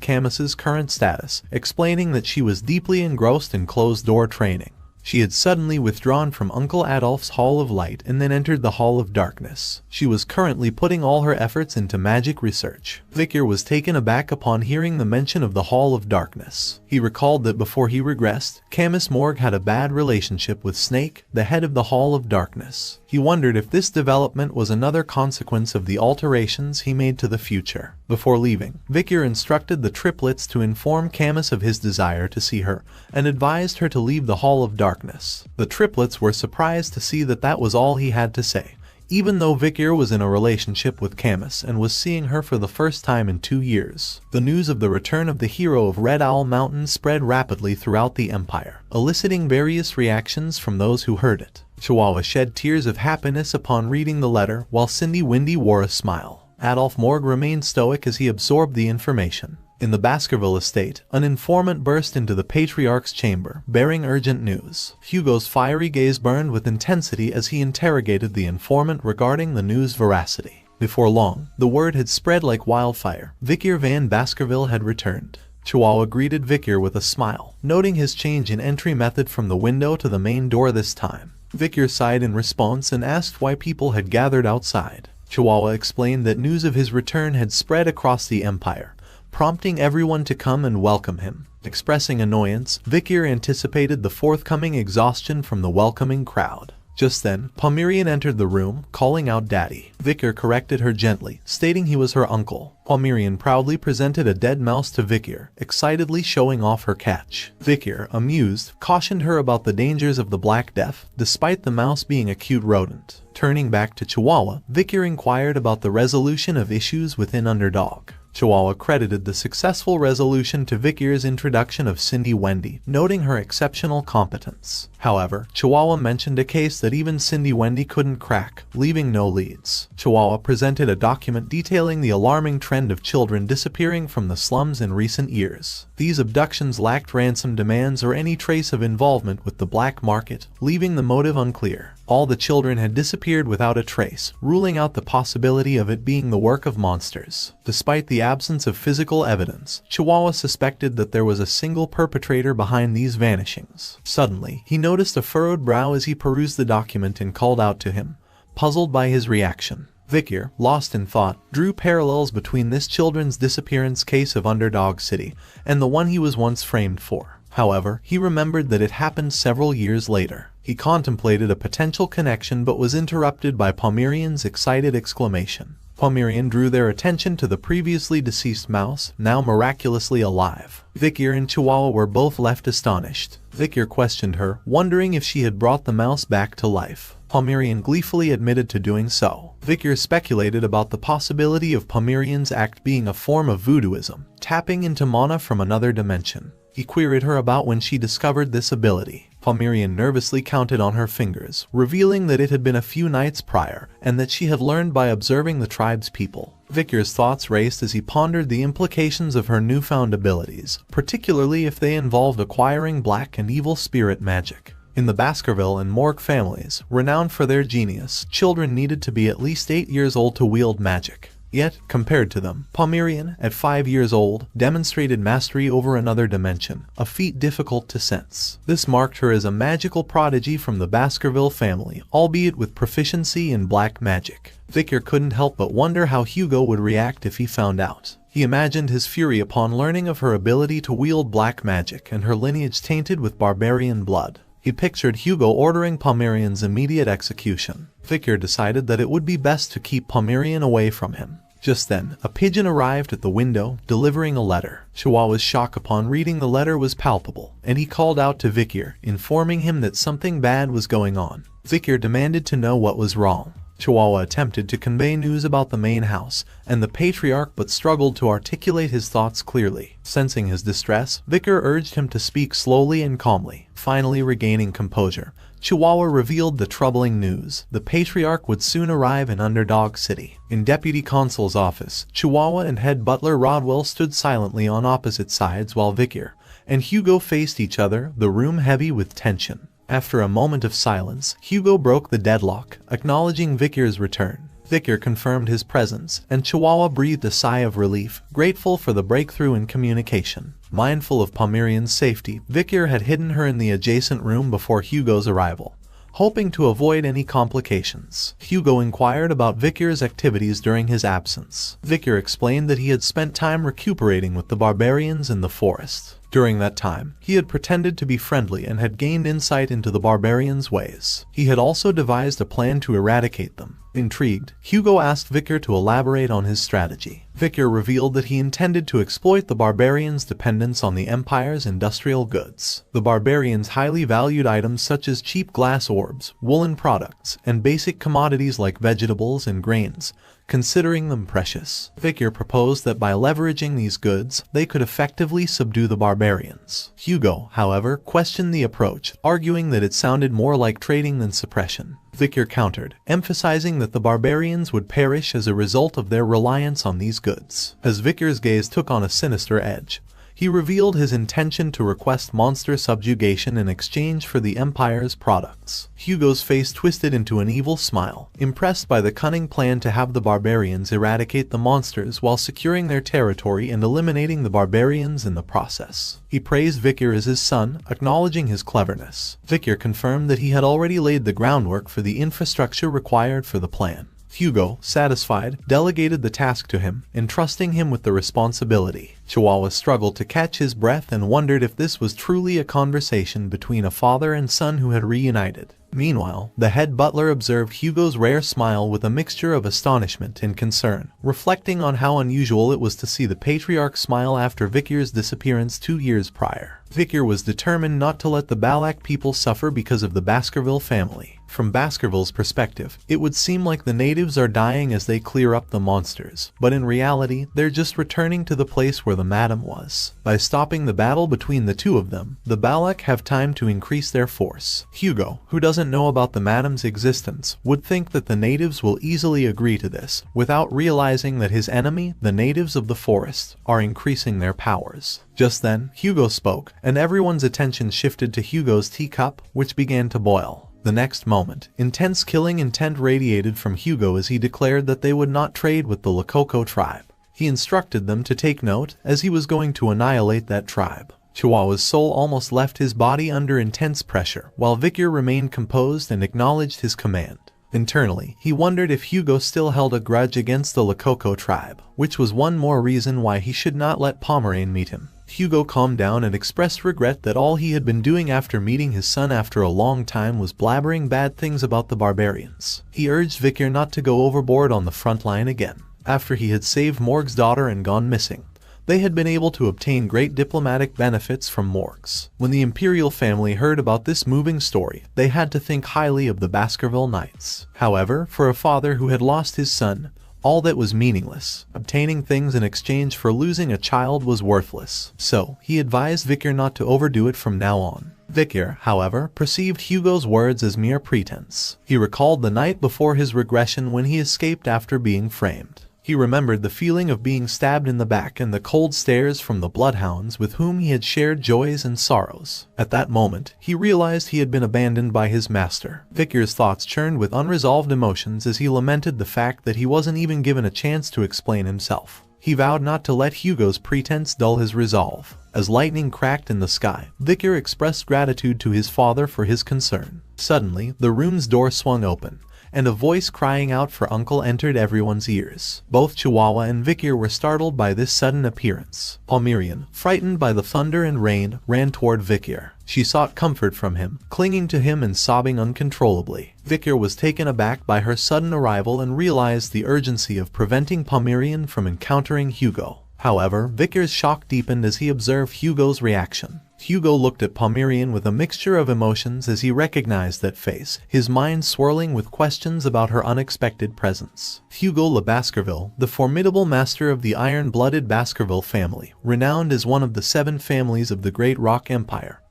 Camus's current status, explaining that she was deeply engrossed in closed-door training. She had suddenly withdrawn from Uncle Adolph's Hall of Light and then entered the Hall of Darkness. She was currently putting all her efforts into magic research. Victor was taken aback upon hearing the mention of the Hall of Darkness. He recalled that before he regressed, Camus Morgue had a bad relationship with Snake, the head of the Hall of Darkness. He wondered if this development was another consequence of the alterations he made to the future. Before leaving, Victor instructed the triplets to inform Camus of his desire to see her, and advised her to leave the Hall of Darkness. The triplets were surprised to see that that was all he had to say, even though Victor was in a relationship with Camus and was seeing her for the first time in 2 years. The news of the return of the hero of Red Owl Mountain spread rapidly throughout the Empire, eliciting various reactions from those who heard it. Chihuahua shed tears of happiness upon reading the letter, while Cindy Windy wore a smile. Adolph Morgue remained stoic as he absorbed the information. In the Baskerville estate, an informant burst into the Patriarch's chamber, bearing urgent news. Hugo's fiery gaze burned with intensity as he interrogated the informant regarding the news' veracity. Before long, the word had spread like wildfire. Victor Van Baskerville had returned. Chihuahua greeted Victor with a smile, noting his change in entry method from the window to the main door this time. Victor sighed in response and asked why people had gathered outside. Chihuahua explained that news of his return had spread across the Empire, prompting everyone to come and welcome him. Expressing annoyance, Victor anticipated the forthcoming exhaustion from the welcoming crowd. Just then, Pomerian entered the room, calling out Daddy. Vicar corrected her gently, stating he was her uncle. Pomerian proudly presented a dead mouse to Vicar, excitedly showing off her catch. Vicar, amused, cautioned her about the dangers of the Black Death, despite the mouse being a cute rodent. Turning back to Chihuahua, Vicar inquired about the resolution of issues within Underdog. Chihuahua credited the successful resolution to Vicar's introduction of Cindy Wendy, noting her exceptional competence. However, Chihuahua mentioned a case that even Cindy Wendy couldn't crack, leaving no leads. Chihuahua presented a document detailing the alarming trend of children disappearing from the slums in recent years. These abductions lacked ransom demands or any trace of involvement with the black market, leaving the motive unclear. All the children had disappeared without a trace, ruling out the possibility of it being the work of monsters. Despite the absence of physical evidence, Chihuahua suspected that there was a single perpetrator behind these vanishings. Suddenly, he noticed a furrowed brow as he perused the document and called out to him, puzzled by his reaction. Vicar, lost in thought, drew parallels between this children's disappearance case of Underdog City and the one he was once framed for. However, he remembered that it happened several years later. He contemplated a potential connection but was interrupted by Pomerian's excited exclamation. Pomerian drew their attention to the previously deceased mouse, now miraculously alive. Vicar and Chihuahua were both left astonished. Vicar questioned her, wondering if she had brought the mouse back to life. Pomerian gleefully admitted to doing so. Vicar speculated about the possibility of Pomerian's act being a form of voodooism, tapping into mana from another dimension. He queried her about when she discovered this ability. Pomerian nervously counted on her fingers, revealing that it had been a few nights prior, and that she had learned by observing the tribe's people. Vicar's thoughts raced as he pondered the implications of her newfound abilities, particularly if they involved acquiring black and evil spirit magic. In the Baskerville and Morgue families, renowned for their genius, children needed to be at least 8 years old to wield magic. Yet, compared to them, Pomerian, at 5 years old, demonstrated mastery over another dimension, a feat difficult to sense. This marked her as a magical prodigy from the Baskerville family, albeit with proficiency in black magic. Vicar couldn't help but wonder how Hugo would react if he found out. He imagined his fury upon learning of her ability to wield black magic and her lineage tainted with barbarian blood. He pictured Hugo ordering Pomerian's immediate execution. Vicar decided that it would be best to keep Pomerian away from him. Just then, a pigeon arrived at the window, delivering a letter. Chihuahua's shock upon reading the letter was palpable, and he called out to Vicar, informing him that something bad was going on. Vicar demanded to know what was wrong. Chihuahua attempted to convey news about the main house and the patriarch but struggled to articulate his thoughts clearly. Sensing his distress, Vicar urged him to speak slowly and calmly. Finally regaining composure, Chihuahua revealed the troubling news. The patriarch would soon arrive in Underdog City. In Deputy Consul's office, Chihuahua and head butler Rodwell stood silently on opposite sides while Vicar and Hugo faced each other, the room heavy with tension. After a moment of silence, Hugo broke the deadlock, acknowledging Vicar's return. Vicar confirmed his presence, and Chihuahua breathed a sigh of relief, grateful for the breakthrough in communication. Mindful of Pomerian's safety, Vicar had hidden her in the adjacent room before Hugo's arrival, hoping to avoid any complications. Hugo inquired about Vicar's activities during his absence. Vicar explained that he had spent time recuperating with the barbarians in the forest. During that time, he had pretended to be friendly and had gained insight into the barbarians' ways. He had also devised a plan to eradicate them. Intrigued, Hugo asked Vicar to elaborate on his strategy. Vicar revealed that he intended to exploit the barbarians' dependence on the Empire's industrial goods. The barbarians highly valued items such as cheap glass orbs, woolen products, and basic commodities like vegetables and grains, considering them precious. Vicar proposed that by leveraging these goods, they could effectively subdue the barbarians. Hugo, however, questioned the approach, arguing that it sounded more like trading than suppression. Vicar countered, emphasizing that the barbarians would perish as a result of their reliance on these goods. As Vicar's gaze took on a sinister edge, he revealed his intention to request monster subjugation in exchange for the Empire's products. Hugo's face twisted into an evil smile, impressed by the cunning plan to have the barbarians eradicate the monsters while securing their territory and eliminating the barbarians in the process. He praised Vicar as his son, acknowledging his cleverness. Vicar confirmed that he had already laid the groundwork for the infrastructure required for the plan. Hugo, satisfied, delegated the task to him, entrusting him with the responsibility. Chihuahua struggled to catch his breath and wondered if this was truly a conversation between a father and son who had reunited. Meanwhile, the head butler observed Hugo's rare smile with a mixture of astonishment and concern, reflecting on how unusual it was to see the patriarch smile after Vikir's disappearance 2 years prior. Vikir was determined not to let the Balak people suffer because of the Baskerville family. From Baskerville's perspective, it would seem like the natives are dying as they clear up the monsters, but in reality, they're just returning to the place where the madam was. By stopping the battle between the two of them, the Balak have time to increase their force. Hugo, who doesn't know about the madam's existence, would think that the natives will easily agree to this, without realizing that his enemy, the natives of the forest, are increasing their powers. Just then, Hugo spoke, and everyone's attention shifted to Hugo's teacup, which began to boil. The next moment, intense killing intent radiated from Hugo as he declared that they would not trade with the Lakoko tribe. He instructed them to take note, as he was going to annihilate that tribe. Chihuahua's soul almost left his body under intense pressure, while Vikir remained composed and acknowledged his command. Internally, he wondered if Hugo still held a grudge against the Lakoko tribe, which was one more reason why he should not let Pomerane meet him. Hugo calmed down and expressed regret that all he had been doing after meeting his son after a long time was blabbering bad things about the barbarians. He urged Vikir not to go overboard on the front line again. After he had saved Morg's daughter and gone missing, they had been able to obtain great diplomatic benefits from Morgs. When the imperial family heard about this moving story, they had to think highly of the Baskerville Knights. However, for a father who had lost his son, all that was meaningless. Obtaining things in exchange for losing a child was worthless. So, he advised Vikir not to overdo it from now on. Vikir, however, perceived Hugo's words as mere pretense. He recalled the night before his regression when he escaped after being framed. He remembered the feeling of being stabbed in the back and the cold stares from the bloodhounds with whom he had shared joys and sorrows. At that moment, he realized he had been abandoned by his master. Vikir's thoughts churned with unresolved emotions as he lamented the fact that he wasn't even given a chance to explain himself. He vowed not to let Hugo's pretense dull his resolve. As lightning cracked in the sky, Vikir expressed gratitude to his father for his concern. Suddenly, the room's door swung open, and a voice crying out for uncle entered everyone's ears. Both Chihuahua and Vikir were startled by this sudden appearance. Pomeranian, frightened by the thunder and rain, ran toward Vikir. She sought comfort from him, clinging to him and sobbing uncontrollably. Vikir was taken aback by her sudden arrival and realized the urgency of preventing Pomeranian from encountering Hugo. However, Vikir's shock deepened as he observed Hugo's reaction. Hugo looked at Pomeranian with a mixture of emotions as he recognized that face, his mind swirling with questions about her unexpected presence. Hugo Le Baskerville, the formidable master of the Iron-Blooded Baskerville family, renowned as one of the 7 families of the Great Rock Empire,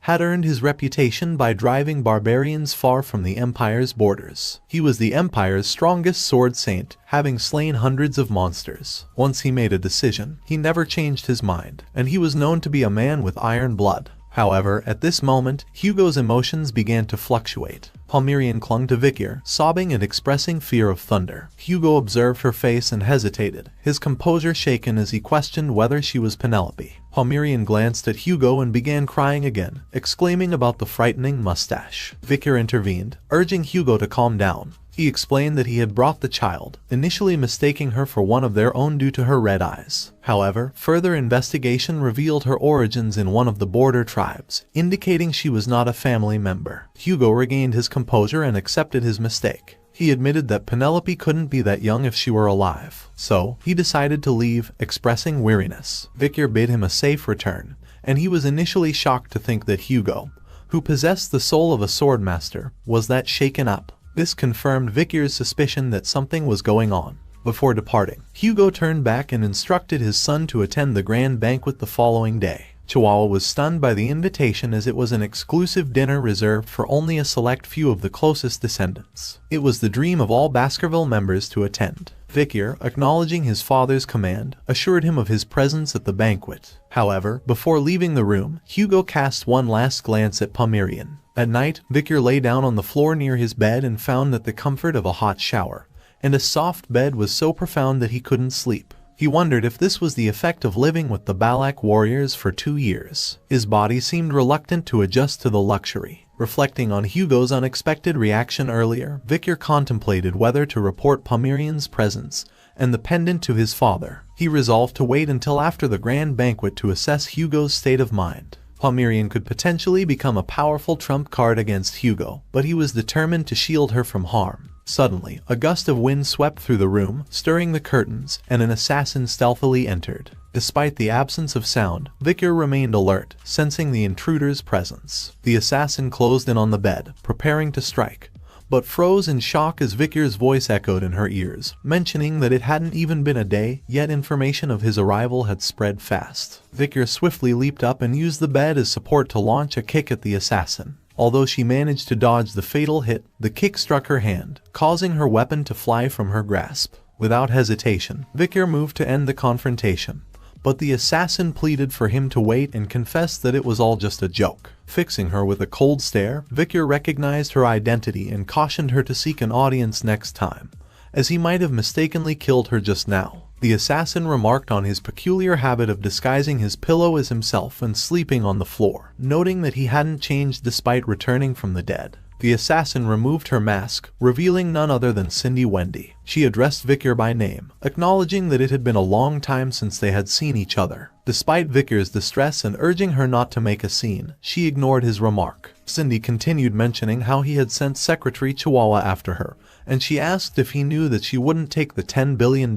had earned his reputation by driving barbarians far from the Empire's borders. He was the Empire's strongest sword saint, having slain hundreds of monsters. Once he made a decision, he never changed his mind, and he was known to be a man with iron blood. However, at this moment, Hugo's emotions began to fluctuate. Pomeranian clung to Vikir, sobbing and expressing fear of thunder. Hugo observed her face and hesitated, his composure shaken as he questioned whether she was Penelope. Pomeranian glanced at Hugo and began crying again, exclaiming about the frightening mustache. Vikir intervened, urging Hugo to calm down. He explained that he had brought the child, initially mistaking her for one of their own due to her red eyes. However, further investigation revealed her origins in one of the border tribes, indicating she was not a family member. Hugo regained his composure and accepted his mistake. He admitted that Penelope couldn't be that young if she were alive. So, he decided to leave, expressing weariness. Vikir bid him a safe return, and he was initially shocked to think that Hugo, who possessed the soul of a swordmaster, was that shaken up. This confirmed Vikir's suspicion that something was going on. Before departing, Hugo turned back and instructed his son to attend the grand banquet the following day. Chihuahua was stunned by the invitation as it was an exclusive dinner reserved for only a select few of the closest descendants. It was the dream of all Baskerville members to attend. Vikir, acknowledging his father's command, assured him of his presence at the banquet. However, before leaving the room, Hugo cast one last glance at Pomeranian. At night, Vikir lay down on the floor near his bed and found that the comfort of a hot shower and a soft bed was so profound that he couldn't sleep. He wondered if this was the effect of living with the Balak warriors for 2 years. His body seemed reluctant to adjust to the luxury. Reflecting on Hugo's unexpected reaction earlier, Vikir contemplated whether to report Pomeranian's presence and the pendant to his father. He resolved to wait until after the grand banquet to assess Hugo's state of mind. Pomeranian could potentially become a powerful trump card against Hugo, but he was determined to shield her from harm. Suddenly, a gust of wind swept through the room, stirring the curtains, and an assassin stealthily entered. Despite the absence of sound, Victor remained alert, sensing the intruder's presence. The assassin closed in on the bed, preparing to strike, but froze in shock as Victor's voice echoed in her ears, mentioning that it hadn't even been a day, yet information of his arrival had spread fast. Victor swiftly leaped up and used the bed as support to launch a kick at the assassin. Although she managed to dodge the fatal hit, the kick struck her hand, causing her weapon to fly from her grasp. Without hesitation, Victor moved to end the confrontation, but the assassin pleaded for him to wait and confessed that it was all just a joke. Fixing her with a cold stare, Victor recognized her identity and cautioned her to seek an audience next time, as he might have mistakenly killed her just now. The assassin remarked on his peculiar habit of disguising his pillow as himself and sleeping on the floor, noting that he hadn't changed despite returning from the dead. The assassin removed her mask, revealing none other than Cindy Wendy. She addressed Victor by name, acknowledging that it had been a long time since they had seen each other. Despite Victor's distress and urging her not to make a scene, she ignored his remark. Cindy continued mentioning how he had sent Secretary Chihuahua after her, and she asked if he knew that she wouldn't take the $10 billion.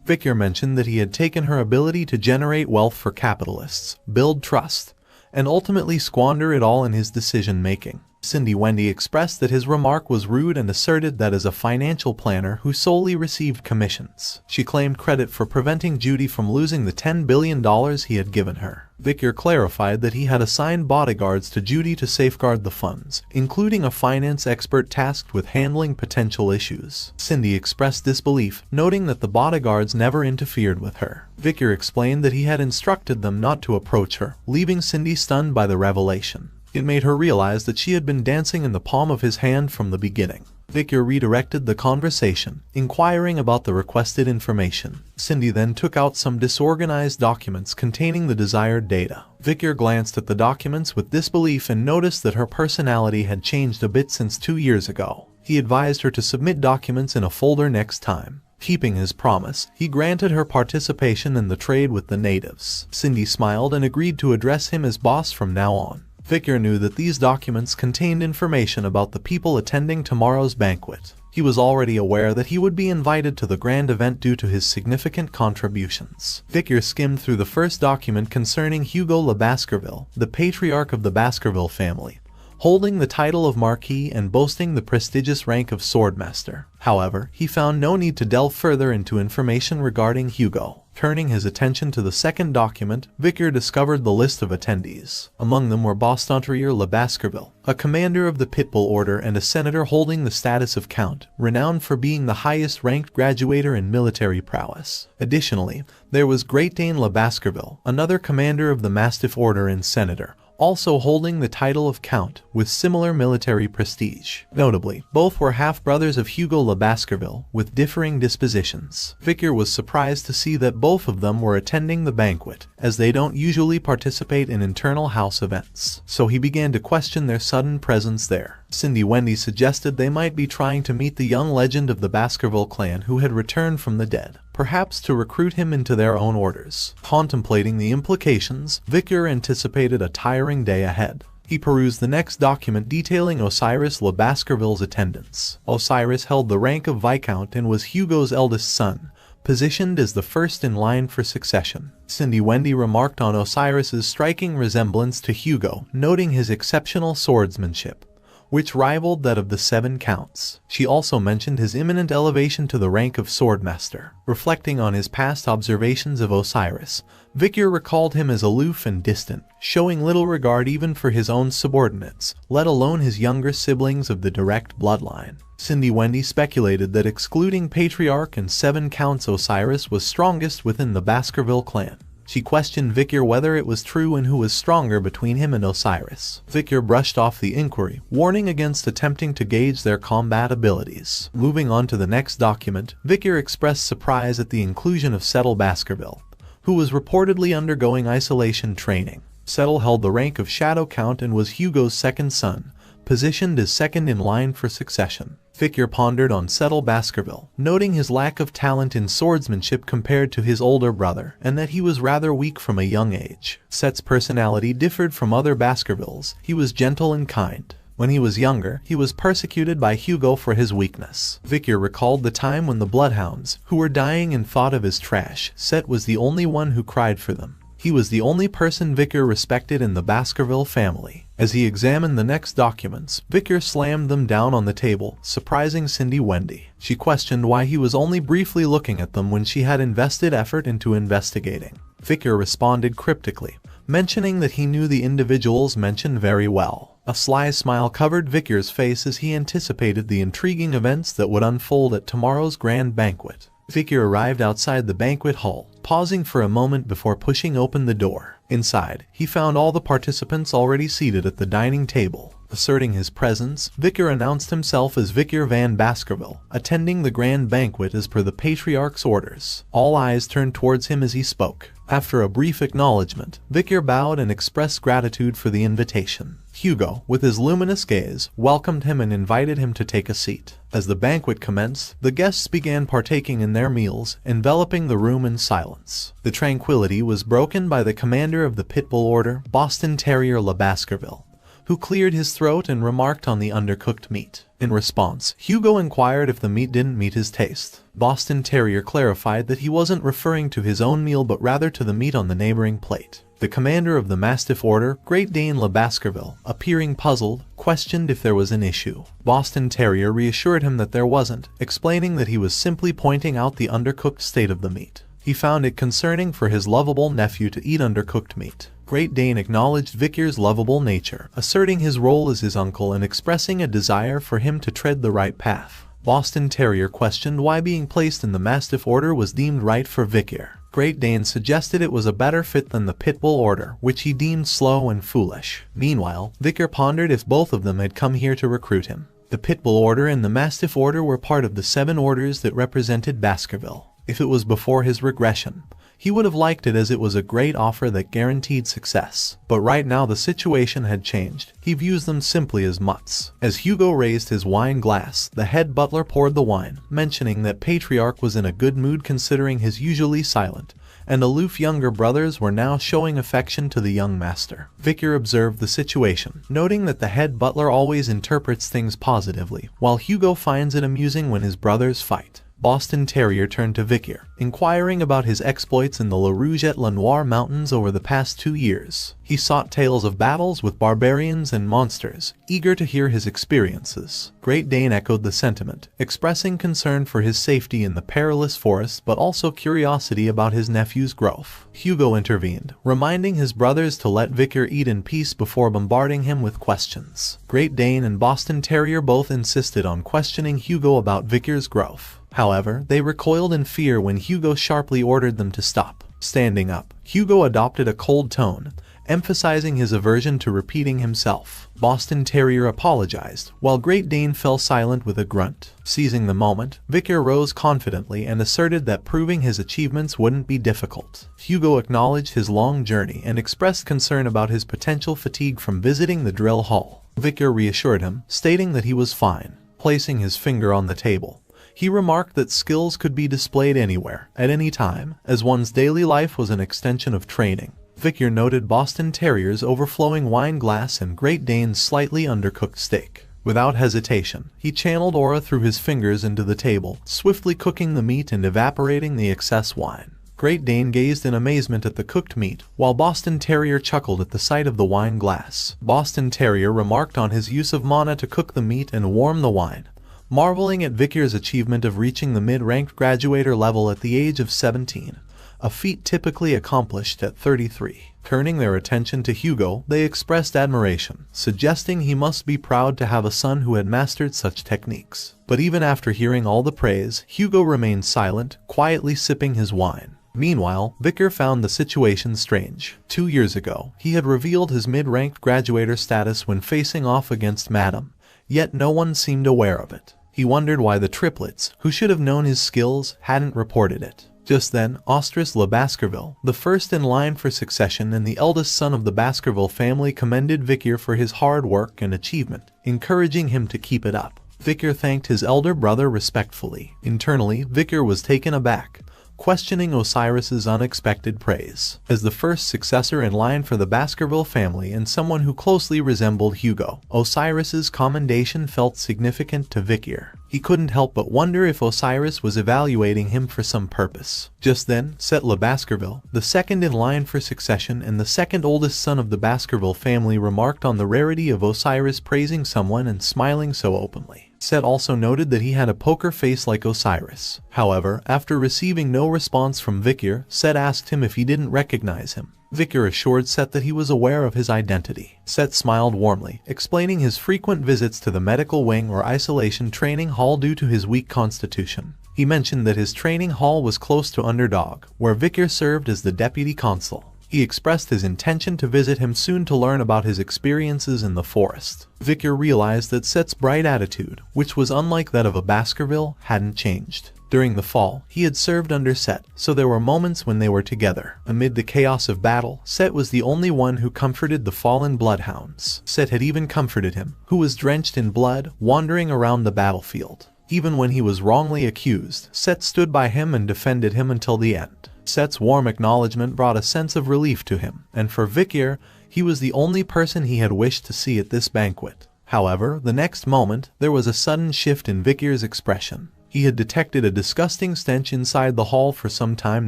Victor mentioned that he had taken her ability to generate wealth for capitalists, build trust, and ultimately squander it all in his decision-making. Cindy Wendy expressed that his remark was rude and asserted that as a financial planner who solely received commissions, she claimed credit for preventing Judy from losing the $10 billion he had given her. Victor clarified that he had assigned bodyguards to Judy to safeguard the funds, including a finance expert tasked with handling potential issues. Cindy expressed disbelief, noting that the bodyguards never interfered with her. Victor explained that he had instructed them not to approach her, leaving Cindy stunned by the revelation. It made her realize that she had been dancing in the palm of his hand from the beginning. Victor redirected the conversation, inquiring about the requested information. Cindy then took out some disorganized documents containing the desired data. Victor glanced at the documents with disbelief and noticed that her personality had changed a bit since 2 years ago. He advised her to submit documents in a folder next time. Keeping his promise, he granted her participation in the trade with the natives. Cindy smiled and agreed to address him as boss from now on. Victor knew that these documents contained information about the people attending tomorrow's banquet. He was already aware that he would be invited to the grand event due to his significant contributions. Victor skimmed through the first document concerning Hugo Le Baskerville, the patriarch of the Baskerville family, holding the title of Marquis and boasting the prestigious rank of Swordmaster. However, he found no need to delve further into information regarding Hugo. Turning his attention to the second document, Victor discovered the list of attendees. Among them were Bastontrier Le Baskerville, a commander of the Pitbull Order and a senator holding the status of Count, renowned for being the highest-ranked graduator in military prowess. Additionally, there was Great Dane Le Baskerville, another commander of the Mastiff Order and senator, also holding the title of Count, with similar military prestige. Notably, both were half-brothers of Hugo Le Baskerville, with differing dispositions. Victor was surprised to see that both of them were attending the banquet, as they don't usually participate in internal house events, so he began to question their sudden presence there. Cindy Wendy suggested they might be trying to meet the young legend of the Baskerville clan who had returned from the dead, perhaps to recruit him into their own orders. Contemplating the implications, Victor anticipated a tiring day ahead. He perused the next document detailing Osiris Le Baskerville's attendance. Osiris held the rank of Viscount and was Hugo's eldest son, positioned as the first in line for succession. Cindy Wendy remarked on Osiris's striking resemblance to Hugo, noting his exceptional swordsmanship, which rivaled that of the 7 counts. She also mentioned his imminent elevation to the rank of Swordmaster. Reflecting on his past observations of Osiris, Victor recalled him as aloof and distant, showing little regard even for his own subordinates, let alone his younger siblings of the direct bloodline. Cindy Wendy speculated that excluding Patriarch and 7 counts, Osiris was strongest within the Baskerville clan. She questioned Victor whether it was true and who was stronger between him and Osiris. Victor brushed off the inquiry, warning against attempting to gauge their combat abilities. Moving on to the next document, Victor expressed surprise at the inclusion of Settle Baskerville, who was reportedly undergoing isolation training. Settle held the rank of Shadow Count and was Hugo's second son, positioned as second in line for succession. Vicar pondered on Settle Baskerville, noting his lack of talent in swordsmanship compared to his older brother, and that he was rather weak from a young age. Set's personality differed from other Baskervilles. He was gentle and kind. When he was younger, he was persecuted by Hugo for his weakness. Vicar recalled the time when the bloodhounds, who were dying and thought of his trash, Set was the only one who cried for them. He was the only person Vicar respected in the Baskerville family. As he examined the next documents, Vicar slammed them down on the table, surprising Cindy Wendy. She questioned why he was only briefly looking at them when she had invested effort into investigating. Vicar responded cryptically, mentioning that he knew the individuals mentioned very well. A sly smile covered Vicar's face as he anticipated the intriguing events that would unfold at tomorrow's grand banquet. Vicar arrived outside the banquet hall, pausing for a moment before pushing open the door. Inside, he found all the participants already seated at the dining table. Asserting his presence, Vicar announced himself as Vicar Van Baskerville, attending the grand banquet as per the Patriarch's orders. All eyes turned towards him as he spoke. After a brief acknowledgement, Vicar bowed and expressed gratitude for the invitation. Hugo, with his luminous gaze, welcomed him and invited him to take a seat. As the banquet commenced, the guests began partaking in their meals, enveloping the room in silence. The tranquility was broken by the commander of the Pitbull Order, Boston Terrier Le Baskerville, who cleared his throat and remarked on the undercooked meat. In response, Hugo inquired if the meat didn't meet his taste. Boston Terrier clarified that he wasn't referring to his own meal but rather to the meat on the neighboring plate. The commander of the Mastiff Order, Great Dane Le Baskerville, appearing puzzled, questioned if there was an issue. Boston Terrier reassured him that there wasn't, explaining that he was simply pointing out the undercooked state of the meat. He found it concerning for his lovable nephew to eat undercooked meat. Great Dane acknowledged Vicar's lovable nature, asserting his role as his uncle and expressing a desire for him to tread the right path. Boston Terrier questioned why being placed in the Mastiff Order was deemed right for Vicar. Great Dane suggested it was a better fit than the Pitbull Order, which he deemed slow and foolish. Meanwhile, Vicar pondered if both of them had come here to recruit him. The Pitbull Order and the Mastiff Order were part of the 7 orders that represented Baskerville. If it was before his regression, he would have liked it as it was a great offer that guaranteed success. But right now the situation had changed. He views them simply as mutts. As Hugo raised his wine glass, the head butler poured the wine, mentioning that Patriarch was in a good mood considering his usually silent and aloof younger brothers were now showing affection to the young master. Vicar observed the situation, noting that the head butler always interprets things positively, while Hugo finds it amusing when his brothers fight. Boston Terrier turned to Vicar, inquiring about his exploits in the La Rouge et La Noire mountains over the past 2 years. He sought tales of battles with barbarians and monsters, eager to hear his experiences. Great Dane echoed the sentiment, expressing concern for his safety in the perilous forest but also curiosity about his nephew's growth. Hugo intervened, reminding his brothers to let Vicar eat in peace before bombarding him with questions. Great Dane and Boston Terrier both insisted on questioning Hugo about Vicar's growth. However, they recoiled in fear when Hugo sharply ordered them to stop. Standing up, Hugo adopted a cold tone, emphasizing his aversion to repeating himself. Boston Terrier apologized, while Great Dane fell silent with a grunt. Seizing the moment, Vicar rose confidently and asserted that proving his achievements wouldn't be difficult. Hugo acknowledged his long journey and expressed concern about his potential fatigue from visiting the drill hall. Vicar reassured him, stating that he was fine. Placing his finger on the table, he remarked that skills could be displayed anywhere, at any time, as one's daily life was an extension of training. Vicar noted Boston Terrier's overflowing wine glass and Great Dane's slightly undercooked steak. Without hesitation, he channeled aura through his fingers into the table, swiftly cooking the meat and evaporating the excess wine. Great Dane gazed in amazement at the cooked meat, while Boston Terrier chuckled at the sight of the wine glass. Boston Terrier remarked on his use of mana to cook the meat and warm the wine, marveling at Vicar's achievement of reaching the mid-ranked graduator level at the age of 17, a feat typically accomplished at 33. Turning their attention to Hugo, they expressed admiration, suggesting he must be proud to have a son who had mastered such techniques. But even after hearing all the praise, Hugo remained silent, quietly sipping his wine. Meanwhile, Vicar found the situation strange. 2 years ago, he had revealed his mid-ranked graduator status when facing off against Madame, yet no one seemed aware of it. He wondered why the triplets, who should have known his skills, hadn't reported it. Just then, Ostrus Le Baskerville, the first in line for succession and the eldest son of the Baskerville family, commended Vicar for his hard work and achievement, encouraging him to keep it up. Vicar thanked his elder brother respectfully. Internally, Vicar was taken aback, questioning Osiris's unexpected praise. As the first successor in line for the Baskerville family and someone who closely resembled Hugo, Osiris's commendation felt significant to Vicar. He couldn't help but wonder if Osiris was evaluating him for some purpose. Just then, Set Le Baskerville, the second in line for succession and the second oldest son of the Baskerville family, remarked on the rarity of Osiris praising someone and smiling so openly. Set also noted that he had a poker face like Osiris. However, after receiving no response from Vicar, Set asked him if he didn't recognize him. Vicar assured Set that he was aware of his identity. Set smiled warmly, explaining his frequent visits to the medical wing or isolation training hall due to his weak constitution. He mentioned that his training hall was close to Underdog, where Vicar served as the deputy consul. He expressed his intention to visit him soon to learn about his experiences in the forest. Vicar realized that Set's bright attitude, which was unlike that of a Baskerville, hadn't changed. During the fall, he had served under Set, so there were moments when they were together. Amid the chaos of battle, Set was the only one who comforted the fallen bloodhounds. Set had even comforted him, who was drenched in blood, wandering around the battlefield. Even when he was wrongly accused, Set stood by him and defended him until the end. Set's warm acknowledgement brought a sense of relief to him, and for Vicar, he was the only person he had wished to see at this banquet. However, the next moment, there was a sudden shift in Vicar's expression. He had detected a disgusting stench inside the hall for some time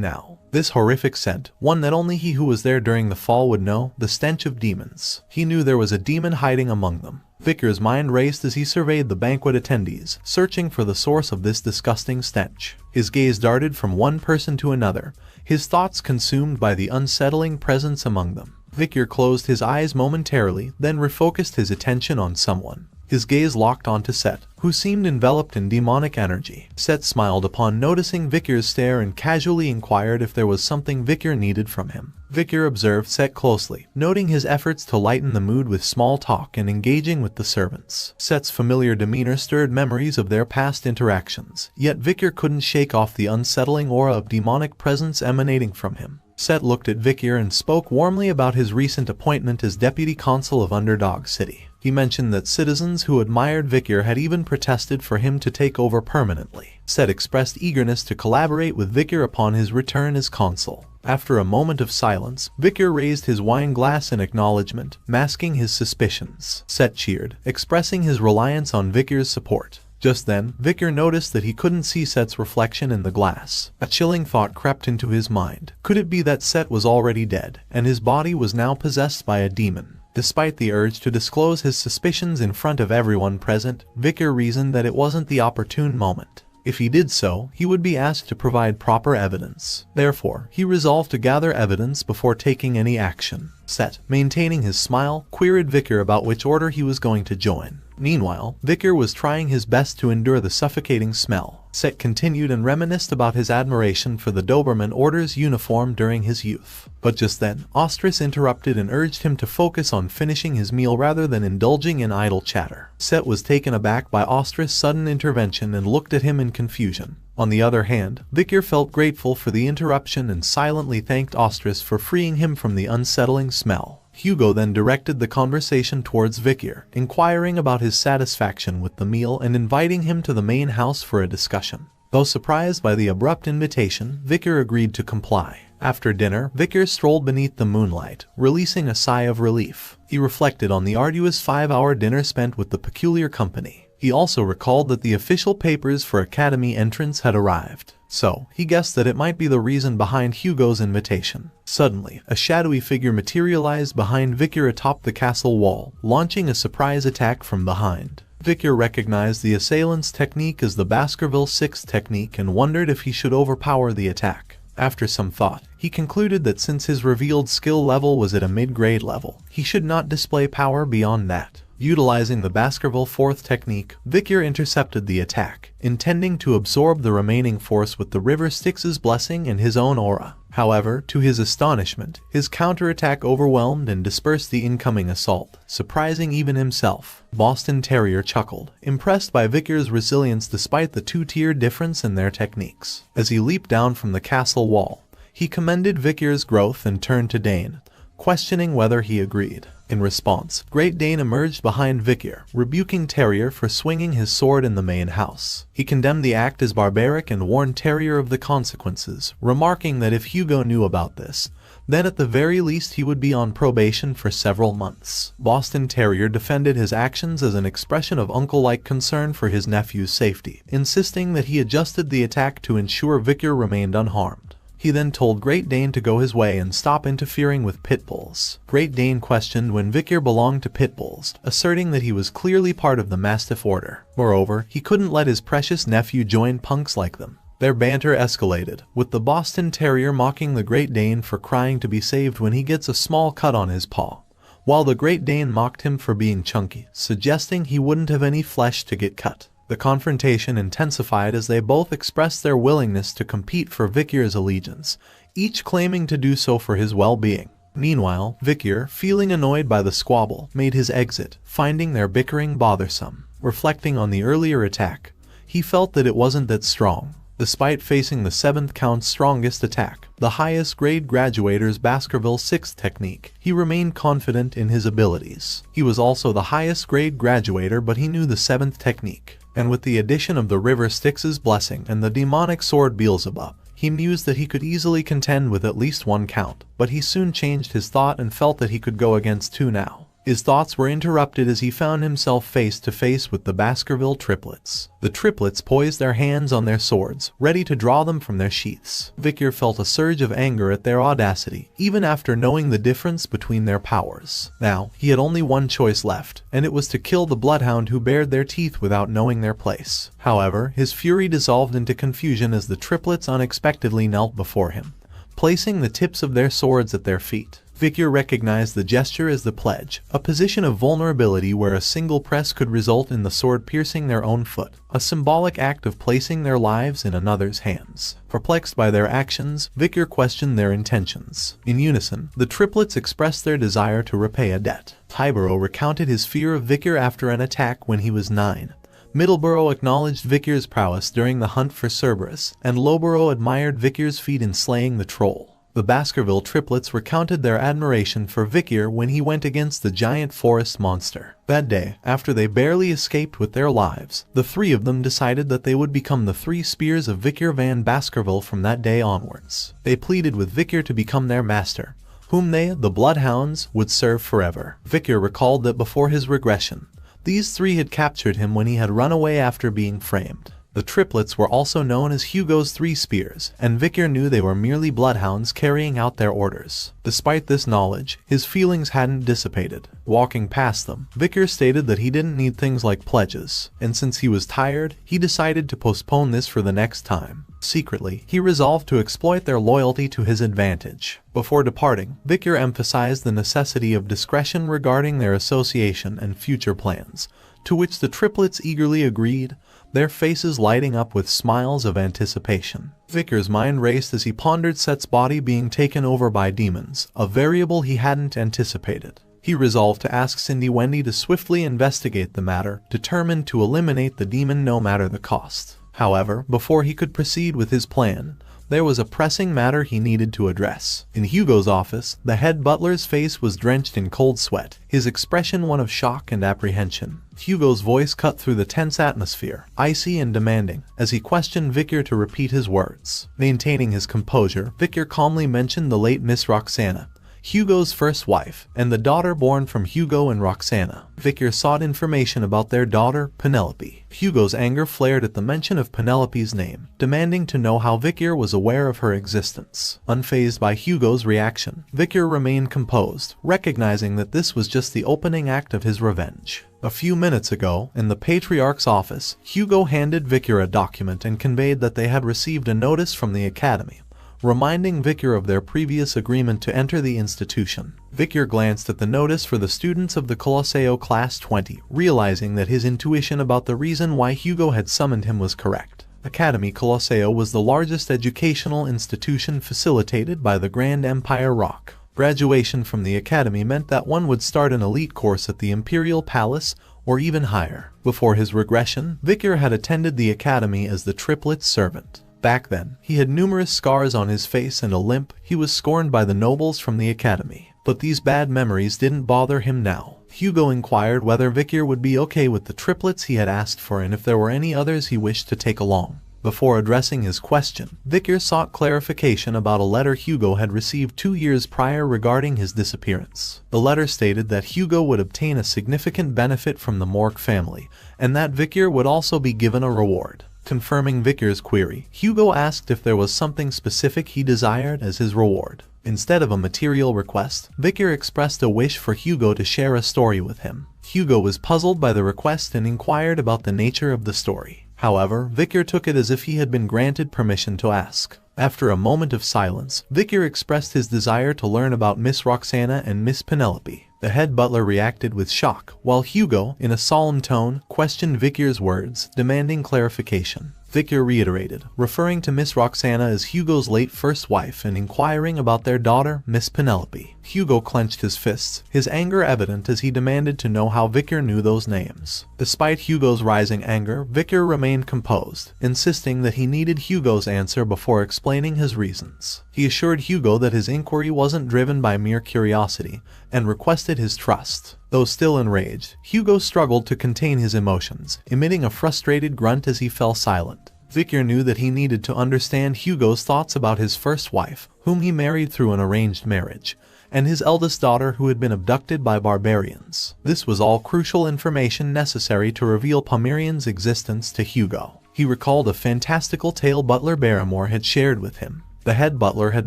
now. This horrific scent, one that only he who was there during the fall would know, the stench of demons. He knew there was a demon hiding among them. Vicar's mind raced as he surveyed the banquet attendees, searching for the source of this disgusting stench. His gaze darted from one person to another, his thoughts consumed by the unsettling presence among them. Vicar closed his eyes momentarily, then refocused his attention on someone. His gaze locked onto Set, who seemed enveloped in demonic energy. Set smiled upon noticing Vicar's stare and casually inquired if there was something Vicar needed from him. Vicar observed Set closely, noting his efforts to lighten the mood with small talk and engaging with the servants. Set's familiar demeanor stirred memories of their past interactions, yet Vicar couldn't shake off the unsettling aura of demonic presence emanating from him. Set looked at Vicar and spoke warmly about his recent appointment as deputy consul of Underdog City. He mentioned that citizens who admired Vicar had even protested for him to take over permanently. Set expressed eagerness to collaborate with Vicar upon his return as consul. After a moment of silence, Vicar raised his wine glass in acknowledgement, masking his suspicions. Set cheered, expressing his reliance on Vicar's support. Just then, Vicar noticed that he couldn't see Set's reflection in the glass. A chilling thought crept into his mind. Could it be that Set was already dead, and his body was now possessed by a demon? Despite the urge to disclose his suspicions in front of everyone present, Vicar reasoned that it wasn't the opportune moment. If he did so, he would be asked to provide proper evidence. Therefore, he resolved to gather evidence before taking any action. Set, maintaining his smile, queried Vicar about which order he was going to join. Meanwhile, Vicar was trying his best to endure the suffocating smell. Set continued and reminisced about his admiration for the Doberman Order's uniform during his youth. But just then, Ostris interrupted and urged him to focus on finishing his meal rather than indulging in idle chatter. Set was taken aback by Ostris' sudden intervention and looked at him in confusion. On the other hand, Vicar felt grateful for the interruption and silently thanked Ostris for freeing him from the unsettling smell. Hugo then directed the conversation towards Vicar, inquiring about his satisfaction with the meal and inviting him to the main house for a discussion. Though surprised by the abrupt invitation, Vicar agreed to comply. After dinner, Vicar strolled beneath the moonlight, releasing a sigh of relief. He reflected on the arduous 5-hour dinner spent with the peculiar company. He also recalled that the official papers for Academy entrance had arrived. So, he guessed that it might be the reason behind Hugo's invitation. Suddenly, a shadowy figure materialized behind Vicar atop the castle wall, launching a surprise attack from behind. Vicar recognized the assailant's technique as the Baskerville 6 technique and wondered if he should overpower the attack. After some thought, he concluded that since his revealed skill level was at a mid-grade level, he should not display power beyond that. Utilizing the Baskerville 4th technique, Vicar intercepted the attack, intending to absorb the remaining force with the River Styx's blessing and his own aura. However, to his astonishment, his counterattack overwhelmed and dispersed the incoming assault, surprising even himself. Boston Terrier chuckled, impressed by Vicar's resilience despite the 2-tier difference in their techniques. As he leaped down from the castle wall, he commended Vicar's growth and turned to Dane, questioning whether he agreed. In response, Great Dane emerged behind Vikir, rebuking Terrier for swinging his sword in the main house. He condemned the act as barbaric and warned Terrier of the consequences, remarking that if Hugo knew about this, then at the very least he would be on probation for several months. Boston Terrier defended his actions as an expression of uncle-like concern for his nephew's safety, insisting that he adjusted the attack to ensure Vikir remained unharmed. He then told Great Dane to go his way and stop interfering with pit bulls. Great Dane questioned when Vikir belonged to pit bulls, asserting that he was clearly part of the Mastiff Order. Moreover, he couldn't let his precious nephew join punks like them. Their banter escalated, with the Boston Terrier mocking the Great Dane for crying to be saved when he gets a small cut on his paw, while the Great Dane mocked him for being chunky, suggesting he wouldn't have any flesh to get cut. The confrontation intensified as they both expressed their willingness to compete for Vikir's allegiance, each claiming to do so for his well-being. Meanwhile, Vikir, feeling annoyed by the squabble, made his exit, finding their bickering bothersome. Reflecting on the earlier attack, he felt that it wasn't that strong. Despite facing the 7th count's strongest attack, the highest grade graduator's Baskerville 6th technique, he remained confident in his abilities. He was also the highest grade graduator, but he knew the 7th technique, and with the addition of the River Styx's blessing and the demonic sword Beelzebub, he mused that he could easily contend with at least 1 count, but he soon changed his thought and felt that he could go against 2 now. His thoughts were interrupted as he found himself face to face with the Baskerville triplets. The triplets poised their hands on their swords, ready to draw them from their sheaths. Vikir felt a surge of anger at their audacity, even after knowing the difference between their powers. Now, he had only one choice left, and it was to kill the bloodhound who bared their teeth without knowing their place. However, his fury dissolved into confusion as the triplets unexpectedly knelt before him, placing the tips of their swords at their feet. Vikir recognized the gesture as the pledge, a position of vulnerability where a single press could result in the sword piercing their own foot, a symbolic act of placing their lives in another's hands. Perplexed by their actions, Vikir questioned their intentions. In unison, the triplets expressed their desire to repay a debt. Hyboro recounted his fear of Vikir after an attack when he was 9. Middleborough acknowledged Vikir's prowess during the hunt for Cerberus, and Lowborough admired Vikir's feat in slaying the troll. The Baskerville triplets recounted their admiration for Vikir when he went against the giant forest monster. That day, after they barely escaped with their lives, the 3 of them decided that they would become the 3 spears of Vikir van Baskerville from that day onwards. They pleaded with Vikir to become their master, whom they, the Bloodhounds, would serve forever. Vikir recalled that before his regression, these 3 had captured him when he had run away after being framed. The triplets were also known as Hugo's 3 Spears, and Vikir knew they were merely bloodhounds carrying out their orders. Despite this knowledge, his feelings hadn't dissipated. Walking past them, Vikir stated that he didn't need things like pledges, and since he was tired, he decided to postpone this for the next time. Secretly, he resolved to exploit their loyalty to his advantage. Before departing, Vikir emphasized the necessity of discretion regarding their association and future plans, to which the triplets eagerly agreed, their faces lighting up with smiles of anticipation. Vikir's mind raced as he pondered Set's body being taken over by demons, a variable he hadn't anticipated. He resolved to ask Cindy Wendy to swiftly investigate the matter, determined to eliminate the demon no matter the cost. However, before he could proceed with his plan, there was a pressing matter he needed to address. In Hugo's office, the head butler's face was drenched in cold sweat, his expression one of shock and apprehension. Hugo's voice cut through the tense atmosphere, icy and demanding, as he questioned Vikir to repeat his words. Maintaining his composure, Vikir calmly mentioned the late Miss Roxana, Hugo's first wife, and the daughter born from Hugo and Roxana. Vikir sought information about their daughter, Penelope. Hugo's anger flared at the mention of Penelope's name, demanding to know how Vikir was aware of her existence. Unfazed by Hugo's reaction, Vikir remained composed, recognizing that this was just the opening act of his revenge. A few minutes ago, in the Patriarch's office, Hugo handed Vikir a document and conveyed that they had received a notice from the Academy, reminding Vikir of their previous agreement to enter the institution. Vikir glanced at the notice for the students of the Colosseo Class 20, realizing that his intuition about the reason why Hugo had summoned him was correct. Academy Colosseo was the largest educational institution facilitated by the Grand Empire Rock. Graduation from the Academy meant that one would start an elite course at the Imperial Palace or even higher. Before his regression, Vikir had attended the Academy as the triplets' servant. Back then, he had numerous scars on his face and a limp. He was scorned by the nobles from the Academy. But these bad memories didn't bother him now. Hugo inquired whether Victor would be okay with the triplets he had asked for and if there were any others he wished to take along. Before addressing his question, Victor sought clarification about a letter Hugo had received 2 years prior regarding his disappearance. The letter stated that Hugo would obtain a significant benefit from the Mork family, and that Victor would also be given a reward. Confirming Victor's query, Hugo asked if there was something specific he desired as his reward. Instead of a material request, Victor expressed a wish for Hugo to share a story with him. Hugo was puzzled by the request and inquired about the nature of the story. However, Victor took it as if he had been granted permission to ask. After a moment of silence, Victor expressed his desire to learn about Miss Roxana and Miss Penelope. The head butler reacted with shock, while Hugo, in a solemn tone, questioned Victor's words, demanding clarification. Victor reiterated, referring to Miss Roxana as Hugo's late first wife and inquiring about their daughter, Miss Penelope. Hugo clenched his fists, his anger evident as he demanded to know how Victor knew those names. Despite Hugo's rising anger, Victor remained composed, insisting that he needed Hugo's answer before explaining his reasons. He assured Hugo that his inquiry wasn't driven by mere curiosity, and requested his trust. Though still enraged, Hugo struggled to contain his emotions, emitting a frustrated grunt as he fell silent. Victor knew that he needed to understand Hugo's thoughts about his first wife, whom he married through an arranged marriage, and his eldest daughter who had been abducted by barbarians. This was all crucial information necessary to reveal Pomerian's existence to Hugo. He recalled a fantastical tale Butler Barrymore had shared with him. The head butler had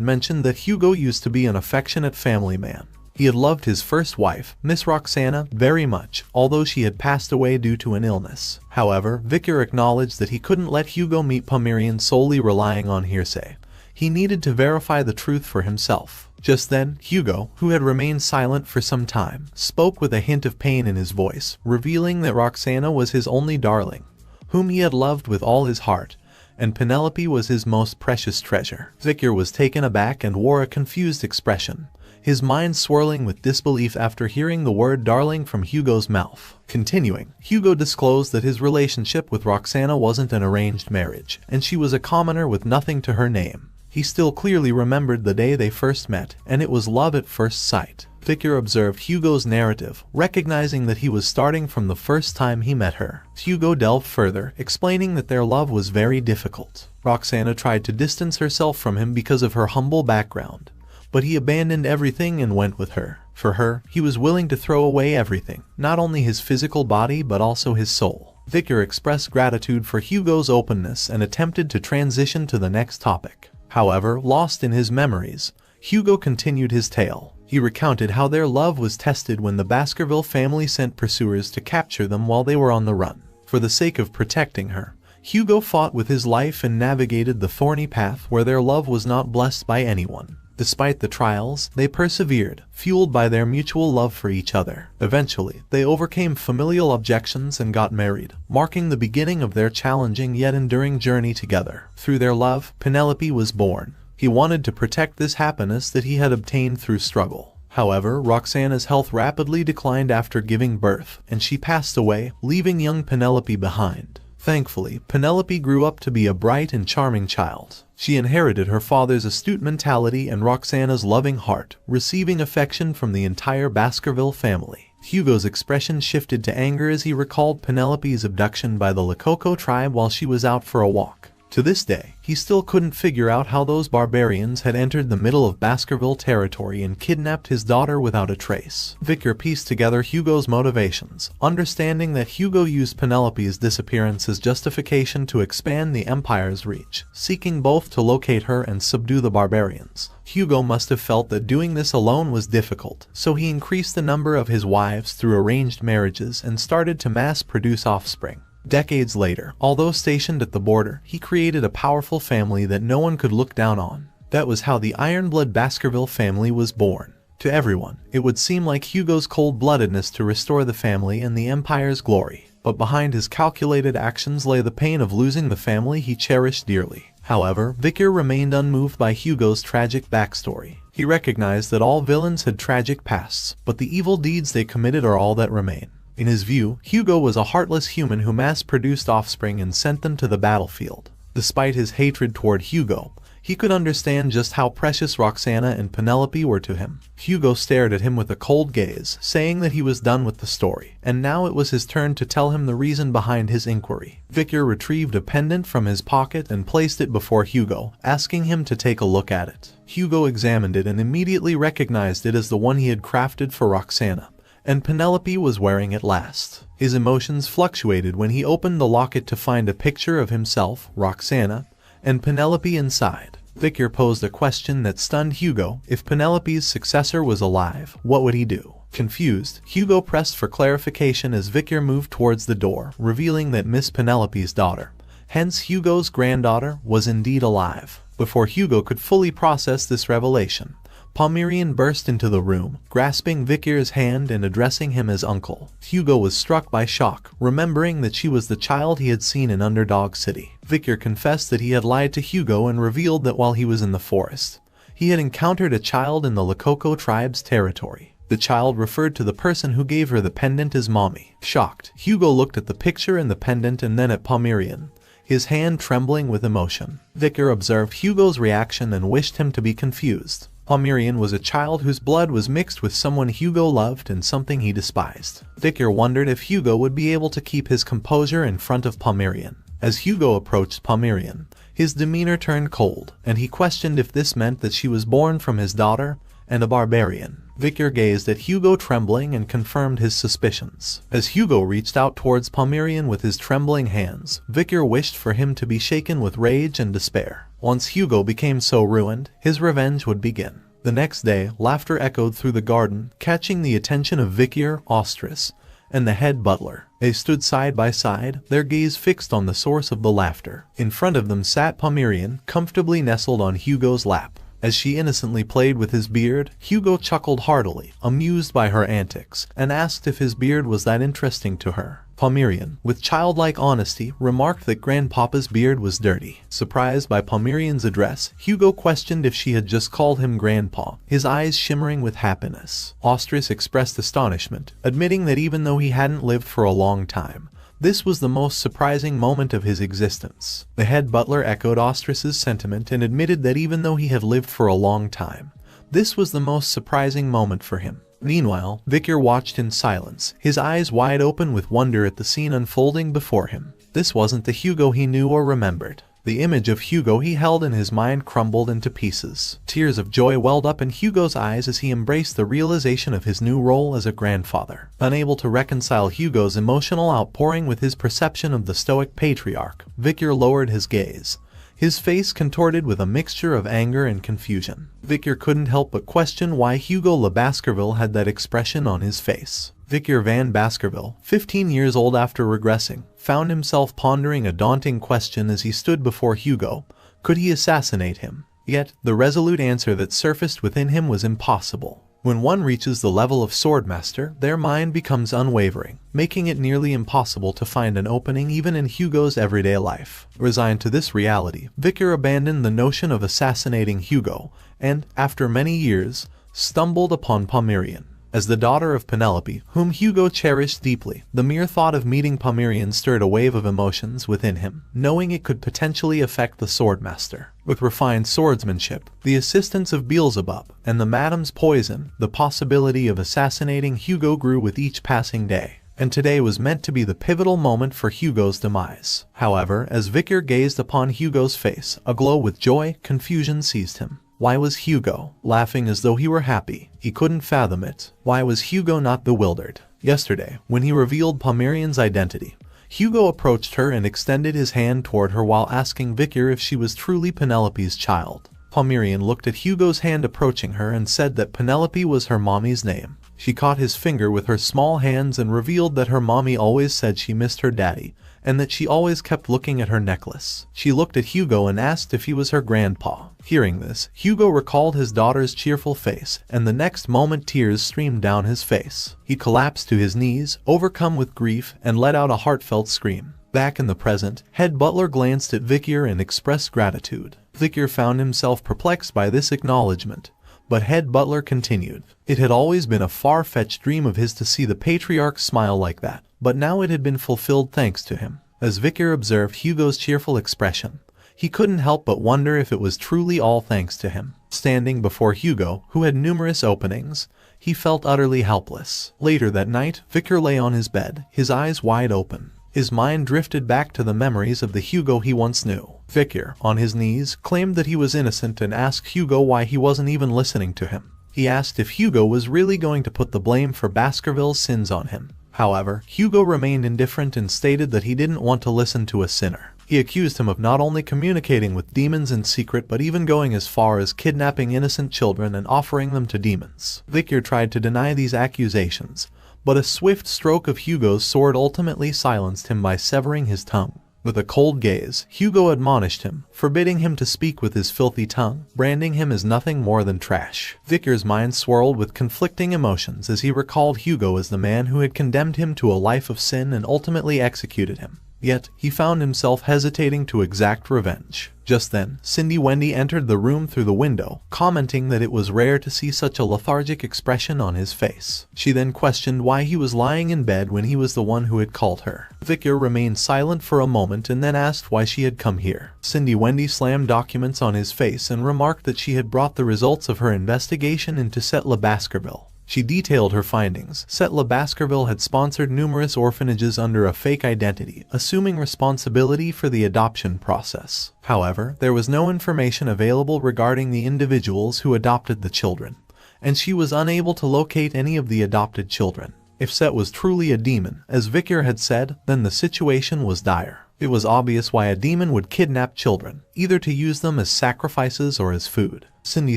mentioned that Hugo used to be an affectionate family man. He had loved his first wife, Miss Roxana, very much, although she had passed away due to an illness. However, Victor acknowledged that he couldn't let Hugo meet Pomerian solely relying on hearsay. He needed to verify the truth for himself. Just then, Hugo, who had remained silent for some time, spoke with a hint of pain in his voice, revealing that Roxana was his only darling, whom he had loved with all his heart, and Penelope was his most precious treasure. Victor was taken aback and wore a confused expression, his mind swirling with disbelief after hearing the word darling from Hugo's mouth. Continuing, Hugo disclosed that his relationship with Roxana wasn't an arranged marriage, and she was a commoner with nothing to her name. He still clearly remembered the day they first met, and it was love at first sight. Victor observed Hugo's narrative, recognizing that he was starting from the first time he met her. Hugo delved further, explaining that their love was very difficult. Roxana tried to distance herself from him because of her humble background, but he abandoned everything and went with her. For her, he was willing to throw away everything, not only his physical body but also his soul. Victor expressed gratitude for Hugo's openness and attempted to transition to the next topic. However, lost in his memories, Hugo continued his tale. He recounted how their love was tested when the Baskerville family sent pursuers to capture them while they were on the run. For the sake of protecting her, Hugo fought with his life and navigated the thorny path where their love was not blessed by anyone. Despite the trials, they persevered, fueled by their mutual love for each other. Eventually, they overcame familial objections and got married, marking the beginning of their challenging yet enduring journey together. Through their love, Penelope was born. He wanted to protect this happiness that he had obtained through struggle. However, Roxana's health rapidly declined after giving birth, and she passed away, leaving young Penelope behind. Thankfully, Penelope grew up to be a bright and charming child. She inherited her father's astute mentality and Roxana's loving heart, receiving affection from the entire Baskerville family. Hugo's expression shifted to anger as he recalled Penelope's abduction by the Lakoko tribe while she was out for a walk. To this day, he still couldn't figure out how those barbarians had entered the middle of Baskerville territory and kidnapped his daughter without a trace. Victor pieced together Hugo's motivations, understanding that Hugo used Penelope's disappearance as justification to expand the Empire's reach, seeking both to locate her and subdue the barbarians. Hugo must have felt that doing this alone was difficult, so he increased the number of his wives through arranged marriages and started to mass-produce offspring. Decades later, although stationed at the border, he created a powerful family that no one could look down on. That was how the Iron-Blooded Baskerville family was born. To everyone, it would seem like Hugo's cold-bloodedness to restore the family and the Empire's glory. But behind his calculated actions lay the pain of losing the family he cherished dearly. However, Victor remained unmoved by Hugo's tragic backstory. He recognized that all villains had tragic pasts, but the evil deeds they committed are all that remain. In his view, Hugo was a heartless human who mass-produced offspring and sent them to the battlefield. Despite his hatred toward Hugo, He could understand just how precious Roxana and Penelope were to him. Hugo stared at him with a cold gaze, saying that he was done with the story, and now it was his turn to tell him the reason behind his inquiry. Victor retrieved a pendant from his pocket and placed it before Hugo, asking him to take a look at it. Hugo examined it and immediately recognized it as the one he had crafted for Roxana, and Penelope was wearing it last. His emotions fluctuated when he opened the locket to find a picture of himself, Roxana, and Penelope inside. Victor posed a question that stunned Hugo. If Penelope's successor was alive, what would he do? Confused, Hugo pressed for clarification as Victor moved towards the door, revealing that Miss Penelope's daughter, hence Hugo's granddaughter, was indeed alive. Before Hugo could fully process this revelation, Pomeranian burst into the room, grasping Victor's hand and addressing him as uncle. Hugo was struck by shock, remembering that she was the child he had seen in Underdog City. Victor confessed that he had lied to Hugo and revealed that while he was in the forest, he had encountered a child in the Lakoko tribe's territory. The child referred to the person who gave her the pendant as mommy. Shocked, Hugo looked at the picture and the pendant and then at Pomeranian, his hand trembling with emotion. Victor observed Hugo's reaction and wished him to be confused. Pomeranian was a child whose blood was mixed with someone Hugo loved and something he despised. Victor wondered if Hugo would be able to keep his composure in front of Pomeranian. As Hugo approached Pomeranian, his demeanor turned cold, and he questioned if this meant that she was born from his daughter and a barbarian. Victor gazed at Hugo trembling and confirmed his suspicions. As Hugo reached out towards Pomeranian with his trembling hands, Victor wished for him to be shaken with rage and despair. Once Hugo became so ruined, his revenge would begin. The next day, laughter echoed through the garden, catching the attention of Victor, Ostrus, and the head butler. They stood side by side, their gaze fixed on the source of the laughter. In front of them sat Pomeranian, comfortably nestled on Hugo's lap. As she innocently played with his beard, Hugo chuckled heartily, amused by her antics, and asked if his beard was that interesting to her. Pomeranian, with childlike honesty, remarked that Grandpapa's beard was dirty. Surprised by Pomeranian's address, Hugo questioned if she had just called him Grandpa, his eyes shimmering with happiness. Ostrus expressed astonishment, admitting that even though he hadn't lived for a long time, this was the most surprising moment of his existence. The head butler echoed Ostrus's sentiment and admitted that even though he had lived for a long time, this was the most surprising moment for him. Meanwhile, Victor watched in silence, his eyes wide open with wonder at the scene unfolding before him. This wasn't the Hugo he knew or remembered. The image of Hugo he held in his mind crumbled into pieces. Tears of joy welled up in Hugo's eyes as he embraced the realization of his new role as a grandfather. Unable to reconcile Hugo's emotional outpouring with his perception of the stoic patriarch, Victor lowered his gaze, his face contorted with a mixture of anger and confusion. Victor couldn't help but question why Hugo Le Baskerville had that expression on his face. Victor Van Baskerville, 15 years old after regressing, found himself pondering a daunting question as he stood before Hugo. Could he assassinate him? Yet, the resolute answer that surfaced within him was impossible. When one reaches the level of Swordmaster, their mind becomes unwavering, making it nearly impossible to find an opening even in Hugo's everyday life. Resigned to this reality, Victor abandoned the notion of assassinating Hugo, and, after many years, stumbled upon Pomeranian. As the daughter of Penelope, whom Hugo cherished deeply, the mere thought of meeting Pomeranian stirred a wave of emotions within him, knowing it could potentially affect the Swordmaster. With refined swordsmanship, the assistance of Beelzebub, and the Madame's poison, the possibility of assassinating Hugo grew with each passing day, and today was meant to be the pivotal moment for Hugo's demise. However, as Victor gazed upon Hugo's face, aglow with joy, confusion seized him. Why was Hugo laughing as though he were happy? He couldn't fathom it. Why was Hugo not bewildered? Yesterday, when he revealed Pomeranian's identity, Hugo approached her and extended his hand toward her while asking Victor if she was truly Penelope's child. Pomeranian looked at Hugo's hand approaching her and said that Penelope was her mommy's name. She caught his finger with her small hands and revealed that her mommy always said she missed her daddy, and that she always kept looking at her necklace. She looked at Hugo and asked if he was her grandpa. Hearing this, Hugo recalled his daughter's cheerful face, and the next moment tears streamed down his face. He collapsed to his knees, overcome with grief, and let out a heartfelt scream. Back in the present, head butler glanced at Victor and expressed gratitude. Victor found himself perplexed by this acknowledgement, but head butler continued. It had always been a far-fetched dream of his to see the patriarch smile like that, but now it had been fulfilled thanks to him. As Victor observed Hugo's cheerful expression, He couldn't help but wonder if it was truly all thanks to him. Standing before Hugo, who had numerous openings, he felt utterly helpless. Later that night, Victor lay on his bed, his eyes wide open. His mind drifted back to the memories of the Hugo he once knew. Victor, on his knees, claimed that he was innocent and asked Hugo why he wasn't even listening to him. He asked if Hugo was really going to put the blame for Baskerville's sins on him. However, Hugo remained indifferent and stated that he didn't want to listen to a sinner. He accused him of not only communicating with demons in secret but even going as far as kidnapping innocent children and offering them to demons. Victor tried to deny these accusations, but a swift stroke of Hugo's sword ultimately silenced him by severing his tongue. With a cold gaze, Hugo admonished him, forbidding him to speak with his filthy tongue, branding him as nothing more than trash. Victor's mind swirled with conflicting emotions as he recalled Hugo as the man who had condemned him to a life of sin and ultimately executed him. Yet, he found himself hesitating to exact revenge. Just then, Cindy Wendy entered the room through the window, commenting that it was rare to see such a lethargic expression on his face. She then questioned why he was lying in bed when he was the one who had called her. Victor remained silent for a moment and then asked why she had come here. Cindy Wendy slammed documents on his face and remarked that she had brought the results of her investigation into Setla Baskerville. She detailed her findings. Setla Baskerville had sponsored numerous orphanages under a fake identity, assuming responsibility for the adoption process. However, there was no information available regarding the individuals who adopted the children, and she was unable to locate any of the adopted children. If Set was truly a demon, as Victor had said, then the situation was dire. It was obvious why a demon would kidnap children, either to use them as sacrifices or as food. Cindy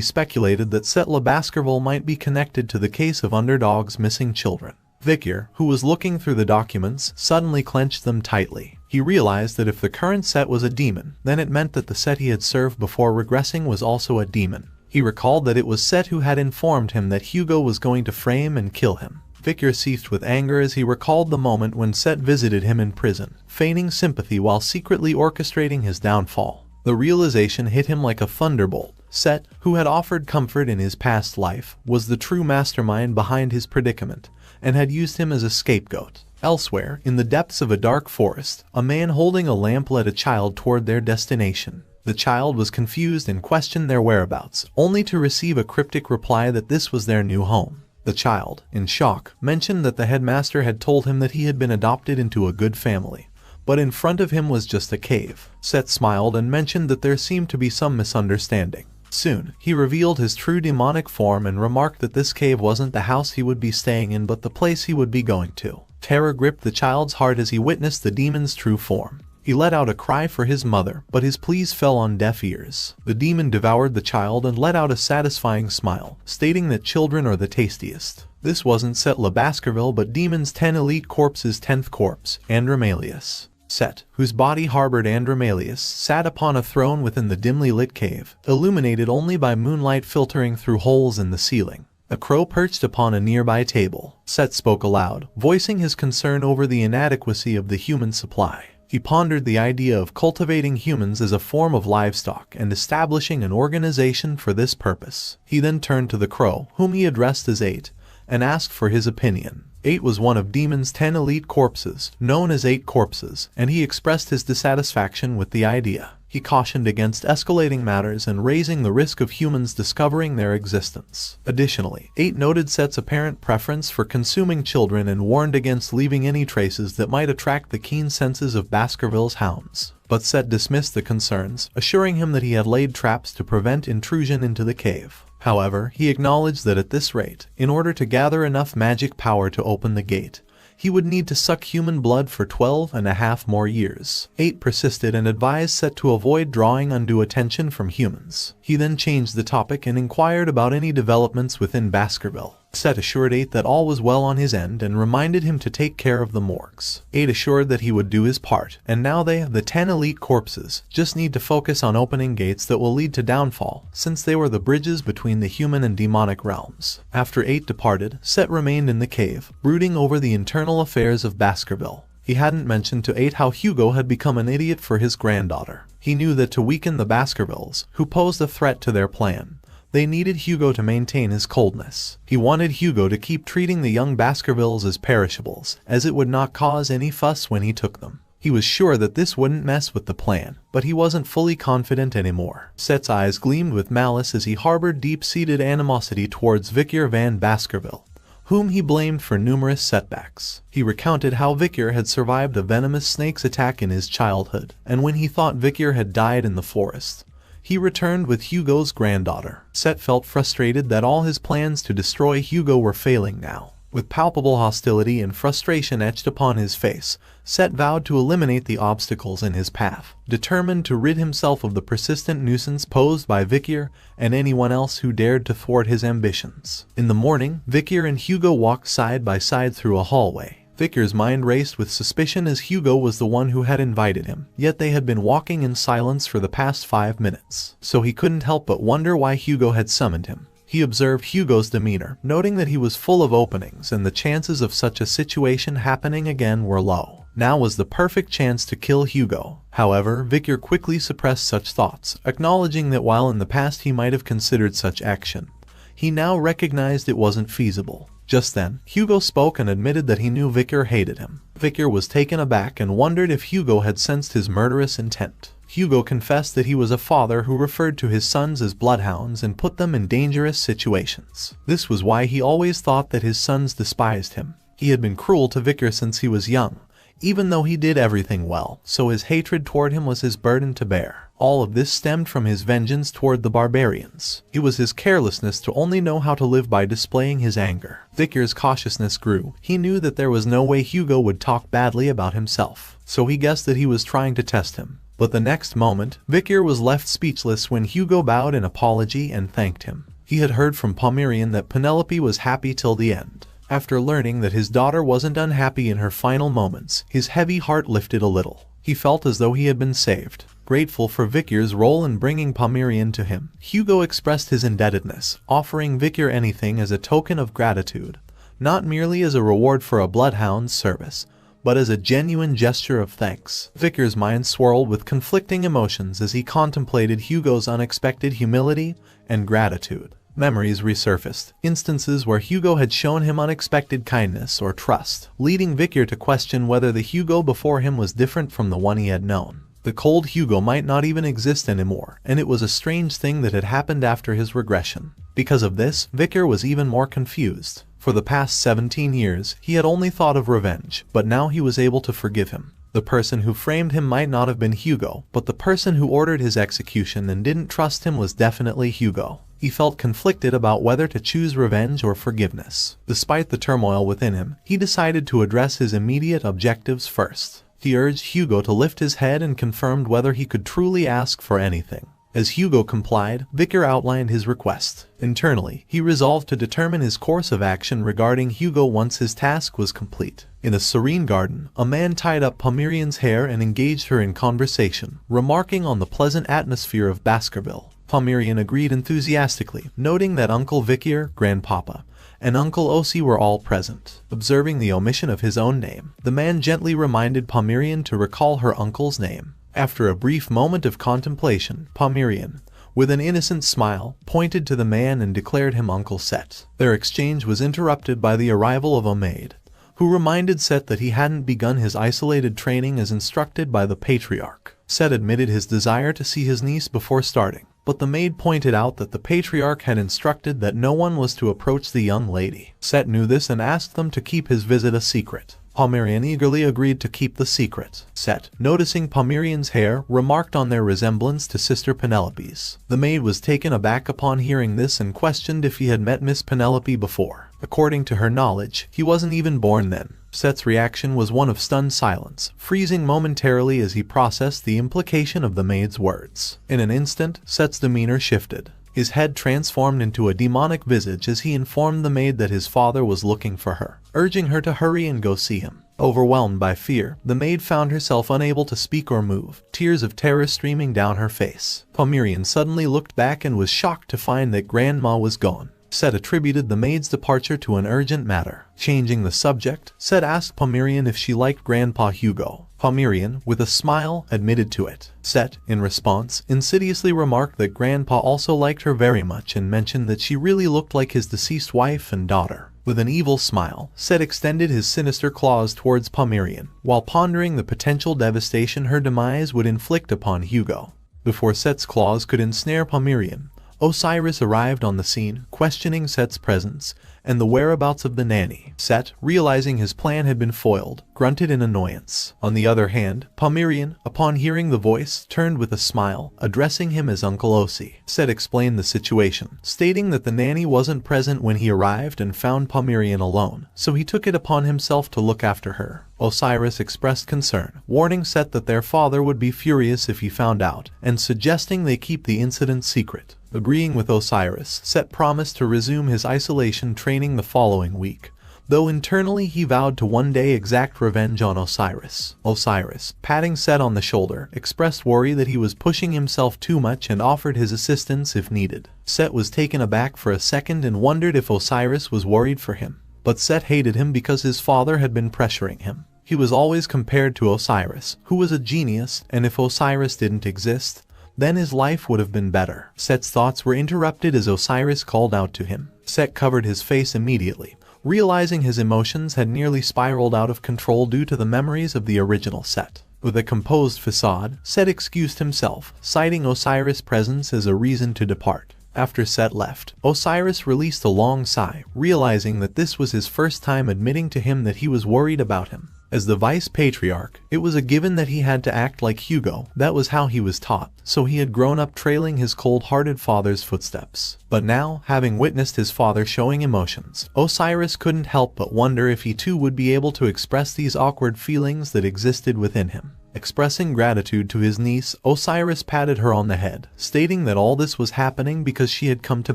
speculated that Setla Baskerville might be connected to the case of underdogs missing children. Victor, who was looking through the documents, suddenly clenched them tightly. He realized that if the current Set was a demon, then it meant that the Set he had served before regressing was also a demon. He recalled that it was Set who had informed him that Hugo was going to frame and kill him. Victor seethed with anger as he recalled the moment when Set visited him in prison, feigning sympathy while secretly orchestrating his downfall. The realization hit him like a thunderbolt. Set, who had offered comfort in his past life, was the true mastermind behind his predicament, and had used him as a scapegoat. Elsewhere, in the depths of a dark forest, a man holding a lamp led a child toward their destination. The child was confused and questioned their whereabouts, only to receive a cryptic reply that this was their new home. The child, in shock, mentioned that the headmaster had told him that he had been adopted into a good family, but in front of him was just a cave. Set smiled and mentioned that there seemed to be some misunderstanding. Soon, he revealed his true demonic form and remarked that this cave wasn't the house he would be staying in but the place he would be going to. Terror gripped the child's heart as he witnessed the demon's true form. He let out a cry for his mother, but his pleas fell on deaf ears. The demon devoured the child and let out a satisfying smile, stating that children are the tastiest. This wasn't Setla Baskerville but Demon's 10 elite corpse's 10th corpse, Andromalius. Set, whose body harbored Andromalius, sat upon a throne within the dimly lit cave, illuminated only by moonlight filtering through holes in the ceiling. A crow perched upon a nearby table. Set spoke aloud, voicing his concern over the inadequacy of the human supply. He pondered the idea of cultivating humans as a form of livestock and establishing an organization for this purpose. He then turned to the crow, whom he addressed as 8, and asked for his opinion. 8 was one of Demon's 10 elite corpses, known as 8 corpses, and he expressed his dissatisfaction with the idea. He cautioned against escalating matters and raising the risk of humans discovering their existence. Additionally, 8 noted Set's apparent preference for consuming children and warned against leaving any traces that might attract the keen senses of Baskerville's hounds. But Set dismissed the concerns, assuring him that he had laid traps to prevent intrusion into the cave. However, he acknowledged that at this rate, in order to gather enough magic power to open the gate, he would need to suck human blood for 12.5 more years. 8 persisted and advised Set to avoid drawing undue attention from humans. He then changed the topic and inquired about any developments within Baskerville. Set assured 8 that all was well on his end and reminded him to take care of the morgues. 8 assured that he would do his part, and now they, the 10 elite corpses, just need to focus on opening gates that will lead to downfall, since they were the bridges between the human and demonic realms. After 8 departed, Set remained in the cave, brooding over the internal affairs of Baskerville. He hadn't mentioned to 8 how Hugo had become an idiot for his granddaughter. He knew that to weaken the Baskervilles, who posed a threat to their plan, they needed Hugo to maintain his coldness. He wanted Hugo to keep treating the young Baskervilles as perishables, as it would not cause any fuss when he took them. He was sure that this wouldn't mess with the plan, but he wasn't fully confident anymore. Set's eyes gleamed with malice as he harbored deep-seated animosity towards Vicar van Baskerville, whom he blamed for numerous setbacks. He recounted how Vicar had survived a venomous snake's attack in his childhood, and when he thought Vicar had died in the forest, he returned with Hugo's granddaughter. Set felt frustrated that all his plans to destroy Hugo were failing now. With palpable hostility and frustration etched upon his face, Set vowed to eliminate the obstacles in his path, determined to rid himself of the persistent nuisance posed by Vicar and anyone else who dared to thwart his ambitions. In the morning, Vicar and Hugo walked side by side through a hallway. Vicar's mind raced with suspicion as Hugo was the one who had invited him, yet they had been walking in silence for the past 5 minutes, so he couldn't help but wonder why Hugo had summoned him. He observed Hugo's demeanor, noting that he was full of openings and the chances of such a situation happening again were low. Now was the perfect chance to kill Hugo. However, Vicar quickly suppressed such thoughts, acknowledging that while in the past he might have considered such action, he now recognized it wasn't feasible. Just then, Hugo spoke and admitted that he knew Vicar hated him. Vicar was taken aback and wondered if Hugo had sensed his murderous intent. Hugo confessed that he was a father who referred to his sons as bloodhounds and put them in dangerous situations. This was why he always thought that his sons despised him. He had been cruel to Vicar since he was young, even though he did everything well, so his hatred toward him was his burden to bear. All of this stemmed from his vengeance toward the barbarians. It was his carelessness to only know how to live by displaying his anger. Vicar's cautiousness grew. He knew that there was no way Hugo would talk badly about himself, so he guessed that he was trying to test him. But the next moment, Vicar was left speechless when Hugo bowed in apology and thanked him. He had heard from Pomeranian that Penelope was happy till the end. After learning that his daughter wasn't unhappy in her final moments, his heavy heart lifted a little. He felt as though he had been saved. Grateful for Vicar's role in bringing Pomeranian to him, Hugo expressed his indebtedness, offering Vicar anything as a token of gratitude, not merely as a reward for a bloodhound's service, but as a genuine gesture of thanks. Vicar's mind swirled with conflicting emotions as he contemplated Hugo's unexpected humility and gratitude. Memories resurfaced, instances where Hugo had shown him unexpected kindness or trust, leading Vicar to question whether the Hugo before him was different from the one he had known. The cold Hugo might not even exist anymore, and it was a strange thing that had happened after his regression. Because of this, Vicar was even more confused. For the past 17 years, he had only thought of revenge, but now he was able to forgive him. The person who framed him might not have been Hugo, but the person who ordered his execution and didn't trust him was definitely Hugo. He felt conflicted about whether to choose revenge or forgiveness. Despite the turmoil within him, he decided to address his immediate objectives first. He urged Hugo to lift his head and confirmed whether he could truly ask for anything. As Hugo complied, Vicar outlined his request. Internally, he resolved to determine his course of action regarding Hugo once his task was complete. In a serene garden, a man tied up Pomeranian's hair and engaged her in conversation, remarking on the pleasant atmosphere of Baskerville. Pomeranian agreed enthusiastically, noting that Uncle Vicar, Grandpapa, and Uncle Osi were all present. Observing the omission of his own name, the man gently reminded Pomeranian to recall her uncle's name. After a brief moment of contemplation, Pomeranian, with an innocent smile, pointed to the man and declared him Uncle Set. Their exchange was interrupted by the arrival of a maid, who reminded Set that he hadn't begun his isolated training as instructed by the patriarch. Set admitted his desire to see his niece before starting, but the maid pointed out that the patriarch had instructed that no one was to approach the young lady. Set knew this and asked them to keep his visit a secret. Pomeranian eagerly agreed to keep the secret. Set, noticing Pomeranian's hair, remarked on their resemblance to Sister Penelope's. The maid was taken aback upon hearing this and questioned if he had met Miss Penelope before. According to her knowledge, he wasn't even born then. Set's reaction was one of stunned silence, freezing momentarily as he processed the implication of the maid's words. In an instant, Set's demeanor shifted. His head transformed into a demonic visage as he informed the maid that his father was looking for her, urging her to hurry and go see him. Overwhelmed by fear, the maid found herself unable to speak or move, tears of terror streaming down her face. Pomeranian suddenly looked back and was shocked to find that Grandma was gone. Set attributed the maid's departure to an urgent matter. Changing the subject, Set asked Pomeranian if she liked Grandpa Hugo. Pomeranian, with a smile, admitted to it. Set, in response, insidiously remarked that Grandpa also liked her very much and mentioned that she really looked like his deceased wife and daughter. With an evil smile, Set extended his sinister claws towards Pomeranian, while pondering the potential devastation her demise would inflict upon Hugo. Before Set's claws could ensnare Pomeranian, Osiris arrived on the scene, questioning Set's presence and the whereabouts of the nanny. Set, realizing his plan had been foiled, grunted in annoyance. On the other hand, Pomeranian, upon hearing the voice, turned with a smile, addressing him as Uncle Osi. Set explained the situation, stating that the nanny wasn't present when he arrived and found Pomeranian alone, so he took it upon himself to look after her. Osiris expressed concern, warning Set that their father would be furious if he found out, and suggesting they keep the incident secret. Agreeing with Osiris, Set promised to resume his isolation training the following week, though internally he vowed to one day exact revenge on Osiris. Osiris, patting Set on the shoulder, expressed worry that he was pushing himself too much and offered his assistance if needed. Set was taken aback for a second and wondered if Osiris was worried for him, but Set hated him because his father had been pressuring him. He was always compared to Osiris, who was a genius, and if Osiris didn't exist, then his life would have been better. Set's thoughts were interrupted as Osiris called out to him. Set covered his face immediately, realizing his emotions had nearly spiraled out of control due to the memories of the original Set. With a composed facade, Set excused himself, citing Osiris' presence as a reason to depart. After Set left, Osiris released a long sigh, realizing that this was his first time admitting to him that he was worried about him. As the vice patriarch, it was a given that he had to act like Hugo. That was how he was taught, so he had grown up trailing his cold-hearted father's footsteps. But now, having witnessed his father showing emotions, Osiris couldn't help but wonder if he too would be able to express these awkward feelings that existed within him. Expressing gratitude to his niece, Osiris patted her on the head, stating that all this was happening because she had come to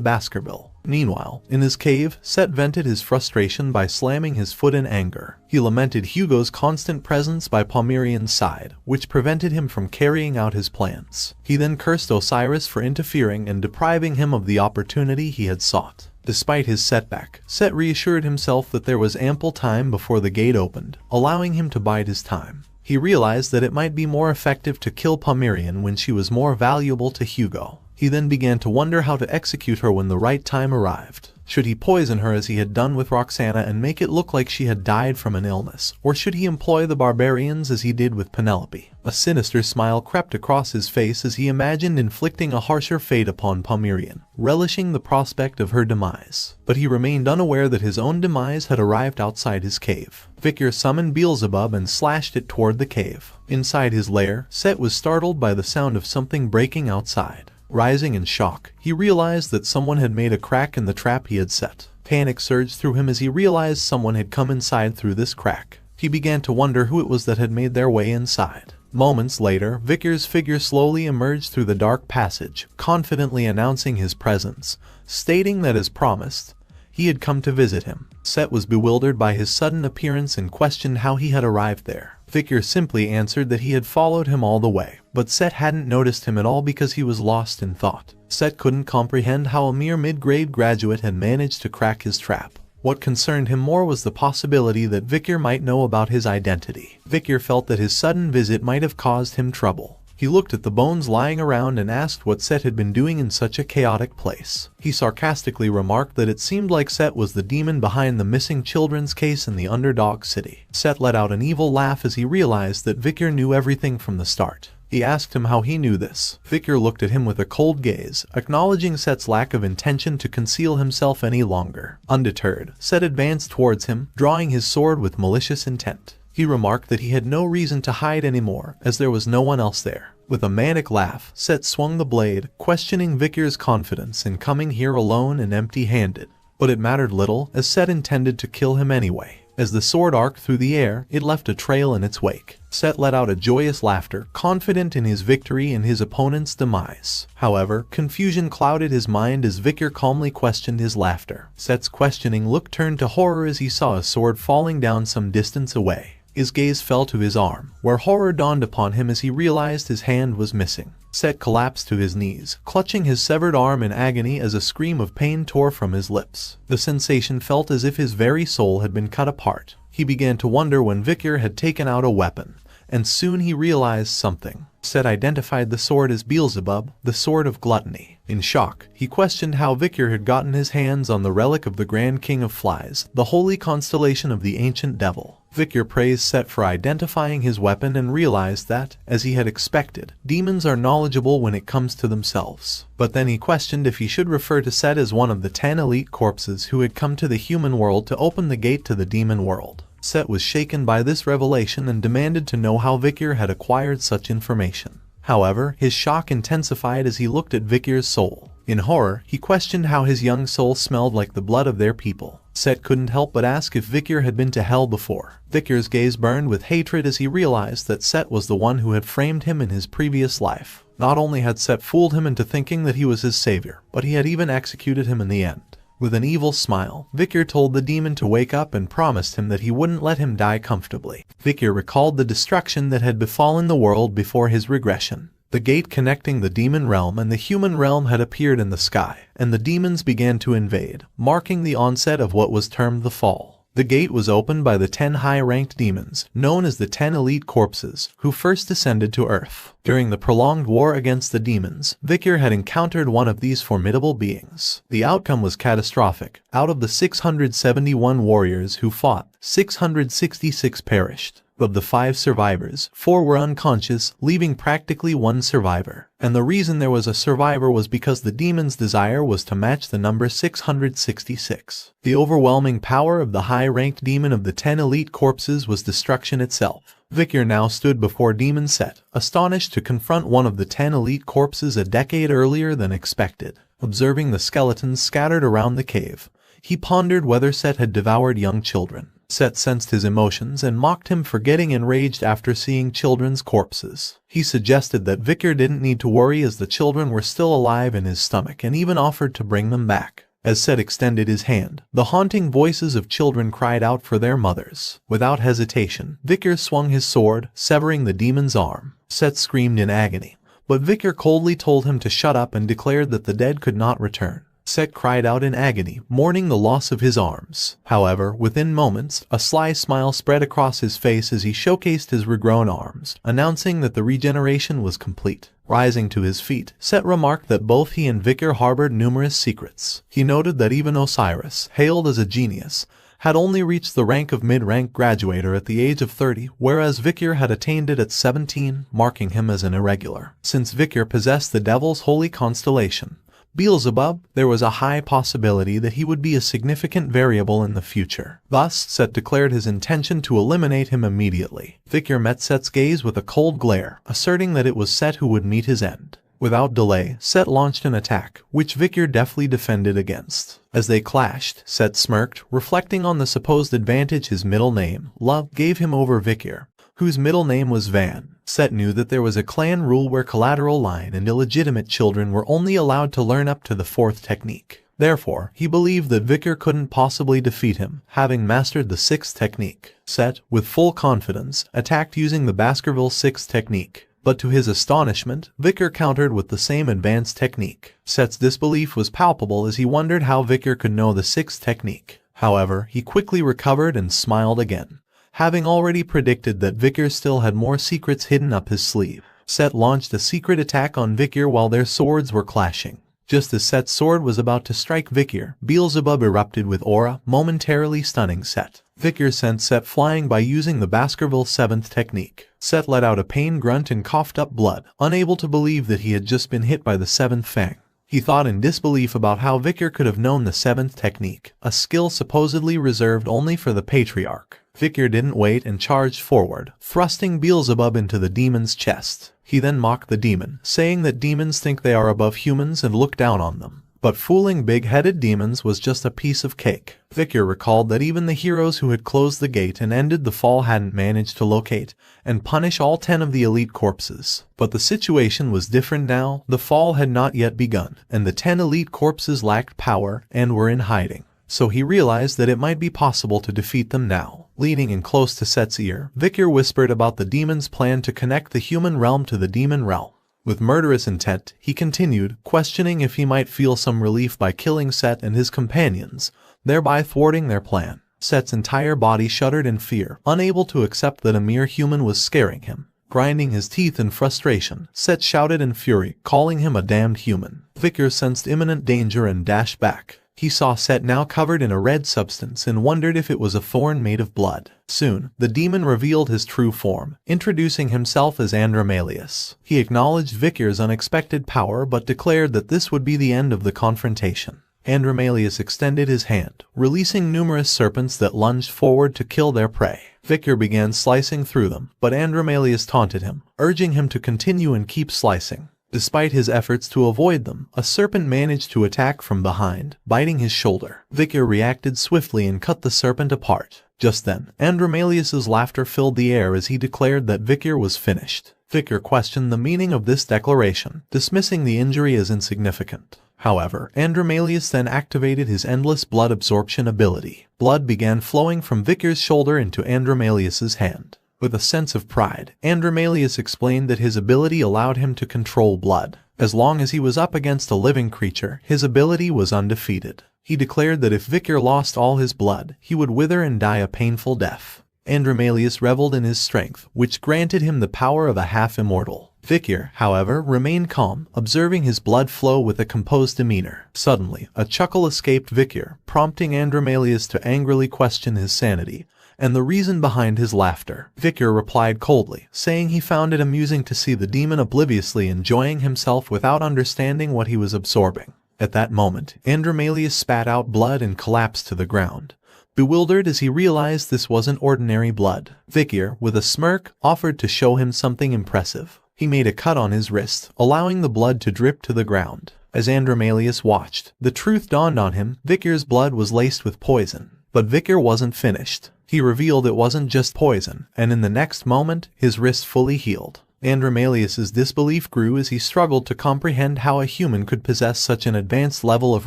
Baskerville. Meanwhile, in his cave, Set vented his frustration by slamming his foot in anger. He lamented Hugo's constant presence by Pomeranian's side, which prevented him from carrying out his plans. He then cursed Osiris for interfering and depriving him of the opportunity he had sought. Despite his setback, Set reassured himself that there was ample time before the gate opened, allowing him to bide his time. He realized that it might be more effective to kill Pomeranian when she was more valuable to Hugo. He then began to wonder how to execute her when the right time arrived. Should he poison her as he had done with Roxana and make it look like she had died from an illness, or should he employ the barbarians as he did with Penelope? A sinister smile crept across his face as he imagined inflicting a harsher fate upon Pomeranian, relishing the prospect of her demise. But he remained unaware that his own demise had arrived outside his cave. Victor summoned Beelzebub and slashed it toward the cave. Inside his lair, Set was startled by the sound of something breaking outside. Rising in shock, he realized that someone had made a crack in the trap he had set. Panic surged through him as he realized someone had come inside through this crack. He began to wonder who it was that had made their way inside. Moments later, Vickers' figure slowly emerged through the dark passage, confidently announcing his presence, stating that as promised, he had come to visit him. Set was bewildered by his sudden appearance and questioned how he had arrived there. Victor simply answered that he had followed him all the way, but Set hadn't noticed him at all because he was lost in thought. Set couldn't comprehend how a mere mid-grade graduate had managed to crack his trap. What concerned him more was the possibility that Victor might know about his identity. Victor felt that his sudden visit might have caused him trouble. He looked at the bones lying around and asked what Set had been doing in such a chaotic place. He sarcastically remarked that it seemed like Set was the demon behind the missing children's case in the underdog city. Set let out an evil laugh as he realized that Victor knew everything from the start. He asked him how he knew this. Victor looked at him with a cold gaze, acknowledging Set's lack of intention to conceal himself any longer. Undeterred, Set advanced towards him, drawing his sword with malicious intent. He remarked that he had no reason to hide anymore, as there was no one else there. With a manic laugh, Set swung the blade, questioning Victor's confidence in coming here alone and empty-handed. But it mattered little, as Set intended to kill him anyway. As the sword arced through the air, it left a trail in its wake. Set let out a joyous laughter, confident in his victory and his opponent's demise. However, confusion clouded his mind as Victor calmly questioned his laughter. Set's questioning look turned to horror as he saw a sword falling down some distance away. His gaze fell to his arm, where horror dawned upon him as he realized his hand was missing. Set collapsed to his knees, clutching his severed arm in agony as a scream of pain tore from his lips. The sensation felt as if his very soul had been cut apart. He began to wonder when Victor had taken out a weapon, and soon he realized something. Set identified the sword as Beelzebub, the sword of gluttony. In shock, he questioned how Vikir had gotten his hands on the relic of the Grand King of Flies, the holy constellation of the ancient devil. Vikir praised Set for identifying his weapon and realized that, as he had expected, demons are knowledgeable when it comes to themselves. But then he questioned if he should refer to Set as one of the 10 elite corpses who had come to the human world to open the gate to the demon world. Set was shaken by this revelation and demanded to know how Vikir had acquired such information. However, his shock intensified as he looked at Vikir's soul. In horror, he questioned how his young soul smelled like the blood of their people. Set couldn't help but ask if Vikir had been to hell before. Vikir's gaze burned with hatred as he realized that Set was the one who had framed him in his previous life. Not only had Set fooled him into thinking that he was his savior, but he had even executed him in the end. With an evil smile, Vikir told the demon to wake up and promised him that he wouldn't let him die comfortably. Vikir recalled the destruction that had befallen the world before his regression. The gate connecting the demon realm and the human realm had appeared in the sky, and the demons began to invade, marking the onset of what was termed the fall. The gate was opened by the 10 high-ranked demons, known as the 10 elite corpses, who first descended to Earth. During the prolonged war against the demons, Vikir had encountered one of these formidable beings. The outcome was catastrophic. Out of the 671 warriors who fought, 666 perished. Of the 5 survivors, 4 were unconscious, leaving practically 1 survivor. And the reason there was a survivor was because the demon's desire was to match the number 666. The overwhelming power of the high-ranked demon of the 10 elite corpses was destruction itself. Vikir now stood before Demon Set, astonished to confront one of the 10 elite corpses a decade earlier than expected. Observing the skeletons scattered around the cave, he pondered whether Set had devoured young children. Set sensed his emotions and mocked him for getting enraged after seeing children's corpses. He suggested that Vikir didn't need to worry as the children were still alive in his stomach and even offered to bring them back. As Set extended his hand, the haunting voices of children cried out for their mothers. Without hesitation, Vikir swung his sword, severing the demon's arm. Set screamed in agony, but Vikir coldly told him to shut up and declared that the dead could not return. Set cried out in agony, mourning the loss of his arms. However, within moments, a sly smile spread across his face as he showcased his regrown arms, announcing that the regeneration was complete. Rising to his feet, Set remarked that both he and Vikir harbored numerous secrets. He noted that even Osiris, hailed as a genius, had only reached the rank of mid-rank graduator at the age of 30, whereas Vikir had attained it at 17, marking him as an irregular. Since Vikir possessed the devil's holy constellation, Beelzebub, there was a high possibility that he would be a significant variable in the future. Thus, Set declared his intention to eliminate him immediately. Vikir met Set's gaze with a cold glare, asserting that it was Set who would meet his end. Without delay, Set launched an attack, which Vikir deftly defended against. As they clashed, Set smirked, reflecting on the supposed advantage his middle name, Love, gave him over Vikir, whose middle name was Van. Set knew that there was a clan rule where collateral line and illegitimate children were only allowed to learn up to the 4th technique. Therefore, he believed that Vikir couldn't possibly defeat him, having mastered the 6th technique. Set, with full confidence, attacked using the Baskerville 6th technique. But to his astonishment, Vikir countered with the same advanced technique. Set's disbelief was palpable as he wondered how Vikir could know the 6th technique. However, he quickly recovered and smiled again, having already predicted that Vikir still had more secrets hidden up his sleeve. Set launched a secret attack on Vikir while their swords were clashing. Just as Set's sword was about to strike Vikir, Beelzebub erupted with aura, momentarily stunning Set. Vikir sent Set flying by using the Baskerville 7th technique. Set let out a pain grunt and coughed up blood, unable to believe that he had just been hit by the 7th fang. He thought in disbelief about how Vikir could have known the 7th technique, a skill supposedly reserved only for the Patriarch. Vikir didn't wait and charged forward, thrusting Beelzebub into the demon's chest. He then mocked the demon, saying that demons think they are above humans and look down on them. But fooling big-headed demons was just a piece of cake. Vikir recalled that even the heroes who had closed the gate and ended the fall hadn't managed to locate and punish all 10 of the elite corpses. But the situation was different now. The fall had not yet begun, and the 10 elite corpses lacked power and were in hiding. So he realized that it might be possible to defeat them now. Leaning in close to Set's ear, Vikir whispered about the demon's plan to connect the human realm to the demon realm. With murderous intent, he continued, questioning if he might feel some relief by killing Set and his companions, thereby thwarting their plan. Set's entire body shuddered in fear, unable to accept that a mere human was scaring him. Grinding his teeth in frustration, Set shouted in fury, calling him a damned human. Vicar sensed imminent danger and dashed back. He saw Set now covered in a red substance and wondered if it was a thorn made of blood. Soon, the demon revealed his true form, introducing himself as Andromalius. He acknowledged Vicar's unexpected power but declared that this would be the end of the confrontation. Andromalius extended his hand, releasing numerous serpents that lunged forward to kill their prey. Vicar began slicing through them, but Andromalius taunted him, urging him to continue and keep slicing. Despite his efforts to avoid them, a serpent managed to attack from behind, biting his shoulder. Vicar reacted swiftly and cut the serpent apart. Just then, Andromalius's laughter filled the air as he declared that Vicar was finished. Vicar questioned the meaning of this declaration, dismissing the injury as insignificant. However, Andromalius then activated his endless blood absorption ability. Blood began flowing from Vicar's shoulder into Andromalius's hand. With a sense of pride, Andromalius explained that his ability allowed him to control blood. As long as he was up against a living creature, his ability was undefeated. He declared that if Vicar lost all his blood, he would wither and die a painful death. Andromalius reveled in his strength, which granted him the power of a half-immortal. Vicar, however, remained calm, observing his blood flow with a composed demeanor. Suddenly, a chuckle escaped Vicar, prompting Andromalius to angrily question his sanity and the reason behind his laughter. Vicar replied coldly, saying he found it amusing to see the demon obliviously enjoying himself without understanding what he was absorbing. At that moment, Andromalius spat out blood and collapsed to the ground, bewildered as he realized this wasn't ordinary blood. Vicar, with a smirk, offered to show him something impressive. He made a cut on his wrist, allowing the blood to drip to the ground. As Andromalius watched, the truth dawned on him. Vicar's blood was laced with poison. But Vicar wasn't finished. He revealed it wasn't just poison, and in the next moment, his wrist fully healed. Andromalius's disbelief grew as he struggled to comprehend how a human could possess such an advanced level of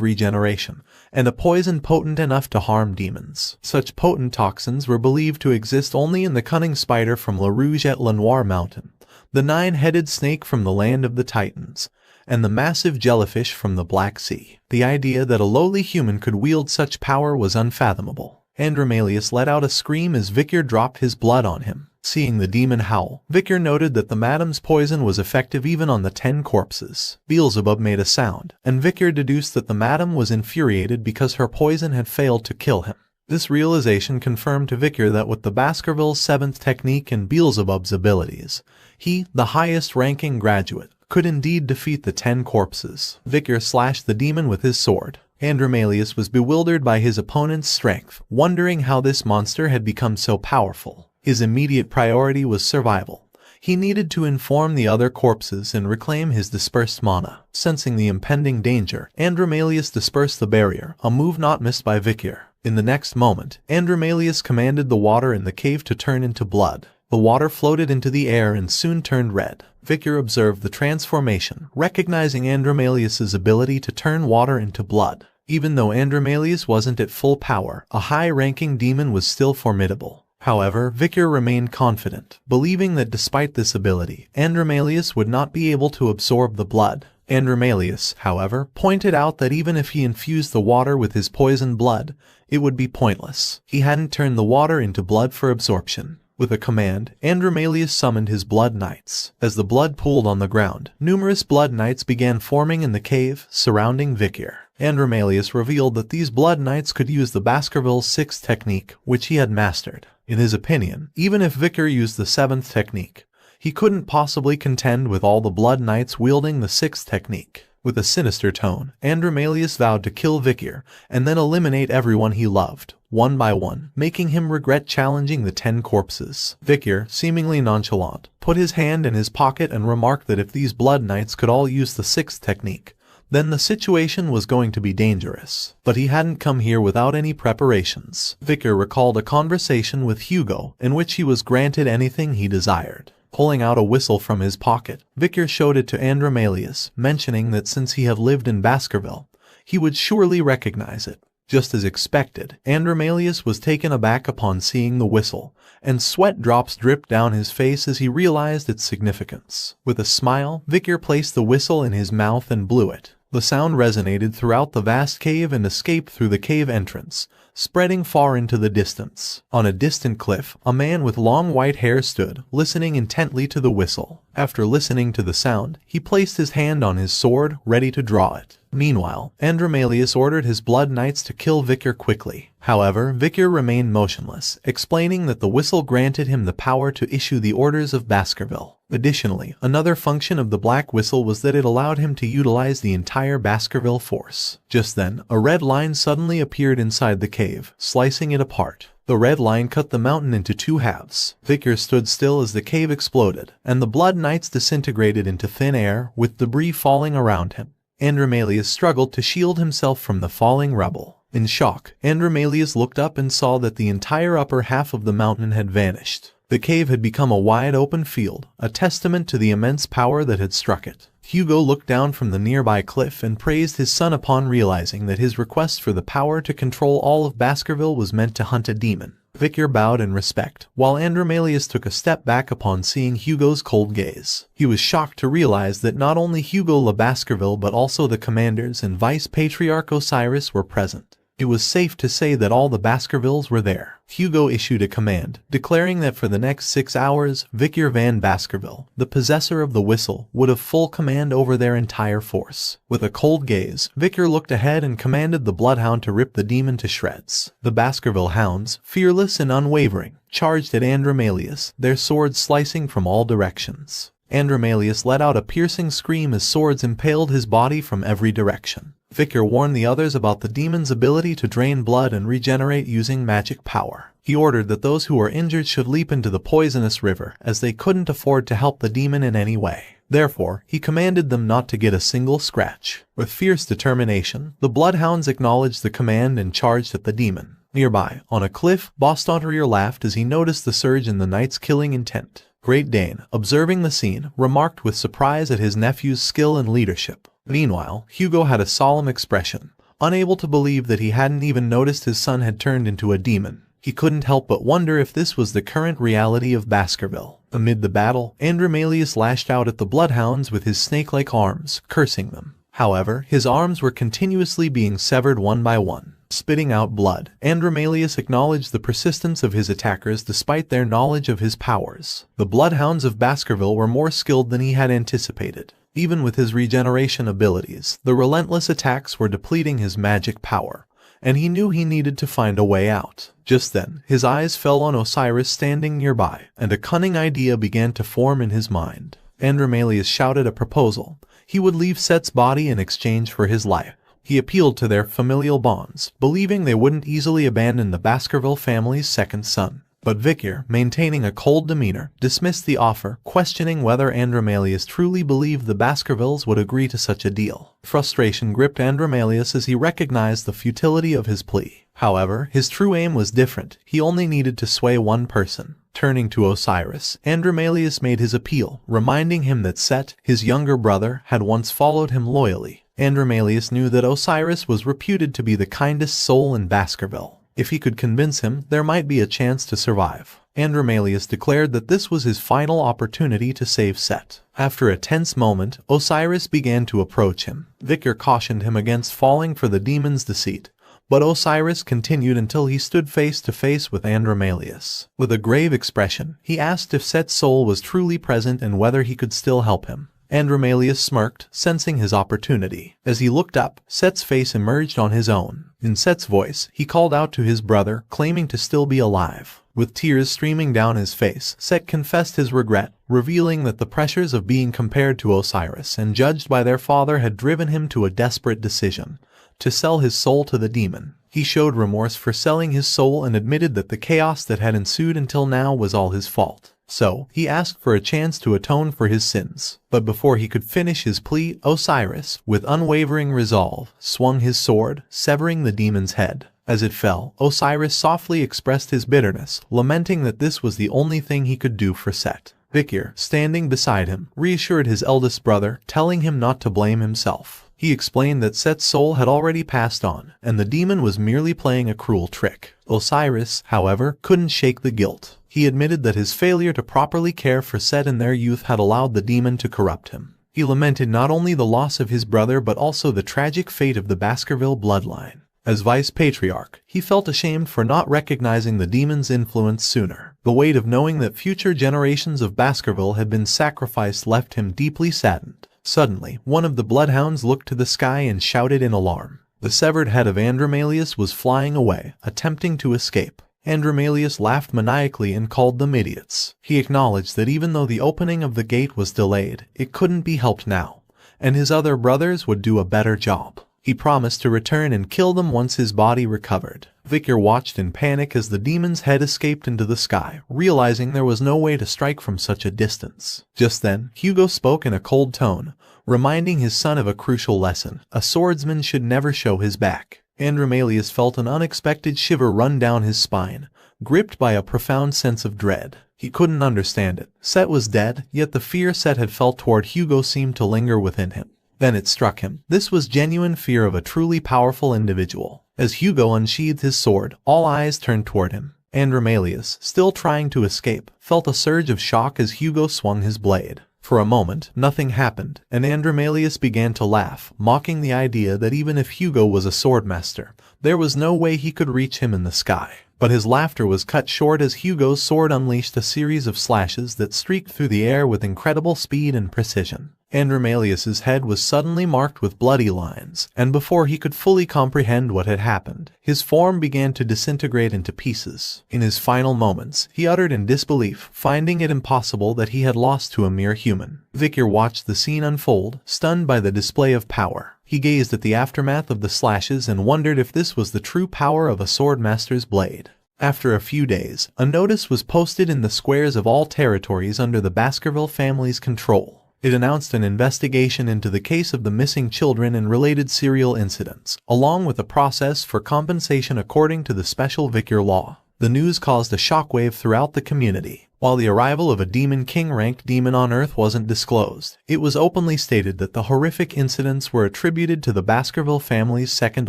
regeneration, and a poison potent enough to harm demons. Such potent toxins were believed to exist only in the cunning spider from La Rouge et La Noire Mountain, the nine-headed snake from the land of the Titans, and the massive jellyfish from the Black Sea. The idea that a lowly human could wield such power was unfathomable. Andromalius let out a scream as Vicar dropped his blood on him. Seeing the demon howl, Vicar noted that the madam's poison was effective even on the 10 corpses. Beelzebub made a sound, and Vicar deduced that the madam was infuriated because her poison had failed to kill him. This realization confirmed to Vicar that with the Baskerville's 7th technique and Beelzebub's abilities, he, the highest-ranking graduate, could indeed defeat the 10 corpses. Vicar slashed the demon with his sword. Andromalius was bewildered by his opponent's strength, wondering how this monster had become so powerful. His immediate priority was survival. He needed to inform the other corpses and reclaim his dispersed mana. Sensing the impending danger, Andromalius dispersed the barrier, a move not missed by Vicar. In the next moment, Andromalius commanded the water in the cave to turn into blood. The water floated into the air and soon turned red. Vicar observed the transformation, recognizing Andromalius's ability to turn water into blood. Even though Andromalius wasn't at full power, a high-ranking demon was still formidable. However, Vicar remained confident, believing that despite this ability, Andromalius would not be able to absorb the blood. Andromalius, however, pointed out that even if he infused the water with his poisoned blood, it would be pointless. He hadn't turned the water into blood for absorption. With a command, Andromalius summoned his Blood Knights. As the blood pooled on the ground, numerous Blood Knights began forming in the cave, surrounding Vicar. Andromalius revealed that these Blood Knights could use the Baskerville's 6th technique, which he had mastered. In his opinion, even if Vicar used the 7th technique, he couldn't possibly contend with all the Blood Knights wielding the 6th technique. With a sinister tone, Andromalius vowed to kill Vicar and then eliminate everyone he loved, one by one, making him regret challenging the 10 corpses. Vicar, seemingly nonchalant, put his hand in his pocket and remarked that if these Blood Knights could all use the 6th technique, then the situation was going to be dangerous. But he hadn't come here without any preparations. Vicar recalled a conversation with Hugo in which he was granted anything he desired. Pulling out a whistle from his pocket, Vicar showed it to Andromalius, mentioning that since he had lived in Baskerville, he would surely recognize it. Just as expected, Andromalius was taken aback upon seeing the whistle, and sweat drops dripped down his face as he realized its significance. With a smile, Vicar placed the whistle in his mouth and blew it. The sound resonated throughout the vast cave and escaped through the cave entrance, spreading far into the distance. On a distant cliff, a man with long white hair stood, listening intently to the whistle. After listening to the sound, he placed his hand on his sword, ready to draw it. Meanwhile, Andromalius ordered his blood knights to kill Vikir quickly. However, Vikir remained motionless, explaining that the whistle granted him the power to issue the orders of Baskerville. Additionally, another function of the black whistle was that it allowed him to utilize the entire Baskerville force. Just then, a red line suddenly appeared inside the cave, slicing it apart. The red line cut the mountain into two halves. Vikir stood still as the cave exploded, and the blood knights disintegrated into thin air, with debris falling around him. Andromalius struggled to shield himself from the falling rubble. In shock, Andromalius looked up and saw that the entire upper half of the mountain had vanished. The cave had become a wide open field, a testament to the immense power that had struck it. Hugo looked down from the nearby cliff and praised his son upon realizing that his request for the power to control all of Baskerville was meant to hunt a demon. Vikir bowed in respect, while Andromalius took a step back upon seeing Hugo's cold gaze. He was shocked to realize that not only Hugo Le Baskerville but also the commanders and Vice Patriarch Osiris were present. It was safe to say that all the Baskervilles were there. Hugo issued a command, declaring that for the next 6 hours, Vikir van Baskerville, the possessor of the whistle, would have full command over their entire force. With a cold gaze, Vikir looked ahead and commanded the Bloodhound to rip the demon to shreds. The Baskerville hounds, fearless and unwavering, charged at Andromalius, their swords slicing from all directions. Andromalius let out a piercing scream as swords impaled his body from every direction. Vikir warned the others about the demon's ability to drain blood and regenerate using magic power. He ordered that those who were injured should leap into the poisonous river, as they couldn't afford to help the demon in any way. Therefore, he commanded them not to get a single scratch. With fierce determination, the bloodhounds acknowledged the command and charged at the demon. Nearby, on a cliff, Bostonterier laughed as he noticed the surge in the knight's killing intent. Great Dane, observing the scene, remarked with surprise at his nephew's skill and leadership. Meanwhile, Hugo had a solemn expression, unable to believe that he hadn't even noticed his son had turned into a demon. He couldn't help but wonder if this was the current reality of Baskerville. Amid the battle, Andromalius lashed out at the bloodhounds with his snake-like arms, cursing them. However, his arms were continuously being severed one by one. Spitting out blood, Andromalius acknowledged the persistence of his attackers despite their knowledge of his powers. The bloodhounds of Baskerville were more skilled than he had anticipated. Even with his regeneration abilities, the relentless attacks were depleting his magic power, and he knew he needed to find a way out. Just then, his eyes fell on Osiris standing nearby, and a cunning idea began to form in his mind. Andromalius shouted a proposal. He would leave Set's body in exchange for his life. He appealed to their familial bonds, believing they wouldn't easily abandon the Baskerville family's second son. But Vikir, maintaining a cold demeanor, dismissed the offer, questioning whether Andromalius truly believed the Baskervilles would agree to such a deal. Frustration gripped Andromalius as he recognized the futility of his plea. However, his true aim was different. He only needed to sway one person. Turning to Osiris, Andromalius made his appeal, reminding him that Set, his younger brother, had once followed him loyally. Andromalius knew that Osiris was reputed to be the kindest soul in Baskerville. If he could convince him, there might be a chance to survive. Andromalius declared that this was his final opportunity to save Set. After a tense moment, Osiris began to approach him. Vikir cautioned him against falling for the demon's deceit, but Osiris continued until he stood face to face with Andromalius. With a grave expression, he asked if Set's soul was truly present and whether he could still help him. Andromalius smirked, sensing his opportunity. As he looked up, Set's face emerged on his own. In Set's voice, he called out to his brother, claiming to still be alive. With tears streaming down his face, Set confessed his regret, revealing that the pressures of being compared to Osiris and judged by their father had driven him to a desperate decision: to sell his soul to the demon. He showed remorse for selling his soul and admitted that the chaos that had ensued until now was all his fault. So, he asked for a chance to atone for his sins. But before he could finish his plea, Osiris, with unwavering resolve, swung his sword, severing the demon's head. As it fell, Osiris softly expressed his bitterness, lamenting that this was the only thing he could do for Set. Vikir, standing beside him, reassured his eldest brother, telling him not to blame himself. He explained that Set's soul had already passed on, and the demon was merely playing a cruel trick. Osiris, however, couldn't shake the guilt. He admitted that his failure to properly care for Set in their youth had allowed the demon to corrupt him. He lamented not only the loss of his brother but also the tragic fate of the Baskerville bloodline. As Vice Patriarch, he felt ashamed for not recognizing the demon's influence sooner. The weight of knowing that future generations of Baskerville had been sacrificed left him deeply saddened. Suddenly, one of the bloodhounds looked to the sky and shouted in alarm. The severed head of Andromalius was flying away, attempting to escape. Andromalius laughed maniacally and called them idiots. He acknowledged that even though the opening of the gate was delayed, it couldn't be helped now, and his other brothers would do a better job. He promised to return and kill them once his body recovered. Vicar watched in panic as the demon's head escaped into the sky, realizing there was no way to strike from such a distance. Just then, Hugo spoke in a cold tone, reminding his son of a crucial lesson: a swordsman should never show his back. Andromalius felt an unexpected shiver run down his spine, gripped by a profound sense of dread. He couldn't understand it. Set was dead, yet the fear Set had felt toward Hugo seemed to linger within him. Then it struck him. This was genuine fear of a truly powerful individual. As Hugo unsheathed his sword, all eyes turned toward him. Andromalius, still trying to escape, felt a surge of shock as Hugo swung his blade. For a moment, nothing happened, and Andromalius began to laugh, mocking the idea that even if Hugo was a swordmaster, there was no way he could reach him in the sky. But his laughter was cut short as Hugo's sword unleashed a series of slashes that streaked through the air with incredible speed and precision. Andromalius's head was suddenly marked with bloody lines, and before he could fully comprehend what had happened, his form began to disintegrate into pieces. In his final moments, he uttered in disbelief, finding it impossible that he had lost to a mere human. Vicar watched the scene unfold, stunned by the display of power. He gazed at the aftermath of the slashes and wondered if this was the true power of a swordmaster's blade. After a few days, a notice was posted in the squares of all territories under the Baskerville family's control. It announced an investigation into the case of the missing children and related serial incidents, along with a process for compensation according to the special Vicar law. The news caused a shockwave throughout the community. While the arrival of a Demon King-ranked demon on Earth wasn't disclosed, it was openly stated that the horrific incidents were attributed to the Baskerville family's second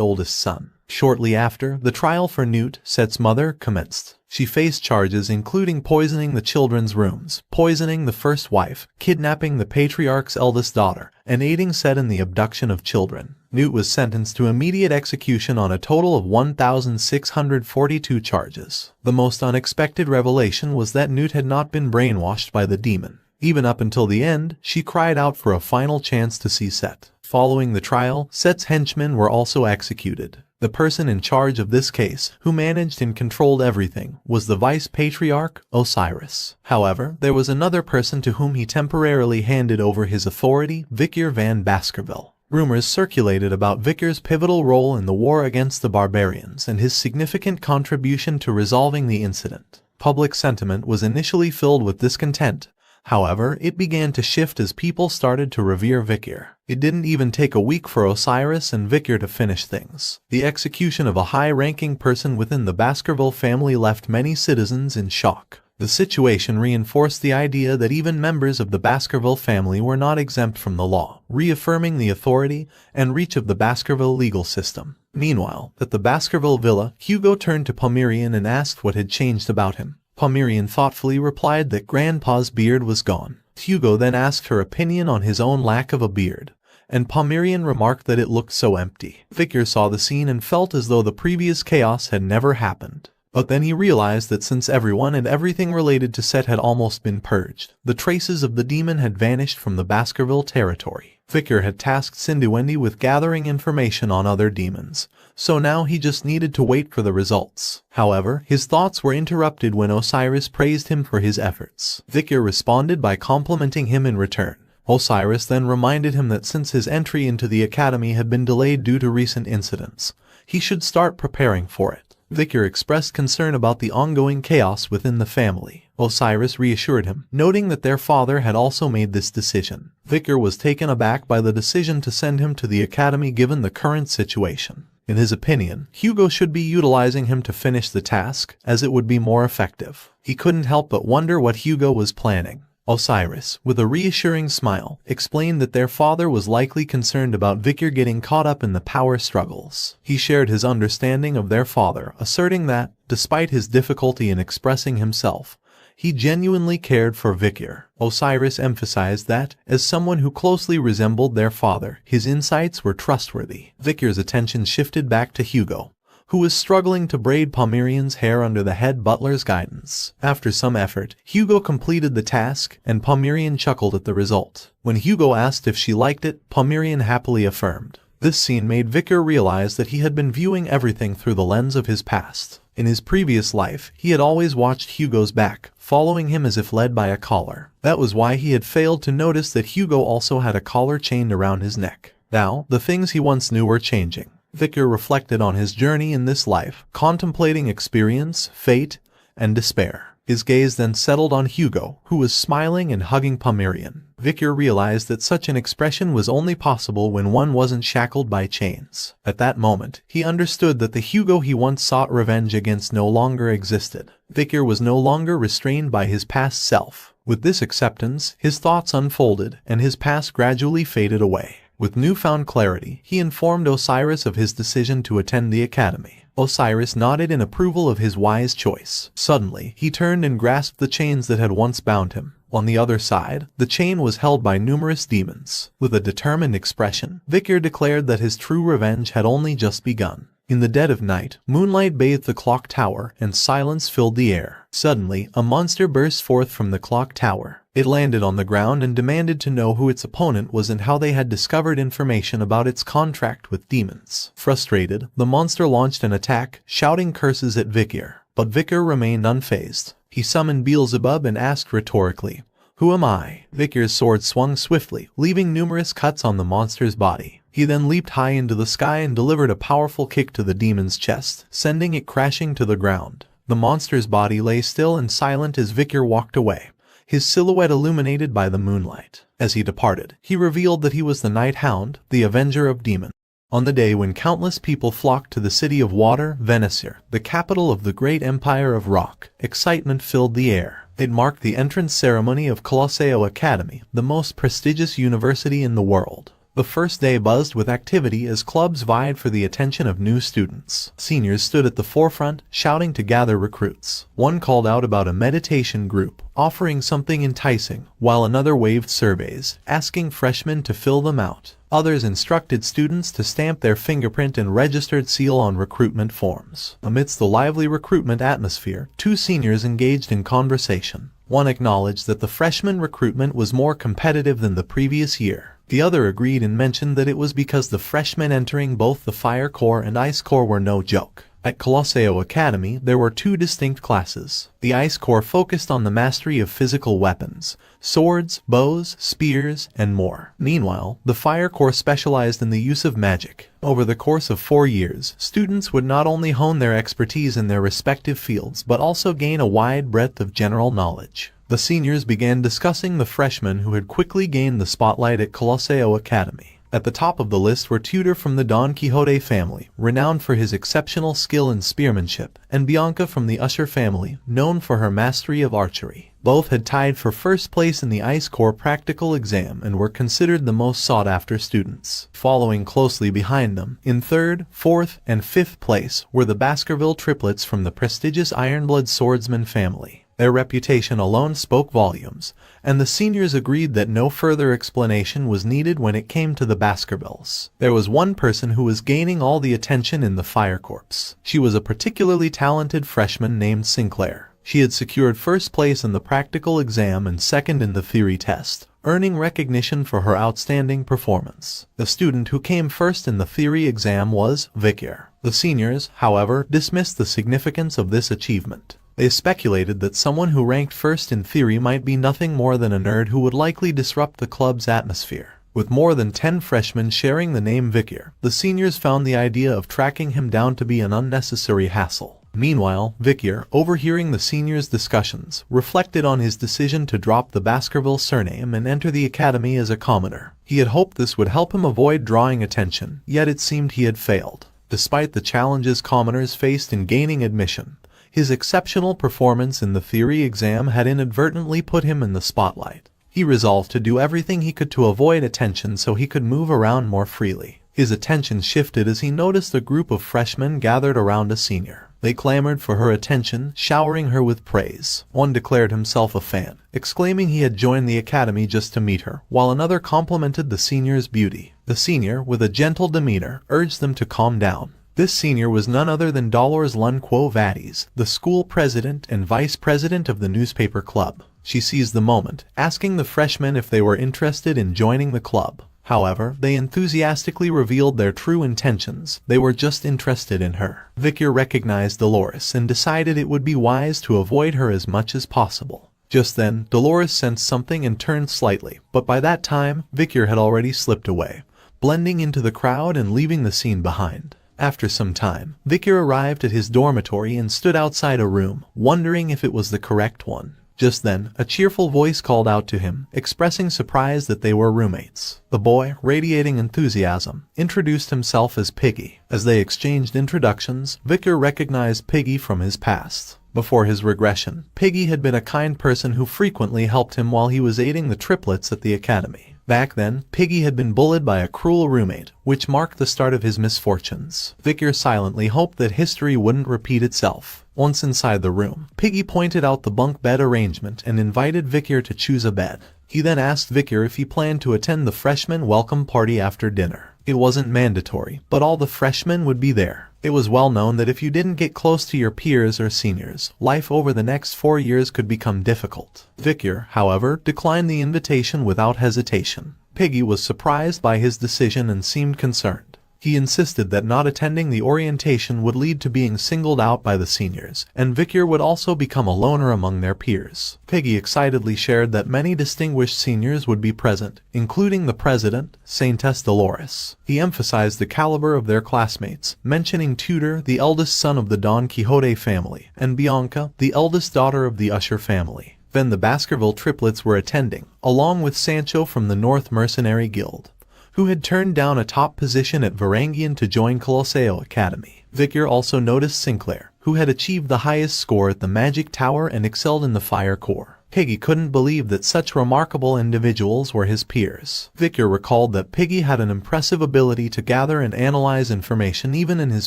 oldest son. Shortly after, the trial for Newt, Set's mother, commenced. She faced charges including poisoning the children's rooms, poisoning the first wife, kidnapping the patriarch's eldest daughter, and aiding Set in the abduction of children. Newt was sentenced to immediate execution on a total of 1,642 charges. The most unexpected revelation was that Newt had not been brainwashed by the demon. Even up until the end, she cried out for a final chance to see Set. Following the trial, Set's henchmen were also executed. The person in charge of this case, who managed and controlled everything, was the Vice Patriarch, Osiris. However, there was another person to whom he temporarily handed over his authority, Vicar Van Baskerville. Rumors circulated about Vicar's pivotal role in the war against the barbarians and his significant contribution to resolving the incident. Public sentiment was initially filled with discontent. However, it began to shift as people started to revere Vicar. It didn't even take a week for Osiris and Vicar to finish things. The execution of a high-ranking person within the Baskerville family left many citizens in shock. The situation reinforced the idea that even members of the Baskerville family were not exempt from the law, reaffirming the authority and reach of the Baskerville legal system. Meanwhile, at the Baskerville villa, Hugo turned to Pomerian and asked what had changed about him. Pomerian thoughtfully replied that Grandpa's beard was gone. Hugo then asked her opinion on his own lack of a beard, and Pomerian remarked that it looked so empty. Vicar saw the scene and felt as though the previous chaos had never happened. But then he realized that since everyone and everything related to Set had almost been purged, the traces of the demon had vanished from the Baskerville territory. Vicar had tasked Cindy with gathering information on other demons, so now he just needed to wait for the results. However, his thoughts were interrupted when Osiris praised him for his efforts. Vicar responded by complimenting him in return. Osiris then reminded him that since his entry into the academy had been delayed due to recent incidents, he should start preparing for it. Vicar expressed concern about the ongoing chaos within the family. Osiris reassured him, noting that their father had also made this decision. Vicar was taken aback by the decision to send him to the academy given the current situation. In his opinion, Hugo should be utilizing him to finish the task, as it would be more effective. He couldn't help but wonder what Hugo was planning. Osiris, with a reassuring smile, explained that their father was likely concerned about Vicar getting caught up in the power struggles. He shared his understanding of their father, asserting that, despite his difficulty in expressing himself, He genuinely cared for Vikir. Osiris emphasized that, as someone who closely resembled their father, his insights were trustworthy. Vikir's attention shifted back to Hugo, who was struggling to braid Pomerian's hair under the head butler's guidance. After some effort, Hugo completed the task, and Pomerian chuckled at the result. When Hugo asked if she liked it, Pomerian happily affirmed. This scene made Vikir realize that he had been viewing everything through the lens of his past. In his previous life, he had always watched Hugo's back, following him as if led by a collar. That was why he had failed to notice that Hugo also had a collar chained around his neck. Now, the things he once knew were changing. Vikir reflected on his journey in this life, contemplating experience, fate, and despair. His gaze then settled on Hugo, who was smiling and hugging Pomerian. Vikir realized that such an expression was only possible when one wasn't shackled by chains. At that moment, he understood that the Hugo he once sought revenge against no longer existed. Vikir was no longer restrained by his past self. With this acceptance, his thoughts unfolded, and his past gradually faded away. With newfound clarity, he informed Osiris of his decision to attend the academy. Osiris nodded in approval of his wise choice. Suddenly, he turned and grasped the chains that had once bound him. On the other side, the chain was held by numerous demons. With a determined expression, Vikir declared that his true revenge had only just begun. In the dead of night, moonlight bathed the clock tower, and silence filled the air. Suddenly, a monster burst forth from the clock tower. It landed on the ground and demanded to know who its opponent was and how they had discovered information about its contract with demons. Frustrated, the monster launched an attack, shouting curses at Vikir. But Vikir remained unfazed. He summoned Beelzebub and asked rhetorically, "Who am I?" Vikir's sword swung swiftly, leaving numerous cuts on the monster's body. He then leaped high into the sky and delivered a powerful kick to the demon's chest, sending it crashing to the ground. The monster's body lay still and silent as Vikir walked away, his silhouette illuminated by the moonlight. As he departed, he revealed that he was the Night Hound, the Avenger of Demons. On the day when countless people flocked to the city of water, Venisir, the capital of the great empire of rock, excitement filled the air. It marked the entrance ceremony of Colosseo Academy, the most prestigious university in the world. The first day buzzed with activity as clubs vied for the attention of new students. Seniors stood at the forefront, shouting to gather recruits. One called out about a meditation group, offering something enticing, while another waved surveys, asking freshmen to fill them out. Others instructed students to stamp their fingerprint and registered seal on recruitment forms. Amidst the lively recruitment atmosphere, two seniors engaged in conversation. One acknowledged that the freshman recruitment was more competitive than the previous year. The other agreed and mentioned that it was because the freshmen entering both the Fire Corps and Ice Corps were no joke. At Colosseo Academy, there were two distinct classes. The Ice Corps focused on the mastery of physical weapons, swords, bows, spears, and more. Meanwhile, the Fire Corps specialized in the use of magic. Over the course of 4 years, students would not only hone their expertise in their respective fields but also gain a wide breadth of general knowledge. The seniors began discussing the freshmen who had quickly gained the spotlight at Colosseo Academy. At the top of the list were Tudor from the Don Quixote family, renowned for his exceptional skill in spearmanship, and Bianca from the Usher family, known for her mastery of archery. Both had tied for first place in the Ice Corps practical exam and were considered the most sought-after students. Following closely behind them, in 3rd, 4th, and 5th place, were the Baskerville triplets from the prestigious Iron-Blooded Swordsman family. Their reputation alone spoke volumes, and the seniors agreed that no further explanation was needed when it came to the Baskervilles. There was one person who was gaining all the attention in the Fire Corps. She was a particularly talented freshman named Sinclair. She had secured first place in the practical exam and second in the theory test, earning recognition for her outstanding performance. The student who came first in the theory exam was Vikir. The seniors, however, dismissed the significance of this achievement. They speculated that someone who ranked first in theory might be nothing more than a nerd who would likely disrupt the club's atmosphere. With more than 10 freshmen sharing the name Vikir, the seniors found the idea of tracking him down to be an unnecessary hassle. Meanwhile, Vikir, overhearing the seniors' discussions, reflected on his decision to drop the Baskerville surname and enter the academy as a commoner. He had hoped this would help him avoid drawing attention, yet it seemed he had failed. Despite the challenges commoners faced in gaining admission, his exceptional performance in the theory exam had inadvertently put him in the spotlight. He resolved to do everything he could to avoid attention so he could move around more freely. His attention shifted as he noticed a group of freshmen gathered around a senior. They clamored for her attention, showering her with praise. One declared himself a fan, exclaiming he had joined the academy just to meet her, while another complimented the senior's beauty. The senior, with a gentle demeanor, urged them to calm down. This senior was none other than Dolores Lun Quo Vadis, the school president and vice president of the newspaper club. She seized the moment, asking the freshmen if they were interested in joining the club. However, they enthusiastically revealed their true intentions. They were just interested in her. Victor recognized Dolores and decided it would be wise to avoid her as much as possible. Just then, Dolores sensed something and turned slightly, but by that time, Victor had already slipped away, blending into the crowd and leaving the scene behind. After some time, Victor arrived at his dormitory and stood outside a room, wondering if it was the correct one. Just then, a cheerful voice called out to him, expressing surprise that they were roommates. The boy, radiating enthusiasm, introduced himself as Piggy. As they exchanged introductions, Victor recognized Piggy from his past. Before his regression, Piggy had been a kind person who frequently helped him while he was aiding the triplets at the academy. Back then, Piggy had been bullied by a cruel roommate, which marked the start of his misfortunes. Victor silently hoped that history wouldn't repeat itself. Once inside the room, Piggy pointed out the bunk bed arrangement and invited Victor to choose a bed. He then asked Victor if he planned to attend the freshman welcome party after dinner. It wasn't mandatory, but all the freshmen would be there. It was well known that if you didn't get close to your peers or seniors, life over the next 4 years could become difficult. Victor, however, declined the invitation without hesitation. Piggy was surprised by his decision and seemed concerned. He insisted that not attending the orientation would lead to being singled out by the seniors, and Victor would also become a loner among their peers. Piggy excitedly shared that many distinguished seniors would be present, including the president, Saintess Dolores. He emphasized the caliber of their classmates, mentioning Tudor, the eldest son of the Don Quixote family, and Bianca, the eldest daughter of the Usher family. Then the Baskerville triplets were attending, along with Sancho from the North Mercenary Guild, who had turned down a top position at Varangian to join Colosseo Academy. Victor also noticed Sinclair, who had achieved the highest score at the Magic Tower and excelled in the Fire Corps. Piggy couldn't believe that such remarkable individuals were his peers. Victor recalled that Piggy had an impressive ability to gather and analyze information even in his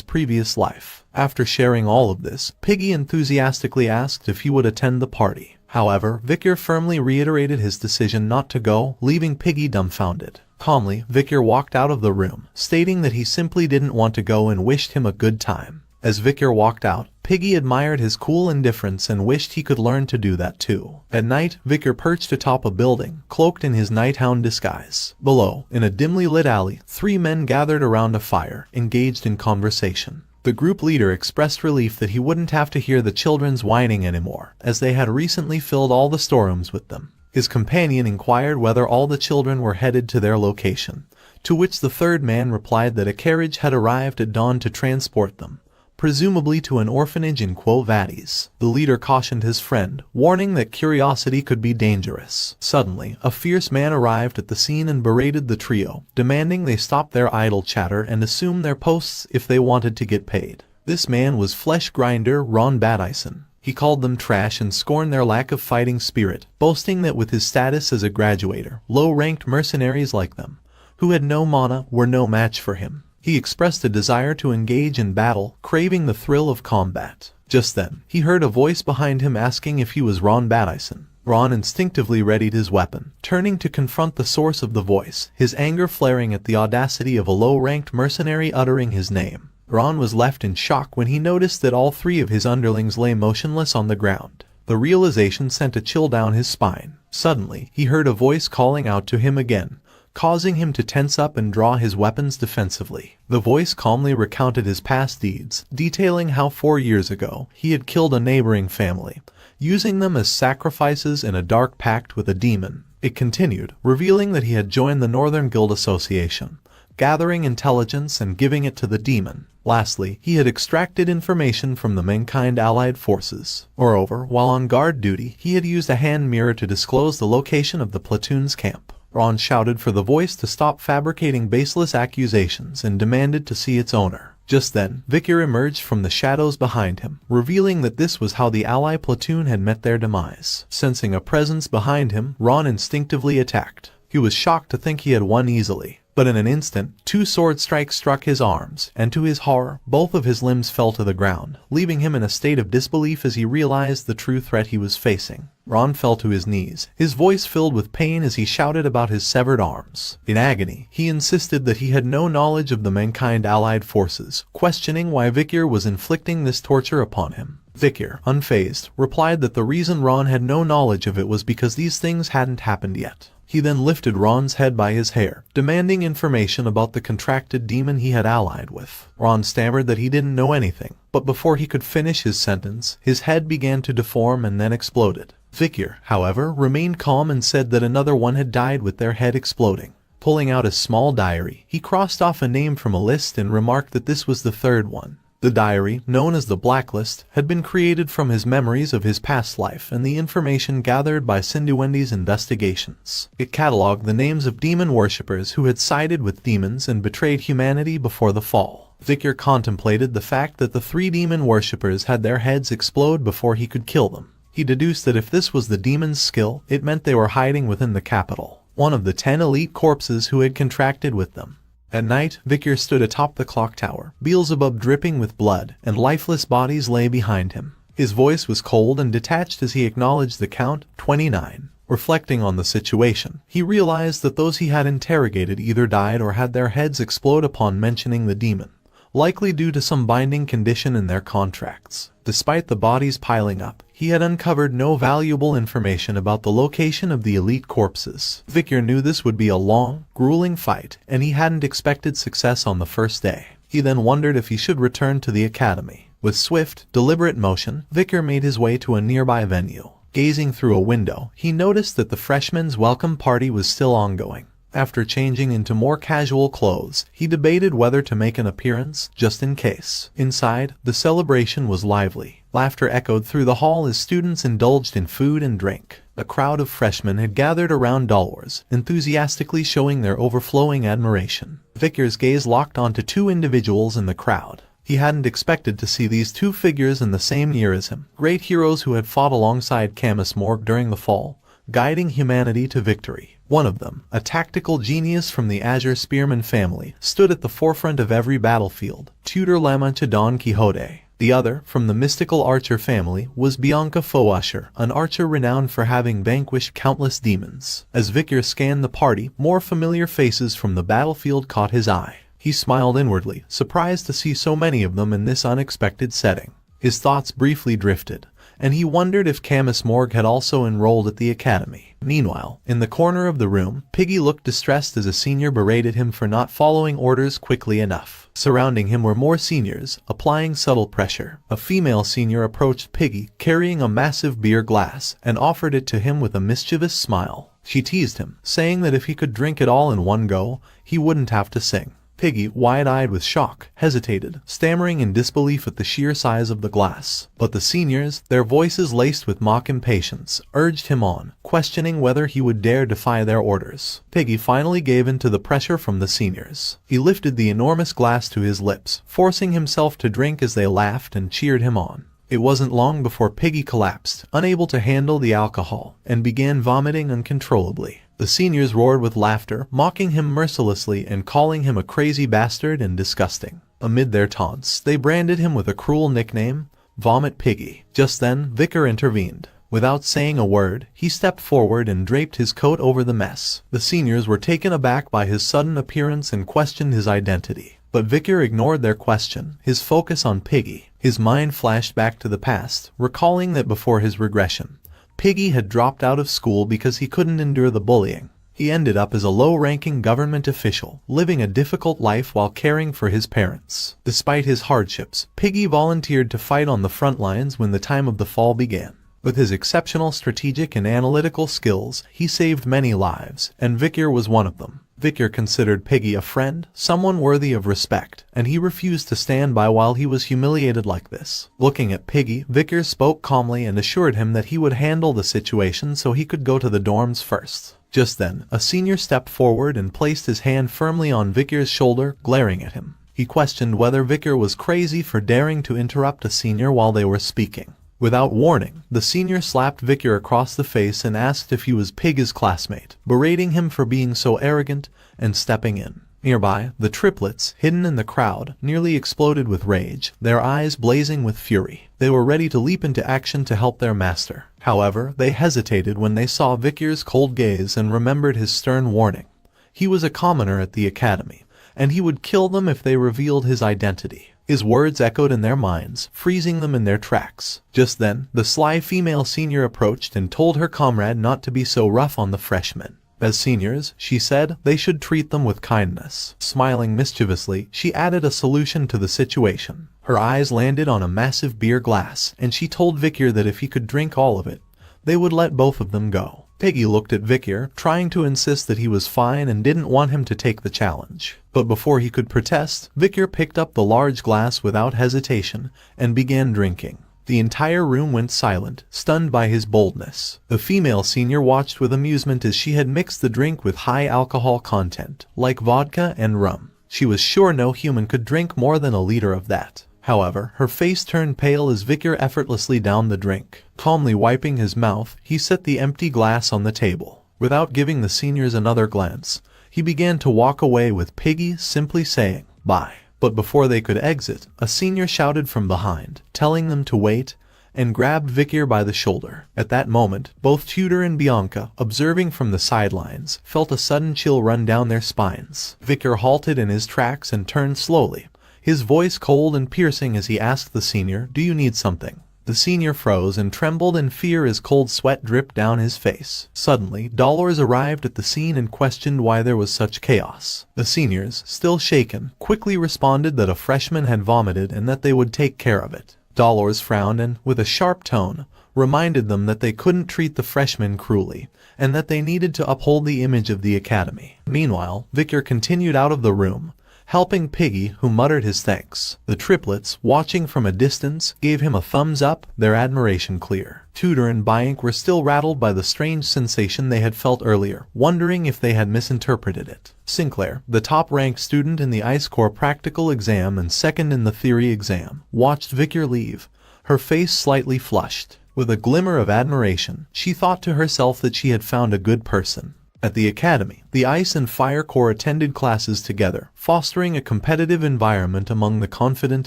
previous life. After sharing all of this, Piggy enthusiastically asked if he would attend the party. However, Victor firmly reiterated his decision not to go, leaving Piggy dumbfounded. Calmly, Victor walked out of the room, stating that he simply didn't want to go and wished him a good time. As Victor walked out, Piggy admired his cool indifference and wished he could learn to do that too. At night, Victor perched atop a building, cloaked in his nighthound disguise. Below, in a dimly lit alley, 3 men gathered around a fire, engaged in conversation. The group leader expressed relief that he wouldn't have to hear the children's whining anymore, as they had recently filled all the storerooms with them. His companion inquired whether all the children were headed to their location, to which the third man replied that a carriage had arrived at dawn to transport them, presumably to an orphanage in Quo Vadis. The leader cautioned his friend, warning that curiosity could be dangerous. Suddenly, a fierce man arrived at the scene and berated the trio, demanding they stop their idle chatter and assume their posts if they wanted to get paid. This man was flesh grinder Ron Badison. He called them trash and scorned their lack of fighting spirit, boasting that with his status as a graduator, low-ranked mercenaries like them, who had no mana, were no match for him. He expressed a desire to engage in battle, craving the thrill of combat. Just then, he heard a voice behind him asking if he was Ron Badison. Ron instinctively readied his weapon, turning to confront the source of the voice, his anger flaring at the audacity of a low-ranked mercenary uttering his name. Ron was left in shock when he noticed that all 3 of his underlings lay motionless on the ground. The realization sent a chill down his spine. Suddenly, he heard a voice calling out to him again, causing him to tense up and draw his weapons defensively. The voice calmly recounted his past deeds, detailing how 4 years ago, he had killed a neighboring family, using them as sacrifices in a dark pact with a demon. It continued, revealing that he had joined the Northern Guild Association, gathering intelligence and giving it to the demon. Lastly, he had extracted information from the Mankind Allied forces. Moreover, while on guard duty, he had used a hand mirror to disclose the location of the platoon's camp. Ron shouted for the voice to stop fabricating baseless accusations and demanded to see its owner. Just then, Victor emerged from the shadows behind him, revealing that this was how the ally platoon had met their demise. Sensing a presence behind him, Ron instinctively attacked. He was shocked to think he had won easily. But in an instant, 2 sword strikes struck his arms, and to his horror, both of his limbs fell to the ground, leaving him in a state of disbelief as he realized the true threat he was facing. Ron fell to his knees, his voice filled with pain as he shouted about his severed arms. In agony, he insisted that he had no knowledge of the mankind allied forces, questioning why Vikir was inflicting this torture upon him. Vikir, unfazed, replied that the reason Ron had no knowledge of it was because these things hadn't happened yet. He then lifted Ron's head by his hair, demanding information about the contracted demon he had allied with. Ron stammered that he didn't know anything, but before he could finish his sentence, his head began to deform and then exploded. Vikir, however, remained calm and said that another one had died with their head exploding. Pulling out a small diary, he crossed off a name from a list and remarked that this was the 3rd one. The diary, known as the Blacklist, had been created from his memories of his past life and the information gathered by Sinduendi's investigations. It catalogued the names of demon worshippers who had sided with demons and betrayed humanity before the fall. Vikir contemplated the fact that the 3 demon worshippers had their heads explode before he could kill them. He deduced that if this was the demon's skill, it meant they were hiding within the capital, one of the 10 elite corpses who had contracted with them. At night, Vikir stood atop the clock tower, Beelzebub dripping with blood, and lifeless bodies lay behind him. His voice was cold and detached as he acknowledged the count, 29. Reflecting on the situation, he realized that those he had interrogated either died or had their heads explode upon mentioning the demon, likely due to some binding condition in their contracts. Despite the bodies piling up, he had uncovered no valuable information about the location of the elite corpses. Vikir knew this would be a long, grueling fight, and he hadn't expected success on the first day. He then wondered if he should return to the academy. With swift, deliberate motion, Vikir made his way to a nearby venue. Gazing through a window, he noticed that the freshmen's welcome party was still ongoing. After changing into more casual clothes, he debated whether to make an appearance, just in case. Inside, the celebration was lively. Laughter echoed through the hall as students indulged in food and drink. A crowd of freshmen had gathered around Dolores, enthusiastically showing their overflowing admiration. Vikir's gaze locked onto 2 individuals in the crowd. He hadn't expected to see these 2 figures in the same year as him, great heroes who had fought alongside Camus Morg during the fall, guiding humanity to victory. One of them, a tactical genius from the Azure Spearman family, stood at the forefront of every battlefield, Tutor Lama to Don Quixote. The other, from the mystical archer family, was Bianca Fousher, an archer renowned for having vanquished countless demons. As Vikir scanned the party, more familiar faces from the battlefield caught his eye. He smiled inwardly, surprised to see so many of them in this unexpected setting. His thoughts briefly drifted, and he wondered if Camus Morg had also enrolled at the academy. Meanwhile, in the corner of the room, Piggy looked distressed as a senior berated him for not following orders quickly enough. Surrounding him were more seniors, applying subtle pressure. A female senior approached Piggy, carrying a massive beer glass, and offered it to him with a mischievous smile. She teased him, saying that if he could drink it all in one go, he wouldn't have to sing. Piggy, wide-eyed with shock, hesitated, stammering in disbelief at the sheer size of the glass. But the seniors, their voices laced with mock impatience, urged him on, questioning whether he would dare defy their orders. Piggy finally gave in to the pressure from the seniors. He lifted the enormous glass to his lips, forcing himself to drink as they laughed and cheered him on. It wasn't long before Piggy collapsed, unable to handle the alcohol, and began vomiting uncontrollably. The seniors roared with laughter, mocking him mercilessly and calling him a crazy bastard and disgusting. Amid their taunts, they branded him with a cruel nickname, Vomit Piggy. Just then, Vikir intervened. Without saying a word, he stepped forward and draped his coat over the mess. The seniors were taken aback by his sudden appearance and questioned his identity. But Vikir ignored their question, his focus on Piggy. His mind flashed back to the past, recalling that before his regression, Piggy had dropped out of school because he couldn't endure the bullying. He ended up as a low-ranking government official, living a difficult life while caring for his parents. Despite his hardships, Piggy volunteered to fight on the front lines when the time of the fall began. With his exceptional strategic and analytical skills, he saved many lives, and Vikir was one of them. Vikir considered Piggy a friend, someone worthy of respect, and he refused to stand by while he was humiliated like this. Looking at Piggy, Vikir spoke calmly and assured him that he would handle the situation so he could go to the dorms first. Just then, a senior stepped forward and placed his hand firmly on Vikir's shoulder, glaring at him. He questioned whether Vikir was crazy for daring to interrupt a senior while they were speaking. Without warning, the senior slapped Vikir across the face and asked if he was Piggy's classmate, berating him for being so arrogant and stepping in. Nearby, the triplets, hidden in the crowd, nearly exploded with rage, their eyes blazing with fury. They were ready to leap into action to help their master. However, they hesitated when they saw Vikir's cold gaze and remembered his stern warning. He was a commoner at the academy, and he would kill them if they revealed his identity. His words echoed in their minds, freezing them in their tracks. Just then, the sly female senior approached and told her comrade not to be so rough on the freshmen. As seniors, she said, they should treat them with kindness. Smiling mischievously, she added a solution to the situation. Her eyes landed on a massive beer glass, and she told Vikir that if he could drink all of it, they would let both of them go. Piggy looked at Vikir, trying to insist that he was fine and didn't want him to take the challenge. But before he could protest, Vikir picked up the large glass without hesitation and began drinking. The entire room went silent, stunned by his boldness. The female senior watched with amusement as she had mixed the drink with high alcohol content, like vodka and rum. She was sure no human could drink more than a liter of that. However, her face turned pale as Vikir effortlessly downed the drink. Calmly wiping his mouth, he set the empty glass on the table. Without giving the seniors another glance, he began to walk away with Piggy simply saying, "Bye." But before they could exit, a senior shouted from behind, telling them to wait, and grabbed Vikir by the shoulder. At that moment, both Tudor and Bianca, observing from the sidelines, felt a sudden chill run down their spines. Vikir halted in his tracks and turned slowly, his voice cold and piercing as he asked the senior, "Do you need something?" The senior froze and trembled in fear as cold sweat dripped down his face. Suddenly, Dolores arrived at the scene and questioned why there was such chaos. The seniors, still shaken, quickly responded that a freshman had vomited and that they would take care of it. Dolores frowned and, with a sharp tone, reminded them that they couldn't treat the freshmen cruelly, and that they needed to uphold the image of the academy. Meanwhile, Vikir continued out of the room, helping Piggy, who muttered his thanks. The triplets, watching from a distance, gave him a thumbs up, their admiration clear. Tudor and Bianca were still rattled by the strange sensation they had felt earlier, wondering if they had misinterpreted it. Sinclair, the top-ranked student in the Ice Corps practical exam and second in the theory exam, watched Vikir leave, her face slightly flushed. With a glimmer of admiration, she thought to herself that she had found a good person. At the academy, the Ice and Fire Corps attended classes together, fostering a competitive environment among the confident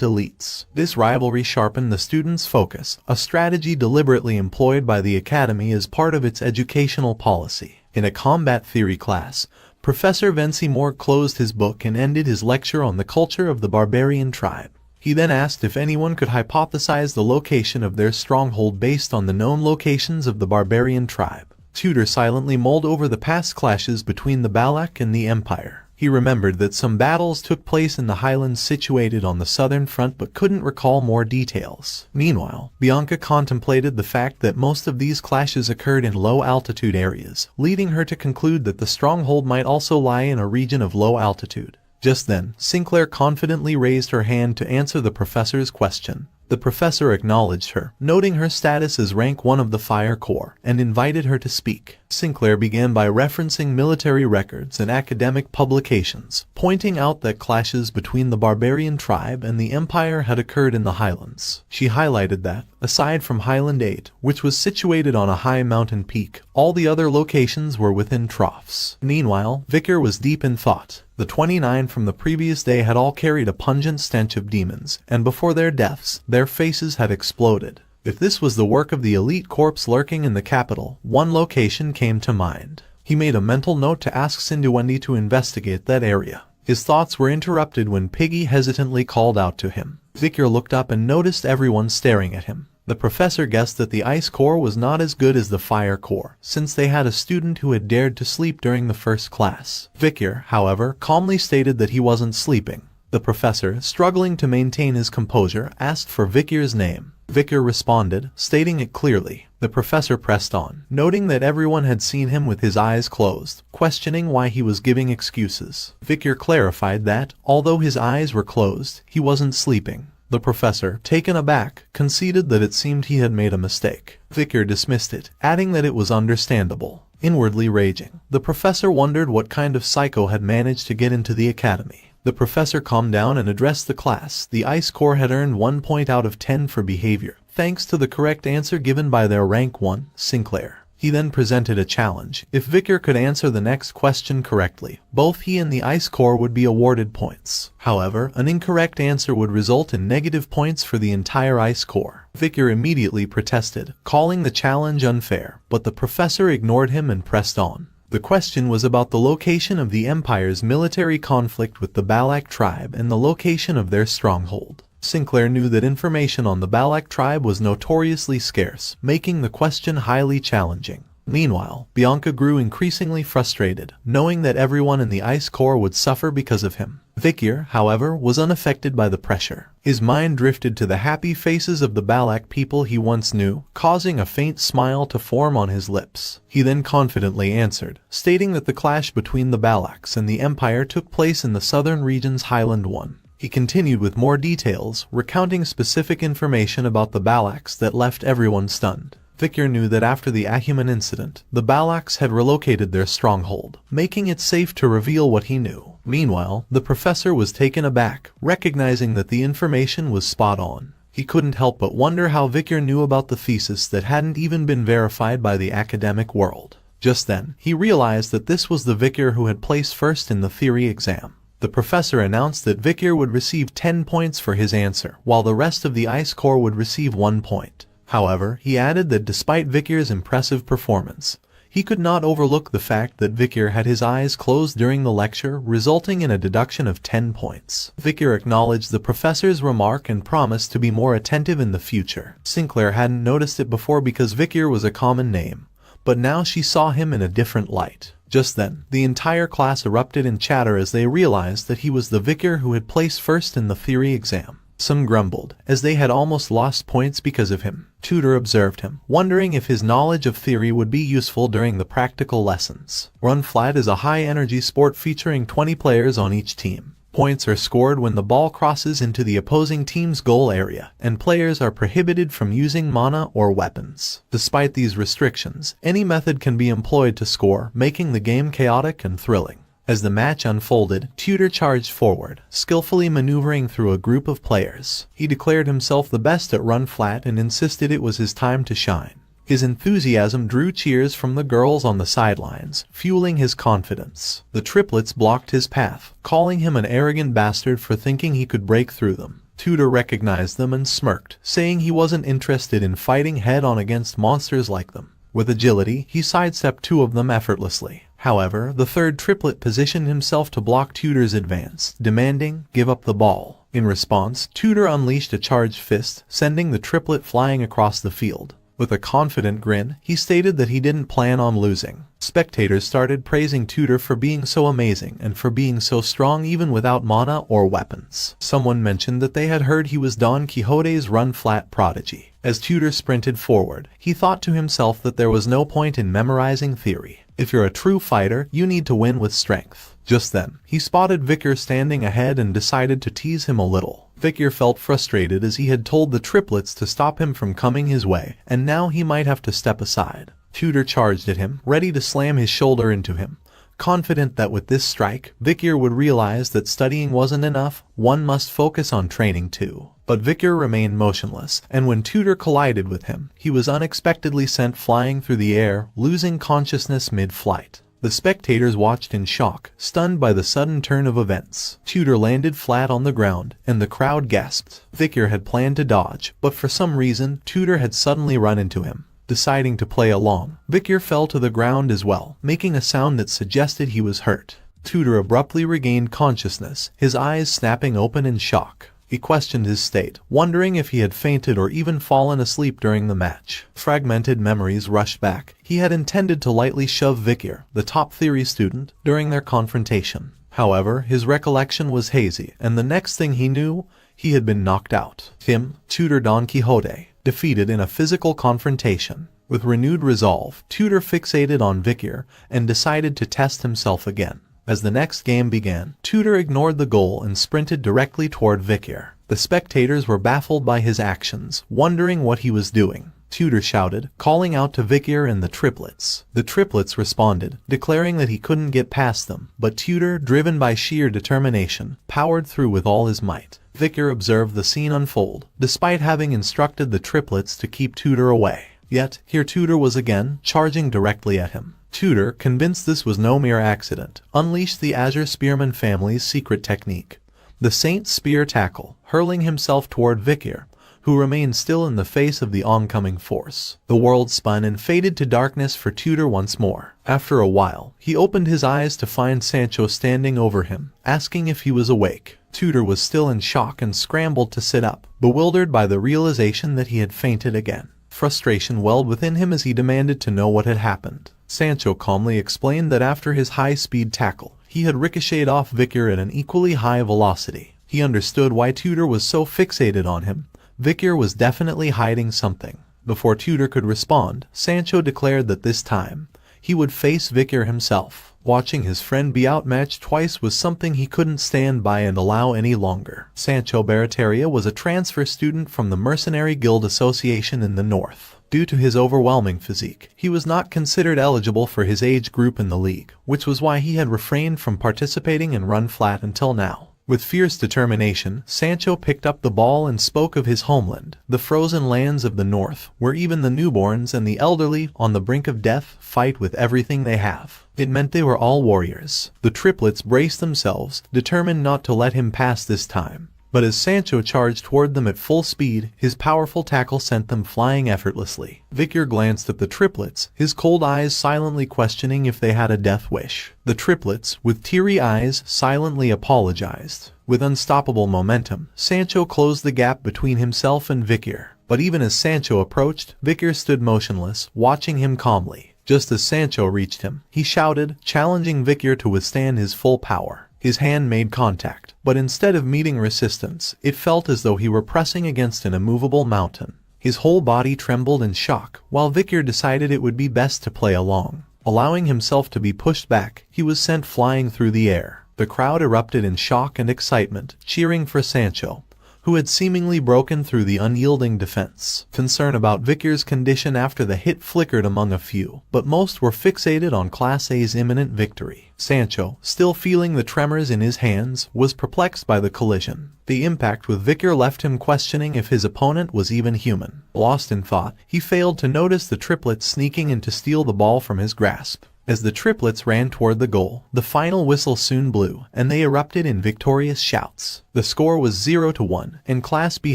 elites. This rivalry sharpened the students' focus, a strategy deliberately employed by the academy as part of its educational policy. In a combat theory class, Professor Vencymore closed his book and ended his lecture on the culture of the barbarian tribe. He then asked if anyone could hypothesize the location of their stronghold based on the known locations of the barbarian tribe. Tudor silently mulled over the past clashes between the Balak and the Empire. He remembered that some battles took place in the highlands situated on the southern front but couldn't recall more details. Meanwhile, Bianca contemplated the fact that most of these clashes occurred in low-altitude areas, leading her to conclude that the stronghold might also lie in a region of low altitude. Just then, Sinclair confidently raised her hand to answer the professor's question. The professor acknowledged her, noting her status as rank 1 of the Fire Corps, and invited her to speak. Sinclair began by referencing military records and academic publications, pointing out that clashes between the barbarian tribe and the Empire had occurred in the highlands. She highlighted that, aside from Highland 8, which was situated on a high mountain peak, all the other locations were within troughs. Meanwhile, Vikir was deep in thought. The 29 from the previous day had all carried a pungent stench of demons, and before their deaths, their faces had exploded. If this was the work of the elite corps lurking in the capital, one location came to mind. He made a mental note to ask Sinduendi to investigate that area. His thoughts were interrupted when Piggy hesitantly called out to him. Vikir looked up and noticed everyone staring at him. The professor guessed that the Ice Corps was not as good as the Fire Corps, since they had a student who had dared to sleep during the first class. Vikir, however, calmly stated that he wasn't sleeping. The professor, struggling to maintain his composure, asked for Vikir's name. Vikir responded, stating it clearly. The professor pressed on, noting that everyone had seen him with his eyes closed, questioning why he was giving excuses. Vikir clarified that, although his eyes were closed, he wasn't sleeping. The professor, taken aback, conceded that it seemed he had made a mistake. Vikir dismissed it, adding that it was understandable. Inwardly raging, the professor wondered what kind of psycho had managed to get into the academy. The professor calmed down and addressed the class. The Ice Corps had earned 1 point out of 10 for behavior, thanks to the correct answer given by their rank 1, Sinclair. He then presented a challenge. If Vicar could answer the next question correctly, both he and the Ice Corps would be awarded points. However, an incorrect answer would result in negative points for the entire Ice Corps. Vicar immediately protested, calling the challenge unfair, but the professor ignored him and pressed on. The question was about the location of the Empire's military conflict with the Balak tribe and the location of their stronghold. Sinclair knew that information on the Balak tribe was notoriously scarce, making the question highly challenging. Meanwhile, Bianca grew increasingly frustrated, knowing that everyone in the Ice Corps would suffer because of him. Vicar, however, was unaffected by the pressure. His mind drifted to the happy faces of the Balak people he once knew, causing a faint smile to form on his lips. He then confidently answered, stating that the clash between the Balaks and the Empire took place in the southern region's Highland 1. He continued with more details, recounting specific information about the Balaks that left everyone stunned. Vicar knew that after the Ahuman incident, the Balaks had relocated their stronghold, making it safe to reveal what he knew. Meanwhile, the professor was taken aback, recognizing that the information was spot on. He couldn't help but wonder how Vicar knew about the thesis that hadn't even been verified by the academic world. Just then, he realized that this was the Vicar who had placed first in the theory exam. The professor announced that Vicar would receive 10 points for his answer, while the rest of the Ice Corps would receive 1 point. However, he added that despite Vicar's impressive performance, he could not overlook the fact that Vicar had his eyes closed during the lecture, resulting in a deduction of 10 points. Vicar acknowledged the professor's remark and promised to be more attentive in the future. Sinclair hadn't noticed it before because Vicar was a common name, but now she saw him in a different light. Just then, the entire class erupted in chatter as they realized that he was the Vicar who had placed first in the theory exam. Some grumbled, as they had almost lost points because of him. Tutor observed him, wondering if his knowledge of theory would be useful during the practical lessons. Run Flat is a high-energy sport featuring 20 players on each team. Points are scored when the ball crosses into the opposing team's goal area, and players are prohibited from using mana or weapons. Despite these restrictions, any method can be employed to score, making the game chaotic and thrilling. As the match unfolded, Tutor charged forward, skillfully maneuvering through a group of players. He declared himself the best at Run Flat and insisted it was his time to shine. His enthusiasm drew cheers from the girls on the sidelines, fueling his confidence. The triplets blocked his path, calling him an arrogant bastard for thinking he could break through them. Tutor recognized them and smirked, saying he wasn't interested in fighting head-on against monsters like them. With agility, he sidestepped 2 of them effortlessly. However, the third triplet positioned himself to block Tutor's advance, demanding, "Give up the ball." In response, Tutor unleashed a charged fist, sending the triplet flying across the field. With a confident grin, he stated that he didn't plan on losing. Spectators started praising Tutor for being so amazing and for being so strong even without mana or weapons. Someone mentioned that they had heard he was Don Quixote's Run Flat prodigy. As Tutor sprinted forward, he thought to himself that there was no point in memorizing theory. If you're a true fighter, you need to win with strength. Just then, he spotted Vicar standing ahead and decided to tease him a little. Vicar felt frustrated as he had told the triplets to stop him from coming his way, and now he might have to step aside. Tutor charged at him, ready to slam his shoulder into him. Confident that with this strike, Vicar would realize that studying wasn't enough, one must focus on training too. But Vicar remained motionless, and when Tutor collided with him, he was unexpectedly sent flying through the air, losing consciousness mid-flight. The spectators watched in shock, stunned by the sudden turn of events. Tutor landed flat on the ground, and the crowd gasped. Vicar had planned to dodge, but for some reason, Tutor had suddenly run into him. Deciding to play along, Vicar fell to the ground as well, making a sound that suggested he was hurt. Tutor abruptly regained consciousness, his eyes snapping open in shock. He questioned his state, wondering if he had fainted or even fallen asleep during the match. Fragmented memories rushed back. He had intended to lightly shove Vicar, the top theory student, during their confrontation. However, his recollection was hazy, and the next thing he knew, he had been knocked out. Him, Tutor Don Quixote, defeated in a physical confrontation. With renewed resolve, Tutor fixated on Vicar and decided to test himself again. As the next game began, Tutor ignored the goal and sprinted directly toward Vicar. The spectators were baffled by his actions, wondering what he was doing. Tutor shouted, calling out to Vicar and the triplets. The triplets responded, declaring that he couldn't get past them, but Tutor, driven by sheer determination, powered through with all his might. Vicar observed the scene unfold, despite having instructed the triplets to keep Tutor away. Yet, here Tudor was again, charging directly at him. Tudor, convinced this was no mere accident, unleashed the Azure Spearman family's secret technique, the Saint Spear Tackle, hurling himself toward Vikir, who remained still in the face of the oncoming force. The world spun and faded to darkness for Tudor once more. After a while, he opened his eyes to find Sancho standing over him, asking if he was awake. Tudor was still in shock and scrambled to sit up, bewildered by the realization that he had fainted again. Frustration welled within him as he demanded to know what had happened. Sancho calmly explained that after his high-speed tackle, he had ricocheted off Vikir at an equally high velocity. He understood why Tudor was so fixated on him. Vikir was definitely hiding something. Before Tudor could respond, Sancho declared that this time, he would face Vikir himself. Watching his friend be outmatched twice was something he couldn't stand by and allow any longer. Sancho Barataria was a transfer student from the Mercenary Guild Association in the north. Due to his overwhelming physique, he was not considered eligible for his age group in the league, which was why he had refrained from participating and run flat until now. With fierce determination, Sancho picked up the ball and spoke of his homeland, the frozen lands of the north, where even the newborns and the elderly, on the brink of death, fight with everything they have. It meant they were all warriors. The triplets braced themselves, determined not to let him pass this time. But as Sancho charged toward them at full speed, his powerful tackle sent them flying effortlessly. Vikir glanced at the triplets, his cold eyes silently questioning if they had a death wish. The triplets, with teary eyes, silently apologized. With unstoppable momentum, Sancho closed the gap between himself and Vikir. But even as Sancho approached, Vikir stood motionless, watching him calmly. Just as Sancho reached him, he shouted, challenging Vikir to withstand his full power. His hand made contact, but instead of meeting resistance, it felt as though he were pressing against an immovable mountain. His whole body trembled in shock, while Vikir decided it would be best to play along. Allowing himself to be pushed back, he was sent flying through the air. The crowd erupted in shock and excitement, cheering for Sancho, who had seemingly broken through the unyielding defense. Concern about Vikir's condition after the hit flickered among a few, but most were fixated on Class A's imminent victory. Sancho, still feeling the tremors in his hands, was perplexed by the collision. The impact with Vikir left him questioning if his opponent was even human. Lost in thought, he failed to notice the triplets sneaking in to steal the ball from his grasp. As the triplets ran toward the goal, the final whistle soon blew, and they erupted in victorious shouts. The score was 0-1, and Class B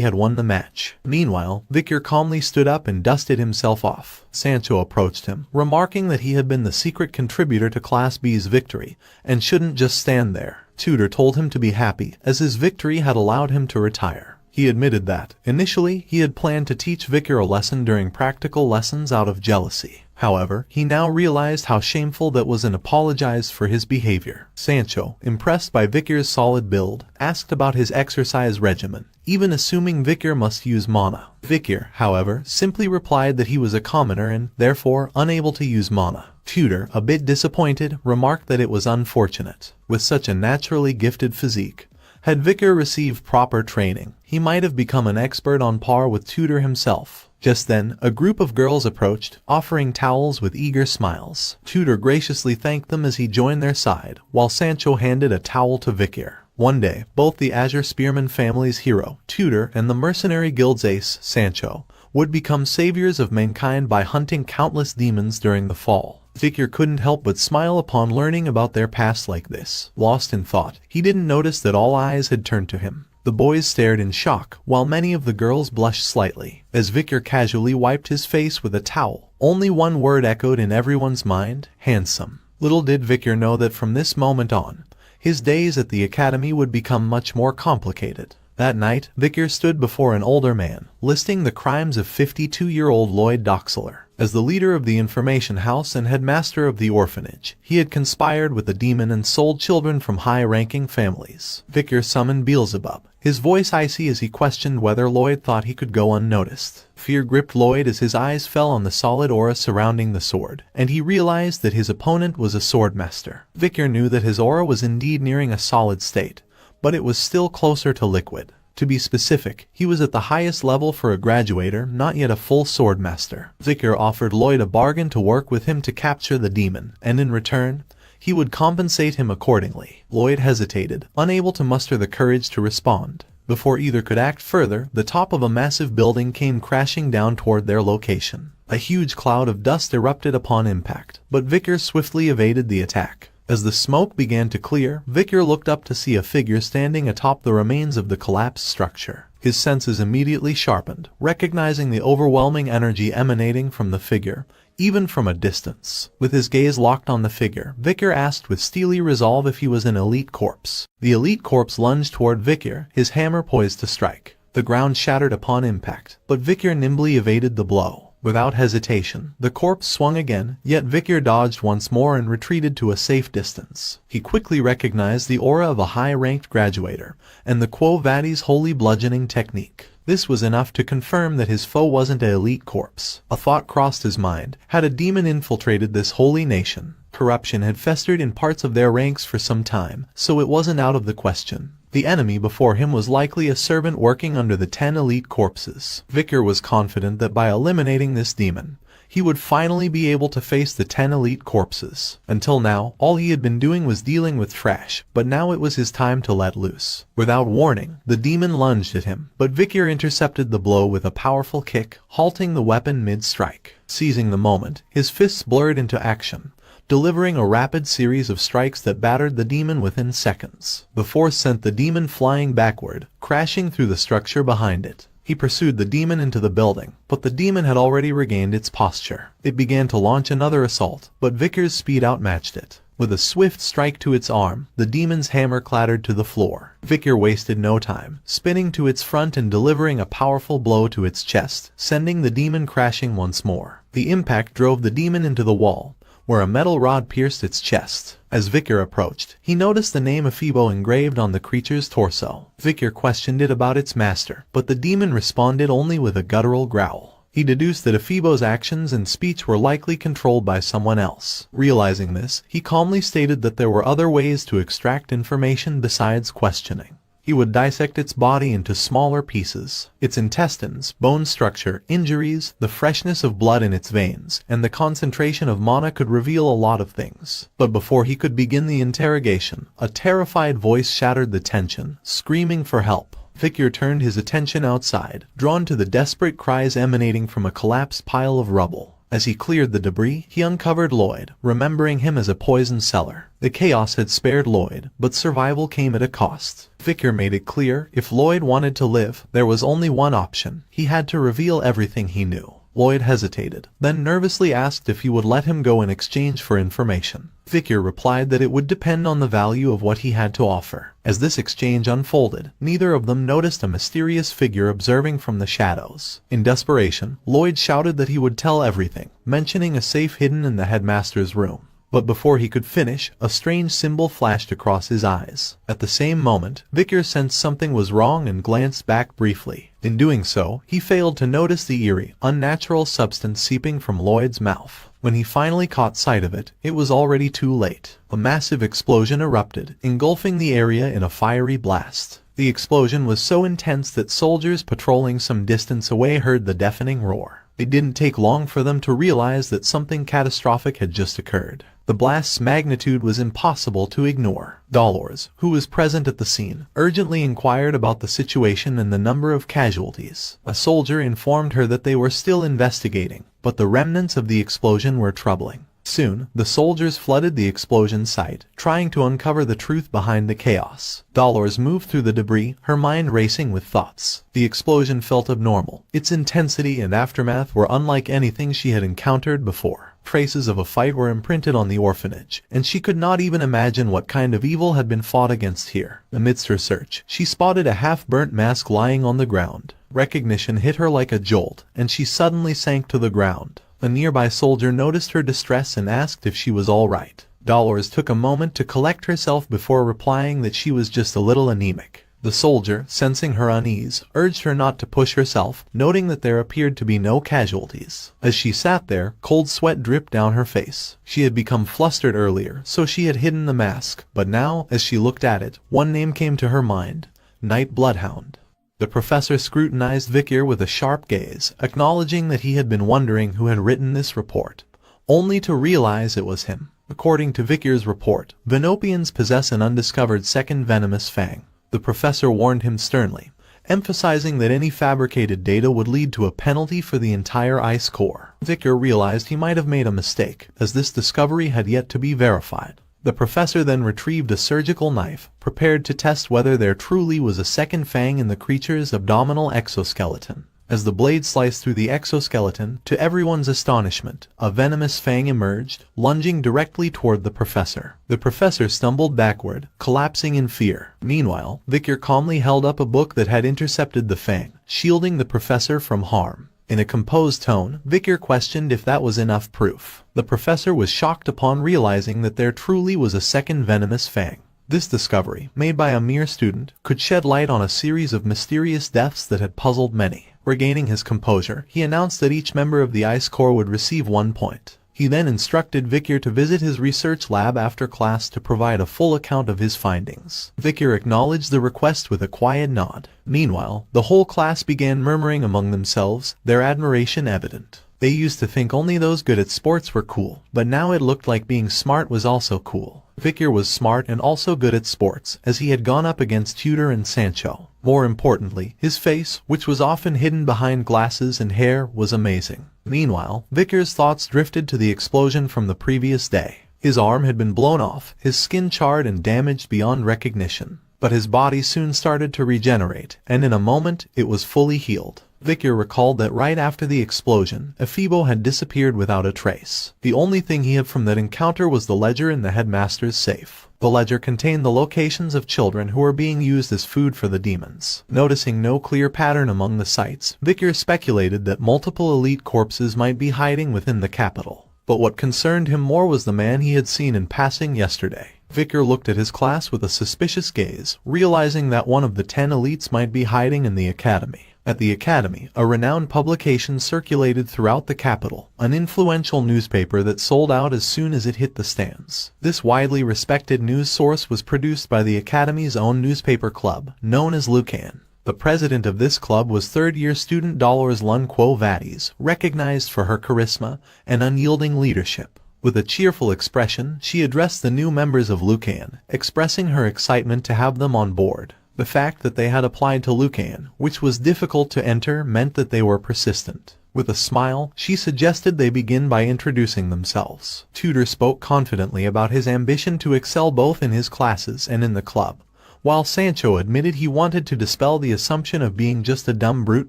had won the match. Meanwhile, Vikir calmly stood up and dusted himself off. Sancho approached him, remarking that he had been the secret contributor to Class B's victory, and shouldn't just stand there. Tudor told him to be happy, as his victory had allowed him to retire. He admitted that, initially, he had planned to teach Vikir a lesson during practical lessons out of jealousy. However, he now realized how shameful that was and apologized for his behavior. Sancho, impressed by Vikir's solid build, asked about his exercise regimen, even assuming Vikir must use mana. Vikir, however, simply replied that he was a commoner and, therefore, unable to use mana. Tudor, a bit disappointed, remarked that it was unfortunate. With such a naturally gifted physique, had Vikir received proper training, he might have become an expert on par with Tudor himself. Just then, a group of girls approached, offering towels with eager smiles. Tudor graciously thanked them as he joined their side, while Sancho handed a towel to Vikir. One day, both the Azure Spearman family's hero, Tudor, and the Mercenary Guild's ace, Sancho, would become saviors of mankind by hunting countless demons during the fall. Vikir couldn't help but smile upon learning about their past like this. Lost in thought, he didn't notice that all eyes had turned to him. The boys stared in shock, while many of the girls blushed slightly. As Vikir casually wiped his face with a towel, only one word echoed in everyone's mind: handsome. Little did Vikir know that from this moment on, his days at the academy would become much more complicated. That night, Vikir stood before an older man, listing the crimes of 52-year-old Lloyd Doxeler. As the leader of the information house and headmaster of the orphanage, he had conspired with the demon and sold children from high-ranking families. Vikir summoned Beelzebub, his voice icy as he questioned whether Lloyd thought he could go unnoticed. Fear gripped Lloyd as his eyes fell on the solid aura surrounding the sword, and he realized that his opponent was a swordmaster. Vikir knew that his aura was indeed nearing a solid state, but it was still closer to liquid. To be specific, he was at the highest level for a graduator, not yet a full swordmaster. Vikir offered Lloyd a bargain to work with him to capture the demon, and in return, he would compensate him accordingly. Lloyd hesitated, unable to muster the courage to respond. Before either could act further, the top of a massive building came crashing down toward their location. A huge cloud of dust erupted upon impact, but Vickers swiftly evaded the attack. As the smoke began to clear, Vickers looked up to see a figure standing atop the remains of the collapsed structure. His senses immediately sharpened, recognizing the overwhelming energy emanating from the figure, even from a distance. With his gaze locked on the figure, Vickers asked with steely resolve if he was an elite corpse. The elite corpse lunged toward Vickers, his hammer poised to strike. The ground shattered upon impact, but Vickers nimbly evaded the blow. Without hesitation, the corpse swung again, yet Vickers dodged once more and retreated to a safe distance. He quickly recognized the aura of a high-ranked graduator, and the Quo Vadis' holy bludgeoning technique. This was enough to confirm that his foe wasn't an elite corpse. A thought crossed his mind. Had a demon infiltrated this holy nation? Corruption had festered in parts of their ranks for some time, so it wasn't out of the question. The enemy before him was likely a servant working under the 10 elite corpses. Vickers was confident that by eliminating this demon, he would finally be able to face the 10 elite corpses. Until now, all he had been doing was dealing with trash, but now it was his time to let loose. Without warning, the demon lunged at him, but Vickers intercepted the blow with a powerful kick, halting the weapon mid-strike. Seizing the moment, his fists blurred into action, delivering a rapid series of strikes that battered the demon within seconds. The force sent the demon flying backward, crashing through the structure behind it. He pursued the demon into the building, but the demon had already regained its posture. It began to launch another assault, but Vickers' speed outmatched it. With a swift strike to its arm, the demon's hammer clattered to the floor. Vickers wasted no time, spinning to its front and delivering a powerful blow to its chest, sending the demon crashing once more. The impact drove the demon into the wall, where a metal rod pierced its chest. As Vickers approached, he noticed the name Ephebo engraved on the creature's torso. Vickers questioned it about its master, but the demon responded only with a guttural growl. He deduced that Ephebo's actions and speech were likely controlled by someone else. Realizing this, he calmly stated that there were other ways to extract information besides questioning. He would dissect its body into smaller pieces. Its intestines, bone structure, injuries, the freshness of blood in its veins, and the concentration of mana could reveal a lot of things. But before he could begin the interrogation, a terrified voice shattered the tension, screaming for help. Vickers turned his attention outside, drawn to the desperate cries emanating from a collapsed pile of rubble. As he cleared the debris, he uncovered Lloyd, remembering him as a poison seller. The chaos had spared Lloyd, but survival came at a cost. Vickers made it clear, if Lloyd wanted to live, there was only one option. He had to reveal everything he knew. Lloyd hesitated, then nervously asked if he would let him go in exchange for information. Vickers replied that it would depend on the value of what he had to offer. As this exchange unfolded, neither of them noticed a mysterious figure observing from the shadows. In desperation, Lloyd shouted that he would tell everything, mentioning a safe hidden in the headmaster's room. But before he could finish, a strange symbol flashed across his eyes. At the same moment, Vickers sensed something was wrong and glanced back briefly. In doing so, he failed to notice the eerie, unnatural substance seeping from Lloyd's mouth. When he finally caught sight of it, it was already too late. A massive explosion erupted, engulfing the area in a fiery blast. The explosion was so intense that soldiers patrolling some distance away heard the deafening roar. It didn't take long for them to realize that something catastrophic had just occurred. The blast's magnitude was impossible to ignore. Dolores, who was present at the scene, urgently inquired about the situation and the number of casualties. A soldier informed her that they were still investigating, but the remnants of the explosion were troubling. Soon, the soldiers flooded the explosion site, trying to uncover the truth behind the chaos. Dolores moved through the debris, her mind racing with thoughts. The explosion felt abnormal. Its intensity and aftermath were unlike anything she had encountered before. Traces of a fight were imprinted on the orphanage, and she could not even imagine what kind of evil had been fought against here. Amidst her search, she spotted a half-burnt mask lying on the ground. Recognition hit her like a jolt, and she suddenly sank to the ground. A nearby soldier noticed her distress and asked if she was all right. Dolores took a moment to collect herself before replying that she was just a little anemic. The soldier, sensing her unease, urged her not to push herself, noting that there appeared to be no casualties. As she sat there, cold sweat dripped down her face. She had become flustered earlier, so she had hidden the mask, but now, as she looked at it, one name came to her mind: Night Bloodhound. The professor scrutinized Vickers with a sharp gaze, acknowledging that he had been wondering who had written this report, only to realize it was him. According to Vickers' report, Venopians possess an undiscovered second venomous fang. The professor warned him sternly, emphasizing that any fabricated data would lead to a penalty for the entire ICE Corps. Victor realized he might have made a mistake, as this discovery had yet to be verified. The professor then retrieved a surgical knife, prepared to test whether there truly was a second fang in the creature's abdominal exoskeleton. As the blade sliced through the exoskeleton, to everyone's astonishment, a venomous fang emerged, lunging directly toward the professor. The professor stumbled backward, collapsing in fear. Meanwhile, Victor calmly held up a book that had intercepted the fang, shielding the professor from harm. In a composed tone, Victor questioned if that was enough proof. The professor was shocked upon realizing that there truly was a second venomous fang. This discovery, made by a mere student, could shed light on a series of mysterious deaths that had puzzled many. Regaining his composure, he announced that each member of the ICE Corps would receive 1 point. He then instructed Victor to visit his research lab after class to provide a full account of his findings. Victor acknowledged the request with a quiet nod. Meanwhile, the whole class began murmuring among themselves, their admiration evident. They used to think only those good at sports were cool, but now it looked like being smart was also cool. Victor was smart and also good at sports, as he had gone up against Tudor and Sancho. More importantly, his face, which was often hidden behind glasses and hair, was amazing. Meanwhile, Victor's thoughts drifted to the explosion from the previous day. His arm had been blown off, his skin charred and damaged beyond recognition. But his body soon started to regenerate, and in a moment, it was fully healed. Victor recalled that right after the explosion, Ephebo had disappeared without a trace. The only thing he had from that encounter was the ledger in the headmaster's safe. The ledger contained the locations of children who were being used as food for the demons. Noticing no clear pattern among the sites, Victor speculated that multiple elite corpses might be hiding within the capital. But what concerned him more was the man he had seen in passing yesterday. Victor looked at his class with a suspicious gaze, realizing that one of the 10 elites might be hiding in the academy. At the academy, a renowned publication circulated throughout the capital, an influential newspaper that sold out as soon as it hit the stands. This widely respected news source was produced by the academy's own newspaper club, known as Lucan. The president of this club was third-year student Lun Quo Vadis, recognized for her charisma and unyielding leadership. With a cheerful expression, she addressed the new members of Lucan, expressing her excitement to have them on board. The fact that they had applied to Lucan, which was difficult to enter, meant that they were persistent. With a smile, she suggested they begin by introducing themselves. Tudor spoke confidently about his ambition to excel both in his classes and in the club, while Sancho admitted he wanted to dispel the assumption of being just a dumb brute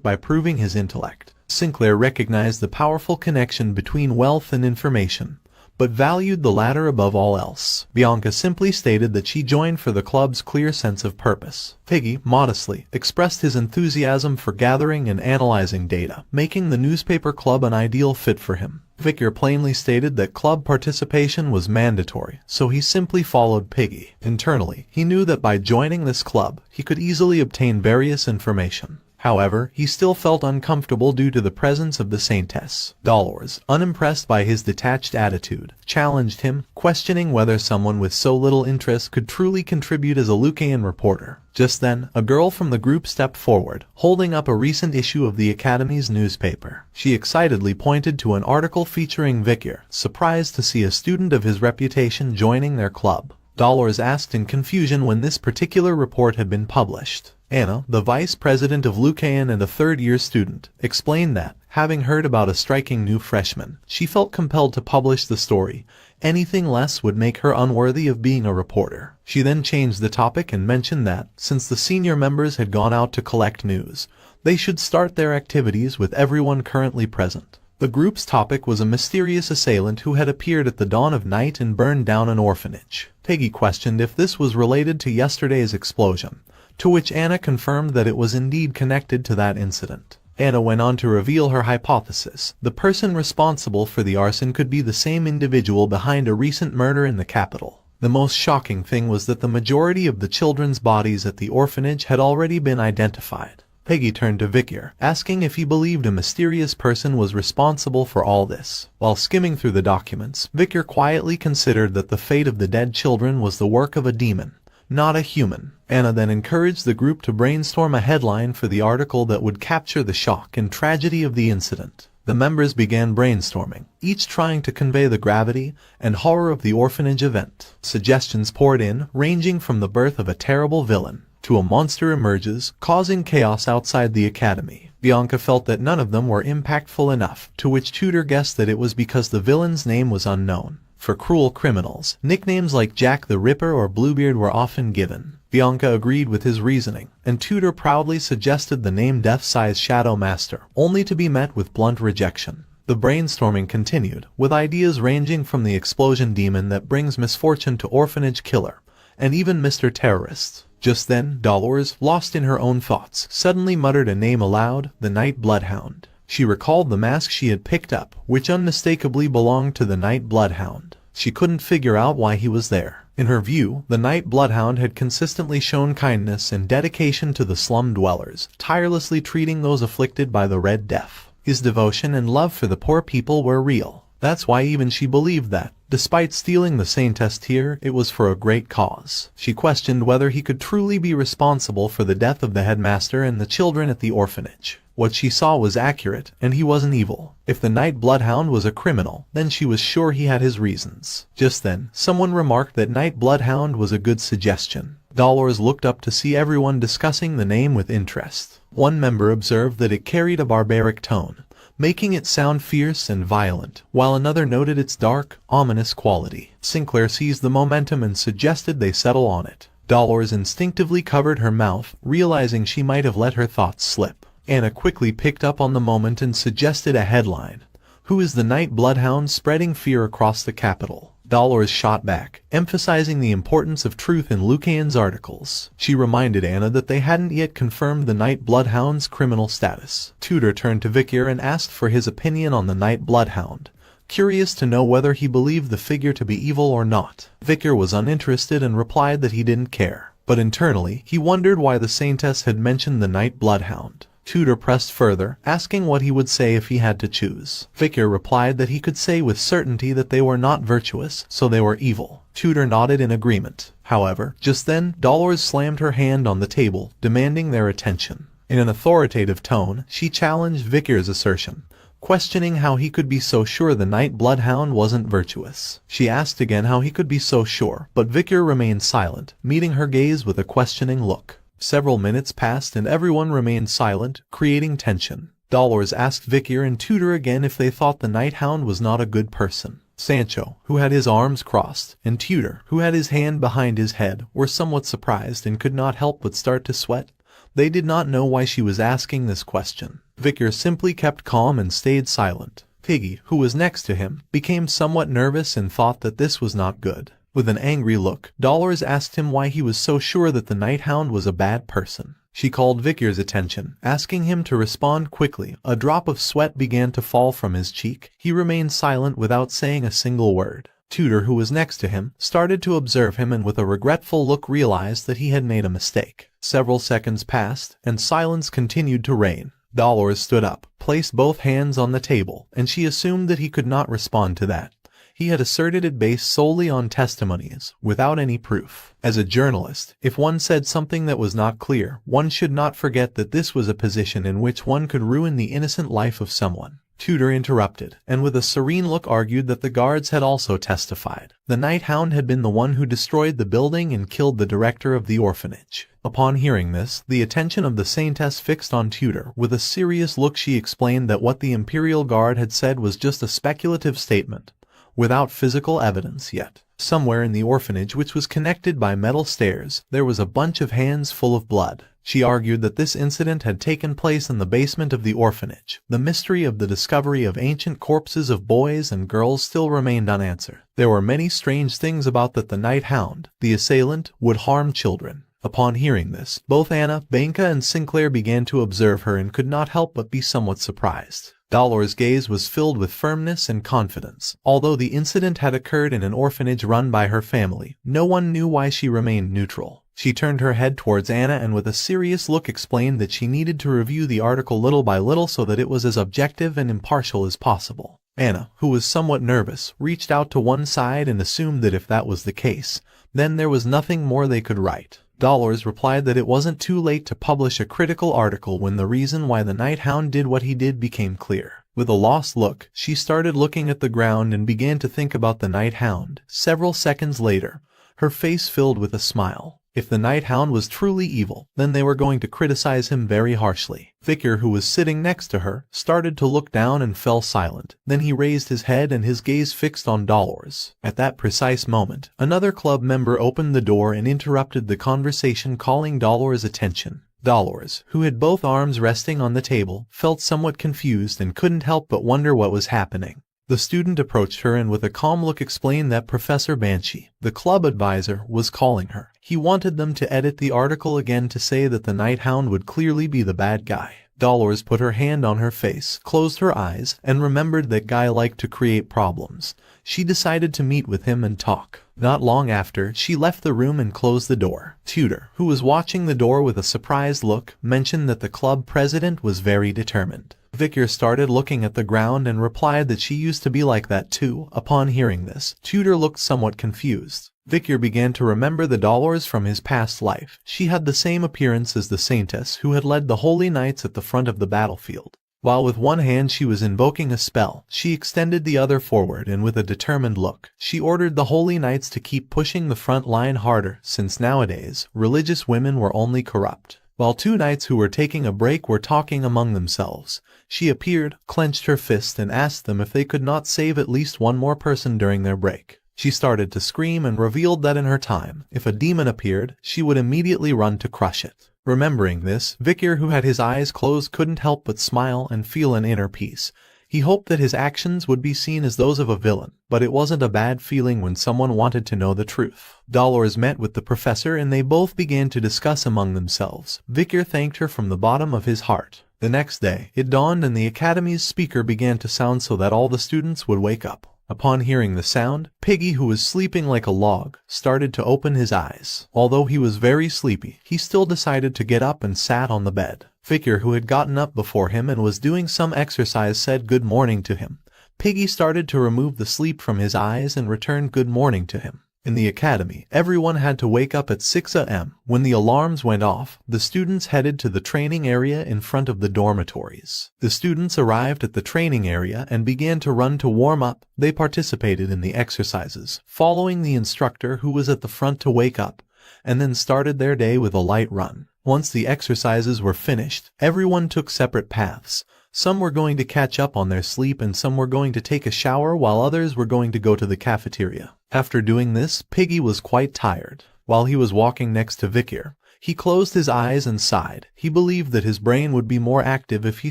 by proving his intellect. Sinclair recognized the powerful connection between wealth and information, but valued the latter above all else. Bianca simply stated that she joined for the club's clear sense of purpose. Piggy, modestly, expressed his enthusiasm for gathering and analyzing data, making the newspaper club an ideal fit for him. Victor plainly stated that club participation was mandatory, so he simply followed Piggy. Internally, he knew that by joining this club, he could easily obtain various information. However, he still felt uncomfortable due to the presence of the Saintess. Dolores, unimpressed by his detached attitude, challenged him, questioning whether someone with so little interest could truly contribute as a Lucan reporter. Just then, a girl from the group stepped forward, holding up a recent issue of the Academy's newspaper. She excitedly pointed to an article featuring Victor, surprised to see a student of his reputation joining their club. Dolores asked in confusion when this particular report had been published. Anna, the vice president of Lucan and a third-year student, explained that, having heard about a striking new freshman, she felt compelled to publish the story. Anything less would make her unworthy of being a reporter. She then changed the topic and mentioned that, since the senior members had gone out to collect news, they should start their activities with everyone currently present. The group's topic was a mysterious assailant who had appeared at the dawn of night and burned down an orphanage. Peggy questioned if this was related to yesterday's explosion, to which Anna confirmed that it was indeed connected to that incident. Anna went on to reveal her hypothesis. The person responsible for the arson could be the same individual behind a recent murder in the capital. The most shocking thing was that the majority of the children's bodies at the orphanage had already been identified. Peggy turned to Victor, asking if he believed a mysterious person was responsible for all this. While skimming through the documents, Victor quietly considered that the fate of the dead children was the work of a demon, not a human. Anna then encouraged the group to brainstorm a headline for the article that would capture the shock and tragedy of the incident. The members began brainstorming, each trying to convey the gravity and horror of the orphanage event. Suggestions poured in, ranging from the birth of a terrible villain, to a monster emerges, causing chaos outside the academy. Bianca felt that none of them were impactful enough, to which Tudor guessed that it was because the villain's name was unknown. For cruel criminals, nicknames like Jack the Ripper or Bluebeard were often given. Bianca agreed with his reasoning, and Tudor proudly suggested the name Death-Size Shadow Master, only to be met with blunt rejection. The brainstorming continued, with ideas ranging from the explosion demon that brings misfortune to orphanage killer, and even Mr. Terrorist. Just then, Dolores, lost in her own thoughts, suddenly muttered a name aloud, the Night Bloodhound. She recalled the mask she had picked up, which unmistakably belonged to the Night Bloodhound. She couldn't figure out why he was there. In her view, the Night Bloodhound had consistently shown kindness and dedication to the slum dwellers, tirelessly treating those afflicted by the Red Death. His devotion and love for the poor people were real. That's why even she believed that, despite stealing the Saintess tear, it was for a great cause. She questioned whether he could truly be responsible for the death of the headmaster and the children at the orphanage. What she saw was accurate, and he wasn't evil. If the Night Bloodhound was a criminal, then she was sure he had his reasons. Just then, someone remarked that Night Bloodhound was a good suggestion. Dolores looked up to see everyone discussing the name with interest. One member observed that it carried a barbaric tone, making it sound fierce and violent, while another noted its dark, ominous quality. Sinclair seized the momentum and suggested they settle on it. Dolores instinctively covered her mouth, realizing she might have let her thoughts slip. Anna quickly picked up on the moment and suggested a headline. Who is the Night Bloodhound spreading fear across the capital? Dolores shot back, emphasizing the importance of truth in Lucane's articles. She reminded Anna that they hadn't yet confirmed the Night Bloodhound's criminal status. Tudor turned to Vicar and asked for his opinion on the Night Bloodhound, curious to know whether he believed the figure to be evil or not. Vicar was uninterested and replied that he didn't care, but internally, he wondered why the Saintess had mentioned the Night Bloodhound. Tudor pressed further, asking what he would say if he had to choose. Vicar replied that he could say with certainty that they were not virtuous, so they were evil. Tudor nodded in agreement. However, just then, Dolores slammed her hand on the table, demanding their attention. In an authoritative tone, she challenged Vicar's assertion, questioning how he could be so sure the Night Bloodhound wasn't virtuous. She asked again how he could be so sure, but Vicar remained silent, meeting her gaze with a questioning look. Several minutes passed and everyone remained silent, creating tension. Dolores asked Vicar and Tudor again if they thought the Night Hound was not a good person. Sancho, who had his arms crossed, and Tudor, who had his hand behind his head, were somewhat surprised and could not help but start to sweat. They did not know why she was asking this question. Vicar simply kept calm and stayed silent. Piggy, who was next to him, became somewhat nervous and thought that this was not good. With an angry look, Dolores asked him why he was so sure that the Night Hound was a bad person. She called Vicar's attention, asking him to respond quickly. A drop of sweat began to fall from his cheek. He remained silent without saying a single word. Tudor, who was next to him, started to observe him and with a regretful look realized that he had made a mistake. Several seconds passed, and silence continued to reign. Dolores stood up, placed both hands on the table, and she assumed that he could not respond to that. He had asserted it based solely on testimonies, without any proof. As a journalist, if one said something that was not clear, one should not forget that this was a position in which one could ruin the innocent life of someone. Tudor interrupted, and with a serene look argued that the guards had also testified. The Night Hound had been the one who destroyed the building and killed the director of the orphanage. Upon hearing this, the attention of the Saintess fixed on Tudor. With a serious look she explained that what the Imperial Guard had said was just a speculative statement, without physical evidence yet. Somewhere in the orphanage, which was connected by metal stairs, there was a bunch of hands full of blood. She argued that this incident had taken place in the basement of the orphanage. The mystery of the discovery of ancient corpses of boys and girls still remained unanswered. There were many strange things about that the Night Hound, the assailant, would harm children. Upon hearing this, both Anna, Bianca, and Sinclair began to observe her and could not help but be somewhat surprised. Dolores' gaze was filled with firmness and confidence. Although the incident had occurred in an orphanage run by her family, no one knew why she remained neutral. She turned her head towards Anna and with a serious look explained that she needed to review the article little by little so that it was as objective and impartial as possible. Anna, who was somewhat nervous, reached out to one side and assumed that if that was the case, then there was nothing more they could write. Dolores replied that it wasn't too late to publish a critical article when the reason why the Night Hound did what he did became clear. With a lost look, she started looking at the ground and began to think about the Night Hound. Several seconds later, her face filled with a smile. If the Night Hound was truly evil, then they were going to criticize him very harshly. Victor, who was sitting next to her, started to look down and fell silent. Then he raised his head and his gaze fixed on Dolores. At that precise moment, another club member opened the door and interrupted the conversation, calling Dolores' attention. Dolores, who had both arms resting on the table, felt somewhat confused and couldn't help but wonder what was happening. The student approached her and with a calm look explained that Professor Banshee, the club advisor, was calling her. He wanted them to edit the article again to say that the Night Hound would clearly be the bad guy. Dolores put her hand on her face, closed her eyes, and remembered that Guy liked to create problems. She decided to meet with him and talk. Not long after, she left the room and closed the door. Tudor, who was watching the door with a surprised look, mentioned that the club president was very determined. Victor started looking at the ground and replied that she used to be like that too. Upon hearing this, Tudor looked somewhat confused. Victor began to remember the Dolores from his past life. She had the same appearance as the saintess who had led the holy knights at the front of the battlefield. While with one hand she was invoking a spell, she extended the other forward and with a determined look, she ordered the holy knights to keep pushing the front line harder, since nowadays, religious women were only corrupt. While two knights who were taking a break were talking among themselves, she appeared, clenched her fist and asked them if they could not save at least one more person during their break. She started to scream and revealed that in her time, if a demon appeared, she would immediately run to crush it. Remembering this, Victor, who had his eyes closed, couldn't help but smile and feel an inner peace. He hoped that his actions would be seen as those of a villain, but it wasn't a bad feeling when someone wanted to know the truth. Dolores met with the professor and they both began to discuss among themselves. Victor thanked her from the bottom of his heart. The next day, it dawned and the academy's speaker began to sound so that all the students would wake up. Upon hearing the sound, Piggy, who was sleeping like a log, started to open his eyes. Although he was very sleepy, he still decided to get up and sat on the bed. Victor, who had gotten up before him and was doing some exercise, said good morning to him. Piggy started to remove the sleep from his eyes and returned good morning to him. In the academy, everyone had to wake up at 6 a.m. When the alarms went off, the students headed to the training area in front of the dormitories. The students arrived at the training area and began to run to warm up. They participated in the exercises, following the instructor who was at the front to wake up, and then started their day with a light run. Once the exercises were finished, everyone took separate paths. Some were going to catch up on their sleep and some were going to take a shower while others were going to go to the cafeteria. After doing this, Piggy was quite tired. While he was walking next to Victor, he closed his eyes and sighed. He believed that his brain would be more active if he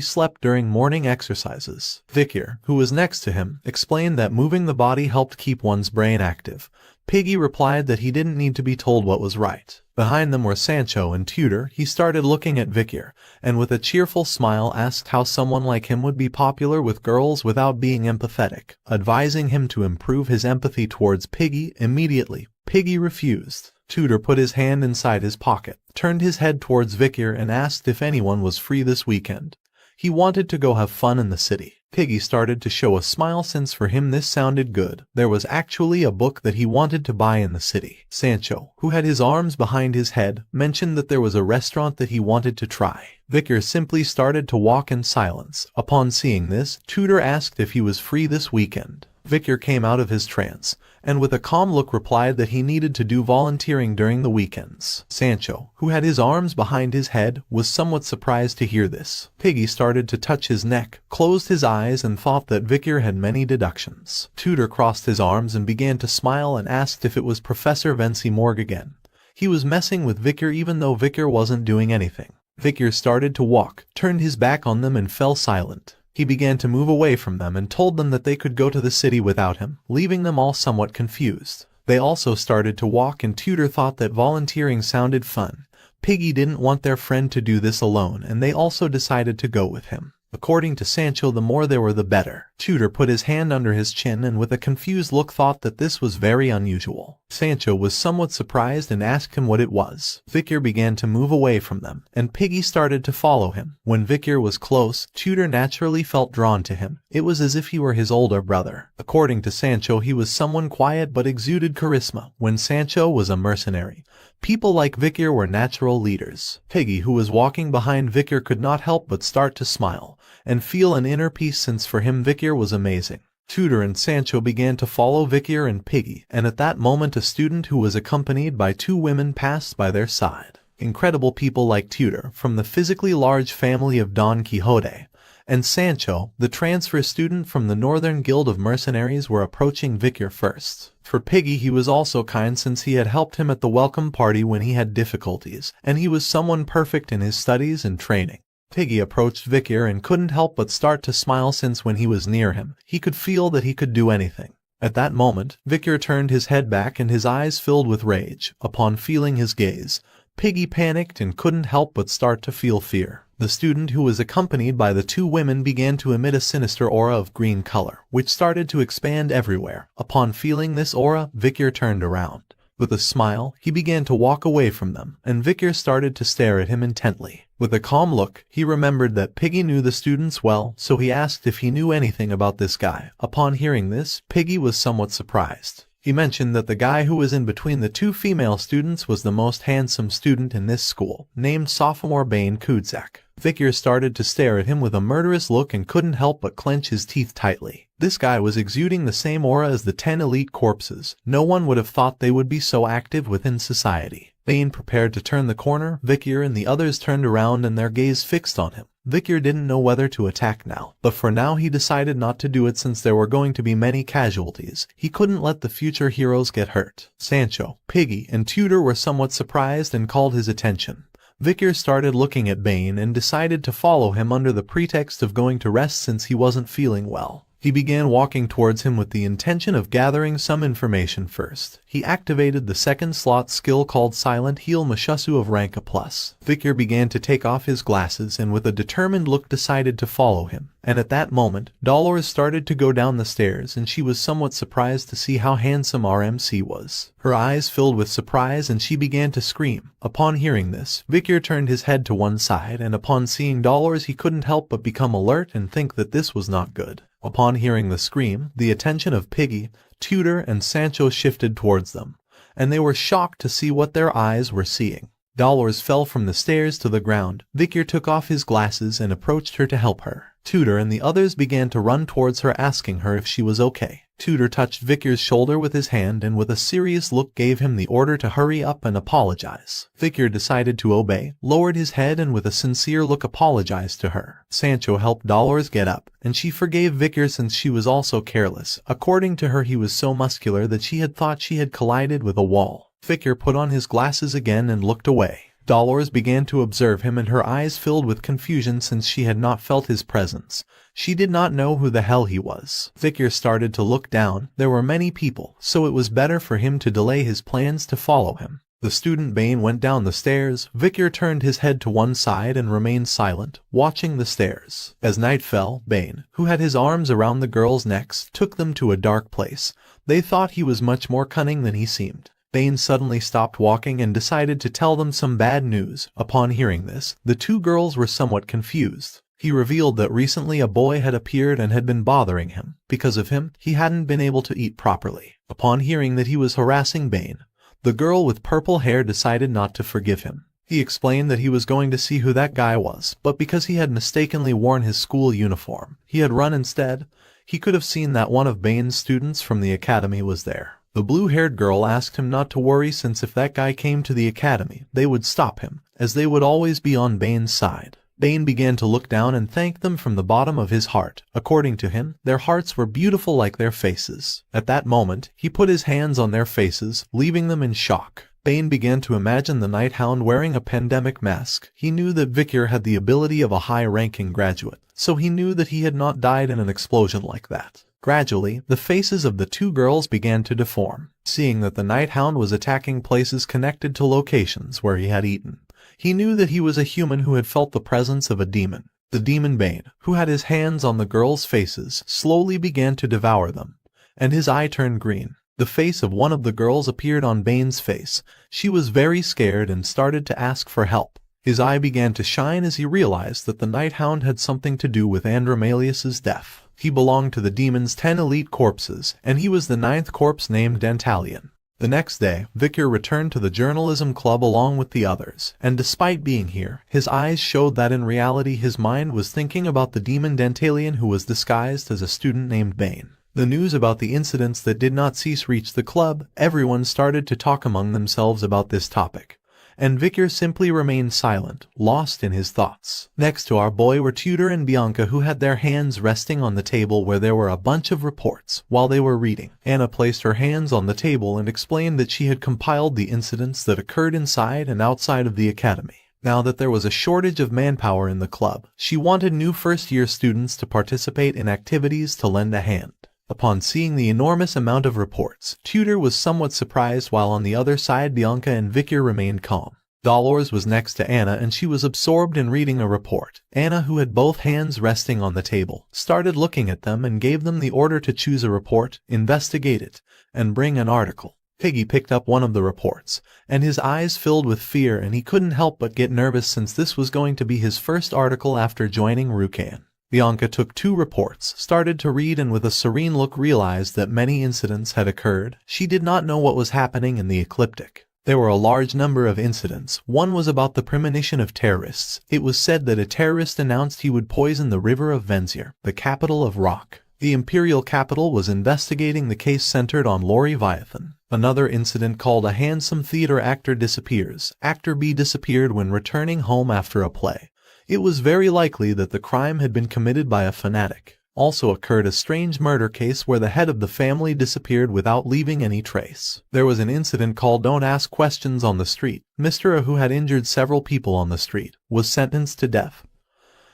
slept during morning exercises. Victor, who was next to him, explained that moving the body helped keep one's brain active. Piggy replied that he didn't need to be told what was right. Behind them were Sancho and Tudor. He started looking at Victor, and with a cheerful smile asked how someone like him would be popular with girls without being empathetic, advising him to improve his empathy towards Piggy immediately. Piggy refused. Tudor put his hand inside his pocket, turned his head towards Victor and asked if anyone was free this weekend. He wanted to go have fun in the city. Piggy started to show a smile since for him this sounded good. There was actually a book that he wanted to buy in the city. Sancho, who had his arms behind his head, mentioned that there was a restaurant that he wanted to try. Victor simply started to walk in silence. Upon seeing this, Tudor asked if he was free this weekend. Victor came out of his trance, and with a calm look replied that he needed to do volunteering during the weekends. Sancho, who had his arms behind his head, was somewhat surprised to hear this. Piggy started to touch his neck, closed his eyes and thought that Victor had many deductions. Tudor crossed his arms and began to smile and asked if it was Professor Vinci Morgue again. He was messing with Victor even though Victor wasn't doing anything. Victor started to walk, turned his back on them and fell silent. He began to move away from them and told them that they could go to the city without him, leaving them all somewhat confused. They also started to walk and Tudor thought that volunteering sounded fun. Piggy didn't want their friend to do this alone and they also decided to go with him. According to Sancho, the more there were the better. Tudor put his hand under his chin and with a confused look thought that this was very unusual. Sancho was somewhat surprised and asked him what it was. Victor began to move away from them, and Piggy started to follow him. When Victor was close, Tudor naturally felt drawn to him. It was as if he were his older brother. According to Sancho, he was someone quiet but exuded charisma. When Sancho was a mercenary, people like Victor were natural leaders. Piggy, who was walking behind Victor, could not help but start to smile and feel an inner peace since for him Victor was amazing. Tudor and Sancho began to follow Vicar and Piggy, and at that moment a student who was accompanied by two women passed by their side. Incredible people like Tudor, from the physically large family of Don Quixote, and Sancho, the transfer student from the Northern Guild of Mercenaries, were approaching Vicar first. For Piggy, he was also kind since he had helped him at the welcome party when he had difficulties, and he was someone perfect in his studies and training. Piggy approached Vicar and couldn't help but start to smile since when he was near him, he could feel that he could do anything. At that moment, Vicar turned his head back and his eyes filled with rage. Upon feeling his gaze, Piggy panicked and couldn't help but start to feel fear. The student who was accompanied by the two women began to emit a sinister aura of green color, which started to expand everywhere. Upon feeling this aura, Vicar turned around. With a smile, he began to walk away from them, and Vicar started to stare at him intently. With a calm look, he remembered that Piggy knew the students well, so he asked if he knew anything about this guy. Upon hearing this, Piggy was somewhat surprised. He mentioned that the guy who was in between the two female students was the most handsome student in this school, named sophomore Bane Kudzak. Vicar started to stare at him with a murderous look and couldn't help but clench his teeth tightly. This guy was exuding the same aura as the 10 elite corpses. No one would have thought they would be so active within society. Bane prepared to turn the corner. Vicar and the others turned around and their gaze fixed on him. Vicar didn't know whether to attack now, but for now he decided not to do it since there were going to be many casualties. He couldn't let the future heroes get hurt. Sancho, Piggy, and Tudor were somewhat surprised and called his attention. Vicar started looking at Bane and decided to follow him under the pretext of going to rest since he wasn't feeling well. He began walking towards him with the intention of gathering some information first. He activated the second slot skill called Silent Heal Mushusu of rank A+. Vicar began to take off his glasses and with a determined look decided to follow him. And at that moment, Dolores started to go down the stairs and she was somewhat surprised to see how handsome our MC was. Her eyes filled with surprise and she began to scream. Upon hearing this, Vicar turned his head to one side and upon seeing Dolores he couldn't help but become alert and think that this was not good. Upon hearing the scream, the attention of Piggy, Tudor, and Sancho shifted towards them, and they were shocked to see what their eyes were seeing. Dolores fell from the stairs to the ground. Vicar took off his glasses and approached her to help her. Tudor and the others began to run towards her asking her if she was okay. Tudor touched Vicar's shoulder with his hand and with a serious look gave him the order to hurry up and apologize. Vicar decided to obey, lowered his head and with a sincere look apologized to her. Sancho helped Dolores get up, and she forgave Vicar since she was also careless. According to her, he was so muscular that she had thought she had collided with a wall. Vicar put on his glasses again and looked away. Dolores began to observe him and her eyes filled with confusion since she had not felt his presence. She did not know who the hell he was. Vicar started to look down. There were many people, so it was better for him to delay his plans to follow him. The student Bane went down the stairs. Vicar turned his head to one side and remained silent, watching the stairs. As night fell, Bane, who had his arms around the girls' necks, took them to a dark place. They thought he was much more cunning than he seemed. Bane suddenly stopped walking and decided to tell them some bad news. Upon hearing this, the two girls were somewhat confused. He revealed that recently a boy had appeared and had been bothering him. Because of him, he hadn't been able to eat properly. Upon hearing that he was harassing Bane, the girl with purple hair decided not to forgive him. He explained that he was going to see who that guy was, but because he had mistakenly worn his school uniform, he had run instead. He could have seen that one of Bane's students from the academy was there. The blue-haired girl asked him not to worry since if that guy came to the academy, they would stop him, as they would always be on Bane's side. Bane began to look down and thank them from the bottom of his heart. According to him, their hearts were beautiful like their faces. At that moment, he put his hands on their faces, leaving them in shock. Bane began to imagine the Night Hound wearing a pandemic mask. He knew that Vicar had the ability of a high-ranking graduate, so he knew that he had not died in an explosion like that. Gradually, the faces of the two girls began to deform. Seeing that the Night Hound was attacking places connected to locations where he had eaten, he knew that he was a human who had felt the presence of a demon. The demon Bane, who had his hands on the girls' faces, slowly began to devour them, and his eye turned green. The face of one of the girls appeared on Bane's face. She was very scared and started to ask for help. His eye began to shine as he realized that the Night Hound had something to do with Andromalius's death. He belonged to the demon's 10 elite corpses, and he was the 9th corpse named Dantalion. The next day, Vicar returned to the journalism club along with the others, and despite being here, his eyes showed that in reality his mind was thinking about the demon Dantalion who was disguised as a student named Bane. The news about the incidents that did not cease reached the club. Everyone started to talk among themselves about this topic, and Victor simply remained silent, lost in his thoughts. Next to our boy were Tudor and Bianca, who had their hands resting on the table where there were a bunch of reports. While they were reading, Anna placed her hands on the table and explained that she had compiled the incidents that occurred inside and outside of the academy. Now that there was a shortage of manpower in the club, she wanted new first-year students to participate in activities to lend a hand. Upon seeing the enormous amount of reports, Tudor was somewhat surprised, while on the other side Bianca and Victor remained calm. Dolores was next to Anna and she was absorbed in reading a report. Anna, who had both hands resting on the table, started looking at them and gave them the order to choose a report, investigate it, and bring an article. Piggy picked up one of the reports, and his eyes filled with fear, and he couldn't help but get nervous since this was going to be his first article after joining Rukan. Bianca took 2 reports, started to read, and with a serene look realized that many incidents had occurred. She did not know what was happening in the ecliptic. There were a large number of incidents. One was about the premonition of terrorists. It was said that a terrorist announced he would poison the river of Venzir, the capital of Rock. The imperial capital was investigating the case centered on Leviathan. Another incident called a handsome theater actor disappears. Actor B disappeared when returning home after a play. It was very likely that the crime had been committed by a fanatic. Also occurred a strange murder case where the head of the family disappeared without leaving any trace. There was an incident called Don't Ask Questions on the Street. Mr. A, who had injured several people on the street, was sentenced to death.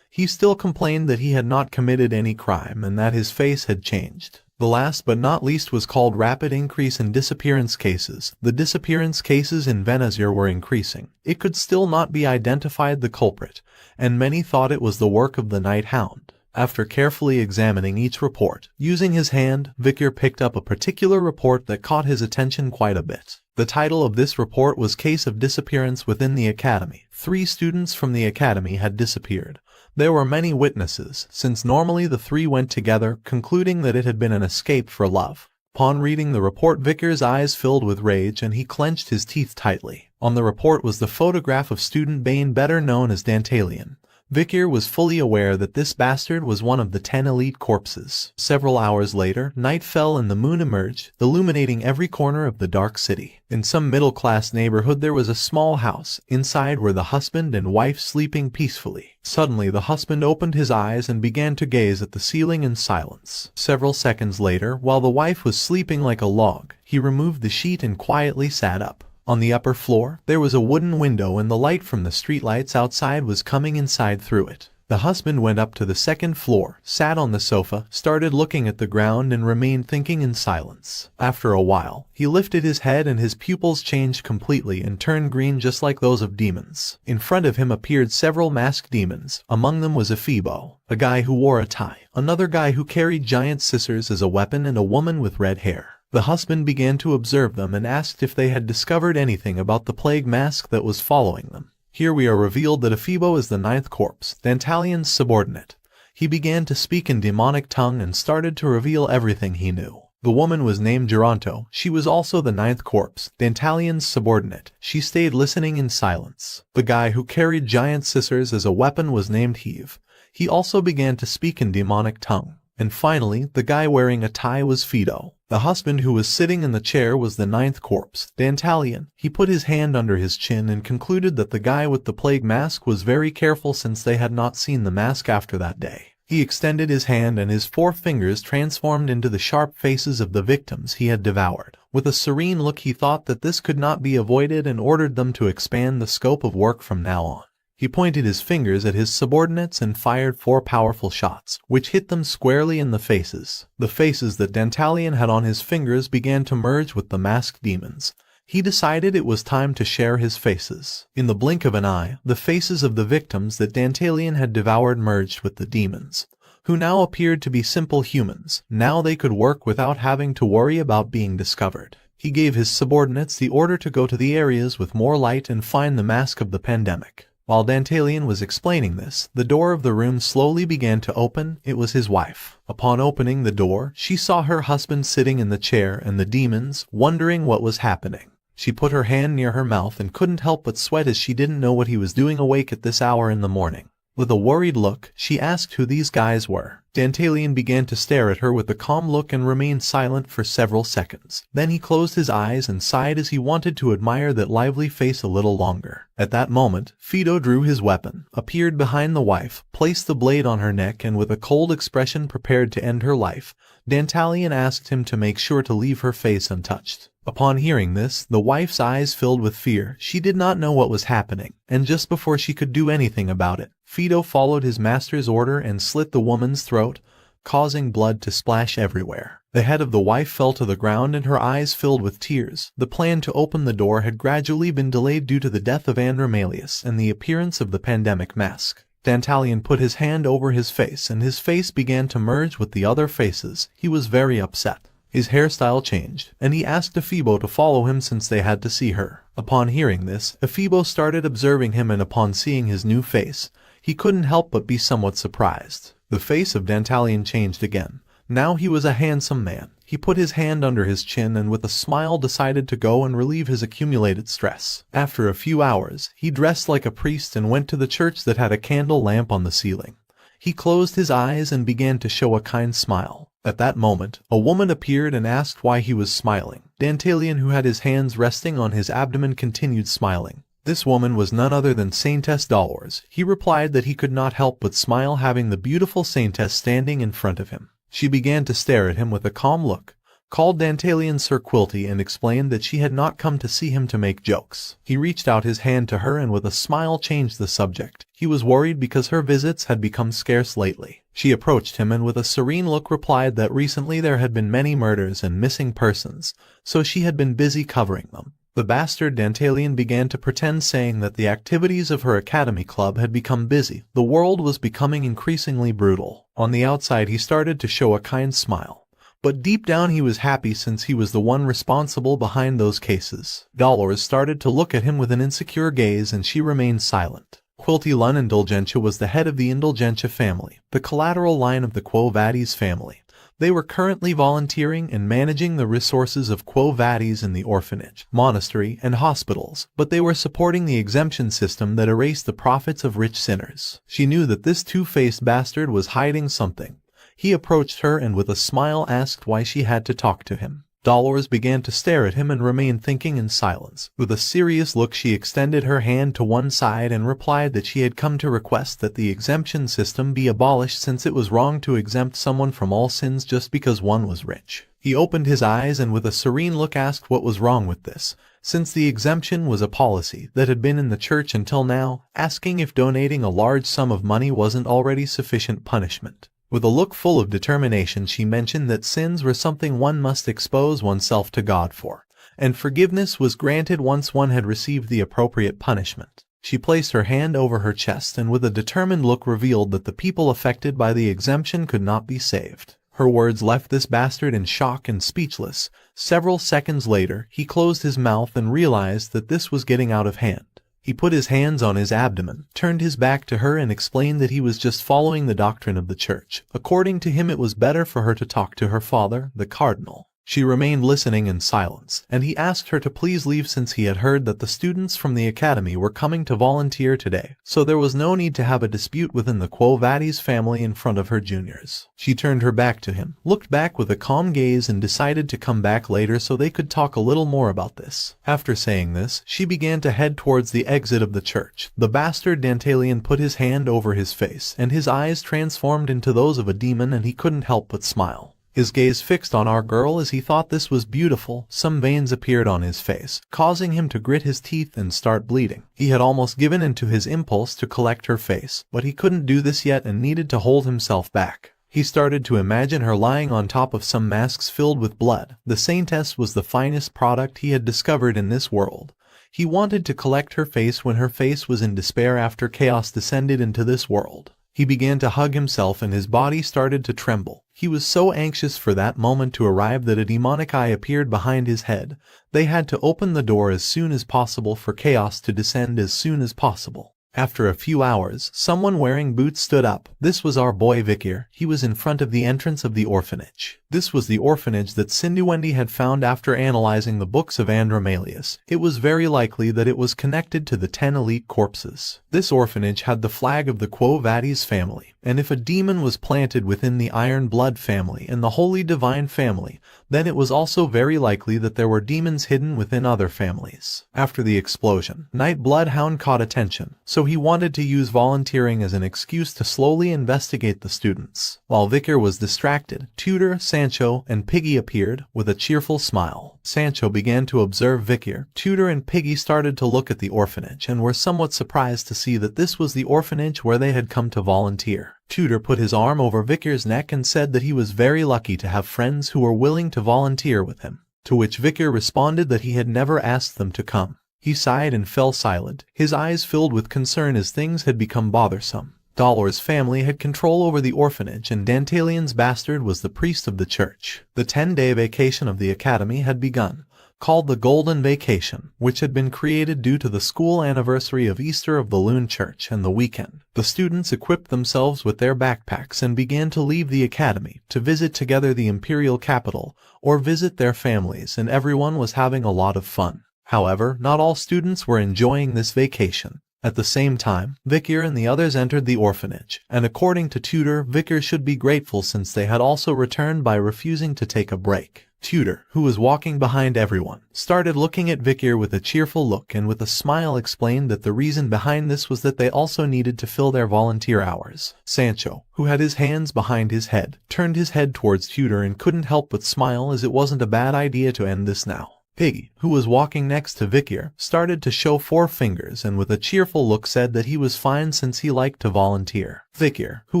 He still complained that he had not committed any crime and that his face had changed. The last but not least was called Rapid Increase in Disappearance Cases. The disappearance cases in Venzir were increasing. It could still not be identified the culprit, and many thought it was the work of the Night Hound. After carefully examining each report, using his hand, Victor picked up a particular report that caught his attention quite a bit. The title of this report was Case of Disappearance Within the Academy. 3 students from the academy had disappeared. There were many witnesses, since normally the 3 went together, concluding that it had been an escape for love. Upon reading the report, Victor's eyes filled with rage and he clenched his teeth tightly. On the report was the photograph of student Bane, better known as Dantalion. Victor was fully aware that this bastard was one of the 10 elite corpses. Several hours later, night fell and the moon emerged, illuminating every corner of the dark city. In some middle-class neighborhood there was a small house. Inside were the husband and wife sleeping peacefully. Suddenly the husband opened his eyes and began to gaze at the ceiling in silence. Several seconds later, while the wife was sleeping like a log, he removed the sheet and quietly sat up. On the upper floor, there was a wooden window and the light from the streetlights outside was coming inside through it. The husband went up to the second floor, sat on the sofa, started looking at the ground and remained thinking in silence. After a while, he lifted his head and his pupils changed completely and turned green just like those of demons. In front of him appeared several masked demons. Among them was a Phoebo, a guy who wore a tie, another guy who carried giant scissors as a weapon, and a woman with red hair. The husband began to observe them and asked if they had discovered anything about the plague mask that was following them. Here we are revealed that Phoebo is the 9th corpse, Dantalion's subordinate. He began to speak in demonic tongue and started to reveal everything he knew. The woman was named Geronto. She was also the 9th corpse, Dantalion's subordinate. She stayed listening in silence. The guy who carried giant scissors as a weapon was named Heave. He also began to speak in demonic tongue. And finally, the guy wearing a tie was Fido. The husband who was sitting in the chair was the 9th corpse, Dantalion. He put his hand under his chin and concluded that the guy with the plague mask was very careful since they had not seen the mask after that day. He extended his hand and his 4 fingers transformed into the sharp faces of the victims he had devoured. With a serene look he thought that this could not be avoided and ordered them to expand the scope of work from now on. He pointed his fingers at his subordinates and fired 4 powerful shots, which hit them squarely in the faces. The faces that Dantalion had on his fingers began to merge with the masked demons. He decided it was time to share his faces. In the blink of an eye, the faces of the victims that Dantalion had devoured merged with the demons, who now appeared to be simple humans. Now they could work without having to worry about being discovered. He gave his subordinates the order to go to the areas with more light and find the mask of the pandemic. While Dantalion was explaining this, the door of the room slowly began to open. It was his wife. Upon opening the door, she saw her husband sitting in the chair and the demons, wondering what was happening. She put her hand near her mouth and couldn't help but sweat as she didn't know what he was doing awake at this hour in the morning. With a worried look, she asked who these guys were. Dantalian began to stare at her with a calm look and remained silent for several seconds. Then he closed his eyes and sighed as he wanted to admire that lively face a little longer. At that moment, Fido drew his weapon, appeared behind the wife, placed the blade on her neck, and with a cold expression prepared to end her life. Dantalian asked him to make sure to leave her face untouched. Upon hearing this, the wife's eyes filled with fear. She did not know what was happening, and just before she could do anything about it, Fido followed his master's order and slit the woman's throat, causing blood to splash everywhere. The head of the wife fell to the ground and her eyes filled with tears. The plan to open the door had gradually been delayed due to the death of Andromalius and the appearance of the pandemic mask. Dantalian put his hand over his face and his face began to merge with the other faces. He was very upset. His hairstyle changed, and he asked Ephibo to follow him since they had to see her. Upon hearing this, Ephibo started observing him, and upon seeing his new face, he couldn't help but be somewhat surprised. The face of Dantalian changed again. Now he was a handsome man. He put his hand under his chin and with a smile decided to go and relieve his accumulated stress. After a few hours, he dressed like a priest and went to the church that had a candle lamp on the ceiling. He closed his eyes and began to show a kind smile. At that moment, a woman appeared and asked why he was smiling. Dantalian, who had his hands resting on his abdomen, continued smiling. This woman was none other than Saintess Dolores. He replied that he could not help but smile having the beautiful Saintess standing in front of him. She began to stare at him with a calm look, called Dantalian Sir Quilty, and explained that she had not come to see him to make jokes. He reached out his hand to her and with a smile changed the subject. He was worried because her visits had become scarce lately. She approached him and with a serene look replied that recently there had been many murders and missing persons, so she had been busy covering them. The bastard Dantalian began to pretend, saying that the activities of her academy club had become busy. The world was becoming increasingly brutal. On the outside he started to show a kind smile, but deep down he was happy since he was the one responsible behind those cases. Dolores started to look at him with an insecure gaze and she remained silent. Quilty Lun Indulgentia was the head of the Indulgentia family, the collateral line of the Quo Vadis family. They were currently volunteering and managing the resources of Quo Vadis in the orphanage, monastery, and hospitals, but they were supporting the exemption system that erased the profits of rich sinners. She knew that this two-faced bastard was hiding something. He approached her and with a smile asked why she had to talk to him. Dolores began to stare at him and remained thinking in silence. With a serious look she extended her hand to one side and replied that she had come to request that the exemption system be abolished since it was wrong to exempt someone from all sins just because one was rich. He opened his eyes and with a serene look asked what was wrong with this, since the exemption was a policy that had been in the church until now, asking if donating a large sum of money wasn't already sufficient punishment. With a look full of determination she mentioned that sins were something one must expose oneself to God for, and forgiveness was granted once one had received the appropriate punishment. She placed her hand over her chest and with a determined look revealed that the people affected by the exemption could not be saved. Her words left this bastard in shock and speechless. Several seconds later, he closed his mouth and realized that this was getting out of hand. He put his hands on his abdomen, turned his back to her and explained that he was just following the doctrine of the church. According to him it was better for her to talk to her father, the cardinal. She remained listening in silence, and he asked her to please leave since he had heard that the students from the academy were coming to volunteer today, so there was no need to have a dispute within the Quo Vadis family in front of her juniors. She turned her back to him, looked back with a calm gaze and decided to come back later so they could talk a little more about this. After saying this, she began to head towards the exit of the church. The bastard Dantalian put his hand over his face, and his eyes transformed into those of a demon and he couldn't help but smile. His gaze fixed on our girl as he thought this was beautiful. Some veins appeared on his face, causing him to grit his teeth and start bleeding. He had almost given in to his impulse to collect her face, but he couldn't do this yet and needed to hold himself back. He started to imagine her lying on top of some masks filled with blood. The Saintess was the finest product he had discovered in this world. He wanted to collect her face when her face was in despair after chaos descended into this world. He began to hug himself and his body started to tremble. He was so anxious for that moment to arrive that a demonic eye appeared behind his head. They had to open the door as soon as possible for chaos to descend as soon as possible. After a few hours, someone wearing boots stood up. This was our boy Vikir. He was in front of the entrance of the orphanage. This was the orphanage that Cindy had found after analyzing the books of Andromalius. It was very likely that it was connected to the 10 elite corpses. This orphanage had the flag of the Quo Vadis family, and if a demon was planted within the Iron Blood family and the Holy Divine family, then it was also very likely that there were demons hidden within other families. After the explosion, Night Bloodhound caught attention, so he wanted to use volunteering as an excuse to slowly investigate the students. While Vikir was distracted, Tutor, Sancho, and Piggy appeared with a cheerful smile. Sancho began to observe Vikir. Tutor and Piggy started to look at the orphanage and were somewhat surprised to see that this was the orphanage where they had come to volunteer. Tutor put his arm over Vikir's neck and said that he was very lucky to have friends who were willing to volunteer with him, to which Vikir responded that he had never asked them to come. He sighed and fell silent, his eyes filled with concern as things had become bothersome. Dolor's family had control over the orphanage and Dantalian's bastard was the priest of the church. The 10-day vacation of the academy had begun, called the Golden Vacation, which had been created due to the school anniversary of Easter of the Loon Church and the weekend. The students equipped themselves with their backpacks and began to leave the academy to visit together the imperial capital or visit their families, and everyone was having a lot of fun. However, not all students were enjoying this vacation. At the same time, Vikir and the others entered the orphanage, and according to Tutor, Vikir should be grateful since they had also returned by refusing to take a break. Tutor, who was walking behind everyone, started looking at Vikir with a cheerful look and with a smile explained that the reason behind this was that they also needed to fill their volunteer hours. Sancho, who had his hands behind his head, turned his head towards Tutor and couldn't help but smile as it wasn't a bad idea to end this now. Piggy, who was walking next to Vikir, started to show 4 fingers and with a cheerful look said that he was fine since he liked to volunteer. Vikir, who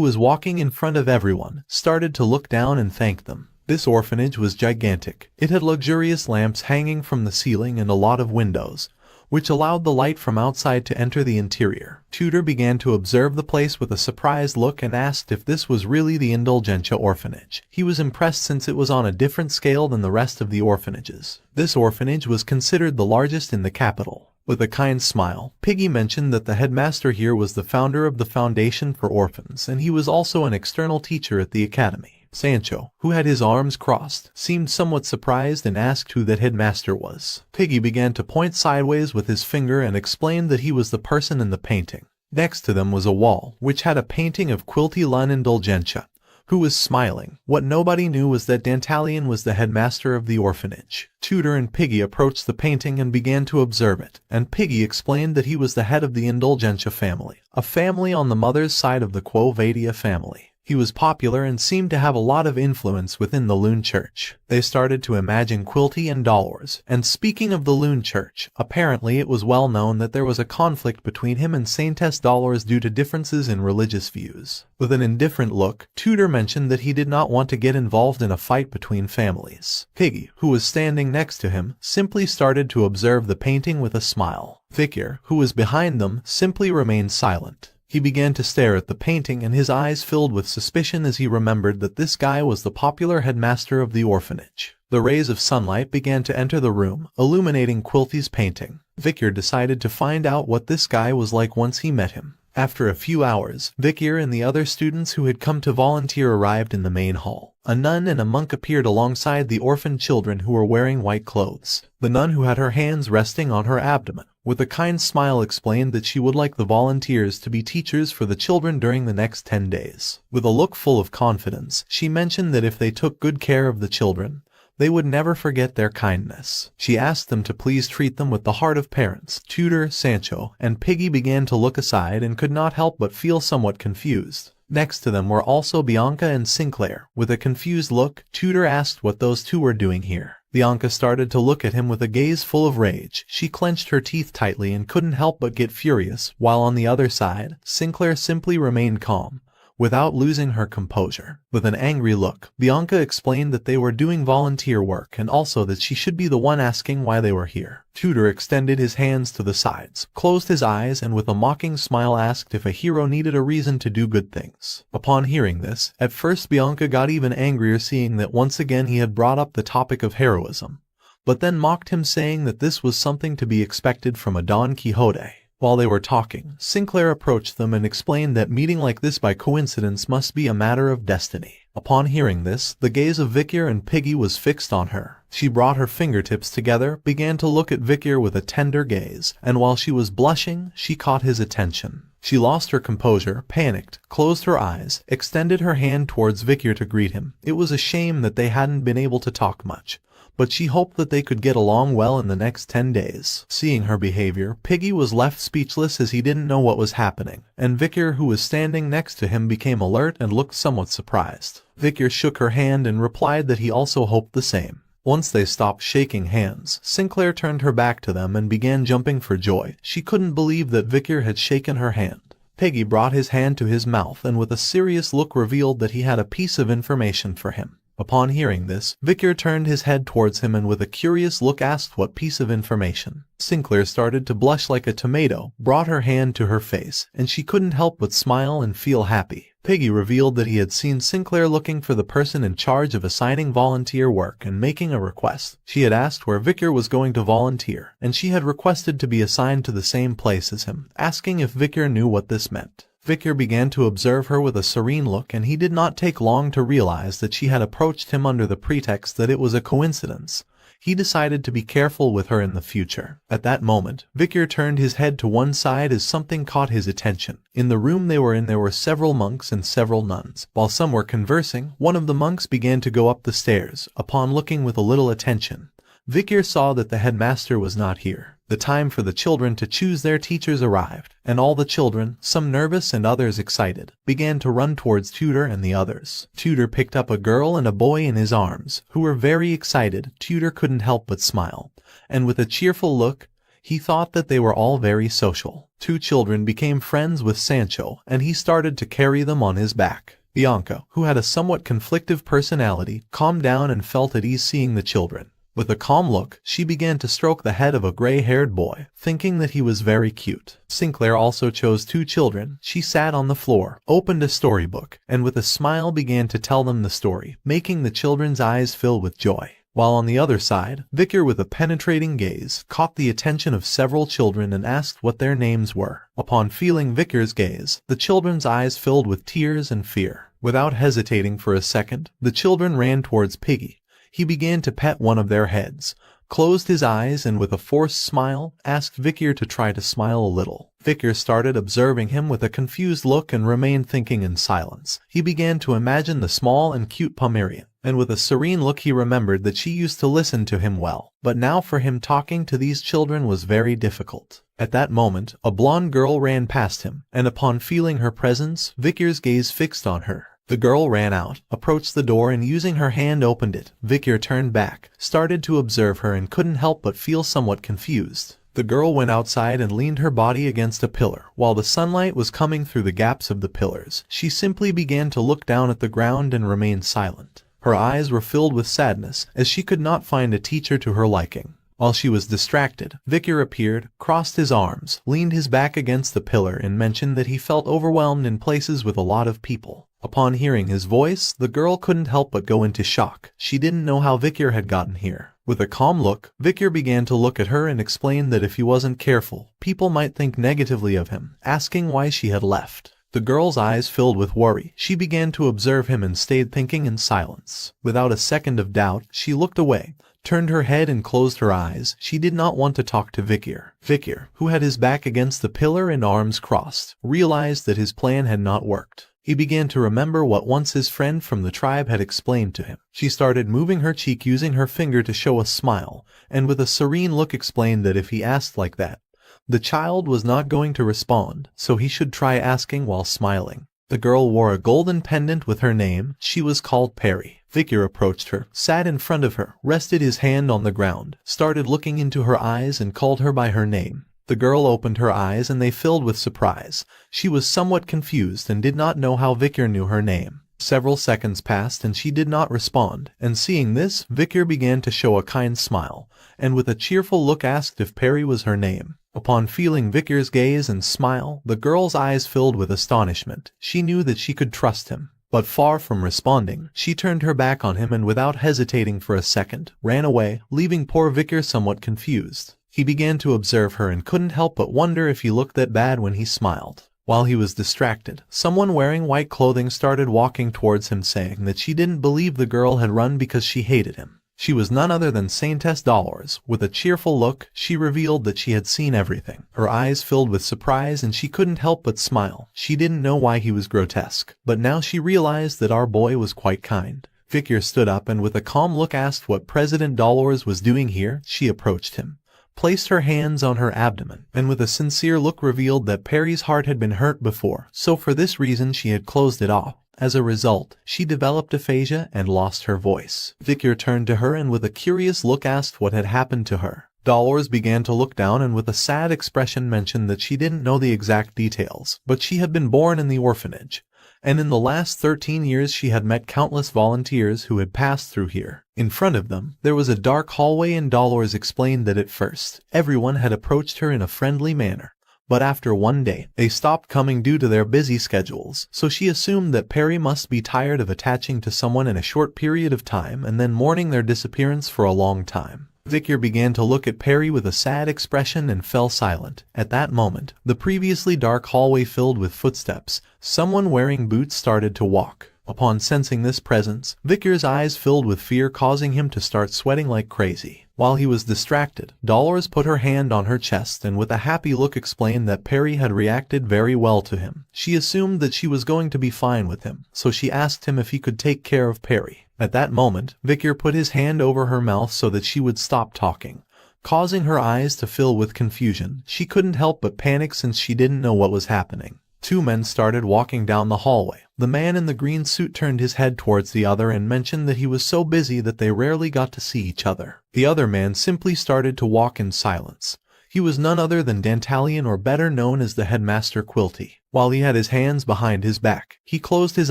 was walking in front of everyone, started to look down and thank them. This orphanage was gigantic. It had luxurious lamps hanging from the ceiling and a lot of windows, which allowed the light from outside to enter the interior. Tutor began to observe the place with a surprised look and asked if this was really the Indulgentia orphanage. He was impressed since it was on a different scale than the rest of the orphanages. This orphanage was considered the largest in the capital. With a kind smile, Piggy mentioned that the headmaster here was the founder of the Foundation for Orphans and he was also an external teacher at the academy. Sancho, who had his arms crossed, seemed somewhat surprised and asked who that headmaster was. Piggy began to point sideways with his finger and explained that he was the person in the painting. Next to them was a wall, which had a painting of Quilty Lun Indulgentia, who was smiling. What nobody knew was that Dantalian was the headmaster of the orphanage. Tutor and Piggy approached the painting and began to observe it, and Piggy explained that he was the head of the Indulgentia family, a family on the mother's side of the Quo Vadia family. He was popular and seemed to have a lot of influence within the Loon Church. They started to imagine Quilty and Dolores, and speaking of the Loon Church, apparently it was well known that there was a conflict between him and Saintess Dolores due to differences in religious views. With an indifferent look, Tutor mentioned that he did not want to get involved in a fight between families. Piggy, who was standing next to him, simply started to observe the painting with a smile. Vikir, who was behind them, simply remained silent. He began to stare at the painting and his eyes filled with suspicion as he remembered that this guy was the popular headmaster of the orphanage. The rays of sunlight began to enter the room, illuminating Quilty's painting. Vikir decided to find out what this guy was like once he met him. After a few hours, Vikir and the other students who had come to volunteer arrived in the main hall. A nun and a monk appeared alongside the orphaned children who were wearing white clothes. The nun, who had her hands resting on her abdomen, with a kind smile explained that she would like the volunteers to be teachers for the children during the next 10 days. With a look full of confidence, she mentioned that if they took good care of the children, they would never forget their kindness. She asked them to please treat them with the heart of parents. Tutor, Sancho, and Piggy began to look aside and could not help but feel somewhat confused. Next to them were also Bianca and Sinclair. With a confused look, Tutor asked what those two were doing here. Bianca started to look at him with a gaze full of rage. She clenched her teeth tightly and couldn't help but get furious, while on the other side, Sinclair simply remained calm, without losing her composure. With an angry look, Bianca explained that they were doing volunteer work and also that she should be the one asking why they were here. Tutor extended his hands to the sides, closed his eyes and with a mocking smile asked if a hero needed a reason to do good things. Upon hearing this, at first Bianca got even angrier seeing that once again he had brought up the topic of heroism, but then mocked him saying that this was something to be expected from a Don Quixote. While they were talking, Sinclair approached them and explained that meeting like this by coincidence must be a matter of destiny. Upon hearing this, the gaze of Vicar and Piggy was fixed on her. She brought her fingertips together, began to look at Vicar with a tender gaze, and while she was blushing, she caught his attention. She lost her composure, panicked, closed her eyes, extended her hand towards Vicar to greet him. It was a shame that they hadn't been able to talk much, but she hoped that they could get along well in the next 10 days. Seeing her behavior, Piggy was left speechless as he didn't know what was happening, and Vicar, who was standing next to him, became alert and looked somewhat surprised. Vicar shook her hand and replied that he also hoped the same. Once they stopped shaking hands, Sinclair turned her back to them and began jumping for joy. She couldn't believe that Vicar had shaken her hand. Piggy brought his hand to his mouth and with a serious look revealed that he had a piece of information for him. Upon hearing this, Vicar turned his head towards him and with a curious look asked what piece of information. Sinclair started to blush like a tomato, brought her hand to her face, and she couldn't help but smile and feel happy. Piggy revealed that he had seen Sinclair looking for the person in charge of assigning volunteer work and making a request. She had asked where Vicar was going to volunteer, and she had requested to be assigned to the same place as him, asking if Vicar knew what this meant. Vicar began to observe her with a serene look, and he did not take long to realize that she had approached him under the pretext that it was a coincidence. He decided to be careful with her in the future. At that moment, Vicar turned his head to one side as something caught his attention. In the room they were in there were several monks and several nuns. While some were conversing, one of the monks began to go up the stairs. Upon looking with a little attention, Vicar saw that the headmaster was not here. The time for the children to choose their teachers arrived, and all the children, some nervous and others excited, began to run towards Tudor and the others. Tudor picked up a girl and a boy in his arms, who were very excited. Tudor couldn't help but smile, and with a cheerful look, he thought that they were all very social. Two children became friends with Sancho, and he started to carry them on his back. Bianca, who had a somewhat conflictive personality, calmed down and felt at ease seeing the children. With a calm look, she began to stroke the head of a gray-haired boy, thinking that he was very cute. Sinclair also chose two children. She sat on the floor, opened a storybook, and with a smile began to tell them the story, making the children's eyes fill with joy. While on the other side, Vicar with a penetrating gaze caught the attention of several children and asked what their names were. Upon feeling Vicar's gaze, the children's eyes filled with tears and fear. Without hesitating for a second, the children ran towards Piggy. He began to pet one of their heads, closed his eyes and with a forced smile, asked Vicar to try to smile a little. Vicar started observing him with a confused look and remained thinking in silence. He began to imagine the small and cute Pomeranian, and with a serene look he remembered that she used to listen to him well, but now for him talking to these children was very difficult. At that moment, a blonde girl ran past him, and upon feeling her presence, Vicar's gaze fixed on her. The girl ran out, approached the door and using her hand opened it. Vicar turned back, started to observe her and couldn't help but feel somewhat confused. The girl went outside and leaned her body against a pillar. While the sunlight was coming through the gaps of the pillars, she simply began to look down at the ground and remained silent. Her eyes were filled with sadness, as she could not find a teacher to her liking. While she was distracted, Vicar appeared, crossed his arms, leaned his back against the pillar and mentioned that he felt overwhelmed in places with a lot of people. Upon hearing his voice, the girl couldn't help but go into shock. She didn't know how Vicar had gotten here. With a calm look, Vicar began to look at her and explained that if he wasn't careful, people might think negatively of him, asking why she had left. The girl's eyes filled with worry. She began to observe him and stayed thinking in silence. Without a second of doubt, she looked away, turned her head and closed her eyes. She did not want to talk to Vicar. Vicar, who had his back against the pillar and arms crossed, realized that his plan had not worked. He began to remember what once his friend from the tribe had explained to him. She started moving her cheek using her finger to show a smile, and with a serene look explained that if he asked like that, the child was not going to respond, so he should try asking while smiling. The girl wore a golden pendant with her name. She was called Perry. Vicar approached her, sat in front of her, rested his hand on the ground, started looking into her eyes and called her by her name. The girl opened her eyes and they filled with surprise. She was somewhat confused and did not know how Vicar knew her name. Several seconds passed and she did not respond, and seeing this, Vicar began to show a kind smile, and with a cheerful look asked if Perry was her name. Upon feeling Vicar's gaze and smile, the girl's eyes filled with astonishment. She knew that she could trust him. But far from responding, she turned her back on him and without hesitating for a second, ran away, leaving poor Vicar somewhat confused. He began to observe her and couldn't help but wonder if he looked that bad when he smiled. While he was distracted, someone wearing white clothing started walking towards him saying that she didn't believe the girl had run because she hated him. She was none other than Saintess Dollars. With a cheerful look, she revealed that she had seen everything. Her eyes filled with surprise and she couldn't help but smile. She didn't know why he was grotesque, but now she realized that our boy was quite kind. Victor stood up and with a calm look asked what President Dollars was doing here. She approached him, placed her hands on her abdomen, and with a sincere look revealed that Perry's heart had been hurt before, so for this reason she had closed it off. As a result, she developed aphasia and lost her voice. Victor turned to her and with a curious look asked what had happened to her. Dollars began to look down and with a sad expression mentioned that she didn't know the exact details, but she had been born in the orphanage, and in the last 13 years she had met countless volunteers who had passed through here. In front of them, there was a dark hallway and Dollars explained that at first, everyone had approached her in a friendly manner. But after one day, they stopped coming due to their busy schedules, so she assumed that Perry must be tired of attaching to someone in a short period of time and then mourning their disappearance for a long time. Victor began to look at Perry with a sad expression and fell silent. At that moment, the previously dark hallway filled with footsteps. Someone wearing boots started to walk. Upon sensing this presence, Victor's eyes filled with fear causing him to start sweating like crazy. While he was distracted, Dollars put her hand on her chest and with a happy look explained that Perry had reacted very well to him. She assumed that she was going to be fine with him, so she asked him if he could take care of Perry. At that moment, Victor put his hand over her mouth so that she would stop talking, causing her eyes to fill with confusion. She couldn't help but panic since she didn't know what was happening. Two men started walking down the hallway. The man in the green suit turned his head towards the other and mentioned that he was so busy that they rarely got to see each other. The other man simply started to walk in silence. He was none other than Dantalion, or better known as the headmaster Quilty. While he had his hands behind his back, he closed his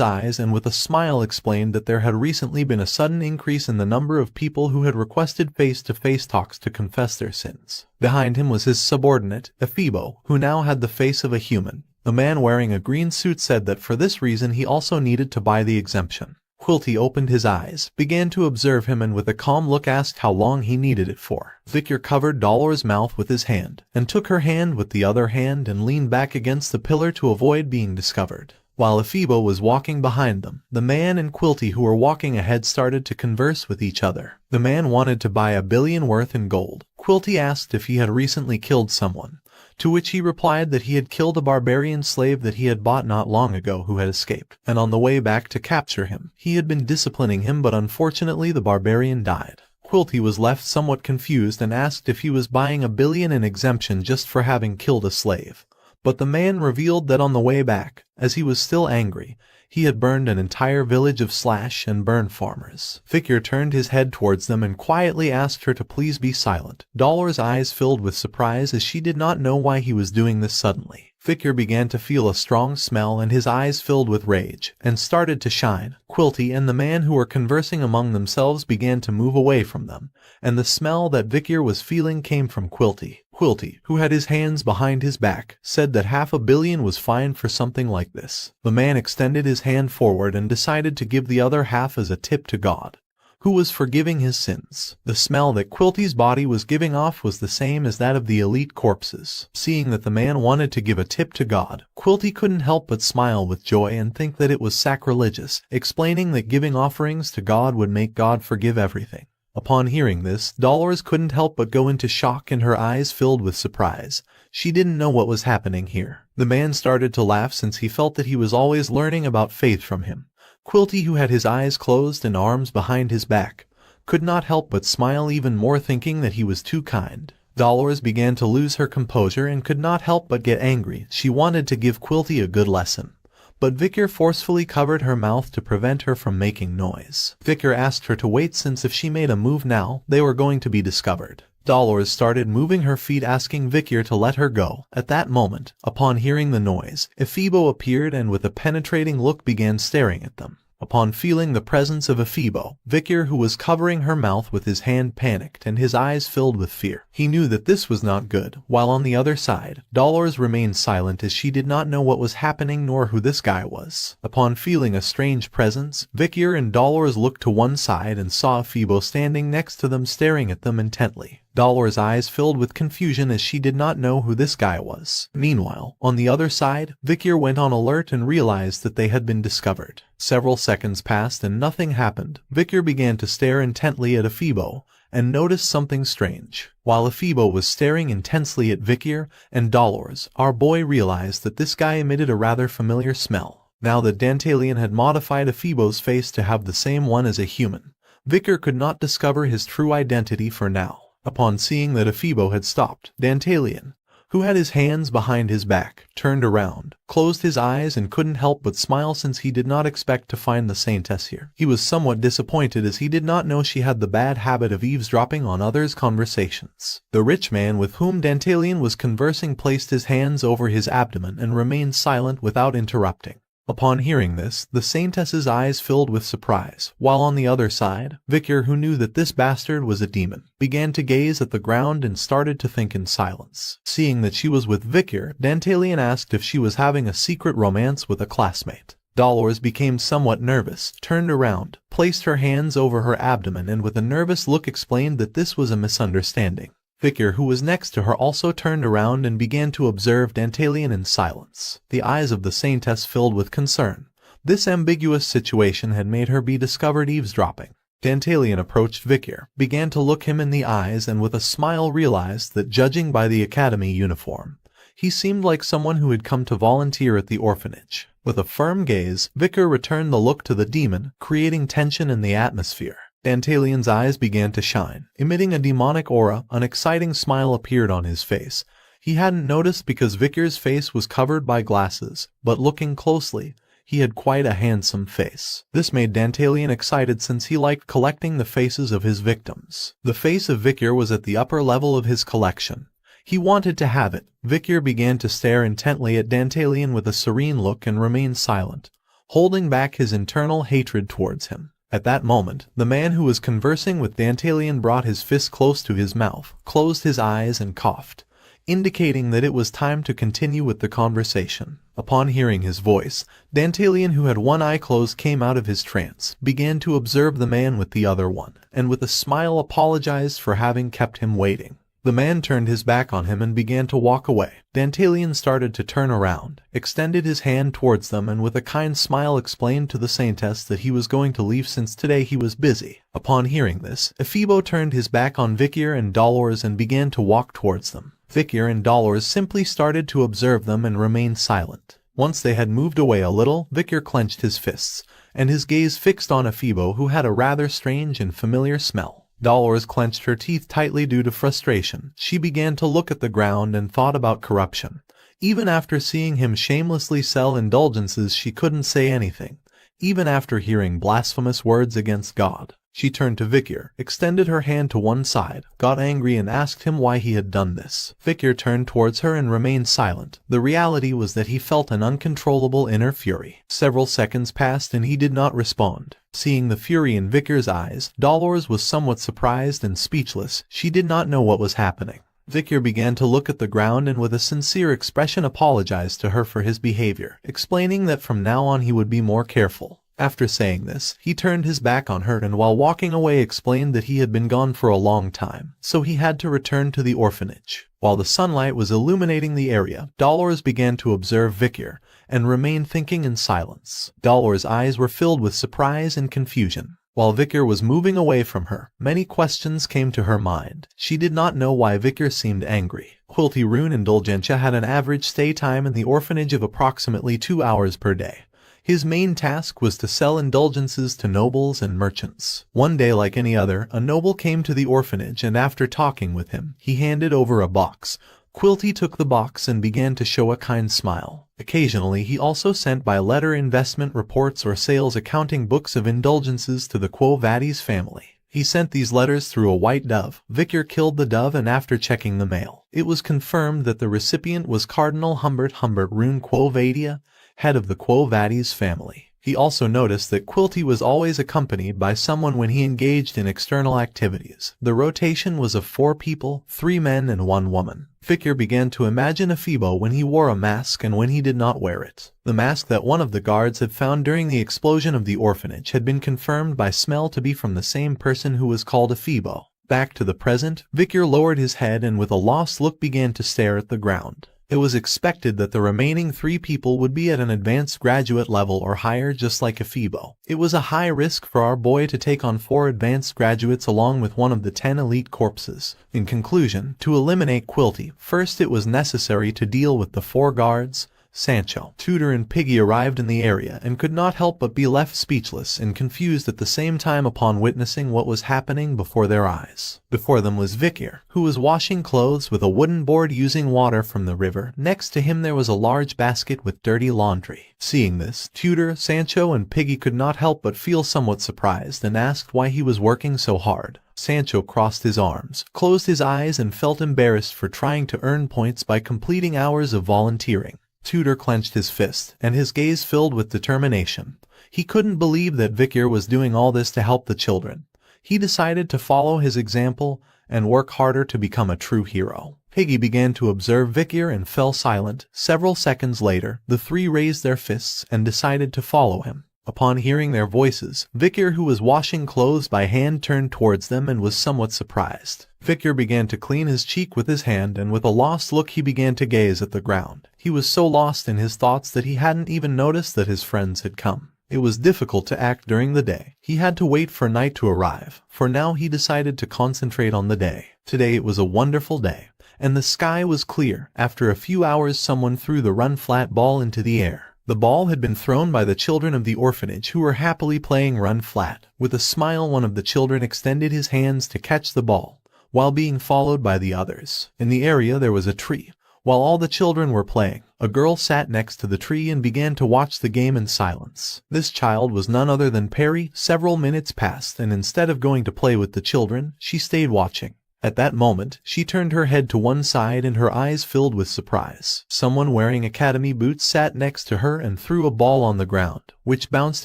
eyes and with a smile explained that there had recently been a sudden increase in the number of people who had requested face-to-face talks to confess their sins. Behind him was his subordinate, Ephibo, who now had the face of a human. The man wearing a green suit said that for this reason he also needed to buy the exemption. Quilty opened his eyes, began to observe him and with a calm look asked how long he needed it for. Victor covered Dollars' mouth with his hand, and took her hand with the other hand and leaned back against the pillar to avoid being discovered. While Ephibo was walking behind them, the man and Quilty who were walking ahead started to converse with each other. The man wanted to buy 1 billion worth in gold. Quilty asked if he had recently killed someone, to which he replied that he had killed a barbarian slave that he had bought not long ago who had escaped, and on the way back to capture him, he had been disciplining him but unfortunately the barbarian died. Quilty was left somewhat confused and asked if he was buying 1 billion in exemption just for having killed a slave. But the man revealed that on the way back, as he was still angry, he had burned an entire village of slash and burn farmers. Victor turned his head towards them and quietly asked her to please be silent. Dollars' eyes filled with surprise as she did not know why he was doing this suddenly. Victor began to feel a strong smell and his eyes filled with rage, and started to shine. Quilty and the man who were conversing among themselves began to move away from them, and the smell that Victor was feeling came from Quilty. Quilty, who had his hands behind his back, said that 500 million was fine for something like this. The man extended his hand forward and decided to give the other half as a tip to God, who was forgiving his sins. The smell that Quilty's body was giving off was the same as that of the elite corpses. Seeing that the man wanted to give a tip to God, Quilty couldn't help but smile with joy and think that it was sacrilegious, explaining that giving offerings to God would make God forgive everything. Upon hearing this, Dollars couldn't help but go into shock and her eyes filled with surprise. She didn't know what was happening here. The man started to laugh since he felt that he was always learning about faith from him. Quilty, who had his eyes closed and arms behind his back, could not help but smile even more, thinking that he was too kind. Dollars began to lose her composure and could not help but get angry. She wanted to give Quilty a good lesson, but Victor forcefully covered her mouth to prevent her from making noise. Victor asked her to wait since if she made a move now, they were going to be discovered. Dollars started moving her feet asking Victor to let her go. At that moment, upon hearing the noise, Ephibo appeared and with a penetrating look began staring at them. Upon feeling the presence of Ephibo, Victor, who was covering her mouth with his hand, panicked and his eyes filled with fear. He knew that this was not good, while on the other side, Dollars remained silent as she did not know what was happening nor who this guy was. Upon feeling a strange presence, Victor and Dollars looked to one side and saw Ephibo standing next to them staring at them intently. Dollar's eyes filled with confusion as she did not know who this guy was. Meanwhile, on the other side, Vikir went on alert and realized that they had been discovered. Several seconds passed and nothing happened. Vikir began to stare intently at Afibo and noticed something strange. While Afibo was staring intensely at Vikir and Dolores, our boy realized that this guy emitted a rather familiar smell. Now that Dantalian had modified Afibo's face to have the same one as a human, Vikir could not discover his true identity for now. Upon seeing that Afibo had stopped, Dantalian, who had his hands behind his back, turned around, closed his eyes and couldn't help but smile since he did not expect to find the Saintess here. He was somewhat disappointed as he did not know she had the bad habit of eavesdropping on others' conversations. The rich man with whom Dantalian was conversing placed his hands over his abdomen and remained silent without interrupting. Upon hearing this, the Saintess's eyes filled with surprise, while on the other side, Vikir, who knew that this bastard was a demon, began to gaze at the ground and started to think in silence. Seeing that she was with Vikir, Dantalian asked if she was having a secret romance with a classmate. Dolores became somewhat nervous, turned around, placed her hands over her abdomen and with a nervous look explained that this was a misunderstanding. Vikir, who was next to her, also turned around and began to observe Dantalian in silence. The eyes of the Saintess filled with concern. This ambiguous situation had made her be discovered eavesdropping. Dantalian approached Vikir, began to look him in the eyes and with a smile realized that judging by the academy uniform, he seemed like someone who had come to volunteer at the orphanage. With a firm gaze, Vikir returned the look to the demon, creating tension in the atmosphere. Dantalian's eyes began to shine, emitting a demonic aura. An exciting smile appeared on his face. He hadn't noticed because Vikir's face was covered by glasses, but looking closely, he had quite a handsome face. This made Dantalian excited since he liked collecting the faces of his victims. The face of Vikir was at the upper level of his collection. He wanted to have it. Vikir began to stare intently at Dantalian with a serene look and remained silent, holding back his internal hatred towards him. At that moment, the man who was conversing with Dantalian brought his fist close to his mouth, closed his eyes and coughed, indicating that it was time to continue with the conversation. Upon hearing his voice, Dantalian, who had one eye closed, came out of his trance, began to observe the man with the other one, and with a smile apologized for having kept him waiting. The man turned his back on him and began to walk away. Dantalian started to turn around, extended his hand towards them and with a kind smile explained to the Saintess that he was going to leave since today he was busy. Upon hearing this, Afibo turned his back on Vikir and Dolores and began to walk towards them. Vikir and Dolores simply started to observe them and remained silent. Once they had moved away a little, Vikir clenched his fists, and his gaze fixed on Afibo, who had a rather strange and familiar smell. Dolores clenched her teeth tightly due to frustration. She began to look at the ground and thought about corruption. Even after seeing him shamelessly sell indulgences, she couldn't say anything. Even after hearing blasphemous words against God, she turned to Vikir, extended her hand to one side, got angry and asked him why he had done this. Vikir turned towards her and remained silent. The reality was that he felt an uncontrollable inner fury. Several seconds passed and he did not respond. Seeing the fury in Vikir's eyes, Dolores was somewhat surprised and speechless. She did not know what was happening. Vikir began to look at the ground and with a sincere expression apologized to her for his behavior, explaining that from now on he would be more careful. After saying this, he turned his back on her and while walking away explained that he had been gone for a long time, so he had to return to the orphanage. While the sunlight was illuminating the area, Dolores began to observe Vikir and remained thinking in silence. Dolores' eyes were filled with surprise and confusion. While Vikir was moving away from her, many questions came to her mind. She did not know why Vikir seemed angry. Quilty Rune Indulgentia had an average stay time in the orphanage of approximately 2 hours per day. His main task was to sell indulgences to nobles and merchants. One day, like any other, a noble came to the orphanage and after talking with him, he handed over a box. Quilty took the box and began to show a kind smile. Occasionally he also sent by letter investment reports or sales accounting books of indulgences to the Quo Vadis family. He sent these letters through a white dove. Vikir killed the dove and after checking the mail, it was confirmed that the recipient was Cardinal Humbert Rune Quo Vadia, head of the Quo Vadis family. He also noticed that Quilty was always accompanied by someone when he engaged in external activities. The rotation was of 4 people, 3 men and 1 woman. Vikir began to imagine Afibo when he wore a mask and when he did not wear it. The mask that one of the guards had found during the explosion of the orphanage had been confirmed by smell to be from the same person who was called Afibo. Back to the present, Victor lowered his head and with a lost look began to stare at the ground. It was expected that the remaining 3 people would be at an advanced graduate level or higher just like Afibo. It was a high risk for our boy to take on 4 advanced graduates along with one of the 10 elite corpses. In conclusion, to eliminate Quilty, first it was necessary to deal with the 4 guards. Sancho, Tutor and Piggy arrived in the area and could not help but be left speechless and confused at the same time upon witnessing what was happening before their eyes. Before them was Victor, who was washing clothes with a wooden board using water from the river. Next to him there was a large basket with dirty laundry. Seeing this, Tutor, Sancho and Piggy could not help but feel somewhat surprised and asked why he was working so hard. Sancho crossed his arms, closed his eyes and felt embarrassed for trying to earn points by completing hours of volunteering. Tutor clenched his fist, and his gaze filled with determination. He couldn't believe that Victor was doing all this to help the children. He decided to follow his example and work harder to become a true hero. Piggy began to observe Victor and fell silent. Several seconds later, the 3 raised their fists and decided to follow him. Upon hearing their voices, Victor, who was washing clothes by hand, turned towards them and was somewhat surprised. Victor began to clean his cheek with his hand and with a lost look he began to gaze at the ground. He was so lost in his thoughts that he hadn't even noticed that his friends had come. It was difficult to act during the day. He had to wait for night to arrive. For now he decided to concentrate on the day. Today it was a wonderful day, and the sky was clear. After a few hours someone threw the run-flat ball into the air. The ball had been thrown by the children of the orphanage who were happily playing run-flat. With a smile one of the children extended his hands to catch the ball, while being followed by the others. In the area there was a tree. While all the children were playing, a girl sat next to the tree and began to watch the game in silence. This child was none other than Perry. Several minutes passed and instead of going to play with the children, she stayed watching. At that moment, she turned her head to one side and her eyes filled with surprise. Someone wearing academy boots sat next to her and threw a ball on the ground, which bounced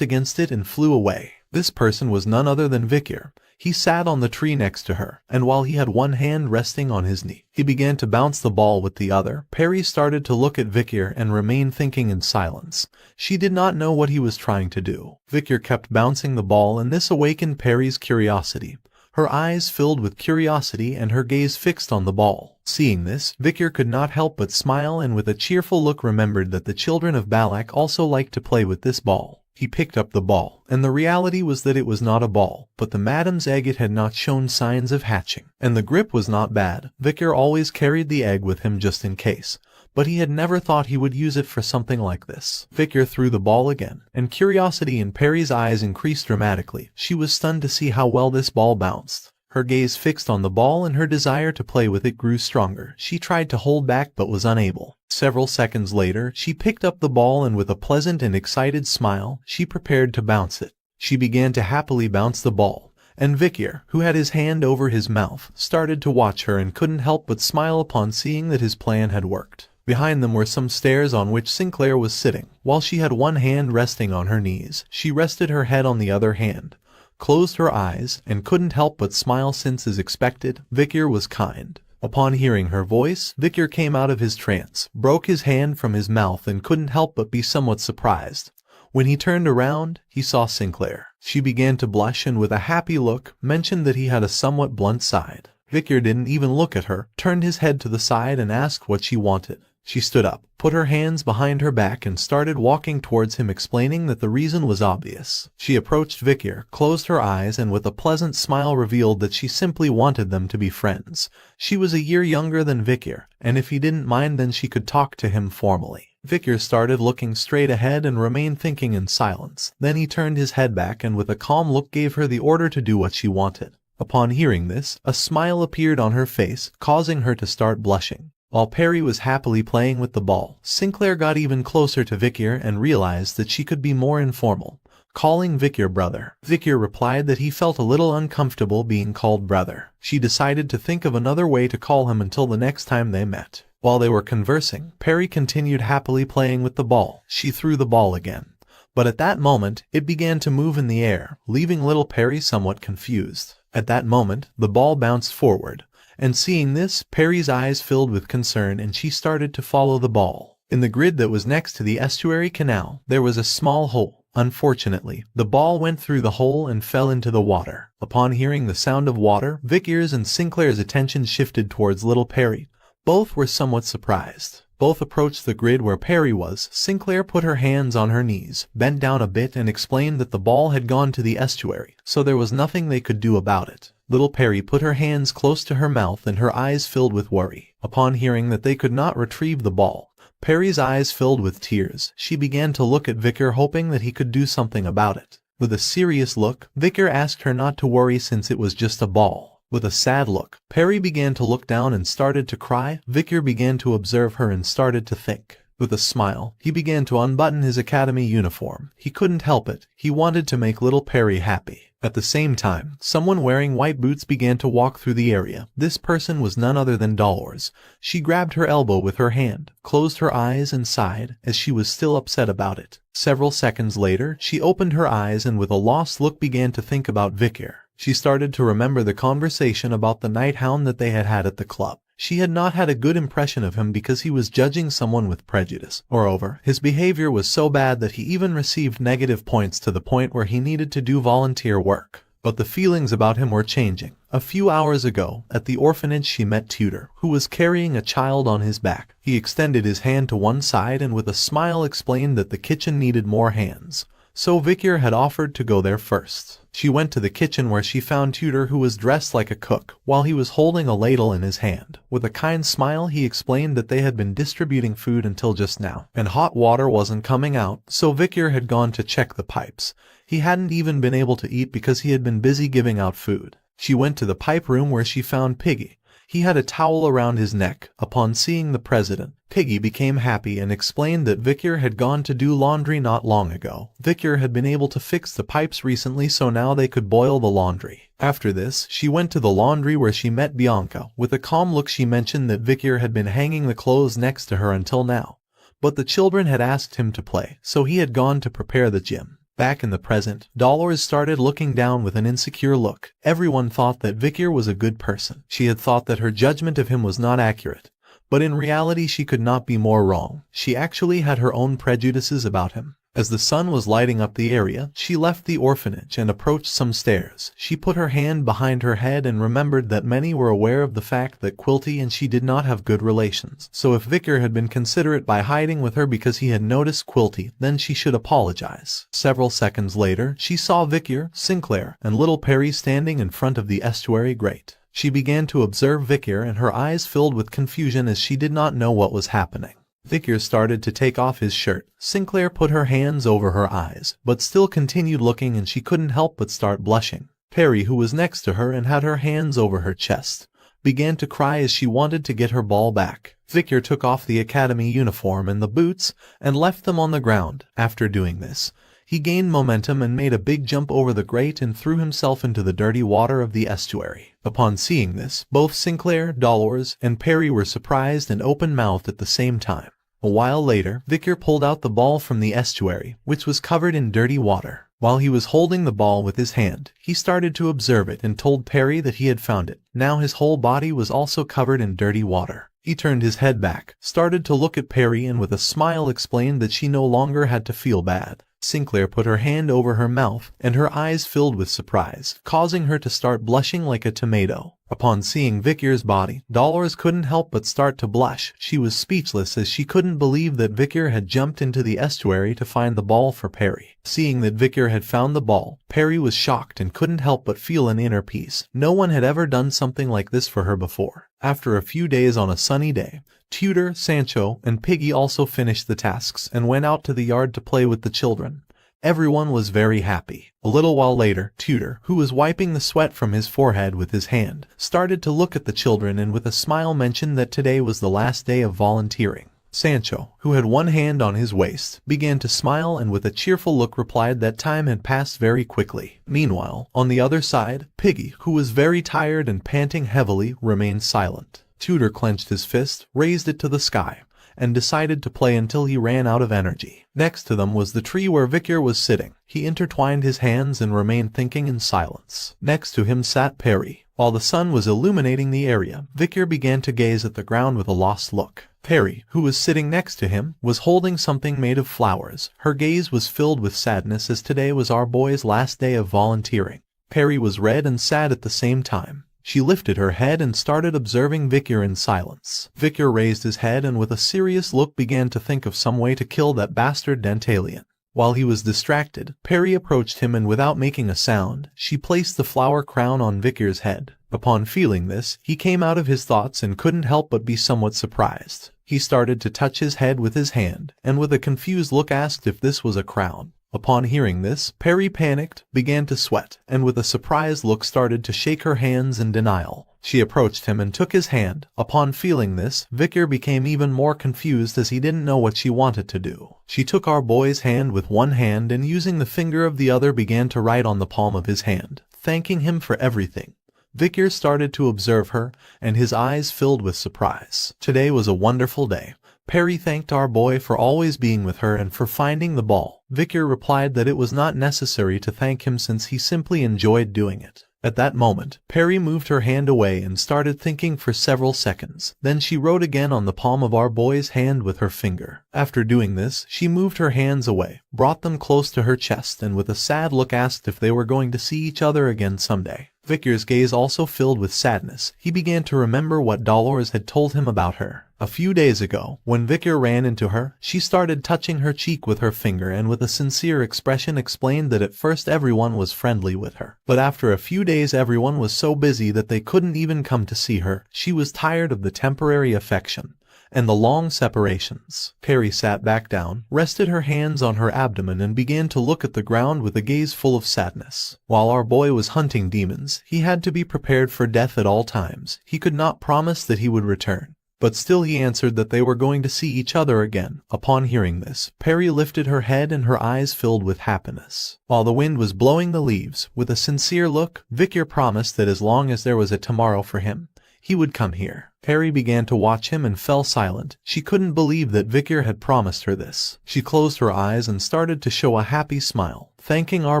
against it and flew away. This person was none other than Victor. He sat on the tree next to her, and while he had one hand resting on his knee, he began to bounce the ball with the other. Perry started to look at Victor and remained thinking in silence. She did not know what he was trying to do. Victor kept bouncing the ball and this awakened Perry's curiosity. Her eyes filled with curiosity and her gaze fixed on the ball. Seeing this, Victor could not help but smile and with a cheerful look remembered that the children of Balak also liked to play with this ball. He picked up the ball, and the reality was that it was not a ball, but the madam's egg. It had not shown signs of hatching, and the grip was not bad. Victor always carried the egg with him just in case, but he had never thought he would use it for something like this. Victor threw the ball again, and curiosity in Perry's eyes increased dramatically. She was stunned to see how well this ball bounced. Her gaze fixed on the ball and her desire to play with it grew stronger. She tried to hold back but was unable. Several seconds later, she picked up the ball and with a pleasant and excited smile, she prepared to bounce it. She began to happily bounce the ball, and Victor, who had his hand over his mouth, started to watch her and couldn't help but smile upon seeing that his plan had worked. Behind them were some stairs on which Sinclair was sitting. While she had one hand resting on her knees, she rested her head on the other hand, closed her eyes, and couldn't help but smile since, as expected, Victor was kind. Upon hearing her voice, Victor came out of his trance, broke his hand from his mouth and couldn't help but be somewhat surprised. When he turned around, he saw Sinclair. She began to blush and with a happy look, mentioned that he had a somewhat blunt side. Victor didn't even look at her, turned his head to the side and asked what she wanted. She stood up, put her hands behind her back and started walking towards him, explaining that the reason was obvious. She approached Victor, closed her eyes and with a pleasant smile revealed that she simply wanted them to be friends. She was a year younger than Victor, and if he didn't mind then she could talk to him formally. Victor started looking straight ahead and remained thinking in silence. Then he turned his head back and with a calm look gave her the order to do what she wanted. Upon hearing this, a smile appeared on her face, causing her to start blushing. While Perry was happily playing with the ball, Sinclair got even closer to Victor and realized that she could be more informal, calling Victor brother. Victor replied that he felt a little uncomfortable being called brother. She decided to think of another way to call him until the next time they met. While they were conversing, Perry continued happily playing with the ball. She threw the ball again, but at that moment, it began to move in the air, leaving little Perry somewhat confused. At that moment, the ball bounced forward. And seeing this, Perry's eyes filled with concern and she started to follow the ball. In the grid that was next to the estuary canal, there was a small hole. Unfortunately, the ball went through the hole and fell into the water. Upon hearing the sound of water, Vicky's and Sinclair's attention shifted towards little Perry. Both were somewhat surprised. Both approached the grid where Perry was. Sinclair put her hands on her knees, bent down a bit, and explained that the ball had gone to the estuary, so there was nothing they could do about it. Little Perry put her hands close to her mouth and her eyes filled with worry. Upon hearing that they could not retrieve the ball, Perry's eyes filled with tears. She began to look at Vicar, hoping that he could do something about it. With a serious look, Vicar asked her not to worry since it was just a ball. With a sad look, Perry began to look down and started to cry. Vicar began to observe her and started to think. With a smile, he began to unbutton his academy uniform. He couldn't help it. He wanted to make little Perry happy. At the same time, someone wearing white boots began to walk through the area. This person was none other than Dolores. She grabbed her elbow with her hand, closed her eyes and sighed, as she was still upset about it. Several seconds later, she opened her eyes and with a lost look began to think about Vicar. She started to remember the conversation about the night hound that they had had at the club. She had not had a good impression of him because he was judging someone with prejudice. Moreover, his behavior was so bad that he even received negative points to the point where he needed to do volunteer work. But the feelings about him were changing. A few hours ago, at the orphanage, she met Tudor, who was carrying a child on his back. He extended his hand to one side and with a smile explained that the kitchen needed more hands. So Vicar had offered to go there first. She went to the kitchen where she found Tudor, who was dressed like a cook, while he was holding a ladle in his hand. With a kind smile he explained that they had been distributing food until just now, and hot water wasn't coming out, so Vicar had gone to check the pipes. He hadn't even been able to eat because he had been busy giving out food. She went to the pipe room where she found Piggy. He had a towel around his neck. Upon seeing the president, Piggy became happy and explained that Vicar had gone to do laundry not long ago. Vicar had been able to fix the pipes recently, so now they could boil the laundry. After this, she went to the laundry where she met Bianca. With a calm look she mentioned that Vicar had been hanging the clothes next to her until now. But the children had asked him to play, so he had gone to prepare the gym. Back in the present, Dolores started looking down with an insecure look. Everyone thought that Vicar was a good person. She had thought that her judgment of him was not accurate. But in reality she could not be more wrong. She actually had her own prejudices about him. As the sun was lighting up the area, she left the orphanage and approached some stairs. She put her hand behind her head and remembered that many were aware of the fact that Quilty and she did not have good relations. So if Vicar had been considerate by hiding with her because he had noticed Quilty, then she should apologize. Several seconds later, she saw Vicar, Sinclair, and little Perry standing in front of the estuary grate. She began to observe Vicar and her eyes filled with confusion as she did not know what was happening. Vicar started to take off his shirt. Sinclair put her hands over her eyes, but still continued looking and she couldn't help but start blushing. Perry, who was next to her and had her hands over her chest, began to cry as she wanted to get her ball back. Vicar took off the academy uniform and the boots and left them on the ground. After doing this, he gained momentum and made a big jump over the grate and threw himself into the dirty water of the estuary. Upon seeing this, both Sinclair, Dolores, and Perry were surprised and open-mouthed at the same time. A while later, Vicar pulled out the ball from the estuary, which was covered in dirty water. While he was holding the ball with his hand, he started to observe it and told Perry that he had found it. Now his whole body was also covered in dirty water. He turned his head back, started to look at Perry and with a smile explained that she no longer had to feel bad. Sinclair put her hand over her mouth, and her eyes filled with surprise, causing her to start blushing like a tomato. Upon seeing Vicar's body, Dolores couldn't help but start to blush. She was speechless as she couldn't believe that Vicar had jumped into the estuary to find the ball for Perry. Seeing that Vicar had found the ball, Perry was shocked and couldn't help but feel an inner peace. No one had ever done something like this for her before. After a few days on a sunny day, Tudor, Sancho, and Piggy also finished the tasks and went out to the yard to play with the children. Everyone was very happy. A little while later, Tudor, who was wiping the sweat from his forehead with his hand, started to look at the children and with a smile mentioned that today was the last day of volunteering. Sancho, who had one hand on his waist, began to smile and with a cheerful look replied that time had passed very quickly. Meanwhile, on the other side, Piggy, who was very tired and panting heavily, remained silent. Tudor clenched his fist, raised it to the sky, and decided to play until he ran out of energy. Next to them was the tree where Vicar was sitting. He intertwined his hands and remained thinking in silence. Next to him sat Perry. While the sun was illuminating the area, Victor began to gaze at the ground with a lost look. Perry, who was sitting next to him, was holding something made of flowers. Her gaze was filled with sadness as today was our boy's last day of volunteering. Perry was red and sad at the same time. She lifted her head and started observing Victor in silence. Victor raised his head and with a serious look began to think of some way to kill that bastard Dantalian. While he was distracted, Perry approached him and without making a sound, she placed the flower crown on Victor's head. Upon feeling this, he came out of his thoughts and couldn't help but be somewhat surprised. He started to touch his head with his hand, and with a confused look asked if this was a crown. Upon hearing this, Perry panicked, began to sweat, and with a surprised look started to shake her hands in denial. She approached him and took his hand. Upon feeling this, Victor became even more confused as he didn't know what she wanted to do. She took our boy's hand with one hand and using the finger of the other began to write on the palm of his hand, thanking him for everything. Victor started to observe her, and his eyes filled with surprise. Today was a wonderful day. Perry thanked our boy for always being with her and for finding the ball. Victor replied that it was not necessary to thank him since he simply enjoyed doing it. At that moment, Perry moved her hand away and started thinking for several seconds. Then she wrote again on the palm of our boy's hand with her finger. After doing this, she moved her hands away, brought them close to her chest and with a sad look asked if they were going to see each other again someday. Victor's gaze also filled with sadness. He began to remember what Dolores had told him about her. A few days ago, when Victor ran into her, she started touching her cheek with her finger and with a sincere expression explained that at first everyone was friendly with her. But after a few days everyone was so busy that they couldn't even come to see her. She was tired of the temporary affection and the long separations. Perry sat back down, rested her hands on her abdomen and began to look at the ground with a gaze full of sadness. While our boy was hunting demons, he had to be prepared for death at all times. He could not promise that he would return. But still he answered that they were going to see each other again. Upon hearing this, Perry lifted her head and her eyes filled with happiness. While the wind was blowing the leaves, with a sincere look, Victor promised that as long as there was a tomorrow for him, he would come here. Perry began to watch him and fell silent. She couldn't believe that Victor had promised her this. She closed her eyes and started to show a happy smile. Thanking our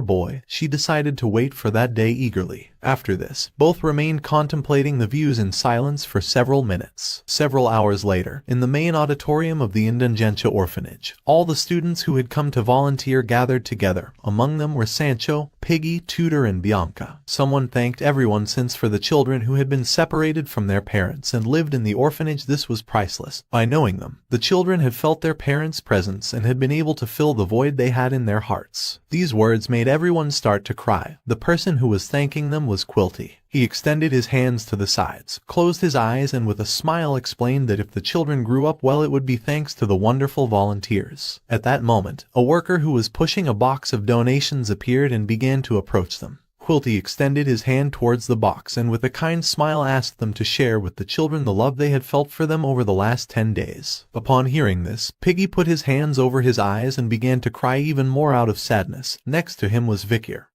boy, she decided to wait for that day eagerly. After this, both remained contemplating the views in silence for several minutes. Several hours later, in the main auditorium of the Indigentia orphanage, all the students who had come to volunteer gathered together. Among them were Sancho, Piggy, Tudor, and Bianca. Someone thanked everyone since for the children who had been separated from their parents and lived in the orphanage this was priceless. By knowing them, the children had felt their parents' presence and had been able to fill the void they had in their hearts. These words made everyone start to cry. The person who was thanking them was Quilty. He extended his hands to the sides, closed his eyes and with a smile explained that if the children grew up well it would be thanks to the wonderful volunteers. At that moment, a worker who was pushing a box of donations appeared and began to approach them. Quilty extended his hand towards the box and with a kind smile asked them to share with the children the love they had felt for them over the last 10 days. Upon hearing this, Piggy put his hands over his eyes and began to cry even more out of sadness. Next to him was Victor,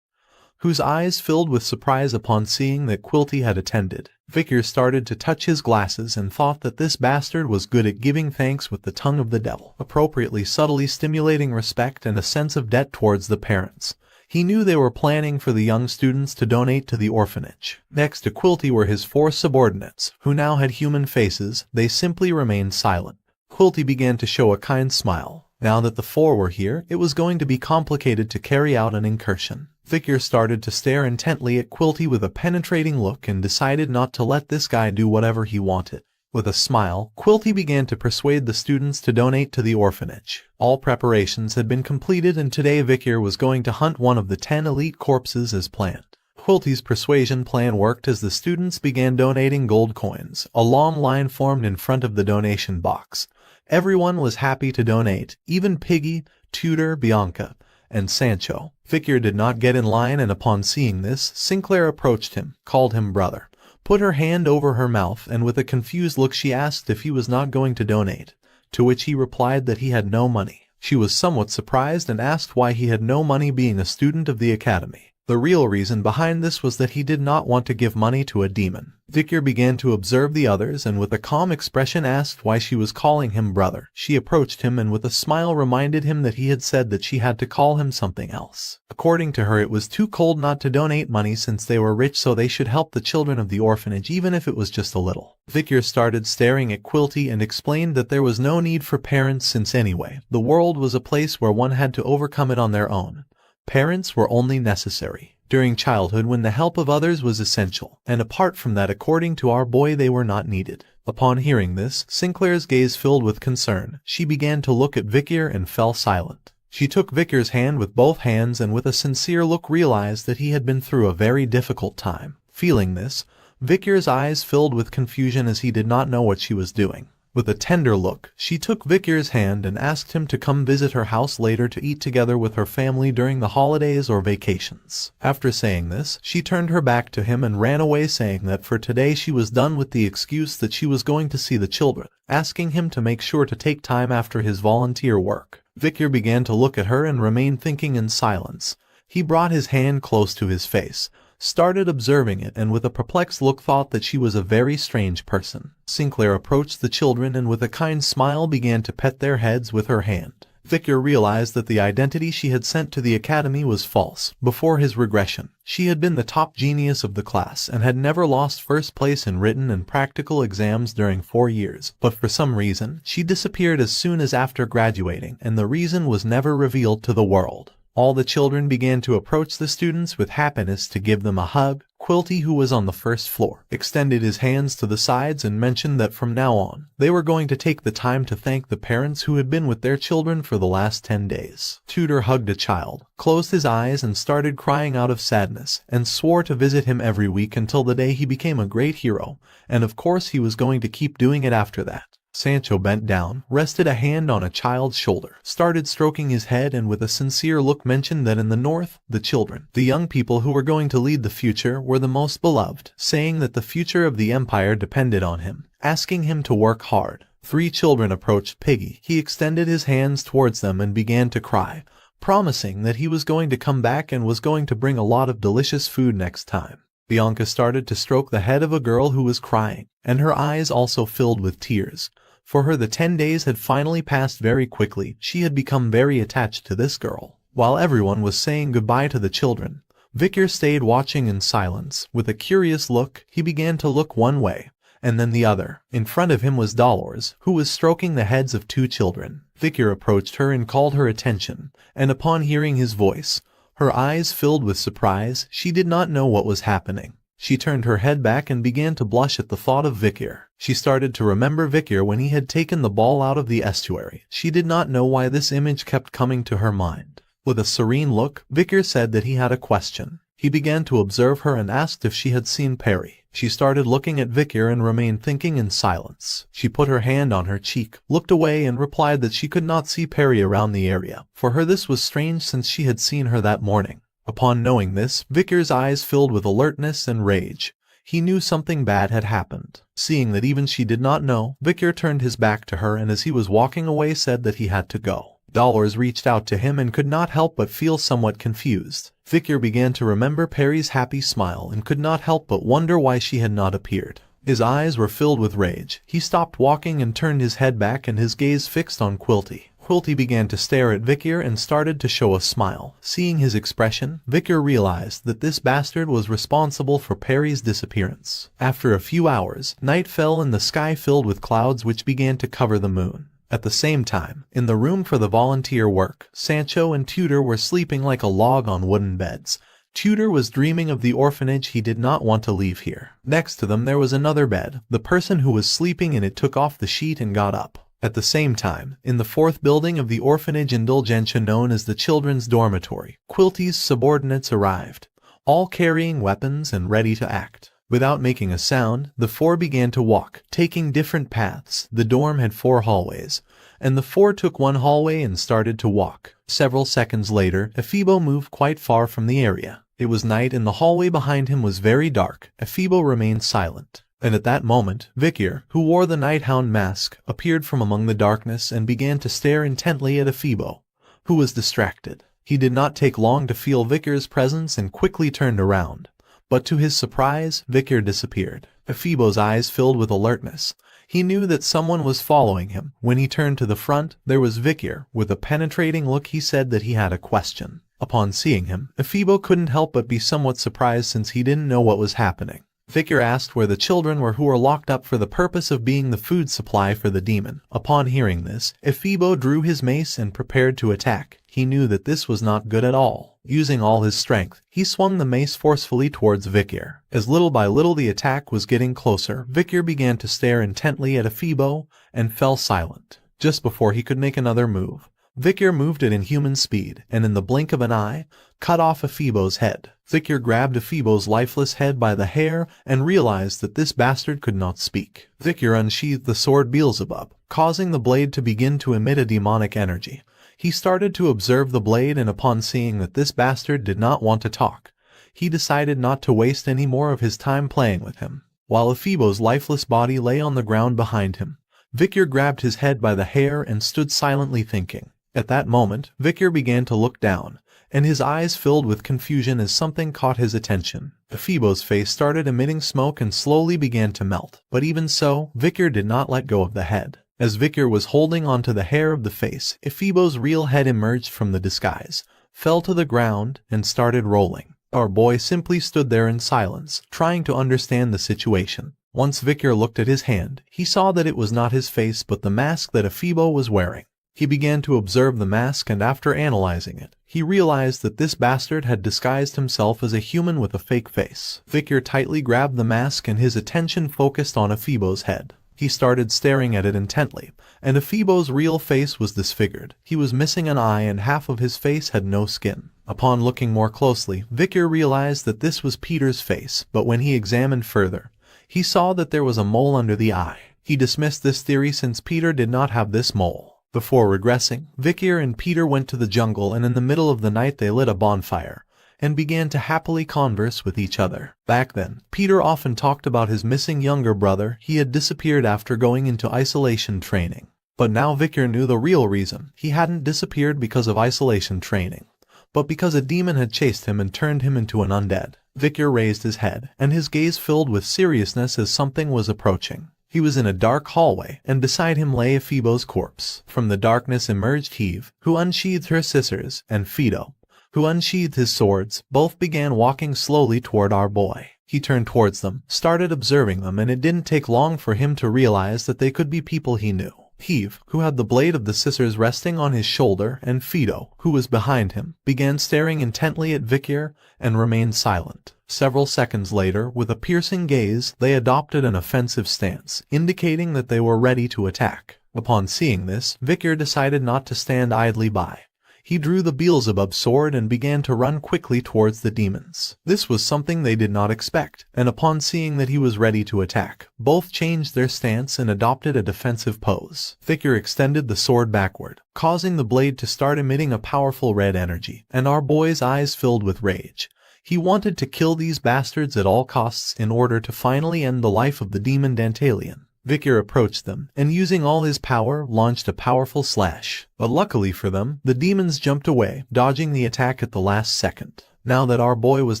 whose eyes filled with surprise upon seeing that Quilty had attended. Victor started to touch his glasses and thought that this bastard was good at giving thanks with the tongue of the devil, appropriately subtly stimulating respect and a sense of debt towards the parents. He knew they were planning for the young students to donate to the orphanage. Next to Quilty were his 4 subordinates, who now had human faces. They simply remained silent. Quilty began to show a kind smile. Now that the 4 were here, it was going to be complicated to carry out an incursion. Victor started to stare intently at Quilty with a penetrating look and decided not to let this guy do whatever he wanted. With a smile, Quilty began to persuade the students to donate to the orphanage. All preparations had been completed and today Victor was going to hunt one of the 10 elite corpses as planned. Quilty's persuasion plan worked as the students began donating gold coins. A long line formed in front of the donation box. Everyone was happy to donate, even Piggy, Tudor, Bianca, and Sancho. Victor did not get in line and upon seeing this, Sinclair approached him, called him brother, put her hand over her mouth and with a confused look she asked if he was not going to donate, to which he replied that he had no money. She was somewhat surprised and asked why he had no money being a student of the academy. The real reason behind this was that he did not want to give money to a demon. Victor began to observe the others and with a calm expression asked why she was calling him brother. She approached him and with a smile reminded him that he had said that she had to call him something else. According to her, it was too cold not to donate money since they were rich, so they should help the children of the orphanage even if it was just a little. Victor started staring at Quilty and explained that there was no need for parents since anyway, the world was a place where one had to overcome it on their own. Parents were only necessary during childhood when the help of others was essential, and apart from that, according to our boy, they were not needed. Upon hearing this, Sinclair's gaze filled with concern. She began to look at Victor and fell silent. She took Victor's hand with both hands and with a sincere look realized that he had been through a very difficult time. Feeling this, Victor's eyes filled with confusion as he did not know what she was doing. With a tender look, she took Victor's hand and asked him to come visit her house later to eat together with her family during the holidays or vacations. After saying this, she turned her back to him and ran away, saying that for today she was done with the excuse that she was going to see the children, asking him to make sure to take time after his volunteer work. Victor began to look at her and remained thinking in silence. He brought his hand close to his face, started observing it, and with a perplexed look thought that she was a very strange person. Sinclair approached the children and with a kind smile began to pet their heads with her hand. Victor realized that the identity she had sent to the academy was false. Before his regression, she had been the top genius of the class and had never lost first place in written and practical exams during 4 years. But for some reason, she disappeared as soon as after graduating, and the reason was never revealed to the world. All the children began to approach the students with happiness to give them a hug. Quilty, who was on the first floor, extended his hands to the sides and mentioned that from now on, they were going to take the time to thank the parents who had been with their children for the last 10 days. Tutor hugged a child, closed his eyes and started crying out of sadness, and swore to visit him every week until the day he became a great hero, and of course he was going to keep doing it after that. Sancho bent down, rested a hand on a child's shoulder, started stroking his head and with a sincere look mentioned that in the north, the children, the young people who were going to lead the future, were the most beloved, saying that the future of the empire depended on him, asking him to work hard. 3 children approached Piggy. He extended his hands towards them and began to cry, promising that he was going to come back and was going to bring a lot of delicious food next time. Bianca started to stroke the head of a girl who was crying, and her eyes also filled with tears. For her, the 10 days had finally passed very quickly. She had become very attached to this girl. While everyone was saying goodbye to the children, Victor stayed watching in silence. With a curious look, he began to look one way, and then the other. In front of him was Dolores, who was stroking the heads of 2 children. Victor approached her and called her attention, and upon hearing his voice, her eyes filled with surprise. She did not know what was happening. She turned her head back and began to blush at the thought of Victor. She started to remember Victor when he had taken the ball out of the estuary. She did not know why this image kept coming to her mind. With a serene look, Victor said that he had a question. He began to observe her and asked if she had seen Perry. She started looking at Victor and remained thinking in silence. She put her hand on her cheek, looked away and replied that she could not see Perry around the area. For her this was strange since she had seen her that morning. Upon knowing this, Victor's eyes filled with alertness and rage. He knew something bad had happened. Seeing that even she did not know, Victor turned his back to her and as he was walking away said that he had to go. Dolores reached out to him and could not help but feel somewhat confused. Victor began to remember Perry's happy smile and could not help but wonder why she had not appeared. His eyes were filled with rage. He stopped walking and turned his head back and his gaze fixed on Quilty. Quilty began to stare at Victor and started to show a smile. Seeing his expression, Victor realized that this bastard was responsible for Perry's disappearance. After a few hours, night fell and the sky filled with clouds which began to cover the moon. At the same time, in the room for the volunteer work, Sancho and Tutor were sleeping like a log on wooden beds. Tutor was dreaming of the orphanage. He did not want to leave here. Next to them there was another bed. The person who was sleeping in it took off the sheet and got up. At the same time, in the 4th building of the orphanage Indulgentia known as the children's dormitory, Quilty's subordinates arrived, all carrying weapons and ready to act. Without making a sound, the 4 began to walk, taking different paths. The dorm had 4 hallways, and the 4 took one hallway and started to walk. Several seconds later, Ephibo moved quite far from the area. It was night and the hallway behind him was very dark. Ephibo remained silent. And at that moment, Victor, who wore the Nighthound mask, appeared from among the darkness and began to stare intently at Ephibo, who was distracted. He did not take long to feel Vicar's presence and quickly turned around. But to his surprise, Vicar disappeared. Ephibo's eyes filled with alertness. He knew that someone was following him. When he turned to the front, there was Vicar. With a penetrating look, he said that he had a question. Upon seeing him, Ephibo couldn't help but be somewhat surprised since he didn't know what was happening. Vicar asked where the children were who were locked up for the purpose of being the food supply for the demon. Upon hearing this, Ephibo drew his mace and prepared to attack. He knew that this was not good at all. Using all his strength, he swung the mace forcefully towards Vicar. As little by little the attack was getting closer, Vicar began to stare intently at Ephibo and fell silent. Just before he could make another move, Vicar moved at inhuman speed, and in the blink of an eye, cut off Ephibo's head. Vicar grabbed Ephibo's lifeless head by the hair and realized that this bastard could not speak. Vicar unsheathed the sword Beelzebub, causing the blade to begin to emit a demonic energy. He started to observe the blade, and upon seeing that this bastard did not want to talk, he decided not to waste any more of his time playing with him. While Ephibo's lifeless body lay on the ground behind him, Vicar grabbed his head by the hair and stood silently thinking. At that moment, Vicar began to look down, and his eyes filled with confusion as something caught his attention. Ephibo's face started emitting smoke and slowly began to melt, but even so, Vicar did not let go of the head. As Vicar was holding onto the hair of the face, Ephibo's real head emerged from the disguise, fell to the ground, and started rolling. Our boy simply stood there in silence, trying to understand the situation. Once Vicar looked at his hand, he saw that it was not his face but the mask that Ephibo was wearing. He began to observe the mask, and after analyzing it, he realized that this bastard had disguised himself as a human with a fake face. Vicar tightly grabbed the mask and his attention focused on Ephibo's head. He started staring at it intently, and Ephibo's real face was disfigured. He was missing an eye and half of his face had no skin. Upon looking more closely, Vicar realized that this was Peter's face, but when he examined further, he saw that there was a mole under the eye. He dismissed this theory since Peter did not have this mole. Before regressing, Vicar and Peter went to the jungle, and in the middle of the night they lit a bonfire and began to happily converse with each other. Back then, Peter often talked about his missing younger brother. He had disappeared after going into isolation training. But now Vicar knew the real reason. He hadn't disappeared because of isolation training, but because a demon had chased him and turned him into an undead. Vicar raised his head, and his gaze filled with seriousness as something was approaching. He was in a dark hallway, and beside him lay Ephibo's corpse. From the darkness emerged Heve, who unsheathed her scissors, and Fido, who unsheathed his swords. Both began walking slowly toward our boy. He turned towards them, started observing them, and it didn't take long for him to realize that they could be people he knew. Heve, who had the blade of the scissors resting on his shoulder, and Fido, who was behind him, began staring intently at Vicar and remained silent. Several seconds later, with a piercing gaze, they adopted an offensive stance, indicating that they were ready to attack. Upon seeing this, Vicar decided not to stand idly by. He drew the Beelzebub sword and began to run quickly towards the demons. This was something they did not expect, and upon seeing that he was ready to attack, both changed their stance and adopted a defensive pose. Vicar extended the sword backward, causing the blade to start emitting a powerful red energy, and our boy's eyes filled with rage. He wanted to kill these bastards at all costs in order to finally end the life of the demon Dantalion. Vicar approached them, and using all his power, launched a powerful slash. But luckily for them, the demons jumped away, dodging the attack at the last second. Now that our boy was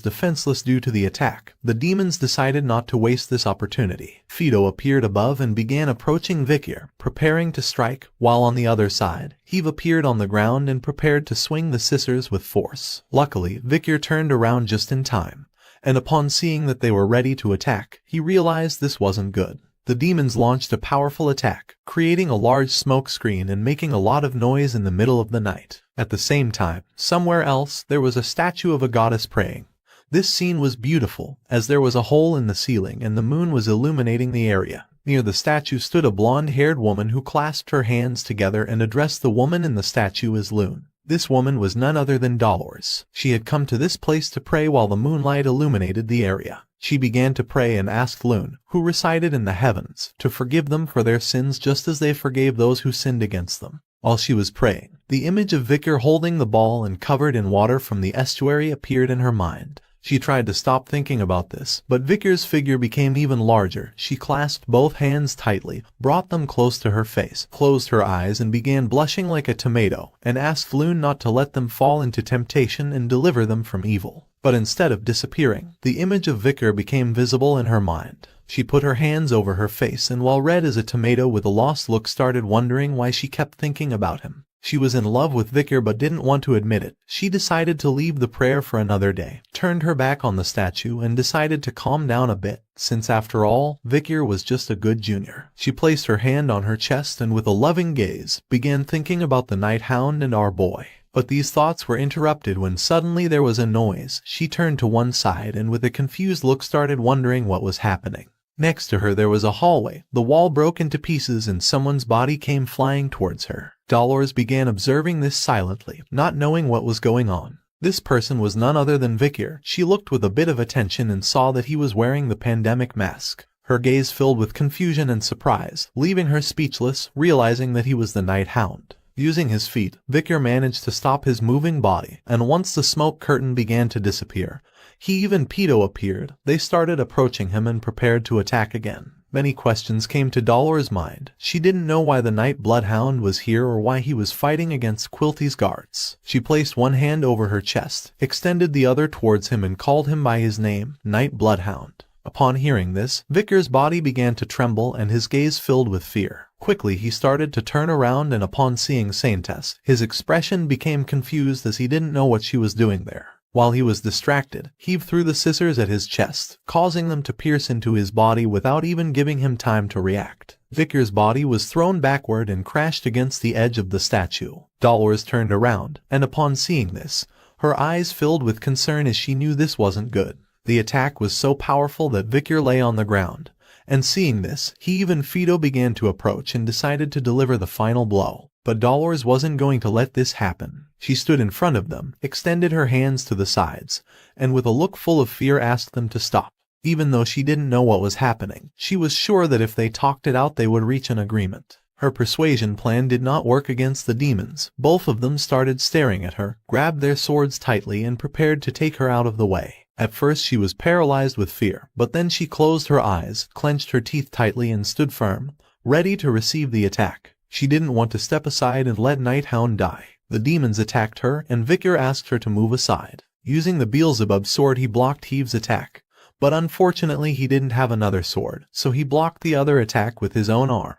defenseless due to the attack, the demons decided not to waste this opportunity. Fido appeared above and began approaching Vicar, preparing to strike, while on the other side, Heve appeared on the ground and prepared to swing the scissors with force. Luckily, Vicar turned around just in time, and upon seeing that they were ready to attack, he realized this wasn't good. The demons launched a powerful attack, creating a large smoke screen and making a lot of noise in the middle of the night. At the same time, somewhere else, there was a statue of a goddess praying. This scene was beautiful, as there was a hole in the ceiling and the moon was illuminating the area. Near the statue stood a blonde-haired woman who clasped her hands together and addressed the woman in the statue as Loon. This woman was none other than Dolores. She had come to this place to pray while the moonlight illuminated the area. She began to pray and asked Loon, who resided in the heavens, to forgive them for their sins just as they forgave those who sinned against them. While she was praying, the image of Vicar holding the ball and covered in water from the estuary appeared in her mind. She tried to stop thinking about this, but Vickers' figure became even larger. She clasped both hands tightly, brought them close to her face, closed her eyes and began blushing like a tomato, and asked Floon not to let them fall into temptation and deliver them from evil. But instead of disappearing, the image of Vicker became visible in her mind. She put her hands over her face and while red as a tomato with a lost look started wondering why she kept thinking about him. She was in love with Vicker but didn't want to admit it. She decided to leave the prayer for another day, turned her back on the statue and decided to calm down a bit, since after all, Vicker was just a good junior. She placed her hand on her chest and with a loving gaze, began thinking about the Night Hound and our boy. But these thoughts were interrupted when suddenly there was a noise. She turned to one side and with a confused look started wondering what was happening. Next to her there was a hallway. The wall broke into pieces and someone's body came flying towards her. Dolores began observing this silently, not knowing what was going on. This person was none other than Vicker. She looked with a bit of attention and saw that he was wearing the pandemic mask. Her gaze filled with confusion and surprise, leaving her speechless, realizing that he was the Night Hound. Using his feet, Vicker managed to stop his moving body, and once the smoke curtain began to disappear, Heave and Pedo appeared. They started approaching him and prepared to attack again. Many questions came to Dolores' mind. She didn't know why the Night Bloodhound was here or why he was fighting against Quilty's guards. She placed one hand over her chest, extended the other towards him and called him by his name, Night Bloodhound. Upon hearing this, Vicker's body began to tremble and his gaze filled with fear. Quickly he started to turn around and upon seeing Saintess, his expression became confused as he didn't know what she was doing there. While he was distracted, Heave threw the scissors at his chest, causing them to pierce into his body without even giving him time to react. Vicker's body was thrown backward and crashed against the edge of the statue. Dolores turned around, and upon seeing this, her eyes filled with concern as she knew this wasn't good. The attack was so powerful that Vicker lay on the ground, and seeing this, Heave and Fido began to approach and decided to deliver the final blow. But Dolores wasn't going to let this happen. She stood in front of them, extended her hands to the sides, and with a look full of fear asked them to stop. Even though she didn't know what was happening, she was sure that if they talked it out they would reach an agreement. Her persuasion plan did not work against the demons. Both of them started staring at her, grabbed their swords tightly and prepared to take her out of the way. At first she was paralyzed with fear, but then she closed her eyes, clenched her teeth tightly and stood firm, ready to receive the attack. She didn't want to step aside and let Night Hound die. The demons attacked her and Vicker asked her to move aside. Using the Beelzebub sword he blocked Heave's attack. But unfortunately he didn't have another sword, so he blocked the other attack with his own arm,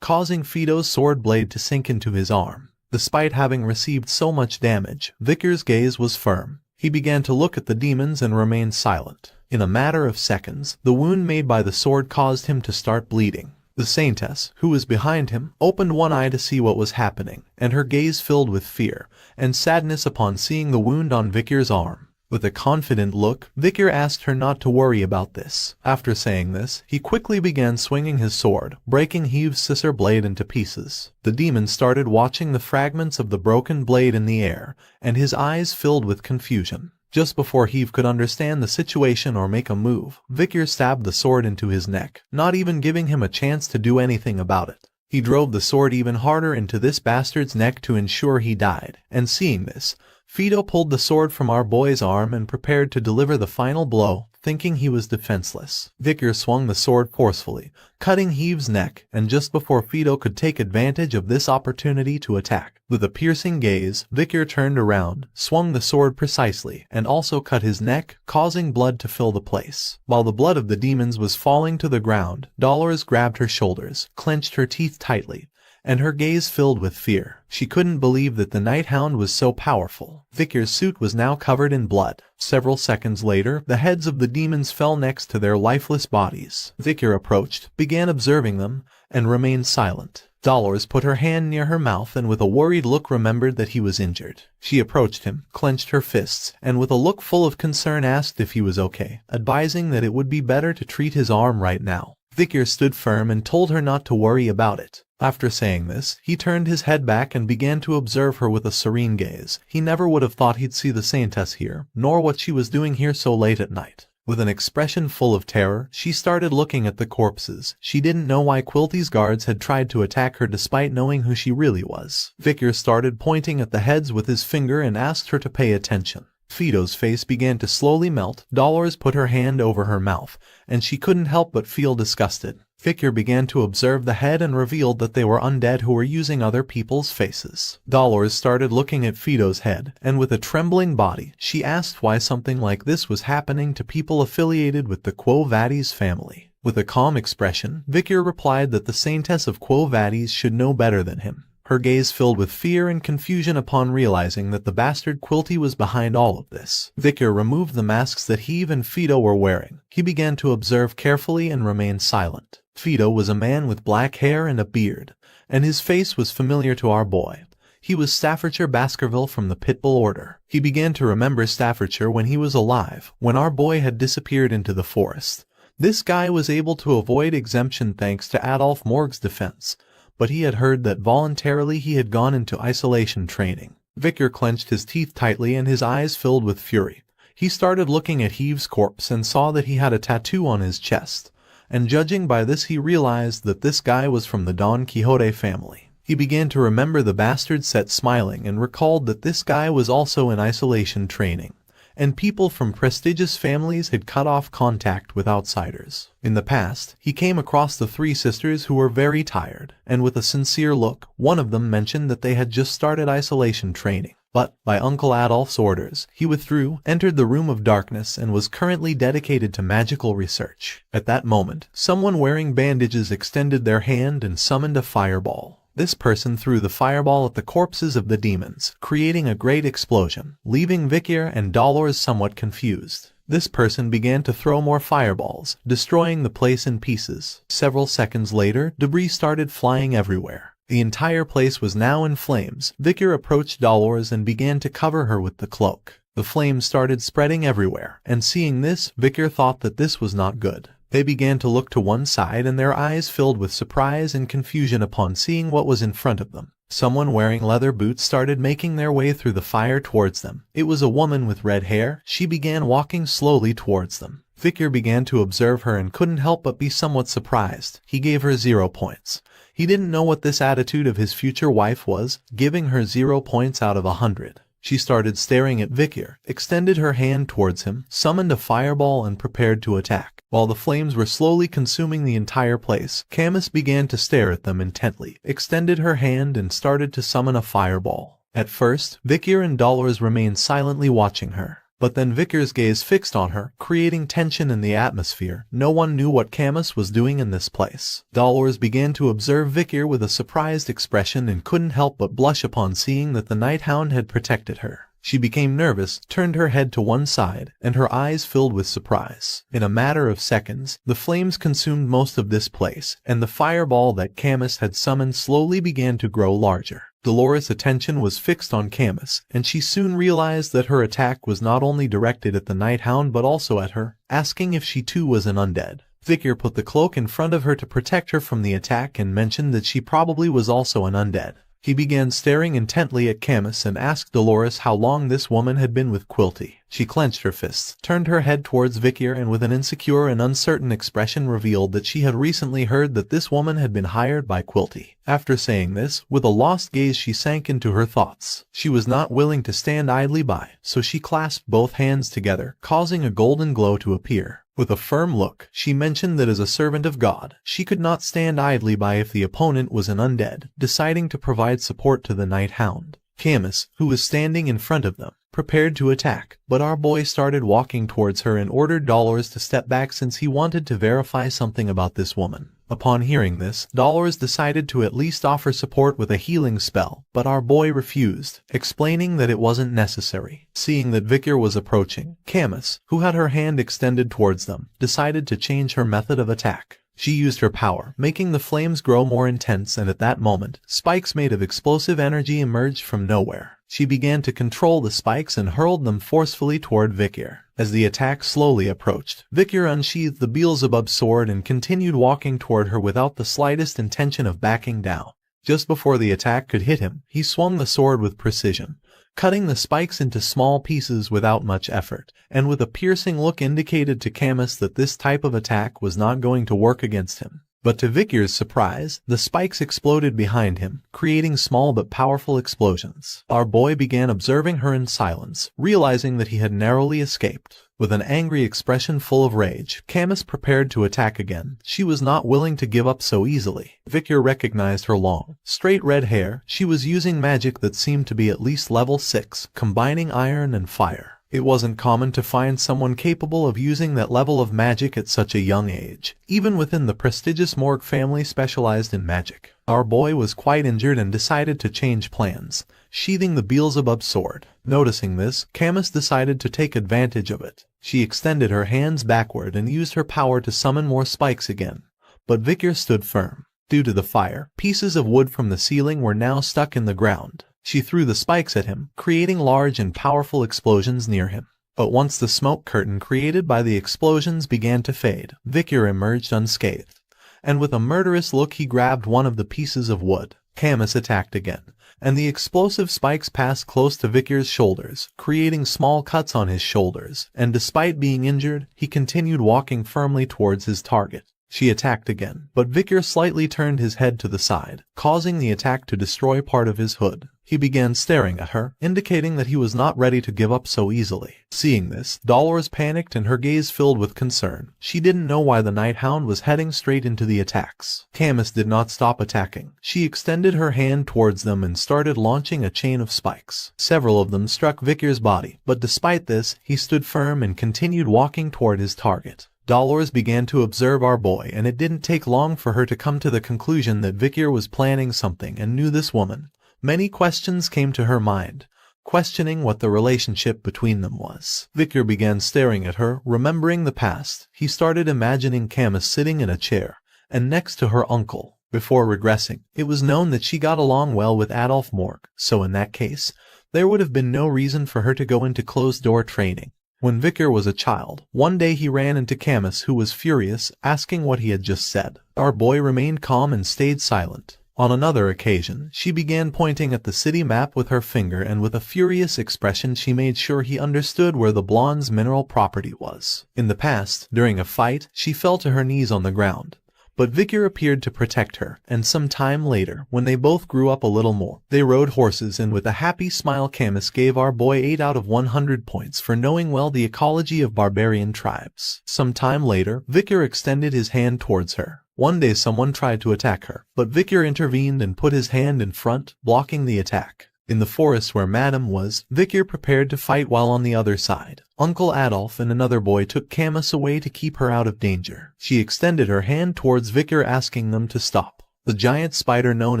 causing Fido's sword blade to sink into his arm. Despite having received so much damage, Vicker's gaze was firm. He began to look at the demons and remained silent. In a matter of seconds, the wound made by the sword caused him to start bleeding. The Saintess, who was behind him, opened one eye to see what was happening, and her gaze filled with fear and sadness upon seeing the wound on Vicker's arm. With a confident look, Vicker asked her not to worry about this. After saying this, he quickly began swinging his sword, breaking Heave's scissor blade into pieces. The demon started watching the fragments of the broken blade in the air, and his eyes filled with confusion. Just before Heave could understand the situation or make a move, Vicker stabbed the sword into his neck, not even giving him a chance to do anything about it. He drove the sword even harder into this bastard's neck to ensure he died, and seeing this, Fido pulled the sword from our boy's arm and prepared to deliver the final blow, thinking he was defenseless. Vicker swung the sword forcefully, cutting Heave's neck, and just before Fido could take advantage of this opportunity to attack, with a piercing gaze, Vicker turned around, swung the sword precisely, and also cut his neck, causing blood to fill the place. While the blood of the demons was falling to the ground, Dolores grabbed her shoulders, clenched her teeth tightly, and her gaze filled with fear. She couldn't believe that the Night Hound was so powerful. Vicker's suit was now covered in blood. Several seconds later, the heads of the demons fell next to their lifeless bodies. Vicker approached, began observing them, and remained silent. Dolores put her hand near her mouth and with a worried look remembered that he was injured. She approached him, clenched her fists, and with a look full of concern asked if he was okay, advising that it would be better to treat his arm right now. Vicker stood firm and told her not to worry about it. After saying this, he turned his head back and began to observe her with a serene gaze. He never would have thought he'd see the Saintess here, nor what she was doing here so late at night. With an expression full of terror, she started looking at the corpses. She didn't know why Quilty's guards had tried to attack her despite knowing who she really was. Vicker started pointing at the heads with his finger and asked her to pay attention. Fido's face began to slowly melt. Dolores put her hand over her mouth, and she couldn't help but feel disgusted. Victor began to observe the head and revealed that they were undead who were using other people's faces. Dolores started looking at Fido's head, and with a trembling body, she asked why something like this was happening to people affiliated with the Quo Vadis family. With a calm expression, Victor replied that the Saintess of Quo Vadis should know better than him. Her gaze filled with fear and confusion upon realizing that the bastard Quilty was behind all of this. Victor removed the masks that Heave and Fido were wearing. He began to observe carefully and remain silent. Fido was a man with black hair and a beard, and his face was familiar to our boy. He was Staffordshire Baskerville from the Pitbull Order. He began to remember Staffordshire when he was alive, when our boy had disappeared into the forest. This guy was able to avoid exemption thanks to Adolf Morg's defense, but he had heard that voluntarily he had gone into isolation training. Victor clenched his teeth tightly and his eyes filled with fury. He started looking at Heave's corpse and saw that he had a tattoo on his chest, and judging by this he realized that this guy was from the Don Quixote family. He began to remember the bastard set smiling and recalled that this guy was also in isolation training, and people from prestigious families had cut off contact with outsiders. In the past, he came across the three sisters who were very tired, and with a sincere look, one of them mentioned that they had just started isolation training. But, by Uncle Adolph's orders, he withdrew, entered the Room of Darkness, and was currently dedicated to magical research. At that moment, someone wearing bandages extended their hand and summoned a fireball. This person threw the fireball at the corpses of the demons, creating a great explosion, leaving Victor and Dolores somewhat confused. This person began to throw more fireballs, destroying the place in pieces. Several seconds later, debris started flying everywhere. The entire place was now in flames. Victor approached Dolores and began to cover her with the cloak. The flames started spreading everywhere, and seeing this, Victor thought that this was not good. They began to look to one side and their eyes filled with surprise and confusion upon seeing what was in front of them. Someone wearing leather boots started making their way through the fire towards them. It was a woman with red hair. She began walking slowly towards them. Victor began to observe her and couldn't help but be somewhat surprised. He gave her 0 points. He didn't know what this attitude of his future wife was, giving her 0 points out of 100. She started staring at Victor, extended her hand towards him, summoned a fireball and prepared to attack. While the flames were slowly consuming the entire place, Camus began to stare at them intently, extended her hand and started to summon a fireball. At first, Victor and Dolores remained silently watching her. But then Victor's gaze fixed on her, creating tension in the atmosphere. No one knew what Camus was doing in this place. Dolores began to observe Victor with a surprised expression and couldn't help but blush upon seeing that the Night Hound had protected her. She became nervous, turned her head to one side, and her eyes filled with surprise. In a matter of seconds, the flames consumed most of this place, and the fireball that Camus had summoned slowly began to grow larger. Dolores' attention was fixed on Camus, and she soon realized that her attack was not only directed at the Night Hound but also at her, asking if she too was an undead. Victor put the cloak in front of her to protect her from the attack and mentioned that she probably was also an undead. He began staring intently at Camus and asked Dolores how long this woman had been with Quilty. She clenched her fists, turned her head towards Victor and with an insecure and uncertain expression revealed that she had recently heard that this woman had been hired by Quilty. After saying this, with a lost gaze she sank into her thoughts. She was not willing to stand idly by, so she clasped both hands together, causing a golden glow to appear. With a firm look, she mentioned that as a servant of God, she could not stand idly by if the opponent was an undead, deciding to provide support to the Night Hound. Camus, who was standing in front of them, prepared to attack, but our boy started walking towards her and ordered Dolores to step back since he wanted to verify something about this woman. Upon hearing this, Dolores decided to at least offer support with a healing spell, but our boy refused, explaining that it wasn't necessary. Seeing that Victor was approaching, Camus, who had her hand extended towards them, decided to change her method of attack. She used her power, making the flames grow more intense, and at that moment, spikes made of explosive energy emerged from nowhere. She began to control the spikes and hurled them forcefully toward Victor. As the attack slowly approached, Victor unsheathed the Beelzebub sword and continued walking toward her without the slightest intention of backing down. Just before the attack could hit him, he swung the sword with precision, cutting the spikes into small pieces without much effort, and with a piercing look indicated to Camus that this type of attack was not going to work against him. But to Victor's surprise, the spikes exploded behind him, creating small but powerful explosions. Our boy began observing her in silence, realizing that he had narrowly escaped. With an angry expression full of rage, Camus prepared to attack again. She was not willing to give up so easily. Victor recognized her long, straight red hair. She was using magic that seemed to be at least level 6, combining iron and fire. It wasn't common to find someone capable of using that level of magic at such a young age, even within the prestigious Morg family specialized in magic. Our boy was quite injured and decided to change plans, sheathing the Beelzebub sword. Noticing this, Camus decided to take advantage of it. She extended her hands backward and used her power to summon more spikes again. But Victor stood firm. Due to the fire, pieces of wood from the ceiling were now stuck in the ground. She threw the spikes at him, creating large and powerful explosions near him. But once the smoke curtain created by the explosions began to fade, Victor emerged unscathed. And with a murderous look he grabbed one of the pieces of wood. Camus attacked again, and the explosive spikes passed close to Victor's shoulders, creating small cuts on his shoulders, and despite being injured, he continued walking firmly towards his target. She attacked again, but Victor slightly turned his head to the side, causing the attack to destroy part of his hood. He began staring at her, indicating that he was not ready to give up so easily. Seeing this, Dolores panicked and her gaze filled with concern. She didn't know why the Night Hound was heading straight into the attacks. Camus did not stop attacking. She extended her hand towards them and started launching a chain of spikes. Several of them struck Victor's body, but despite this, he stood firm and continued walking toward his target. Dolores began to observe our boy, and it didn't take long for her to come to the conclusion that Victor was planning something and knew this woman. Many questions came to her mind, questioning what the relationship between them was. Victor began staring at her, remembering the past. He started imagining Camus sitting in a chair, and next to her uncle. Before regressing, it was known that she got along well with Adolf Morg, so in that case, there would have been no reason for her to go into closed-door training. When Victor was a child, one day he ran into Camus, who was furious, asking what he had just said. Our boy remained calm and stayed silent. On another occasion, she began pointing at the city map with her finger, and with a furious expression she made sure he understood where the blonde's mineral property was. In the past, during a fight, she fell to her knees on the ground. But Victor appeared to protect her, and some time later, when they both grew up a little more, they rode horses, and with a happy smile Camus gave our boy 8 out of 100 points for knowing well the ecology of barbarian tribes. Some time later, Victor extended his hand towards her. One day someone tried to attack her, but Victor intervened and put his hand in front, blocking the attack. In the forest where Madame was, Victor prepared to fight while on the other side, Uncle Adolf and another boy took Camus away to keep her out of danger. She extended her hand towards Victor, asking them to stop. The giant spider known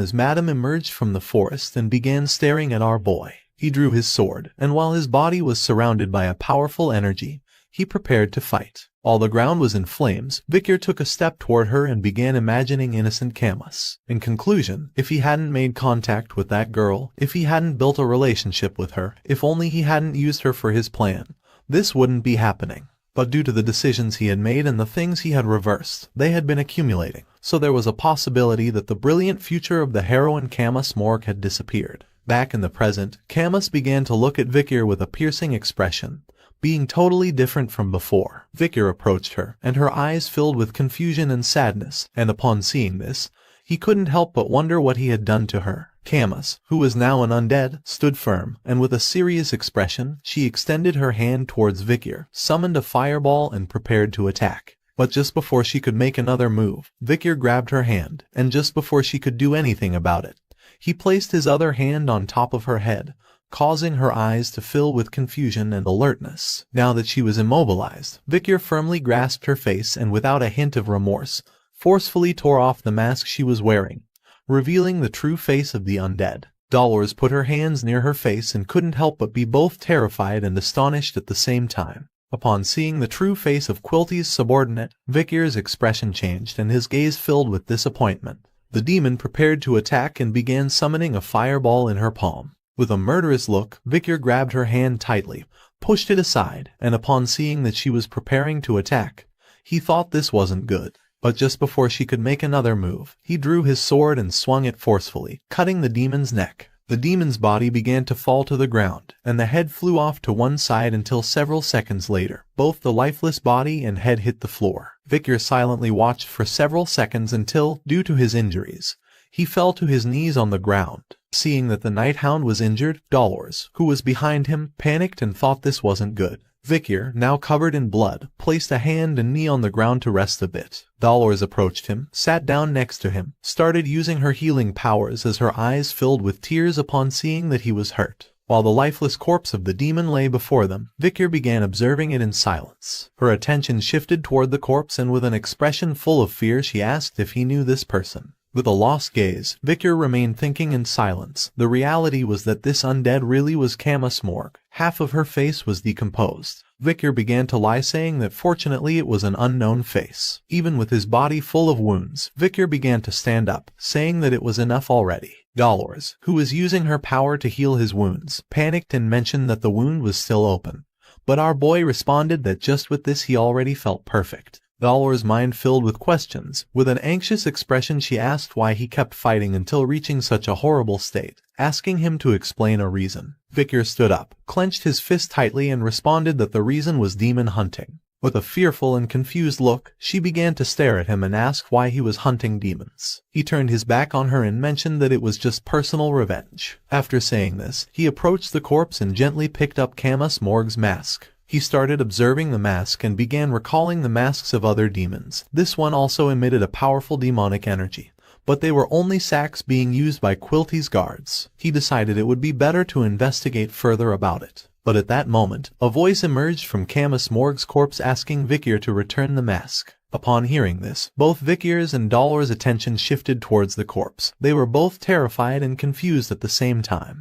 as Madame emerged from the forest and began staring at our boy. He drew his sword, and while his body was surrounded by a powerful energy, he prepared to fight. While the ground was in flames, Victor took a step toward her and began imagining innocent Camus. In conclusion, if he hadn't made contact with that girl, if he hadn't built a relationship with her, if only he hadn't used her for his plan, this wouldn't be happening. But due to the decisions he had made and the things he had reversed, they had been accumulating, so there was a possibility that the brilliant future of the heroine Camus Morg had disappeared. Back in the present, Camus began to look at Victor with a piercing expression, being totally different from before. Victor approached her, and her eyes filled with confusion and sadness, and upon seeing this, he couldn't help but wonder what he had done to her. Camus, who was now an undead, stood firm, and with a serious expression, she extended her hand towards Victor, summoned a fireball and prepared to attack. But just before she could make another move, Victor grabbed her hand, and just before she could do anything about it, he placed his other hand on top of her head, causing her eyes to fill with confusion and alertness. Now that she was immobilized, Victor firmly grasped her face and without a hint of remorse, forcefully tore off the mask she was wearing, revealing the true face of the undead. Dolores put her hands near her face and couldn't help but be both terrified and astonished at the same time. Upon seeing the true face of Quilty's subordinate, Victor's expression changed and his gaze filled with disappointment. The demon prepared to attack and began summoning a fireball in her palm. With a murderous look, Victor grabbed her hand tightly, pushed it aside, and upon seeing that she was preparing to attack, he thought this wasn't good. But just before she could make another move, he drew his sword and swung it forcefully, cutting the demon's neck. The demon's body began to fall to the ground, and the head flew off to one side until several seconds later, both the lifeless body and head hit the floor. Victor silently watched for several seconds until, due to his injuries, he fell to his knees on the ground. Seeing that the Night Hound was injured, Dolores, who was behind him, panicked and thought this wasn't good. Victor, now covered in blood, placed a hand and knee on the ground to rest a bit. Dolores approached him, sat down next to him, started using her healing powers as her eyes filled with tears upon seeing that he was hurt. While the lifeless corpse of the demon lay before them, Victor began observing it in silence. Her attention shifted toward the corpse and with an expression full of fear she asked if he knew this person. With a lost gaze, Victor remained thinking in silence. The reality was that this undead really was Camus Morgue. Half of her face was decomposed. Victor began to lie, saying that fortunately it was an unknown face. Even with his body full of wounds, Victor began to stand up, saying that it was enough already. Dolores, who was using her power to heal his wounds, panicked and mentioned that the wound was still open. But our boy responded that just with this he already felt perfect. Dolores' mind filled with questions. With an anxious expression she asked why he kept fighting until reaching such a horrible state, asking him to explain a reason. Victor stood up, clenched his fist tightly and responded that the reason was demon hunting. With a fearful and confused look, she began to stare at him and asked why he was hunting demons. He turned his back on her and mentioned that it was just personal revenge. After saying this, he approached the corpse and gently picked up Camus Morgue's mask. He started observing the mask and began recalling the masks of other demons. This one also emitted a powerful demonic energy, but they were only sacks being used by Quilty's guards. He decided it would be better to investigate further about it. But at that moment, a voice emerged from Camus Morgue's corpse asking Victor to return the mask. Upon hearing this, both Victor's and Dolores' attention shifted towards the corpse. They were both terrified and confused at the same time.